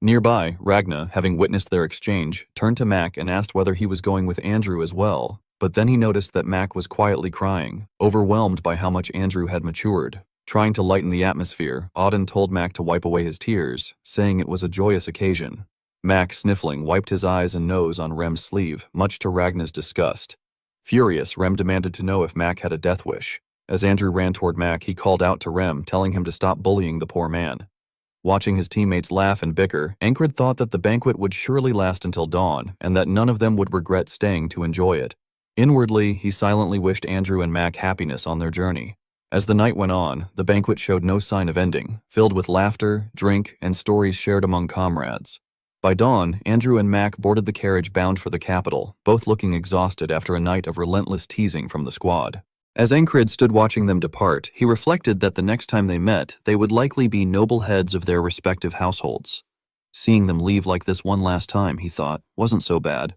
Nearby, Ragna, having witnessed their exchange, turned to Mac and asked whether he was going with Andrew as well, but then he noticed that Mac was quietly crying, overwhelmed by how much Andrew had matured. Trying to lighten the atmosphere, Auden told Mac to wipe away his tears, saying it was a joyous occasion. Mac, sniffling, wiped his eyes and nose on Rem's sleeve, much to Ragna's disgust. Furious, Rem demanded to know if Mac had a death wish. As Andrew ran toward Mac, he called out to Rem, telling him to stop bullying the poor man. Watching his teammates laugh and bicker, Encred thought that the banquet would surely last until dawn, and that none of them would regret staying to enjoy it. Inwardly, he silently wished Andrew and Mac happiness on their journey. As the night went on, the banquet showed no sign of ending, filled with laughter, drink, and stories shared among comrades. By dawn, Andrew and Mac boarded the carriage bound for the capital, both looking exhausted after a night of relentless teasing from the squad. As Encred stood watching them depart, he reflected that the next time they met, they would likely be noble heads of their respective households. Seeing them leave like this one last time, he thought, wasn't so bad.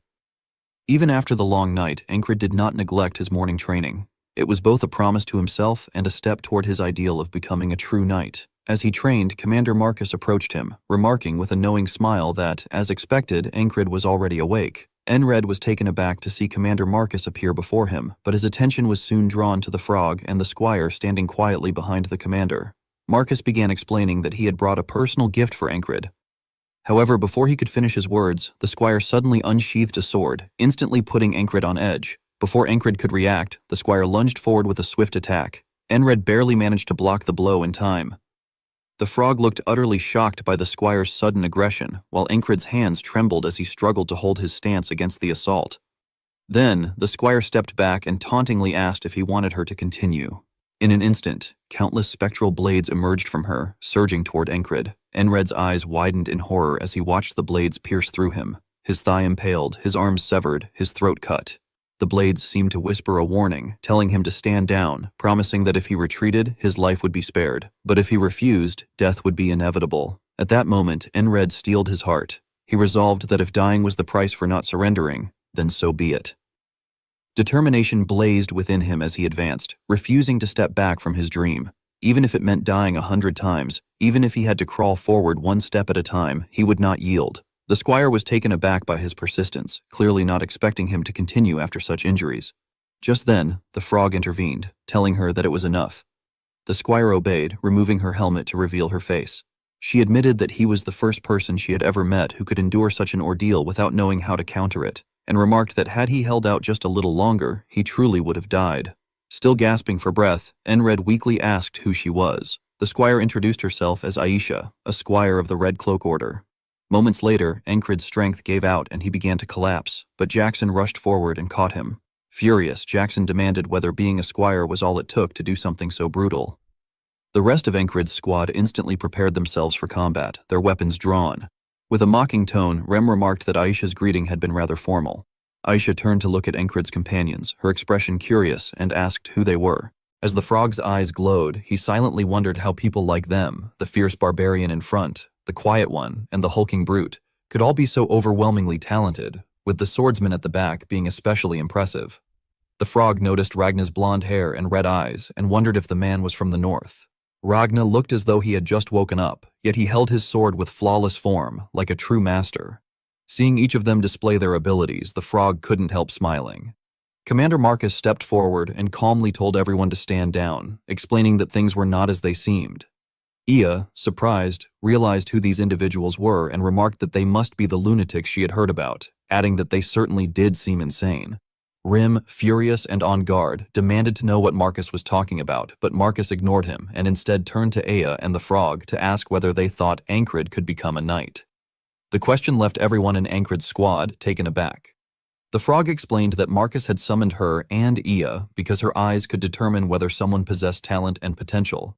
Even after the long night, Encred did not neglect his morning training. It was both a promise to himself and a step toward his ideal of becoming a true knight. As he trained, Commander Marcus approached him, remarking with a knowing smile that, as expected, Encred was already awake. Enred was taken aback to see Commander Marcus appear before him, but his attention was soon drawn to the frog and the squire standing quietly behind the commander. Marcus began explaining that he had brought a personal gift for Encred. However, before he could finish his words, the squire suddenly unsheathed a sword, instantly putting Encred on edge. Before Encred could react, the squire lunged forward with a swift attack. Enred barely managed to block the blow in time. The frog looked utterly shocked by the squire's sudden aggression, while Encred's hands trembled as he struggled to hold his stance against the assault. Then, the squire stepped back and tauntingly asked if he wanted her to continue. In an instant, countless spectral blades emerged from her, surging toward Encred. Enred's eyes widened in horror as he watched the blades pierce through him. His thigh impaled, his arms severed, his throat cut. The blades seemed to whisper a warning, telling him to stand down, promising that if he retreated, his life would be spared. But if he refused, death would be inevitable. At that moment, Enred steeled his heart. He resolved that if dying was the price for not surrendering, then so be it. Determination blazed within him as he advanced, refusing to step back from his dream. Even if it meant dying 100 times, even if he had to crawl forward one step at a time, he would not yield. The squire was taken aback by his persistence, clearly not expecting him to continue after such injuries. Just then, the frog intervened, telling her that it was enough. The squire obeyed, removing her helmet to reveal her face. She admitted that he was the first person she had ever met who could endure such an ordeal without knowing how to counter it, and remarked that had he held out just a little longer, he truly would have died. Still gasping for breath, Enred weakly asked who she was. The squire introduced herself as Aisha, a squire of the Red Cloak Order. Moments later, Encred's strength gave out and he began to collapse, but Jackson rushed forward and caught him. Furious, Jackson demanded whether being a squire was all it took to do something so brutal. The rest of Encred's squad instantly prepared themselves for combat, their weapons drawn. With a mocking tone, Rem remarked that Aisha's greeting had been rather formal. Aisha turned to look at Encred's companions, her expression curious, and asked who they were. As the frog's eyes glowed, he silently wondered how people like them, the fierce barbarian in front, the quiet one, and the hulking brute, could all be so overwhelmingly talented, with the swordsman at the back being especially impressive. The frog noticed Ragna's blonde hair and red eyes and wondered if the man was from the north. Ragnar looked as though he had just woken up, yet he held his sword with flawless form, like a true master. Seeing each of them display their abilities, the frog couldn't help smiling. Commander Marcus stepped forward and calmly told everyone to stand down, explaining that things were not as they seemed. Ia, surprised, realized who these individuals were and remarked that they must be the lunatics she had heard about, adding that they certainly did seem insane. Rim, furious and on guard, demanded to know what Marcus was talking about, but Marcus ignored him and instead turned to Aya and the frog to ask whether they thought Ankrid could become a knight. The question left everyone in Ankrid's squad taken aback. The frog explained that Marcus had summoned her and Ia because her eyes could determine whether someone possessed talent and potential.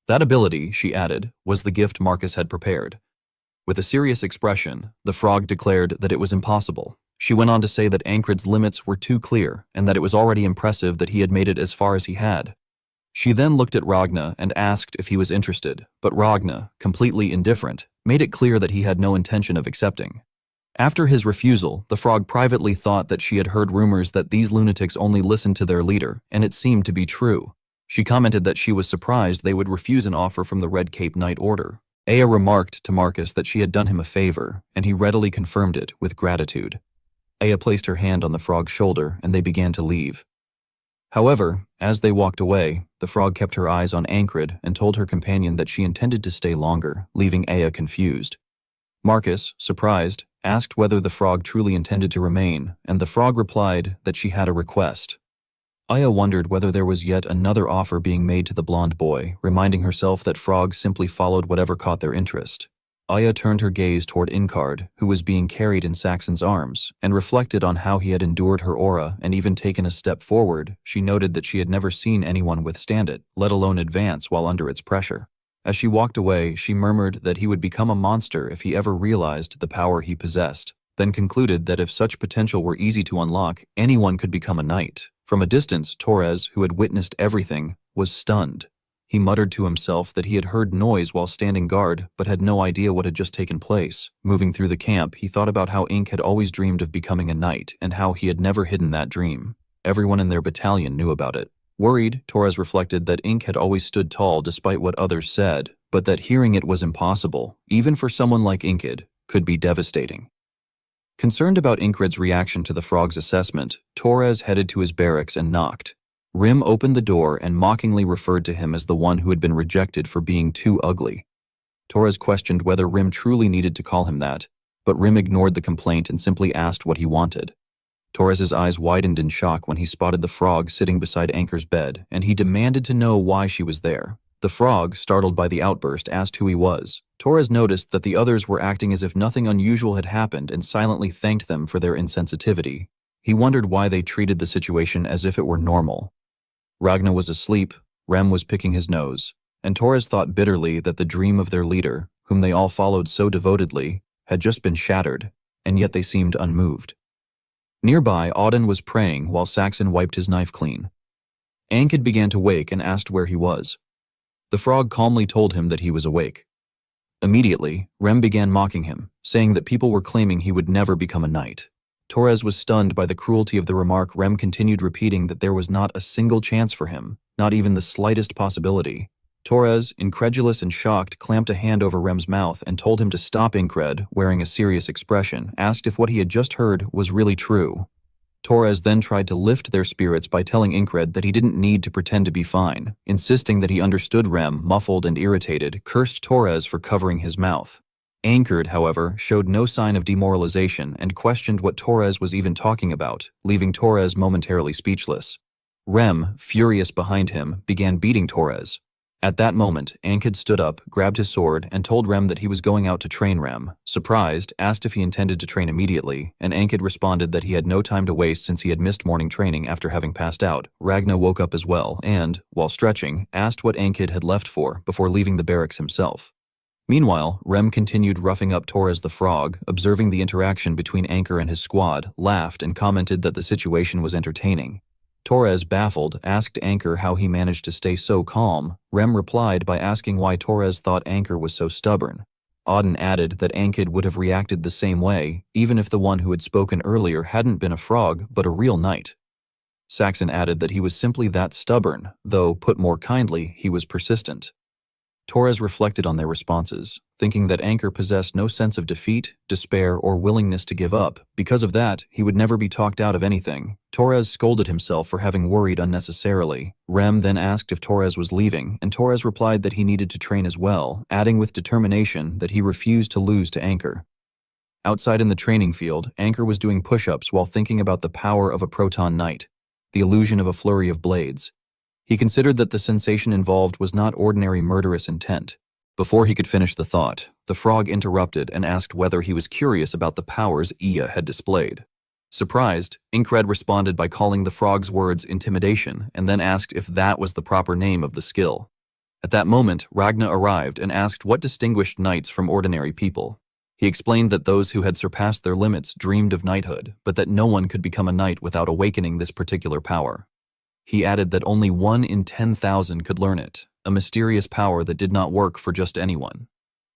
That ability, she added, was the gift Marcus had prepared. With a serious expression, the frog declared that it was impossible. She went on to say that Ankrid's limits were too clear and that it was already impressive that he had made it as far as he had. She then looked at Ragnar and asked if he was interested, but Ragnar, completely indifferent, made it clear that he had no intention of accepting. After his refusal, the frog privately thought that she had heard rumors that these lunatics only listened to their leader, and it seemed to be true. She commented that she was surprised they would refuse an offer from the Red Cape Knight Order. Aya remarked to Marcus that she had done him a favor, and he readily confirmed it with gratitude. Aya placed her hand on the frog's shoulder, and they began to leave. However, as they walked away, the frog kept her eyes on Ankrid and told her companion that she intended to stay longer, leaving Aya confused. Marcus, surprised, asked whether the frog truly intended to remain, and the frog replied that she had a request. Aya wondered whether there was yet another offer being made to the blonde boy, reminding herself that frogs simply followed whatever caught their interest. Aya turned her gaze toward Inkard, who was being carried in Saxon's arms, and reflected on how he had endured her aura and even taken a step forward. She noted that she had never seen anyone withstand it, let alone advance while under its pressure. As she walked away, she murmured that he would become a monster if he ever realized the power he possessed, then concluded that if such potential were easy to unlock, anyone could become a knight. From a distance, Torres, who had witnessed everything, was stunned. He muttered to himself that he had heard noise while standing guard, but had no idea what had just taken place. Moving through the camp, he thought about how Ink had always dreamed of becoming a knight, and how he had never hidden that dream. Everyone in their battalion knew about it. Worried, Torres reflected that Ink had always stood tall despite what others said, but that hearing it was impossible, even for someone like Inkid, could be devastating. Concerned about Inkrid's reaction to the frog's assessment, Torres headed to his barracks and knocked. Rim opened the door and mockingly referred to him as the one who had been rejected for being too ugly. Torres questioned whether Rim truly needed to call him that, but Rim ignored the complaint and simply asked what he wanted. Torres's eyes widened in shock when he spotted the frog sitting beside Anchor's bed, and he demanded to know why she was there. The frog, startled by the outburst, asked who he was. Torres noticed that the others were acting as if nothing unusual had happened and silently thanked them for their insensitivity. He wondered why they treated the situation as if it were normal. Ragnar was asleep, Rem was picking his nose, and Torres thought bitterly that the dream of their leader, whom they all followed so devotedly, had just been shattered, and yet they seemed unmoved. Nearby, Auden was praying while Saxon wiped his knife clean. Ankid began to wake and asked where he was. The frog calmly told him that he was awake. Immediately, Rem began mocking him, saying that people were claiming he would never become a knight. Torres was stunned by the cruelty of the remark. Rem continued repeating that there was not a single chance for him, not even the slightest possibility. Torres, incredulous and shocked, clamped a hand over Rem's mouth and told him to stop. Incred, wearing a serious expression, asked if what he had just heard was really true. Torres then tried to lift their spirits by telling Incred that he didn't need to pretend to be fine, insisting that he understood. Rem, muffled and irritated, cursed Torres for covering his mouth. Anchored, however, showed no sign of demoralization and questioned what Torres was even talking about, leaving Torres momentarily speechless. Rem, furious behind him, began beating Torres. At that moment, Ankid stood up, grabbed his sword, and told Rem that he was going out to train. Rem, surprised, asked if he intended to train immediately, and Ankid responded that he had no time to waste since he had missed morning training after having passed out. Ragnar woke up as well and, while stretching, asked what Ankid had left for before leaving the barracks himself. Meanwhile, Rem continued roughing up Torres the frog, observing the interaction between Anchor and his squad, laughed and commented that the situation was entertaining. Torres, baffled, asked Anchor how he managed to stay so calm. Rem replied by asking why Torres thought Anchor was so stubborn. Auden added that Ankid would have reacted the same way, even if the one who had spoken earlier hadn't been a frog but a real knight. Saxon added that he was simply that stubborn, though, put more kindly, he was persistent. Torres reflected on their responses, thinking that Anchor possessed no sense of defeat, despair, or willingness to give up. Because of that, he would never be talked out of anything. Torres scolded himself for having worried unnecessarily. Rem then asked if Torres was leaving, and Torres replied that he needed to train as well, adding with determination that he refused to lose to Anchor. Outside in the training field, Anchor was doing push-ups while thinking about the power of a proton knight, the illusion of a flurry of blades. He considered that the sensation involved was not ordinary murderous intent. Before he could finish the thought, the frog interrupted and asked whether he was curious about the powers Iya had displayed. Surprised, Inkred responded by calling the frog's words intimidation and then asked if that was the proper name of the skill. At that moment, Ragna arrived and asked what distinguished knights from ordinary people. He explained that those who had surpassed their limits dreamed of knighthood, but that no one could become a knight without awakening this particular power. He added that only 1 in 10,000 could learn it, a mysterious power that did not work for just anyone.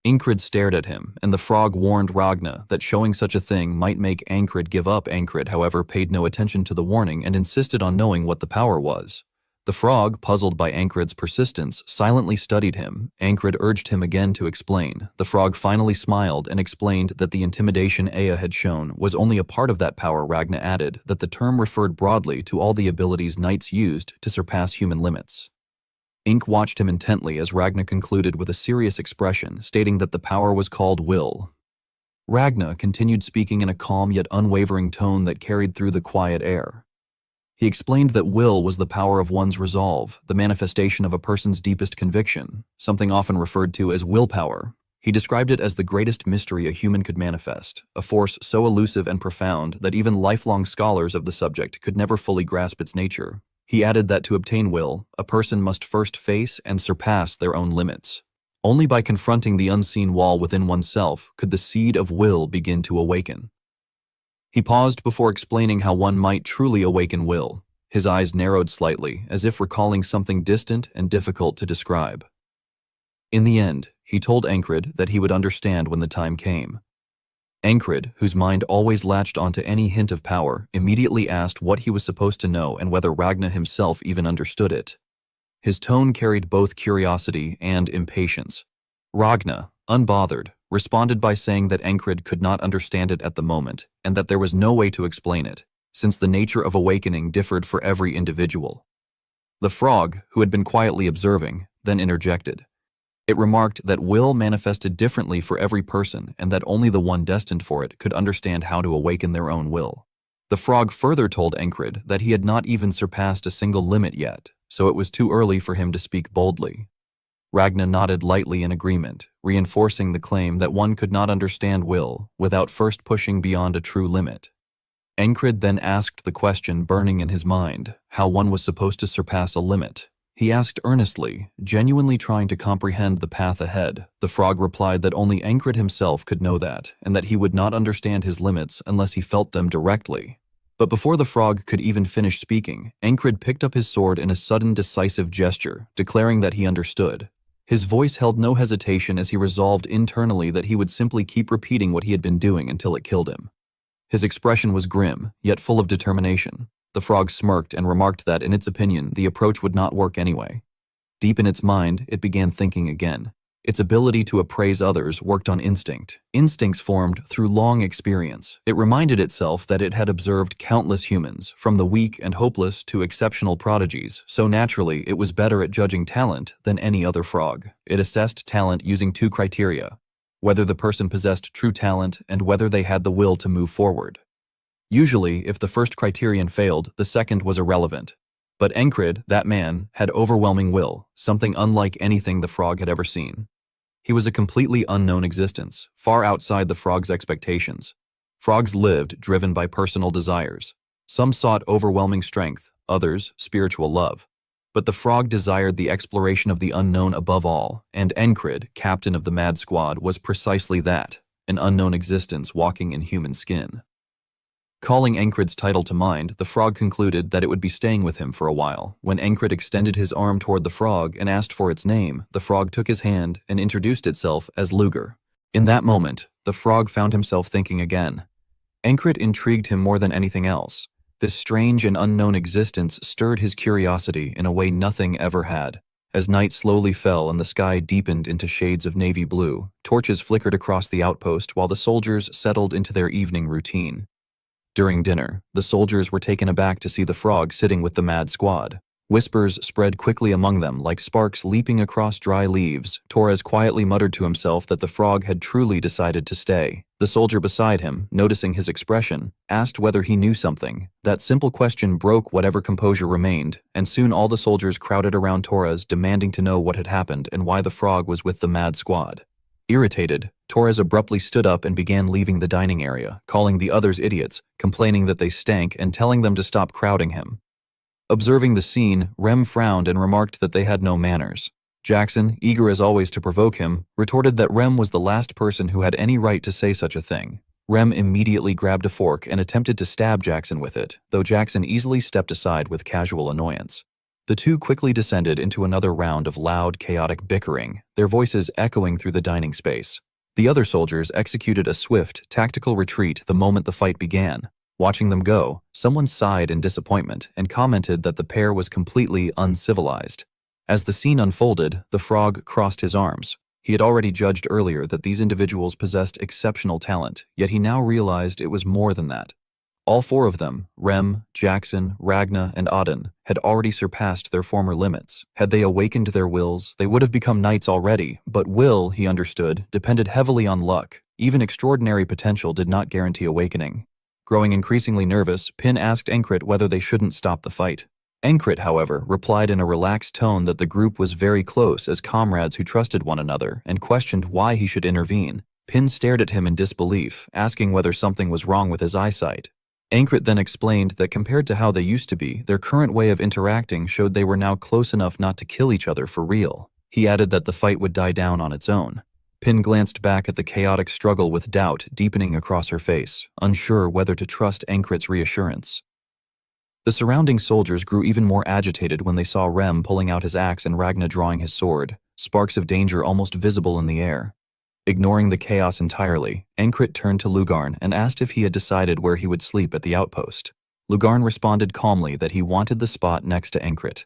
Inkred stared at him, and the frog warned Ragna that showing such a thing might make Ankred give up. Ankred, however, paid no attention to the warning and insisted on knowing what the power was. The frog, puzzled by Ankred's persistence, silently studied him. Ankred urged him again to explain. The frog finally smiled and explained that the intimidation Aya had shown was only a part of that power. Ragna added that the term referred broadly to all the abilities knights used to surpass human limits. Ink watched him intently as Ragna concluded with a serious expression, stating that the power was called will. Ragna continued speaking in a calm yet unwavering tone that carried through the quiet air. He explained that will was the power of one's resolve, the manifestation of a person's deepest conviction, something often referred to as willpower. He described it as the greatest mystery a human could manifest, a force so elusive and profound that even lifelong scholars of the subject could never fully grasp its nature. He added that to obtain will, a person must first face and surpass their own limits. Only by confronting the unseen wall within oneself could the seed of will begin to awaken. He paused before explaining how one might truly awaken will. His eyes narrowed slightly, as if recalling something distant and difficult to describe. In the end, he told Ankred that he would understand when the time came. Ankred, whose mind always latched onto any hint of power, immediately asked what he was supposed to know and whether Ragna himself even understood it. His tone carried both curiosity and impatience. Ragna, unbothered, responded by saying that Ankred could not understand it at the moment, and that there was no way to explain it, since the nature of awakening differed for every individual. The frog, who had been quietly observing, then interjected. It remarked that will manifested differently for every person and that only the one destined for it could understand how to awaken their own will. The frog further told Ankred that he had not even surpassed a single limit yet, so it was too early for him to speak boldly. Ragna nodded lightly in agreement, reinforcing the claim that one could not understand will without first pushing beyond a true limit. Ankred then asked the question burning in his mind, how one was supposed to surpass a limit. He asked earnestly, genuinely trying to comprehend the path ahead. The frog replied that only Ankred himself could know that, and that he would not understand his limits unless he felt them directly. But before the frog could even finish speaking, Ankred picked up his sword in a sudden decisive gesture, declaring that he understood. His voice held no hesitation as he resolved internally that he would simply keep repeating what he had been doing until it killed him. His expression was grim, yet full of determination. The frog smirked and remarked that, in its opinion, the approach would not work anyway. Deep in its mind, it began thinking again. Its ability to appraise others worked on instinct. Instincts formed through long experience. It reminded itself that it had observed countless humans, from the weak and hopeless to exceptional prodigies, so naturally it was better at judging talent than any other frog. It assessed talent using 2 criteria: whether the person possessed true talent and whether they had the will to move forward. Usually, if the first criterion failed, the second was irrelevant. But Ankred, that man, had overwhelming will, something unlike anything the frog had ever seen. He was a completely unknown existence, far outside the frog's expectations. Frogs lived driven by personal desires. Some sought overwhelming strength, others spiritual love. But the frog desired the exploration of the unknown above all, and Ankred, captain of the Mad Squad, was precisely that, an unknown existence walking in human skin. Calling Ankred's title to mind, the frog concluded that it would be staying with him for a while. When Ankred extended his arm toward the frog and asked for its name, the frog took his hand and introduced itself as Luger. In that moment, the frog found himself thinking again. Ankred intrigued him more than anything else. This strange and unknown existence stirred his curiosity in a way nothing ever had, As night slowly fell and the sky deepened into shades of navy blue, torches flickered across the outpost while the soldiers settled into their evening routine. During dinner, the soldiers were taken aback to see the frog sitting with the mad squad. Whispers spread quickly among them like sparks leaping across dry leaves. Torres quietly muttered to himself that the frog had truly decided to stay. The soldier beside him, noticing his expression, asked whether he knew something. That simple question broke whatever composure remained, and soon all the soldiers crowded around Torres demanding to know what had happened and why the frog was with the mad squad. Irritated, Torres abruptly stood up and began leaving the dining area, calling the others idiots, complaining that they stank and telling them to stop crowding him. Observing the scene, Rem frowned and remarked that they had no manners. Jackson, eager as always to provoke him, retorted that Rem was the last person who had any right to say such a thing. Rem immediately grabbed a fork and attempted to stab Jackson with it, though Jackson easily stepped aside with casual annoyance. The two quickly descended into another round of loud, chaotic bickering, their voices echoing through the dining space. The other soldiers executed a swift, tactical retreat the moment the fight began. Watching them go, someone sighed in disappointment and commented that the pair was completely uncivilized. As the scene unfolded, the frog crossed his arms. He had already judged earlier that these individuals possessed exceptional talent, yet he now realized it was more than that. All four of them, Rem, Jackson, Ragna, and Auden, had already surpassed their former limits. Had they awakened their wills, they would have become knights already, but will, he understood, depended heavily on luck. Even extraordinary potential did not guarantee awakening. Growing increasingly nervous, Pin asked Enkrit whether they shouldn't stop the fight. Enkrit, however, replied in a relaxed tone that the group was very close as comrades who trusted one another and questioned why he should intervene. Pin stared at him in disbelief, asking whether something was wrong with his eyesight. Enkrit then explained that compared to how they used to be, their current way of interacting showed they were now close enough not to kill each other for real. He added that the fight would die down on its own. Pin glanced back at the chaotic struggle with doubt deepening across her face, unsure whether to trust Enkrit's reassurance. The surrounding soldiers grew even more agitated when they saw Rem pulling out his axe and Ragna drawing his sword, sparks of danger almost visible in the air. Ignoring the chaos entirely, Enkrit turned to Lugarn and asked if he had decided where he would sleep at the outpost. Lugarn responded calmly that he wanted the spot next to Enkrit.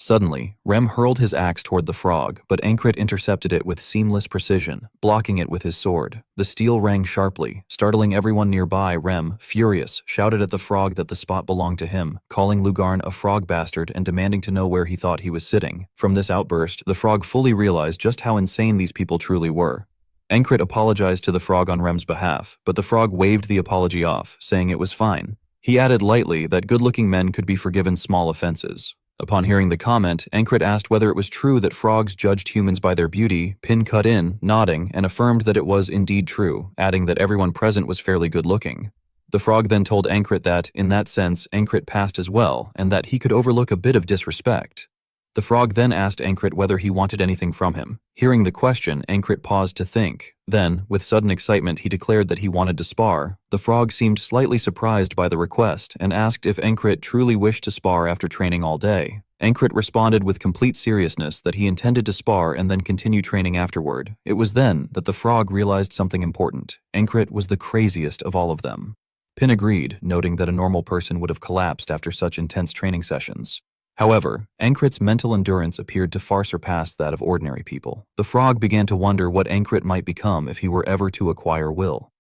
Suddenly, Rem hurled his axe toward the frog, but Enkrit intercepted it with seamless precision, blocking it with his sword. The steel rang sharply, startling everyone nearby. Rem, furious, shouted at the frog that the spot belonged to him, calling Lugarn a frog bastard and demanding to know where he thought he was sitting. From this outburst, the frog fully realized just how insane these people truly were. Enkrit apologized to the frog on Rem's behalf, but the frog waved the apology off, saying it was fine. He added lightly that good-looking men could be forgiven small offenses. Upon hearing the comment, Enkrit asked whether it was true that frogs judged humans by their beauty. Pin cut in, nodding, and affirmed that it was indeed true, adding that everyone present was fairly good-looking. The frog then told Enkrit that, in that sense, Enkrit passed as well, and that he could overlook a bit of disrespect. The frog then asked Enkrit whether he wanted anything from him. Hearing the question, Enkrit paused to think. Then, with sudden excitement, he declared that he wanted to spar. The frog seemed slightly surprised by the request and asked if Enkrit truly wished to spar after training all day. Enkrit responded with complete seriousness that he intended to spar and then continue training afterward. It was then that the frog realized something important. Enkrit was the craziest of all of them. Pin agreed, noting that a normal person would have collapsed after such intense training sessions. However, Enkrit's mental endurance appeared to far surpass that of ordinary people. The frog began to wonder what Enkrit might become if he were ever to acquire will.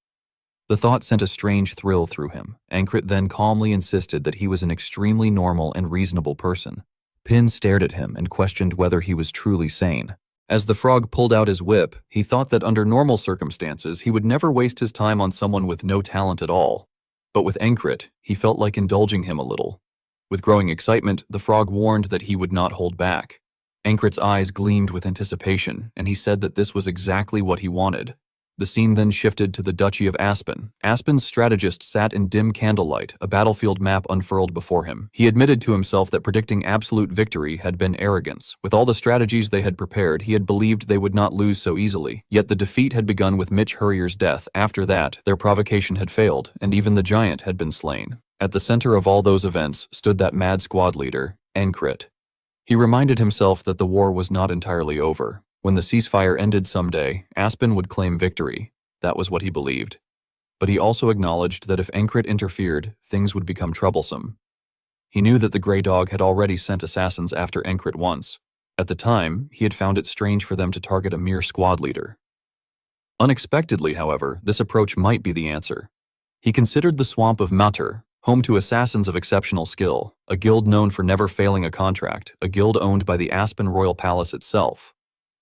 The thought sent a strange thrill through him. Enkrit then calmly insisted that he was an extremely normal and reasonable person. Pin stared at him and questioned whether he was truly sane. As the frog pulled out his whip, he thought that under normal circumstances he would never waste his time on someone with no talent at all. But with Enkrit, he felt like indulging him a little. With growing excitement, the frog warned that he would not hold back. Enkrit's eyes gleamed with anticipation, and he said that this was exactly what he wanted. The scene then shifted to the Duchy of Aspen. Aspen's strategist sat in dim candlelight, a battlefield map unfurled before him. He admitted to himself that predicting absolute victory had been arrogance. With all the strategies they had prepared, he had believed they would not lose so easily. Yet the defeat had begun with Mitch Hurrier's death. After that, their provocation had failed, and even the giant had been slain. At the center of all those events stood that mad squad leader, Enkrit. He reminded himself that the war was not entirely over. When the ceasefire ended someday, Aspen would claim victory. That was what he believed. But he also acknowledged that if Enkrit interfered, things would become troublesome. He knew that the Grey Dog had already sent assassins after Enkrit once. At the time, he had found it strange for them to target a mere squad leader. Unexpectedly, however, this approach might be the answer. He considered the swamp of Matur, home to assassins of exceptional skill, a guild known for never failing a contract, a guild owned by the Aspen Royal Palace itself.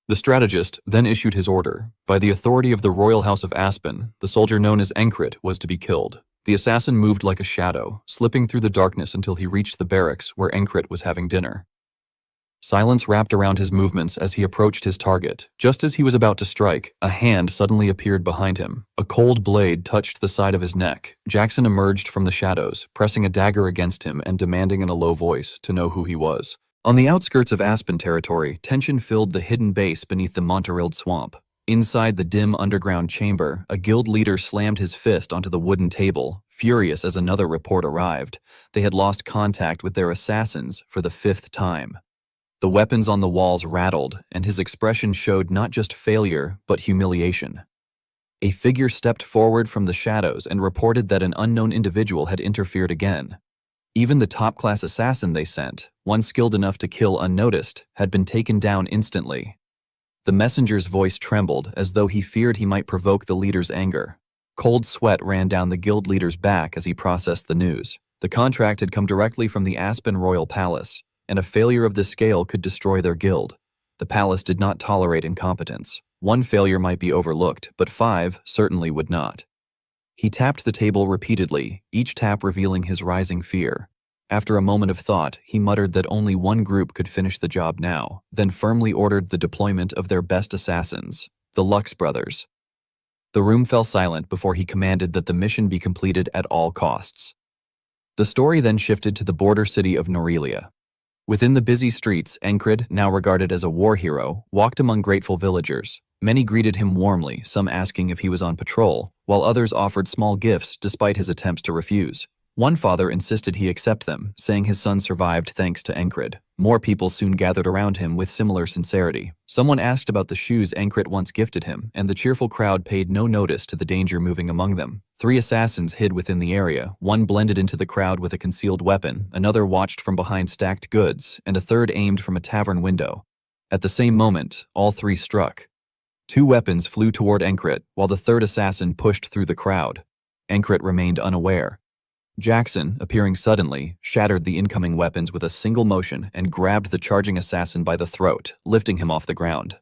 The strategist then issued his order. By the authority of the Royal House of Aspen, the soldier known as Encrit was to be killed. The assassin moved like a shadow, slipping through the darkness until he reached the barracks where Encrit was having dinner. Silence wrapped around his movements as he approached his target. Just as he was about to strike, a hand suddenly appeared behind him. A cold blade touched the side of his neck. Jackson emerged from the shadows, pressing a dagger against him and demanding in a low voice to know who he was. On the outskirts of Aspen territory, tension filled the hidden base beneath the Monterild swamp. Inside the dim underground chamber, a guild leader slammed his fist onto the wooden table, furious as another report arrived. They had lost contact with their assassins for the 5th time. The weapons on the walls rattled, and his expression showed not just failure, but humiliation. A figure stepped forward from the shadows and reported that an unknown individual had interfered again. Even the top-class assassin they sent, one skilled enough to kill unnoticed, had been taken down instantly. The messenger's voice trembled as though he feared he might provoke the leader's anger. Cold sweat ran down the guild leader's back as he processed the news. The contract had come directly from the Aspen Royal Palace, and a failure of this scale could destroy their guild. The palace did not tolerate incompetence. One failure might be overlooked, but 5 certainly would not. He tapped the table repeatedly, each tap revealing his rising fear. After a moment of thought, he muttered that only one group could finish the job now, then firmly ordered the deployment of their best assassins, the Lux brothers. The room fell silent before he commanded that the mission be completed at all costs. The story then shifted to the border city of Norelia. Within the busy streets, Encrit, now regarded as a war hero, walked among grateful villagers. Many greeted him warmly, some asking if he was on patrol, while others offered small gifts despite his attempts to refuse. One father insisted he accept them, saying his son survived thanks to Encrit. More people soon gathered around him with similar sincerity. Someone asked about the shoes Encrit once gifted him, and the cheerful crowd paid no notice to the danger moving among them. 3 assassins hid within the area. One blended into the crowd with a concealed weapon, another watched from behind stacked goods, and a third aimed from a tavern window. At the same moment, all 3 struck. 2 weapons flew toward Encrit, while the third assassin pushed through the crowd. Encrit remained unaware. Jackson, appearing suddenly, shattered the incoming weapons with a single motion and grabbed the charging assassin by the throat, lifting him off the ground.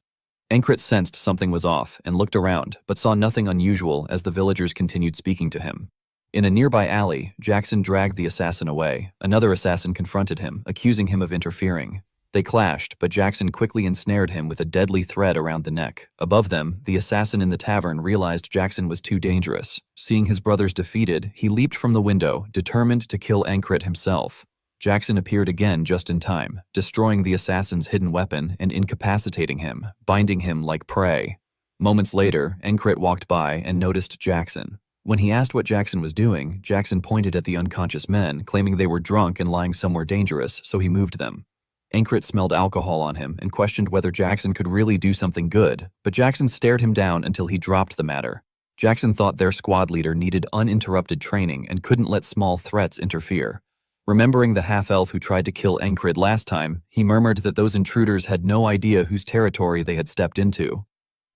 Encrit sensed something was off and looked around, but saw nothing unusual as the villagers continued speaking to him. In a nearby alley, Jackson dragged the assassin away. Another assassin confronted him, accusing him of interfering. They clashed, but Jackson quickly ensnared him with a deadly thread around the neck. Above them, the assassin in the tavern realized Jackson was too dangerous. Seeing his brothers defeated, he leaped from the window, determined to kill Encrit himself. Jackson appeared again just in time, destroying the assassin's hidden weapon and incapacitating him, binding him like prey. Moments later, Encrit walked by and noticed Jackson. When he asked what Jackson was doing, Jackson pointed at the unconscious men, claiming they were drunk and lying somewhere dangerous, so he moved them. Encrit smelled alcohol on him and questioned whether Jackson could really do something good, but Jackson stared him down until he dropped the matter. Jackson thought their squad leader needed uninterrupted training and couldn't let small threats interfere. Remembering the half-elf who tried to kill Encrit last time, he murmured that those intruders had no idea whose territory they had stepped into.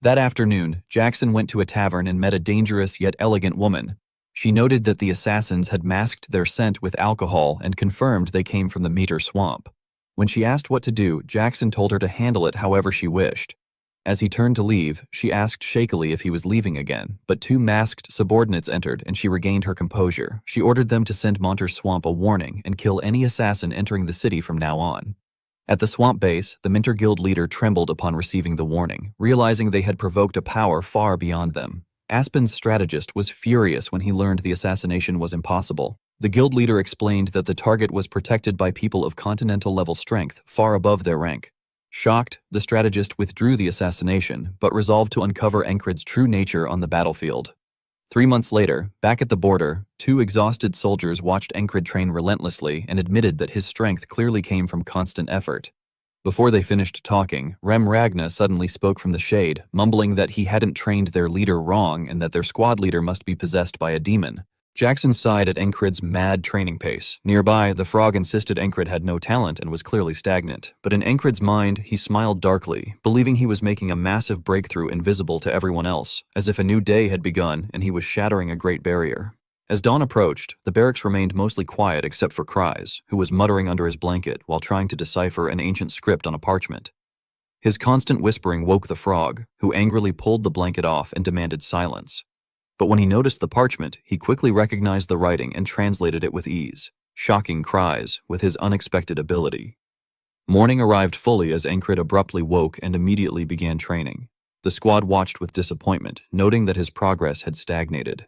That afternoon, Jackson went to a tavern and met a dangerous yet elegant woman. She noted that the assassins had masked their scent with alcohol and confirmed they came from the Meter Swamp. When she asked what to do, Jackson told her to handle it however she wished. As he turned to leave, she asked shakily if he was leaving again, but 2 masked subordinates entered and she regained her composure. She ordered them to send Monter Swamp a warning and kill any assassin entering the city from now on. At the swamp base, the Minter Guild leader trembled upon receiving the warning, realizing they had provoked a power far beyond them. Aspen's strategist was furious when he learned the assassination was impossible. The guild leader explained that the target was protected by people of continental-level strength far above their rank. Shocked, the strategist withdrew the assassination, but resolved to uncover Encrit's true nature on the battlefield. 3 months later, back at the border, 2 exhausted soldiers watched Encrit train relentlessly and admitted that his strength clearly came from constant effort. Before they finished talking, Rem Ragna suddenly spoke from the shade, mumbling that he hadn't trained their leader wrong and that their squad leader must be possessed by a demon. Jackson sighed at Encrid's mad training pace. Nearby, the frog insisted Encrid had no talent and was clearly stagnant. But in Encrid's mind, he smiled darkly, believing he was making a massive breakthrough invisible to everyone else, as if a new day had begun and he was shattering a great barrier. As dawn approached, the barracks remained mostly quiet except for Cries, who was muttering under his blanket while trying to decipher an ancient script on a parchment. His constant whispering woke the frog, who angrily pulled the blanket off and demanded silence. But when he noticed the parchment, he quickly recognized the writing and translated it with ease, shocking Cries with his unexpected ability. Morning arrived fully as Encrid abruptly woke and immediately began training. The squad watched with disappointment, noting that his progress had stagnated.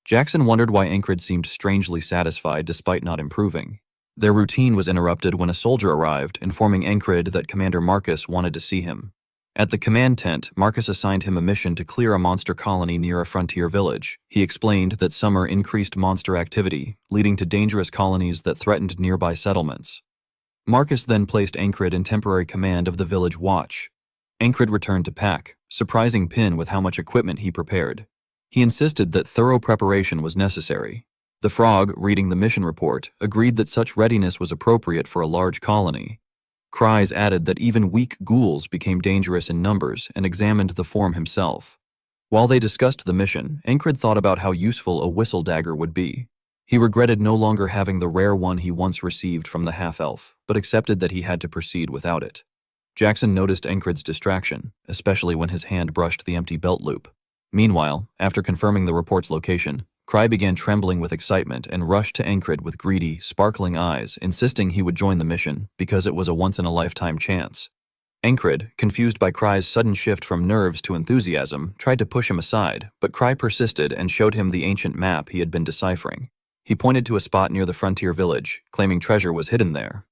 Jackson wondered why Encrid seemed strangely satisfied despite not improving. Their routine was interrupted when a soldier arrived, informing Encrid that Commander Marcus wanted to see him. At the command tent, Marcus assigned him a mission to clear a monster colony near a frontier village. He explained that summer increased monster activity, leading to dangerous colonies that threatened nearby settlements. Marcus then placed Encrid in temporary command of the village watch. Encrid returned to pack, surprising Pin with how much equipment he prepared. He insisted that thorough preparation was necessary. The frog, reading the mission report, agreed that such readiness was appropriate for a large colony. Cries added that even weak ghouls became dangerous in numbers and examined the form himself. While they discussed the mission, Encrid thought about how useful a whistle dagger would be. He regretted no longer having the rare one he once received from the half-elf, but accepted that he had to proceed without it. Jackson noticed Encrid's distraction, especially when his hand brushed the empty belt loop. Meanwhile, after confirming the report's location, Cry began trembling with excitement and rushed to Encrid with greedy, sparkling eyes, insisting he would join the mission because it was a once-in-a-lifetime chance. Encrid, confused by Cry's sudden shift from nerves to enthusiasm, tried to push him aside, but Cry persisted and showed him the ancient map he had been deciphering. He pointed to a spot near the frontier village, claiming treasure was hidden there.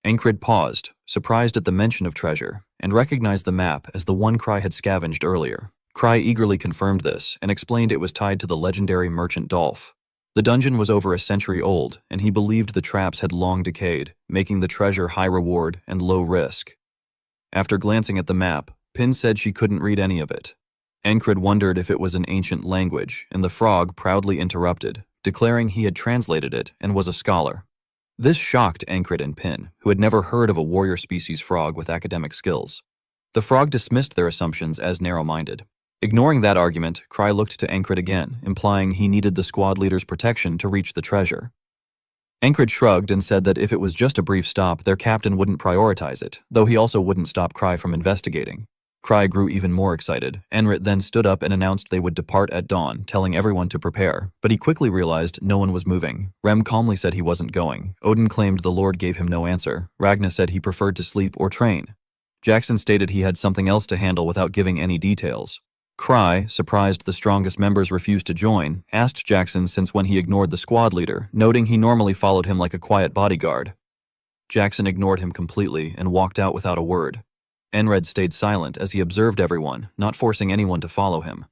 Encrid paused, surprised at the mention of treasure, and recognized the map as the one Cry had scavenged earlier. Cry eagerly confirmed this and explained it was tied to the legendary merchant Dolph. The dungeon was over a century old, and he believed the traps had long decayed, making the treasure high reward and low risk. After glancing at the map, Pin said she couldn't read any of it. Encrid wondered if it was an ancient language, and the frog proudly interrupted, declaring he had translated it and was a scholar. This shocked Encrid and Pin, who had never heard of a warrior species frog with academic skills. The frog dismissed their assumptions as narrow-minded. Ignoring that argument, Cry looked to Encrid again, implying he needed the squad leader's protection to reach the treasure. Encrid shrugged and said that if it was just a brief stop, their captain wouldn't prioritize it, though he also wouldn't stop Cry from investigating. Cry grew even more excited. Enrit then stood up and announced they would depart at dawn, telling everyone to prepare, but he quickly realized no one was moving. Rem calmly said he wasn't going. Odin claimed the Lord gave him no answer. Ragna said he preferred to sleep or train. Jackson stated he had something else to handle without giving any details. Cry, surprised the strongest members refused to join, asked Jackson since when he ignored the squad leader, noting he normally followed him like a quiet bodyguard. Jackson ignored him completely and walked out without a word. Enred stayed silent as he observed everyone, not forcing anyone to follow him.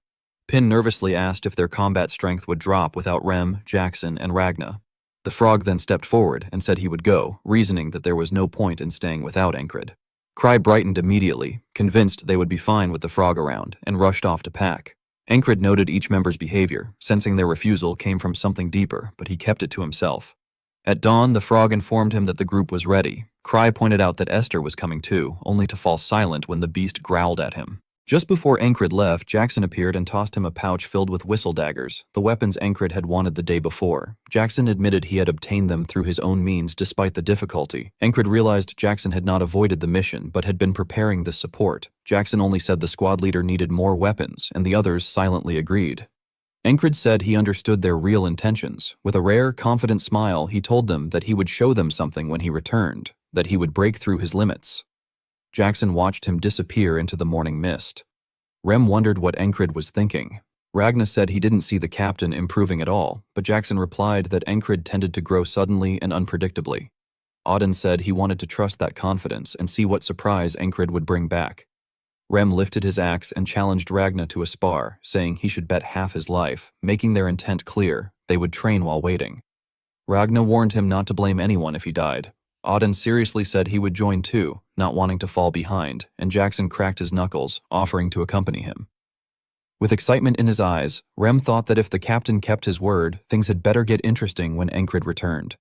Pin nervously asked if their combat strength would drop without Rem, Jackson, and Ragna. The frog then stepped forward and said he would go, reasoning that there was no point in staying without Encrid. Cry brightened immediately, convinced they would be fine with the frog around, and rushed off to pack. Encrid noted each member's behavior, sensing their refusal came from something deeper, but he kept it to himself. At dawn, the frog informed him that the group was ready. Cry pointed out that Esther was coming too, only to fall silent when the beast growled at him. Just before Encrid left, Jackson appeared and tossed him a pouch filled with whistle daggers, the weapons Encrid had wanted the day before. Jackson admitted he had obtained them through his own means despite the difficulty. Encrid realized Jackson had not avoided the mission, but had been preparing this support. Jackson only said the squad leader needed more weapons, and the others silently agreed. Encrid said he understood their real intentions. With a rare, confident smile, he told them that he would show them something when he returned, that he would break through his limits. Jackson watched him disappear into the morning mist. Rem wondered what Encrid was thinking. Ragna said he didn't see the captain improving at all, but Jackson replied that Encrid tended to grow suddenly and unpredictably. Odin said he wanted to trust that confidence and see what surprise Encrid would bring back. Rem lifted his axe and challenged Ragna to a spar, saying he should bet half his life, making their intent clear. They would train while waiting. Ragna warned him not to blame anyone if he died. Odin seriously said he would join too, not wanting to fall behind, and Jackson cracked his knuckles, offering to accompany him. With excitement in his eyes, Rem thought that if the captain kept his word, things had better get interesting when Encred returned.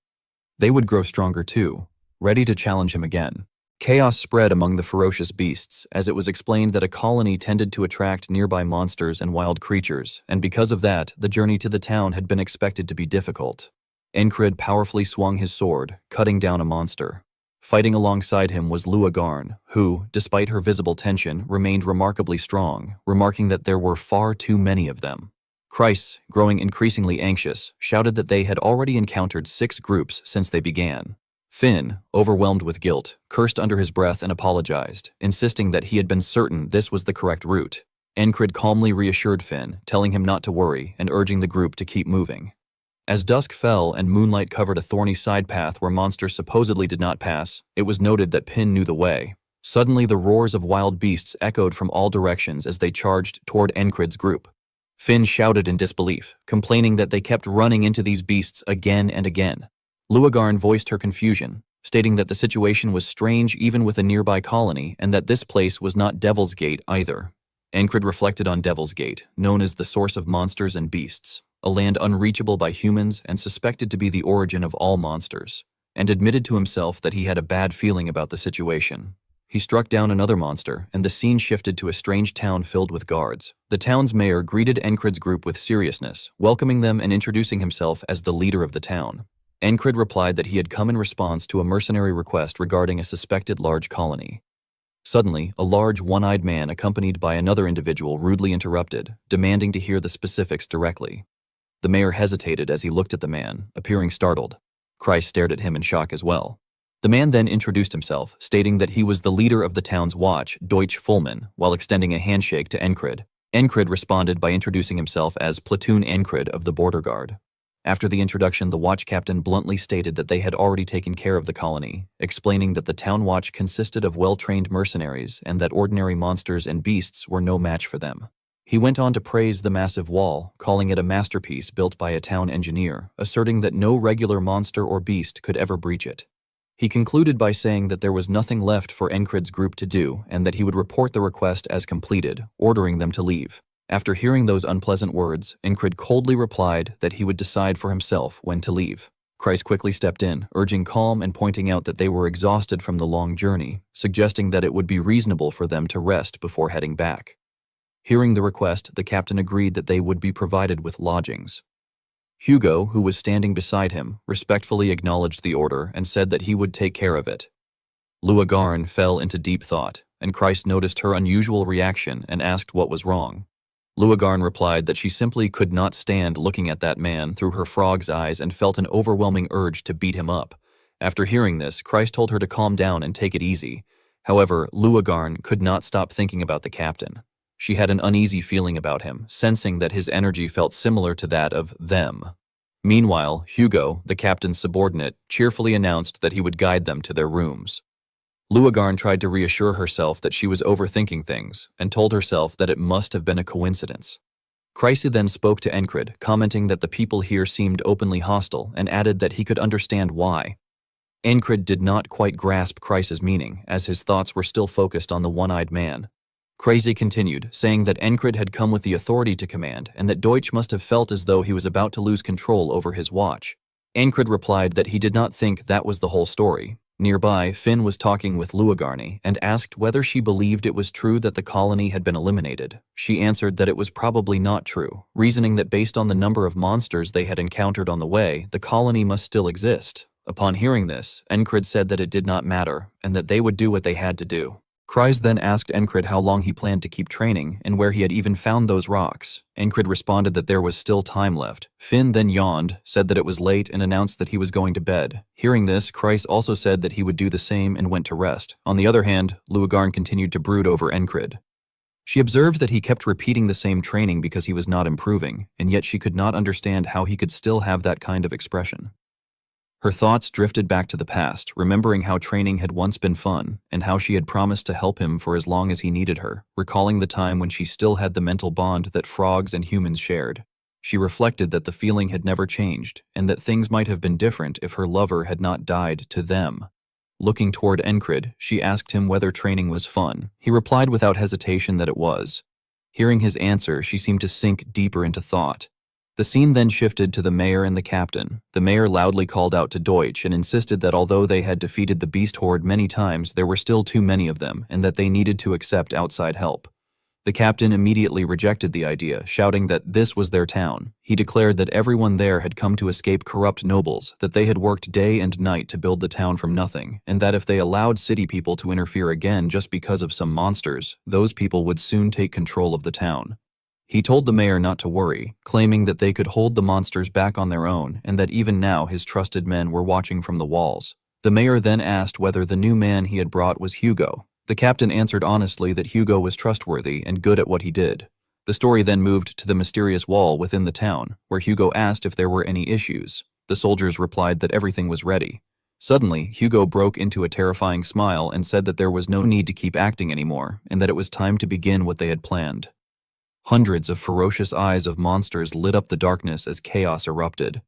They would grow stronger too, ready to challenge him again. Chaos spread among the ferocious beasts, as it was explained that a colony tended to attract nearby monsters and wild creatures, and because of that, the journey to the town had been expected to be difficult. Encred powerfully swung his sword, cutting down a monster. Fighting alongside him was Luagarn, who, despite her visible tension, remained remarkably strong, remarking that there were far too many of them. Kreis, growing increasingly anxious, shouted that they had already encountered 6 groups since they began. Finn, overwhelmed with guilt, cursed under his breath and apologized, insisting that he had been certain this was the correct route. Encred calmly reassured Finn, telling him not to worry and urging the group to keep moving. As dusk fell and moonlight covered a thorny side path where monsters supposedly did not pass, it was noted that Pin knew the way. Suddenly the roars of wild beasts echoed from all directions as they charged toward Encred's group. Finn shouted in disbelief, complaining that they kept running into these beasts again and again. Luagarn voiced her confusion, stating that the situation was strange even with a nearby colony and that this place was not Devil's Gate either. Encred reflected on Devil's Gate, known as the source of monsters and beasts, a land unreachable by humans and suspected to be the origin of all monsters, and admitted to himself that he had a bad feeling about the situation. He struck down another monster, and the scene shifted to a strange town filled with guards. The town's mayor greeted Encred's group with seriousness, welcoming them and introducing himself as the leader of the town. Encred replied that he had come in response to a mercenary request regarding a suspected large colony. Suddenly, a large, one-eyed man accompanied by another individual rudely interrupted, demanding to hear the specifics directly. The mayor hesitated as he looked at the man, appearing startled. Kreis stared at him in shock as well. The man then introduced himself, stating that he was the leader of the town's watch, Deutsch Fullman, while extending a handshake to Encred. Encred responded by introducing himself as Platoon Encred of the Border Guard. After the introduction, the watch captain bluntly stated that they had already taken care of the colony, explaining that the town watch consisted of well-trained mercenaries and that ordinary monsters and beasts were no match for them. He went on to praise the massive wall, calling it a masterpiece built by a town engineer, asserting that no regular monster or beast could ever breach it. He concluded by saying that there was nothing left for Encred's group to do and that he would report the request as completed, ordering them to leave. After hearing those unpleasant words, Encred coldly replied that he would decide for himself when to leave. Kreis quickly stepped in, urging calm and pointing out that they were exhausted from the long journey, suggesting that it would be reasonable for them to rest before heading back. Hearing the request, the captain agreed that they would be provided with lodgings. Hugo, who was standing beside him, respectfully acknowledged the order and said that he would take care of it. Luagarn fell into deep thought, and Kreis noticed her unusual reaction and asked what was wrong. Luagarn replied that she simply could not stand looking at that man through her frog's eyes and felt an overwhelming urge to beat him up. After hearing this, Kreis told her to calm down and take it easy. However, Luagarn could not stop thinking about the captain. She had an uneasy feeling about him, sensing that his energy felt similar to that of them. Meanwhile, Hugo, the captain's subordinate, cheerfully announced that he would guide them to their rooms. Luagarn tried to reassure herself that she was overthinking things, and told herself that it must have been a coincidence. Kreis then spoke to Encred, commenting that the people here seemed openly hostile, and added that he could understand why. Encred did not quite grasp Kreis's meaning, as his thoughts were still focused on the one-eyed man. Kreis continued, saying that Encred had come with the authority to command, and that Deutsch must have felt as though he was about to lose control over his watch. Encred replied that he did not think that was the whole story. Nearby, Finn was talking with Luagarni and asked whether she believed it was true that the colony had been eliminated. She answered that it was probably not true, reasoning that based on the number of monsters they had encountered on the way, the colony must still exist. Upon hearing this, Encred said that it did not matter, and that they would do what they had to do. Kreis then asked Encred how long he planned to keep training, and where he had even found those rocks. Encred responded that there was still time left. Finn then yawned, said that it was late, and announced that he was going to bed. Hearing this, Kreis also said that he would do the same and went to rest. On the other hand, Luagarn continued to brood over Encred. She observed that he kept repeating the same training because he was not improving, and yet she could not understand how he could still have that kind of expression. Her thoughts drifted back to the past, remembering how training had once been fun, and how she had promised to help him for as long as he needed her, recalling the time when she still had the mental bond that frogs and humans shared. She reflected that the feeling had never changed, and that things might have been different if her lover had not died to them. Looking toward Encred, she asked him whether training was fun. He replied without hesitation that it was. Hearing his answer, she seemed to sink deeper into thought. The scene then shifted to the mayor and the captain. The mayor loudly called out to Deutsch and insisted that although they had defeated the beast horde many times, there were still too many of them and that they needed to accept outside help. The captain immediately rejected the idea, shouting that this was their town. He declared that everyone there had come to escape corrupt nobles, that they had worked day and night to build the town from nothing, and that if they allowed city people to interfere again just because of some monsters, those people would soon take control of the town. He told the mayor not to worry, claiming that they could hold the monsters back on their own and that even now his trusted men were watching from the walls. The mayor then asked whether the new man he had brought was Hugo. The captain answered honestly that Hugo was trustworthy and good at what he did. The story then moved to the mysterious wall within the town, where Hugo asked if there were any issues. The soldiers replied that everything was ready. Suddenly, Hugo broke into a terrifying smile and said that there was no need to keep acting anymore, and that it was time to begin what they had planned. Hundreds of ferocious eyes of monsters lit up the darkness as chaos erupted.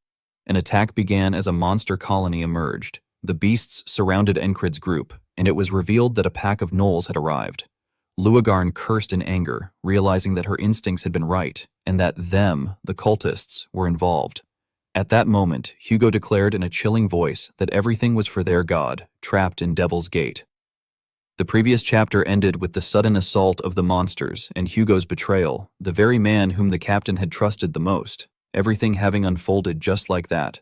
An attack began as a monster colony emerged. The beasts surrounded Encrid's group, and it was revealed that a pack of gnolls had arrived. Luagarn cursed in anger, realizing that her instincts had been right, and that them, the cultists, were involved. At that moment, Hugo declared in a chilling voice that everything was for their god, trapped in Devil's Gate. The previous chapter ended with the sudden assault of the monsters and Hugo's betrayal, the very man whom the captain had trusted the most, everything having unfolded just like that.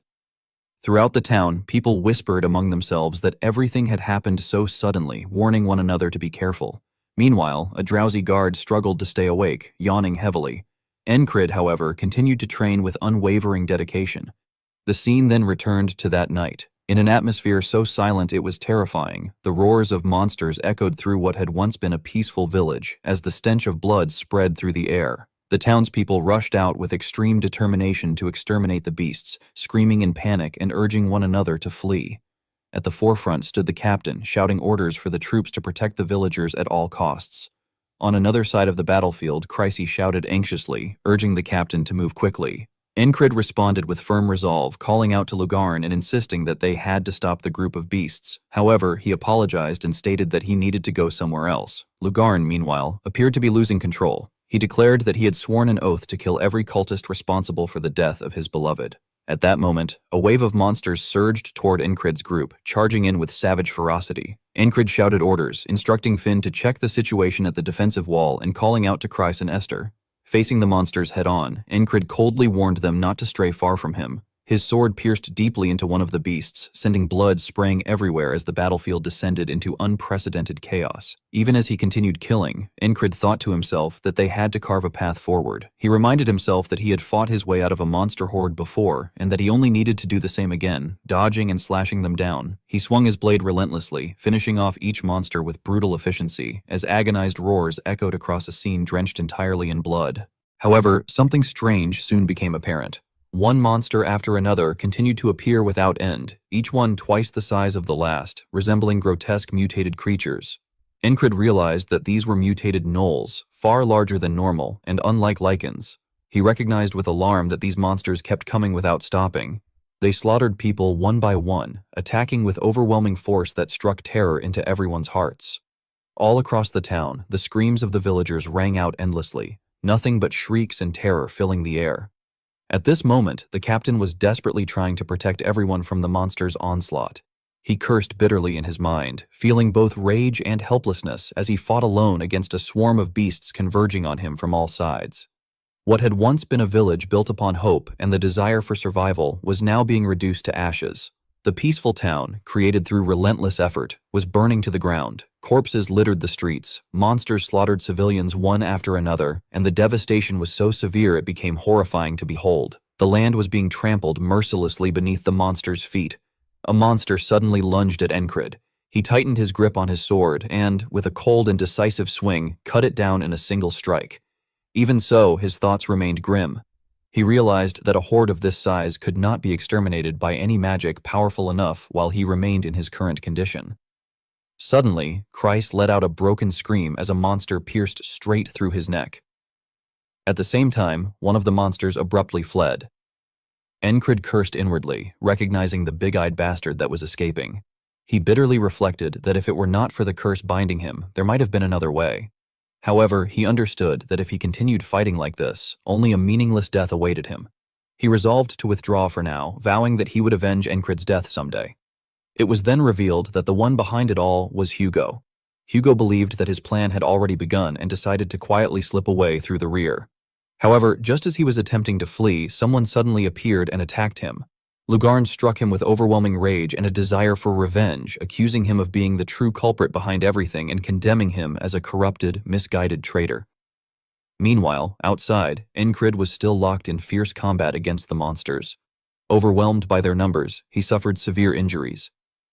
Throughout the town, people whispered among themselves that everything had happened so suddenly, warning one another to be careful. Meanwhile, a drowsy guard struggled to stay awake, yawning heavily. Encrid, however, continued to train with unwavering dedication. The scene then returned to that night. In an atmosphere so silent it was terrifying, the roars of monsters echoed through what had once been a peaceful village as the stench of blood spread through the air. The townspeople rushed out with extreme determination to exterminate the beasts, screaming in panic and urging one another to flee. At the forefront stood the captain, shouting orders for the troops to protect the villagers at all costs. On another side of the battlefield, Chryse shouted anxiously, urging the captain to move quickly. Encrid responded with firm resolve, calling out to Lugarn and insisting that they had to stop the group of beasts. However, he apologized and stated that he needed to go somewhere else. Lugarn, meanwhile, appeared to be losing control. He declared that he had sworn an oath to kill every cultist responsible for the death of his beloved. At that moment, a wave of monsters surged toward Encrid's group, charging in with savage ferocity. Encrid shouted orders, instructing Finn to check the situation at the defensive wall and calling out to Chryse and Esther. Facing the monsters head-on, Encrid coldly warned them not to stray far from him. His sword pierced deeply into one of the beasts, sending blood spraying everywhere as the battlefield descended into unprecedented chaos. Even as he continued killing, Encrid thought to himself that they had to carve a path forward. He reminded himself that he had fought his way out of a monster horde before, and that he only needed to do the same again, dodging and slashing them down. He swung his blade relentlessly, finishing off each monster with brutal efficiency, as agonized roars echoed across a scene drenched entirely in blood. However, something strange soon became apparent. One monster after another continued to appear without end, each one twice the size of the last, resembling grotesque mutated creatures. Encrid realized that these were mutated gnolls, far larger than normal, and unlike lichens. He recognized with alarm that these monsters kept coming without stopping. They slaughtered people one by one, attacking with overwhelming force that struck terror into everyone's hearts. All across the town, the screams of the villagers rang out endlessly, nothing but shrieks and terror filling the air. At this moment, the captain was desperately trying to protect everyone from the monster's onslaught. He cursed bitterly in his mind, feeling both rage and helplessness as he fought alone against a swarm of beasts converging on him from all sides. What had once been a village built upon hope and the desire for survival was now being reduced to ashes. The peaceful town, created through relentless effort, was burning to the ground. Corpses littered the streets, monsters slaughtered civilians one after another, and the devastation was so severe it became horrifying to behold. The land was being trampled mercilessly beneath the monster's feet. A monster suddenly lunged at Encrid. He tightened his grip on his sword and, with a cold and decisive swing, cut it down in a single strike. Even so, his thoughts remained grim. He realized that a horde of this size could not be exterminated by any magic powerful enough while he remained in his current condition. Suddenly, Chryse let out a broken scream as a monster pierced straight through his neck. At the same time, one of the monsters abruptly fled. Encrid cursed inwardly, recognizing the big-eyed bastard that was escaping. He bitterly reflected that if it were not for the curse binding him, there might have been another way. However, he understood that if he continued fighting like this, only a meaningless death awaited him. He resolved to withdraw for now, vowing that he would avenge Encrid's death someday. It was then revealed that the one behind it all was Hugo. Hugo believed that his plan had already begun and decided to quietly slip away through the rear. However, just as he was attempting to flee, someone suddenly appeared and attacked him. Lugarn struck him with overwhelming rage and a desire for revenge, accusing him of being the true culprit behind everything and condemning him as a corrupted, misguided traitor. Meanwhile, outside, Encrid was still locked in fierce combat against the monsters. Overwhelmed by their numbers, he suffered severe injuries.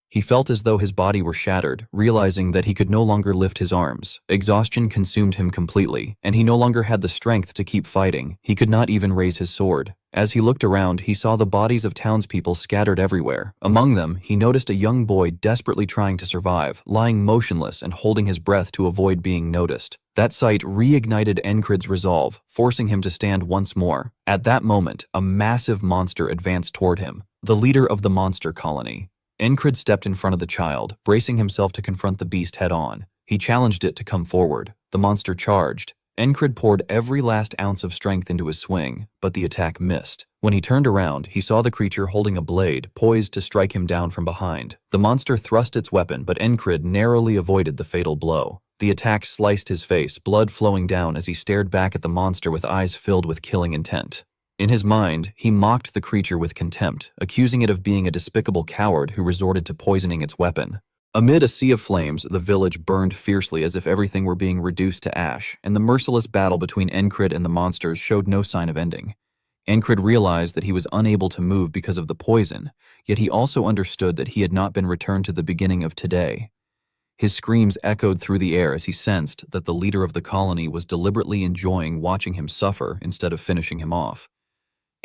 He felt as though his body were shattered, realizing that he could no longer lift his arms. Exhaustion consumed him completely, and he no longer had the strength to keep fighting. He could not even raise his sword. As he looked around, he saw the bodies of townspeople scattered everywhere. Among them, he noticed a young boy desperately trying to survive, lying motionless and holding his breath to avoid being noticed. That sight reignited Encrid's resolve, forcing him to stand once more. At that moment, a massive monster advanced toward him, the leader of the monster colony. Encrid stepped in front of the child, bracing himself to confront the beast head-on. He challenged it to come forward. The monster charged. Encrid poured every last ounce of strength into his swing, but the attack missed. When he turned around, he saw the creature holding a blade, poised to strike him down from behind. The monster thrust its weapon, but Encrid narrowly avoided the fatal blow. The attack sliced his face, blood flowing down as he stared back at the monster with eyes filled with killing intent. In his mind, he mocked the creature with contempt, accusing it of being a despicable coward who resorted to poisoning its weapon. Amid a sea of flames, the village burned fiercely as if everything were being reduced to ash, and the merciless battle between Encrid and the monsters showed no sign of ending. Encrid realized that he was unable to move because of the poison, yet he also understood that he had not been returned to the beginning of today. His screams echoed through the air as he sensed that the leader of the colony was deliberately enjoying watching him suffer instead of finishing him off.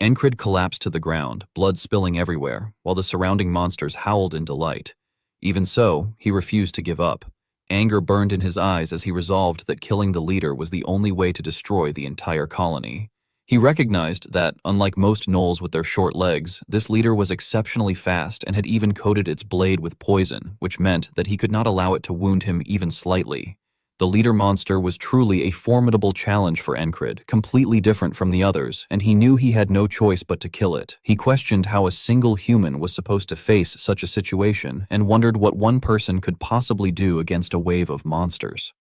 Encrid collapsed to the ground, blood spilling everywhere, while the surrounding monsters howled in delight. Even so, he refused to give up. Anger burned in his eyes as he resolved that killing the leader was the only way to destroy the entire colony. He recognized that, unlike most gnolls with their short legs, this leader was exceptionally fast and had even coated its blade with poison, which meant that he could not allow it to wound him even slightly. The leader monster was truly a formidable challenge for Encrid, completely different from the others, and he knew he had no choice but to kill it. He questioned how a single human was supposed to face such a situation and wondered what one person could possibly do against a wave of monsters.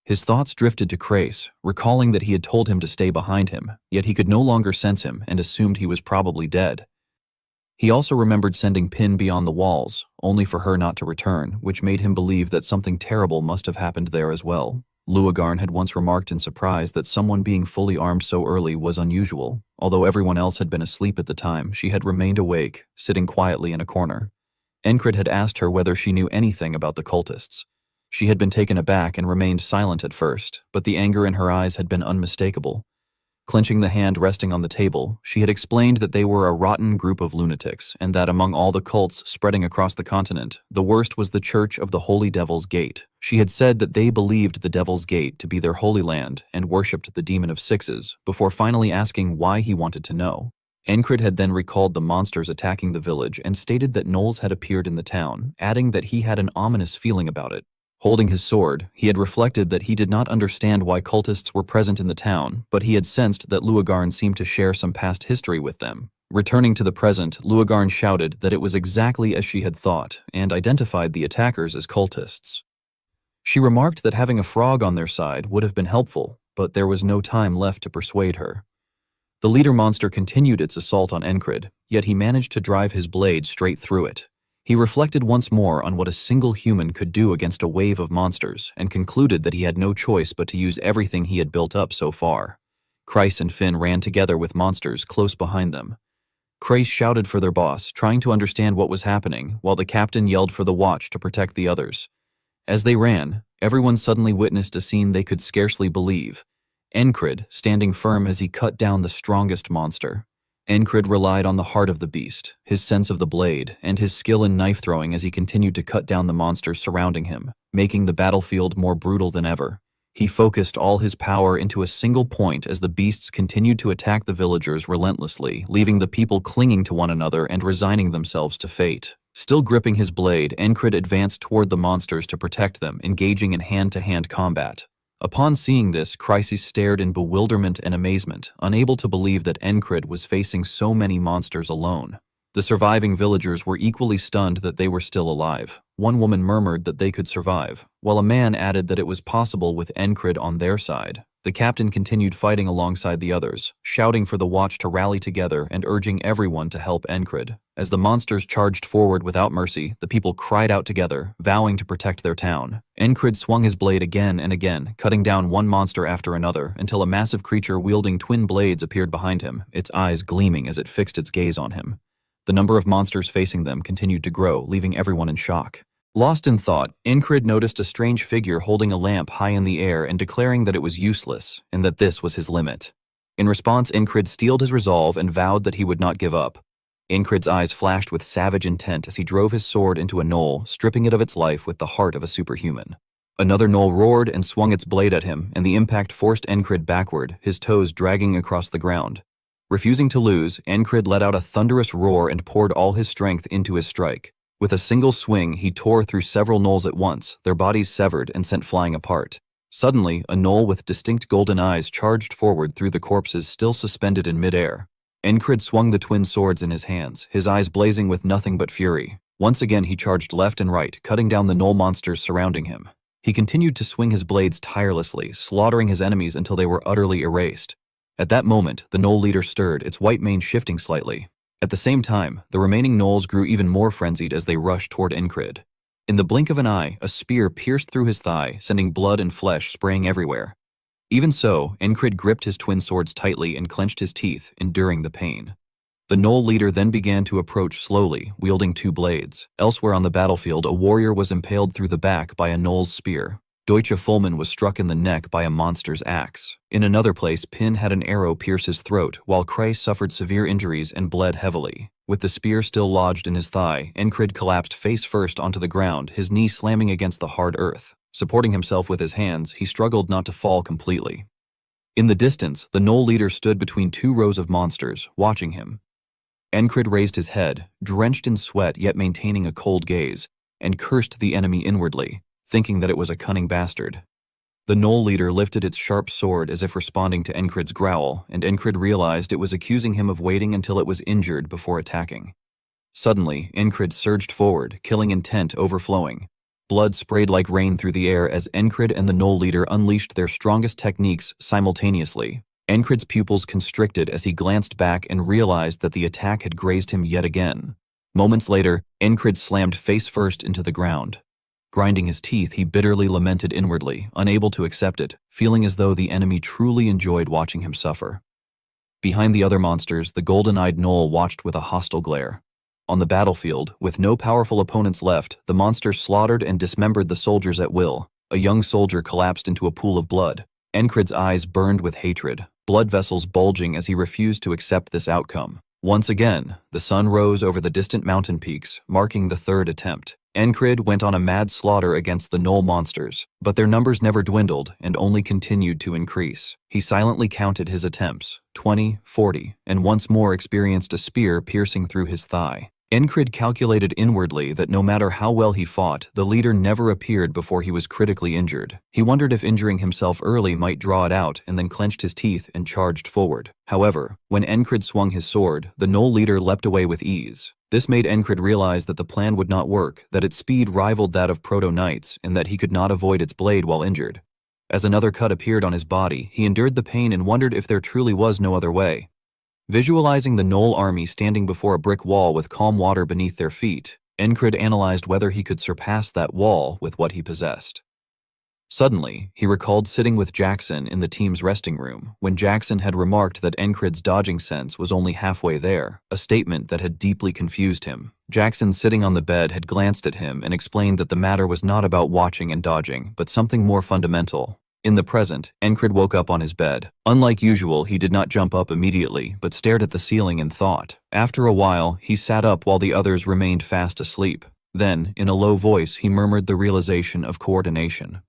His thoughts drifted to Krace, recalling that he had told him to stay behind him, yet he could no longer sense him and assumed he was probably dead. He also remembered sending Pin beyond the walls, only for her not to return, which made him believe that something terrible must have happened there as well. Lugarn had once remarked in surprise that someone being fully armed so early was unusual. Although everyone else had been asleep at the time, she had remained awake, sitting quietly in a corner. Encrid had asked her whether she knew anything about the cultists. She had been taken aback and remained silent at first, but the anger in her eyes had been unmistakable. Clenching the hand resting on the table, she had explained that they were a rotten group of lunatics, and that among all the cults spreading across the continent, the worst was the Church of the Holy Devil's Gate. She had said that they believed the Devil's Gate to be their holy land and worshipped the Demon of Sixes, before finally asking why he wanted to know. Encrid had then recalled the monsters attacking the village and stated that gnolls had appeared in the town, adding that he had an ominous feeling about it. Holding his sword, he had reflected that he did not understand why cultists were present in the town, but he had sensed that Lugarn seemed to share some past history with them. Returning to the present, Lugarn shouted that it was exactly as she had thought, and identified the attackers as cultists. She remarked that having a frog on their side would have been helpful, but there was no time left to persuade her. The leader monster continued its assault on Encrid, yet he managed to drive his blade straight through it. He reflected once more on what a single human could do against a wave of monsters and concluded that he had no choice but to use everything he had built up so far. Krace and Finn ran together with monsters close behind them. Krace shouted for their boss, trying to understand what was happening, while the captain yelled for the watch to protect the others. As they ran, everyone suddenly witnessed a scene they could scarcely believe. Encrid standing firm as he cut down the strongest monster. Encrid relied on the heart of the beast, his sense of the blade, and his skill in knife-throwing as he continued to cut down the monsters surrounding him, making the battlefield more brutal than ever. He focused all his power into a single point as the beasts continued to attack the villagers relentlessly, leaving the people clinging to one another and resigning themselves to fate. Still gripping his blade, Encrid advanced toward the monsters to protect them, engaging in hand-to-hand combat. Upon seeing this, Chryses stared in bewilderment and amazement, unable to believe that Encrid was facing so many monsters alone. The surviving villagers were equally stunned that they were still alive. One woman murmured that they could survive, while a man added that it was possible with Encrid on their side. The captain continued fighting alongside the others, shouting for the watch to rally together and urging everyone to help Encrid. As the monsters charged forward without mercy, the people cried out together, vowing to protect their town. Encrid swung his blade again and again, cutting down one monster after another, until a massive creature wielding twin blades appeared behind him, its eyes gleaming as it fixed its gaze on him. The number of monsters facing them continued to grow, leaving everyone in shock. Lost in thought, Encrid noticed a strange figure holding a lamp high in the air and declaring that it was useless, and that this was his limit. In response, Encrid steeled his resolve and vowed that he would not give up. Encrid's eyes flashed with savage intent as he drove his sword into a gnoll, stripping it of its life with the heart of a superhuman. Another gnoll roared and swung its blade at him, and the impact forced Encrid backward, his toes dragging across the ground. Refusing to lose, Encrid let out a thunderous roar and poured all his strength into his strike. With a single swing, he tore through several gnolls at once, their bodies severed and sent flying apart. Suddenly, a gnoll with distinct golden eyes charged forward through the corpses still suspended in midair. Encrid swung the twin swords in his hands, his eyes blazing with nothing but fury. Once again he charged left and right, cutting down the gnoll monsters surrounding him. He continued to swing his blades tirelessly, slaughtering his enemies until they were utterly erased. At that moment, the gnoll leader stirred, its white mane shifting slightly. At the same time, the remaining gnolls grew even more frenzied as they rushed toward Encrid. In the blink of an eye, a spear pierced through his thigh, sending blood and flesh spraying everywhere. Even so, Encrid gripped his twin swords tightly and clenched his teeth, enduring the pain. The gnoll leader then began to approach slowly, wielding two blades. Elsewhere on the battlefield, a warrior was impaled through the back by a gnoll's spear. Deutsche Fullman was struck in the neck by a monster's axe. In another place, Pin had an arrow pierce his throat, while Kreis suffered severe injuries and bled heavily. With the spear still lodged in his thigh, Encrid collapsed face first onto the ground, his knee slamming against the hard earth. Supporting himself with his hands, he struggled not to fall completely. In the distance, the gnoll leader stood between two rows of monsters, watching him. Encrid raised his head, drenched in sweat yet maintaining a cold gaze, and cursed the enemy inwardly, thinking that it was a cunning bastard. The gnoll leader lifted its sharp sword as if responding to Encrid's growl, and Encrid realized it was accusing him of waiting until it was injured before attacking. Suddenly, Encrid surged forward, killing intent overflowing. Blood sprayed like rain through the air as Encrid and the gnoll leader unleashed their strongest techniques simultaneously. Encrid's pupils constricted as he glanced back and realized that the attack had grazed him yet again. Moments later, Encrid slammed face first into the ground. Grinding his teeth, he bitterly lamented inwardly, unable to accept it, feeling as though the enemy truly enjoyed watching him suffer. Behind the other monsters, the golden-eyed gnoll watched with a hostile glare. On the battlefield, with no powerful opponents left, the monsters slaughtered and dismembered the soldiers at will. A young soldier collapsed into a pool of blood. Encrid's eyes burned with hatred, blood vessels bulging as he refused to accept this outcome. Once again, the sun rose over the distant mountain peaks, marking the third attempt. Encrid went on a mad slaughter against the gnoll monsters, but their numbers never dwindled and only continued to increase. He silently counted his attempts, 20, 40, and once more experienced a spear piercing through his thigh. Encrid calculated inwardly that no matter how well he fought, the leader never appeared before he was critically injured. He wondered if injuring himself early might draw it out, and then clenched his teeth and charged forward. However, when Encrid swung his sword, the gnoll leader leapt away with ease. This made Encrid realize that the plan would not work, that its speed rivaled that of Proto-Knights, and that he could not avoid its blade while injured. As another cut appeared on his body, he endured the pain and wondered if there truly was no other way. Visualizing the gnoll army standing before a brick wall with calm water beneath their feet, Encrid analyzed whether he could surpass that wall with what he possessed. Suddenly, he recalled sitting with Jackson in the team's resting room, when Jackson had remarked that Encrid's dodging sense was only halfway there, a statement that had deeply confused him. Jackson, sitting on the bed, had glanced at him and explained that the matter was not about watching and dodging, but something more fundamental. In the present, Encrid woke up on his bed. Unlike usual, he did not jump up immediately, but stared at the ceiling in thought. After a while, he sat up while the others remained fast asleep. Then, in a low voice, he murmured the realization of coordination.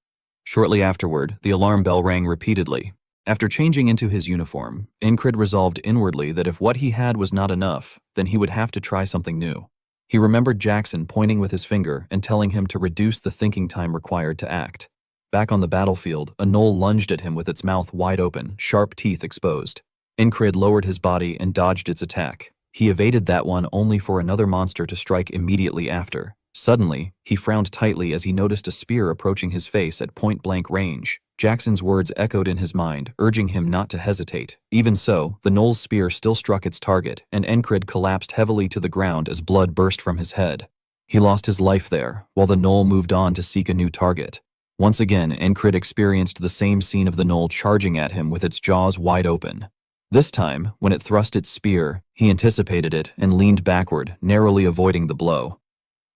Shortly afterward, the alarm bell rang repeatedly. After changing into his uniform, Encrid resolved inwardly that if what he had was not enough, then he would have to try something new. He remembered Jackson pointing with his finger and telling him to reduce the thinking time required to act. back on the battlefield, a gnoll lunged at him with its mouth wide open, sharp teeth exposed. Encrid lowered his body and dodged its attack. He evaded that one only for another monster to strike immediately after. Suddenly, he frowned tightly as he noticed a spear approaching his face at point-blank range. Jackson's words echoed in his mind, urging him not to hesitate. Even so, the gnoll's spear still struck its target, and Encrid collapsed heavily to the ground as blood burst from his head. He lost his life there, while the gnoll moved on to seek a new target. Once again, Encrid experienced the same scene of the gnoll charging at him with its jaws wide open. This time, when it thrust its spear, he anticipated it and leaned backward, narrowly avoiding the blow.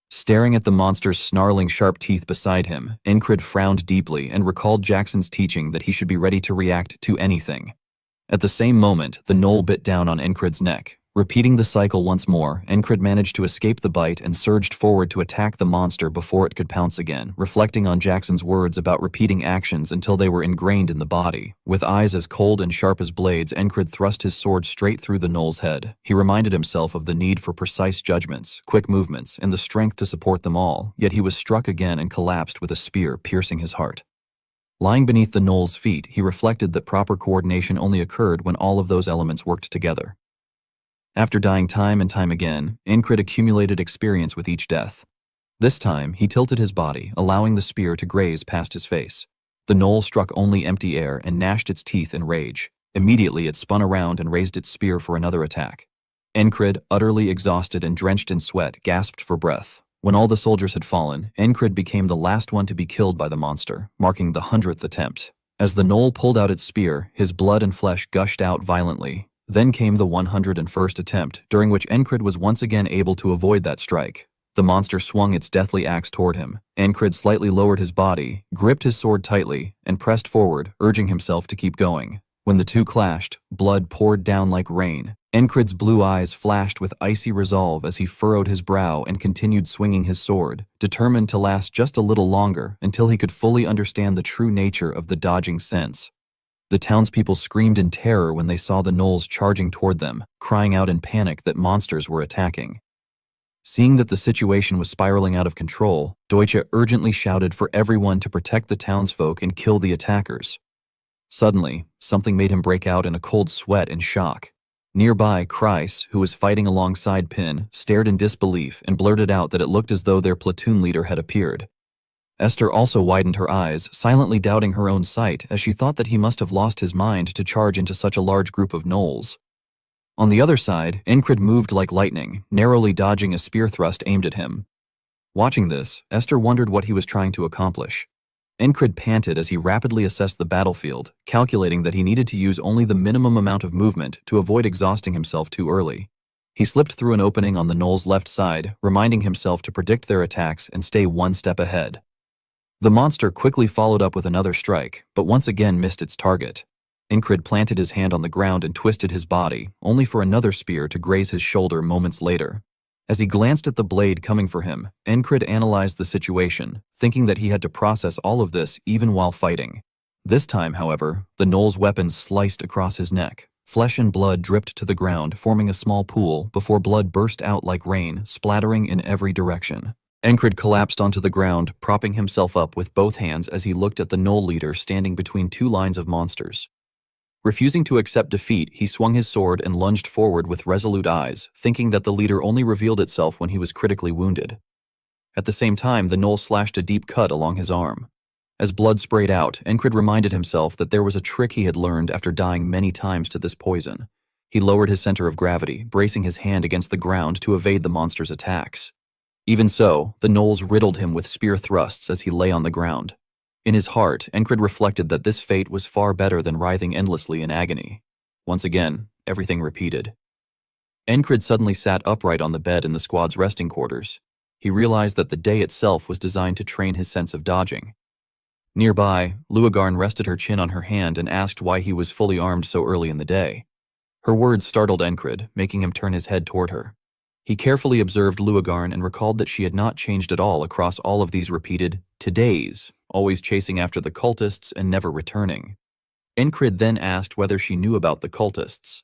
Staring at the monster's snarling sharp teeth beside him, Encrid frowned deeply and recalled Jackson's teaching that he should be ready to react to anything. At the same moment, the gnoll bit down on Encrid's neck. Repeating the cycle once more, Encrid managed to escape the bite and surged forward to attack the monster before it could pounce again, reflecting on Jackson's words about repeating actions until they were ingrained in the body. With eyes as cold and sharp as blades, Encrid thrust his sword straight through the gnoll's head. He reminded himself of the need for precise judgments, quick movements, and the strength to support them all, yet he was struck again and collapsed with a spear piercing his heart. Lying beneath the gnoll's feet, he reflected that proper coordination only occurred when all of those elements worked together. After dying time and time again, Encrid accumulated experience with each death. This time, he tilted his body, allowing the spear to graze past his face. The gnoll struck only empty air and gnashed its teeth in rage. Immediately, it spun around and raised its spear for another attack. Encrid, utterly exhausted and drenched in sweat, gasped for breath. When all the soldiers had fallen, Encrid became the last one to be killed by the monster, marking the 100th attempt. As the gnoll pulled out its spear, his blood and flesh gushed out violently. Then came the 101st attempt, during which Encrid was once again able to avoid that strike. The monster swung its deathly axe toward him. Encrid slightly lowered his body, gripped his sword tightly, and pressed forward, urging himself to keep going. When the two clashed, blood poured down like rain. Encrid's blue eyes flashed with icy resolve as he furrowed his brow and continued swinging his sword, determined to last just a little longer until he could fully understand the true nature of the dodging sense. The townspeople screamed in terror when they saw the gnolls charging toward them, crying out in panic that monsters were attacking. Seeing that the situation was spiraling out of control, Deutsche urgently shouted for everyone to protect the townsfolk and kill the attackers. Suddenly, something made him break out in a cold sweat in shock. Nearby, Kreis, who was fighting alongside Pin, stared in disbelief and blurted out that it looked as though their platoon leader had appeared. Esther also widened her eyes, silently doubting her own sight, as she thought that he must have lost his mind to charge into such a large group of gnolls. On the other side, Encrid moved like lightning, narrowly dodging a spear thrust aimed at him. Watching this, Esther wondered what he was trying to accomplish. Encrid panted as he rapidly assessed the battlefield, calculating that he needed to use only the minimum amount of movement to avoid exhausting himself too early. He slipped through an opening on the gnoll's left side, reminding himself to predict their attacks and stay one step ahead. The monster quickly followed up with another strike, but once again missed its target. Encrid planted his hand on the ground and twisted his body, only for another spear to graze his shoulder moments later. As he glanced at the blade coming for him, Encrid analyzed the situation, thinking that he had to process all of this even while fighting. This time, however, the gnoll's weapon sliced across his neck. Flesh and blood dripped to the ground, forming a small pool, before blood burst out like rain, splattering in every direction. Encrid collapsed onto the ground, propping himself up with both hands as he looked at the gnoll leader standing between two lines of monsters. Refusing to accept defeat, he swung his sword and lunged forward with resolute eyes, thinking that the leader only revealed itself when he was critically wounded. At the same time, the gnoll slashed a deep cut along his arm. As blood sprayed out, Encrid reminded himself that there was a trick he had learned after dying many times to this poison. He lowered his center of gravity, bracing his hand against the ground to evade the monster's attacks. Even so, the gnolls riddled him with spear thrusts as he lay on the ground. In his heart, Encrid reflected that this fate was far better than writhing endlessly in agony. Once again, everything repeated. Encrid suddenly sat upright on the bed in the squad's resting quarters. He realized that the day itself was designed to train his sense of dodging. Nearby, Luagarn rested her chin on her hand and asked why he was fully armed so early in the day. Her words startled Encrid, making him turn his head toward her. He carefully observed Luagarn and recalled that she had not changed at all across all of these repeated todays, always chasing after the cultists and never returning. Encrid then asked whether she knew about the cultists.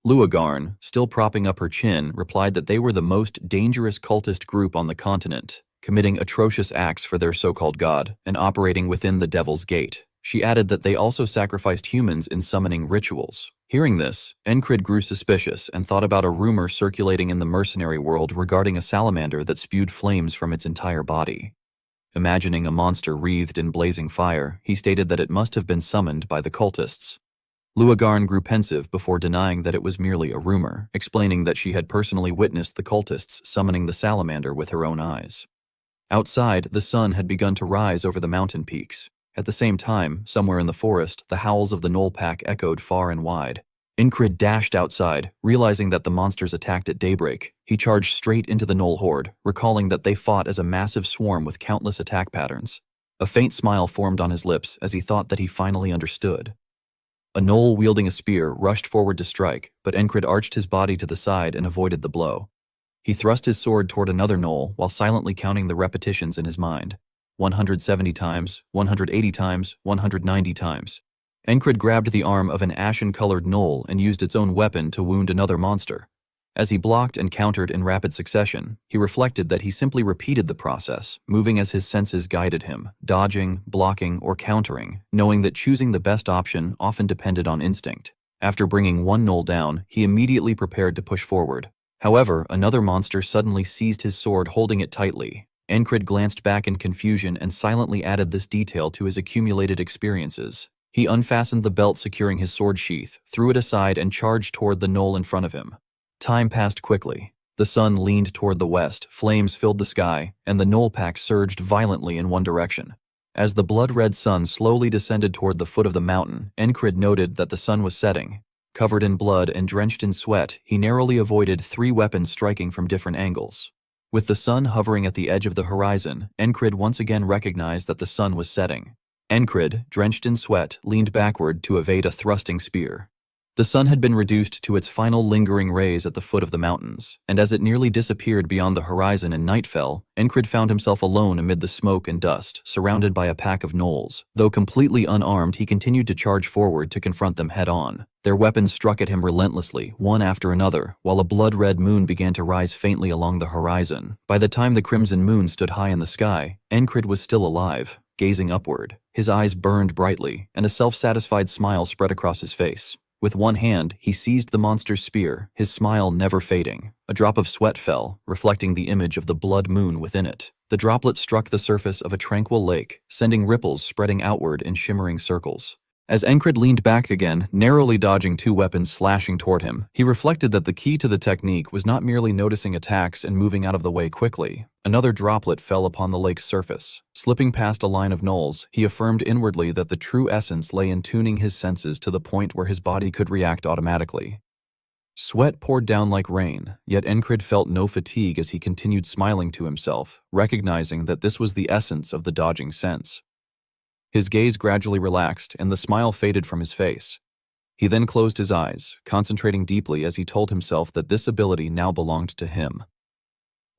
Luagarn, still propping up her chin, replied that they were the most dangerous cultist group on the continent. committing atrocious acts for their so-called god, and operating within the Devil's Gate. She added that they also sacrificed humans in summoning rituals. Hearing this, Encrid grew suspicious and thought about a rumor circulating in the mercenary world regarding a salamander that spewed flames from its entire body. Imagining a monster wreathed in blazing fire, he stated that it must have been summoned by the cultists. Luagarn grew pensive before denying that it was merely a rumor, explaining that she had personally witnessed the cultists summoning the salamander with her own eyes. Outside, the sun had begun to rise over the mountain peaks. At the same time, somewhere in the forest, the howls of the Gnoll pack echoed far and wide. Encrid dashed outside, realizing that the monsters attacked at daybreak. He charged straight into the Gnoll horde, recalling that they fought as a massive swarm with countless attack patterns. A faint smile formed on his lips as he thought that he finally understood. A Gnoll wielding a spear rushed forward to strike, but Encrid arched his body to the side and avoided the blow. He thrust his sword toward another Gnoll while silently counting the repetitions in his mind. 170 times, 180 times, 190 times. Encrid grabbed the arm of an ashen-colored Gnoll and used its own weapon to wound another monster. As he blocked and countered in rapid succession, he reflected that he simply repeated the process, moving as his senses guided him, dodging, blocking, or countering, knowing that choosing the best option often depended on instinct. After bringing one Gnoll down, he immediately prepared to push forward. However, another monster suddenly seized his sword, holding it tightly. Encrid glanced back in confusion and silently added this detail to his accumulated experiences. He unfastened the belt securing his sword sheath, threw it aside, and charged toward the Gnoll in front of him. Time passed quickly. The sun leaned toward the west, flames filled the sky, and the Gnoll pack surged violently in one direction. As the blood-red sun slowly descended toward the foot of the mountain, Encrid noted that the sun was setting. Covered in blood and drenched in sweat, he narrowly avoided 3 weapons striking from different angles. With the sun hovering at the edge of the horizon, Encrid once again recognized that the sun was setting. Encrid, drenched in sweat, leaned backward to evade a thrusting spear. The sun had been reduced to its final lingering rays at the foot of the mountains, and as it nearly disappeared beyond the horizon and night fell, Encrid found himself alone amid the smoke and dust, surrounded by a pack of gnolls. Though completely unarmed, he continued to charge forward to confront them head-on. Their weapons struck at him relentlessly, one after another, while a blood-red moon began to rise faintly along the horizon. By the time the crimson moon stood high in the sky, Encrid was still alive, gazing upward. His eyes burned brightly, and a self-satisfied smile spread across his face. With one hand, he seized the monster's spear, his smile never fading. A drop of sweat fell, reflecting the image of the blood moon within it. The droplet struck the surface of a tranquil lake, sending ripples spreading outward in shimmering circles. As Encrid leaned back again, narrowly dodging 2 weapons slashing toward him, he reflected that the key to the technique was not merely noticing attacks and moving out of the way quickly. Another droplet fell upon the lake's surface. Slipping past a line of gnolls, he affirmed inwardly that the true essence lay in tuning his senses to the point where his body could react automatically. Sweat poured down like rain, yet Encrid felt no fatigue as he continued smiling to himself, recognizing that this was the essence of the dodging sense. His gaze gradually relaxed, and the smile faded from his face. He then closed his eyes, concentrating deeply as he told himself that this ability now belonged to him.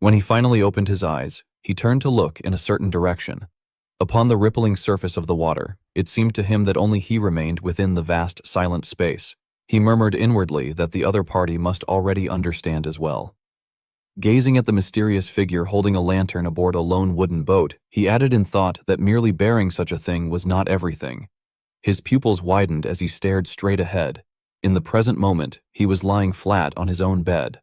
When he finally opened his eyes, he turned to look in a certain direction. Upon the rippling surface of the water, it seemed to him that only he remained within the vast, silent space. He murmured inwardly that the other party must already understand as well. Gazing at the mysterious figure holding a lantern aboard a lone wooden boat, he added in thought that merely bearing such a thing was not everything. His pupils widened as he stared straight ahead. In the present moment, he was lying flat on his own bed.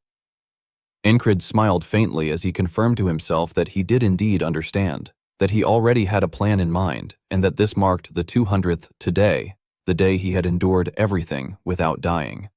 Encrid smiled faintly as he confirmed to himself that he did indeed understand, that he already had a plan in mind, and that this marked the 200th today, the day he had endured everything without dying.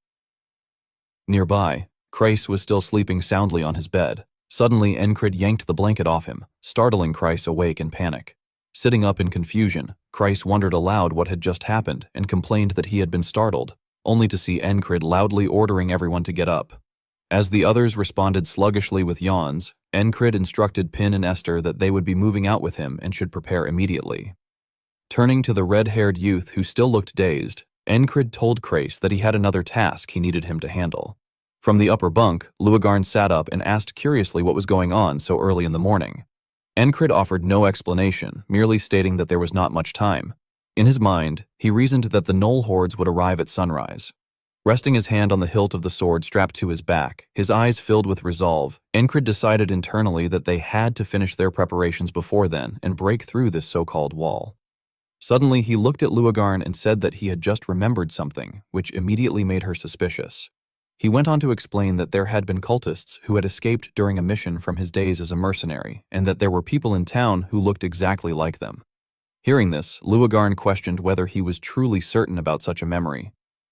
Nearby, Kreis was still sleeping soundly on his bed. Suddenly, Encrid yanked the blanket off him, startling Kreis awake in panic. Sitting up in confusion, Kreis wondered aloud what had just happened and complained that he had been startled, only to see Encrid loudly ordering everyone to get up. As the others responded sluggishly with yawns, Encrid instructed Pin and Esther that they would be moving out with him and should prepare immediately. Turning to the red-haired youth who still looked dazed, Encrid told Kreis that he had another task he needed him to handle. From the upper bunk, Luagarn sat up and asked curiously what was going on so early in the morning. Encrid offered no explanation, merely stating that there was not much time. In his mind, he reasoned that the gnoll hordes would arrive at sunrise. Resting his hand on the hilt of the sword strapped to his back, his eyes filled with resolve, Encred decided internally that they had to finish their preparations before then and break through this so-called wall. Suddenly, he looked at Luagarn and said that he had just remembered something, which immediately made her suspicious. He went on to explain that there had been cultists who had escaped during a mission from his days as a mercenary, and that there were people in town who looked exactly like them. Hearing this, Luagarn questioned whether he was truly certain about such a memory.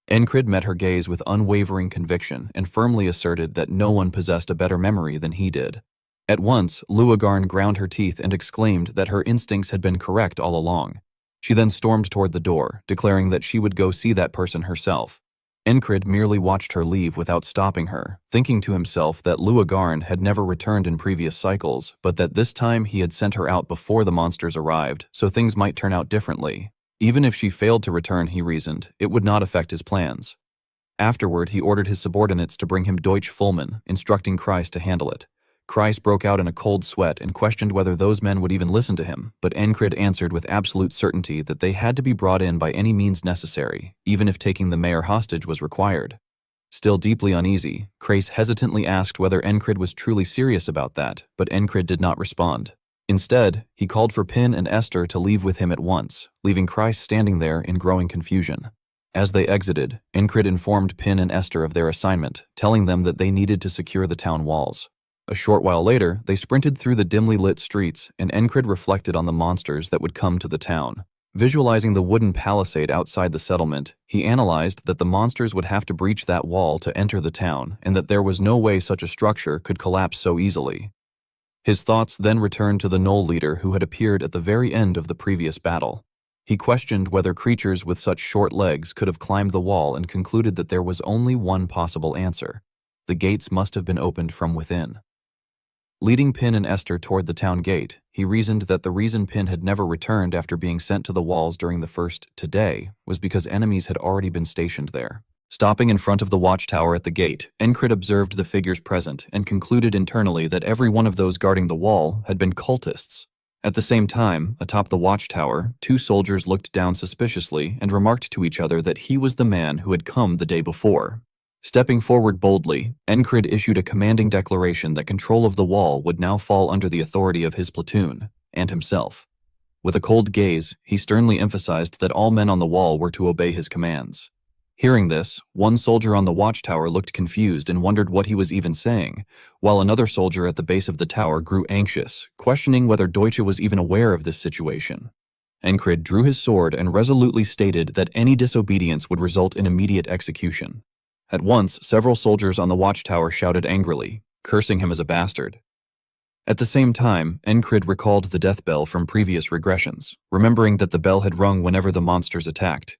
Encred met her gaze with unwavering conviction and firmly asserted that no one possessed a better memory than he did. At once, Luagarn ground her teeth and exclaimed that her instincts had been correct all along. She then stormed toward the door, declaring that she would go see that person herself. Encred merely watched her leave without stopping her, thinking to himself that Luagarn had never returned in previous cycles, but that this time he had sent her out before the monsters arrived, so things might turn out differently. Even if she failed to return, he reasoned, it would not affect his plans. Afterward, he ordered his subordinates to bring him Deutsch Fullman, instructing Kreis to handle it. Kreis broke out in a cold sweat and questioned whether those men would even listen to him, but Encred answered with absolute certainty that they had to be brought in by any means necessary, even if taking the mayor hostage was required. Still deeply uneasy, Kreis hesitantly asked whether Encred was truly serious about that, but Encred did not respond. Instead, he called for Pin and Esther to leave with him at once, leaving Kreis standing there in growing confusion. As they exited, Encred informed Pin and Esther of their assignment, telling them that they needed to secure the town walls. A short while later, they sprinted through the dimly lit streets, and Encred reflected on the monsters that would come to the town. Visualizing the wooden palisade outside the settlement, he analyzed that the monsters would have to breach that wall to enter the town, and that there was no way such a structure could collapse so easily. His thoughts then returned to the Knoll leader who had appeared at the very end of the previous battle. He questioned whether creatures with such short legs could have climbed the wall and concluded that there was only one possible answer. The gates must have been opened from within. Leading Pin and Esther toward the town gate, he reasoned that the reason Pin had never returned after being sent to the walls during the first today was because enemies had already been stationed there. Stopping in front of the watchtower at the gate, Encred observed the figures present and concluded internally that every one of those guarding the wall had been cultists. At the same time, atop the watchtower, two soldiers looked down suspiciously and remarked to each other that he was the man who had come the day before. Stepping forward boldly, Encred issued a commanding declaration that control of the wall would now fall under the authority of his platoon, and himself. With a cold gaze, he sternly emphasized that all men on the wall were to obey his commands. Hearing this, one soldier on the watchtower looked confused and wondered what he was even saying, while another soldier at the base of the tower grew anxious, questioning whether Deutsche was even aware of this situation. Encred drew his sword and resolutely stated that any disobedience would result in immediate execution. At once, several soldiers on the watchtower shouted angrily, cursing him as a bastard. At the same time, Encred recalled the death bell from previous regressions, remembering that the bell had rung whenever the monsters attacked.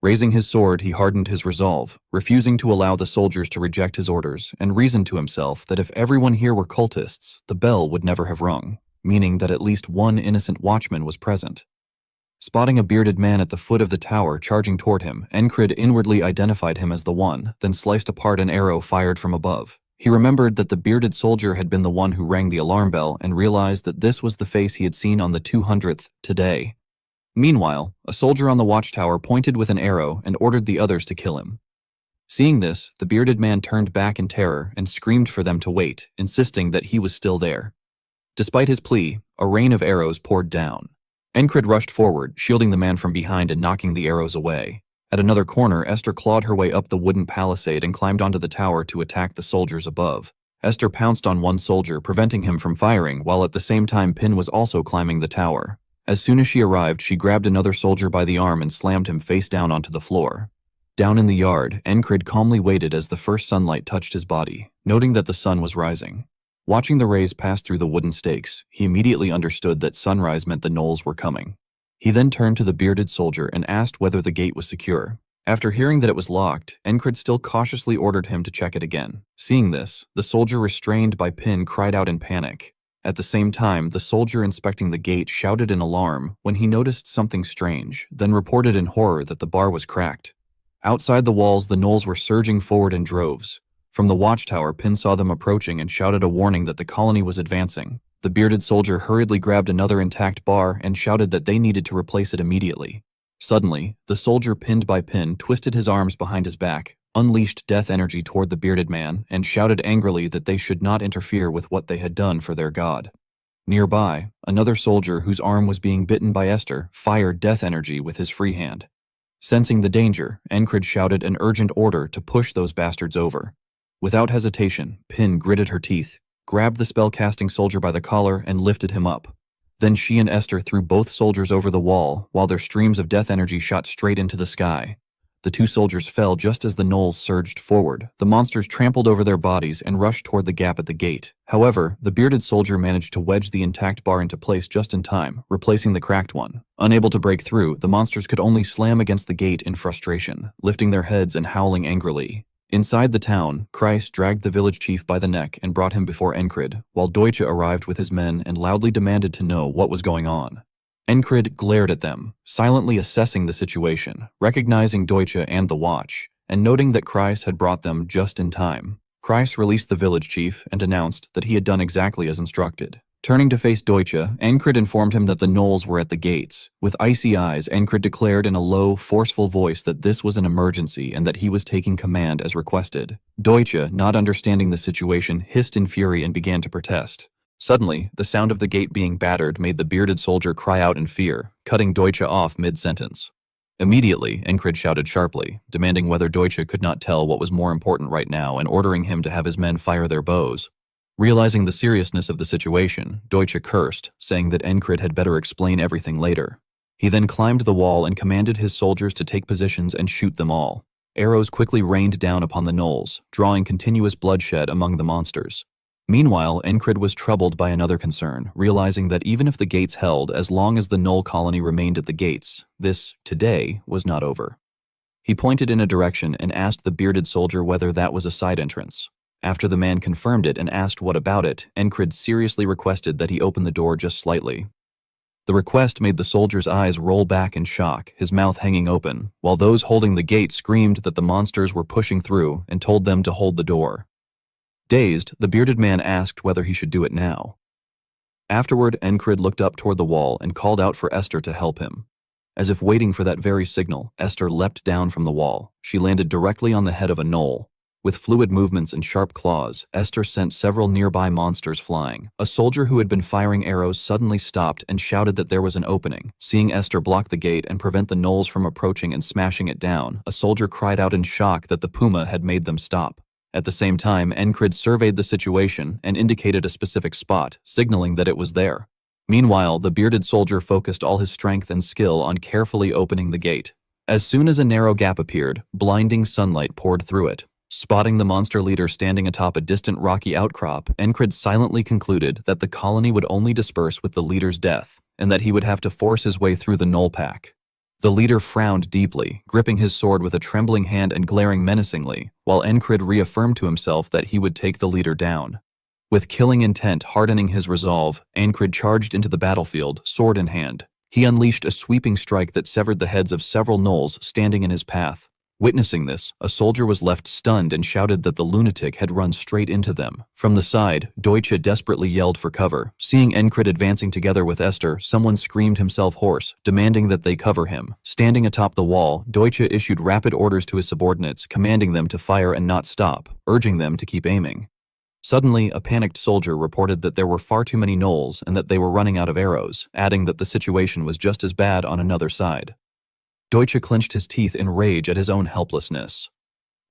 Raising his sword, he hardened his resolve, refusing to allow the soldiers to reject his orders, and reasoned to himself that if everyone here were cultists, the bell would never have rung, meaning that at least one innocent watchman was present. Spotting a bearded man at the foot of the tower charging toward him, Encred inwardly identified him as the one, then sliced apart an arrow fired from above. He remembered that the bearded soldier had been the one who rang the alarm bell and realized that this was the face he had seen on the 200th today. Meanwhile, a soldier on the watchtower pointed with an arrow and ordered the others to kill him. Seeing this, the bearded man turned back in terror and screamed for them to wait, insisting that he was still there. Despite his plea, a rain of arrows poured down. Encred rushed forward, shielding the man from behind and knocking the arrows away. At another corner, Esther clawed her way up the wooden palisade and climbed onto the tower to attack the soldiers above. Esther pounced on one soldier, preventing him from firing, while at the same time Pin was also climbing the tower. As soon as she arrived, she grabbed another soldier by the arm and slammed him face down onto the floor. Down in the yard, Encred calmly waited as the first sunlight touched his body, noting that the sun was rising. Watching the rays pass through the wooden stakes, he immediately understood that sunrise meant the gnolls were coming. He then turned to the bearded soldier and asked whether the gate was secure. After hearing that it was locked, Encred still cautiously ordered him to check it again. Seeing this, the soldier restrained by Pin cried out in panic. At the same time, the soldier inspecting the gate shouted in alarm when he noticed something strange, then reported in horror that the bar was cracked. Outside the walls, the gnolls were surging forward in droves. From the watchtower, Pin saw them approaching and shouted a warning that the colony was advancing. The bearded soldier hurriedly grabbed another intact bar and shouted that they needed to replace it immediately. Suddenly, the soldier pinned by Pin twisted his arms behind his back, unleashed death energy toward the bearded man, and shouted angrily that they should not interfere with what they had done for their god. Nearby, another soldier whose arm was being bitten by Esther fired death energy with his free hand. Sensing the danger, Encred shouted an urgent order to push those bastards over. Without hesitation, Pin gritted her teeth, grabbed the spell-casting soldier by the collar, and lifted him up. Then she and Esther threw both soldiers over the wall, while their streams of death energy shot straight into the sky. The two soldiers fell just as the gnolls surged forward. The monsters trampled over their bodies and rushed toward the gap at the gate. However, the bearded soldier managed to wedge the intact bar into place just in time, replacing the cracked one. Unable to break through, the monsters could only slam against the gate in frustration, lifting their heads and howling angrily. Inside the town, Kreis dragged the village chief by the neck and brought him before Encred, while Deutsche arrived with his men and loudly demanded to know what was going on. Encred glared at them, silently assessing the situation, recognizing Deutsche and the watch, and noting that Kreis had brought them just in time. Kreis released the village chief and announced that he had done exactly as instructed. Turning to face Deutsche, Encred informed him that the gnolls were at the gates. With icy eyes, Encred declared in a low, forceful voice that this was an emergency and that he was taking command as requested. Deutsche, not understanding the situation, hissed in fury and began to protest. Suddenly, the sound of the gate being battered made the bearded soldier cry out in fear, cutting Deutsche off mid-sentence. Immediately, Encred shouted sharply, demanding whether Deutsche could not tell what was more important right now and ordering him to have his men fire their bows. Realizing the seriousness of the situation, Deutsche cursed, saying that Encred had better explain everything later. He then climbed the wall and commanded his soldiers to take positions and shoot them all. Arrows quickly rained down upon the gnolls, drawing continuous bloodshed among the monsters. Meanwhile, Encred was troubled by another concern, realizing that even if the gates held, as long as the gnoll colony remained at the gates, this, today, was not over. He pointed in a direction and asked the bearded soldier whether that was a side entrance. After the man confirmed it and asked what about it, Encred seriously requested that he open the door just slightly. The request made the soldier's eyes roll back in shock, his mouth hanging open, while those holding the gate screamed that the monsters were pushing through and told them to hold the door. Dazed, the bearded man asked whether he should do it now. Afterward, Encred looked up toward the wall and called out for Esther to help him. As if waiting for that very signal, Esther leapt down from the wall. She landed directly on the head of a gnoll. With fluid movements and sharp claws, Esther sent several nearby monsters flying. A soldier who had been firing arrows suddenly stopped and shouted that there was an opening. Seeing Esther block the gate and prevent the gnolls from approaching and smashing it down, a soldier cried out in shock that the puma had made them stop. At the same time, Encred surveyed the situation and indicated a specific spot, signaling that it was there. Meanwhile, the bearded soldier focused all his strength and skill on carefully opening the gate. As soon as a narrow gap appeared, blinding sunlight poured through it. Spotting the monster leader standing atop a distant rocky outcrop, Encred silently concluded that the colony would only disperse with the leader's death, and that he would have to force his way through the gnoll pack. The leader frowned deeply, gripping his sword with a trembling hand and glaring menacingly, while Encred reaffirmed to himself that he would take the leader down. With killing intent hardening his resolve, Encred charged into the battlefield, sword in hand. He unleashed a sweeping strike that severed the heads of several gnolls standing in his path. Witnessing this, a soldier was left stunned and shouted that the lunatic had run straight into them. From the side, Deutsche desperately yelled for cover. Seeing Encred advancing together with Esther, someone screamed himself hoarse, demanding that they cover him. Standing atop the wall, Deutsche issued rapid orders to his subordinates, commanding them to fire and not stop, urging them to keep aiming. Suddenly, a panicked soldier reported that there were far too many gnolls and that they were running out of arrows, adding that the situation was just as bad on another side. Deutsche clenched his teeth in rage at his own helplessness.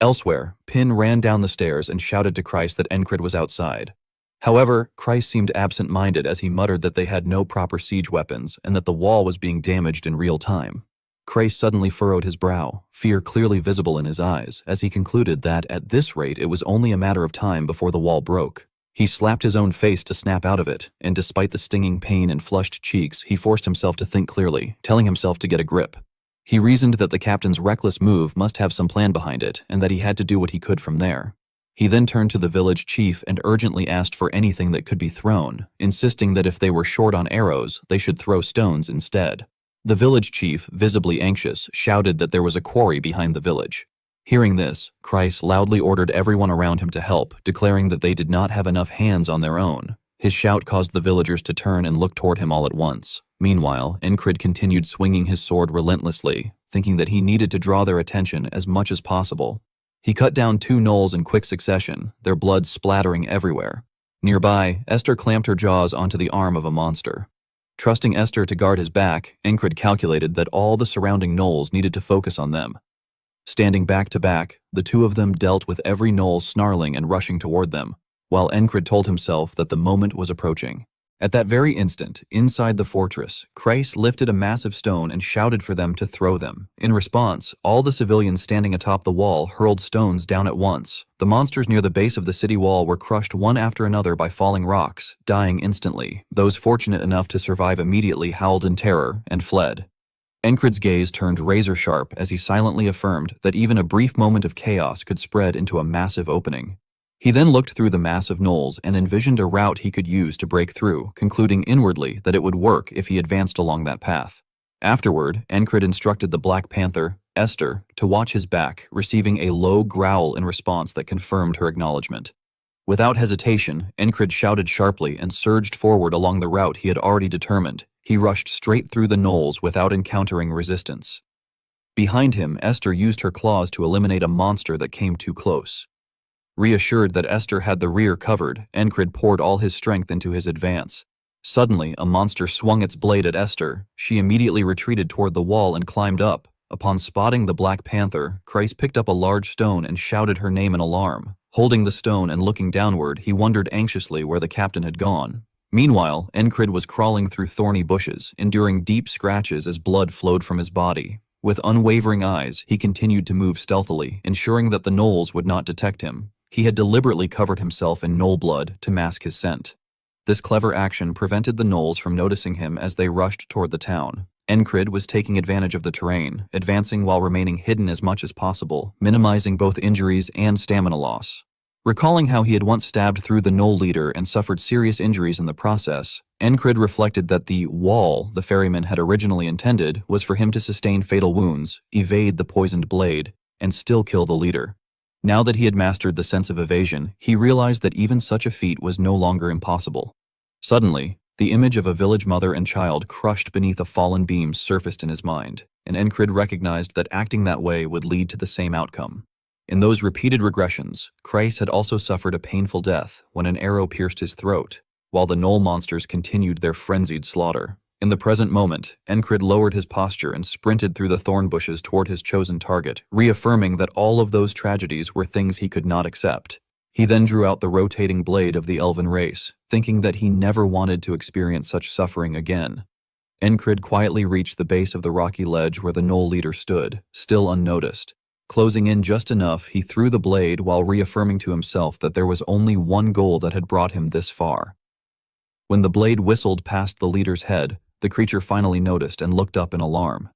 Elsewhere, Pin ran down the stairs and shouted to Kreis that Encred was outside. However, Kreis seemed absent-minded as he muttered that they had no proper siege weapons and that the wall was being damaged in real time. Kreis suddenly furrowed his brow, fear clearly visible in his eyes, as he concluded that, at this rate, it was only a matter of time before the wall broke. He slapped his own face to snap out of it, and despite the stinging pain and flushed cheeks, he forced himself to think clearly, telling himself to get a grip. He reasoned that the captain's reckless move must have some plan behind it, and that he had to do what he could from there. He then turned to the village chief and urgently asked for anything that could be thrown, insisting that if they were short on arrows, they should throw stones instead. The village chief, visibly anxious, shouted that there was a quarry behind the village. Hearing this, Kreis loudly ordered everyone around him to help, declaring that they did not have enough hands on their own. His shout caused the villagers to turn and look toward him all at once. Meanwhile, Encred continued swinging his sword relentlessly, thinking that he needed to draw their attention as much as possible. He cut down 2 gnolls in quick succession, their blood splattering everywhere. Nearby, Esther clamped her jaws onto the arm of a monster. Trusting Esther to guard his back, Encred calculated that all the surrounding gnolls needed to focus on them. Standing back to back, the two of them dealt with every gnoll snarling and rushing toward them, while Encred told himself that the moment was approaching. At that very instant, inside the fortress, Kreis lifted a massive stone and shouted for them to throw them. In response, all the civilians standing atop the wall hurled stones down at once. The monsters near the base of the city wall were crushed one after another by falling rocks, dying instantly. Those fortunate enough to survive immediately howled in terror and fled. Encred's gaze turned razor-sharp as he silently affirmed that even a brief moment of chaos could spread into a massive opening. He then looked through the mass of gnolls and envisioned a route he could use to break through, concluding inwardly that it would work if he advanced along that path. Afterward, Encred instructed the Black Panther, Esther, to watch his back, receiving a low growl in response that confirmed her acknowledgement. Without hesitation, Encred shouted sharply and surged forward along the route he had already determined. He rushed straight through the gnolls without encountering resistance. Behind him, Esther used her claws to eliminate a monster that came too close. Reassured that Esther had the rear covered, Encred poured all his strength into his advance. Suddenly, a monster swung its blade at Esther. She immediately retreated toward the wall and climbed up. Upon spotting the Black Panther, Kreis picked up a large stone and shouted her name in alarm. Holding the stone and looking downward, he wondered anxiously where the captain had gone. Meanwhile, Encred was crawling through thorny bushes, enduring deep scratches as blood flowed from his body. With unwavering eyes, he continued to move stealthily, ensuring that the gnolls would not detect him. He had deliberately covered himself in gnoll blood to mask his scent. This clever action prevented the gnolls from noticing him as they rushed toward the town. Encred was taking advantage of the terrain, advancing while remaining hidden as much as possible, minimizing both injuries and stamina loss. Recalling how he had once stabbed through the gnoll leader and suffered serious injuries in the process, Encred reflected that the wall the ferryman had originally intended was for him to sustain fatal wounds, evade the poisoned blade, and still kill the leader. Now that he had mastered the sense of evasion, he realized that even such a feat was no longer impossible. Suddenly, the image of a village mother and child crushed beneath a fallen beam surfaced in his mind, and Encred recognized that acting that way would lead to the same outcome. In those repeated regressions, Kreis had also suffered a painful death when an arrow pierced his throat, while the gnoll monsters continued their frenzied slaughter. In the present moment, Encred lowered his posture and sprinted through the thorn bushes toward his chosen target, reaffirming that all of those tragedies were things he could not accept. He then drew out the rotating blade of the elven race, thinking that he never wanted to experience such suffering again. Encred quietly reached the base of the rocky ledge where the gnoll leader stood, still unnoticed. Closing in just enough, he threw the blade while reaffirming to himself that there was only one goal that had brought him this far. When the blade whistled past the leader's head, the creature finally noticed and looked up in alarm.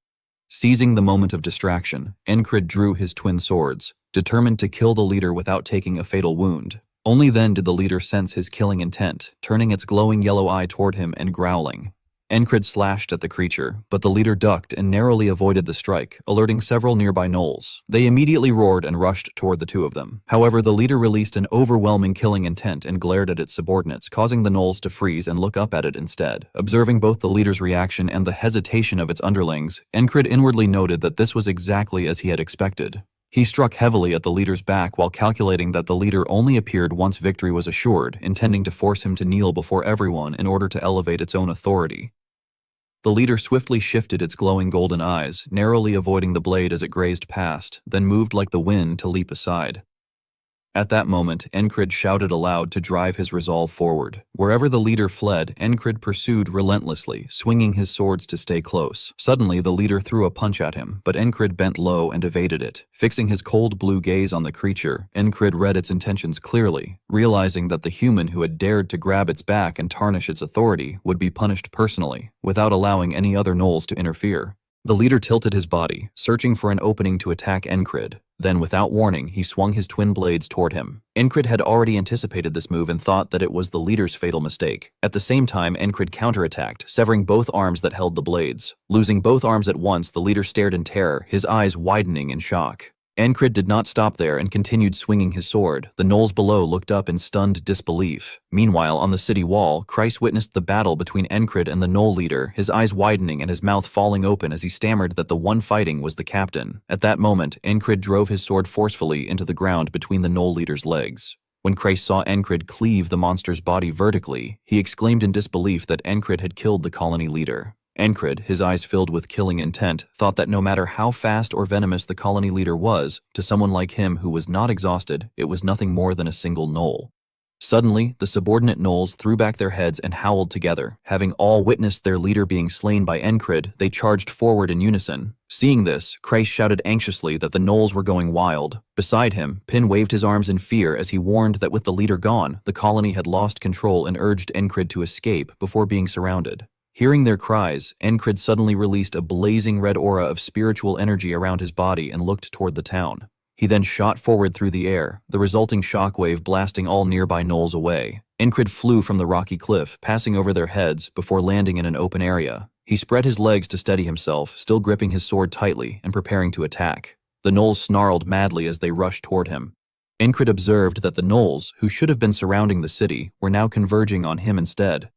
Seizing the moment of distraction, Encred drew his twin swords, determined to kill the leader without taking a fatal wound. Only then did the leader sense his killing intent, turning its glowing yellow eye toward him and growling. Encred slashed at the creature, but the leader ducked and narrowly avoided the strike, alerting several nearby gnolls. They immediately roared and rushed toward the two of them. However, the leader released an overwhelming killing intent and glared at its subordinates, causing the gnolls to freeze and look up at it instead. Observing both the leader's reaction and the hesitation of its underlings, Encred inwardly noted that this was exactly as he had expected. He struck heavily at the leader's back while calculating that the leader only appeared once victory was assured, intending to force him to kneel before everyone in order to elevate its own authority. The leader swiftly shifted its glowing golden eyes, narrowly avoiding the blade as it grazed past, then moved like the wind to leap aside. At that moment, Encred shouted aloud to drive his resolve forward. Wherever the leader fled, Encred pursued relentlessly, swinging his swords to stay close. Suddenly, the leader threw a punch at him, but Encred bent low and evaded it. Fixing his cold blue gaze on the creature, Encred read its intentions clearly, realizing that the human who had dared to grab its back and tarnish its authority would be punished personally, without allowing any other gnolls to interfere. The leader tilted his body, searching for an opening to attack Encred. Then, without warning, he swung his twin blades toward him. Encred had already anticipated this move and thought that it was the leader's fatal mistake. At the same time, Encred counterattacked, severing both arms that held the blades. Losing both arms at once, the leader stared in terror, his eyes widening in shock. Encred did not stop there and continued swinging his sword. The gnolls below looked up in stunned disbelief. Meanwhile, on the city wall, Kreis witnessed the battle between Encred and the gnoll leader, his eyes widening and his mouth falling open as he stammered that the one fighting was the captain. At that moment, Encred drove his sword forcefully into the ground between the gnoll leader's legs. When Kreis saw Encred cleave the monster's body vertically, he exclaimed in disbelief that Encred had killed the colony leader. Encred, his eyes filled with killing intent, thought that no matter how fast or venomous the colony leader was, to someone like him who was not exhausted, it was nothing more than a single gnoll. Suddenly, the subordinate gnolls threw back their heads and howled together. Having all witnessed their leader being slain by Encred, they charged forward in unison. Seeing this, Kreis shouted anxiously that the gnolls were going wild. Beside him, Pin waved his arms in fear as he warned that with the leader gone, the colony had lost control and urged Encred to escape before being surrounded. Hearing their cries, Encred suddenly released a blazing red aura of spiritual energy around his body and looked toward the town. He then shot forward through the air, the resulting shockwave blasting all nearby gnolls away. Encred flew from the rocky cliff, passing over their heads before landing in an open area. He spread his legs to steady himself, still gripping his sword tightly and preparing to attack. The gnolls snarled madly as they rushed toward him. Encred observed that the gnolls, who should have been surrounding the city, were now converging on him instead.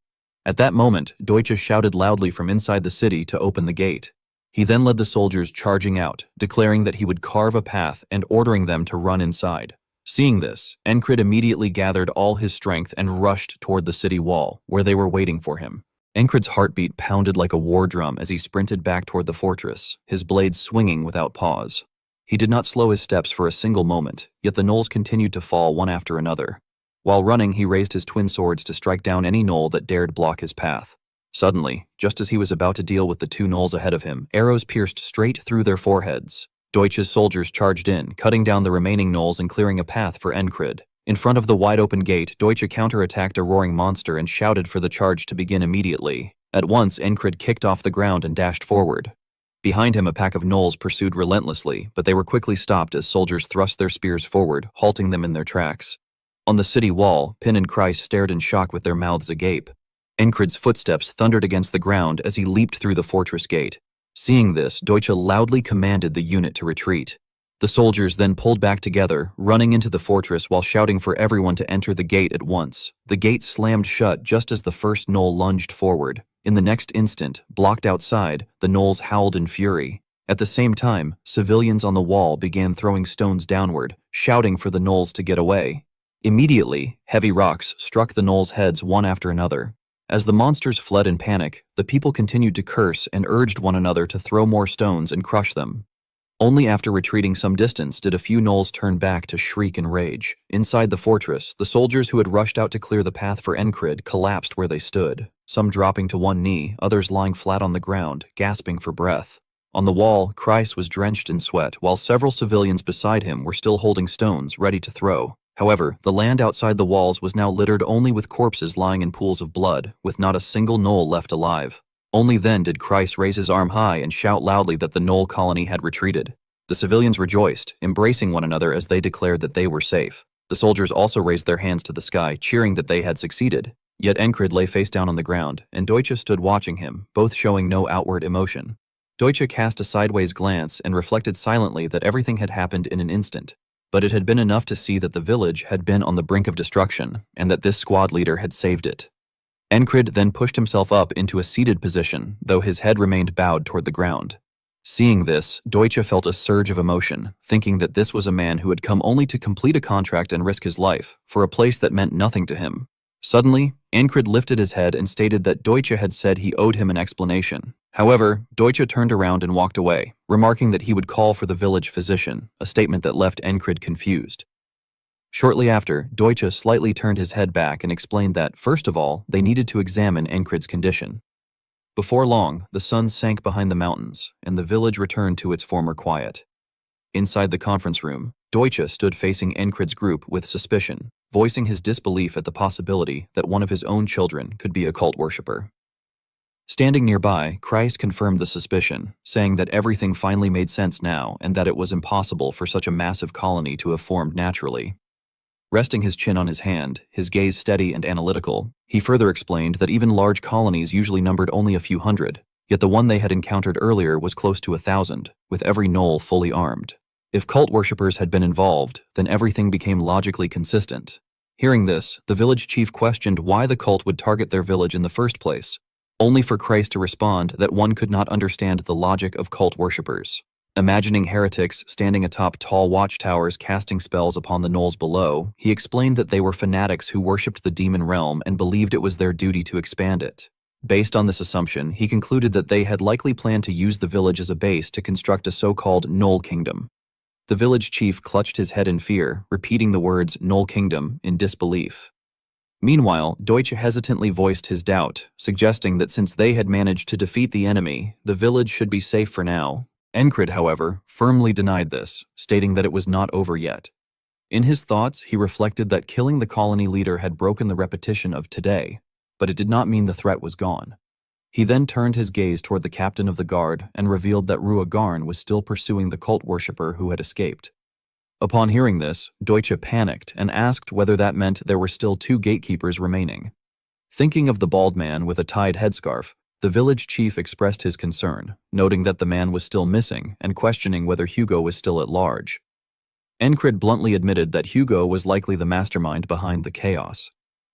At that moment, Deutsche shouted loudly from inside the city to open the gate. He then led the soldiers charging out, declaring that he would carve a path and ordering them to run inside. Seeing this, Encred immediately gathered all his strength and rushed toward the city wall, where they were waiting for him. Encred's heartbeat pounded like a war drum as he sprinted back toward the fortress, his blades swinging without pause. He did not slow his steps for a single moment, yet the gnolls continued to fall one after another. While running, he raised his twin swords to strike down any gnoll that dared block his path. Suddenly, just as he was about to deal with the two gnolls ahead of him, arrows pierced straight through their foreheads. Deutsche's soldiers charged in, cutting down the remaining gnolls and clearing a path for Encred. In front of the wide-open gate, Deutsche counterattacked a roaring monster and shouted for the charge to begin immediately. At once, Encred kicked off the ground and dashed forward. Behind him, a pack of gnolls pursued relentlessly, but they were quickly stopped as soldiers thrust their spears forward, halting them in their tracks. On the city wall, Pin and Kreis stared in shock with their mouths agape. Encred's footsteps thundered against the ground as he leaped through the fortress gate. Seeing this, Deutsche loudly commanded the unit to retreat. The soldiers then pulled back together, running into the fortress while shouting for everyone to enter the gate at once. The gate slammed shut just as the first gnoll lunged forward. In the next instant, blocked outside, the gnolls howled in fury. At the same time, civilians on the wall began throwing stones downward, shouting for the gnolls to get away. Immediately, heavy rocks struck the gnolls' heads one after another. As the monsters fled in panic, the people continued to curse and urged one another to throw more stones and crush them. Only after retreating some distance did a few gnolls turn back to shriek in rage. Inside the fortress, the soldiers who had rushed out to clear the path for Encred collapsed where they stood, some dropping to one knee, others lying flat on the ground, gasping for breath. On the wall, Kreis was drenched in sweat, while several civilians beside him were still holding stones, ready to throw. However, the land outside the walls was now littered only with corpses lying in pools of blood, with not a single gnoll left alive. Only then did Kreis raise his arm high and shout loudly that the gnoll colony had retreated. The civilians rejoiced, embracing one another as they declared that they were safe. The soldiers also raised their hands to the sky, cheering that they had succeeded. Yet Encred lay face down on the ground, and Deutsche stood watching him, both showing no outward emotion. Deutsche cast a sideways glance and reflected silently that everything had happened in an instant. But it had been enough to see that the village had been on the brink of destruction, and that this squad leader had saved it. Encred then pushed himself up into a seated position, though his head remained bowed toward the ground. Seeing this, Deutsche felt a surge of emotion, thinking that this was a man who had come only to complete a contract and risk his life, for a place that meant nothing to him. Suddenly, Encred lifted his head and stated that Deutsche had said he owed him an explanation. However, Deutsche turned around and walked away, remarking that he would call for the village physician, a statement that left Encred confused. Shortly after, Deutsche slightly turned his head back and explained that, first of all, they needed to examine Encred's condition. Before long, the sun sank behind the mountains, and the village returned to its former quiet. Inside the conference room, Deutsche stood facing Encred's group with suspicion, voicing his disbelief at the possibility that one of his own children could be a cult worshipper. Standing nearby, Kreis confirmed the suspicion, saying that everything finally made sense now and that it was impossible for such a massive colony to have formed naturally. Resting his chin on his hand, his gaze steady and analytical, he further explained that even large colonies usually numbered only a few hundred, yet the one they had encountered earlier was close to 1,000, with every gnoll fully armed. If cult worshippers had been involved, then everything became logically consistent. Hearing this, the village chief questioned why the cult would target their village in the first place, only for Christ to respond that one could not understand the logic of cult worshippers. Imagining heretics standing atop tall watchtowers casting spells upon the gnolls below, he explained that they were fanatics who worshipped the demon realm and believed it was their duty to expand it. Based on this assumption, he concluded that they had likely planned to use the village as a base to construct a so-called Gnoll Kingdom. The village chief clutched his head in fear, repeating the words Gnoll Kingdom in disbelief. Meanwhile, Deutsche hesitantly voiced his doubt, suggesting that since they had managed to defeat the enemy, the village should be safe for now. Encred, however, firmly denied this, stating that it was not over yet. In his thoughts, he reflected that killing the colony leader had broken the repetition of today, but it did not mean the threat was gone. He then turned his gaze toward the captain of the guard and revealed that Rua Garn was still pursuing the cult worshipper who had escaped. Upon hearing this, Deutsche panicked and asked whether that meant there were still 2 gatekeepers remaining. Thinking of the bald man with a tied headscarf, the village chief expressed his concern, noting that the man was still missing and questioning whether Hugo was still at large. Encred bluntly admitted that Hugo was likely the mastermind behind the chaos.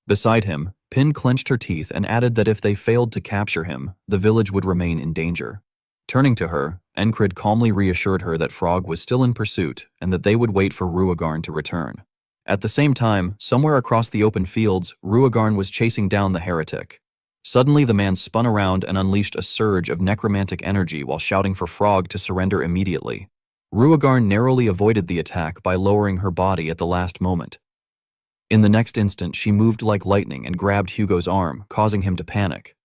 Beside him, Pin clenched her teeth and added that if they failed to capture him, the village would remain in danger. Turning to her, Encred calmly reassured her that Frog was still in pursuit and that they would wait for Ruagarn to return. At the same time, somewhere across the open fields, Ruagarn was chasing down the heretic. Suddenly, the man spun around and unleashed a surge of necromantic energy while shouting for Frog to surrender immediately. Ruagarn narrowly avoided the attack by lowering her body at the last moment. In the next instant, she moved like lightning and grabbed Hugo's arm, causing him to panic.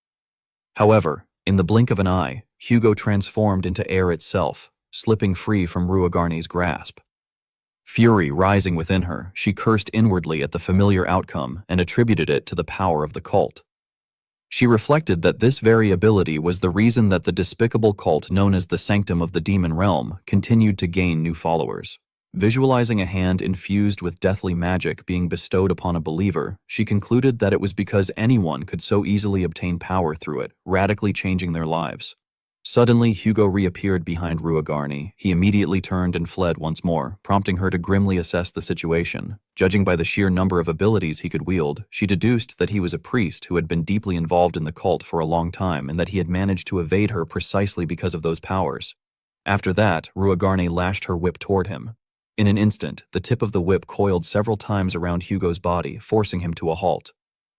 However, in the blink of an eye, Hugo transformed into air itself, slipping free from Ruagarni's grasp. Fury rising within her, she cursed inwardly at the familiar outcome and attributed it to the power of the cult. She reflected that this very ability was the reason that the despicable cult known as the Sanctum of the Demon Realm continued to gain new followers. Visualizing a hand infused with deathly magic being bestowed upon a believer, she concluded that it was because anyone could so easily obtain power through it, radically changing their lives. Suddenly, Hugo reappeared behind Ruagarni. He immediately turned and fled once more, prompting her to grimly assess the situation. Judging by the sheer number of abilities he could wield, she deduced that he was a priest who had been deeply involved in the cult for a long time and that he had managed to evade her precisely because of those powers. After that, Ruagarni lashed her whip toward him. In an instant, the tip of the whip coiled several times around Hugo's body, forcing him to a halt.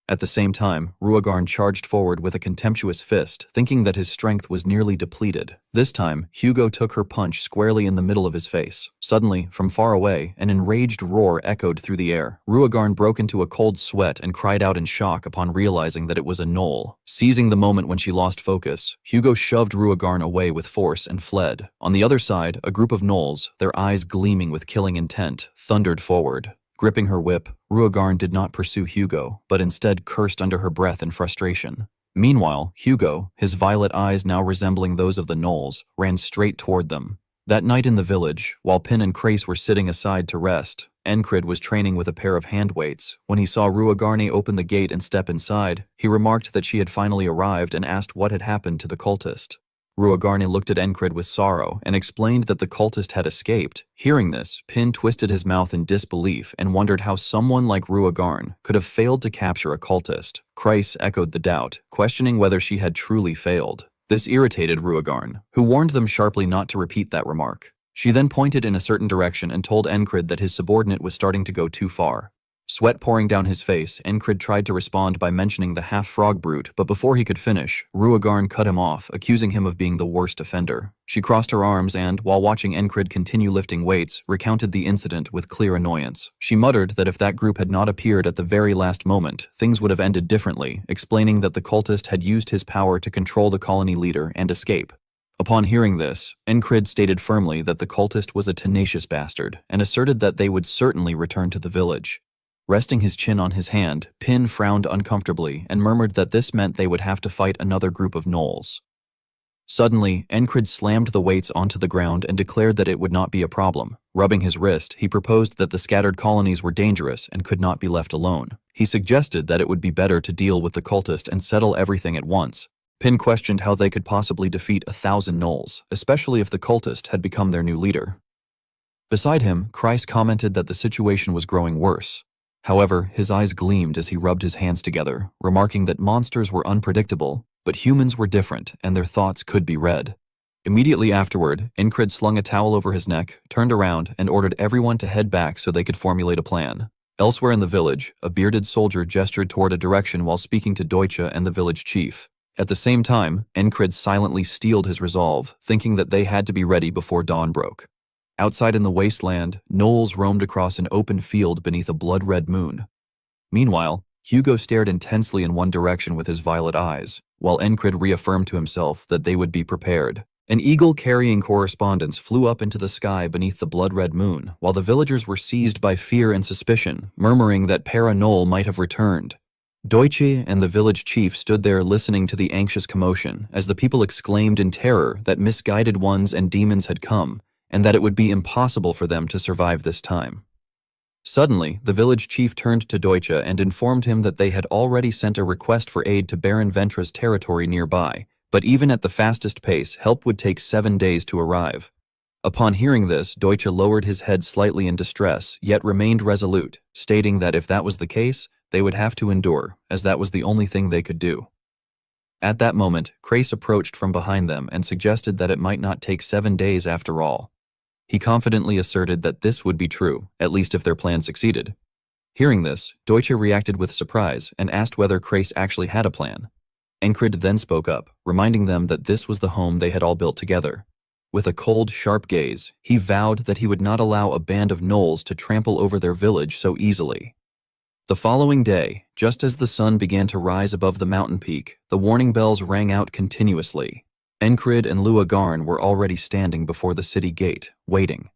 At the same time, Ruagarn charged forward with a contemptuous fist, thinking that his strength was nearly depleted. This time, Hugo took her punch squarely in the middle of his face. Suddenly, from far away, an enraged roar echoed through the air. Ruagarn broke into a cold sweat and cried out in shock upon realizing that it was a gnoll. Seizing the moment when she lost focus, Hugo shoved Ruagarn away with force and fled. On the other side, a group of gnolls, their eyes gleaming with killing intent, thundered forward. Gripping her whip, Ruagarn did not pursue Hugo, but instead cursed under her breath in frustration. Meanwhile, Hugo, his violet eyes now resembling those of the gnolls, ran straight toward them. That night in the village, while Pin and Crace were sitting aside to rest, Encred was training with a pair of hand weights. When he saw Ruagarni open the gate and step inside, he remarked that she had finally arrived and asked what had happened to the cultist. Ruagarni looked at Encred with sorrow and explained that the cultist had escaped. Hearing this, Pin twisted his mouth in disbelief and wondered how someone like Ruagarn could have failed to capture a cultist. Crace echoed the doubt, questioning whether she had truly failed. This irritated Ruagarn, who warned them sharply not to repeat that remark. She then pointed in a certain direction and told Encred that his subordinate was starting to go too far. Sweat pouring down his face, Encred tried to respond by mentioning the half-frog brute, but before he could finish, Ruagarn cut him off, accusing him of being the worst offender. She crossed her arms and, while watching Encred continue lifting weights, recounted the incident with clear annoyance. She muttered that if that group had not appeared at the very last moment, things would have ended differently, explaining that the cultist had used his power to control the colony leader and escape. Upon hearing this, Encred stated firmly that the cultist was a tenacious bastard, and asserted that they would certainly return to the village. Resting his chin on his hand, Pin frowned uncomfortably and murmured that this meant they would have to fight another group of gnolls. Suddenly, Encred slammed the weights onto the ground and declared that it would not be a problem. Rubbing his wrist, he proposed that the scattered colonies were dangerous and could not be left alone. He suggested that it would be better to deal with the cultist and settle everything at once. Pin questioned how they could possibly defeat 1,000 gnolls, especially if the cultist had become their new leader. Beside him, Kreis commented that the situation was growing worse. However, his eyes gleamed as he rubbed his hands together, remarking that monsters were unpredictable, but humans were different and their thoughts could be read. Immediately afterward, Incrid slung a towel over his neck, turned around, and ordered everyone to head back so they could formulate a plan. Elsewhere in the village, a bearded soldier gestured toward a direction while speaking to Deutsche and the village chief. At the same time, Incrid silently steeled his resolve, thinking that they had to be ready before dawn broke. Outside in the wasteland, gnolls roamed across an open field beneath a blood-red moon. Meanwhile, Hugo stared intensely in one direction with his violet eyes, while Incrid reaffirmed to himself that they would be prepared. An eagle carrying correspondence flew up into the sky beneath the blood-red moon, while the villagers were seized by fear and suspicion, murmuring that Para-Gnoll might have returned. Deutsche and the village chief stood there listening to the anxious commotion as the people exclaimed in terror that misguided ones and demons had come, and that it would be impossible for them to survive this time. Suddenly, the village chief turned to Deutsche and informed him that they had already sent a request for aid to Baron Ventra's territory nearby, but even at the fastest pace, help would take 7 days to arrive. Upon hearing this, Deutsche lowered his head slightly in distress, yet remained resolute, stating that if that was the case, they would have to endure, as that was the only thing they could do. At that moment, Kreis approached from behind them and suggested that it might not take 7 days after all. He confidently asserted that this would be true, at least if their plan succeeded. Hearing this, Deutsche reacted with surprise and asked whether Kreis actually had a plan. Incrid then spoke up, reminding them that this was the home they had all built together. With a cold, sharp gaze, he vowed that he would not allow a band of gnolls to trample over their village so easily. The following day, just as the sun began to rise above the mountain peak, the warning bells rang out continuously. Incrid and Luagarn were already standing before the city gate, waiting.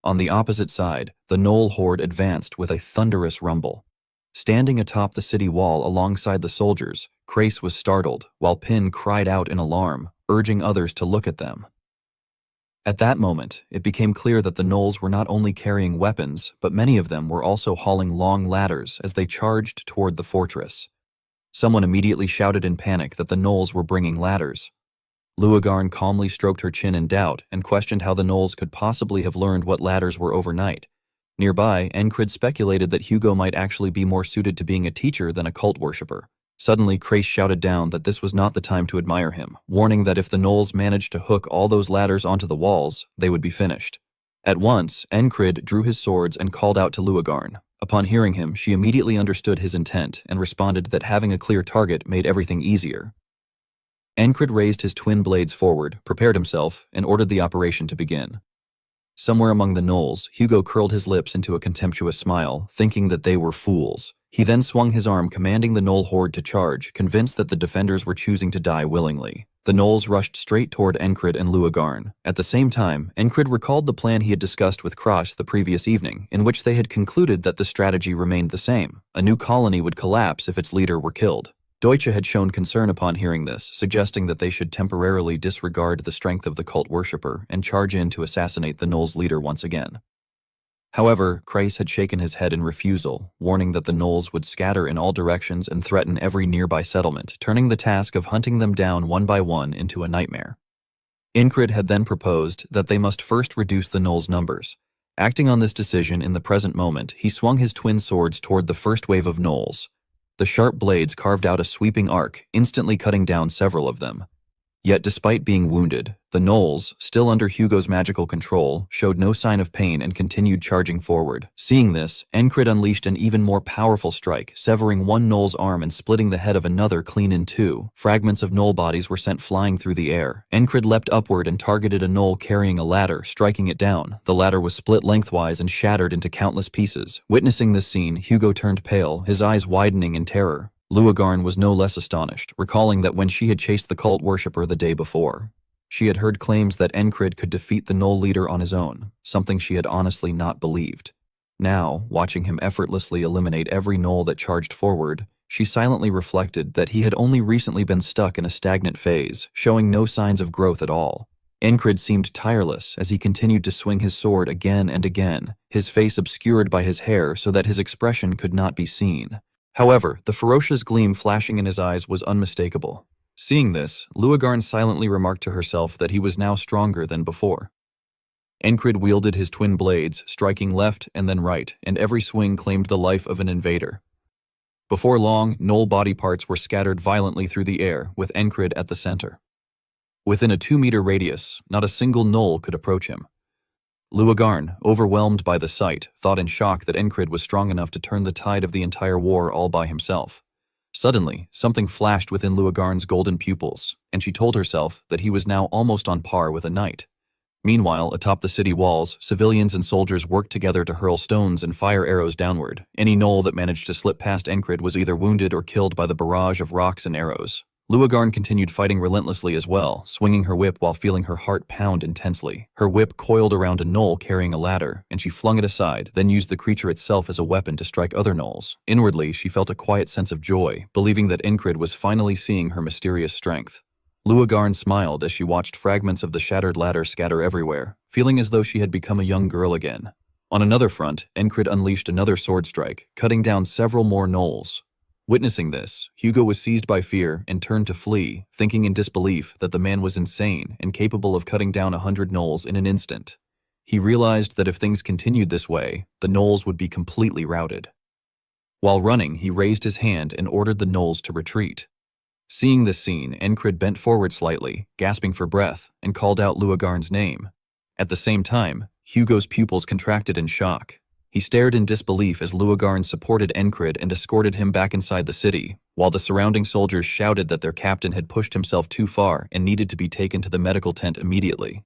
On the opposite side, the gnoll horde advanced with a thunderous rumble. Standing atop the city wall alongside the soldiers, Kreis was startled, while Pin cried out in alarm, urging others to look at them. At that moment, it became clear that the gnolls were not only carrying weapons, but many of them were also hauling long ladders as they charged toward the fortress. Someone immediately shouted in panic that the gnolls were bringing ladders. Luagarn calmly stroked her chin in doubt and questioned how the gnolls could possibly have learned what ladders were overnight. Nearby, Incrid speculated that Hugo might actually be more suited to being a teacher than a cult worshipper. Suddenly, Kreis shouted down that this was not the time to admire him, warning that if the gnolls managed to hook all those ladders onto the walls, they would be finished. At once, Incrid drew his swords and called out to Luagarn. Upon hearing him, she immediately understood his intent and responded that having a clear target made everything easier. Incrid raised his twin blades forward, prepared himself, and ordered the operation to begin. Somewhere among the gnolls, Hugo curled his lips into a contemptuous smile, thinking that they were fools. He then swung his arm, commanding the gnoll horde to charge, convinced that the defenders were choosing to die willingly. The gnolls rushed straight toward Incrid and Luagarn. At the same time, Incrid recalled the plan he had discussed with Krosh the previous evening, in which they had concluded that the strategy remained the same. A new colony would collapse if its leader were killed. Deutsche had shown concern upon hearing this, suggesting that they should temporarily disregard the strength of the cult worshipper and charge in to assassinate the gnolls' leader once again. However, Kreis had shaken his head in refusal, warning that the gnolls would scatter in all directions and threaten every nearby settlement, turning the task of hunting them down one by one into a nightmare. Incrid had then proposed that they must first reduce the gnolls' numbers. Acting on this decision in the present moment, he swung his twin swords toward the first wave of gnolls. The sharp blades carved out a sweeping arc, instantly cutting down several of them. Yet despite being wounded, the gnolls, still under Hugo's magical control, showed no sign of pain and continued charging forward. Seeing this, Incrid unleashed an even more powerful strike, severing one gnoll's arm and splitting the head of another clean in two. Fragments of gnoll bodies were sent flying through the air. Incrid leapt upward and targeted a gnoll carrying a ladder, striking it down. The ladder was split lengthwise and shattered into countless pieces. Witnessing this scene, Hugo turned pale, his eyes widening in terror. Luagarn was no less astonished, recalling that when she had chased the cult worshipper the day before, she had heard claims that Incrid could defeat the gnoll leader on his own, something she had honestly not believed. Now, watching him effortlessly eliminate every gnoll that charged forward, she silently reflected that he had only recently been stuck in a stagnant phase, showing no signs of growth at all. Incrid seemed tireless as he continued to swing his sword again and again, his face obscured by his hair so that his expression could not be seen. However, the ferocious gleam flashing in his eyes was unmistakable. Seeing this, Luagarn silently remarked to herself that he was now stronger than before. Encred wielded his twin blades, striking left and then right, and every swing claimed the life of an invader. Before long, Knoll body parts were scattered violently through the air, with Encred at the center. Within a 2-meter radius, not a single Knoll could approach him. Luagarn, overwhelmed by the sight, thought in shock that Encred was strong enough to turn the tide of the entire war all by himself. Suddenly, something flashed within Luagarn's golden pupils, and she told herself that he was now almost on par with a knight. Meanwhile, atop the city walls, civilians and soldiers worked together to hurl stones and fire arrows downward. Any Knoll that managed to slip past Encred was either wounded or killed by the barrage of rocks and arrows. Luagarn continued fighting relentlessly as well, swinging her whip while feeling her heart pound intensely. Her whip coiled around a Knoll carrying a ladder, and she flung it aside, then used the creature itself as a weapon to strike other Knolls. Inwardly, she felt a quiet sense of joy, believing that Encred was finally seeing her mysterious strength. Luagarn smiled as she watched fragments of the shattered ladder scatter everywhere, feeling as though she had become a young girl again. On another front, Encred unleashed another sword strike, cutting down several more Knolls. Witnessing this, Hugo was seized by fear and turned to flee, thinking in disbelief that the man was insane and capable of cutting down 100 Knolls in an instant. He realized that if things continued this way, the Knolls would be completely routed. While running, he raised his hand and ordered the Knolls to retreat. Seeing this scene, Encred bent forward slightly, gasping for breath, and called out Luagarn's name. At the same time, Hugo's pupils contracted in shock. He stared in disbelief as Luagarn supported Encred and escorted him back inside the city, while the surrounding soldiers shouted that their captain had pushed himself too far and needed to be taken to the medical tent immediately.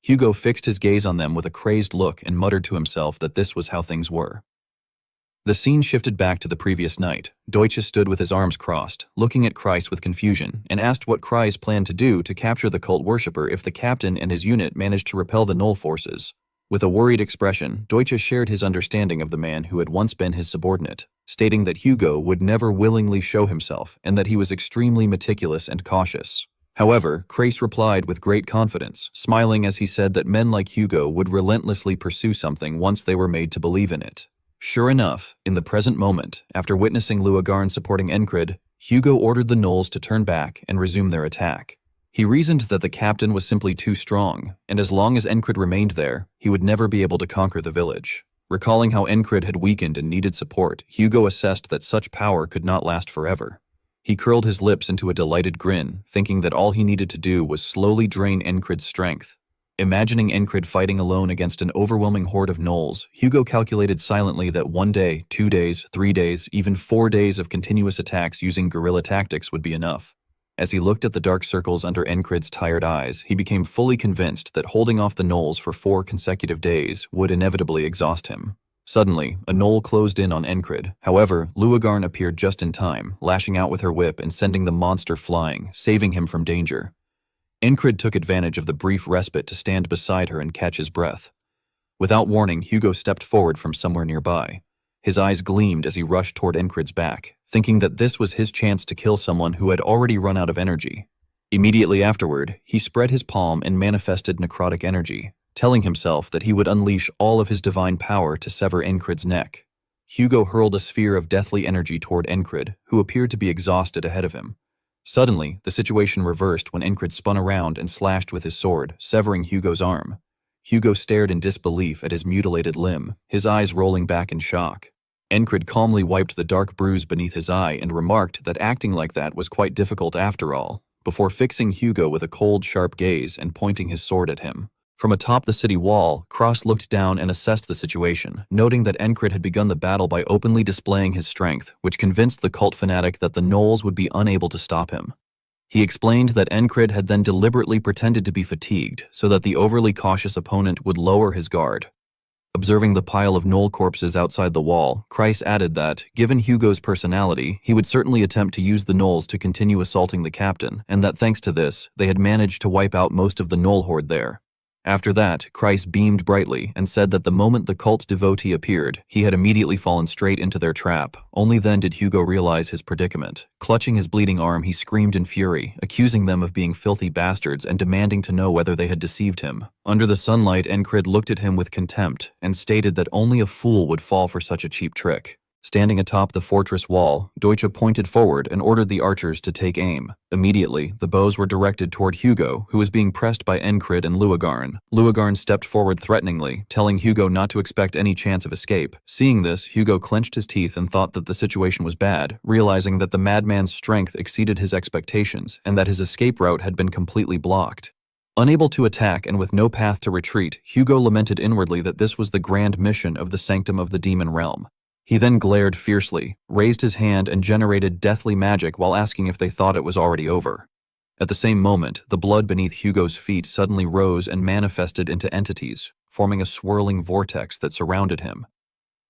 Hugo fixed his gaze on them with a crazed look and muttered to himself that this was how things were. The scene shifted back to the previous night. Deutsche stood with his arms crossed, looking at Kreis with confusion, and asked what Kreis planned to do to capture the cult worshipper if the captain and his unit managed to repel the Knoll forces. With a worried expression, Deutsche shared his understanding of the man who had once been his subordinate, stating that Hugo would never willingly show himself and that he was extremely meticulous and cautious. However, Kreis replied with great confidence, smiling as he said that men like Hugo would relentlessly pursue something once they were made to believe in it. Sure enough, in the present moment, after witnessing Luagarn supporting Encred, Hugo ordered the Knolls to turn back and resume their attack. He reasoned that the captain was simply too strong, and as long as Encred remained there, he would never be able to conquer the village. Recalling how Encred had weakened and needed support, Hugo assessed that such power could not last forever. He curled his lips into a delighted grin, thinking that all he needed to do was slowly drain Encred's strength. Imagining Encred fighting alone against an overwhelming horde of Knolls, Hugo calculated silently that 1 day, 2 days, 3 days, even 4 days of continuous attacks using guerrilla tactics would be enough. As he looked at the dark circles under Encred's tired eyes, he became fully convinced that holding off the Knolls for 4 consecutive days would inevitably exhaust him. Suddenly, a Knoll closed in on Encred. However, Luagarn appeared just in time, lashing out with her whip and sending the monster flying, saving him from danger. Encred took advantage of the brief respite to stand beside her and catch his breath. Without warning, Hugo stepped forward from somewhere nearby. His eyes gleamed as he rushed toward Encred's back, thinking that this was his chance to kill someone who had already run out of energy. Immediately afterward, he spread his palm and manifested necrotic energy, telling himself that he would unleash all of his divine power to sever Encred's neck. Hugo hurled a sphere of deathly energy toward Encred, who appeared to be exhausted ahead of him. Suddenly, the situation reversed when Encred spun around and slashed with his sword, severing Hugo's arm. Hugo stared in disbelief at his mutilated limb, his eyes rolling back in shock. Encred calmly wiped the dark bruise beneath his eye and remarked that acting like that was quite difficult after all, before fixing Hugo with a cold, sharp gaze and pointing his sword at him. From atop the city wall, Cross looked down and assessed the situation, noting that Encred had begun the battle by openly displaying his strength, which convinced the cult fanatic that the Knolls would be unable to stop him. He explained that Encred had then deliberately pretended to be fatigued so that the overly cautious opponent would lower his guard. Observing the pile of Knoll corpses outside the wall, Kreis added that, given Hugo's personality, he would certainly attempt to use the Knolls to continue assaulting the captain, and that thanks to this, they had managed to wipe out most of the Knoll horde there. After that, Kreis beamed brightly and said that the moment the cult devotee appeared, he had immediately fallen straight into their trap. Only then did Hugo realize his predicament. Clutching his bleeding arm, he screamed in fury, accusing them of being filthy bastards and demanding to know whether they had deceived him. Under the sunlight, Encred looked at him with contempt and stated that only a fool would fall for such a cheap trick. Standing atop the fortress wall, Deutsche pointed forward and ordered the archers to take aim. Immediately, the bows were directed toward Hugo, who was being pressed by Encrid and Luagarn. Luagarn stepped forward threateningly, telling Hugo not to expect any chance of escape. Seeing this, Hugo clenched his teeth and thought that the situation was bad, realizing that the madman's strength exceeded his expectations and that his escape route had been completely blocked. Unable to attack and with no path to retreat, Hugo lamented inwardly that this was the grand mission of the Sanctum of the Demon Realm. He then glared fiercely, raised his hand and generated deathly magic while asking if they thought it was already over. At the same moment, the blood beneath Hugo's feet suddenly rose and manifested into entities, forming a swirling vortex that surrounded him.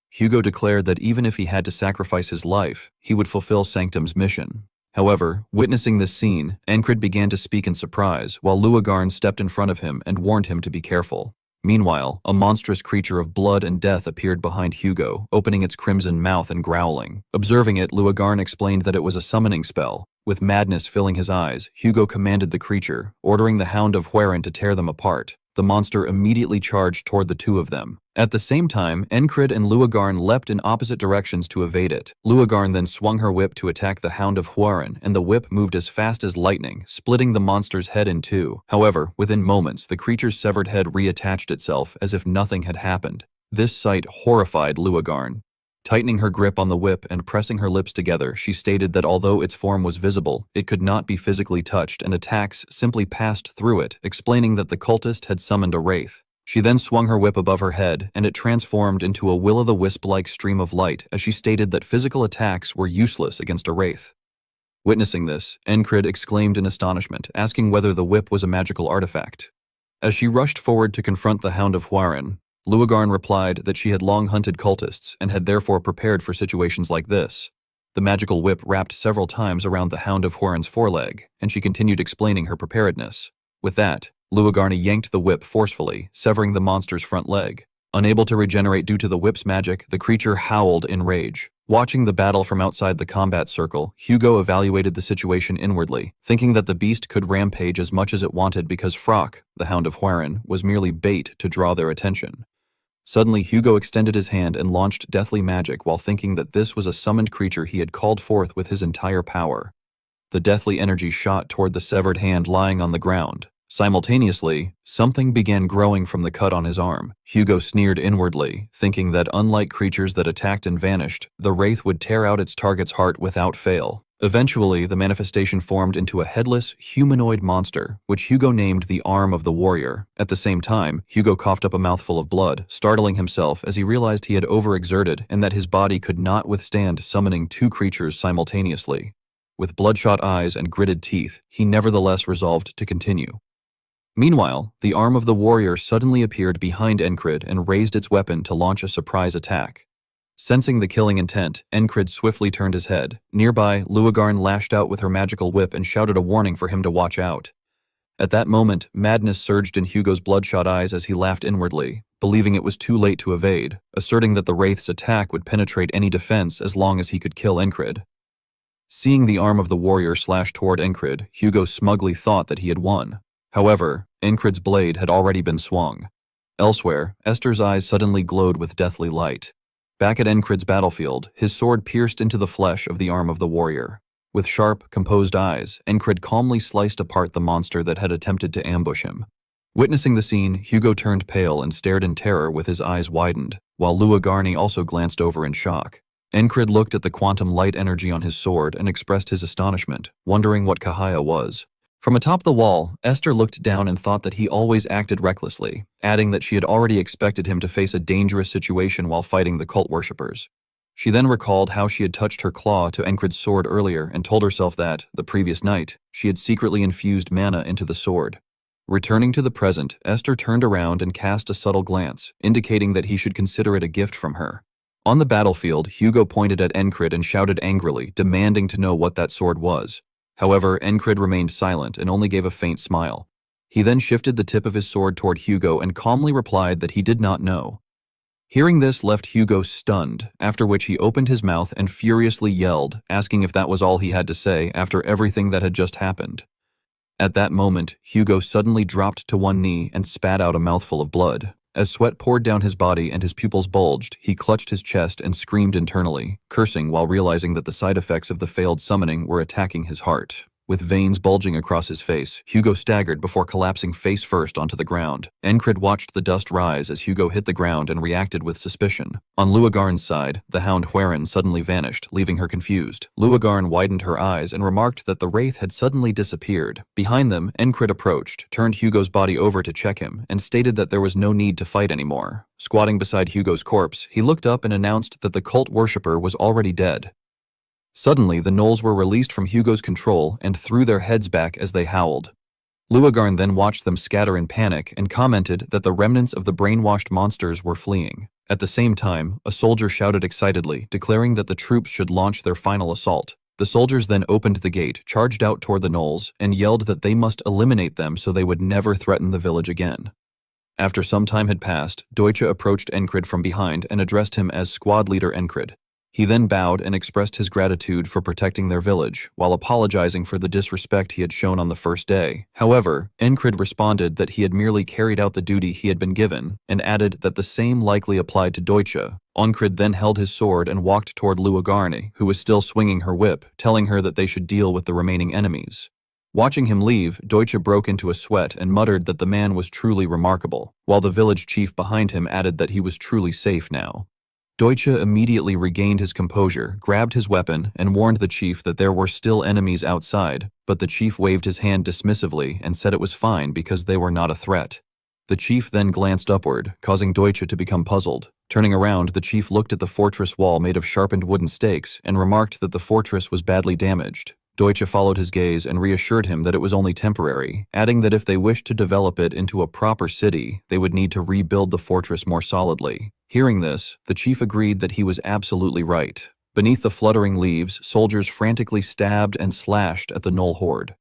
Hugo declared that even if he had to sacrifice his life, he would fulfill Sanctum's mission. However, witnessing this scene, Encrid began to speak in surprise, while Luagarn stepped in front of him and warned him to be careful. Meanwhile, a monstrous creature of blood and death appeared behind Hugo, opening its crimson mouth and growling. Observing it, Luagarn explained that it was a summoning spell. With madness filling his eyes, Hugo commanded the creature, ordering the Hound of Huaren to tear them apart. The monster immediately charged toward the two of them. At the same time, Encrid and Luagarn leapt in opposite directions to evade it. Luagarn then swung her whip to attack the Hound of Huaren, and the whip moved as fast as lightning, splitting the monster's head in two. However, within moments, the creature's severed head reattached itself as if nothing had happened. This sight horrified Luagarn. Tightening her grip on the whip and pressing her lips together, she stated that although its form was visible, it could not be physically touched and attacks simply passed through it, explaining that the cultist had summoned a wraith. She then swung her whip above her head, and it transformed into a will-o'-the-wisp-like stream of light as she stated that physical attacks were useless against a wraith. Witnessing this, Encrid exclaimed in astonishment, asking whether the whip was a magical artifact. As she rushed forward to confront the Hound of Huaren, Luagarn replied that she had long hunted cultists and had therefore prepared for situations like this. The magical whip wrapped several times around the Hound of Huaren's foreleg, and she continued explaining her preparedness. With that, Luagarn yanked the whip forcefully, severing the monster's front leg. Unable to regenerate due to the whip's magic, the creature howled in rage. Watching the battle from outside the combat circle, Hugo evaluated the situation inwardly, thinking that the beast could rampage as much as it wanted because Frock, the Hound of Huaren, was merely bait to draw their attention. Suddenly, Hugo extended his hand and launched deathly magic while thinking that this was a summoned creature he had called forth with his entire power. The deathly energy shot toward the severed hand lying on the ground. Simultaneously, something began growing from the cut on his arm. Hugo sneered inwardly, thinking that unlike creatures that attacked and vanished, the wraith would tear out its target's heart without fail. Eventually, the manifestation formed into a headless, humanoid monster, which Hugo named the Arm of the Warrior. At the same time, Hugo coughed up a mouthful of blood, startling himself as he realized he had overexerted and that his body could not withstand summoning two creatures simultaneously. With bloodshot eyes and gritted teeth, he nevertheless resolved to continue. Meanwhile, the Arm of the Warrior suddenly appeared behind Encrid and raised its weapon to launch a surprise attack. Sensing the killing intent, Encrid swiftly turned his head. Nearby, Luagarn lashed out with her magical whip and shouted a warning for him to watch out. At that moment, madness surged in Hugo's bloodshot eyes as he laughed inwardly, believing it was too late to evade, asserting that the wraith's attack would penetrate any defense as long as he could kill Encrid. Seeing the Arm of the Warrior slash toward Encrid, Hugo smugly thought that he had won. However, Encrid's blade had already been swung. Elsewhere, Esther's eyes suddenly glowed with deathly light. Back at Encrid's battlefield, his sword pierced into the flesh of the Arm of the Warrior. With sharp, composed eyes, Encrid calmly sliced apart the monster that had attempted to ambush him. Witnessing the scene, Hugo turned pale and stared in terror with his eyes widened, while Luagarn also glanced over in shock. Encrid looked at the quantum light energy on his sword and expressed his astonishment, wondering what Kahaya was. From atop the wall, Esther looked down and thought that he always acted recklessly, adding that she had already expected him to face a dangerous situation while fighting the cult worshippers. She then recalled how she had touched her claw to Encrid's sword earlier and told herself that, the previous night, she had secretly infused mana into the sword. Returning to the present, Esther turned around and cast a subtle glance, indicating that he should consider it a gift from her. On the battlefield, Hugo pointed at Encrid and shouted angrily, demanding to know what that sword was. However, Encrid remained silent and only gave a faint smile. He then shifted the tip of his sword toward Hugo and calmly replied that he did not know. Hearing this left Hugo stunned, after which he opened his mouth and furiously yelled, asking if that was all he had to say after everything that had just happened. At that moment, Hugo suddenly dropped to one knee and spat out a mouthful of blood. As sweat poured down his body and his pupils bulged, he clutched his chest and screamed internally, cursing while realizing that the side effects of the failed summoning were attacking his heart. With veins bulging across his face, Hugo staggered before collapsing face first onto the ground. Encred watched the dust rise as Hugo hit the ground and reacted with suspicion. On Luagarn's side, the hound Hueren suddenly vanished, leaving her confused. Luagarn widened her eyes and remarked that the wraith had suddenly disappeared. Behind them, Encred approached, turned Hugo's body over to check him, and stated that there was no need to fight anymore. Squatting beside Hugo's corpse, he looked up and announced that the cult worshipper was already dead. Suddenly, the gnolls were released from Hugo's control and threw their heads back as they howled. Luagarn then watched them scatter in panic and commented that the remnants of the brainwashed monsters were fleeing. At the same time, a soldier shouted excitedly, declaring that the troops should launch their final assault. The soldiers then opened the gate, charged out toward the gnolls, and yelled that they must eliminate them so they would never threaten the village again. After some time had passed, Deutsche approached Encred from behind and addressed him as squad leader Encred. He then bowed and expressed his gratitude for protecting their village, while apologizing for the disrespect he had shown on the first day. However, Encred responded that he had merely carried out the duty he had been given, and added that the same likely applied to Deutsche. Encred then held his sword and walked toward Luagarne, who was still swinging her whip, telling her that they should deal with the remaining enemies. Watching him leave, Deutsche broke into a sweat and muttered that the man was truly remarkable, while the village chief behind him added that he was truly safe now. Deutsche immediately regained his composure, grabbed his weapon, and warned the chief that there were still enemies outside, but the chief waved his hand dismissively and said it was fine because they were not a threat. The chief then glanced upward, causing Deutsche to become puzzled. Turning around, the chief looked at the fortress wall made of sharpened wooden stakes and remarked that the fortress was badly damaged. Deutsche followed his gaze and reassured him that it was only temporary, adding that if they wished to develop it into a proper city, they would need to rebuild the fortress more solidly. Hearing this, the chief agreed that he was absolutely right. Beneath the fluttering leaves, soldiers frantically stabbed and slashed at the gnoll horde.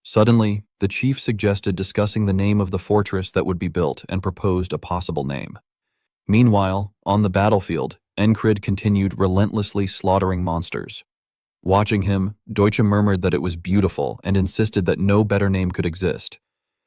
Suddenly, the chief suggested discussing the name of the fortress that would be built and proposed a possible name. Meanwhile, on the battlefield, Encred continued relentlessly slaughtering monsters. Watching him, Deutsche murmured that it was beautiful and insisted that no better name could exist.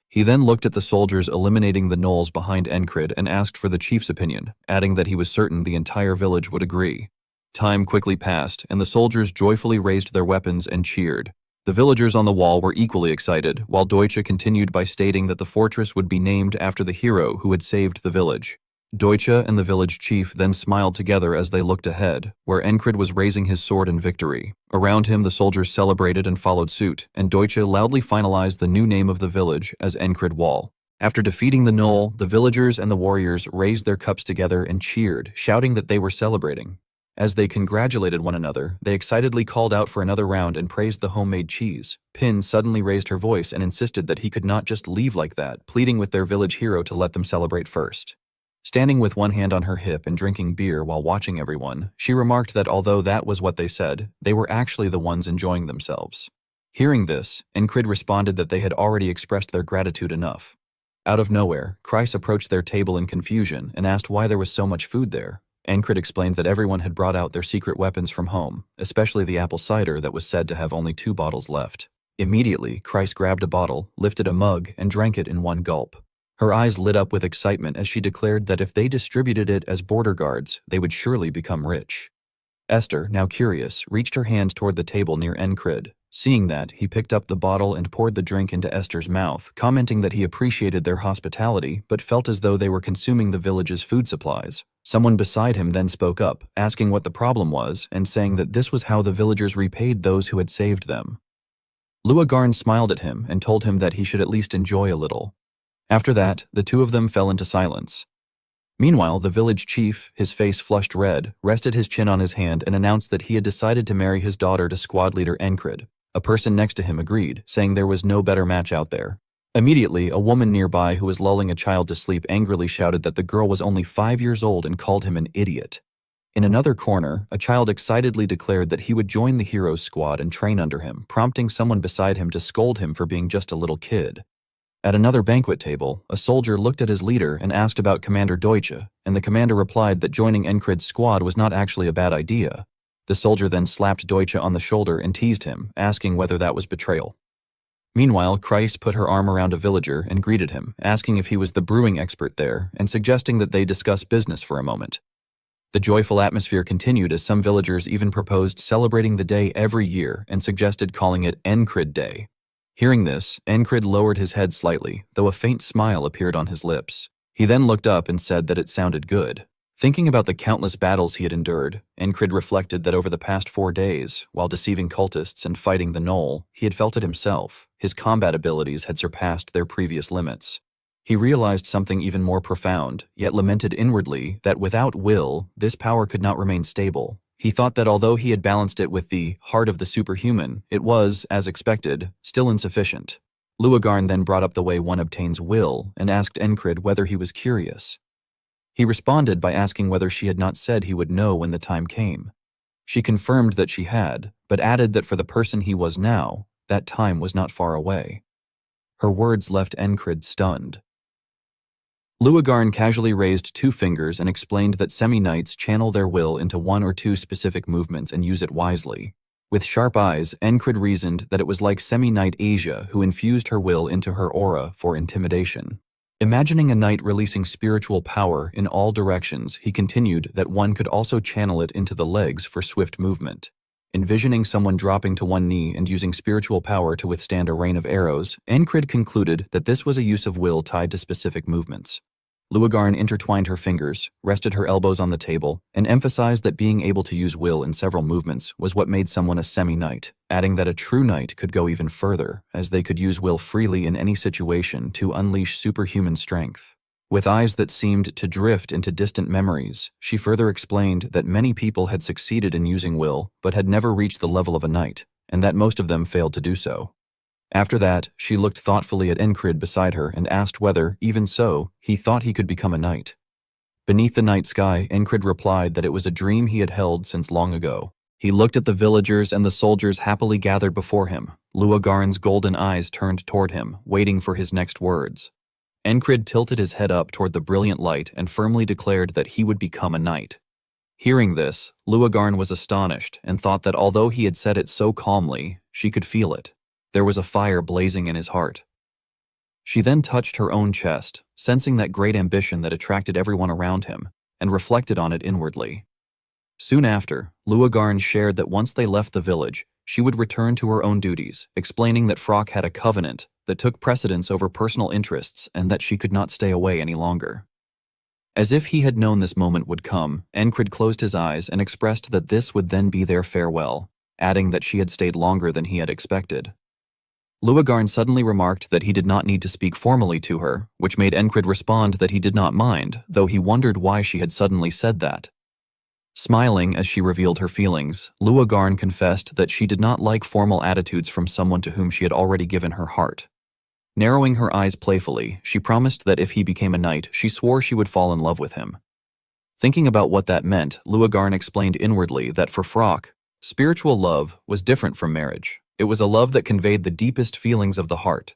He then looked at the soldiers eliminating the gnolls behind Encred and asked for the chief's opinion, adding that he was certain the entire village would agree. Time quickly passed, and the soldiers joyfully raised their weapons and cheered. The villagers on the wall were equally excited, while Deutsche continued by stating that the fortress would be named after the hero who had saved the village. Deutsche and the village chief then smiled together as they looked ahead, where Encred was raising his sword in victory. Around him, the soldiers celebrated and followed suit, and Deutsche loudly finalized the new name of the village as Encred Wall. After defeating the gnoll, the villagers and the warriors raised their cups together and cheered, shouting that they were celebrating. As they congratulated one another, they excitedly called out for another round and praised the homemade cheese. Pin suddenly raised her voice and insisted that he could not just leave like that, pleading with their village hero to let them celebrate first. Standing with one hand on her hip and drinking beer while watching everyone, she remarked that although that was what they said, they were actually the ones enjoying themselves. Hearing this, Encred responded that they had already expressed their gratitude enough. Out of nowhere, Kreis approached their table in confusion and asked why there was so much food there. Encred explained that everyone had brought out their secret weapons from home, especially the apple cider that was said to have only 2 bottles left. Immediately, Kreis grabbed a bottle, lifted a mug, and drank it in one gulp. Her eyes lit up with excitement as she declared that if they distributed it as border guards, they would surely become rich. Esther, now curious, reached her hand toward the table near Encred. Seeing that, he picked up the bottle and poured the drink into Esther's mouth, commenting that he appreciated their hospitality but felt as though they were consuming the village's food supplies. Someone beside him then spoke up, asking what the problem was and saying that this was how the villagers repaid those who had saved them. Luagarn smiled at him and told him that he should at least enjoy a little. After that, the two of them fell into silence. Meanwhile, the village chief, his face flushed red, rested his chin on his hand and announced that he had decided to marry his daughter to squad leader Encred. A person next to him agreed, saying there was no better match out there. Immediately, a woman nearby who was lulling a child to sleep angrily shouted that the girl was only 5 years old and called him an idiot. In another corner, a child excitedly declared that he would join the hero's squad and train under him, prompting someone beside him to scold him for being just a little kid. At another banquet table, a soldier looked at his leader and asked about Commander Deutsche, and the commander replied that joining Encred's squad was not actually a bad idea. The soldier then slapped Deutsche on the shoulder and teased him, asking whether that was betrayal. Meanwhile, Kreis put her arm around a villager and greeted him, asking if he was the brewing expert there and suggesting that they discuss business for a moment. The joyful atmosphere continued as some villagers even proposed celebrating the day every year and suggested calling it Encrid Day. Hearing this, Encrid lowered his head slightly, though a faint smile appeared on his lips. He then looked up and said that it sounded good. Thinking about the countless battles he had endured, Encrid reflected that over the past 4 days, while deceiving cultists and fighting the Knoll, he had felt it himself. His combat abilities had surpassed their previous limits. He realized something even more profound, yet lamented inwardly that without will, this power could not remain stable. He thought that although he had balanced it with the heart of the superhuman, it was, as expected, still insufficient. Luagarn then brought up the way one obtains will and asked Encrid whether he was curious. He responded by asking whether she had not said he would know when the time came. She confirmed that she had, but added that for the person he was now, that time was not far away. Her words left Encrid stunned. Luagarn casually raised 2 fingers and explained that semi-knights channel their will into 1 or 2 specific movements and use it wisely. With sharp eyes, Encrid reasoned that it was like semi-knight Asia who infused her will into her aura for intimidation. Imagining a knight releasing spiritual power in all directions, he continued that one could also channel it into the legs for swift movement. Envisioning someone dropping to one knee and using spiritual power to withstand a rain of arrows, Encrid concluded that this was a use of will tied to specific movements. Luagarn intertwined her fingers, rested her elbows on the table, and emphasized that being able to use will in several movements was what made someone a semi-knight, adding that a true knight could go even further, as they could use will freely in any situation to unleash superhuman strength. With eyes that seemed to drift into distant memories, she further explained that many people had succeeded in using will but had never reached the level of a knight, and that most of them failed to do so. After that, she looked thoughtfully at Encrid beside her and asked whether, even so, he thought he could become a knight. Beneath the night sky, Encrid replied that it was a dream he had held since long ago. He looked at the villagers and the soldiers happily gathered before him. Luagarn's golden eyes turned toward him, waiting for his next words. Encrid tilted his head up toward the brilliant light and firmly declared that he would become a knight. Hearing this, Luagarn was astonished and thought that although he had said it so calmly, she could feel it. There was a fire blazing in his heart. She then touched her own chest, sensing that great ambition that attracted everyone around him, and reflected on it inwardly. Soon after, Luagarn shared that once they left the village, she would return to her own duties, explaining that Frock had a covenant that took precedence over personal interests and that she could not stay away any longer. As if he had known this moment would come, Encrid closed his eyes and expressed that this would then be their farewell, adding that she had stayed longer than he had expected. Luagarn suddenly remarked that he did not need to speak formally to her, which made Encrid respond that he did not mind, though he wondered why she had suddenly said that. Smiling as she revealed her feelings, Luagarn confessed that she did not like formal attitudes from someone to whom she had already given her heart. Narrowing her eyes playfully, she promised that if he became a knight, she swore she would fall in love with him. Thinking about what that meant, Luagarn explained inwardly that for Frock, spiritual love was different from marriage. It was a love that conveyed the deepest feelings of the heart.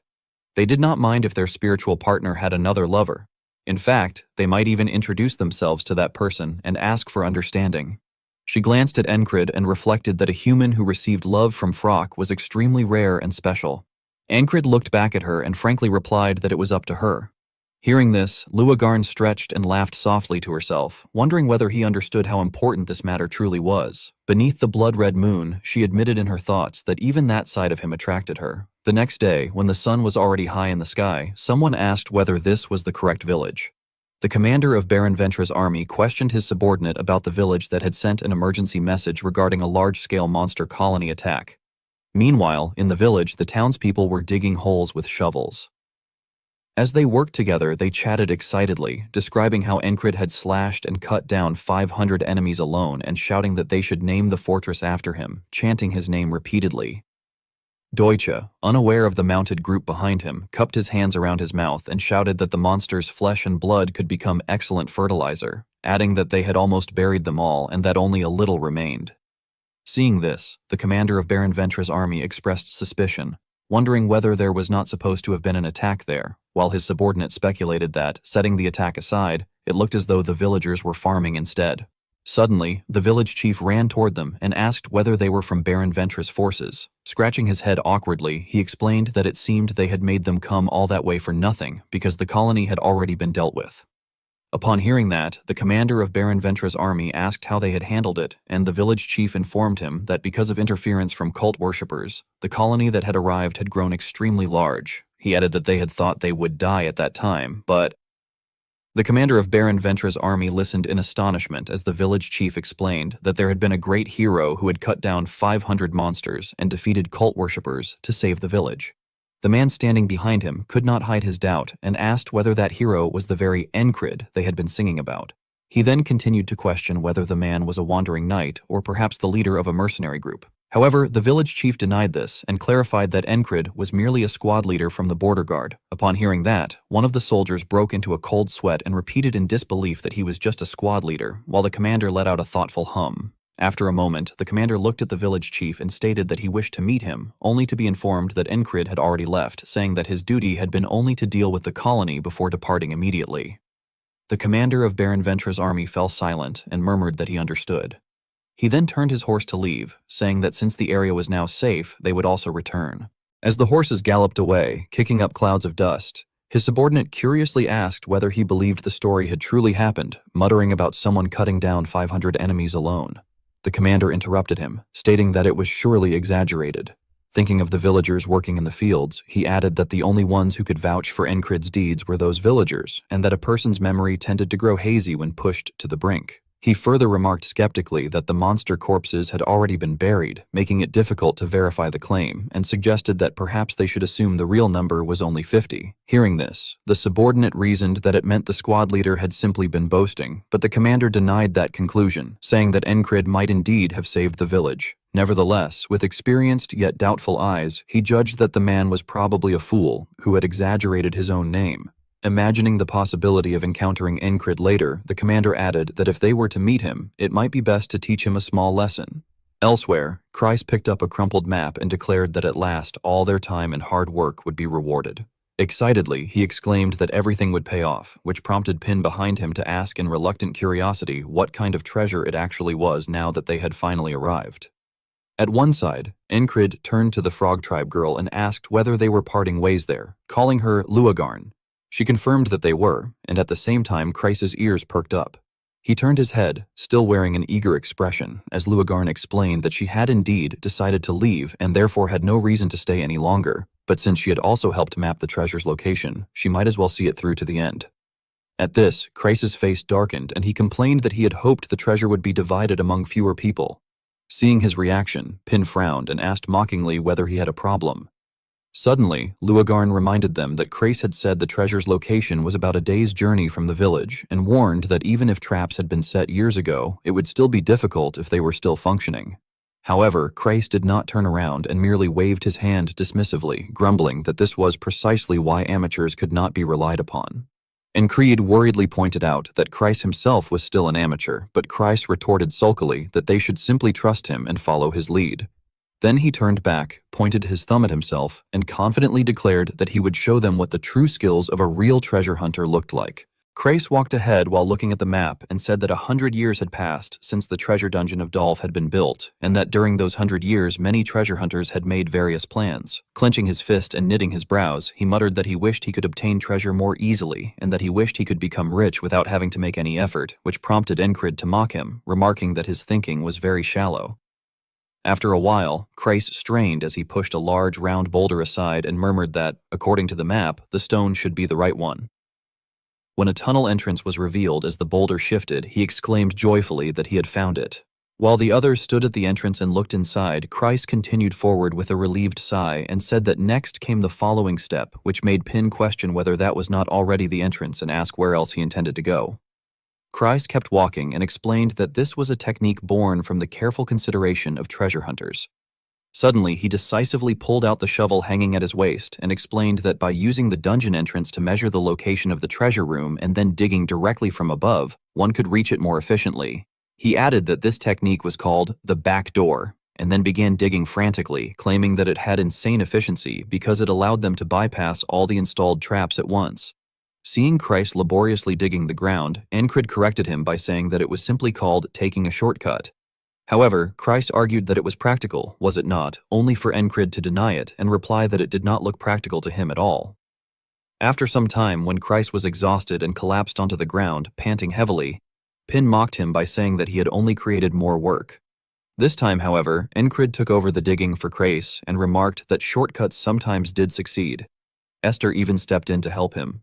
They did not mind if their spiritual partner had another lover. In fact, they might even introduce themselves to that person and ask for understanding. She glanced at Encrid and reflected that a human who received love from Frock was extremely rare and special. Encrid looked back at her and frankly replied that it was up to her. Hearing this, Luagarn stretched and laughed softly to herself, wondering whether he understood how important this matter truly was. Beneath the blood-red moon, she admitted in her thoughts that even that side of him attracted her. The next day, when the sun was already high in the sky, someone asked whether this was the correct village. The commander of Baron Ventra's army questioned his subordinate about the village that had sent an emergency message regarding a large-scale monster colony attack. Meanwhile, in the village, the townspeople were digging holes with shovels. As they worked together, they chatted excitedly, describing how Encrid had slashed and cut down 500 enemies alone and shouting that they should name the fortress after him, chanting his name repeatedly. Deutsche, unaware of the mounted group behind him, cupped his hands around his mouth and shouted that the monster's flesh and blood could become excellent fertilizer, adding that they had almost buried them all and that only a little remained. Seeing this, the commander of Baron Ventra's army expressed suspicion, wondering whether there was not supposed to have been an attack there, while his subordinate speculated that, setting the attack aside, it looked as though the villagers were farming instead. Suddenly, the village chief ran toward them and asked whether they were from Baron Ventress' forces. Scratching his head awkwardly, he explained that it seemed they had made them come all that way for nothing because the colony had already been dealt with. Upon hearing that, the commander of Baron Ventress' army asked how they had handled it, and the village chief informed him that because of interference from cult worshippers, the colony that had arrived had grown extremely large. He added that they had thought they would die at that time, but the commander of Baron Ventress' army listened in astonishment as the village chief explained that there had been a great hero who had cut down 500 monsters and defeated cult worshippers to save the village. The man standing behind him could not hide his doubt and asked whether that hero was the very Encrid they had been singing about. He then continued to question whether the man was a wandering knight or perhaps the leader of a mercenary group. However, the village chief denied this and clarified that Encrid was merely a squad leader from the border guard. Upon hearing that, one of the soldiers broke into a cold sweat and repeated in disbelief that he was just a squad leader, while the commander let out a thoughtful hum. After a moment, the commander looked at the village chief and stated that he wished to meet him, only to be informed that Encrid had already left, saying that his duty had been only to deal with the colony before departing immediately. The commander of Baron Ventress' army fell silent and murmured that he understood. He then turned his horse to leave, saying that since the area was now safe, they would also return. As the horses galloped away, kicking up clouds of dust, his subordinate curiously asked whether he believed the story had truly happened, muttering about someone cutting down 500 enemies alone. The commander interrupted him, stating that it was surely exaggerated. Thinking of the villagers working in the fields, he added that the only ones who could vouch for Encrid's deeds were those villagers, and that a person's memory tended to grow hazy when pushed to the brink. He further remarked skeptically that the monster corpses had already been buried, making it difficult to verify the claim, and suggested that perhaps they should assume the real number was only 50. Hearing this, the subordinate reasoned that it meant the squad leader had simply been boasting, but the commander denied that conclusion, saying that Encrid might indeed have saved the village. Nevertheless, with experienced yet doubtful eyes, he judged that the man was probably a fool who had exaggerated his own name. Imagining the possibility of encountering Encrid later, the commander added that if they were to meet him, it might be best to teach him a small lesson. Elsewhere, Kreis picked up a crumpled map and declared that at last all their time and hard work would be rewarded. Excitedly, he exclaimed that everything would pay off, which prompted Pin behind him to ask in reluctant curiosity what kind of treasure it actually was now that they had finally arrived. At one side, Encrid turned to the Frog Tribe girl and asked whether they were parting ways there, calling her Luagarn. She confirmed that they were, and at the same time Kreis's ears perked up. He turned his head, still wearing an eager expression, as Luagarn explained that she had indeed decided to leave and therefore had no reason to stay any longer, but since she had also helped map the treasure's location, she might as well see it through to the end. At this, Kreis's face darkened and he complained that he had hoped the treasure would be divided among fewer people. Seeing his reaction, Pin frowned and asked mockingly whether he had a problem. Suddenly, Luagarn reminded them that Kreis had said the treasure's location was about a day's journey from the village and warned that even if traps had been set years ago, it would still be difficult if they were still functioning. However, Kreis did not turn around and merely waved his hand dismissively, grumbling that this was precisely why amateurs could not be relied upon. Encrid worriedly pointed out that Kreis himself was still an amateur, but Kreis retorted sulkily that they should simply trust him and follow his lead. Then he turned back, pointed his thumb at himself, and confidently declared that he would show them what the true skills of a real treasure hunter looked like. Kreis walked ahead while looking at the map and said that 100 years had passed since the treasure dungeon of Dolph had been built, and that during those 100 years many treasure hunters had made various plans. Clenching his fist and knitting his brows, he muttered that he wished he could obtain treasure more easily, and that he wished he could become rich without having to make any effort, which prompted Encrid to mock him, remarking that his thinking was very shallow. After a while, Kreis strained as he pushed a large round boulder aside and murmured that, according to the map, the stone should be the right one. When a tunnel entrance was revealed as the boulder shifted, he exclaimed joyfully that he had found it. While the others stood at the entrance and looked inside, Kreis continued forward with a relieved sigh and said that next came the following step, which made Pin question whether that was not already the entrance and ask where else he intended to go. Kreis kept walking and explained that this was a technique born from the careful consideration of treasure hunters. Suddenly, he decisively pulled out the shovel hanging at his waist and explained that by using the dungeon entrance to measure the location of the treasure room and then digging directly from above, one could reach it more efficiently. He added that this technique was called the back door, and then began digging frantically, claiming that it had insane efficiency because it allowed them to bypass all the installed traps at once. Seeing Christ laboriously digging the ground, Encrid corrected him by saying that it was simply called taking a shortcut. However, Christ argued that it was practical, was it not, only for Encrid to deny it and reply that it did not look practical to him at all. After some time, when Christ was exhausted and collapsed onto the ground, panting heavily, Pin mocked him by saying that he had only created more work. This time, however, Encrid took over the digging for Christ and remarked that shortcuts sometimes did succeed. Esther even stepped in to help him.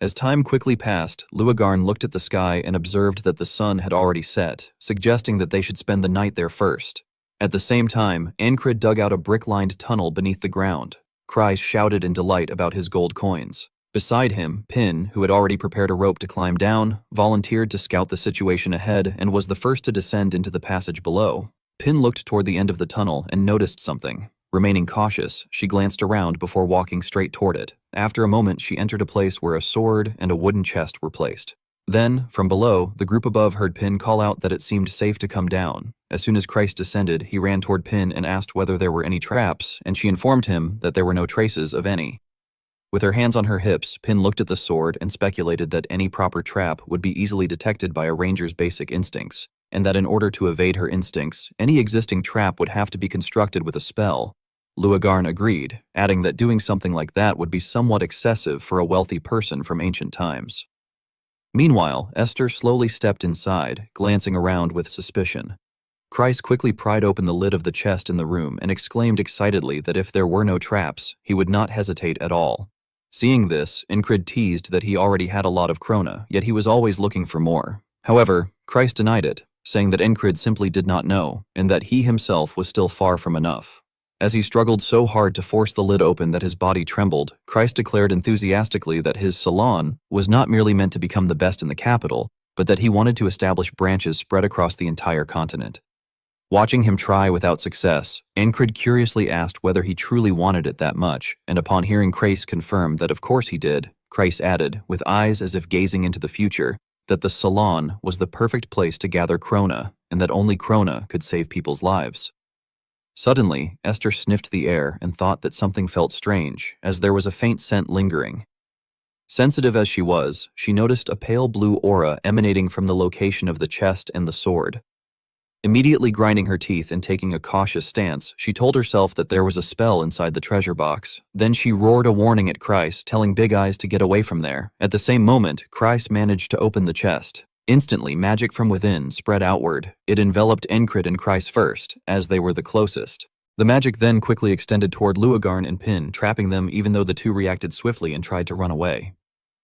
As time quickly passed, Luagarn looked at the sky and observed that the sun had already set, suggesting that they should spend the night there first. At the same time, Encrid dug out a brick-lined tunnel beneath the ground. Christ shouted in delight about his gold coins. Beside him, Pin, who had already prepared a rope to climb down, volunteered to scout the situation ahead and was the first to descend into the passage below. Pin looked toward the end of the tunnel and noticed something. Remaining cautious, she glanced around before walking straight toward it. After a moment, she entered a place where a sword and a wooden chest were placed. Then, from below, the group above heard Pin call out that it seemed safe to come down. As soon as Christ descended, he ran toward Pin and asked whether there were any traps, and she informed him that there were no traces of any. With her hands on her hips, Pin looked at the sword and speculated that any proper trap would be easily detected by a ranger's basic instincts, and that in order to evade her instincts, any existing trap would have to be constructed with a spell. Luagarn agreed, adding that doing something like that would be somewhat excessive for a wealthy person from ancient times. Meanwhile, Esther slowly stepped inside, glancing around with suspicion. Christ quickly pried open the lid of the chest in the room and exclaimed excitedly that if there were no traps, he would not hesitate at all. Seeing this, Encrid teased that he already had a lot of krona, yet he was always looking for more. However, Christ denied it, saying that Encrid simply did not know, and that he himself was still far from enough. As he struggled so hard to force the lid open that his body trembled, Christ declared enthusiastically that his salon was not merely meant to become the best in the capital, but that he wanted to establish branches spread across the entire continent. Watching him try without success, Encrid curiously asked whether he truly wanted it that much, and upon hearing Christ confirm that of course he did, Christ added, with eyes as if gazing into the future, that the salon was the perfect place to gather krona, and that only krona could save people's lives. Suddenly, Esther sniffed the air and thought that something felt strange, as there was a faint scent lingering. Sensitive as she was, she noticed a pale blue aura emanating from the location of the chest and the sword. Immediately grinding her teeth and taking a cautious stance, she told herself that there was a spell inside the treasure box. Then she roared a warning at Christ, telling Big Eyes to get away from there. At the same moment, Christ managed to open the chest. Instantly, magic from within spread outward. It enveloped Encrid and Christ first, as they were the closest. The magic then quickly extended toward Luagarn and Pin, trapping them even though the two reacted swiftly and tried to run away.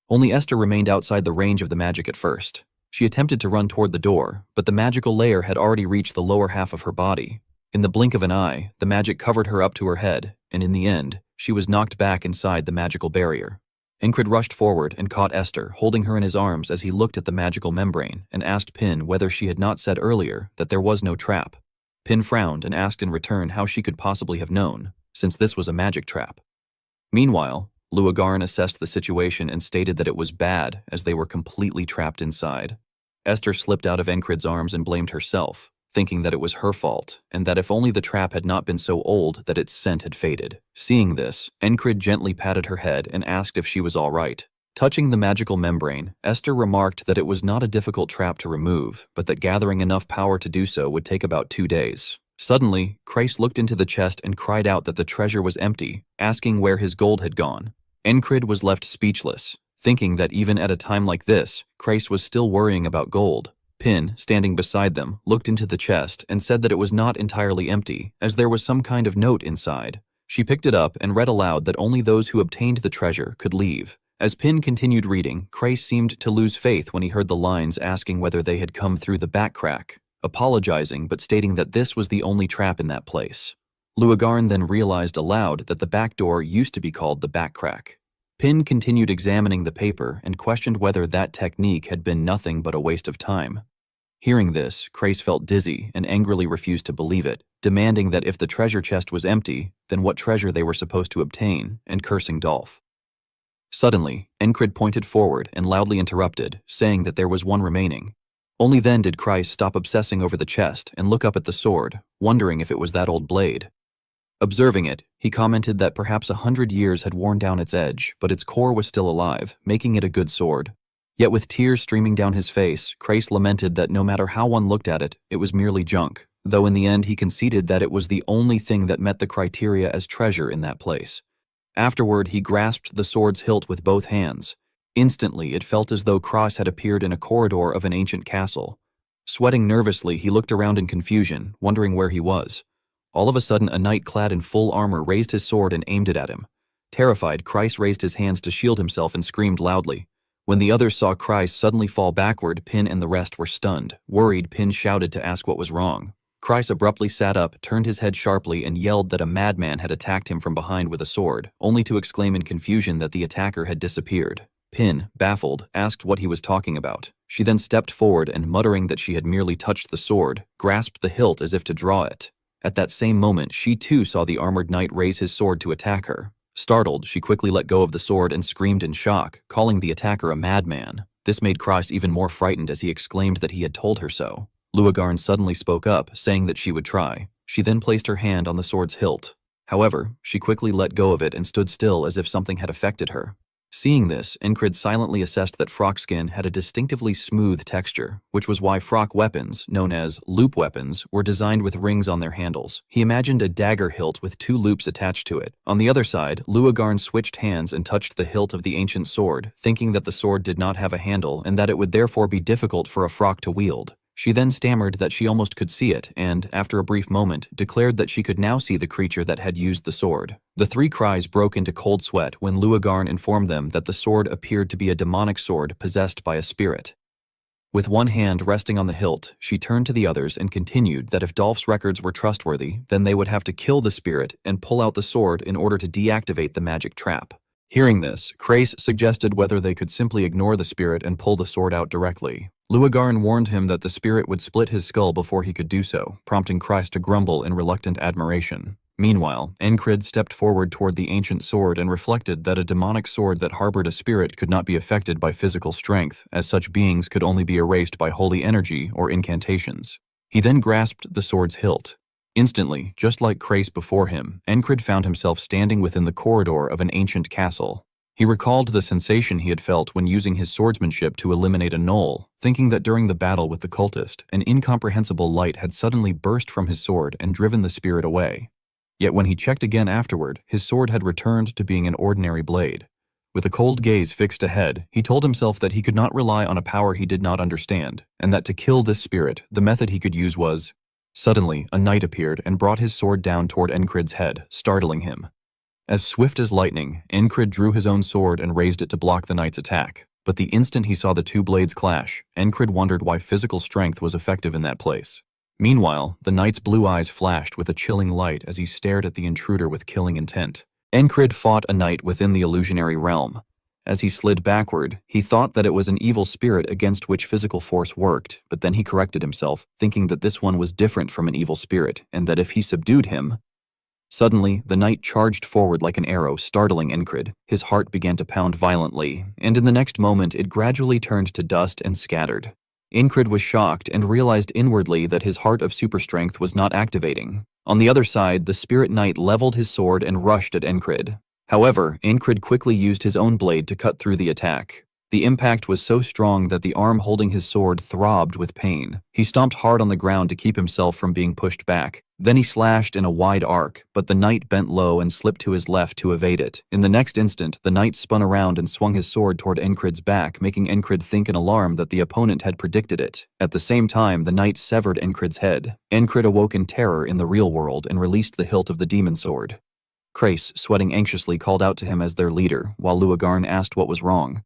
Only Esther remained outside the range of the magic at first. She attempted to run toward the door, but the magical layer had already reached the lower half of her body. In the blink of an eye, the magic covered her up to her head, and in the end, she was knocked back inside the magical barrier. Encrid rushed forward and caught Esther, holding her in his arms as he looked at the magical membrane and asked Pin whether she had not said earlier that there was no trap. Pin frowned and asked in return how she could possibly have known, since this was a magic trap. Meanwhile, Luagarn assessed the situation and stated that it was bad as they were completely trapped inside. Esther slipped out of Encrid's arms and blamed herself, thinking that it was her fault, and that if only the trap had not been so old that its scent had faded. Seeing this, Encrid gently patted her head and asked if she was all right. Touching the magical membrane, Esther remarked that it was not a difficult trap to remove, but that gathering enough power to do so would take about 2 days. Suddenly, Christ looked into the chest and cried out that the treasure was empty, asking where his gold had gone. Encrid was left speechless, thinking that even at a time like this, Christ was still worrying about gold. Pin, standing beside them, looked into the chest and said that it was not entirely empty, as there was some kind of note inside. She picked it up and read aloud that only those who obtained the treasure could leave. As Pin continued reading, Christ seemed to lose faith when he heard the lines asking whether they had come through the back crack, apologizing but stating that this was the only trap in that place. Luagarn then realized aloud that the back door used to be called the back crack. Pin continued examining the paper and questioned whether that technique had been nothing but a waste of time. Hearing this, Christ felt dizzy and angrily refused to believe it, demanding that if the treasure chest was empty, then what treasure they were supposed to obtain, and cursing Dolph. Suddenly, Encrid pointed forward and loudly interrupted, saying that there was one remaining. Only then did Christ stop obsessing over the chest and look up at the sword, wondering if it was that old blade. Observing it, he commented that perhaps 100 years had worn down its edge, but its core was still alive, making it a good sword. Yet with tears streaming down his face, Crace lamented that no matter how one looked at it, it was merely junk, though in the end he conceded that it was the only thing that met the criteria as treasure in that place. Afterward, he grasped the sword's hilt with both hands. Instantly, it felt as though Cross had appeared in a corridor of an ancient castle. Sweating nervously, he looked around in confusion, wondering where he was. All of a sudden, a knight clad in full armor raised his sword and aimed it at him. Terrified, Kreis raised his hands to shield himself and screamed loudly. When the others saw Kreis suddenly fall backward, Pin and the rest were stunned. Worried, Pin shouted to ask what was wrong. Kreis abruptly sat up, turned his head sharply, and yelled that a madman had attacked him from behind with a sword, only to exclaim in confusion that the attacker had disappeared. Pin, baffled, asked what he was talking about. She then stepped forward and, muttering that she had merely touched the sword, grasped the hilt as if to draw it. At that same moment, she too saw the armored knight raise his sword to attack her. Startled, she quickly let go of the sword and screamed in shock, calling the attacker a madman. This made Kreis even more frightened as he exclaimed that he had told her so. Luagarn suddenly spoke up, saying that she would try. She then placed her hand on the sword's hilt. However, she quickly let go of it and stood still as if something had affected her. Seeing this, Encrid silently assessed that Frock skin had a distinctively smooth texture, which was why Frock weapons, known as loop weapons, were designed with rings on their handles. He imagined a dagger hilt with 2 loops attached to it. On the other side, Luagarn switched hands and touched the hilt of the ancient sword, thinking that the sword did not have a handle and that it would therefore be difficult for a Frock to wield. She then stammered that she almost could see it and, after a brief moment, declared that she could now see the creature that had used the sword. The 3 cries broke into cold sweat when Luagarn informed them that the sword appeared to be a demonic sword possessed by a spirit. With one hand resting on the hilt, she turned to the others and continued that if Dolph's records were trustworthy, then they would have to kill the spirit and pull out the sword in order to deactivate the magic trap. Hearing this, Crace suggested whether they could simply ignore the spirit and pull the sword out directly. Luagarn warned him that the spirit would split his skull before he could do so, prompting Kreis to grumble in reluctant admiration. Meanwhile, Encrid stepped forward toward the ancient sword and reflected that a demonic sword that harbored a spirit could not be affected by physical strength, as such beings could only be erased by holy energy or incantations. He then grasped the sword's hilt. Instantly, just like Crace before him, Encrid found himself standing within the corridor of an ancient castle. He recalled the sensation he had felt when using his swordsmanship to eliminate a gnoll, thinking that during the battle with the cultist, an incomprehensible light had suddenly burst from his sword and driven the spirit away. Yet when he checked again afterward, his sword had returned to being an ordinary blade. With a cold gaze fixed ahead, he told himself that he could not rely on a power he did not understand, and that to kill this spirit, the method he could use was... Suddenly, a knight appeared and brought his sword down toward Encrid's head, startling him. As swift as lightning, Encrid drew his own sword and raised it to block the knight's attack. But the instant he saw the 2 blades clash, Encrid wondered why physical strength was effective in that place. Meanwhile, the knight's blue eyes flashed with a chilling light as he stared at the intruder with killing intent. Encrid fought a knight within the illusionary realm. As he slid backward, he thought that it was an evil spirit against which physical force worked, but then he corrected himself, thinking that this one was different from an evil spirit, and that if he subdued him... Suddenly, the knight charged forward like an arrow, startling Encrid. His heart began to pound violently, and in the next moment it gradually turned to dust and scattered. Encrid was shocked and realized inwardly that his heart of superstrength was not activating. On the other side, the spirit knight leveled his sword and rushed at Encrid. However, Encrid quickly used his own blade to cut through the attack. The impact was so strong that the arm holding his sword throbbed with pain. He stomped hard on the ground to keep himself from being pushed back. Then he slashed in a wide arc, but the knight bent low and slipped to his left to evade it. In the next instant, the knight spun around and swung his sword toward Encrid's back, making Encrid think in alarm that the opponent had predicted it. At the same time, the knight severed Encrid's head. Encrid awoke in terror in the real world and released the hilt of the demon sword. Crace, sweating anxiously, called out to him as their leader, while Luagarn asked what was wrong.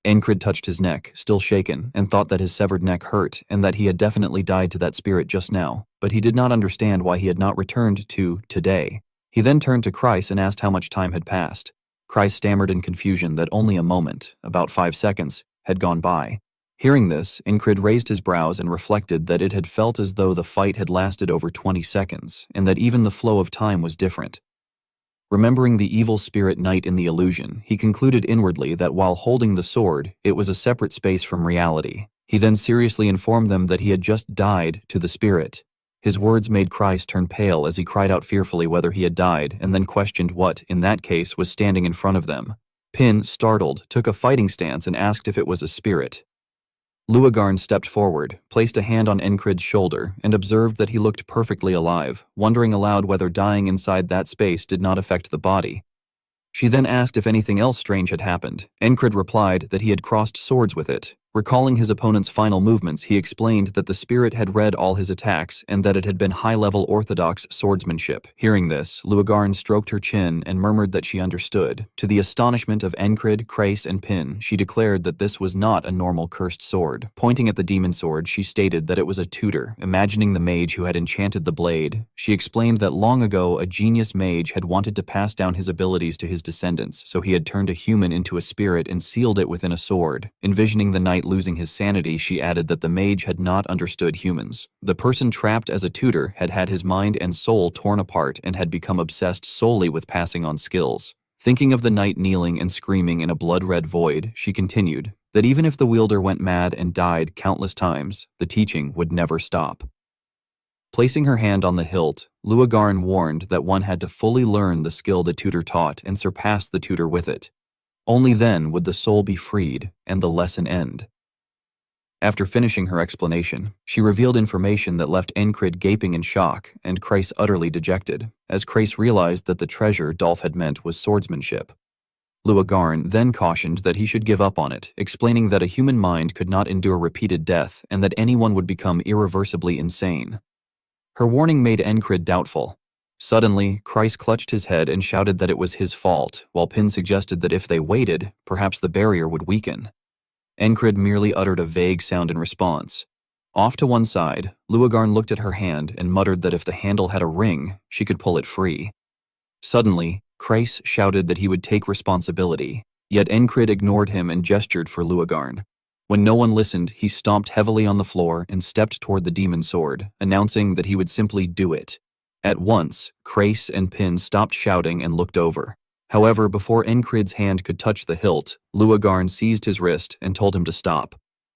Encrid touched his neck, still shaken, and thought that his severed neck hurt and that he had definitely died to that spirit just now, but he did not understand why he had not returned to today. He then turned to Kreis and asked how much time had passed. Kreis stammered in confusion that only a moment, about 5 seconds, had gone by. Hearing this, Encrid raised his brows and reflected that it had felt as though the fight had lasted over 20 seconds, and that even the flow of time was different. Remembering the evil spirit knight in the illusion, he concluded inwardly that while holding the sword, it was a separate space from reality. He then seriously informed them that he had just died to the spirit. His words made Kreis turn pale as he cried out fearfully whether he had died and then questioned what, in that case, was standing in front of them. Pin, startled, took a fighting stance and asked if it was a spirit. Luagarn stepped forward, placed a hand on Encrid's shoulder, and observed that he looked perfectly alive, wondering aloud whether dying inside that space did not affect the body. She then asked if anything else strange had happened. Encrid replied that he had crossed swords with it. Recalling his opponent's final movements, he explained that the spirit had read all his attacks and that it had been high-level orthodox swordsmanship. Hearing this, Luagarn stroked her chin and murmured that she understood. To the astonishment of Encrid, Kreis, and Pin, she declared that this was not a normal cursed sword. Pointing at the demon sword, she stated that it was a tutor. Imagining the mage who had enchanted the blade, she explained that long ago a genius mage had wanted to pass down his abilities to his descendants, so he had turned a human into a spirit and sealed it within a sword. Envisioning the knight losing his sanity, she added that the mage had not understood humans. The person trapped as a tutor had had his mind and soul torn apart and had become obsessed solely with passing on skills. Thinking of the knight kneeling and screaming in a blood-red void, she continued that even if the wielder went mad and died countless times, the teaching would never stop. Placing her hand on the hilt, Luagarn warned that one had to fully learn the skill the tutor taught and surpass the tutor with it. Only then would the soul be freed and the lesson end. After finishing her explanation, she revealed information that left Encrid gaping in shock and Kreis utterly dejected, as Kreis realized that the treasure Dolph had meant was swordsmanship. Luagarn then cautioned that he should give up on it, explaining that a human mind could not endure repeated death and that anyone would become irreversibly insane. Her warning made Encrid doubtful. Suddenly, Kreis clutched his head and shouted that it was his fault, while Pin suggested that if they waited, perhaps the barrier would weaken. Encrid merely uttered a vague sound in response. Off to one side, Luagarn looked at her hand and muttered that if the handle had a ring, she could pull it free. Suddenly, Kreis shouted that he would take responsibility, yet Encrid ignored him and gestured for Luagarn. When no one listened, he stomped heavily on the floor and stepped toward the demon sword, announcing that he would simply do it. At once, Kreis and Pin stopped shouting and looked over. However, before Encrid's hand could touch the hilt, Luagarn seized his wrist and told him to stop.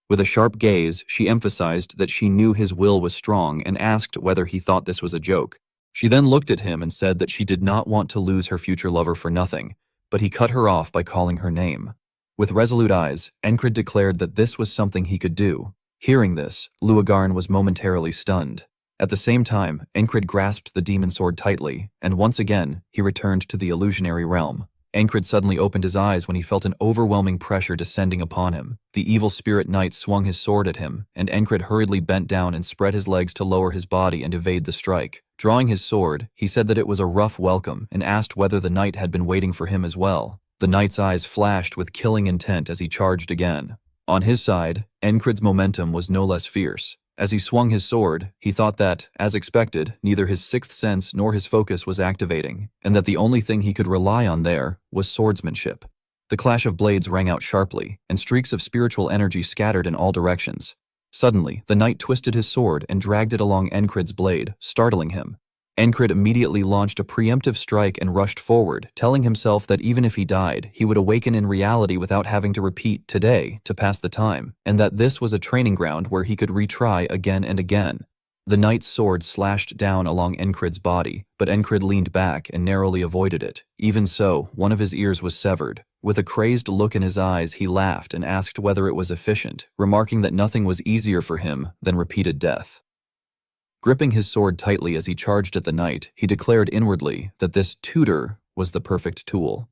With a sharp gaze, she emphasized that she knew his will was strong and asked whether he thought this was a joke. She then looked at him and said that she did not want to lose her future lover for nothing, but he cut her off by calling her name. With resolute eyes, Encrid declared that this was something he could do. Hearing this, Luagarn was momentarily stunned. At the same time, Encrid grasped the demon sword tightly, and once again, he returned to the illusionary realm. Encrid suddenly opened his eyes when he felt an overwhelming pressure descending upon him. The evil spirit knight swung his sword at him, and Encrid hurriedly bent down and spread his legs to lower his body and evade the strike. Drawing his sword, he said that it was a rough welcome and asked whether the knight had been waiting for him as well. The knight's eyes flashed with killing intent as he charged again. On his side, Encrid's momentum was no less fierce. As he swung his sword, he thought that, as expected, neither his sixth sense nor his focus was activating, and that the only thing he could rely on there was swordsmanship. The clash of blades rang out sharply, and streaks of spiritual energy scattered in all directions. Suddenly, the knight twisted his sword and dragged it along Encrid's blade, startling him. Encrid immediately launched a preemptive strike and rushed forward, telling himself that even if he died, he would awaken in reality without having to repeat today to pass the time, and that this was a training ground where he could retry again and again. The knight's sword slashed down along Encrid's body, but Encrid leaned back and narrowly avoided it. Even so, one of his ears was severed. With a crazed look in his eyes, he laughed and asked whether it was efficient, remarking that nothing was easier for him than repeated death. Gripping his sword tightly as he charged at the knight, he declared inwardly that this tutor was the perfect tool.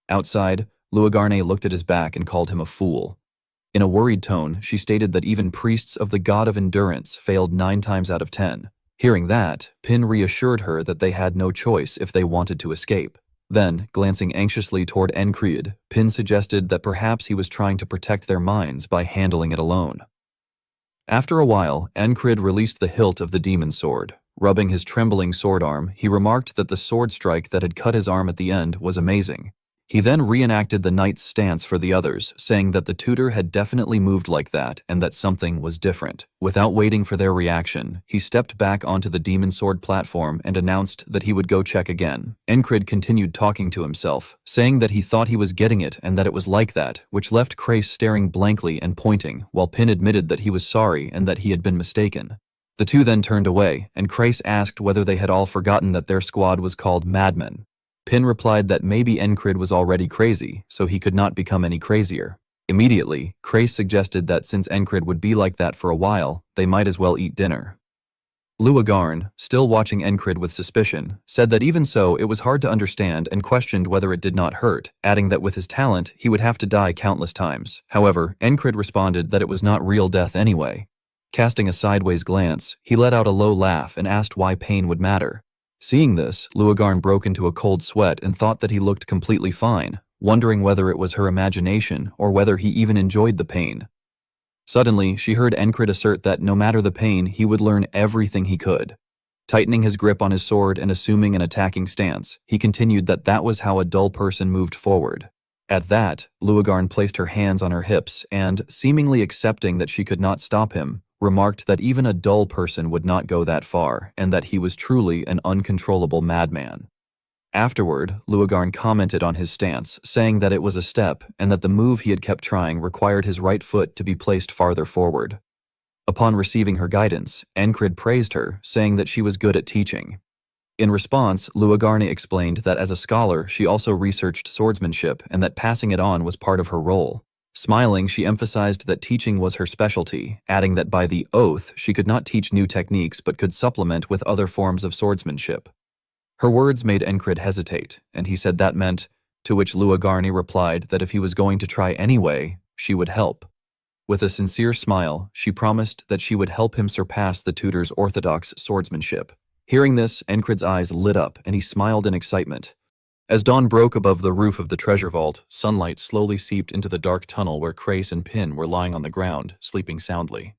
Outside, Luagarn looked at his back and called him a fool. In a worried tone, she stated that even priests of the god of endurance failed 9 times out of 10. Hearing that, Pin reassured her that they had no choice if they wanted to escape. Then, glancing anxiously toward Encrid, Pin suggested that perhaps he was trying to protect their minds by handling it alone. After a while, Encrid released the hilt of the demon sword. Rubbing his trembling sword arm, he remarked that the sword strike that had cut his arm at the end was amazing. He then reenacted the knight's stance for the others, saying that the tutor had definitely moved like that and that something was different. Without waiting for their reaction, he stepped back onto the demon sword platform and announced that he would go check again. Encrid continued talking to himself, saying that he thought he was getting it and that it was like that, which left Kreis staring blankly and pointing, while Pin admitted that he was sorry and that he had been mistaken. The two then turned away, and Krace asked whether they had all forgotten that their squad was called Madmen. Pin replied that maybe Encrid was already crazy, so he could not become any crazier. Immediately, Krace suggested that since Encrid would be like that for a while, they might as well eat dinner. Luagarn, still watching Encrid with suspicion, said that even so it was hard to understand and questioned whether it did not hurt, adding that with his talent he would have to die countless times. However, Encrid responded that it was not real death anyway. Casting a sideways glance, he let out a low laugh and asked why pain would matter. Seeing this, Luagarn broke into a cold sweat and thought that he looked completely fine, wondering whether it was her imagination or whether he even enjoyed the pain. Suddenly, she heard Encrid assert that no matter the pain, he would learn everything he could. Tightening his grip on his sword and assuming an attacking stance, he continued that that was how a dull person moved forward. At that, Luagarn placed her hands on her hips and, seemingly accepting that she could not stop him, remarked that even a dull person would not go that far and that he was truly an uncontrollable madman. Afterward, Luagarn commented on his stance, saying that it was a step and that the move he had kept trying required his right foot to be placed farther forward. Upon receiving her guidance, Encrid praised her, saying that she was good at teaching. In response, Luagarn explained that as a scholar she also researched swordsmanship and that passing it on was part of her role. Smiling, she emphasized that teaching was her specialty, adding that by the oath she could not teach new techniques but could supplement with other forms of swordsmanship. Her words made Encrid hesitate, and he said that meant, to which Luagarn replied that if he was going to try anyway, she would help. With a sincere smile, she promised that she would help him surpass the tutor's orthodox swordsmanship. Hearing this, Encrid's eyes lit up and he smiled in excitement. As dawn broke above the roof of the treasure vault, sunlight slowly seeped into the dark tunnel where Krace and Pin were lying on the ground, sleeping soundly.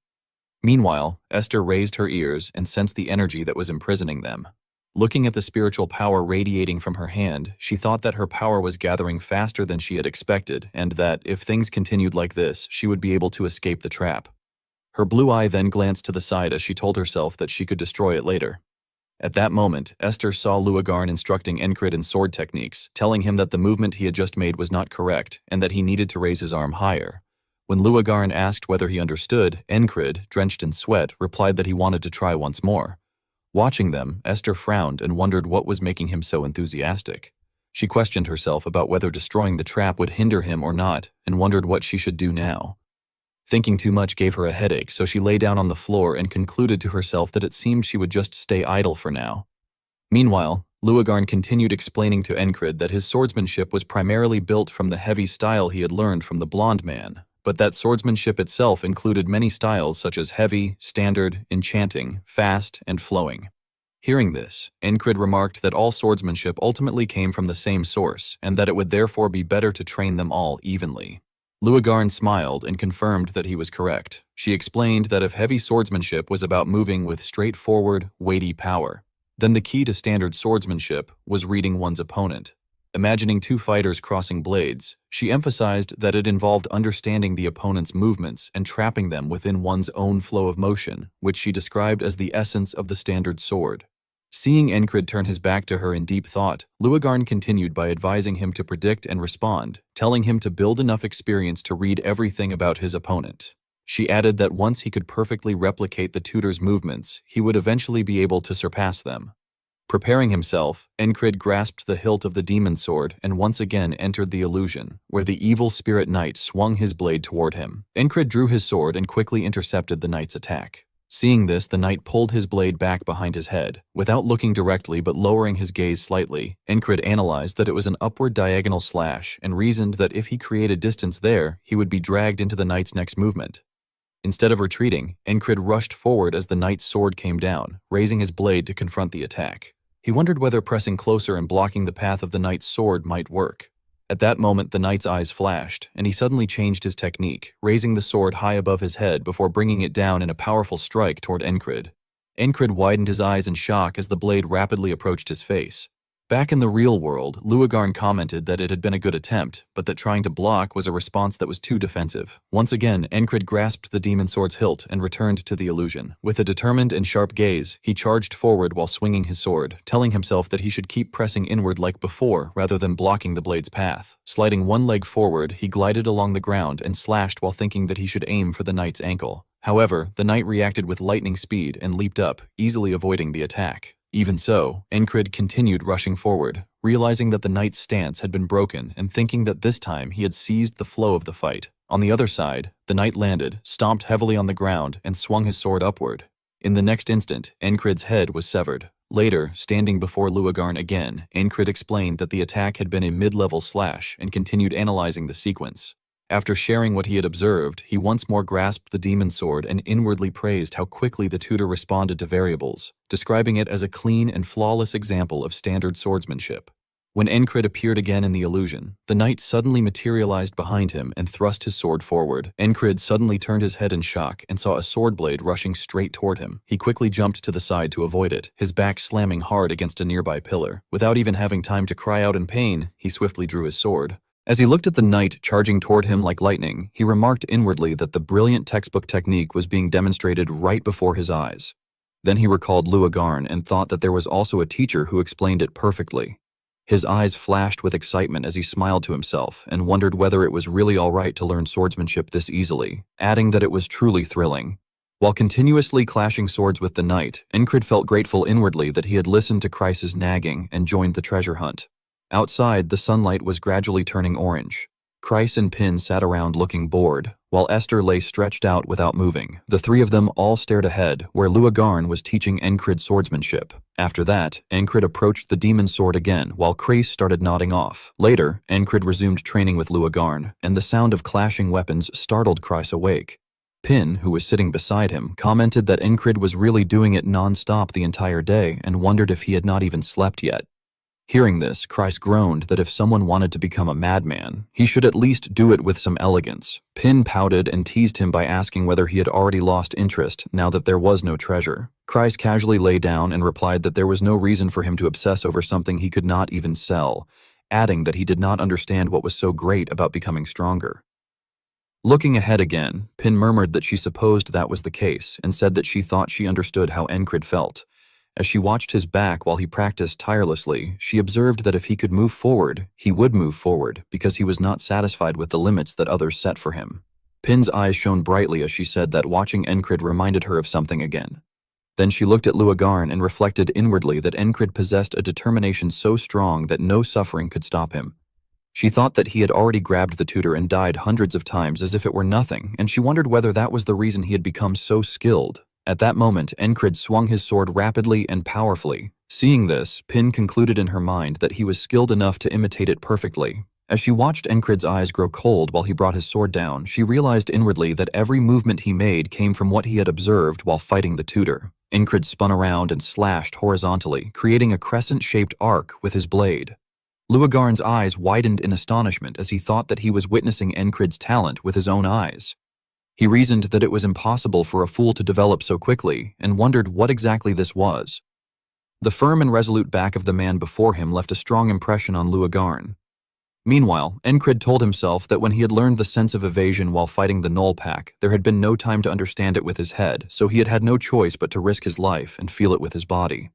Meanwhile, Esther raised her ears and sensed the energy that was imprisoning them. Looking at the spiritual power radiating from her hand, she thought that her power was gathering faster than she had expected and that, if things continued like this, she would be able to escape the trap. Her blue eye then glanced to the side as she told herself that she could destroy it later. At that moment, Esther saw Luagarn instructing Encrid in sword techniques, telling him that the movement he had just made was not correct and that he needed to raise his arm higher. When Luagarn asked whether he understood, Encrid, drenched in sweat, replied that he wanted to try once more. Watching them, Esther frowned and wondered what was making him so enthusiastic. She questioned herself about whether destroying the trap would hinder him or not, and wondered what she should do now. Thinking too much gave her a headache, so she lay down on the floor and concluded to herself that it seemed she would just stay idle for now. Meanwhile, Luagarn continued explaining to Encrid that his swordsmanship was primarily built from the heavy style he had learned from the blonde man, but that swordsmanship itself included many styles such as heavy, standard, enchanting, fast, and flowing. Hearing this, Encrid remarked that all swordsmanship ultimately came from the same source, and that it would therefore be better to train them all evenly. Luagarn smiled and confirmed that he was correct. She explained that if heavy swordsmanship was about moving with straightforward, weighty power, then the key to standard swordsmanship was reading one's opponent. Imagining two fighters crossing blades, she emphasized that it involved understanding the opponent's movements and trapping them within one's own flow of motion, which she described as the essence of the standard sword. Seeing Encrid turn his back to her in deep thought, Luagarn continued by advising him to predict and respond, telling him to build enough experience to read everything about his opponent. She added that once he could perfectly replicate the tutor's movements, he would eventually be able to surpass them. Preparing himself, Encrid grasped the hilt of the demon sword and once again entered the illusion, where the evil spirit knight swung his blade toward him. Encrid drew his sword and quickly intercepted the knight's attack. Seeing this, the knight pulled his blade back behind his head. Without looking directly but lowering his gaze slightly, Encrid analyzed that it was an upward diagonal slash and reasoned that if he created distance there, he would be dragged into the knight's next movement. Instead of retreating, Encrid rushed forward as the knight's sword came down, raising his blade to confront the attack. He wondered whether pressing closer and blocking the path of the knight's sword might work. At that moment, the knight's eyes flashed, and he suddenly changed his technique, raising the sword high above his head before bringing it down in a powerful strike toward Encrid. Encrid widened his eyes in shock as the blade rapidly approached his face. Back in the real world, Luagarn commented that it had been a good attempt, but that trying to block was a response that was too defensive. Once again, Encrid grasped the demon sword's hilt and returned to the illusion. With a determined and sharp gaze, he charged forward while swinging his sword, telling himself that he should keep pressing inward like before rather than blocking the blade's path. Sliding one leg forward, he glided along the ground and slashed while thinking that he should aim for the knight's ankle. However, the knight reacted with lightning speed and leaped up, easily avoiding the attack. Even so, Encrid continued rushing forward, realizing that the knight's stance had been broken and thinking that this time he had seized the flow of the fight. On the other side, the knight landed, stomped heavily on the ground, and swung his sword upward. In the next instant, Encrid's head was severed. Later, standing before Luagarn again, Encrid explained that the attack had been a mid-level slash and continued analyzing the sequence. After sharing what he had observed, he once more grasped the demon sword and inwardly praised how quickly the tutor responded to variables, describing it as a clean and flawless example of standard swordsmanship. When Encrid appeared again in the illusion, the knight suddenly materialized behind him and thrust his sword forward. Encrid suddenly turned his head in shock and saw a sword blade rushing straight toward him. He quickly jumped to the side to avoid it, his back slamming hard against a nearby pillar. Without even having time to cry out in pain, he swiftly drew his sword. As he looked at the knight charging toward him like lightning, he remarked inwardly that the brilliant textbook technique was being demonstrated right before his eyes. Then he recalled Luagarn and thought that there was also a teacher who explained it perfectly. His eyes flashed with excitement as he smiled to himself and wondered whether it was really all right to learn swordsmanship this easily, adding that it was truly thrilling. While continuously clashing swords with the knight, Encrid felt grateful inwardly that he had listened to Chrysa's nagging and joined the treasure hunt. Outside, the sunlight was gradually turning orange. Chrysa and Pin sat around looking bored, while Esther lay stretched out without moving. The three of them all stared ahead, where Luagarn was teaching Encrid swordsmanship. After that, Encrid approached the demon sword again, while Chrysa started nodding off. Later, Encrid resumed training with Luagarn, and the sound of clashing weapons startled Chrysa awake. Pin, who was sitting beside him, commented that Encrid was really doing it non-stop the entire day and wondered if he had not even slept yet. Hearing this, Chrysa groaned that if someone wanted to become a madman, he should at least do it with some elegance. Pin pouted and teased him by asking whether he had already lost interest now that there was no treasure. Chrysa casually lay down and replied that there was no reason for him to obsess over something he could not even sell, adding that he did not understand what was so great about becoming stronger. Looking ahead again, Pin murmured that she supposed that was the case and said that she thought she understood how Encrid felt. As she watched his back while he practiced tirelessly, she observed that if he could move forward, he would move forward because he was not satisfied with the limits that others set for him. Pin's eyes shone brightly as she said that watching Encrid reminded her of something again. Then she looked at Luagarn and reflected inwardly that Encrid possessed a determination so strong that no suffering could stop him. She thought that he had already grabbed the tutor and died hundreds of times as if it were nothing, and she wondered whether that was the reason he had become so skilled. At that moment, Encrid swung his sword rapidly and powerfully. Seeing this, Pin concluded in her mind that he was skilled enough to imitate it perfectly. As she watched Encrid's eyes grow cold while he brought his sword down, she realized inwardly that every movement he made came from what he had observed while fighting the tutor. Encrid spun around and slashed horizontally, creating a crescent-shaped arc with his blade. Luagarn's eyes widened in astonishment as he thought that he was witnessing Encrid's talent with his own eyes. He reasoned that it was impossible for a fool to develop so quickly, and wondered what exactly this was. The firm and resolute back of the man before him left a strong impression on Luagarn. Meanwhile, Encrid told himself that when he had learned the sense of evasion while fighting the Knoll Pack, there had been no time to understand it with his head, so he had had no choice but to risk his life and feel it with his body.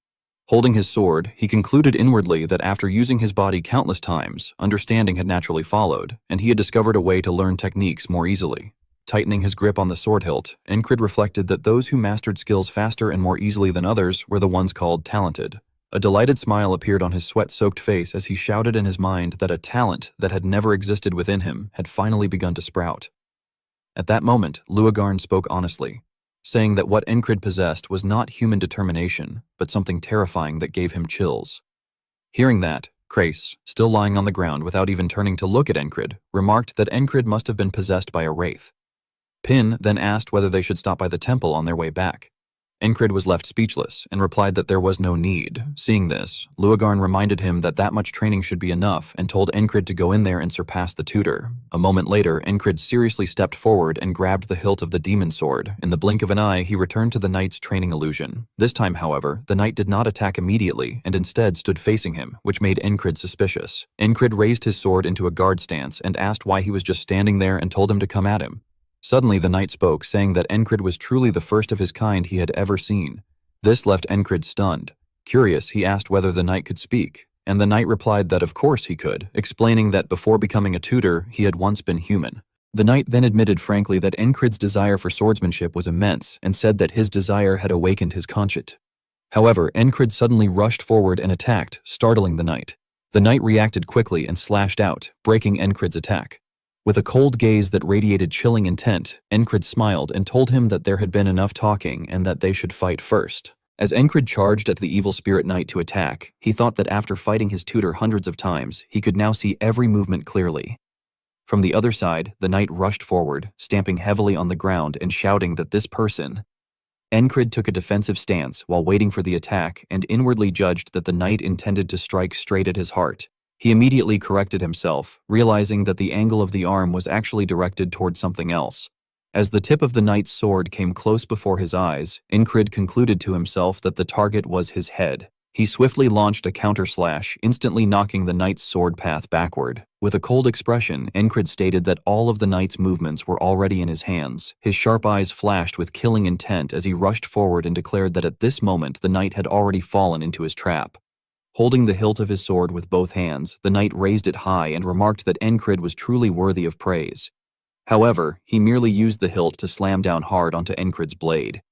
Holding his sword, he concluded inwardly that after using his body countless times, understanding had naturally followed, and he had discovered a way to learn techniques more easily. Tightening his grip on the sword hilt, Encrid reflected that those who mastered skills faster and more easily than others were the ones called talented. A delighted smile appeared on his sweat-soaked face as he shouted in his mind that a talent that had never existed within him had finally begun to sprout. At that moment, Luagarn spoke honestly, saying that what Encrid possessed was not human determination, but something terrifying that gave him chills. Hearing that, Chrysa, still lying on the ground without even turning to look at Encrid, remarked that Encrid must have been possessed by a wraith. Pin then asked whether they should stop by the temple on their way back. Encrid was left speechless and replied that there was no need. Seeing this, Luagarn reminded him that that much training should be enough and told Encrid to go in there and surpass the tutor. A moment later, Encrid seriously stepped forward and grabbed the hilt of the demon sword. In the blink of an eye, he returned to the knight's training illusion. This time, however, the knight did not attack immediately and instead stood facing him, which made Encrid suspicious. Encrid raised his sword into a guard stance and asked why he was just standing there and told him to come at him. Suddenly the knight spoke, saying that Encrid was truly the first of his kind he had ever seen. This left Encrid stunned. Curious, he asked whether the knight could speak, and the knight replied that of course he could, explaining that before becoming a tutor, he had once been human. The knight then admitted frankly that Encrid's desire for swordsmanship was immense and said that his desire had awakened his conscience. However, Encrid suddenly rushed forward and attacked, startling the knight. The knight reacted quickly and slashed out, breaking Encrid's attack. With a cold gaze that radiated chilling intent, Encrid smiled and told him that there had been enough talking and that they should fight first. As Encrid charged at the evil spirit knight to attack, he thought that after fighting his tutor hundreds of times, he could now see every movement clearly. From the other side, the knight rushed forward, stamping heavily on the ground and shouting that this person. Encrid took a defensive stance while waiting for the attack and inwardly judged that the knight intended to strike straight at his heart. He immediately corrected himself, realizing that the angle of the arm was actually directed toward something else. As the tip of the knight's sword came close before his eyes, Encrid concluded to himself that the target was his head. He swiftly launched a counter-slash, instantly knocking the knight's sword path backward. With a cold expression, Encrid stated that all of the knight's movements were already in his hands. His sharp eyes flashed with killing intent as he rushed forward and declared that at this moment the knight had already fallen into his trap. Holding the hilt of his sword with both hands, the knight raised it high and remarked that Encrid was truly worthy of praise. However, he merely used the hilt to slam down hard onto Encrid's blade.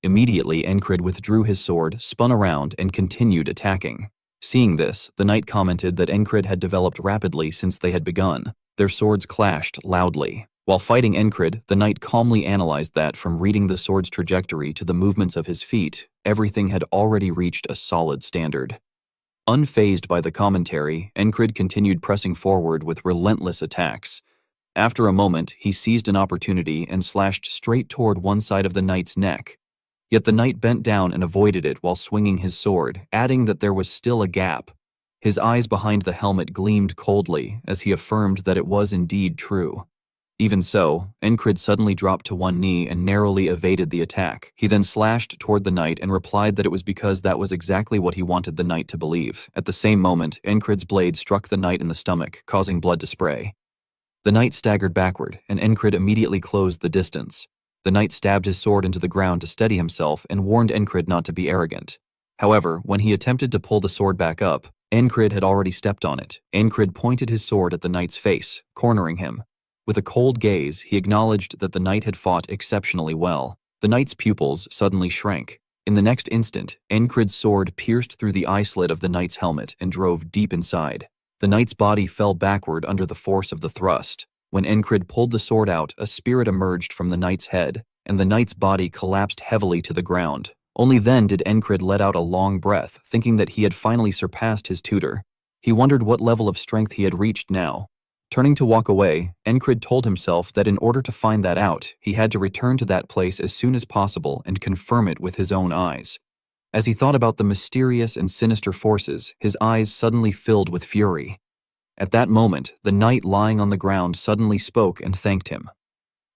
Immediately, Encrid withdrew his sword, spun around, and continued attacking. Seeing this, the knight commented that Encrid had developed rapidly since they had begun. Their swords clashed loudly. While fighting Encrid, the knight calmly analyzed that from reading the sword's trajectory to the movements of his feet, everything had already reached a solid standard. Unfazed by the commentary, Encrid continued pressing forward with relentless attacks. After a moment, he seized an opportunity and slashed straight toward one side of the knight's neck. Yet the knight bent down and avoided it while swinging his sword, adding that there was still a gap. His eyes behind the helmet gleamed coldly as he affirmed that it was indeed true. Even so, Encrid suddenly dropped to one knee and narrowly evaded the attack. He then slashed toward the knight and replied that it was because that was exactly what he wanted the knight to believe. At the same moment, Encrid's blade struck the knight in the stomach, causing blood to spray. The knight staggered backward, and Encrid immediately closed the distance. The knight stabbed his sword into the ground to steady himself and warned Encrid not to be arrogant. However, when he attempted to pull the sword back up, Encrid had already stepped on it. Encrid pointed his sword at the knight's face, cornering him. With a cold gaze, he acknowledged that the knight had fought exceptionally well. The knight's pupils suddenly shrank. In the next instant, Encrid's sword pierced through the eye slit of the knight's helmet and drove deep inside. The knight's body fell backward under the force of the thrust. When Encrid pulled the sword out, a spirit emerged from the knight's head, and the knight's body collapsed heavily to the ground. Only then did Encrid let out a long breath, thinking that he had finally surpassed his tutor. He wondered what level of strength he had reached now. Turning to walk away, Encrid told himself that in order to find that out, he had to return to that place as soon as possible and confirm it with his own eyes. As he thought about the mysterious and sinister forces, his eyes suddenly filled with fury. At that moment, the knight lying on the ground suddenly spoke and thanked him.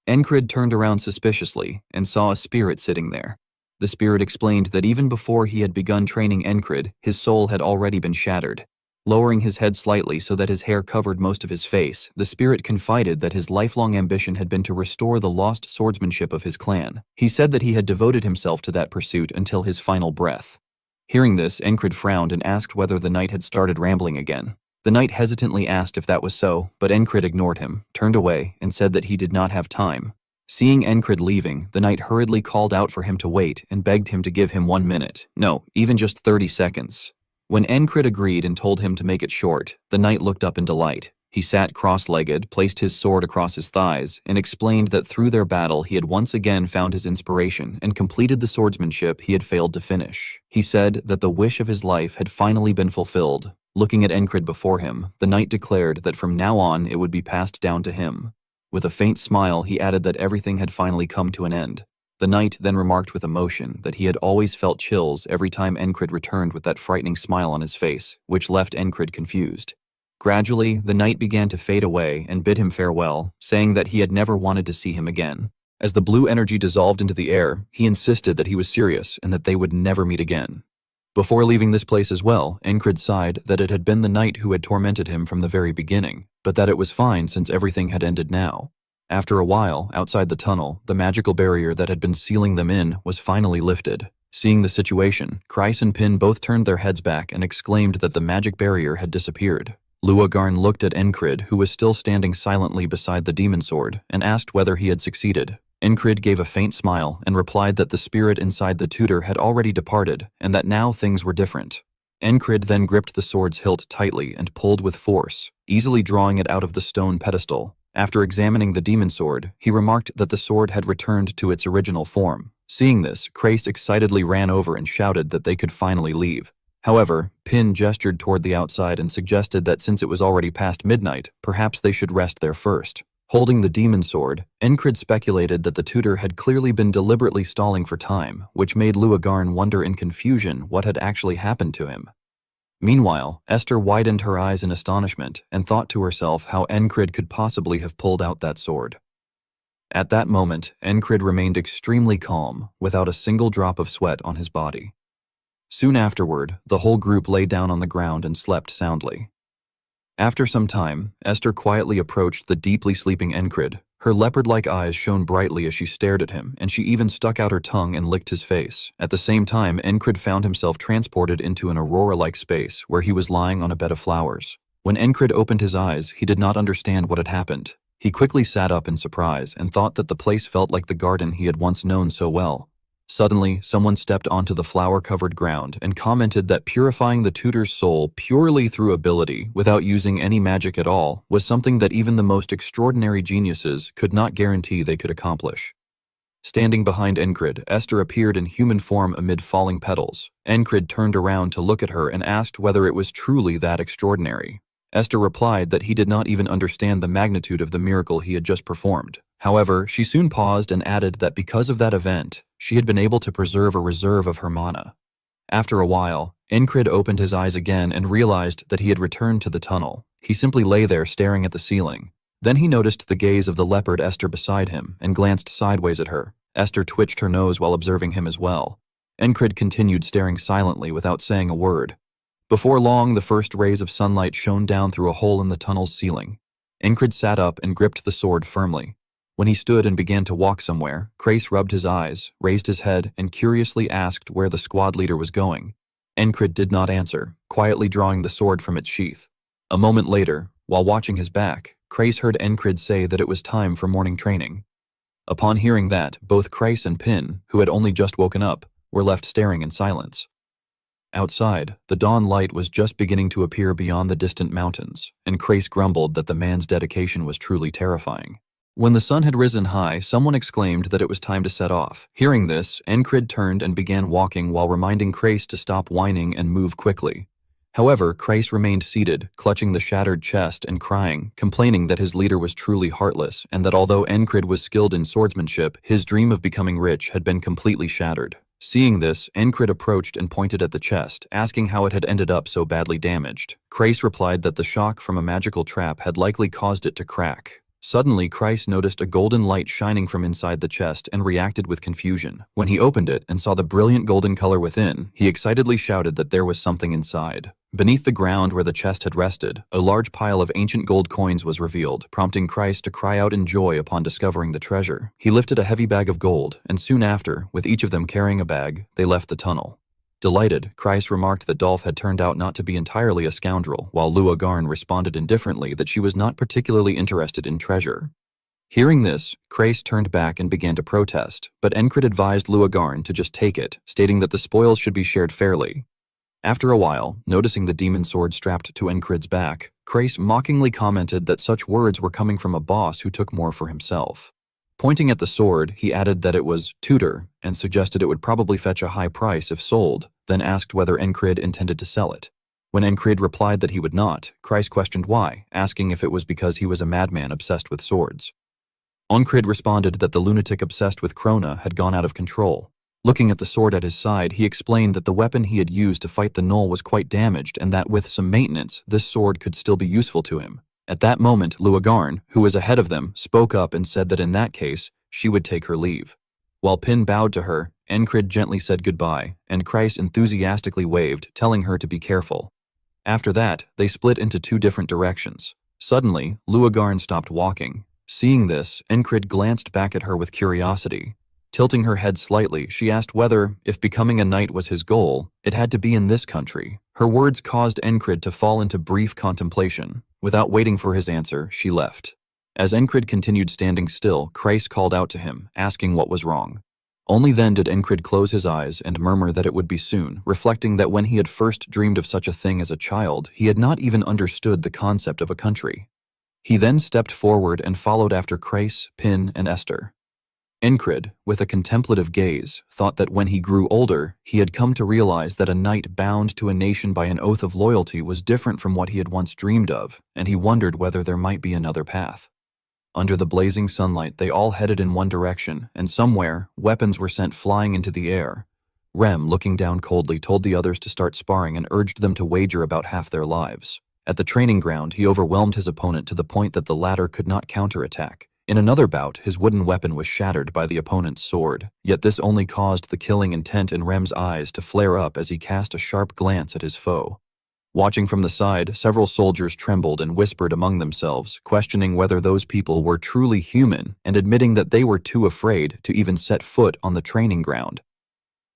Encrid turned around suspiciously and saw a spirit sitting there. The spirit explained that even before he had begun training Encrid, his soul had already been shattered. Lowering his head slightly so that his hair covered most of his face, the spirit confided that his lifelong ambition had been to restore the lost swordsmanship of his clan. He said that he had devoted himself to that pursuit until his final breath. Hearing this, Encrid frowned and asked whether the knight had started rambling again. The knight hesitantly asked if that was so, but Encrid ignored him, turned away, and said that he did not have time. Seeing Encrid leaving, the knight hurriedly called out for him to wait and begged him to give him 1 minute. No, even just 30 seconds. When Encrid agreed and told him to make it short, the knight looked up in delight. He sat cross-legged, placed his sword across his thighs, and explained that through their battle he had once again found his inspiration and completed the swordsmanship he had failed to finish. He said that the wish of his life had finally been fulfilled. Looking at Encrid before him, the knight declared that from now on it would be passed down to him. With a faint smile, he added that everything had finally come to an end. The knight then remarked with emotion that he had always felt chills every time Encrid returned with that frightening smile on his face, which left Encrid confused. Gradually, the knight began to fade away and bid him farewell, saying that he had never wanted to see him again. As the blue energy dissolved into the air, he insisted that he was serious and that they would never meet again. Before leaving this place as well, Encrid sighed that it had been the knight who had tormented him from the very beginning, but that it was fine since everything had ended now. After a while, outside the tunnel, the magical barrier that had been sealing them in was finally lifted. Seeing the situation, Kreis and Pin both turned their heads back and exclaimed that the magic barrier had disappeared. Luagarn looked at Encrid, who was still standing silently beside the demon sword, and asked whether he had succeeded. Encrid gave a faint smile and replied that the spirit inside the tutor had already departed and that now things were different. Encrid then gripped the sword's hilt tightly and pulled with force, easily drawing it out of the stone pedestal. After examining the demon sword, he remarked that the sword had returned to its original form. Seeing this, Krace excitedly ran over and shouted that they could finally leave. However, Pin gestured toward the outside and suggested that since it was already past midnight, perhaps they should rest there first. Holding the demon sword, Encrid speculated that the tutor had clearly been deliberately stalling for time, which made Luagarn wonder in confusion what had actually happened to him. Meanwhile, Esther widened her eyes in astonishment and thought to herself how Encrid could possibly have pulled out that sword. At that moment, Encrid remained extremely calm, without a single drop of sweat on his body. Soon afterward, the whole group lay down on the ground and slept soundly. After some time, Esther quietly approached the deeply sleeping Encrid. Her leopard-like eyes shone brightly as she stared at him, and she even stuck out her tongue and licked his face. At the same time, Encrid found himself transported into an aurora-like space where he was lying on a bed of flowers. When Encrid opened his eyes, he did not understand what had happened. He quickly sat up in surprise and thought that the place felt like the garden he had once known so well. Suddenly, someone stepped onto the flower-covered ground and commented that purifying the tutor's soul purely through ability, without using any magic at all, was something that even the most extraordinary geniuses could not guarantee they could accomplish. Standing behind Encrid, Esther appeared in human form amid falling petals. Encrid turned around to look at her and asked whether it was truly that extraordinary. Esther replied that he did not even understand the magnitude of the miracle he had just performed. However, she soon paused and added that because of that event, she had been able to preserve a reserve of her mana. After a while, Encrid opened his eyes again and realized that he had returned to the tunnel. He simply lay there staring at the ceiling. Then he noticed the gaze of the leopard Esther beside him and glanced sideways at her. Esther twitched her nose while observing him as well. Encrid continued staring silently without saying a word. Before long, the first rays of sunlight shone down through a hole in the tunnel's ceiling. Encrid sat up and gripped the sword firmly. When he stood and began to walk somewhere, Krace rubbed his eyes, raised his head, and curiously asked where the squad leader was going. Encrid did not answer, quietly drawing the sword from its sheath. A moment later, while watching his back, Krace heard Encrid say that it was time for morning training. Upon hearing that, both Krace and Pin, who had only just woken up, were left staring in silence. Outside, the dawn light was just beginning to appear beyond the distant mountains, and Krace grumbled that the man's dedication was truly terrifying. When the sun had risen high, someone exclaimed that it was time to set off. Hearing this, Encrid turned and began walking while reminding Krace to stop whining and move quickly. However, Krace remained seated, clutching the shattered chest and crying, complaining that his leader was truly heartless and that although Encrid was skilled in swordsmanship, his dream of becoming rich had been completely shattered. Seeing this, Encrid approached and pointed at the chest, asking how it had ended up so badly damaged. Krace replied that the shock from a magical trap had likely caused it to crack. Suddenly, Krace noticed a golden light shining from inside the chest and reacted with confusion. When he opened it and saw the brilliant golden color within, he excitedly shouted that there was something inside. Beneath the ground where the chest had rested, a large pile of ancient gold coins was revealed, prompting Krace to cry out in joy upon discovering the treasure. He lifted a heavy bag of gold, and soon after, with each of them carrying a bag, they left the tunnel. Delighted, Krace remarked that Dolph had turned out not to be entirely a scoundrel, while Luagarn responded indifferently that she was not particularly interested in treasure. Hearing this, Krace turned back and began to protest, but Encrid advised Luagarn to just take it, stating that the spoils should be shared fairly. After a while, noticing the demon sword strapped to Encrid's back, Krace mockingly commented that such words were coming from a boss who took more for himself. Pointing at the sword, he added that it was tutor and suggested it would probably fetch a high price if sold, then asked whether Encrid intended to sell it. When Encrid replied that he would not, Krace questioned why, asking if it was because he was a madman obsessed with swords. Encrid responded that the lunatic obsessed with Krona had gone out of control. Looking at the sword at his side, he explained that the weapon he had used to fight the Null was quite damaged and that with some maintenance, this sword could still be useful to him. At that moment, Luagarn, who was ahead of them, spoke up and said that in that case, she would take her leave. While Pin bowed to her, Encrid gently said goodbye, and Krace enthusiastically waved, telling her to be careful. After that, they split into two different directions. Suddenly, Luagarn stopped walking. Seeing this, Encrid glanced back at her with curiosity. Tilting her head slightly, she asked whether, if becoming a knight was his goal, it had to be in this country. Her words caused Encrid to fall into brief contemplation. Without waiting for his answer, she left. As Encrid continued standing still, Kreis called out to him, asking what was wrong. Only then did Encrid close his eyes and murmur that it would be soon, reflecting that when he had first dreamed of such a thing as a child, he had not even understood the concept of a country. He then stepped forward and followed after Kreis, Pin, and Esther. Encrid, with a contemplative gaze, thought that when he grew older, he had come to realize that a knight bound to a nation by an oath of loyalty was different from what he had once dreamed of, and he wondered whether there might be another path. Under the blazing sunlight, they all headed in one direction, and somewhere, weapons were sent flying into the air. Rem, looking down coldly, told the others to start sparring and urged them to wager about half their lives. At the training ground, he overwhelmed his opponent to the point that the latter could not counterattack. In another bout, his wooden weapon was shattered by the opponent's sword, yet this only caused the killing intent in Rem's eyes to flare up as he cast a sharp glance at his foe. Watching from the side, several soldiers trembled and whispered among themselves, questioning whether those people were truly human and admitting that they were too afraid to even set foot on the training ground.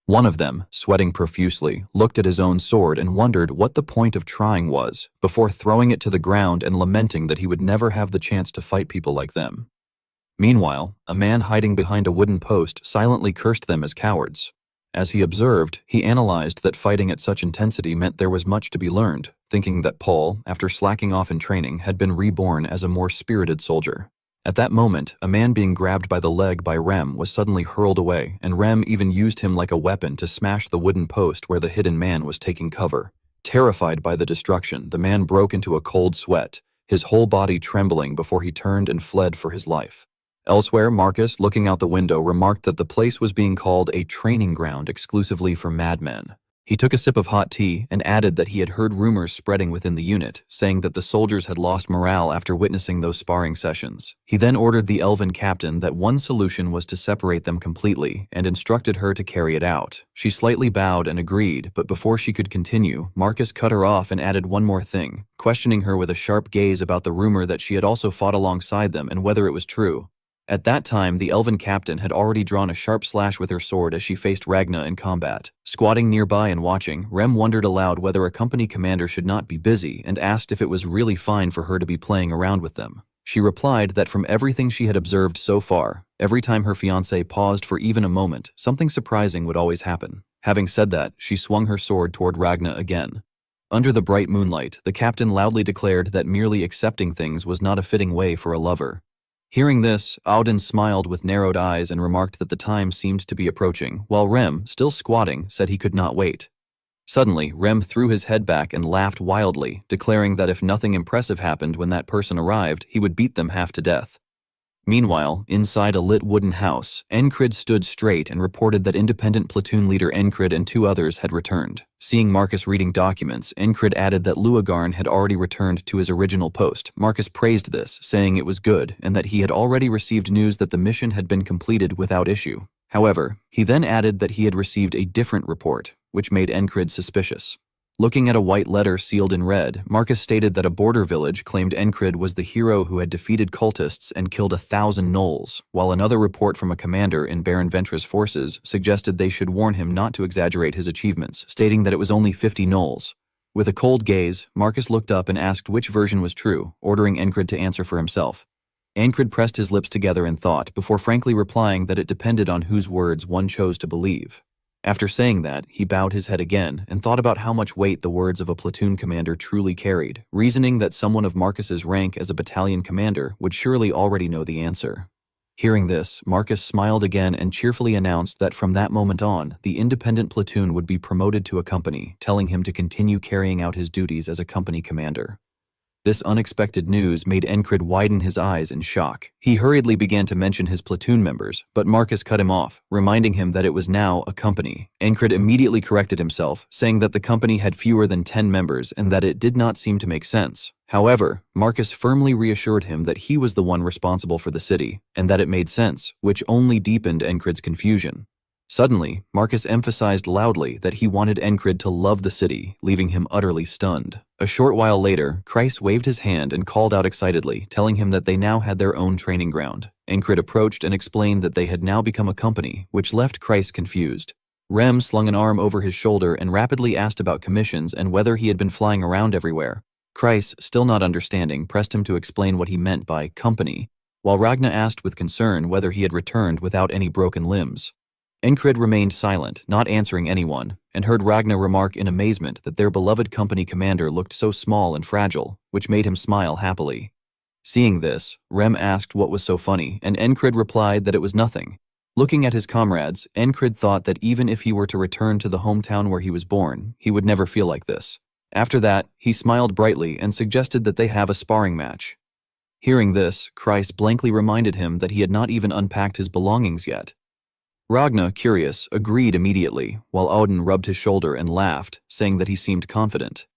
One of them, sweating profusely, looked at his own sword and wondered what the point of trying was, before throwing it to the ground and lamenting that he would never have the chance to fight people like them. Meanwhile, a man hiding behind a wooden post silently cursed them as cowards. As he observed, he analyzed that fighting at such intensity meant there was much to be learned, thinking that Paul, after slacking off in training, had been reborn as a more spirited soldier. At that moment, a man being grabbed by the leg by Rem was suddenly hurled away, and Rem even used him like a weapon to smash the wooden post where the hidden man was taking cover. Terrified by the destruction, the man broke into a cold sweat, his whole body trembling before he turned and fled for his life. Elsewhere, Marcus, looking out the window, remarked that the place was being called a training ground exclusively for madmen. He took a sip of hot tea and added that he had heard rumors spreading within the unit, saying that the soldiers had lost morale after witnessing those sparring sessions. He then ordered the elven captain that one solution was to separate them completely and instructed her to carry it out. She slightly bowed and agreed, but before she could continue, Marcus cut her off and added one more thing, questioning her with a sharp gaze about the rumor that she had also fought alongside them and whether it was true. At that time, the elven captain had already drawn a sharp slash with her sword as she faced Ragna in combat. Squatting nearby and watching, Rem wondered aloud whether a company commander should not be busy and asked if it was really fine for her to be playing around with them. She replied that from everything she had observed so far, every time her fiancé paused for even a moment, something surprising would always happen. Having said that, she swung her sword toward Ragna again. Under the bright moonlight, the captain loudly declared that merely accepting things was not a fitting way for a lover. Hearing this, Auden smiled with narrowed eyes and remarked that the time seemed to be approaching, while Rem, still squatting, said he could not wait. Suddenly, Rem threw his head back and laughed wildly, declaring that if nothing impressive happened when that person arrived, he would beat them half to death. Meanwhile, inside a lit wooden house, Encrid stood straight and reported that independent platoon leader Encrid and two others had returned. Seeing Marcus reading documents, Encrid added that Luagarn had already returned to his original post. Marcus praised this, saying it was good and that he had already received news that the mission had been completed without issue. However, he then added that he had received a different report, which made Encrid suspicious. Looking at a white letter sealed in red, Marcus stated that a border village claimed Encrid was the hero who had defeated cultists and killed 1,000 gnolls, while another report from a commander in Baron Ventra's forces suggested they should warn him not to exaggerate his achievements, stating that it was only 50 gnolls. With a cold gaze, Marcus looked up and asked which version was true, ordering Encrid to answer for himself. Encrid pressed his lips together in thought before frankly replying that it depended on whose words one chose to believe. After saying that, he bowed his head again and thought about how much weight the words of a platoon commander truly carried, reasoning that someone of Marcus's rank as a battalion commander would surely already know the answer. Hearing this, Marcus smiled again and cheerfully announced that from that moment on, the independent platoon would be promoted to a company, telling him to continue carrying out his duties as a company commander. This unexpected news made Encrid widen his eyes in shock. He hurriedly began to mention his platoon members, but Marcus cut him off, reminding him that it was now a company. Encrid immediately corrected himself, saying that the company had fewer than 10 members and that it did not seem to make sense. However, Marcus firmly reassured him that he was the one responsible for the city, and that it made sense, which only deepened Encrid's confusion. Suddenly, Marcus emphasized loudly that he wanted Encrid to love the city, leaving him utterly stunned. A short while later, Kreis waved his hand and called out excitedly, telling him that they now had their own training ground. Encrid approached and explained that they had now become a company, which left Kreis confused. Rem slung an arm over his shoulder and rapidly asked about commissions and whether he had been flying around everywhere. Kreis, still not understanding, pressed him to explain what he meant by company, while Ragna asked with concern whether he had returned without any broken limbs. Encred remained silent, not answering anyone, and heard Ragna remark in amazement that their beloved company commander looked so small and fragile, which made him smile happily. Seeing this, Rem asked what was so funny, and Encred replied that it was nothing. Looking at his comrades, Encred thought that even if he were to return to the hometown where he was born, he would never feel like this. After that, he smiled brightly and suggested that they have a sparring match. Hearing this, Kreis blankly reminded him that he had not even unpacked his belongings yet. Ragna, curious, agreed immediately, while Odin rubbed his shoulder and laughed, saying that he seemed confident.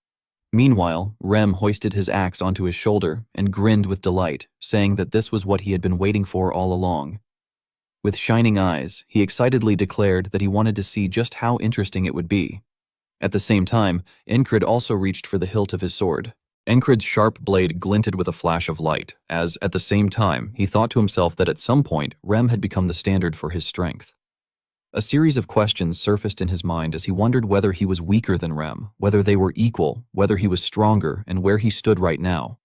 Meanwhile, Rem hoisted his axe onto his shoulder and grinned with delight, saying that this was what he had been waiting for all along. With shining eyes, he excitedly declared that he wanted to see just how interesting it would be. At the same time, Encred also reached for the hilt of his sword. Encred's sharp blade glinted with a flash of light, as, at the same time, he thought to himself that at some point, Rem had become the standard for his strength. A series of questions surfaced in his mind as he wondered whether he was weaker than Rem, whether they were equal, whether he was stronger, and where he stood right now.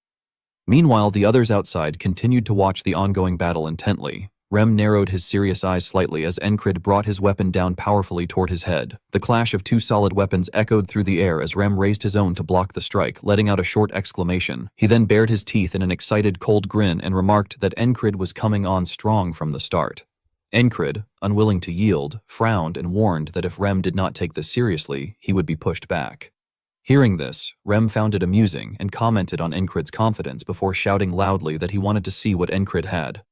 Meanwhile, the others outside continued to watch the ongoing battle intently. Rem narrowed his serious eyes slightly as Encred brought his weapon down powerfully toward his head. The clash of two solid weapons echoed through the air as Rem raised his own to block the strike, letting out a short exclamation. He then bared his teeth in an excited, cold grin and remarked that Encred was coming on strong from the start. Encred, unwilling to yield, frowned and warned that if Rem did not take this seriously, he would be pushed back. Hearing this, Rem found it amusing and commented on Encred's confidence before shouting loudly that he wanted to see what Encred had.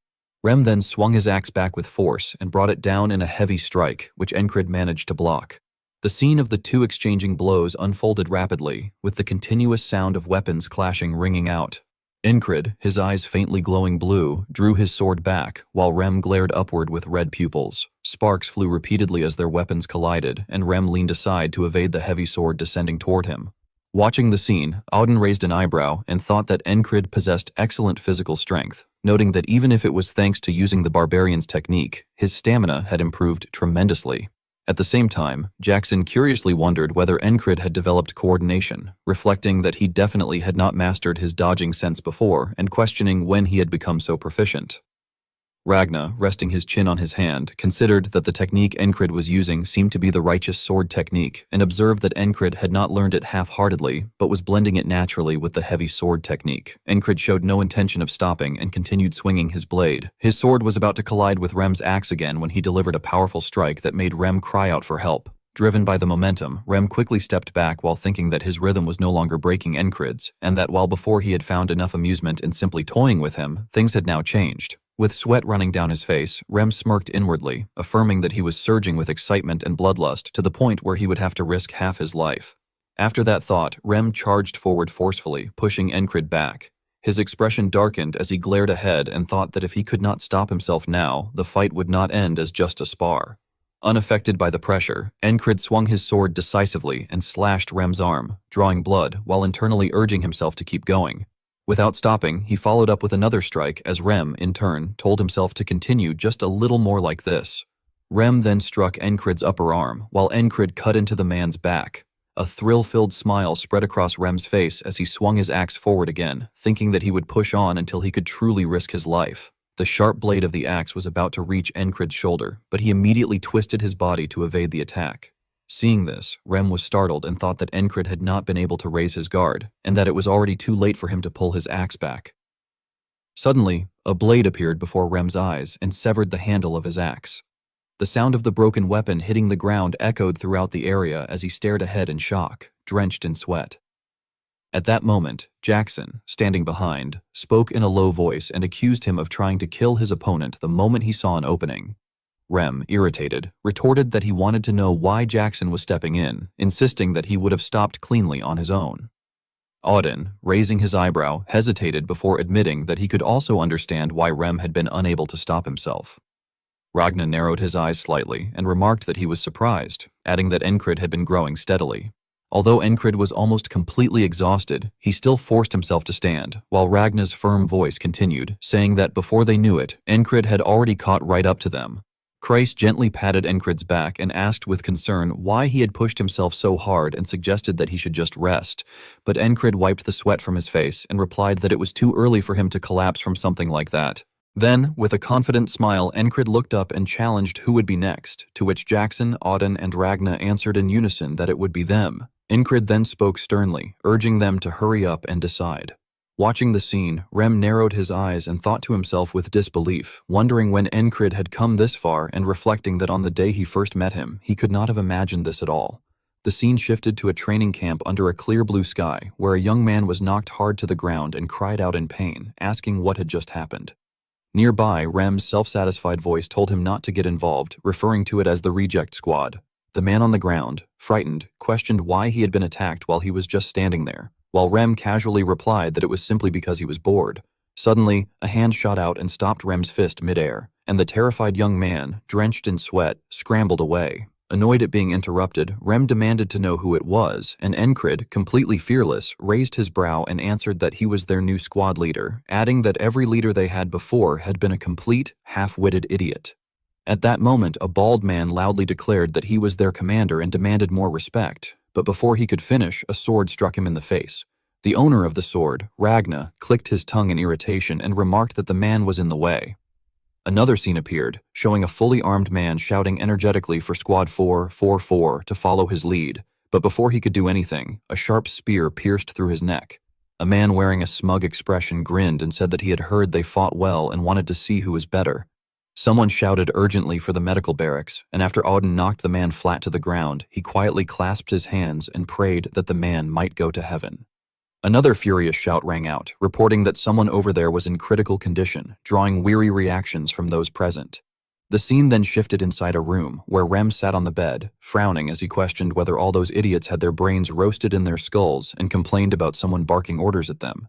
Rem then swung his axe back with force and brought it down in a heavy strike, which Encred managed to block. The scene of the two exchanging blows unfolded rapidly, with the continuous sound of weapons clashing ringing out. Encred, his eyes faintly glowing blue, drew his sword back, while Rem glared upward with red pupils. Sparks flew repeatedly as their weapons collided, and Rem leaned aside to evade the heavy sword descending toward him. Watching the scene, Odin raised an eyebrow and thought that Encred possessed excellent physical strength, noting that even if it was thanks to using the barbarian's technique, his stamina had improved tremendously. At the same time, Jackson curiously wondered whether Encred had developed coordination, reflecting that he definitely had not mastered his dodging sense before and questioning when he had become so proficient. Ragna, resting his chin on his hand, considered that the technique Encred was using seemed to be the righteous sword technique and observed that Encred had not learned it half-heartedly but was blending it naturally with the heavy sword technique. Encred showed no intention of stopping and continued swinging his blade. His sword was about to collide with Rem's axe again when he delivered a powerful strike that made Rem cry out for help. Driven by the momentum, Rem quickly stepped back while thinking that his rhythm was no longer breaking Encred's, and that while before he had found enough amusement in simply toying with him, things had now changed. With sweat running down his face, Rem smirked inwardly, affirming that he was surging with excitement and bloodlust to the point where he would have to risk half his life. After that thought, Rem charged forward forcefully, pushing Encred back. His expression darkened as he glared ahead and thought that if he could not stop himself now, the fight would not end as just a spar. Unaffected by the pressure, Encred swung his sword decisively and slashed Rem's arm, drawing blood while internally urging himself to keep going. Without stopping, he followed up with another strike as Rem, in turn, told himself to continue just a little more like this. Rem then struck Encred's upper arm, while Encred cut into the man's back. A thrill-filled smile spread across Rem's face as he swung his axe forward again, thinking that he would push on until he could truly risk his life. The sharp blade of the axe was about to reach Encred's shoulder, but he immediately twisted his body to evade the attack. Seeing this, Rem was startled and thought that Encred had not been able to raise his guard, and that it was already too late for him to pull his axe back. Suddenly, a blade appeared before Rem's eyes and severed the handle of his axe. The sound of the broken weapon hitting the ground echoed throughout the area as he stared ahead in shock, drenched in sweat. At that moment, Jackson, standing behind, spoke in a low voice and accused him of trying to kill his opponent the moment he saw an opening. Rem, irritated, retorted that he wanted to know why Jackson was stepping in, insisting that he would have stopped cleanly on his own. Odin, raising his eyebrow, hesitated before admitting that he could also understand why Rem had been unable to stop himself. Ragna narrowed his eyes slightly and remarked that he was surprised, adding that Encred had been growing steadily. Although Encred was almost completely exhausted, he still forced himself to stand, while Ragna's firm voice continued, saying that before they knew it, Encred had already caught right up to them. Christ gently patted Encrid's back and asked with concern why he had pushed himself so hard and suggested that he should just rest, but Encrid wiped the sweat from his face and replied that it was too early for him to collapse from something like that. Then, with a confident smile, Encrid looked up and challenged who would be next, to which Jackson, Auden, and Ragna answered in unison that it would be them. Encrid then spoke sternly, urging them to hurry up and decide. Watching the scene, Rem narrowed his eyes and thought to himself with disbelief, wondering when Encrid had come this far and reflecting that on the day he first met him, he could not have imagined this at all. The scene shifted to a training camp under a clear blue sky, where a young man was knocked hard to the ground and cried out in pain, asking what had just happened. Nearby, Rem's self-satisfied voice told him not to get involved, referring to it as the reject squad. The man on the ground, frightened, questioned why he had been attacked while he was just standing there, while Rem casually replied that it was simply because he was bored. Suddenly, a hand shot out and stopped Rem's fist midair, and the terrified young man, drenched in sweat, scrambled away. Annoyed at being interrupted, Rem demanded to know who it was, and Encrid, completely fearless, raised his brow and answered that he was their new squad leader, adding that every leader they had before had been a complete, half-witted idiot. At that moment, a bald man loudly declared that he was their commander and demanded more respect, but before he could finish, a sword struck him in the face. The owner of the sword, Ragna, clicked his tongue in irritation and remarked that the man was in the way. Another scene appeared, showing a fully armed man shouting energetically for Squad 444 to follow his lead, but before he could do anything, a sharp spear pierced through his neck. A man wearing a smug expression grinned and said that he had heard they fought well and wanted to see who was better. Someone shouted urgently for the medical barracks, and after Auden knocked the man flat to the ground, he quietly clasped his hands and prayed that the man might go to heaven. Another furious shout rang out, reporting that someone over there was in critical condition, drawing weary reactions from those present. The scene then shifted inside a room, where Rem sat on the bed, frowning as he questioned whether all those idiots had their brains roasted in their skulls and complained about someone barking orders at them.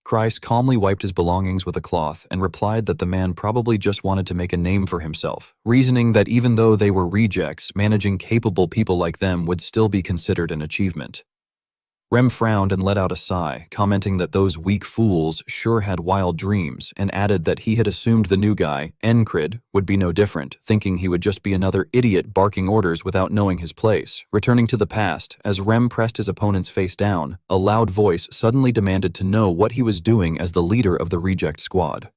Christ calmly wiped his belongings with a cloth and replied that the man probably just wanted to make a name for himself, reasoning that even though they were rejects, managing capable people like them would still be considered an achievement. Rem frowned and let out a sigh, commenting that those weak fools sure had wild dreams, and added that he had assumed the new guy, Encrid, would be no different, thinking he would just be another idiot barking orders without knowing his place. Returning to the past, as Rem pressed his opponent's face down, a loud voice suddenly demanded to know what he was doing as the leader of the reject squad.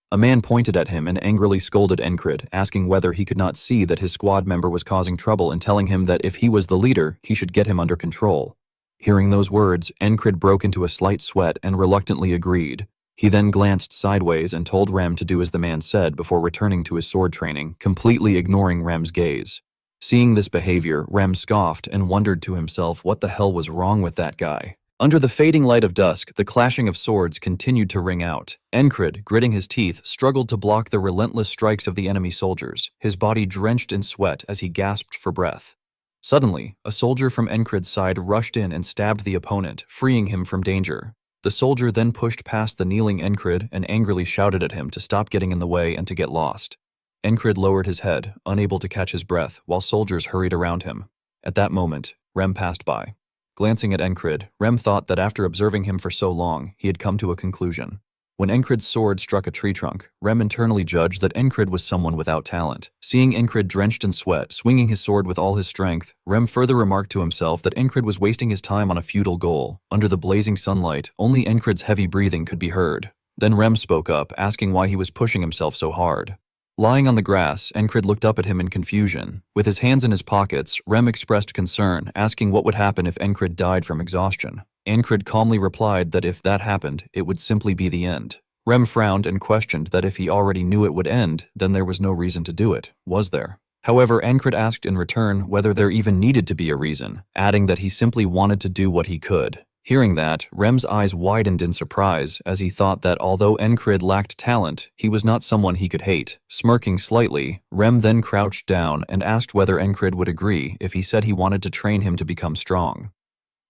A man pointed at him and angrily scolded Encrid, asking whether he could not see that his squad member was causing trouble and telling him that if he was the leader, he should get him under control. Hearing those words, Encrid broke into a slight sweat and reluctantly agreed. He then glanced sideways and told Rem to do as the man said before returning to his sword training, completely ignoring Rem's gaze. Seeing this behavior, Rem scoffed and wondered to himself what the hell was wrong with that guy. Under the fading light of dusk, the clashing of swords continued to ring out. Encrid, gritting his teeth, struggled to block the relentless strikes of the enemy soldiers, his body drenched in sweat as he gasped for breath. Suddenly, a soldier from Encrid's side rushed in and stabbed the opponent, freeing him from danger. The soldier then pushed past the kneeling Encrid and angrily shouted at him to stop getting in the way and to get lost. Encrid lowered his head, unable to catch his breath, while soldiers hurried around him. At that moment, Rem passed by. Glancing at Encrid, Rem thought that after observing him for so long, he had come to a conclusion. When Encrid's sword struck a tree trunk, Rem internally judged that Encrid was someone without talent. Seeing Encrid drenched in sweat, swinging his sword with all his strength, Rem further remarked to himself that Encrid was wasting his time on a futile goal. Under the blazing sunlight, only Encrid's heavy breathing could be heard. Then Rem spoke up, asking why he was pushing himself so hard. Lying on the grass, Encrid looked up at him in confusion. With his hands in his pockets, Rem expressed concern, asking what would happen if Encrid died from exhaustion. Encrid calmly replied that if that happened, it would simply be the end. Rem frowned and questioned that if he already knew it would end, then there was no reason to do it, was there? However, Encrid asked in return whether there even needed to be a reason, adding that he simply wanted to do what he could. Hearing that, Rem's eyes widened in surprise as he thought that although Encrid lacked talent, he was not someone he could hate. Smirking slightly, Rem then crouched down and asked whether Encrid would agree if he said he wanted to train him to become strong.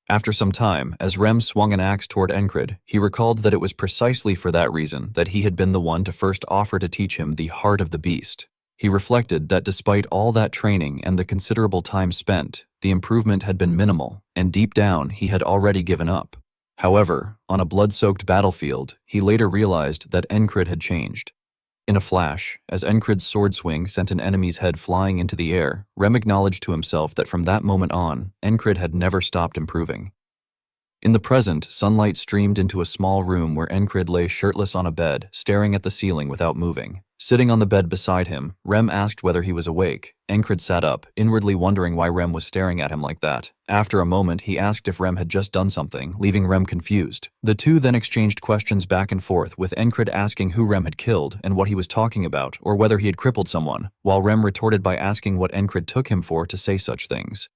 After some time, as Rem swung an axe toward Encrid, he recalled that it was precisely for that reason that he had been the one to first offer to teach him the heart of the beast. He reflected that despite all that training and the considerable time spent, the improvement had been minimal, and deep down he had already given up. However, on a blood-soaked battlefield, he later realized that Encrid had changed. In a flash, as Encred's sword swing sent an enemy's head flying into the air, Rem acknowledged to himself that from that moment on, Encred had never stopped improving. In the present, sunlight streamed into a small room where Encred lay shirtless on a bed, staring at the ceiling without moving. Sitting on the bed beside him, Rem asked whether he was awake. Encred sat up, inwardly wondering why Rem was staring at him like that. After a moment, he asked if Rem had just done something, leaving Rem confused. The two then exchanged questions back and forth, with Encred asking who Rem had killed and what he was talking about, or whether he had crippled someone, while Rem retorted by asking what Encred took him for to say such things.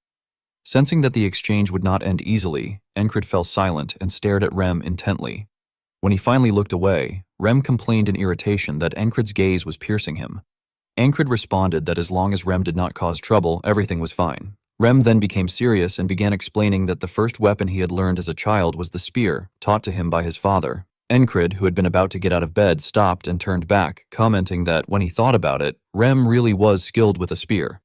Sensing that the exchange would not end easily, Encred fell silent and stared at Rem intently. When he finally looked away, Rem complained in irritation that Encred's gaze was piercing him. Encred responded that as long as Rem did not cause trouble, everything was fine. Rem then became serious and began explaining that the first weapon he had learned as a child was the spear, taught to him by his father. Encred, who had been about to get out of bed, stopped and turned back, commenting that when he thought about it, Rem really was skilled with a spear.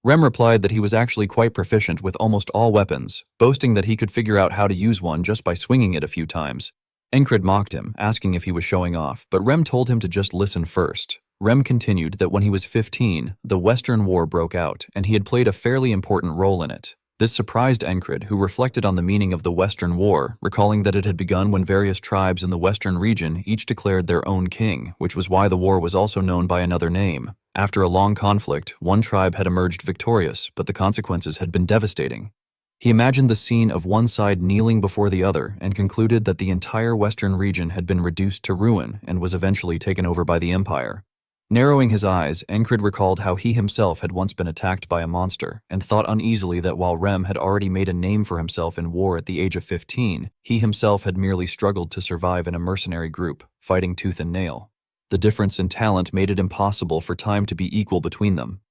Rem replied that he was actually quite proficient with almost all weapons, boasting that he could figure out how to use one just by swinging it a few times. Encred mocked him, asking if he was showing off, but Rem told him to just listen first. Rem continued that when he was 15, the Western War broke out, and he had played a fairly important role in it. This surprised Encred, who reflected on the meaning of the Western War, recalling that it had begun when various tribes in the Western region each declared their own king, which was why the war was also known by another name. After a long conflict, one tribe had emerged victorious, but the consequences had been devastating. He imagined the scene of one side kneeling before the other and concluded that the entire Western region had been reduced to ruin and was eventually taken over by the Empire. Narrowing his eyes, Encred recalled how he himself had once been attacked by a monster, and thought uneasily that while Rem had already made a name for himself in war at the age of 15, he himself had merely struggled to survive in a mercenary group, fighting tooth and nail. The difference in talent made it impossible for time to be equal between them.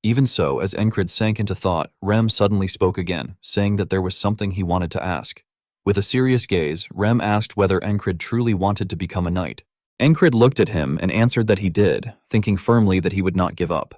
Even so, as Encred sank into thought, Rem suddenly spoke again, saying that there was something he wanted to ask. With a serious gaze, Rem asked whether Encred truly wanted to become a knight. Encred looked at him and answered that he did, thinking firmly that he would not give up.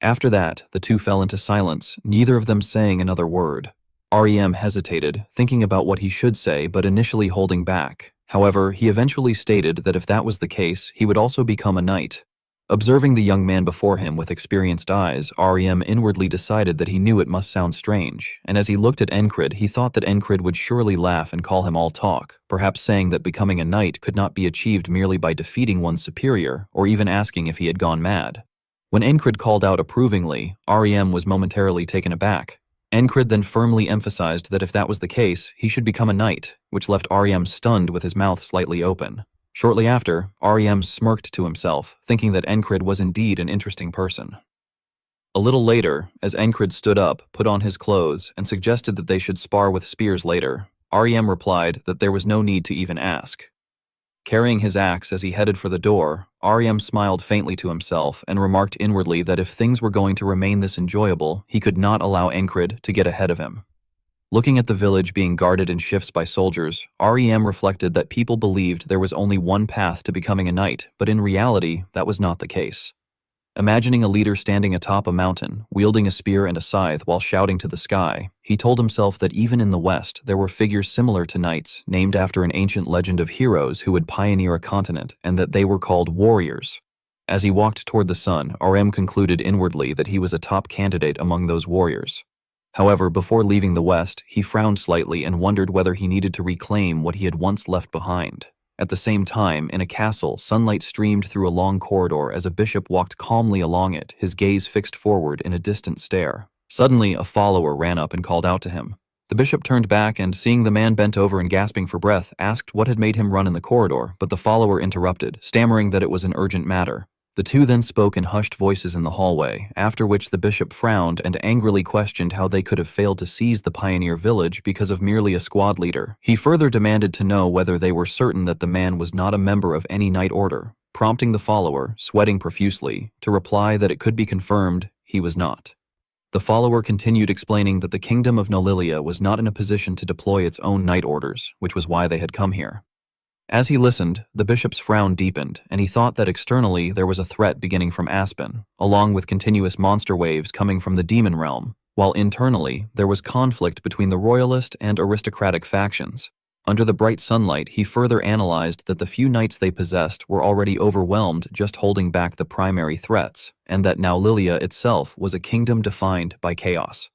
After that, the two fell into silence, neither of them saying another word. Rem hesitated, thinking about what he should say but initially holding back. However, he eventually stated that if that was the case, he would also become a knight. Observing the young man before him with experienced eyes, Rem inwardly decided that he knew it must sound strange, and as he looked at Encred, he thought that Encred would surely laugh and call him all talk, perhaps saying that becoming a knight could not be achieved merely by defeating one's superior, or even asking if he had gone mad. When Encred called out approvingly, Rem was momentarily taken aback. Encred then firmly emphasized that if that was the case, he should become a knight, which left Rem stunned with his mouth slightly open. Shortly after, Rem smirked to himself, thinking that Encred was indeed an interesting person. A little later, as Encred stood up, put on his clothes, and suggested that they should spar with spears later, Rem replied that there was no need to even ask. Carrying his axe as he headed for the door, Rem smiled faintly to himself and remarked inwardly that if things were going to remain this enjoyable, he could not allow Encred to get ahead of him. Looking at the village being guarded in shifts by soldiers, Rem reflected that people believed there was only one path to becoming a knight, but in reality, that was not the case. Imagining a leader standing atop a mountain, wielding a spear and a scythe while shouting to the sky, he told himself that even in the West, there were figures similar to knights, named after an ancient legend of heroes who would pioneer a continent, and that they were called warriors. As he walked toward the sun, Rem concluded inwardly that he was a top candidate among those warriors. However, before leaving the West, he frowned slightly and wondered whether he needed to reclaim what he had once left behind. At the same time, in a castle, sunlight streamed through a long corridor as a bishop walked calmly along it, his gaze fixed forward in a distant stare. Suddenly, a follower ran up and called out to him. The bishop turned back and, seeing the man bent over and gasping for breath, asked what had made him run in the corridor, but the follower interrupted, stammering that it was an urgent matter. The two then spoke in hushed voices in the hallway, after which the bishop frowned and angrily questioned how they could have failed to seize the pioneer village because of merely a squad leader. He further demanded to know whether they were certain that the man was not a member of any knight order, prompting the follower, sweating profusely, to reply that it could be confirmed he was not. The follower continued explaining that the kingdom of Nolilia was not in a position to deploy its own knight orders, which was why they had come here. As he listened, the bishop's frown deepened, and he thought that externally there was a threat beginning from Aspen, along with continuous monster waves coming from the demon realm, while internally there was conflict between the royalist and aristocratic factions. Under the bright sunlight, he further analyzed that the few knights they possessed were already overwhelmed just holding back the primary threats, and that now Lilia itself was a kingdom defined by chaos.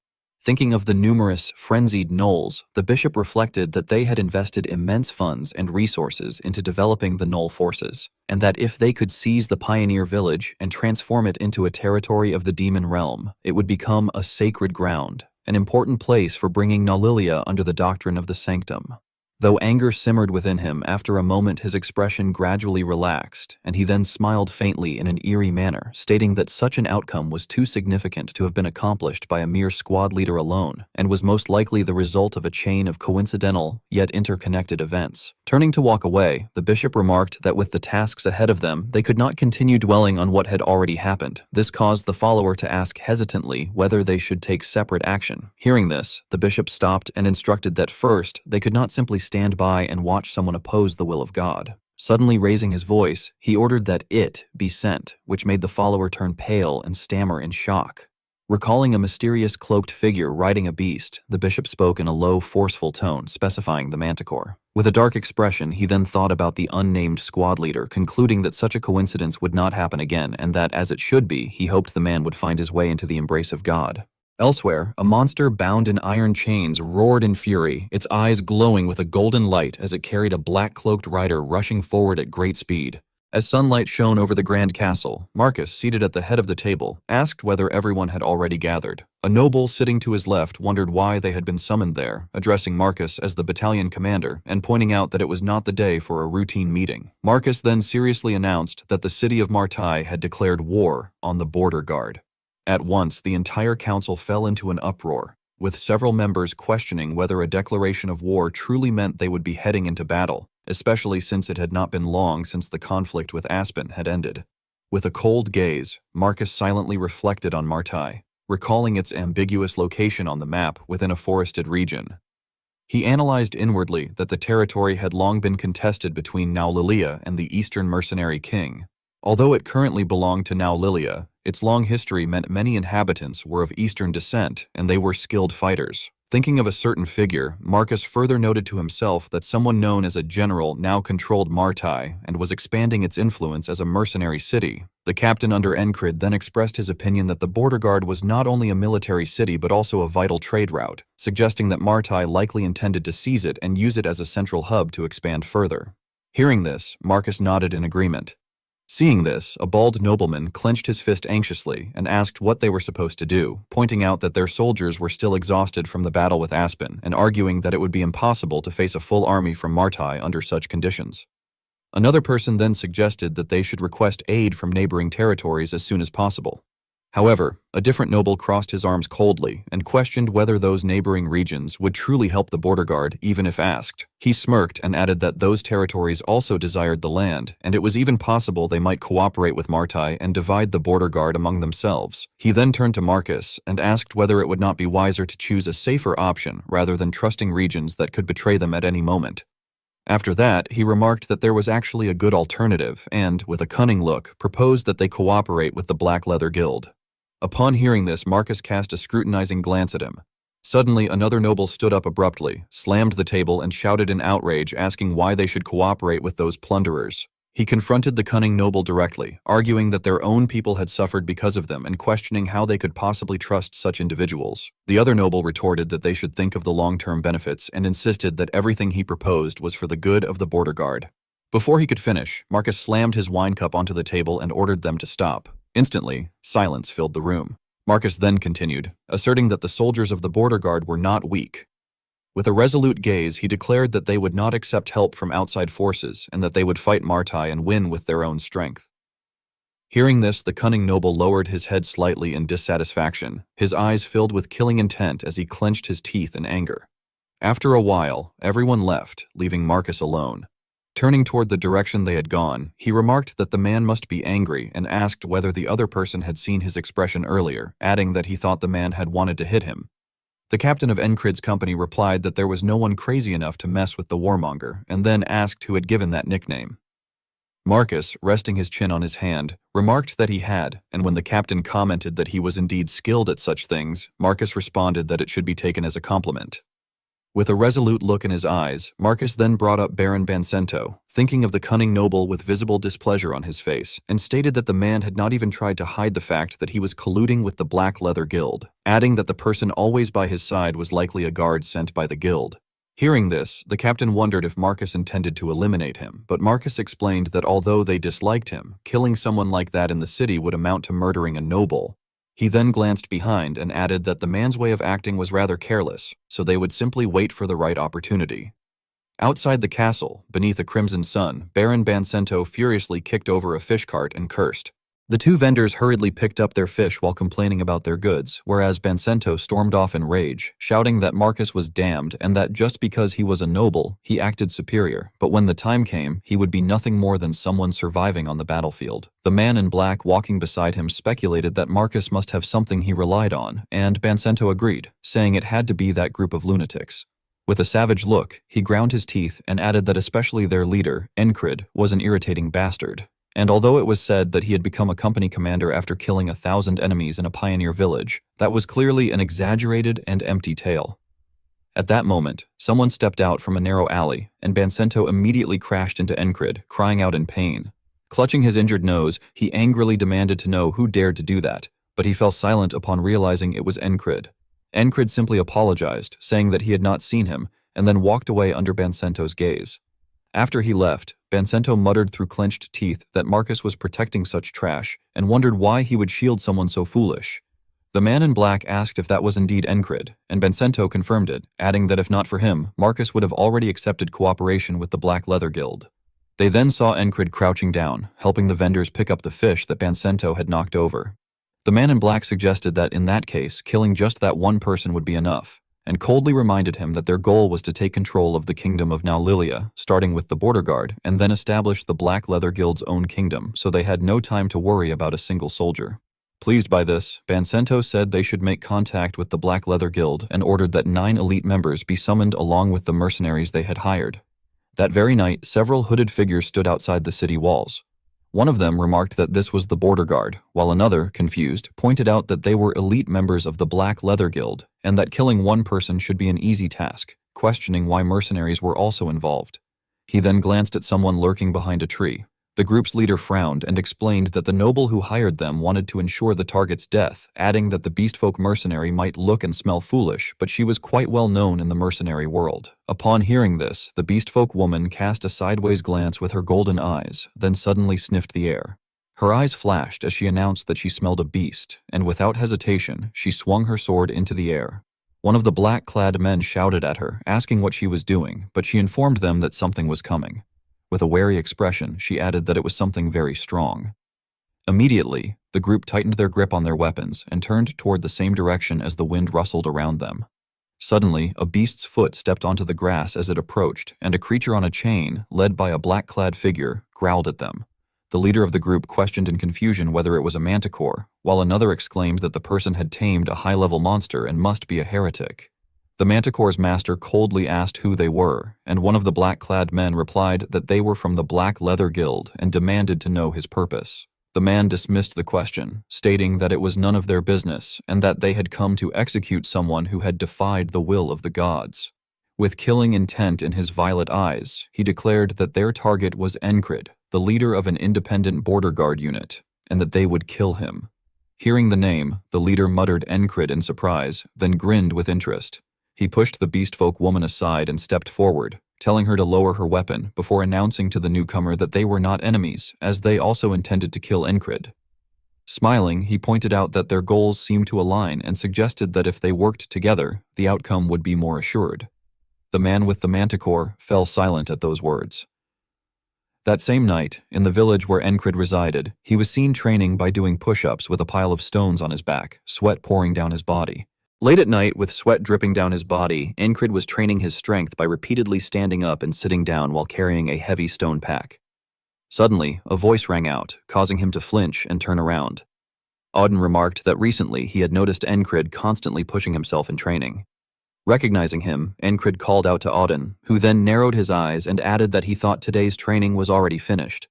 Thinking of the numerous, frenzied gnolls, the bishop reflected that they had invested immense funds and resources into developing the gnoll forces, and that if they could seize the pioneer village and transform it into a territory of the demon realm, it would become a sacred ground, an important place for bringing Naulilia under the doctrine of the sanctum. Though anger simmered within him, after a moment his expression gradually relaxed, and he then smiled faintly in an eerie manner, stating that such an outcome was too significant to have been accomplished by a mere squad leader alone, and was most likely the result of a chain of coincidental, yet interconnected events. Turning to walk away, the bishop remarked that with the tasks ahead of them, they could not continue dwelling on what had already happened. This caused the follower to ask hesitantly whether they should take separate action. Hearing this, the bishop stopped and instructed that first, they could not simply stand by and watch someone oppose the will of God. Suddenly raising his voice, he ordered that it be sent, which made the follower turn pale and stammer in shock. Recalling a mysterious cloaked figure riding a beast, the bishop spoke in a low, forceful tone, specifying the manticore. With a dark expression, he then thought about the unnamed squad leader, concluding that such a coincidence would not happen again, and that, as it should be, he hoped the man would find his way into the embrace of God. Elsewhere, a monster bound in iron chains roared in fury, its eyes glowing with a golden light as it carried a black-cloaked rider rushing forward at great speed. As sunlight shone over the grand castle, Marcus, seated at the head of the table, asked whether everyone had already gathered. A noble sitting to his left wondered why they had been summoned there, addressing Marcus as the battalion commander and pointing out that it was not the day for a routine meeting. Marcus then seriously announced that the city of Martai had declared war on the border guard. At once, the entire council fell into an uproar, with several members questioning whether a declaration of war truly meant they would be heading into battle, especially since it had not been long since the conflict with Aspen had ended. With a cold gaze, Marcus silently reflected on Martai, recalling its ambiguous location on the map within a forested region. He analyzed inwardly that the territory had long been contested between Naulilia and the Eastern mercenary king. Although it currently belonged to Naulilia, its long history meant many inhabitants were of Eastern descent and they were skilled fighters. Thinking of a certain figure, Marcus further noted to himself that someone known as a general now controlled Martai and was expanding its influence as a mercenary city. The captain under Encrid then expressed his opinion that the border guard was not only a military city but also a vital trade route, suggesting that Martai likely intended to seize it and use it as a central hub to expand further. Hearing this, Marcus nodded in agreement. Seeing this, a bald nobleman clenched his fist anxiously and asked what they were supposed to do, pointing out that their soldiers were still exhausted from the battle with Aspen and arguing that it would be impossible to face a full army from Martai under such conditions. Another person then suggested that they should request aid from neighboring territories as soon as possible. However, a different noble crossed his arms coldly and questioned whether those neighboring regions would truly help the border guard even if asked. He smirked and added that those territories also desired the land, and it was even possible they might cooperate with Martai and divide the border guard among themselves. He then turned to Marcus and asked whether it would not be wiser to choose a safer option rather than trusting regions that could betray them at any moment. After that, he remarked that there was actually a good alternative and, with a cunning look, proposed that they cooperate with the Black Leather Guild. Upon hearing this, Marcus cast a scrutinizing glance at him. Suddenly, another noble stood up abruptly, slammed the table, and shouted in outrage, asking why they should cooperate with those plunderers. He confronted the cunning noble directly, arguing that their own people had suffered because of them and questioning how they could possibly trust such individuals. The other noble retorted that they should think of the long-term benefits and insisted that everything he proposed was for the good of the border guard. Before he could finish, Marcus slammed his wine cup onto the table and ordered them to stop. Instantly, silence filled the room. Marcus then continued, asserting that the soldiers of the border guard were not weak. With a resolute gaze, he declared that they would not accept help from outside forces and that they would fight Martai and win with their own strength. Hearing this, the cunning noble lowered his head slightly in dissatisfaction, his eyes filled with killing intent as he clenched his teeth in anger. After a while, everyone left, leaving Marcus alone. Turning toward the direction they had gone, he remarked that the man must be angry and asked whether the other person had seen his expression earlier, adding that he thought the man had wanted to hit him. The captain of Encrid's company replied that there was no one crazy enough to mess with the warmonger, and then asked who had given that nickname. Marcus, resting his chin on his hand, remarked that he had, and when the captain commented that he was indeed skilled at such things, Marcus responded that it should be taken as a compliment. With a resolute look in his eyes, Marcus then brought up Baron Bancento, thinking of the cunning noble with visible displeasure on his face, and stated that the man had not even tried to hide the fact that he was colluding with the Black Leather Guild, adding that the person always by his side was likely a guard sent by the guild. Hearing this, the captain wondered if Marcus intended to eliminate him, but Marcus explained that although they disliked him, killing someone like that in the city would amount to murdering a noble. He then glanced behind and added that the man's way of acting was rather careless, so they would simply wait for the right opportunity. Outside the castle, beneath a crimson sun, Baron Bancento furiously kicked over a fish cart and cursed. The two vendors hurriedly picked up their fish while complaining about their goods, whereas Bancento stormed off in rage, shouting that Marcus was damned and that just because he was a noble, he acted superior, but when the time came, he would be nothing more than someone surviving on the battlefield. The man in black walking beside him speculated that Marcus must have something he relied on, and Bancento agreed, saying it had to be that group of lunatics. With a savage look, he ground his teeth and added that especially their leader, Encrid, was an irritating bastard. And although it was said that he had become a company commander after killing 1,000 enemies in a pioneer village, that was clearly an exaggerated and empty tale. At that moment, someone stepped out from a narrow alley, and Bancento immediately crashed into Encrid, crying out in pain. Clutching his injured nose, he angrily demanded to know who dared to do that, but he fell silent upon realizing it was Encrid. Encrid simply apologized, saying that he had not seen him, and then walked away under Bancento's gaze. After he left, Bancento muttered through clenched teeth that Marcus was protecting such trash and wondered why he would shield someone so foolish. The man in black asked if that was indeed Encrid, and Bancento confirmed it, adding that if not for him, Marcus would have already accepted cooperation with the Black Leather Guild. They then saw Encrid crouching down, helping the vendors pick up the fish that Bancento had knocked over. The man in black suggested that in that case, killing just that one person would be enough, and coldly reminded him that their goal was to take control of the kingdom of Naulilia, starting with the border guard, and then establish the Black Leather Guild's own kingdom, so they had no time to worry about a single soldier. Pleased by this, Bancento said they should make contact with the Black Leather Guild and ordered that 9 elite members be summoned along with the mercenaries they had hired. That very night, several hooded figures stood outside the city walls. One of them remarked that this was the border guard, while another, confused, pointed out that they were elite members of the Black Leather Guild and that killing one person should be an easy task, questioning why mercenaries were also involved. He then glanced at someone lurking behind a tree. The group's leader frowned and explained that the noble who hired them wanted to ensure the target's death, adding that the beastfolk mercenary might look and smell foolish, but she was quite well known in the mercenary world. Upon hearing this, the beastfolk woman cast a sideways glance with her golden eyes, then suddenly sniffed the air. Her eyes flashed as she announced that she smelled a beast, and without hesitation, she swung her sword into the air. One of the black-clad men shouted at her, asking what she was doing, but she informed them that something was coming. With a wary expression, she added that it was something very strong. Immediately, the group tightened their grip on their weapons and turned toward the same direction as the wind rustled around them. Suddenly, a beast's foot stepped onto the grass as it approached, and a creature on a chain, led by a black-clad figure, growled at them. The leader of the group questioned in confusion whether it was a manticore, while another exclaimed that the person had tamed a high-level monster and must be a heretic. The Manticore's master coldly asked who they were, and one of the black-clad men replied that they were from the Black Leather Guild and demanded to know his purpose. The man dismissed the question, stating that it was none of their business and that they had come to execute someone who had defied the will of the gods. With killing intent in his violet eyes, he declared that their target was Encrid, the leader of an independent border guard unit, and that they would kill him. Hearing the name, the leader muttered Encrid in surprise, then grinned with interest. He pushed the beastfolk woman aside and stepped forward, telling her to lower her weapon before announcing to the newcomer that they were not enemies, as they also intended to kill Encrid. Smiling, he pointed out that their goals seemed to align and suggested that if they worked together, the outcome would be more assured. The man with the manticore fell silent at those words. That same night, in the village where Encrid resided, he was seen training by doing push-ups with a pile of stones on his back, sweat pouring down his body. Late at night, with sweat dripping down his body, Encrid was training his strength by repeatedly standing up and sitting down while carrying a heavy stone pack. Suddenly, a voice rang out, causing him to flinch and turn around. Auden remarked that recently he had noticed Encrid constantly pushing himself in training. Recognizing him, Encrid called out to Auden, who then narrowed his eyes and added that he thought today's training was already finished.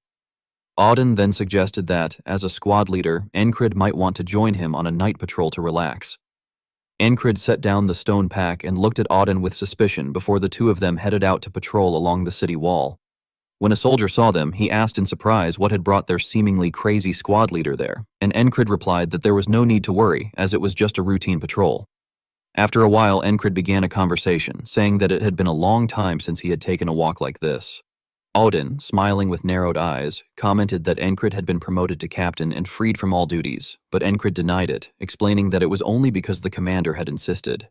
Auden then suggested that, as a squad leader, Encrid might want to join him on a night patrol to relax. Encred set down the stone pack and looked at Auden with suspicion before the two of them headed out to patrol along the city wall. When a soldier saw them, he asked in surprise what had brought their seemingly crazy squad leader there, and Encred replied that there was no need to worry, as it was just a routine patrol. After a while, Encred began a conversation, saying that it had been a long time since he had taken a walk like this. Auden, smiling with narrowed eyes, commented that Encred had been promoted to captain and freed from all duties, but Encred denied it, explaining that it was only because the commander had insisted.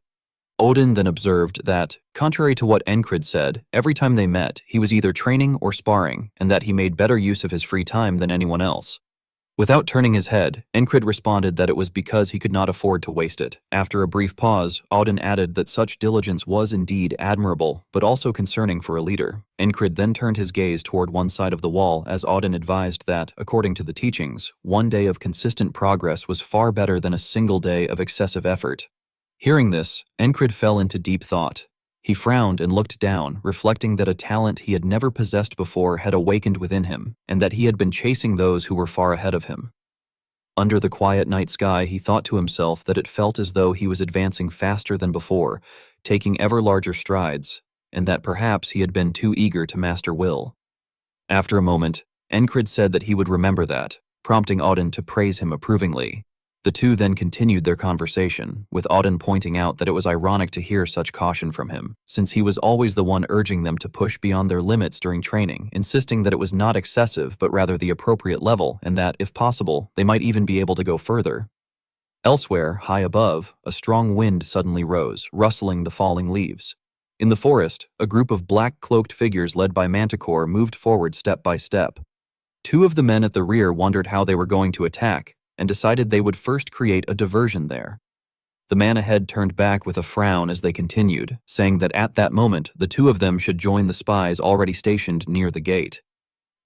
Auden then observed that, contrary to what Encred said, every time they met, he was either training or sparring, and that he made better use of his free time than anyone else. Without turning his head, Encred responded that it was because he could not afford to waste it. After a brief pause, Auden added that such diligence was indeed admirable, but also concerning for a leader. Encred then turned his gaze toward one side of the wall as Auden advised that, according to the teachings, one day of consistent progress was far better than a single day of excessive effort. Hearing this, Encred fell into deep thought. He frowned and looked down, reflecting that a talent he had never possessed before had awakened within him, and that he had been chasing those who were far ahead of him. Under the quiet night sky, he thought to himself that it felt as though he was advancing faster than before, taking ever larger strides, and that perhaps he had been too eager to master will. After a moment, Encred said that he would remember that, prompting Auden to praise him approvingly. The two then continued their conversation, with Auden pointing out that it was ironic to hear such caution from him, since he was always the one urging them to push beyond their limits during training, insisting that it was not excessive but rather the appropriate level, and that, if possible, they might even be able to go further. Elsewhere, high above, a strong wind suddenly rose, rustling the falling leaves. In the forest, a group of black-cloaked figures led by Manticore moved forward step by step. Two of the men at the rear wondered how they were going to attack, and decided they would first create a diversion there. The man ahead turned back with a frown as they continued, saying that at that moment the two of them should join the spies already stationed near the gate.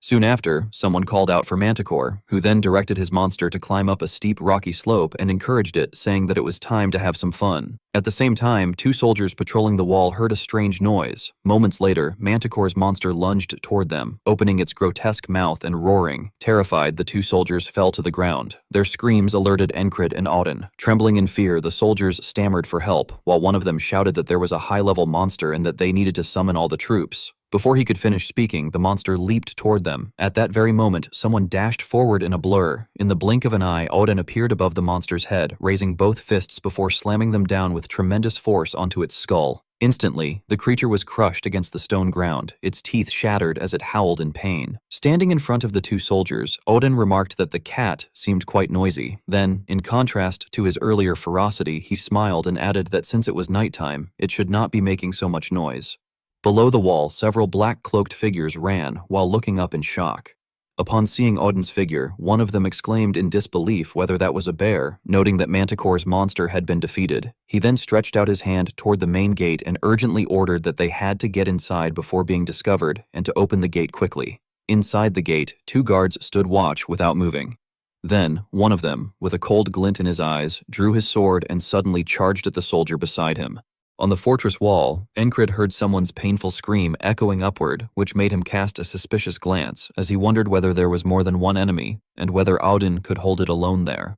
Soon after, someone called out for Manticore, who then directed his monster to climb up a steep rocky slope and encouraged it, saying that it was time to have some fun. At the same time, two soldiers patrolling the wall heard a strange noise. Moments later, Manticore's monster lunged toward them, opening its grotesque mouth and roaring. Terrified, the two soldiers fell to the ground. Their screams alerted Encred and Auden. Trembling in fear, the soldiers stammered for help, while one of them shouted that there was a high-level monster and that they needed to summon all the troops. Before he could finish speaking, the monster leaped toward them. At that very moment, someone dashed forward in a blur. In the blink of an eye, Auden appeared above the monster's head, raising both fists before slamming them down with tremendous force onto its skull. Instantly, the creature was crushed against the stone ground, its teeth shattered as it howled in pain. Standing in front of the two soldiers, Auden remarked that the cat seemed quite noisy. Then, in contrast to his earlier ferocity, he smiled and added that since it was nighttime, it should not be making so much noise. Below the wall, several black-cloaked figures ran, while looking up in shock. Upon seeing Auden's figure, one of them exclaimed in disbelief whether that was a bear, noting that Manticore's monster had been defeated. He then stretched out his hand toward the main gate and urgently ordered that they had to get inside before being discovered and to open the gate quickly. Inside the gate, two guards stood watch without moving. Then, one of them, with a cold glint in his eyes, drew his sword and suddenly charged at the soldier beside him. On the fortress wall, Encred heard someone's painful scream echoing upward, which made him cast a suspicious glance, as he wondered whether there was more than one enemy, and whether Auden could hold it alone there.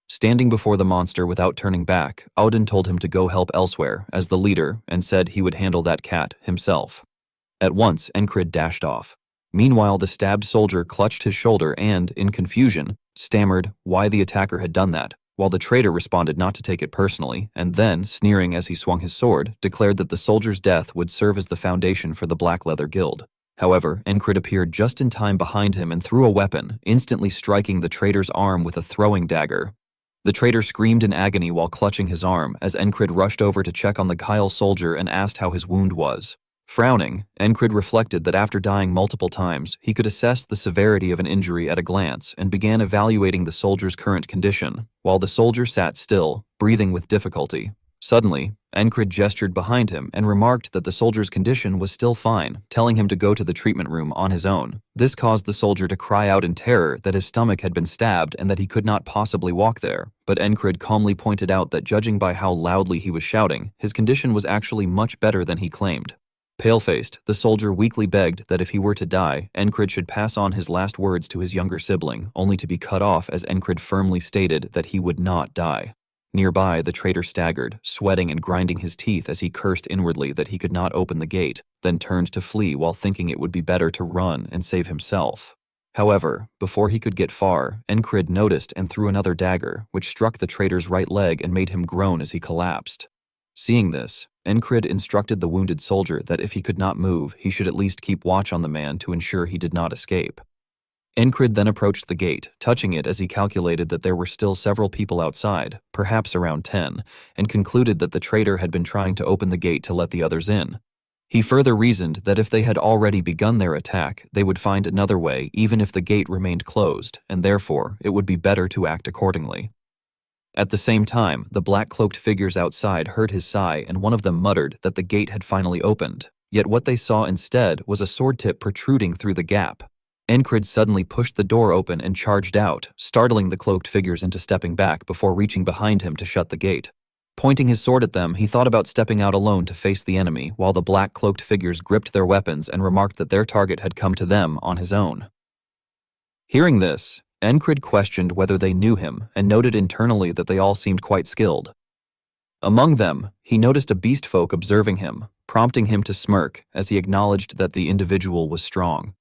Standing before the monster without turning back, Auden told him to go help elsewhere, as the leader, and said he would handle that cat himself. At once, Encred dashed off. Meanwhile, the stabbed soldier clutched his shoulder and, in confusion, stammered why the attacker had done that, while the traitor responded not to take it personally, and then, sneering as he swung his sword, declared that the soldier's death would serve as the foundation for the Black Leather Guild. However, Encred appeared just in time behind him and threw a weapon, instantly striking the traitor's arm with a throwing dagger. The traitor screamed in agony while clutching his arm, as Encred rushed over to check on the Kyle soldier and asked how his wound was. Frowning, Encred reflected that after dying multiple times, he could assess the severity of an injury at a glance and began evaluating the soldier's current condition, while the soldier sat still, breathing with difficulty. Suddenly, Encred gestured behind him and remarked that the soldier's condition was still fine, telling him to go to the treatment room on his own. This caused the soldier to cry out in terror that his stomach had been stabbed and that he could not possibly walk there, but Encred calmly pointed out that judging by how loudly he was shouting, his condition was actually much better than he claimed. Pale-faced, the soldier weakly begged that if he were to die, Encred should pass on his last words to his younger sibling, only to be cut off as Encred firmly stated that he would not die. Nearby, the traitor staggered, sweating and grinding his teeth as he cursed inwardly that he could not open the gate, then turned to flee while thinking it would be better to run and save himself. However, before he could get far, Encrid noticed and threw another dagger, which struck the traitor's right leg and made him groan as he collapsed. Seeing this, Encrid instructed the wounded soldier that if he could not move, he should at least keep watch on the man to ensure he did not escape. Encrid then approached the gate, touching it as he calculated that there were still several people outside, perhaps around 10, and concluded that the traitor had been trying to open the gate to let the others in. He further reasoned that if they had already begun their attack, they would find another way even if the gate remained closed, and therefore it would be better to act accordingly. At the same time, the black-cloaked figures outside heard his sigh, and one of them muttered that the gate had finally opened, yet what they saw instead was a sword tip protruding through the gap. Encrid suddenly pushed the door open and charged out, startling the cloaked figures into stepping back before reaching behind him to shut the gate. Pointing his sword at them, he thought about stepping out alone to face the enemy, while the black-cloaked figures gripped their weapons and remarked that their target had come to them on his own. Hearing this, Encrid questioned whether they knew him and noted internally that they all seemed quite skilled. Among them, he noticed a beast folk observing him, prompting him to smirk as he acknowledged that the individual was strong.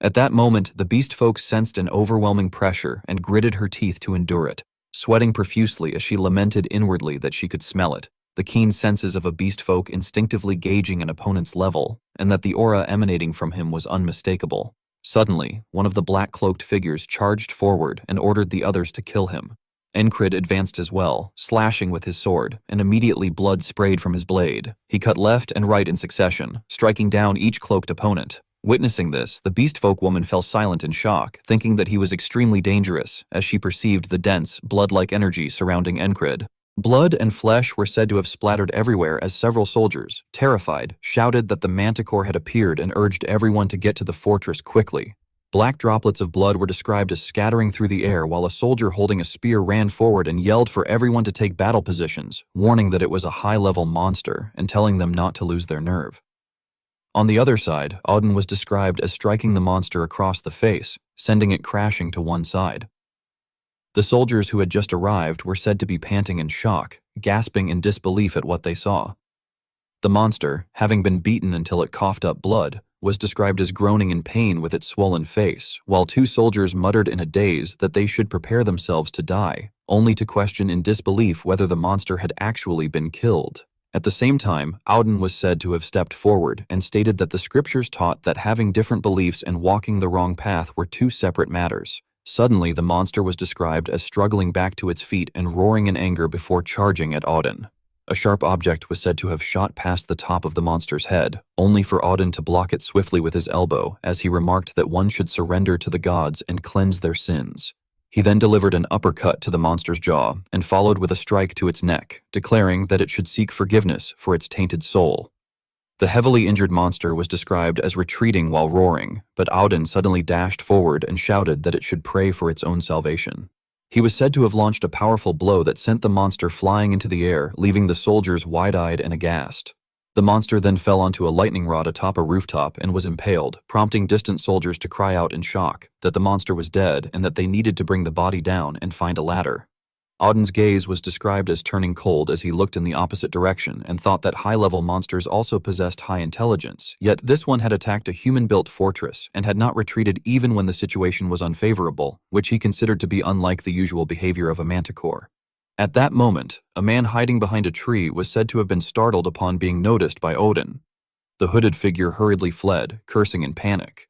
At that moment, the beast folk sensed an overwhelming pressure and gritted her teeth to endure it, sweating profusely as she lamented inwardly that she could smell it, the keen senses of a beast folk instinctively gauging an opponent's level, and that the aura emanating from him was unmistakable. Suddenly, one of the black-cloaked figures charged forward and ordered the others to kill him. Encrid advanced as well, slashing with his sword, and immediately blood sprayed from his blade. He cut left and right in succession, striking down each cloaked opponent. Witnessing this, the beastfolk woman fell silent in shock, thinking that he was extremely dangerous, as she perceived the dense, blood-like energy surrounding Encrid. Blood and flesh were said to have splattered everywhere as several soldiers, terrified, shouted that the manticore had appeared and urged everyone to get to the fortress quickly. Black droplets of blood were described as scattering through the air while a soldier holding a spear ran forward and yelled for everyone to take battle positions, warning that it was a high-level monster and telling them not to lose their nerve. On the other side, Auden was described as striking the monster across the face, sending it crashing to one side. The soldiers who had just arrived were said to be panting in shock, gasping in disbelief at what they saw. The monster, having been beaten until it coughed up blood, was described as groaning in pain with its swollen face, while two soldiers muttered in a daze that they should prepare themselves to die, only to question in disbelief whether the monster had actually been killed. At the same time, Auden was said to have stepped forward and stated that the scriptures taught that having different beliefs and walking the wrong path were two separate matters. Suddenly, the monster was described as struggling back to its feet and roaring in anger before charging at Auden. A sharp object was said to have shot past the top of the monster's head, only for Auden to block it swiftly with his elbow, as he remarked that one should surrender to the gods and cleanse their sins. He then delivered an uppercut to the monster's jaw and followed with a strike to its neck, declaring that it should seek forgiveness for its tainted soul. The heavily injured monster was described as retreating while roaring, but Auden suddenly dashed forward and shouted that it should pray for its own salvation. He was said to have launched a powerful blow that sent the monster flying into the air, leaving the soldiers wide-eyed and aghast. The monster then fell onto a lightning rod atop a rooftop and was impaled, prompting distant soldiers to cry out in shock that the monster was dead and that they needed to bring the body down and find a ladder. Auden's gaze was described as turning cold as he looked in the opposite direction and thought that high-level monsters also possessed high intelligence, yet this one had attacked a human-built fortress and had not retreated even when the situation was unfavorable, which he considered to be unlike the usual behavior of a manticore. At that moment, a man hiding behind a tree was said to have been startled upon being noticed by Auden. The hooded figure hurriedly fled, cursing in panic.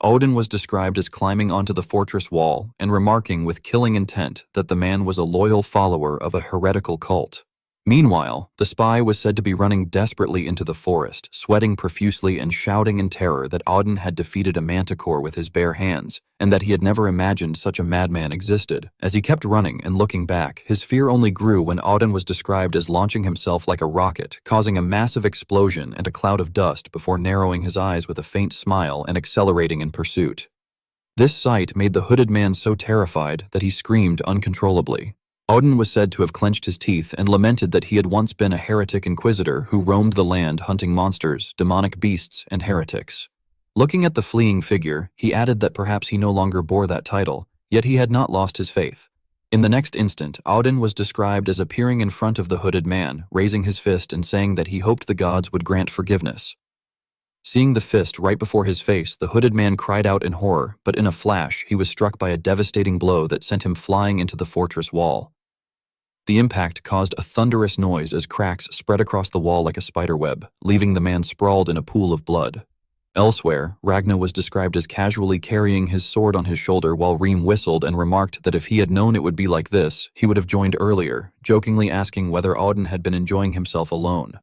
Auden was described as climbing onto the fortress wall and remarking with killing intent that the man was a loyal follower of a heretical cult. Meanwhile, the spy was said to be running desperately into the forest, sweating profusely and shouting in terror that Auden had defeated a manticore with his bare hands, and that he had never imagined such a madman existed. As he kept running and looking back, his fear only grew when Auden was described as launching himself like a rocket, causing a massive explosion and a cloud of dust before narrowing his eyes with a faint smile and accelerating in pursuit. This sight made the hooded man so terrified that he screamed uncontrollably. Auden was said to have clenched his teeth and lamented that he had once been a heretic inquisitor who roamed the land hunting monsters, demonic beasts, and heretics. Looking at the fleeing figure, he added that perhaps he no longer bore that title, yet he had not lost his faith. In the next instant, Auden was described as appearing in front of the hooded man, raising his fist and saying that he hoped the gods would grant forgiveness. Seeing the fist right before his face, the hooded man cried out in horror, but in a flash, he was struck by a devastating blow that sent him flying into the fortress wall. The impact caused a thunderous noise as cracks spread across the wall like a spider web, leaving the man sprawled in a pool of blood. Elsewhere, Ragnar was described as casually carrying his sword on his shoulder while Reem whistled and remarked that if he had known it would be like this, he would have joined earlier, jokingly asking whether Auden had been enjoying himself alone.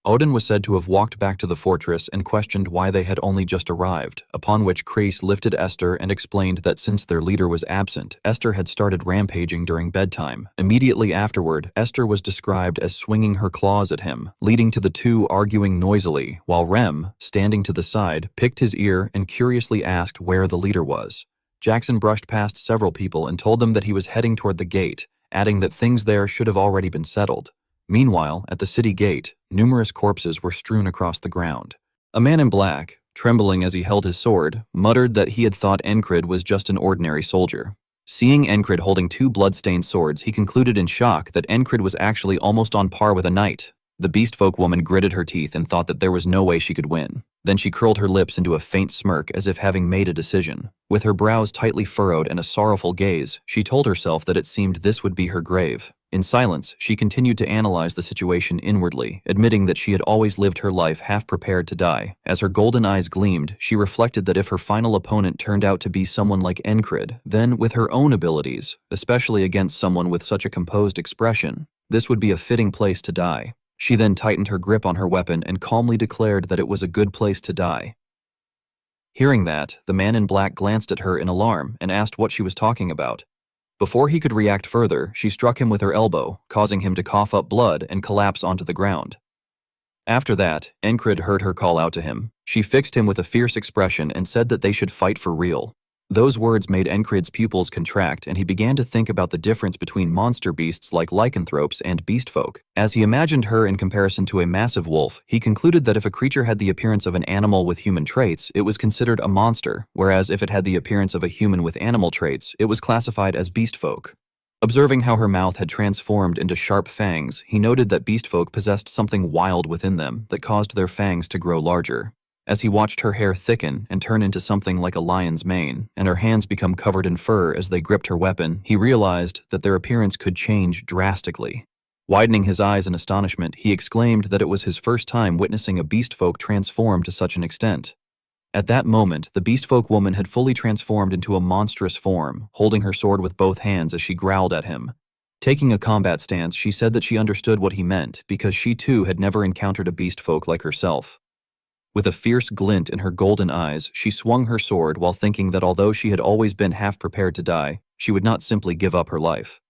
Auden was said to have walked back to the fortress and questioned why they had only just arrived, upon which Kreis lifted Esther and explained that since their leader was absent, Esther had started rampaging during bedtime. Immediately afterward, Esther was described as swinging her claws at him, leading to the two arguing noisily, while Rem, standing to the side, picked his ear and curiously asked where the leader was. Jackson brushed past several people and told them that he was heading toward the gate, adding that things there should have already been settled. Meanwhile, at the city gate, numerous corpses were strewn across the ground. A man in black, trembling as he held his sword, muttered that he had thought Encrid was just an ordinary soldier. Seeing Encrid holding two blood-stained swords, he concluded in shock that Encrid was actually almost on par with a knight. The beastfolk woman gritted her teeth and thought that there was no way she could win. Then she curled her lips into a faint smirk as if having made a decision. With her brows tightly furrowed and a sorrowful gaze, she told herself that it seemed this would be her grave. In silence, she continued to analyze the situation inwardly, admitting that she had always lived her life half prepared to die. As her golden eyes gleamed, she reflected that if her final opponent turned out to be someone like Encrid, then with her own abilities, especially against someone with such a composed expression, this would be a fitting place to die. She then tightened her grip on her weapon and calmly declared that it was a good place to die. Hearing that, the man in black glanced at her in alarm and asked what she was talking about. Before he could react further, she struck him with her elbow, causing him to cough up blood and collapse onto the ground. After that, Encrid heard her call out to him. She fixed him with a fierce expression and said that they should fight for real. Those words made Encrid's pupils contract, and he began to think about the difference between monster beasts like lycanthropes and beastfolk. As he imagined her in comparison to a massive wolf, he concluded that if a creature had the appearance of an animal with human traits, it was considered a monster, whereas if it had the appearance of a human with animal traits, it was classified as beastfolk. Observing how her mouth had transformed into sharp fangs, he noted that beastfolk possessed something wild within them that caused their fangs to grow larger. As he watched her hair thicken and turn into something like a lion's mane, and her hands become covered in fur as they gripped her weapon, he realized that their appearance could change drastically. Widening his eyes in astonishment, he exclaimed that it was his first time witnessing a beastfolk transform to such an extent. At that moment, the beastfolk woman had fully transformed into a monstrous form, holding her sword with both hands as she growled at him. Taking a combat stance, she said that she understood what he meant because she too had never encountered a beastfolk like herself. With a fierce glint in her golden eyes, she swung her sword while thinking that although she had always been half prepared to die, she would not simply give up her life.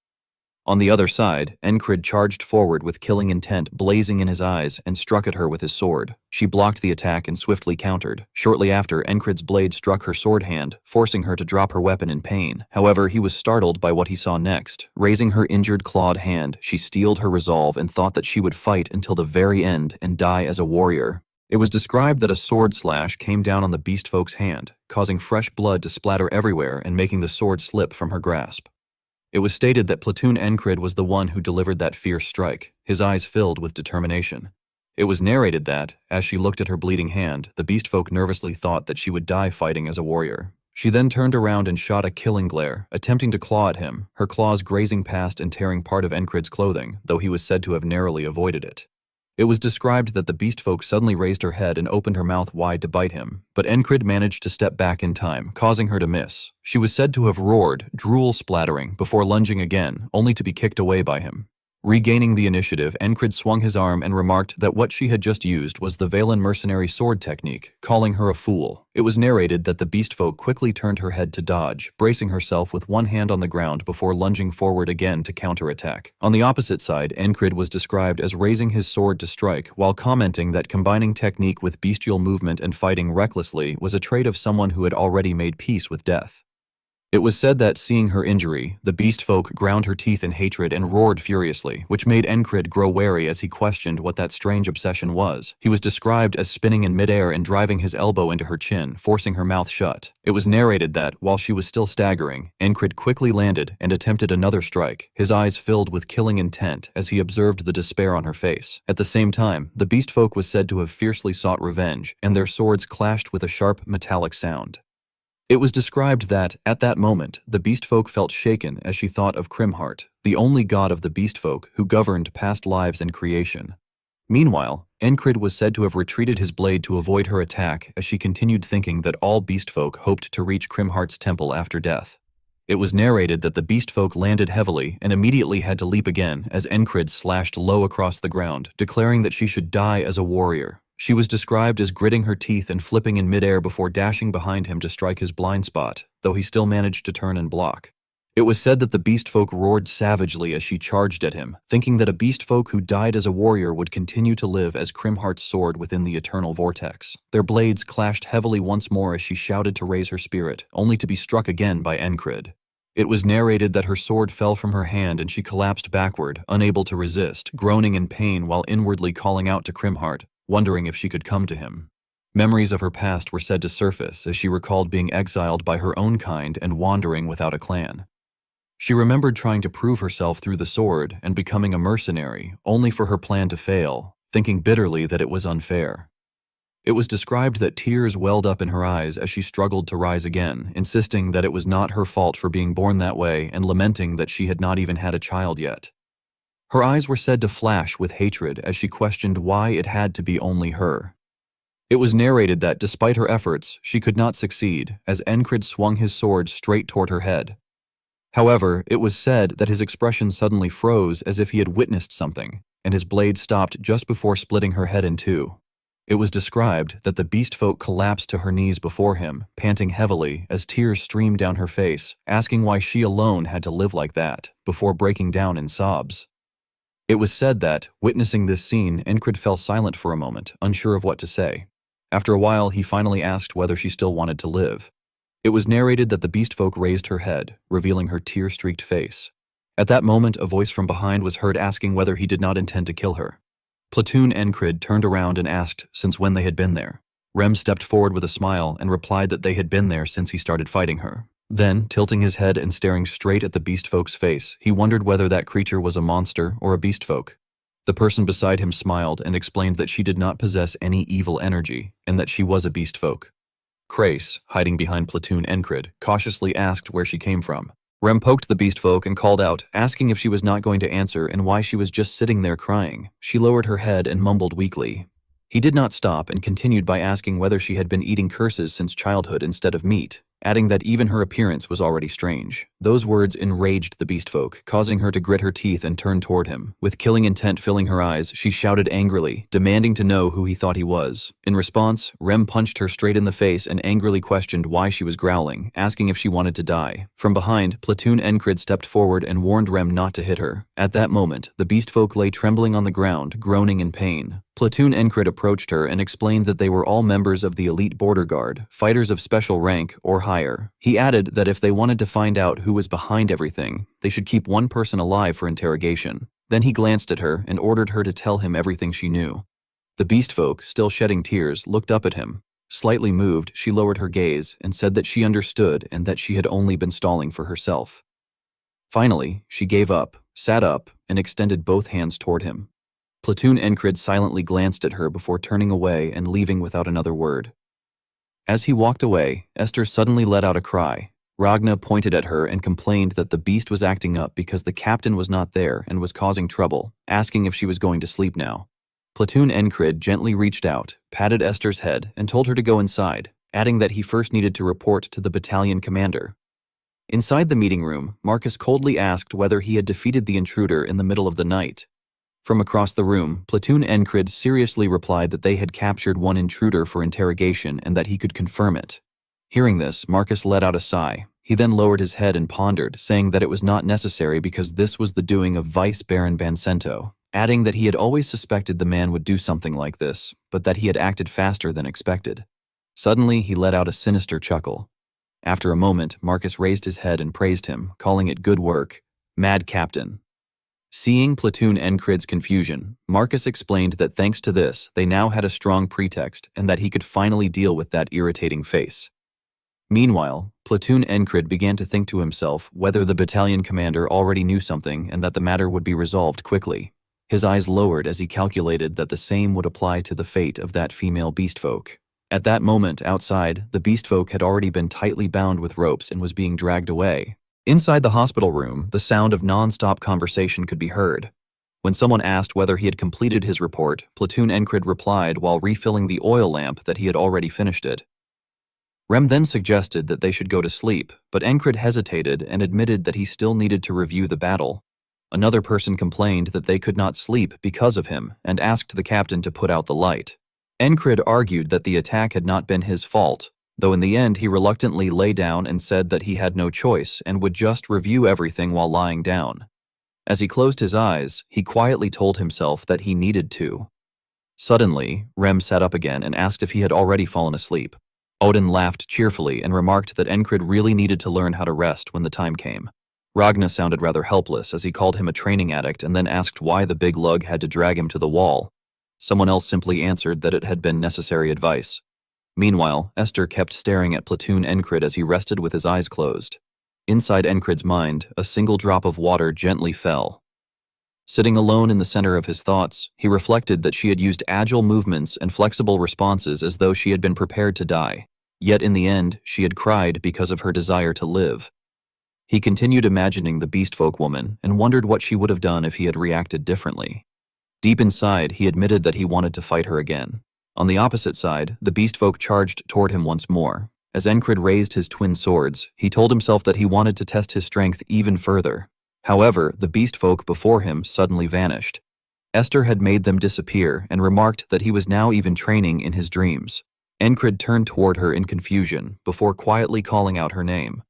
On the other side, Encrid charged forward with killing intent blazing in his eyes and struck at her with his sword. She blocked the attack and swiftly countered. Shortly after, Encrid's blade struck her sword hand, forcing her to drop her weapon in pain. However, he was startled by what he saw next. Raising her injured clawed hand, she steeled her resolve and thought that she would fight until the very end and die as a warrior. It was described that a sword slash came down on the beastfolk's hand, causing fresh blood to splatter everywhere and making the sword slip from her grasp. It was stated that Platoon Encrid was the one who delivered that fierce strike, his eyes filled with determination. It was narrated that, as she looked at her bleeding hand, the beastfolk nervously thought that she would die fighting as a warrior. She then turned around and shot a killing glare, attempting to claw at him, her claws grazing past and tearing part of Encrid's clothing, though he was said to have narrowly avoided it. It was described that the beastfolk suddenly raised her head and opened her mouth wide to bite him, but Encrid managed to step back in time, causing her to miss. She was said to have roared, drool splattering, before lunging again, only to be kicked away by him. Regaining the initiative, Encrid swung his arm and remarked that what she had just used was the Valen mercenary sword technique, calling her a fool. It was narrated that the beastfolk quickly turned her head to dodge, bracing herself with one hand on the ground before lunging forward again to counterattack. On the opposite side, Encrid was described as raising his sword to strike, while commenting that combining technique with bestial movement and fighting recklessly was a trait of someone who had already made peace with death. It was said that, seeing her injury, the beast folk ground her teeth in hatred and roared furiously, which made Encrid grow wary as he questioned what that strange obsession was. He was described as spinning in midair and driving his elbow into her chin, forcing her mouth shut. It was narrated that, while she was still staggering, Encrid quickly landed and attempted another strike, his eyes filled with killing intent as he observed the despair on her face. At the same time, the beast folk was said to have fiercely sought revenge, and their swords clashed with a sharp, metallic sound. It was described that, at that moment, the beastfolk felt shaken as she thought of Crimheart, the only god of the beastfolk who governed past lives and creation. Meanwhile, Encrid was said to have retreated his blade to avoid her attack as she continued thinking that all beastfolk hoped to reach Crimheart's temple after death. It was narrated that the beastfolk landed heavily and immediately had to leap again as Encrid slashed low across the ground, declaring that she should die as a warrior. She was described as gritting her teeth and flipping in midair before dashing behind him to strike his blind spot, though he still managed to turn and block. It was said that the beastfolk roared savagely as she charged at him, thinking that a beastfolk who died as a warrior would continue to live as Crimheart's sword within the eternal vortex. Their blades clashed heavily once more as she shouted to raise her spirit, only to be struck again by Encrid. It was narrated that her sword fell from her hand and she collapsed backward, unable to resist, groaning in pain while inwardly calling out to Crimheart, wondering if she could come to him. Memories of her past were said to surface as she recalled being exiled by her own kind and wandering without a clan. She remembered trying to prove herself through the sword and becoming a mercenary, only for her plan to fail, thinking bitterly that it was unfair. It was described that tears welled up in her eyes as she struggled to rise again, insisting that it was not her fault for being born that way and lamenting that she had not even had a child yet. Her eyes were said to flash with hatred as she questioned why it had to be only her. It was narrated that, despite her efforts, she could not succeed, as Encrid swung his sword straight toward her head. However, it was said that his expression suddenly froze as if he had witnessed something, and his blade stopped just before splitting her head in two. It was described that the beastfolk collapsed to her knees before him, panting heavily as tears streamed down her face, asking why she alone had to live like that, before breaking down in sobs. It was said that, witnessing this scene, Encrid fell silent for a moment, unsure of what to say. After a while, he finally asked whether she still wanted to live. It was narrated that the beastfolk raised her head, revealing her tear-streaked face. At that moment, a voice from behind was heard asking whether he did not intend to kill her. Platoon Encrid turned around and asked since when they had been there. Rem stepped forward with a smile and replied that they had been there since he started fighting her. Then, tilting his head and staring straight at the beastfolk's face, he wondered whether that creature was a monster or a beastfolk. The person beside him smiled and explained that she did not possess any evil energy, and that she was a beastfolk. Crace, hiding behind Platoon Encrid, cautiously asked where she came from. Rem poked the beastfolk and called out, asking if she was not going to answer and why she was just sitting there crying. She lowered her head and mumbled weakly. He did not stop and continued by asking whether she had been eating curses since childhood instead of meat, adding that even her appearance was already strange. Those words enraged the beastfolk, causing her to grit her teeth and turn toward him. With killing intent filling her eyes, she shouted angrily, demanding to know who he thought he was. In response, Rem punched her straight in the face and angrily questioned why she was growling, asking if she wanted to die. From behind, Platoon Encrid stepped forward and warned Rem not to hit her. At that moment, the beastfolk lay trembling on the ground, groaning in pain. Platoon Encrid approached her and explained that they were all members of the elite border guard, fighters of special rank or higher. He added that if they wanted to find out who was behind everything, they should keep one person alive for interrogation. Then he glanced at her and ordered her to tell him everything she knew. The beastfolk, still shedding tears, looked up at him. Slightly moved, she lowered her gaze and said that she understood and that she had only been stalling for herself. Finally, she gave up, sat up, and extended both hands toward him. Platoon Encrid silently glanced at her before turning away and leaving without another word. As he walked away, Esther suddenly let out a cry. Ragna pointed at her and complained that the beast was acting up because the captain was not there and was causing trouble, asking if she was going to sleep now. Platoon Encrid gently reached out, patted Esther's head, and told her to go inside, adding that he first needed to report to the battalion commander. Inside the meeting room, Marcus coldly asked whether he had defeated the intruder in the middle of the night. From across the room, Platoon Encrid seriously replied that they had captured one intruder for interrogation and that he could confirm it. Hearing this, Marcus let out a sigh. He then lowered his head and pondered, saying that it was not necessary because this was the doing of Vice Baron Bancento, adding that he had always suspected the man would do something like this, but that he had acted faster than expected. Suddenly, he let out a sinister chuckle. After a moment, Marcus raised his head and praised him, calling it good work. Mad Captain. Seeing Platoon Encrid's confusion, Marcus explained that thanks to this, they now had a strong pretext and that he could finally deal with that irritating face. Meanwhile, Platoon Encrid began to think to himself whether the battalion commander already knew something and that the matter would be resolved quickly. His eyes lowered as he calculated that the same would apply to the fate of that female beastfolk. At that moment, outside, the beastfolk had already been tightly bound with ropes and was being dragged away. Inside the hospital room, the sound of non-stop conversation could be heard. When someone asked whether he had completed his report, Platoon Encrid replied while refilling the oil lamp that he had already finished it. Rem then suggested that they should go to sleep, but Encrid hesitated and admitted that he still needed to review the battle. Another person complained that they could not sleep because of him and asked the captain to put out the light. Encrid argued that the attack had not been his fault, though in the end he reluctantly lay down and said that he had no choice and would just review everything while lying down. As he closed his eyes, he quietly told himself that he needed to. Suddenly, Rem sat up again and asked if he had already fallen asleep. Odin laughed cheerfully and remarked that Encrid really needed to learn how to rest when the time came. Ragna sounded rather helpless as he called him a training addict and then asked why the big lug had to drag him to the wall. Someone else simply answered that it had been necessary advice. Meanwhile, Esther kept staring at Platoon Encrid as he rested with his eyes closed. Inside Encrid's mind, a single drop of water gently fell. Sitting alone in the center of his thoughts, he reflected that she had used agile movements and flexible responses as though she had been prepared to die. Yet in the end, she had cried because of her desire to live. He continued imagining the beastfolk woman and wondered what she would have done if he had reacted differently. Deep inside, he admitted that he wanted to fight her again. On the opposite side, the beastfolk charged toward him once more. As Encrid raised his twin swords, he told himself that he wanted to test his strength even further. However, the beastfolk before him suddenly vanished. Esther had made them disappear and remarked that he was now even training in his dreams. Encrid turned toward her in confusion before quietly calling out her name.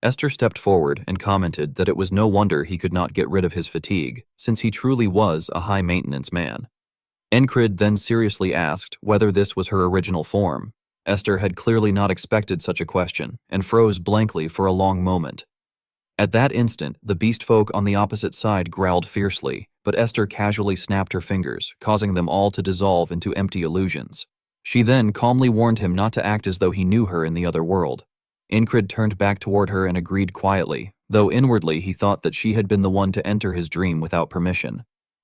Esther stepped forward and commented that it was no wonder he could not get rid of his fatigue, since he truly was a high-maintenance man. Encrid then seriously asked whether this was her original form. Esther had clearly not expected such a question and froze blankly for a long moment. At that instant, the beastfolk on the opposite side growled fiercely, but Esther casually snapped her fingers, causing them all to dissolve into empty illusions. She then calmly warned him not to act as though he knew her in the other world. Encrid turned back toward her and agreed quietly, though inwardly he thought that she had been the one to enter his dream without permission.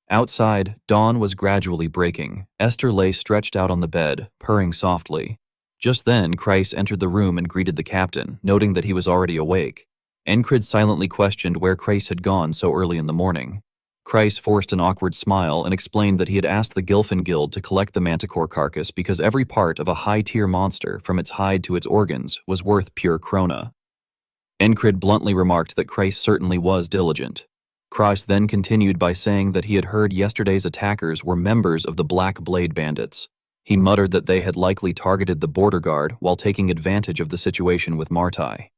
Outside, dawn was gradually breaking. Esther lay stretched out on the bed, purring softly. Just then, Kreis entered the room and greeted the captain, noting that he was already awake. Encrid silently questioned where Kreis had gone so early in the morning. Kreis forced an awkward smile and explained that he had asked the Gilfin Guild to collect the manticore carcass because every part of a high-tier monster, from its hide to its organs, was worth pure krona. Encrid bluntly remarked that Kreis certainly was diligent. Kreis then continued by saying that he had heard yesterday's attackers were members of the Black Blade Bandits. He muttered that they had likely targeted the border guard while taking advantage of the situation with Martai.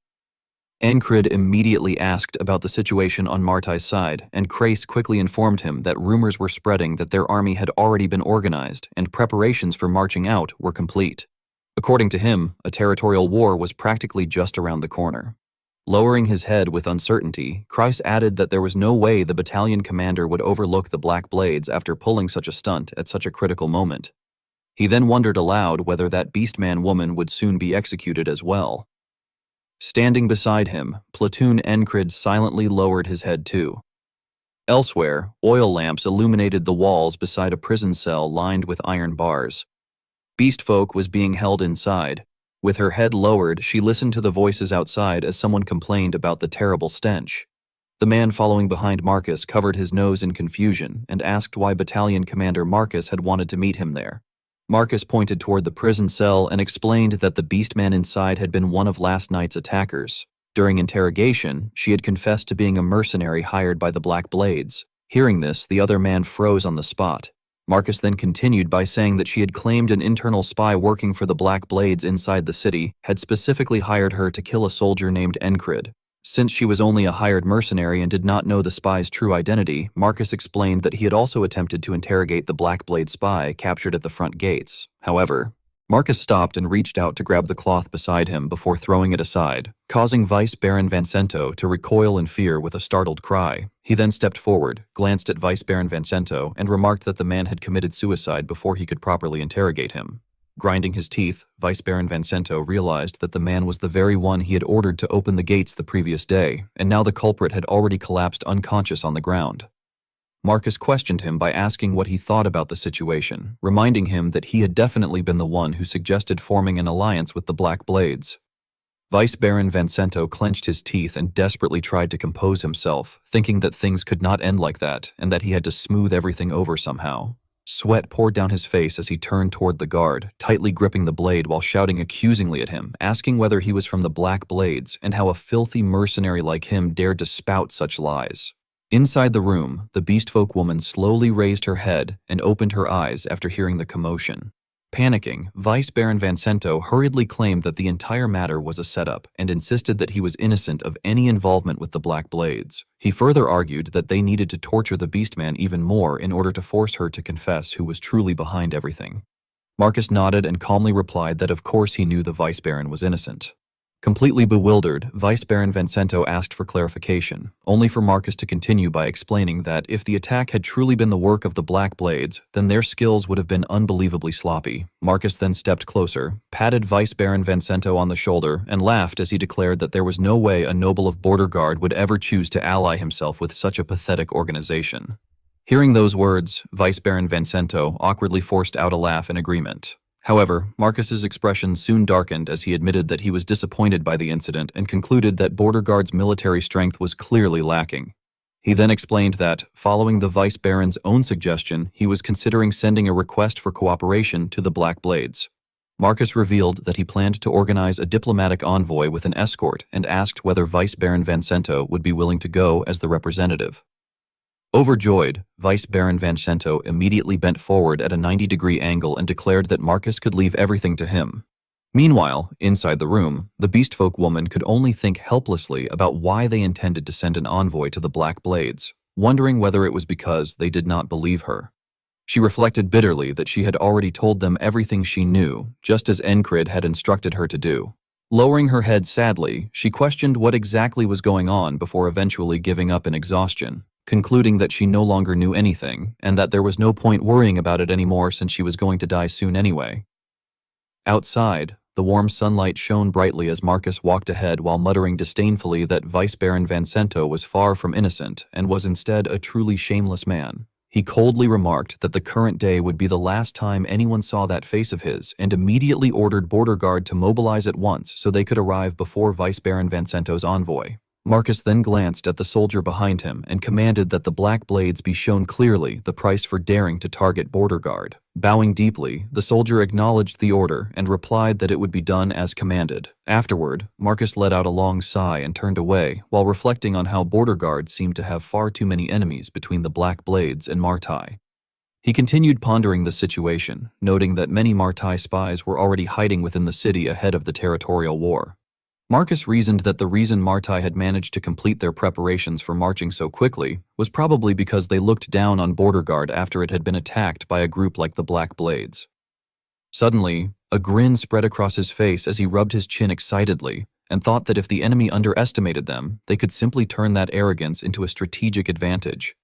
Encrid immediately asked about the situation on Martai's side, and Kreis quickly informed him that rumors were spreading that their army had already been organized and preparations for marching out were complete. According to him, a territorial war was practically just around the corner. Lowering his head with uncertainty, Kreis added that there was no way the battalion commander would overlook the Black Blades after pulling such a stunt at such a critical moment. He then wondered aloud whether that Beastman woman would soon be executed as well. Standing beside him, Platoon Encrid silently lowered his head too. Elsewhere, oil lamps illuminated the walls beside a prison cell lined with iron bars. Beastfolk was being held inside. With her head lowered, she listened to the voices outside as someone complained about the terrible stench. The man following behind Marcus covered his nose in confusion and asked why Battalion Commander Marcus had wanted to meet him there. Marcus pointed toward the prison cell and explained that the beastman inside had been one of last night's attackers. During interrogation, she had confessed to being a mercenary hired by the Black Blades. Hearing this, the other man froze on the spot. Marcus then continued by saying that she had claimed an internal spy working for the Black Blades inside the city had specifically hired her to kill a soldier named Encrid. Since she was only a hired mercenary and did not know the spy's true identity, Marcus explained that he had also attempted to interrogate the Black Blade spy captured at the front gates. However, Marcus stopped and reached out to grab the cloth beside him before throwing it aside, causing Vice Baron Vincento to recoil in fear with a startled cry. He then stepped forward, glanced at Vice Baron Vincento, and remarked that the man had committed suicide before he could properly interrogate him. Grinding his teeth, Vice Baron Vincento realized that the man was the very one he had ordered to open the gates the previous day, and now the culprit had already collapsed unconscious on the ground. Marcus questioned him by asking what he thought about the situation, reminding him that he had definitely been the one who suggested forming an alliance with the Black Blades. Vice Baron Vincento clenched his teeth and desperately tried to compose himself, thinking that things could not end like that and that he had to smooth everything over somehow. Sweat poured down his face as he turned toward the guard, tightly gripping the blade while shouting accusingly at him, asking whether he was from the Black Blades and how a filthy mercenary like him dared to spout such lies. Inside the room, the beastfolk woman slowly raised her head and opened her eyes after hearing the commotion. Panicking, Vice Baron Vincento hurriedly claimed that the entire matter was a setup and insisted that he was innocent of any involvement with the Black Blades. He further argued that they needed to torture the Beastman even more in order to force her to confess who was truly behind everything. Marcus nodded and calmly replied that of course he knew the Vice Baron was innocent. Completely bewildered, Vice Baron Vincento asked for clarification, only for Marcus to continue by explaining that if the attack had truly been the work of the Black Blades, then their skills would have been unbelievably sloppy. Marcus then stepped closer, patted Vice Baron Vincento on the shoulder, and laughed as he declared that there was no way a noble of Border Guard would ever choose to ally himself with such a pathetic organization. Hearing those words, Vice Baron Vincento awkwardly forced out a laugh in agreement. However, Marcus's expression soon darkened as he admitted that he was disappointed by the incident and concluded that Border Guard's military strength was clearly lacking. He then explained that, following the Vice Baron's own suggestion, he was considering sending a request for cooperation to the Black Blades. Marcus revealed that he planned to organize a diplomatic envoy with an escort and asked whether Vice Baron Vincento would be willing to go as the representative. Overjoyed, Vice Baron Vincento immediately bent forward at a 90-degree angle and declared that Marcus could leave everything to him. Meanwhile, inside the room, the beastfolk woman could only think helplessly about why they intended to send an envoy to the Black Blades, wondering whether it was because they did not believe her. She reflected bitterly that she had already told them everything she knew, just as Encrid had instructed her to do. Lowering her head sadly, she questioned what exactly was going on before eventually giving up in exhaustion, concluding that she no longer knew anything, and that there was no point worrying about it anymore since she was going to die soon anyway. Outside, the warm sunlight shone brightly as Marcus walked ahead while muttering disdainfully that Vice Baron Vincento was far from innocent and was instead a truly shameless man. He coldly remarked that the current day would be the last time anyone saw that face of his and immediately ordered Border Guard to mobilize at once so they could arrive before Vice Baron Vincento's envoy. Marcus then glanced at the soldier behind him and commanded that the Black Blades be shown clearly the price for daring to target Border Guard. Bowing deeply, the soldier acknowledged the order and replied that it would be done as commanded. Afterward, Marcus let out a long sigh and turned away, while reflecting on how Border Guard seemed to have far too many enemies between the Black Blades and Martai. He continued pondering the situation, noting that many Martai spies were already hiding within the city ahead of the territorial war. Marcus reasoned that the reason Martai had managed to complete their preparations for marching so quickly was probably because they looked down on Border Guard after it had been attacked by a group like the Black Blades. Suddenly, a grin spread across his face as he rubbed his chin excitedly and thought that if the enemy underestimated them, they could simply turn that arrogance into a strategic advantage.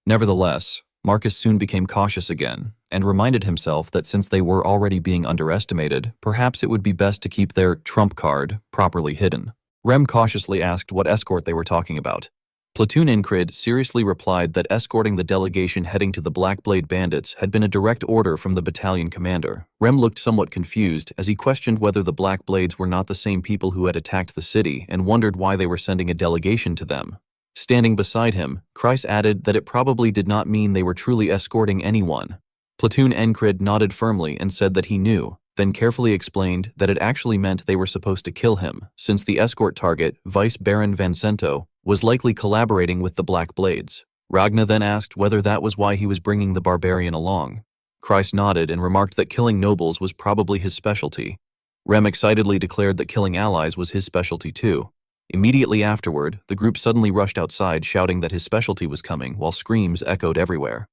Nevertheless, Marcus soon became cautious again and reminded himself that since they were already being underestimated, perhaps it would be best to keep their trump card properly hidden. Rem cautiously asked what escort they were talking about. Platoon Incrid seriously replied that escorting the delegation heading to the Black Blade Bandits had been a direct order from the battalion commander. Rem looked somewhat confused as he questioned whether the Black Blades were not the same people who had attacked the city and wondered why they were sending a delegation to them. Standing beside him, Kreis added that it probably did not mean they were truly escorting anyone. Platoon Encrid nodded firmly and said that he knew, then carefully explained that it actually meant they were supposed to kill him, since the escort target, Vice Baron Vincento, was likely collaborating with the Black Blades. Ragna then asked whether that was why he was bringing the barbarian along. Kreis nodded and remarked that killing nobles was probably his specialty. Rem excitedly declared that killing allies was his specialty too. Immediately afterward, the group suddenly rushed outside shouting that his specialty was coming while screams echoed everywhere.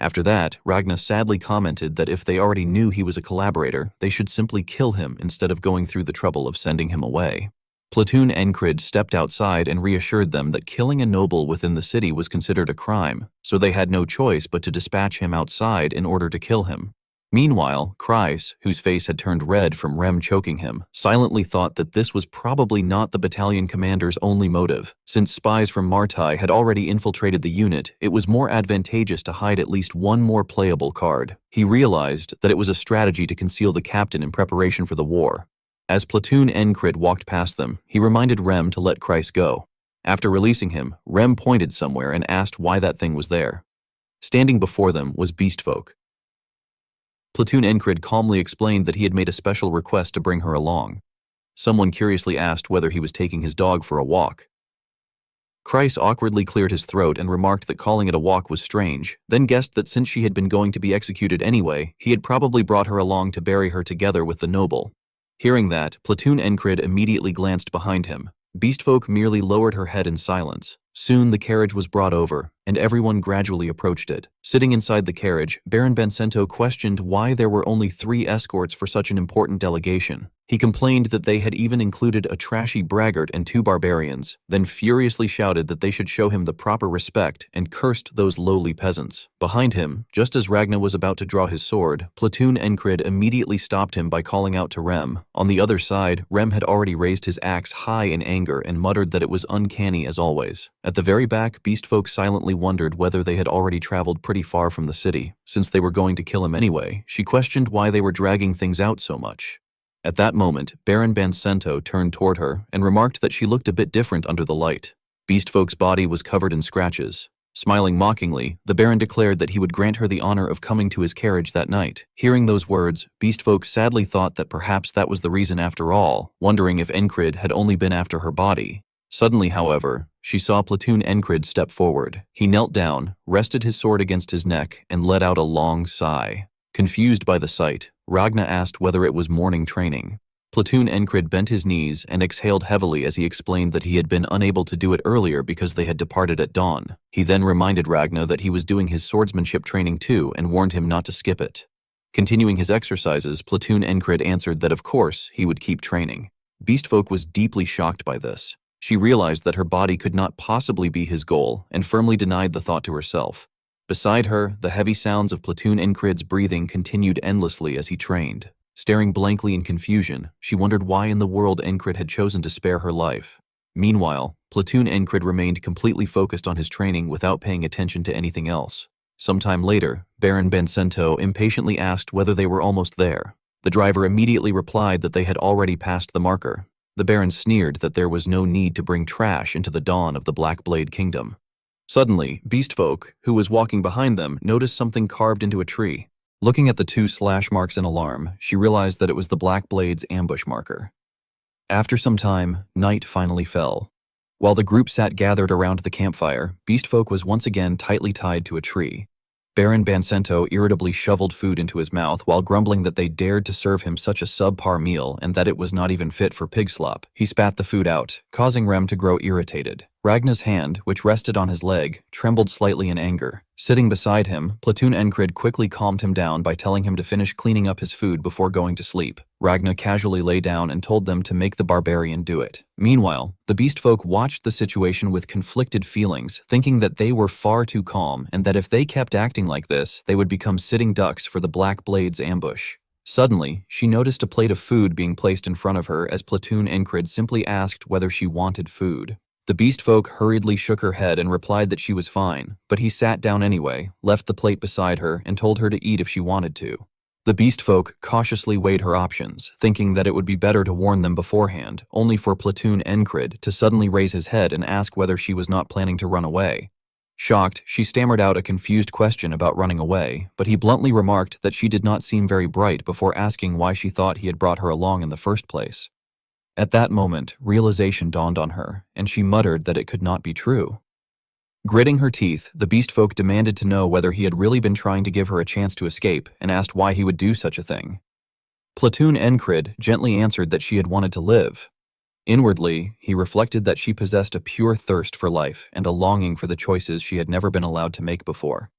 After that, Ragna sadly commented that if they already knew he was a collaborator, they should simply kill him instead of going through the trouble of sending him away. Platoon Encrid stepped outside and reassured them that killing a noble within the city was considered a crime, so they had no choice but to dispatch him outside in order to kill him. Meanwhile, Kreis, whose face had turned red from Rem choking him, silently thought that this was probably not the battalion commander's only motive. Since spies from Martai had already infiltrated the unit, it was more advantageous to hide at least one more playable card. He realized that it was a strategy to conceal the captain in preparation for the war. As Platoon Encrid walked past them, he reminded Rem to let Kreis go. After releasing him, Rem pointed somewhere and asked why that thing was there. Standing before them was Beastfolk. Platoon Encrid calmly explained that he had made a special request to bring her along. Someone curiously asked whether he was taking his dog for a walk. Kreis awkwardly cleared his throat and remarked that calling it a walk was strange, then guessed that since she had been going to be executed anyway, he had probably brought her along to bury her together with the noble. Hearing that, Platoon Encrid immediately glanced behind him. Beastfolk merely lowered her head in silence. Soon the carriage was brought over, and everyone gradually approached it. Sitting inside the carriage, Baron Bencento questioned why there were only 3 escorts for such an important delegation. He complained that they had even included a trashy braggart and 2 barbarians, then furiously shouted that they should show him the proper respect and cursed those lowly peasants. Behind him, just as Ragna was about to draw his sword, Platoon Encrid immediately stopped him by calling out to Rem. On the other side, Rem had already raised his axe high in anger and muttered that it was uncanny as always. At the very back, Beastfolk silently wondered whether they had already traveled pretty far from the city. Since they were going to kill him anyway, she questioned why they were dragging things out so much. At that moment, Baron Bencento turned toward her and remarked that she looked a bit different under the light. Beastfolk's body was covered in scratches. Smiling mockingly, the Baron declared that he would grant her the honor of coming to his carriage that night. Hearing those words, Beastfolk sadly thought that perhaps that was the reason after all, wondering if Encrid had only been after her body. Suddenly, however, she saw Platoon Encrid step forward. He knelt down, rested his sword against his neck, and let out a long sigh. Confused by the sight, Ragna asked whether it was morning training. Platoon Encrid bent his knees and exhaled heavily as he explained that he had been unable to do it earlier because they had departed at dawn. He then reminded Ragna that he was doing his swordsmanship training too and warned him not to skip it. Continuing his exercises, Platoon Encrid answered that of course he would keep training. Beastfolk was deeply shocked by this. She realized that her body could not possibly be his goal and firmly denied the thought to herself. Beside her, the heavy sounds of Platoon Encrid's breathing continued endlessly as he trained. Staring blankly in confusion, she wondered why in the world Encrid had chosen to spare her life. Meanwhile, Platoon Encrid remained completely focused on his training without paying attention to anything else. Sometime later, Baron Bencento impatiently asked whether they were almost there. The driver immediately replied that they had already passed the marker. The Baron sneered that there was no need to bring trash into the dawn of the Black Blade Kingdom. Suddenly, Beastfolk, who was walking behind them, noticed something carved into a tree. Looking at the 2 slash marks in alarm, she realized that it was the Black Blade's ambush marker. After some time, night finally fell. While the group sat gathered around the campfire, Beastfolk was once again tightly tied to a tree. Baron Bencento irritably shoveled food into his mouth while grumbling that they dared to serve him such a subpar meal and that it was not even fit for pig slop. He spat the food out, causing Rem to grow irritated. Ragna's hand, which rested on his leg, trembled slightly in anger. Sitting beside him, Platoon Encrid quickly calmed him down by telling him to finish cleaning up his food before going to sleep. Ragna casually lay down and told them to make the barbarian do it. Meanwhile, the Beastfolk watched the situation with conflicted feelings, thinking that they were far too calm and that if they kept acting like this, they would become sitting ducks for the Black Blade's ambush. Suddenly, she noticed a plate of food being placed in front of her as Platoon Encrid simply asked whether she wanted food. The Beastfolk hurriedly shook her head and replied that she was fine, but he sat down anyway, left the plate beside her, and told her to eat if she wanted to. The Beastfolk cautiously weighed her options, thinking that it would be better to warn them beforehand, only for Platoon Encrid to suddenly raise his head and ask whether she was not planning to run away. Shocked, she stammered out a confused question about running away, but he bluntly remarked that she did not seem very bright before asking why she thought he had brought her along in the first place. At that moment, realization dawned on her, and she muttered that it could not be true. Gritting her teeth, the Beastfolk demanded to know whether he had really been trying to give her a chance to escape and asked why he would do such a thing. Platoon Encrid gently answered that she had wanted to live. Inwardly, he reflected that she possessed a pure thirst for life and a longing for the choices she had never been allowed to make before.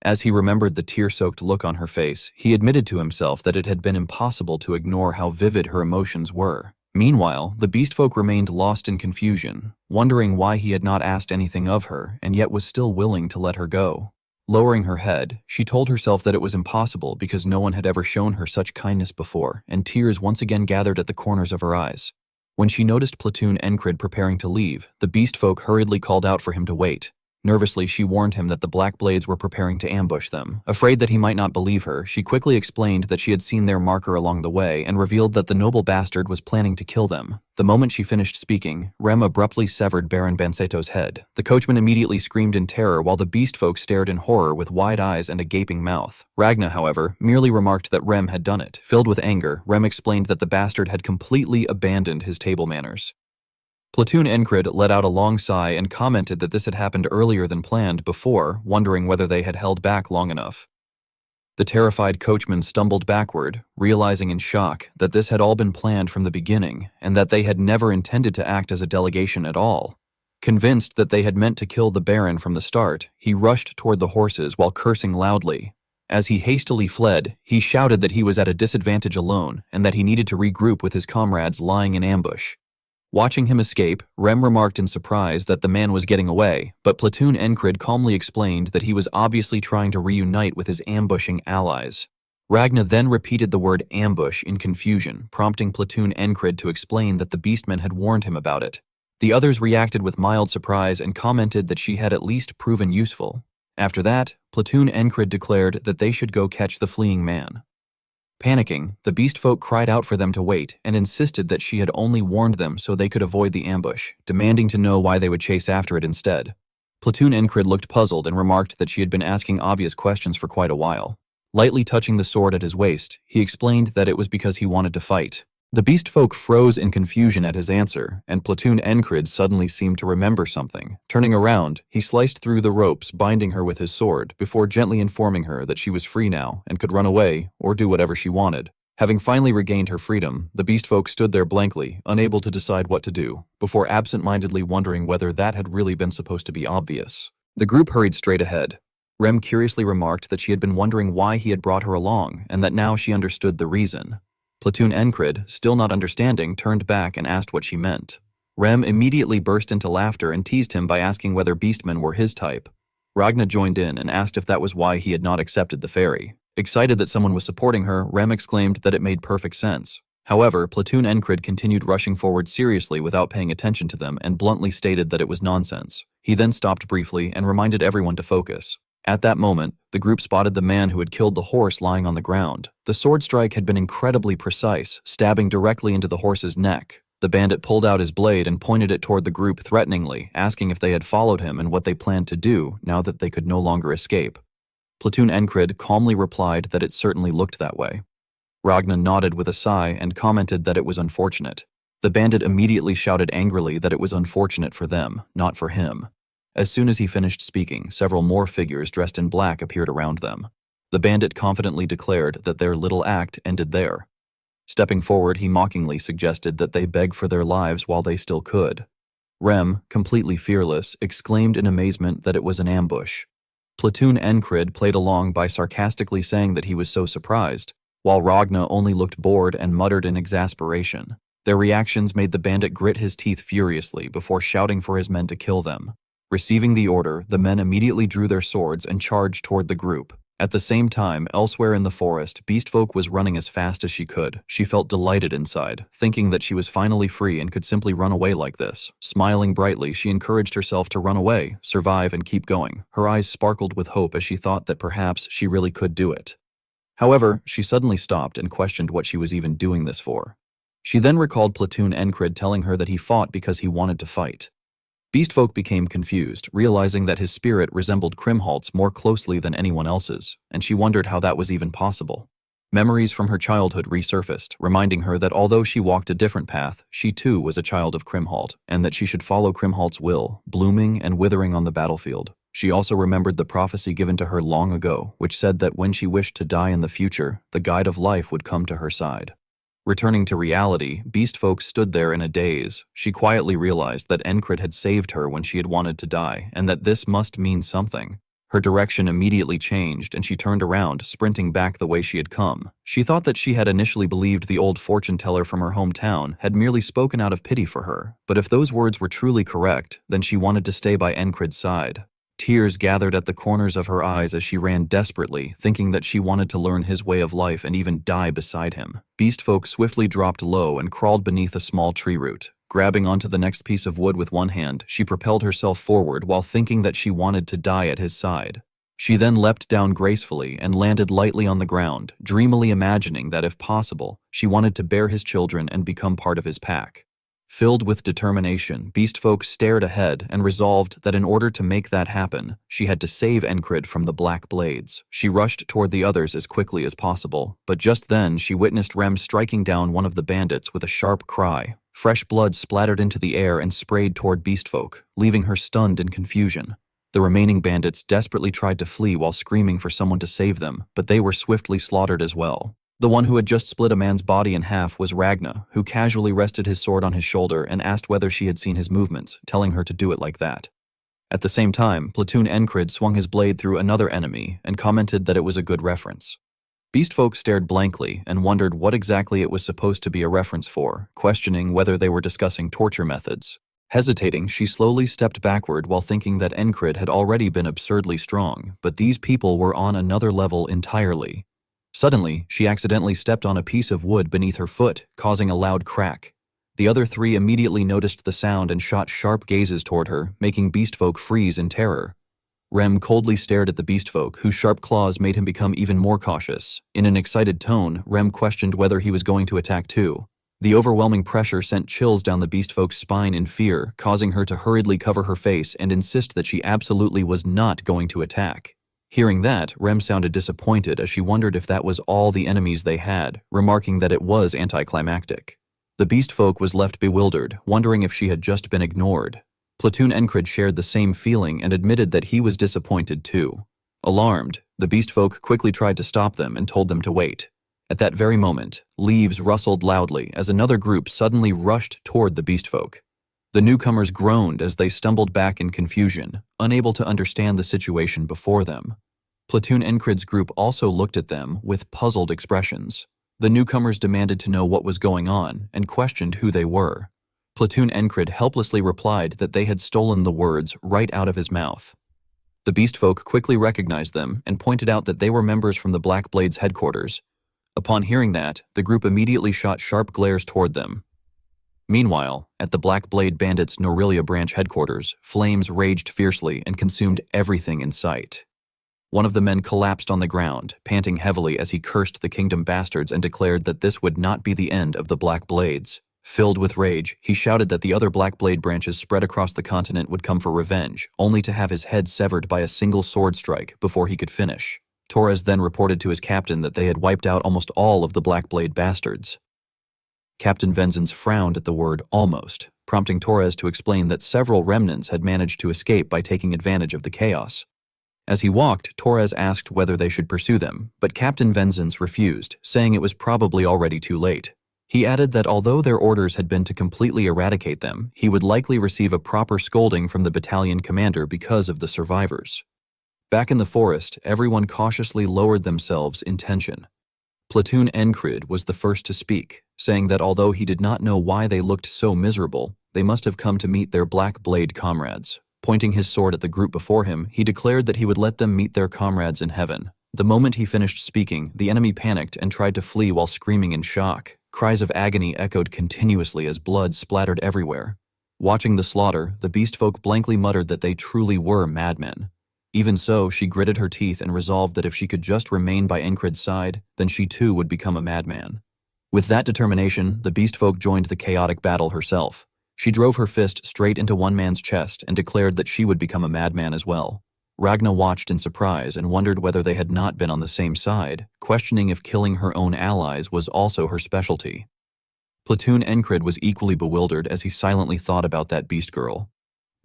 As he remembered the tear-soaked look on her face, he admitted to himself that it had been impossible to ignore how vivid her emotions were. Meanwhile, the beastfolk remained lost in confusion, wondering why he had not asked anything of her and yet was still willing to let her go. Lowering her head, she told herself that it was impossible because no one had ever shown her such kindness before, and tears once again gathered at the corners of her eyes. When she noticed Platoon Encrid preparing to leave, the beastfolk hurriedly called out for him to wait. Nervously, she warned him that the Black Blades were preparing to ambush them. Afraid that he might not believe her, she quickly explained that she had seen their marker along the way and revealed that the noble bastard was planning to kill them. The moment she finished speaking, Rem abruptly severed Baron Banseto's head. The coachman immediately screamed in terror while the beastfolk stared in horror with wide eyes and a gaping mouth. Ragna, however, merely remarked that Rem had done it. Filled with anger, Rem explained that the bastard had completely abandoned his table manners. Platoon Encrid let out a long sigh and commented that this had happened earlier than planned before, wondering whether they had held back long enough. The terrified coachman stumbled backward, realizing in shock that this had all been planned from the beginning and that they had never intended to act as a delegation at all. Convinced that they had meant to kill the Baron from the start, he rushed toward the horses while cursing loudly. As he hastily fled, he shouted that he was at a disadvantage alone and that he needed to regroup with his comrades lying in ambush. Watching him escape, Rem remarked in surprise that the man was getting away, but Platoon Encrid calmly explained that he was obviously trying to reunite with his ambushing allies. Ragna then repeated the word ambush in confusion, prompting Platoon Encrid to explain that the beastmen had warned him about it. The others reacted with mild surprise and commented that she had at least proven useful. After that, Platoon Encrid declared that they should go catch the fleeing man. Panicking, the beastfolk cried out for them to wait and insisted that she had only warned them so they could avoid the ambush, demanding to know why they would chase after it instead. Platoon Encrid looked puzzled and remarked that she had been asking obvious questions for quite a while. Lightly touching the sword at his waist, he explained that it was because he wanted to fight. The beastfolk froze in confusion at his answer, and Platoon Encrid suddenly seemed to remember something. Turning around, he sliced through the ropes binding her with his sword before gently informing her that she was free now and could run away or do whatever she wanted. Having finally regained her freedom, the beastfolk stood there blankly, unable to decide what to do, before absent-mindedly wondering whether that had really been supposed to be obvious. The group hurried straight ahead. Rem curiously remarked that she had been wondering why he had brought her along and that now she understood the reason. Platoon Encrid, still not understanding, turned back and asked what she meant. Rem immediately burst into laughter and teased him by asking whether beastmen were his type. Ragna joined in and asked if that was why he had not accepted the fairy. Excited that someone was supporting her, Rem exclaimed that it made perfect sense. However, Platoon Encrid continued rushing forward seriously without paying attention to them and bluntly stated that it was nonsense. He then stopped briefly and reminded everyone to focus. At that moment, the group spotted the man who had killed the horse lying on the ground. The sword strike had been incredibly precise, stabbing directly into the horse's neck. The bandit pulled out his blade and pointed it toward the group threateningly, asking if they had followed him and what they planned to do now that they could no longer escape. Platoon Encrid calmly replied that it certainly looked that way. Ragna nodded with a sigh and commented that it was unfortunate. The bandit immediately shouted angrily that it was unfortunate for them, not for him. As soon as he finished speaking, several more figures dressed in black appeared around them. The bandit confidently declared that their little act ended there. Stepping forward, he mockingly suggested that they beg for their lives while they still could. Rem, completely fearless, exclaimed in amazement that it was an ambush. Platoon Encrid played along by sarcastically saying that he was so surprised, while Ragna only looked bored and muttered in exasperation. Their reactions made the bandit grit his teeth furiously before shouting for his men to kill them. Receiving the order, the men immediately drew their swords and charged toward the group. At the same time, elsewhere in the forest, Beastfolk was running as fast as she could. She felt delighted inside, thinking that she was finally free and could simply run away like this. Smiling brightly, she encouraged herself to run away, survive, and keep going. Her eyes sparkled with hope as she thought that perhaps she really could do it. However, she suddenly stopped and questioned what she was even doing this for. She then recalled Platoon Encrid telling her that he fought because he wanted to fight. Beastfolk became confused, realizing that his spirit resembled Krimhalt's more closely than anyone else's, and she wondered how that was even possible. Memories from her childhood resurfaced, reminding her that although she walked a different path, she too was a child of Krimhalt, and that she should follow Krimhalt's will, blooming and withering on the battlefield. She also remembered the prophecy given to her long ago, which said that when she wished to die in the future, the guide of life would come to her side. Returning to reality, Beastfolk stood there in a daze. She quietly realized that Encrid had saved her when she had wanted to die, and that this must mean something. Her direction immediately changed, and she turned around, sprinting back the way she had come. She thought that she had initially believed the old fortune teller from her hometown had merely spoken out of pity for her, but if those words were truly correct, then she wanted to stay by Encrid's side. Tears gathered at the corners of her eyes as she ran desperately, thinking that she wanted to learn his way of life and even die beside him. Beastfolk swiftly dropped low and crawled beneath a small tree root. Grabbing onto the next piece of wood with one hand, she propelled herself forward while thinking that she wanted to die at his side. She then leapt down gracefully and landed lightly on the ground, dreamily imagining that if possible, she wanted to bear his children and become part of his pack. Filled with determination, Beastfolk stared ahead and resolved that in order to make that happen, she had to save Encrid from the Black Blades. She rushed toward the others as quickly as possible, but just then she witnessed Rem striking down one of the bandits with a sharp cry. Fresh blood splattered into the air and sprayed toward Beastfolk, leaving her stunned in confusion. The remaining bandits desperately tried to flee while screaming for someone to save them, but they were swiftly slaughtered as well. The one who had just split a man's body in half was Ragna, who casually rested his sword on his shoulder and asked whether she had seen his movements, telling her to do it like that. At the same time, Platoon Encrid swung his blade through another enemy and commented that it was a good reference. Beastfolk stared blankly and wondered what exactly it was supposed to be a reference for, questioning whether they were discussing torture methods. Hesitating, she slowly stepped backward while thinking that Encrid had already been absurdly strong, but these people were on another level entirely. Suddenly, she accidentally stepped on a piece of wood beneath her foot, causing a loud crack. The other three immediately noticed the sound and shot sharp gazes toward her, making Beastfolk freeze in terror. Rem coldly stared at the Beastfolk, whose sharp claws made him become even more cautious. In an excited tone, Rem questioned whether he was going to attack too. The overwhelming pressure sent chills down the Beastfolk's spine in fear, causing her to hurriedly cover her face and insist that she absolutely was not going to attack. Hearing that, Rem sounded disappointed as she wondered if that was all the enemies they had, remarking that it was anticlimactic. The Beastfolk was left bewildered, wondering if she had just been ignored. Platoon Encrid shared the same feeling and admitted that he was disappointed too. Alarmed, the Beastfolk quickly tried to stop them and told them to wait. At that very moment, leaves rustled loudly as another group suddenly rushed toward the Beastfolk. The newcomers groaned as they stumbled back in confusion, unable to understand the situation before them. Platoon Encrid's group also looked at them with puzzled expressions. The newcomers demanded to know what was going on and questioned who they were. Platoon Encrid helplessly replied that they had stolen the words right out of his mouth. The Beastfolk quickly recognized them and pointed out that they were members from the Black Blades headquarters. Upon hearing that, the group immediately shot sharp glares toward them. Meanwhile, at the Black Blade Bandits' Norelia branch headquarters, flames raged fiercely and consumed everything in sight. One of the men collapsed on the ground, panting heavily as he cursed the Kingdom bastards and declared that this would not be the end of the Black Blades. Filled with rage, he shouted that the other Black Blade branches spread across the continent would come for revenge, only to have his head severed by a single sword strike before he could finish. Torres then reported to his captain that they had wiped out almost all of the Black Blade bastards. Captain Venzens frowned at the word almost, prompting Torres to explain that several remnants had managed to escape by taking advantage of the chaos. As he walked, Torres asked whether they should pursue them, but Captain Venzens refused, saying it was probably already too late. He added that although their orders had been to completely eradicate them, he would likely receive a proper scolding from the battalion commander because of the survivors. Back in the forest, everyone cautiously lowered themselves in tension. Platoon Encrid was the first to speak, saying that although he did not know why they looked so miserable, they must have come to meet their Black Blade comrades. Pointing his sword at the group before him, he declared that he would let them meet their comrades in heaven. The moment he finished speaking, the enemy panicked and tried to flee while screaming in shock. Cries of agony echoed continuously as blood splattered everywhere. Watching the slaughter, the Beastfolk blankly muttered that they truly were madmen. Even so, she gritted her teeth and resolved that if she could just remain by Encrid's side, then she too would become a madman. With that determination, the Beastfolk joined the chaotic battle herself. She drove her fist straight into one man's chest and declared that she would become a madman as well. Ragna watched in surprise and wondered whether they had not been on the same side, questioning if killing her own allies was also her specialty. Platoon Encrid was equally bewildered as he silently thought about that beast girl.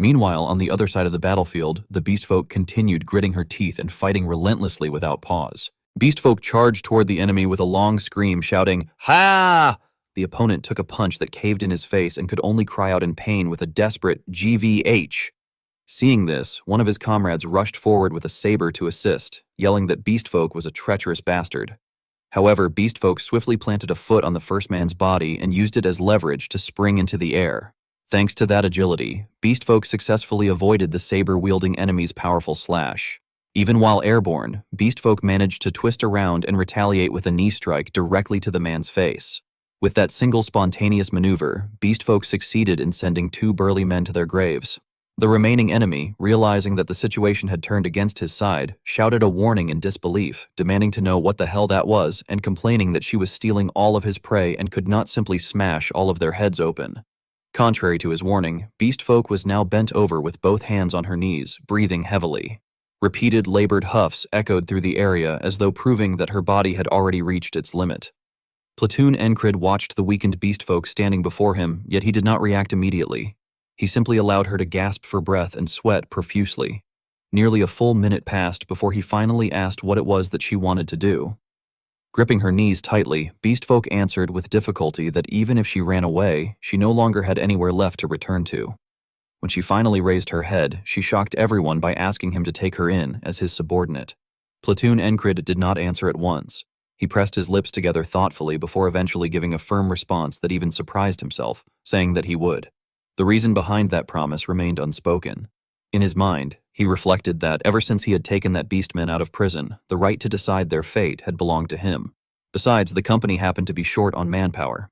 Meanwhile, on the other side of the battlefield, the Beastfolk continued gritting her teeth and fighting relentlessly without pause. Beastfolk charged toward the enemy with a long scream, shouting, "Ha!" The opponent took a punch that caved in his face and could only cry out in pain with a desperate GVH. Seeing this, one of his comrades rushed forward with a saber to assist, yelling that Beastfolk was a treacherous bastard. However, Beastfolk swiftly planted a foot on the first man's body and used it as leverage to spring into the air. Thanks to that agility, Beastfolk successfully avoided the saber-wielding enemy's powerful slash. Even while airborne, Beastfolk managed to twist around and retaliate with a knee strike directly to the man's face. With that single spontaneous maneuver, Beastfolk succeeded in sending 2 burly men to their graves. The remaining enemy, realizing that the situation had turned against his side, shouted a warning in disbelief, demanding to know what the hell that was and complaining that she was stealing all of his prey and could not simply smash all of their heads open. Contrary to his warning, Beastfolk was now bent over with both hands on her knees, breathing heavily. Repeated labored huffs echoed through the area as though proving that her body had already reached its limit. Platoon Encrid watched the weakened Beastfolk standing before him, yet he did not react immediately. He simply allowed her to gasp for breath and sweat profusely. Nearly a full minute passed before he finally asked what it was that she wanted to do. Gripping her knees tightly, Beastfolk answered with difficulty that even if she ran away, she no longer had anywhere left to return to. When she finally raised her head, she shocked everyone by asking him to take her in as his subordinate. Platoon Encrid did not answer at once. He pressed his lips together thoughtfully before eventually giving a firm response that even surprised himself, saying that he would. The reason behind that promise remained unspoken. In his mind, he reflected that ever since he had taken that beastman out of prison, the right to decide their fate had belonged to him. Besides, the company happened to be short on manpower.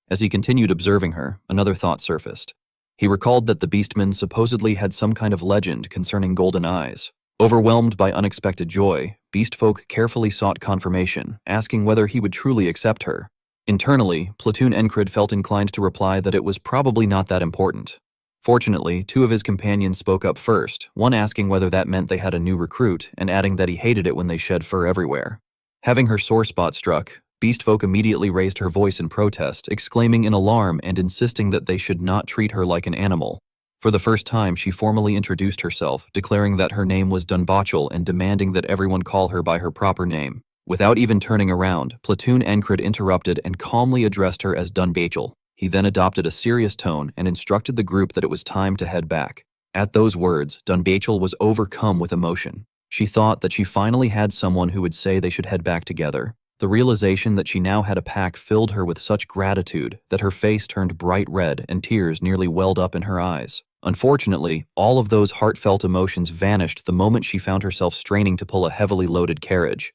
As he continued observing her, another thought surfaced. He recalled that the beastman supposedly had some kind of legend concerning golden eyes. Overwhelmed by unexpected joy, Beastfolk carefully sought confirmation, asking whether he would truly accept her. Internally, Platoon Encrid felt inclined to reply that it was probably not that important. Fortunately, 2 of his companions spoke up first, one asking whether that meant they had a new recruit and adding that he hated it when they shed fur everywhere. Having her sore spot struck, Beastfolk immediately raised her voice in protest, exclaiming in alarm and insisting that they should not treat her like an animal. For the first time, she formally introduced herself, declaring that her name was Dunbachel and demanding that everyone call her by her proper name. Without even turning around, Platoon Encrid interrupted and calmly addressed her as Dunbachel. He then adopted a serious tone and instructed the group that it was time to head back. At those words, Dunbachel was overcome with emotion. She thought that she finally had someone who would say they should head back together. The realization that she now had a pack filled her with such gratitude that her face turned bright red and tears nearly welled up in her eyes. Unfortunately, all of those heartfelt emotions vanished the moment she found herself straining to pull a heavily loaded carriage.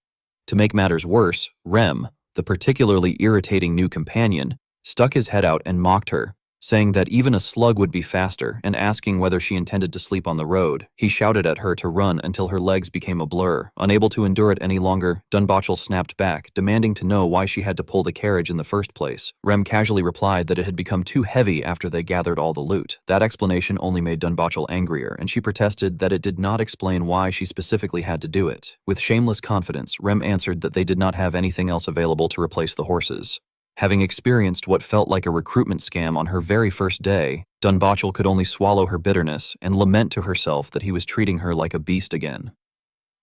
To make matters worse, Rem, the particularly irritating new companion, stuck his head out and mocked her, saying that even a slug would be faster, and asking whether she intended to sleep on the road. He shouted at her to run until her legs became a blur. Unable to endure it any longer, Dunbachel snapped back, demanding to know why she had to pull the carriage in the first place. Rem casually replied that it had become too heavy after they gathered all the loot. That explanation only made Dunbachel angrier, and she protested that it did not explain why she specifically had to do it. With shameless confidence, Rem answered that they did not have anything else available to replace the horses. Having experienced what felt like a recruitment scam on her very first day, Dunbachel could only swallow her bitterness and lament to herself that he was treating her like a beast again.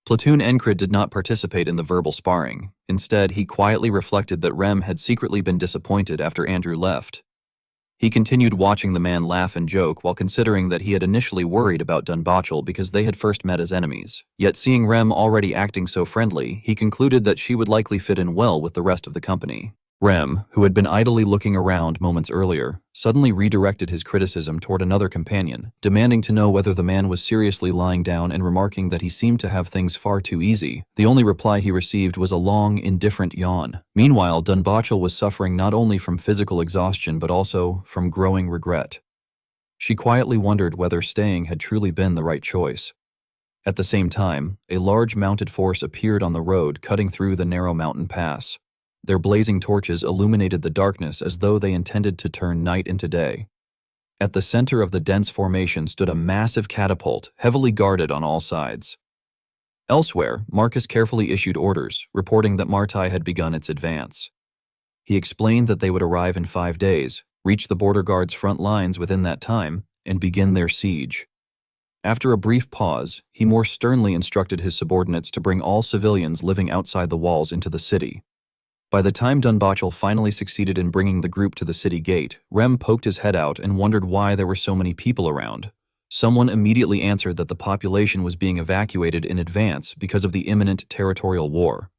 Platoon Encrid did not participate in the verbal sparring. Instead, he quietly reflected that Rem had secretly been disappointed after Andrew left. He continued watching the man laugh and joke while considering that he had initially worried about Dunbachel because they had first met as enemies. Yet seeing Rem already acting so friendly, he concluded that she would likely fit in well with the rest of the company. Rem, who had been idly looking around moments earlier, suddenly redirected his criticism toward another companion, demanding to know whether the man was seriously lying down and remarking that he seemed to have things far too easy. The only reply he received was a long, indifferent yawn. Meanwhile, Dunbachel was suffering not only from physical exhaustion but also from growing regret. She quietly wondered whether staying had truly been the right choice. At the same time, a large mounted force appeared on the road cutting through the narrow mountain pass. Their blazing torches illuminated the darkness as though they intended to turn night into day. At the center of the dense formation stood a massive catapult, heavily guarded on all sides. Elsewhere, Marcus carefully issued orders, reporting that Martai had begun its advance. He explained that they would arrive in 5 days, reach the border guard's front lines within that time, and begin their siege. After a brief pause, he more sternly instructed his subordinates to bring all civilians living outside the walls into the city. By the time Dunbachel finally succeeded in bringing the group to the city gate, Rem poked his head out and wondered why there were so many people around. Someone immediately answered that the population was being evacuated in advance because of the imminent territorial war.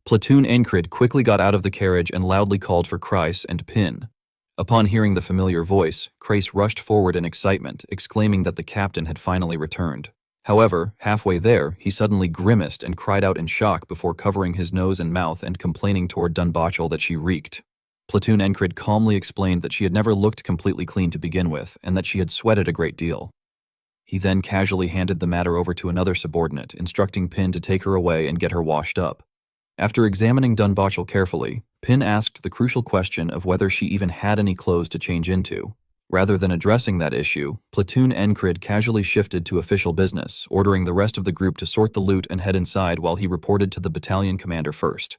Platoon Encrid quickly got out of the carriage and loudly called for Kreis and Pin. Upon hearing the familiar voice, Kreis rushed forward in excitement, exclaiming that the captain had finally returned. However, halfway there, he suddenly grimaced and cried out in shock before covering his nose and mouth and complaining toward Dunbachel that she reeked. Platoon Encrid calmly explained that she had never looked completely clean to begin with and that she had sweated a great deal. He then casually handed the matter over to another subordinate, instructing Pin to take her away and get her washed up. After examining Dunbachel carefully, Pin asked the crucial question of whether she even had any clothes to change into. Rather than addressing that issue, Platoon Encrid casually shifted to official business, ordering the rest of the group to sort the loot and head inside while he reported to the battalion commander first.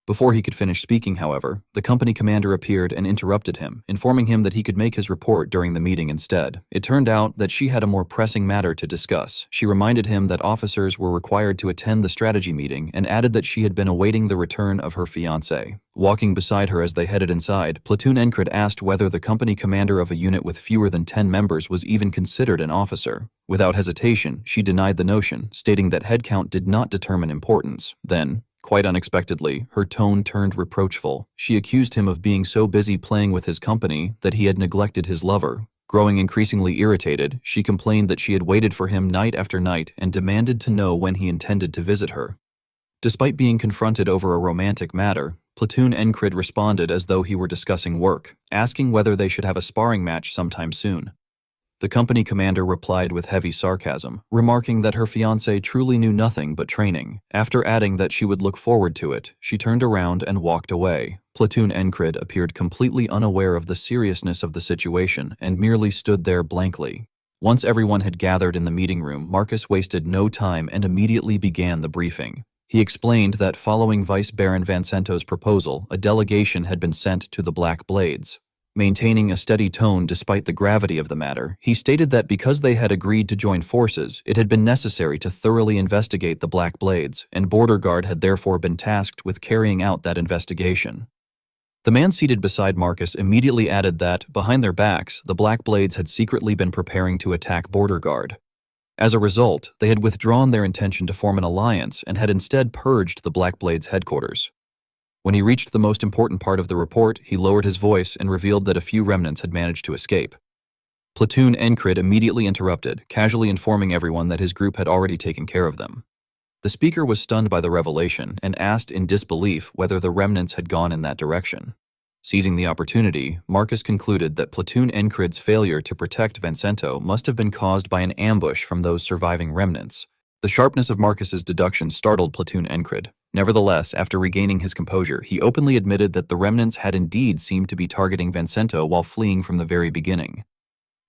Before he could finish speaking, however, the company commander appeared and interrupted him, informing him that he could make his report during the meeting instead. It turned out that she had a more pressing matter to discuss. She reminded him that officers were required to attend the strategy meeting and added that she had been awaiting the return of her fiancé. Walking beside her as they headed inside, Platoon Encrid asked whether the company commander of a unit with fewer than 10 members was even considered an officer. Without hesitation, she denied the notion, stating that headcount did not determine importance. Then, quite unexpectedly, her tone turned reproachful. She accused him of being so busy playing with his company that he had neglected his lover. Growing increasingly irritated, she complained that she had waited for him night after night and demanded to know when he intended to visit her. Despite being confronted over a romantic matter, Platoon Encrid responded as though he were discussing work, asking whether they should have a sparring match sometime soon. The company commander replied with heavy sarcasm, remarking that her fiancé truly knew nothing but training. After adding that she would look forward to it, she turned around and walked away. Platoon Encrid appeared completely unaware of the seriousness of the situation and merely stood there blankly. Once everyone had gathered in the meeting room, Marcus wasted no time and immediately began the briefing. He explained that following Vice Baron Vancento's proposal, a delegation had been sent to the Black Blades. Maintaining a steady tone despite the gravity of the matter, he stated that because they had agreed to join forces, it had been necessary to thoroughly investigate the Black Blades, and Border Guard had therefore been tasked with carrying out that investigation. The man seated beside Marcus immediately added that, behind their backs, the Black Blades had secretly been preparing to attack Border Guard. As a result, they had withdrawn their intention to form an alliance and had instead purged the Black Blades' headquarters. When he reached the most important part of the report, he lowered his voice and revealed that a few remnants had managed to escape. Platoon Encrid immediately interrupted, casually informing everyone that his group had already taken care of them. The speaker was stunned by the revelation and asked in disbelief whether the remnants had gone in that direction. Seizing the opportunity, Marcus concluded that Platoon Encrid's failure to protect Vancento must have been caused by an ambush from those surviving remnants. The sharpness of Marcus's deduction startled Platoon Encrid. Nevertheless, after regaining his composure, he openly admitted that the remnants had indeed seemed to be targeting Vancento while fleeing from the very beginning.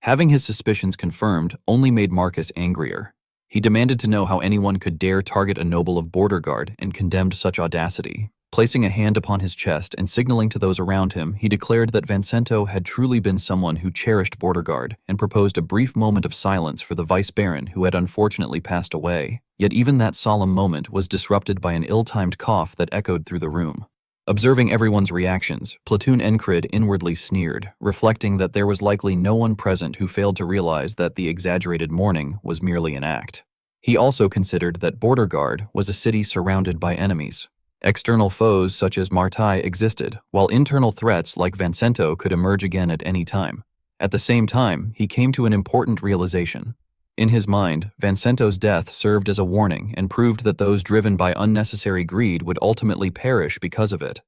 Having his suspicions confirmed only made Marcus angrier. He demanded to know how anyone could dare target a noble of Border Guard and condemned such audacity. Placing a hand upon his chest and signaling to those around him, he declared that Vancento had truly been someone who cherished Border Guard and proposed a brief moment of silence for the Vice Baron who had unfortunately passed away. Yet even that solemn moment was disrupted by an ill-timed cough that echoed through the room. Observing everyone's reactions, Platoon Encrid inwardly sneered, reflecting that there was likely no one present who failed to realize that the exaggerated mourning was merely an act. He also considered that Border Guard was a city surrounded by enemies. External foes such as Martai existed, while internal threats like Vancento could emerge again at any time. At the same time, he came to an important realization. In his mind, Vancento's death served as a warning and proved that those driven by unnecessary greed would ultimately perish because of it.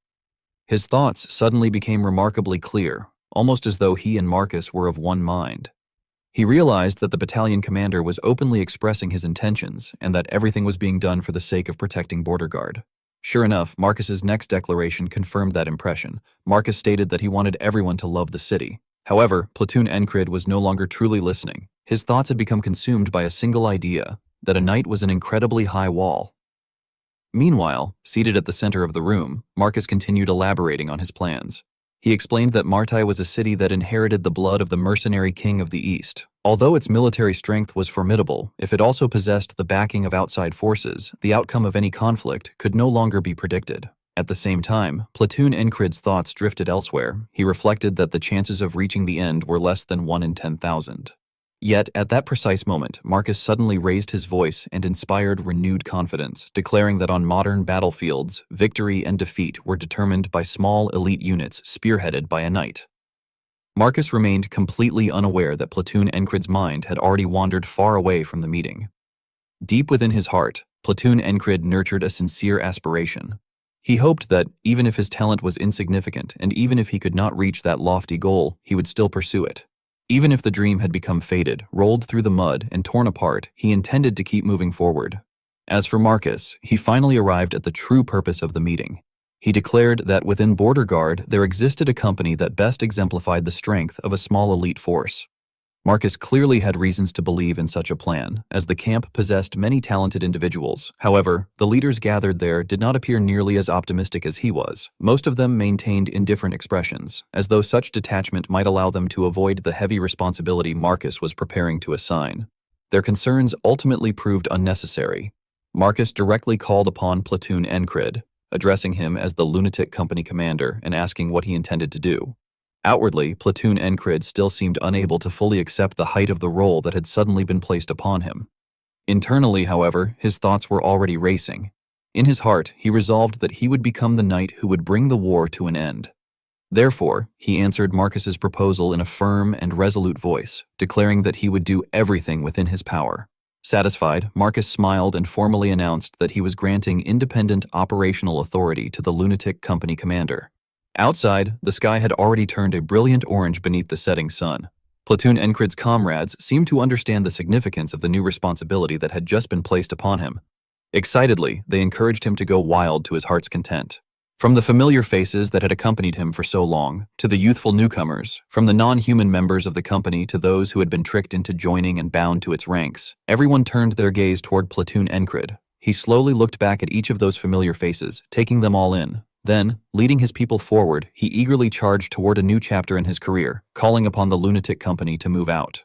His thoughts suddenly became remarkably clear, almost as though he and Marcus were of one mind. He realized that the battalion commander was openly expressing his intentions and that everything was being done for the sake of protecting Border Guard. Sure enough, Marcus's next declaration confirmed that impression. Marcus stated that he wanted everyone to love the city. However, Platoon Encrid was no longer truly listening. His thoughts had become consumed by a single idea, that a knight was an incredibly high wall. Meanwhile, seated at the center of the room, Marcus continued elaborating on his plans. He explained that Martai was a city that inherited the blood of the mercenary king of the East. Although its military strength was formidable, if it also possessed the backing of outside forces, the outcome of any conflict could no longer be predicted. At the same time, Platoon Encrid's thoughts drifted elsewhere. He reflected that the chances of reaching the end were less than 1 in 10,000. Yet, at that precise moment, Marcus suddenly raised his voice and inspired renewed confidence, declaring that on modern battlefields, victory and defeat were determined by small elite units spearheaded by a knight. Marcus remained completely unaware that Platoon Encred's mind had already wandered far away from the meeting. Deep within his heart, Platoon Encred nurtured a sincere aspiration. He hoped that, even if his talent was insignificant and even if he could not reach that lofty goal, he would still pursue it. Even if the dream had become faded, rolled through the mud, and torn apart, he intended to keep moving forward. As for Marcus, he finally arrived at the true purpose of the meeting. He declared that within Border Guard there existed a company that best exemplified the strength of a small elite force. Marcus clearly had reasons to believe in such a plan, as the camp possessed many talented individuals. However, the leaders gathered there did not appear nearly as optimistic as he was. Most of them maintained indifferent expressions, as though such detachment might allow them to avoid the heavy responsibility Marcus was preparing to assign. Their concerns ultimately proved unnecessary. Marcus directly called upon Platoon Encred, addressing him as the lunatic company commander and asking what he intended to do. Outwardly, Platoon Encred still seemed unable to fully accept the height of the role that had suddenly been placed upon him. Internally, however, his thoughts were already racing. In his heart, he resolved that he would become the knight who would bring the war to an end. Therefore, he answered Marcus's proposal in a firm and resolute voice, declaring that he would do everything within his power. Satisfied, Marcus smiled and formally announced that he was granting independent operational authority to the lunatic company commander. Outside, the sky had already turned a brilliant orange beneath the setting sun. Platoon Encred's comrades seemed to understand the significance of the new responsibility that had just been placed upon him. Excitedly, they encouraged him to go wild to his heart's content. From the familiar faces that had accompanied him for so long, to the youthful newcomers, from the non-human members of the company to those who had been tricked into joining and bound to its ranks, everyone turned their gaze toward Platoon Encred. He slowly looked back at each of those familiar faces, taking them all in. Then, leading his people forward, he eagerly charged toward a new chapter in his career, calling upon the lunatic company to move out.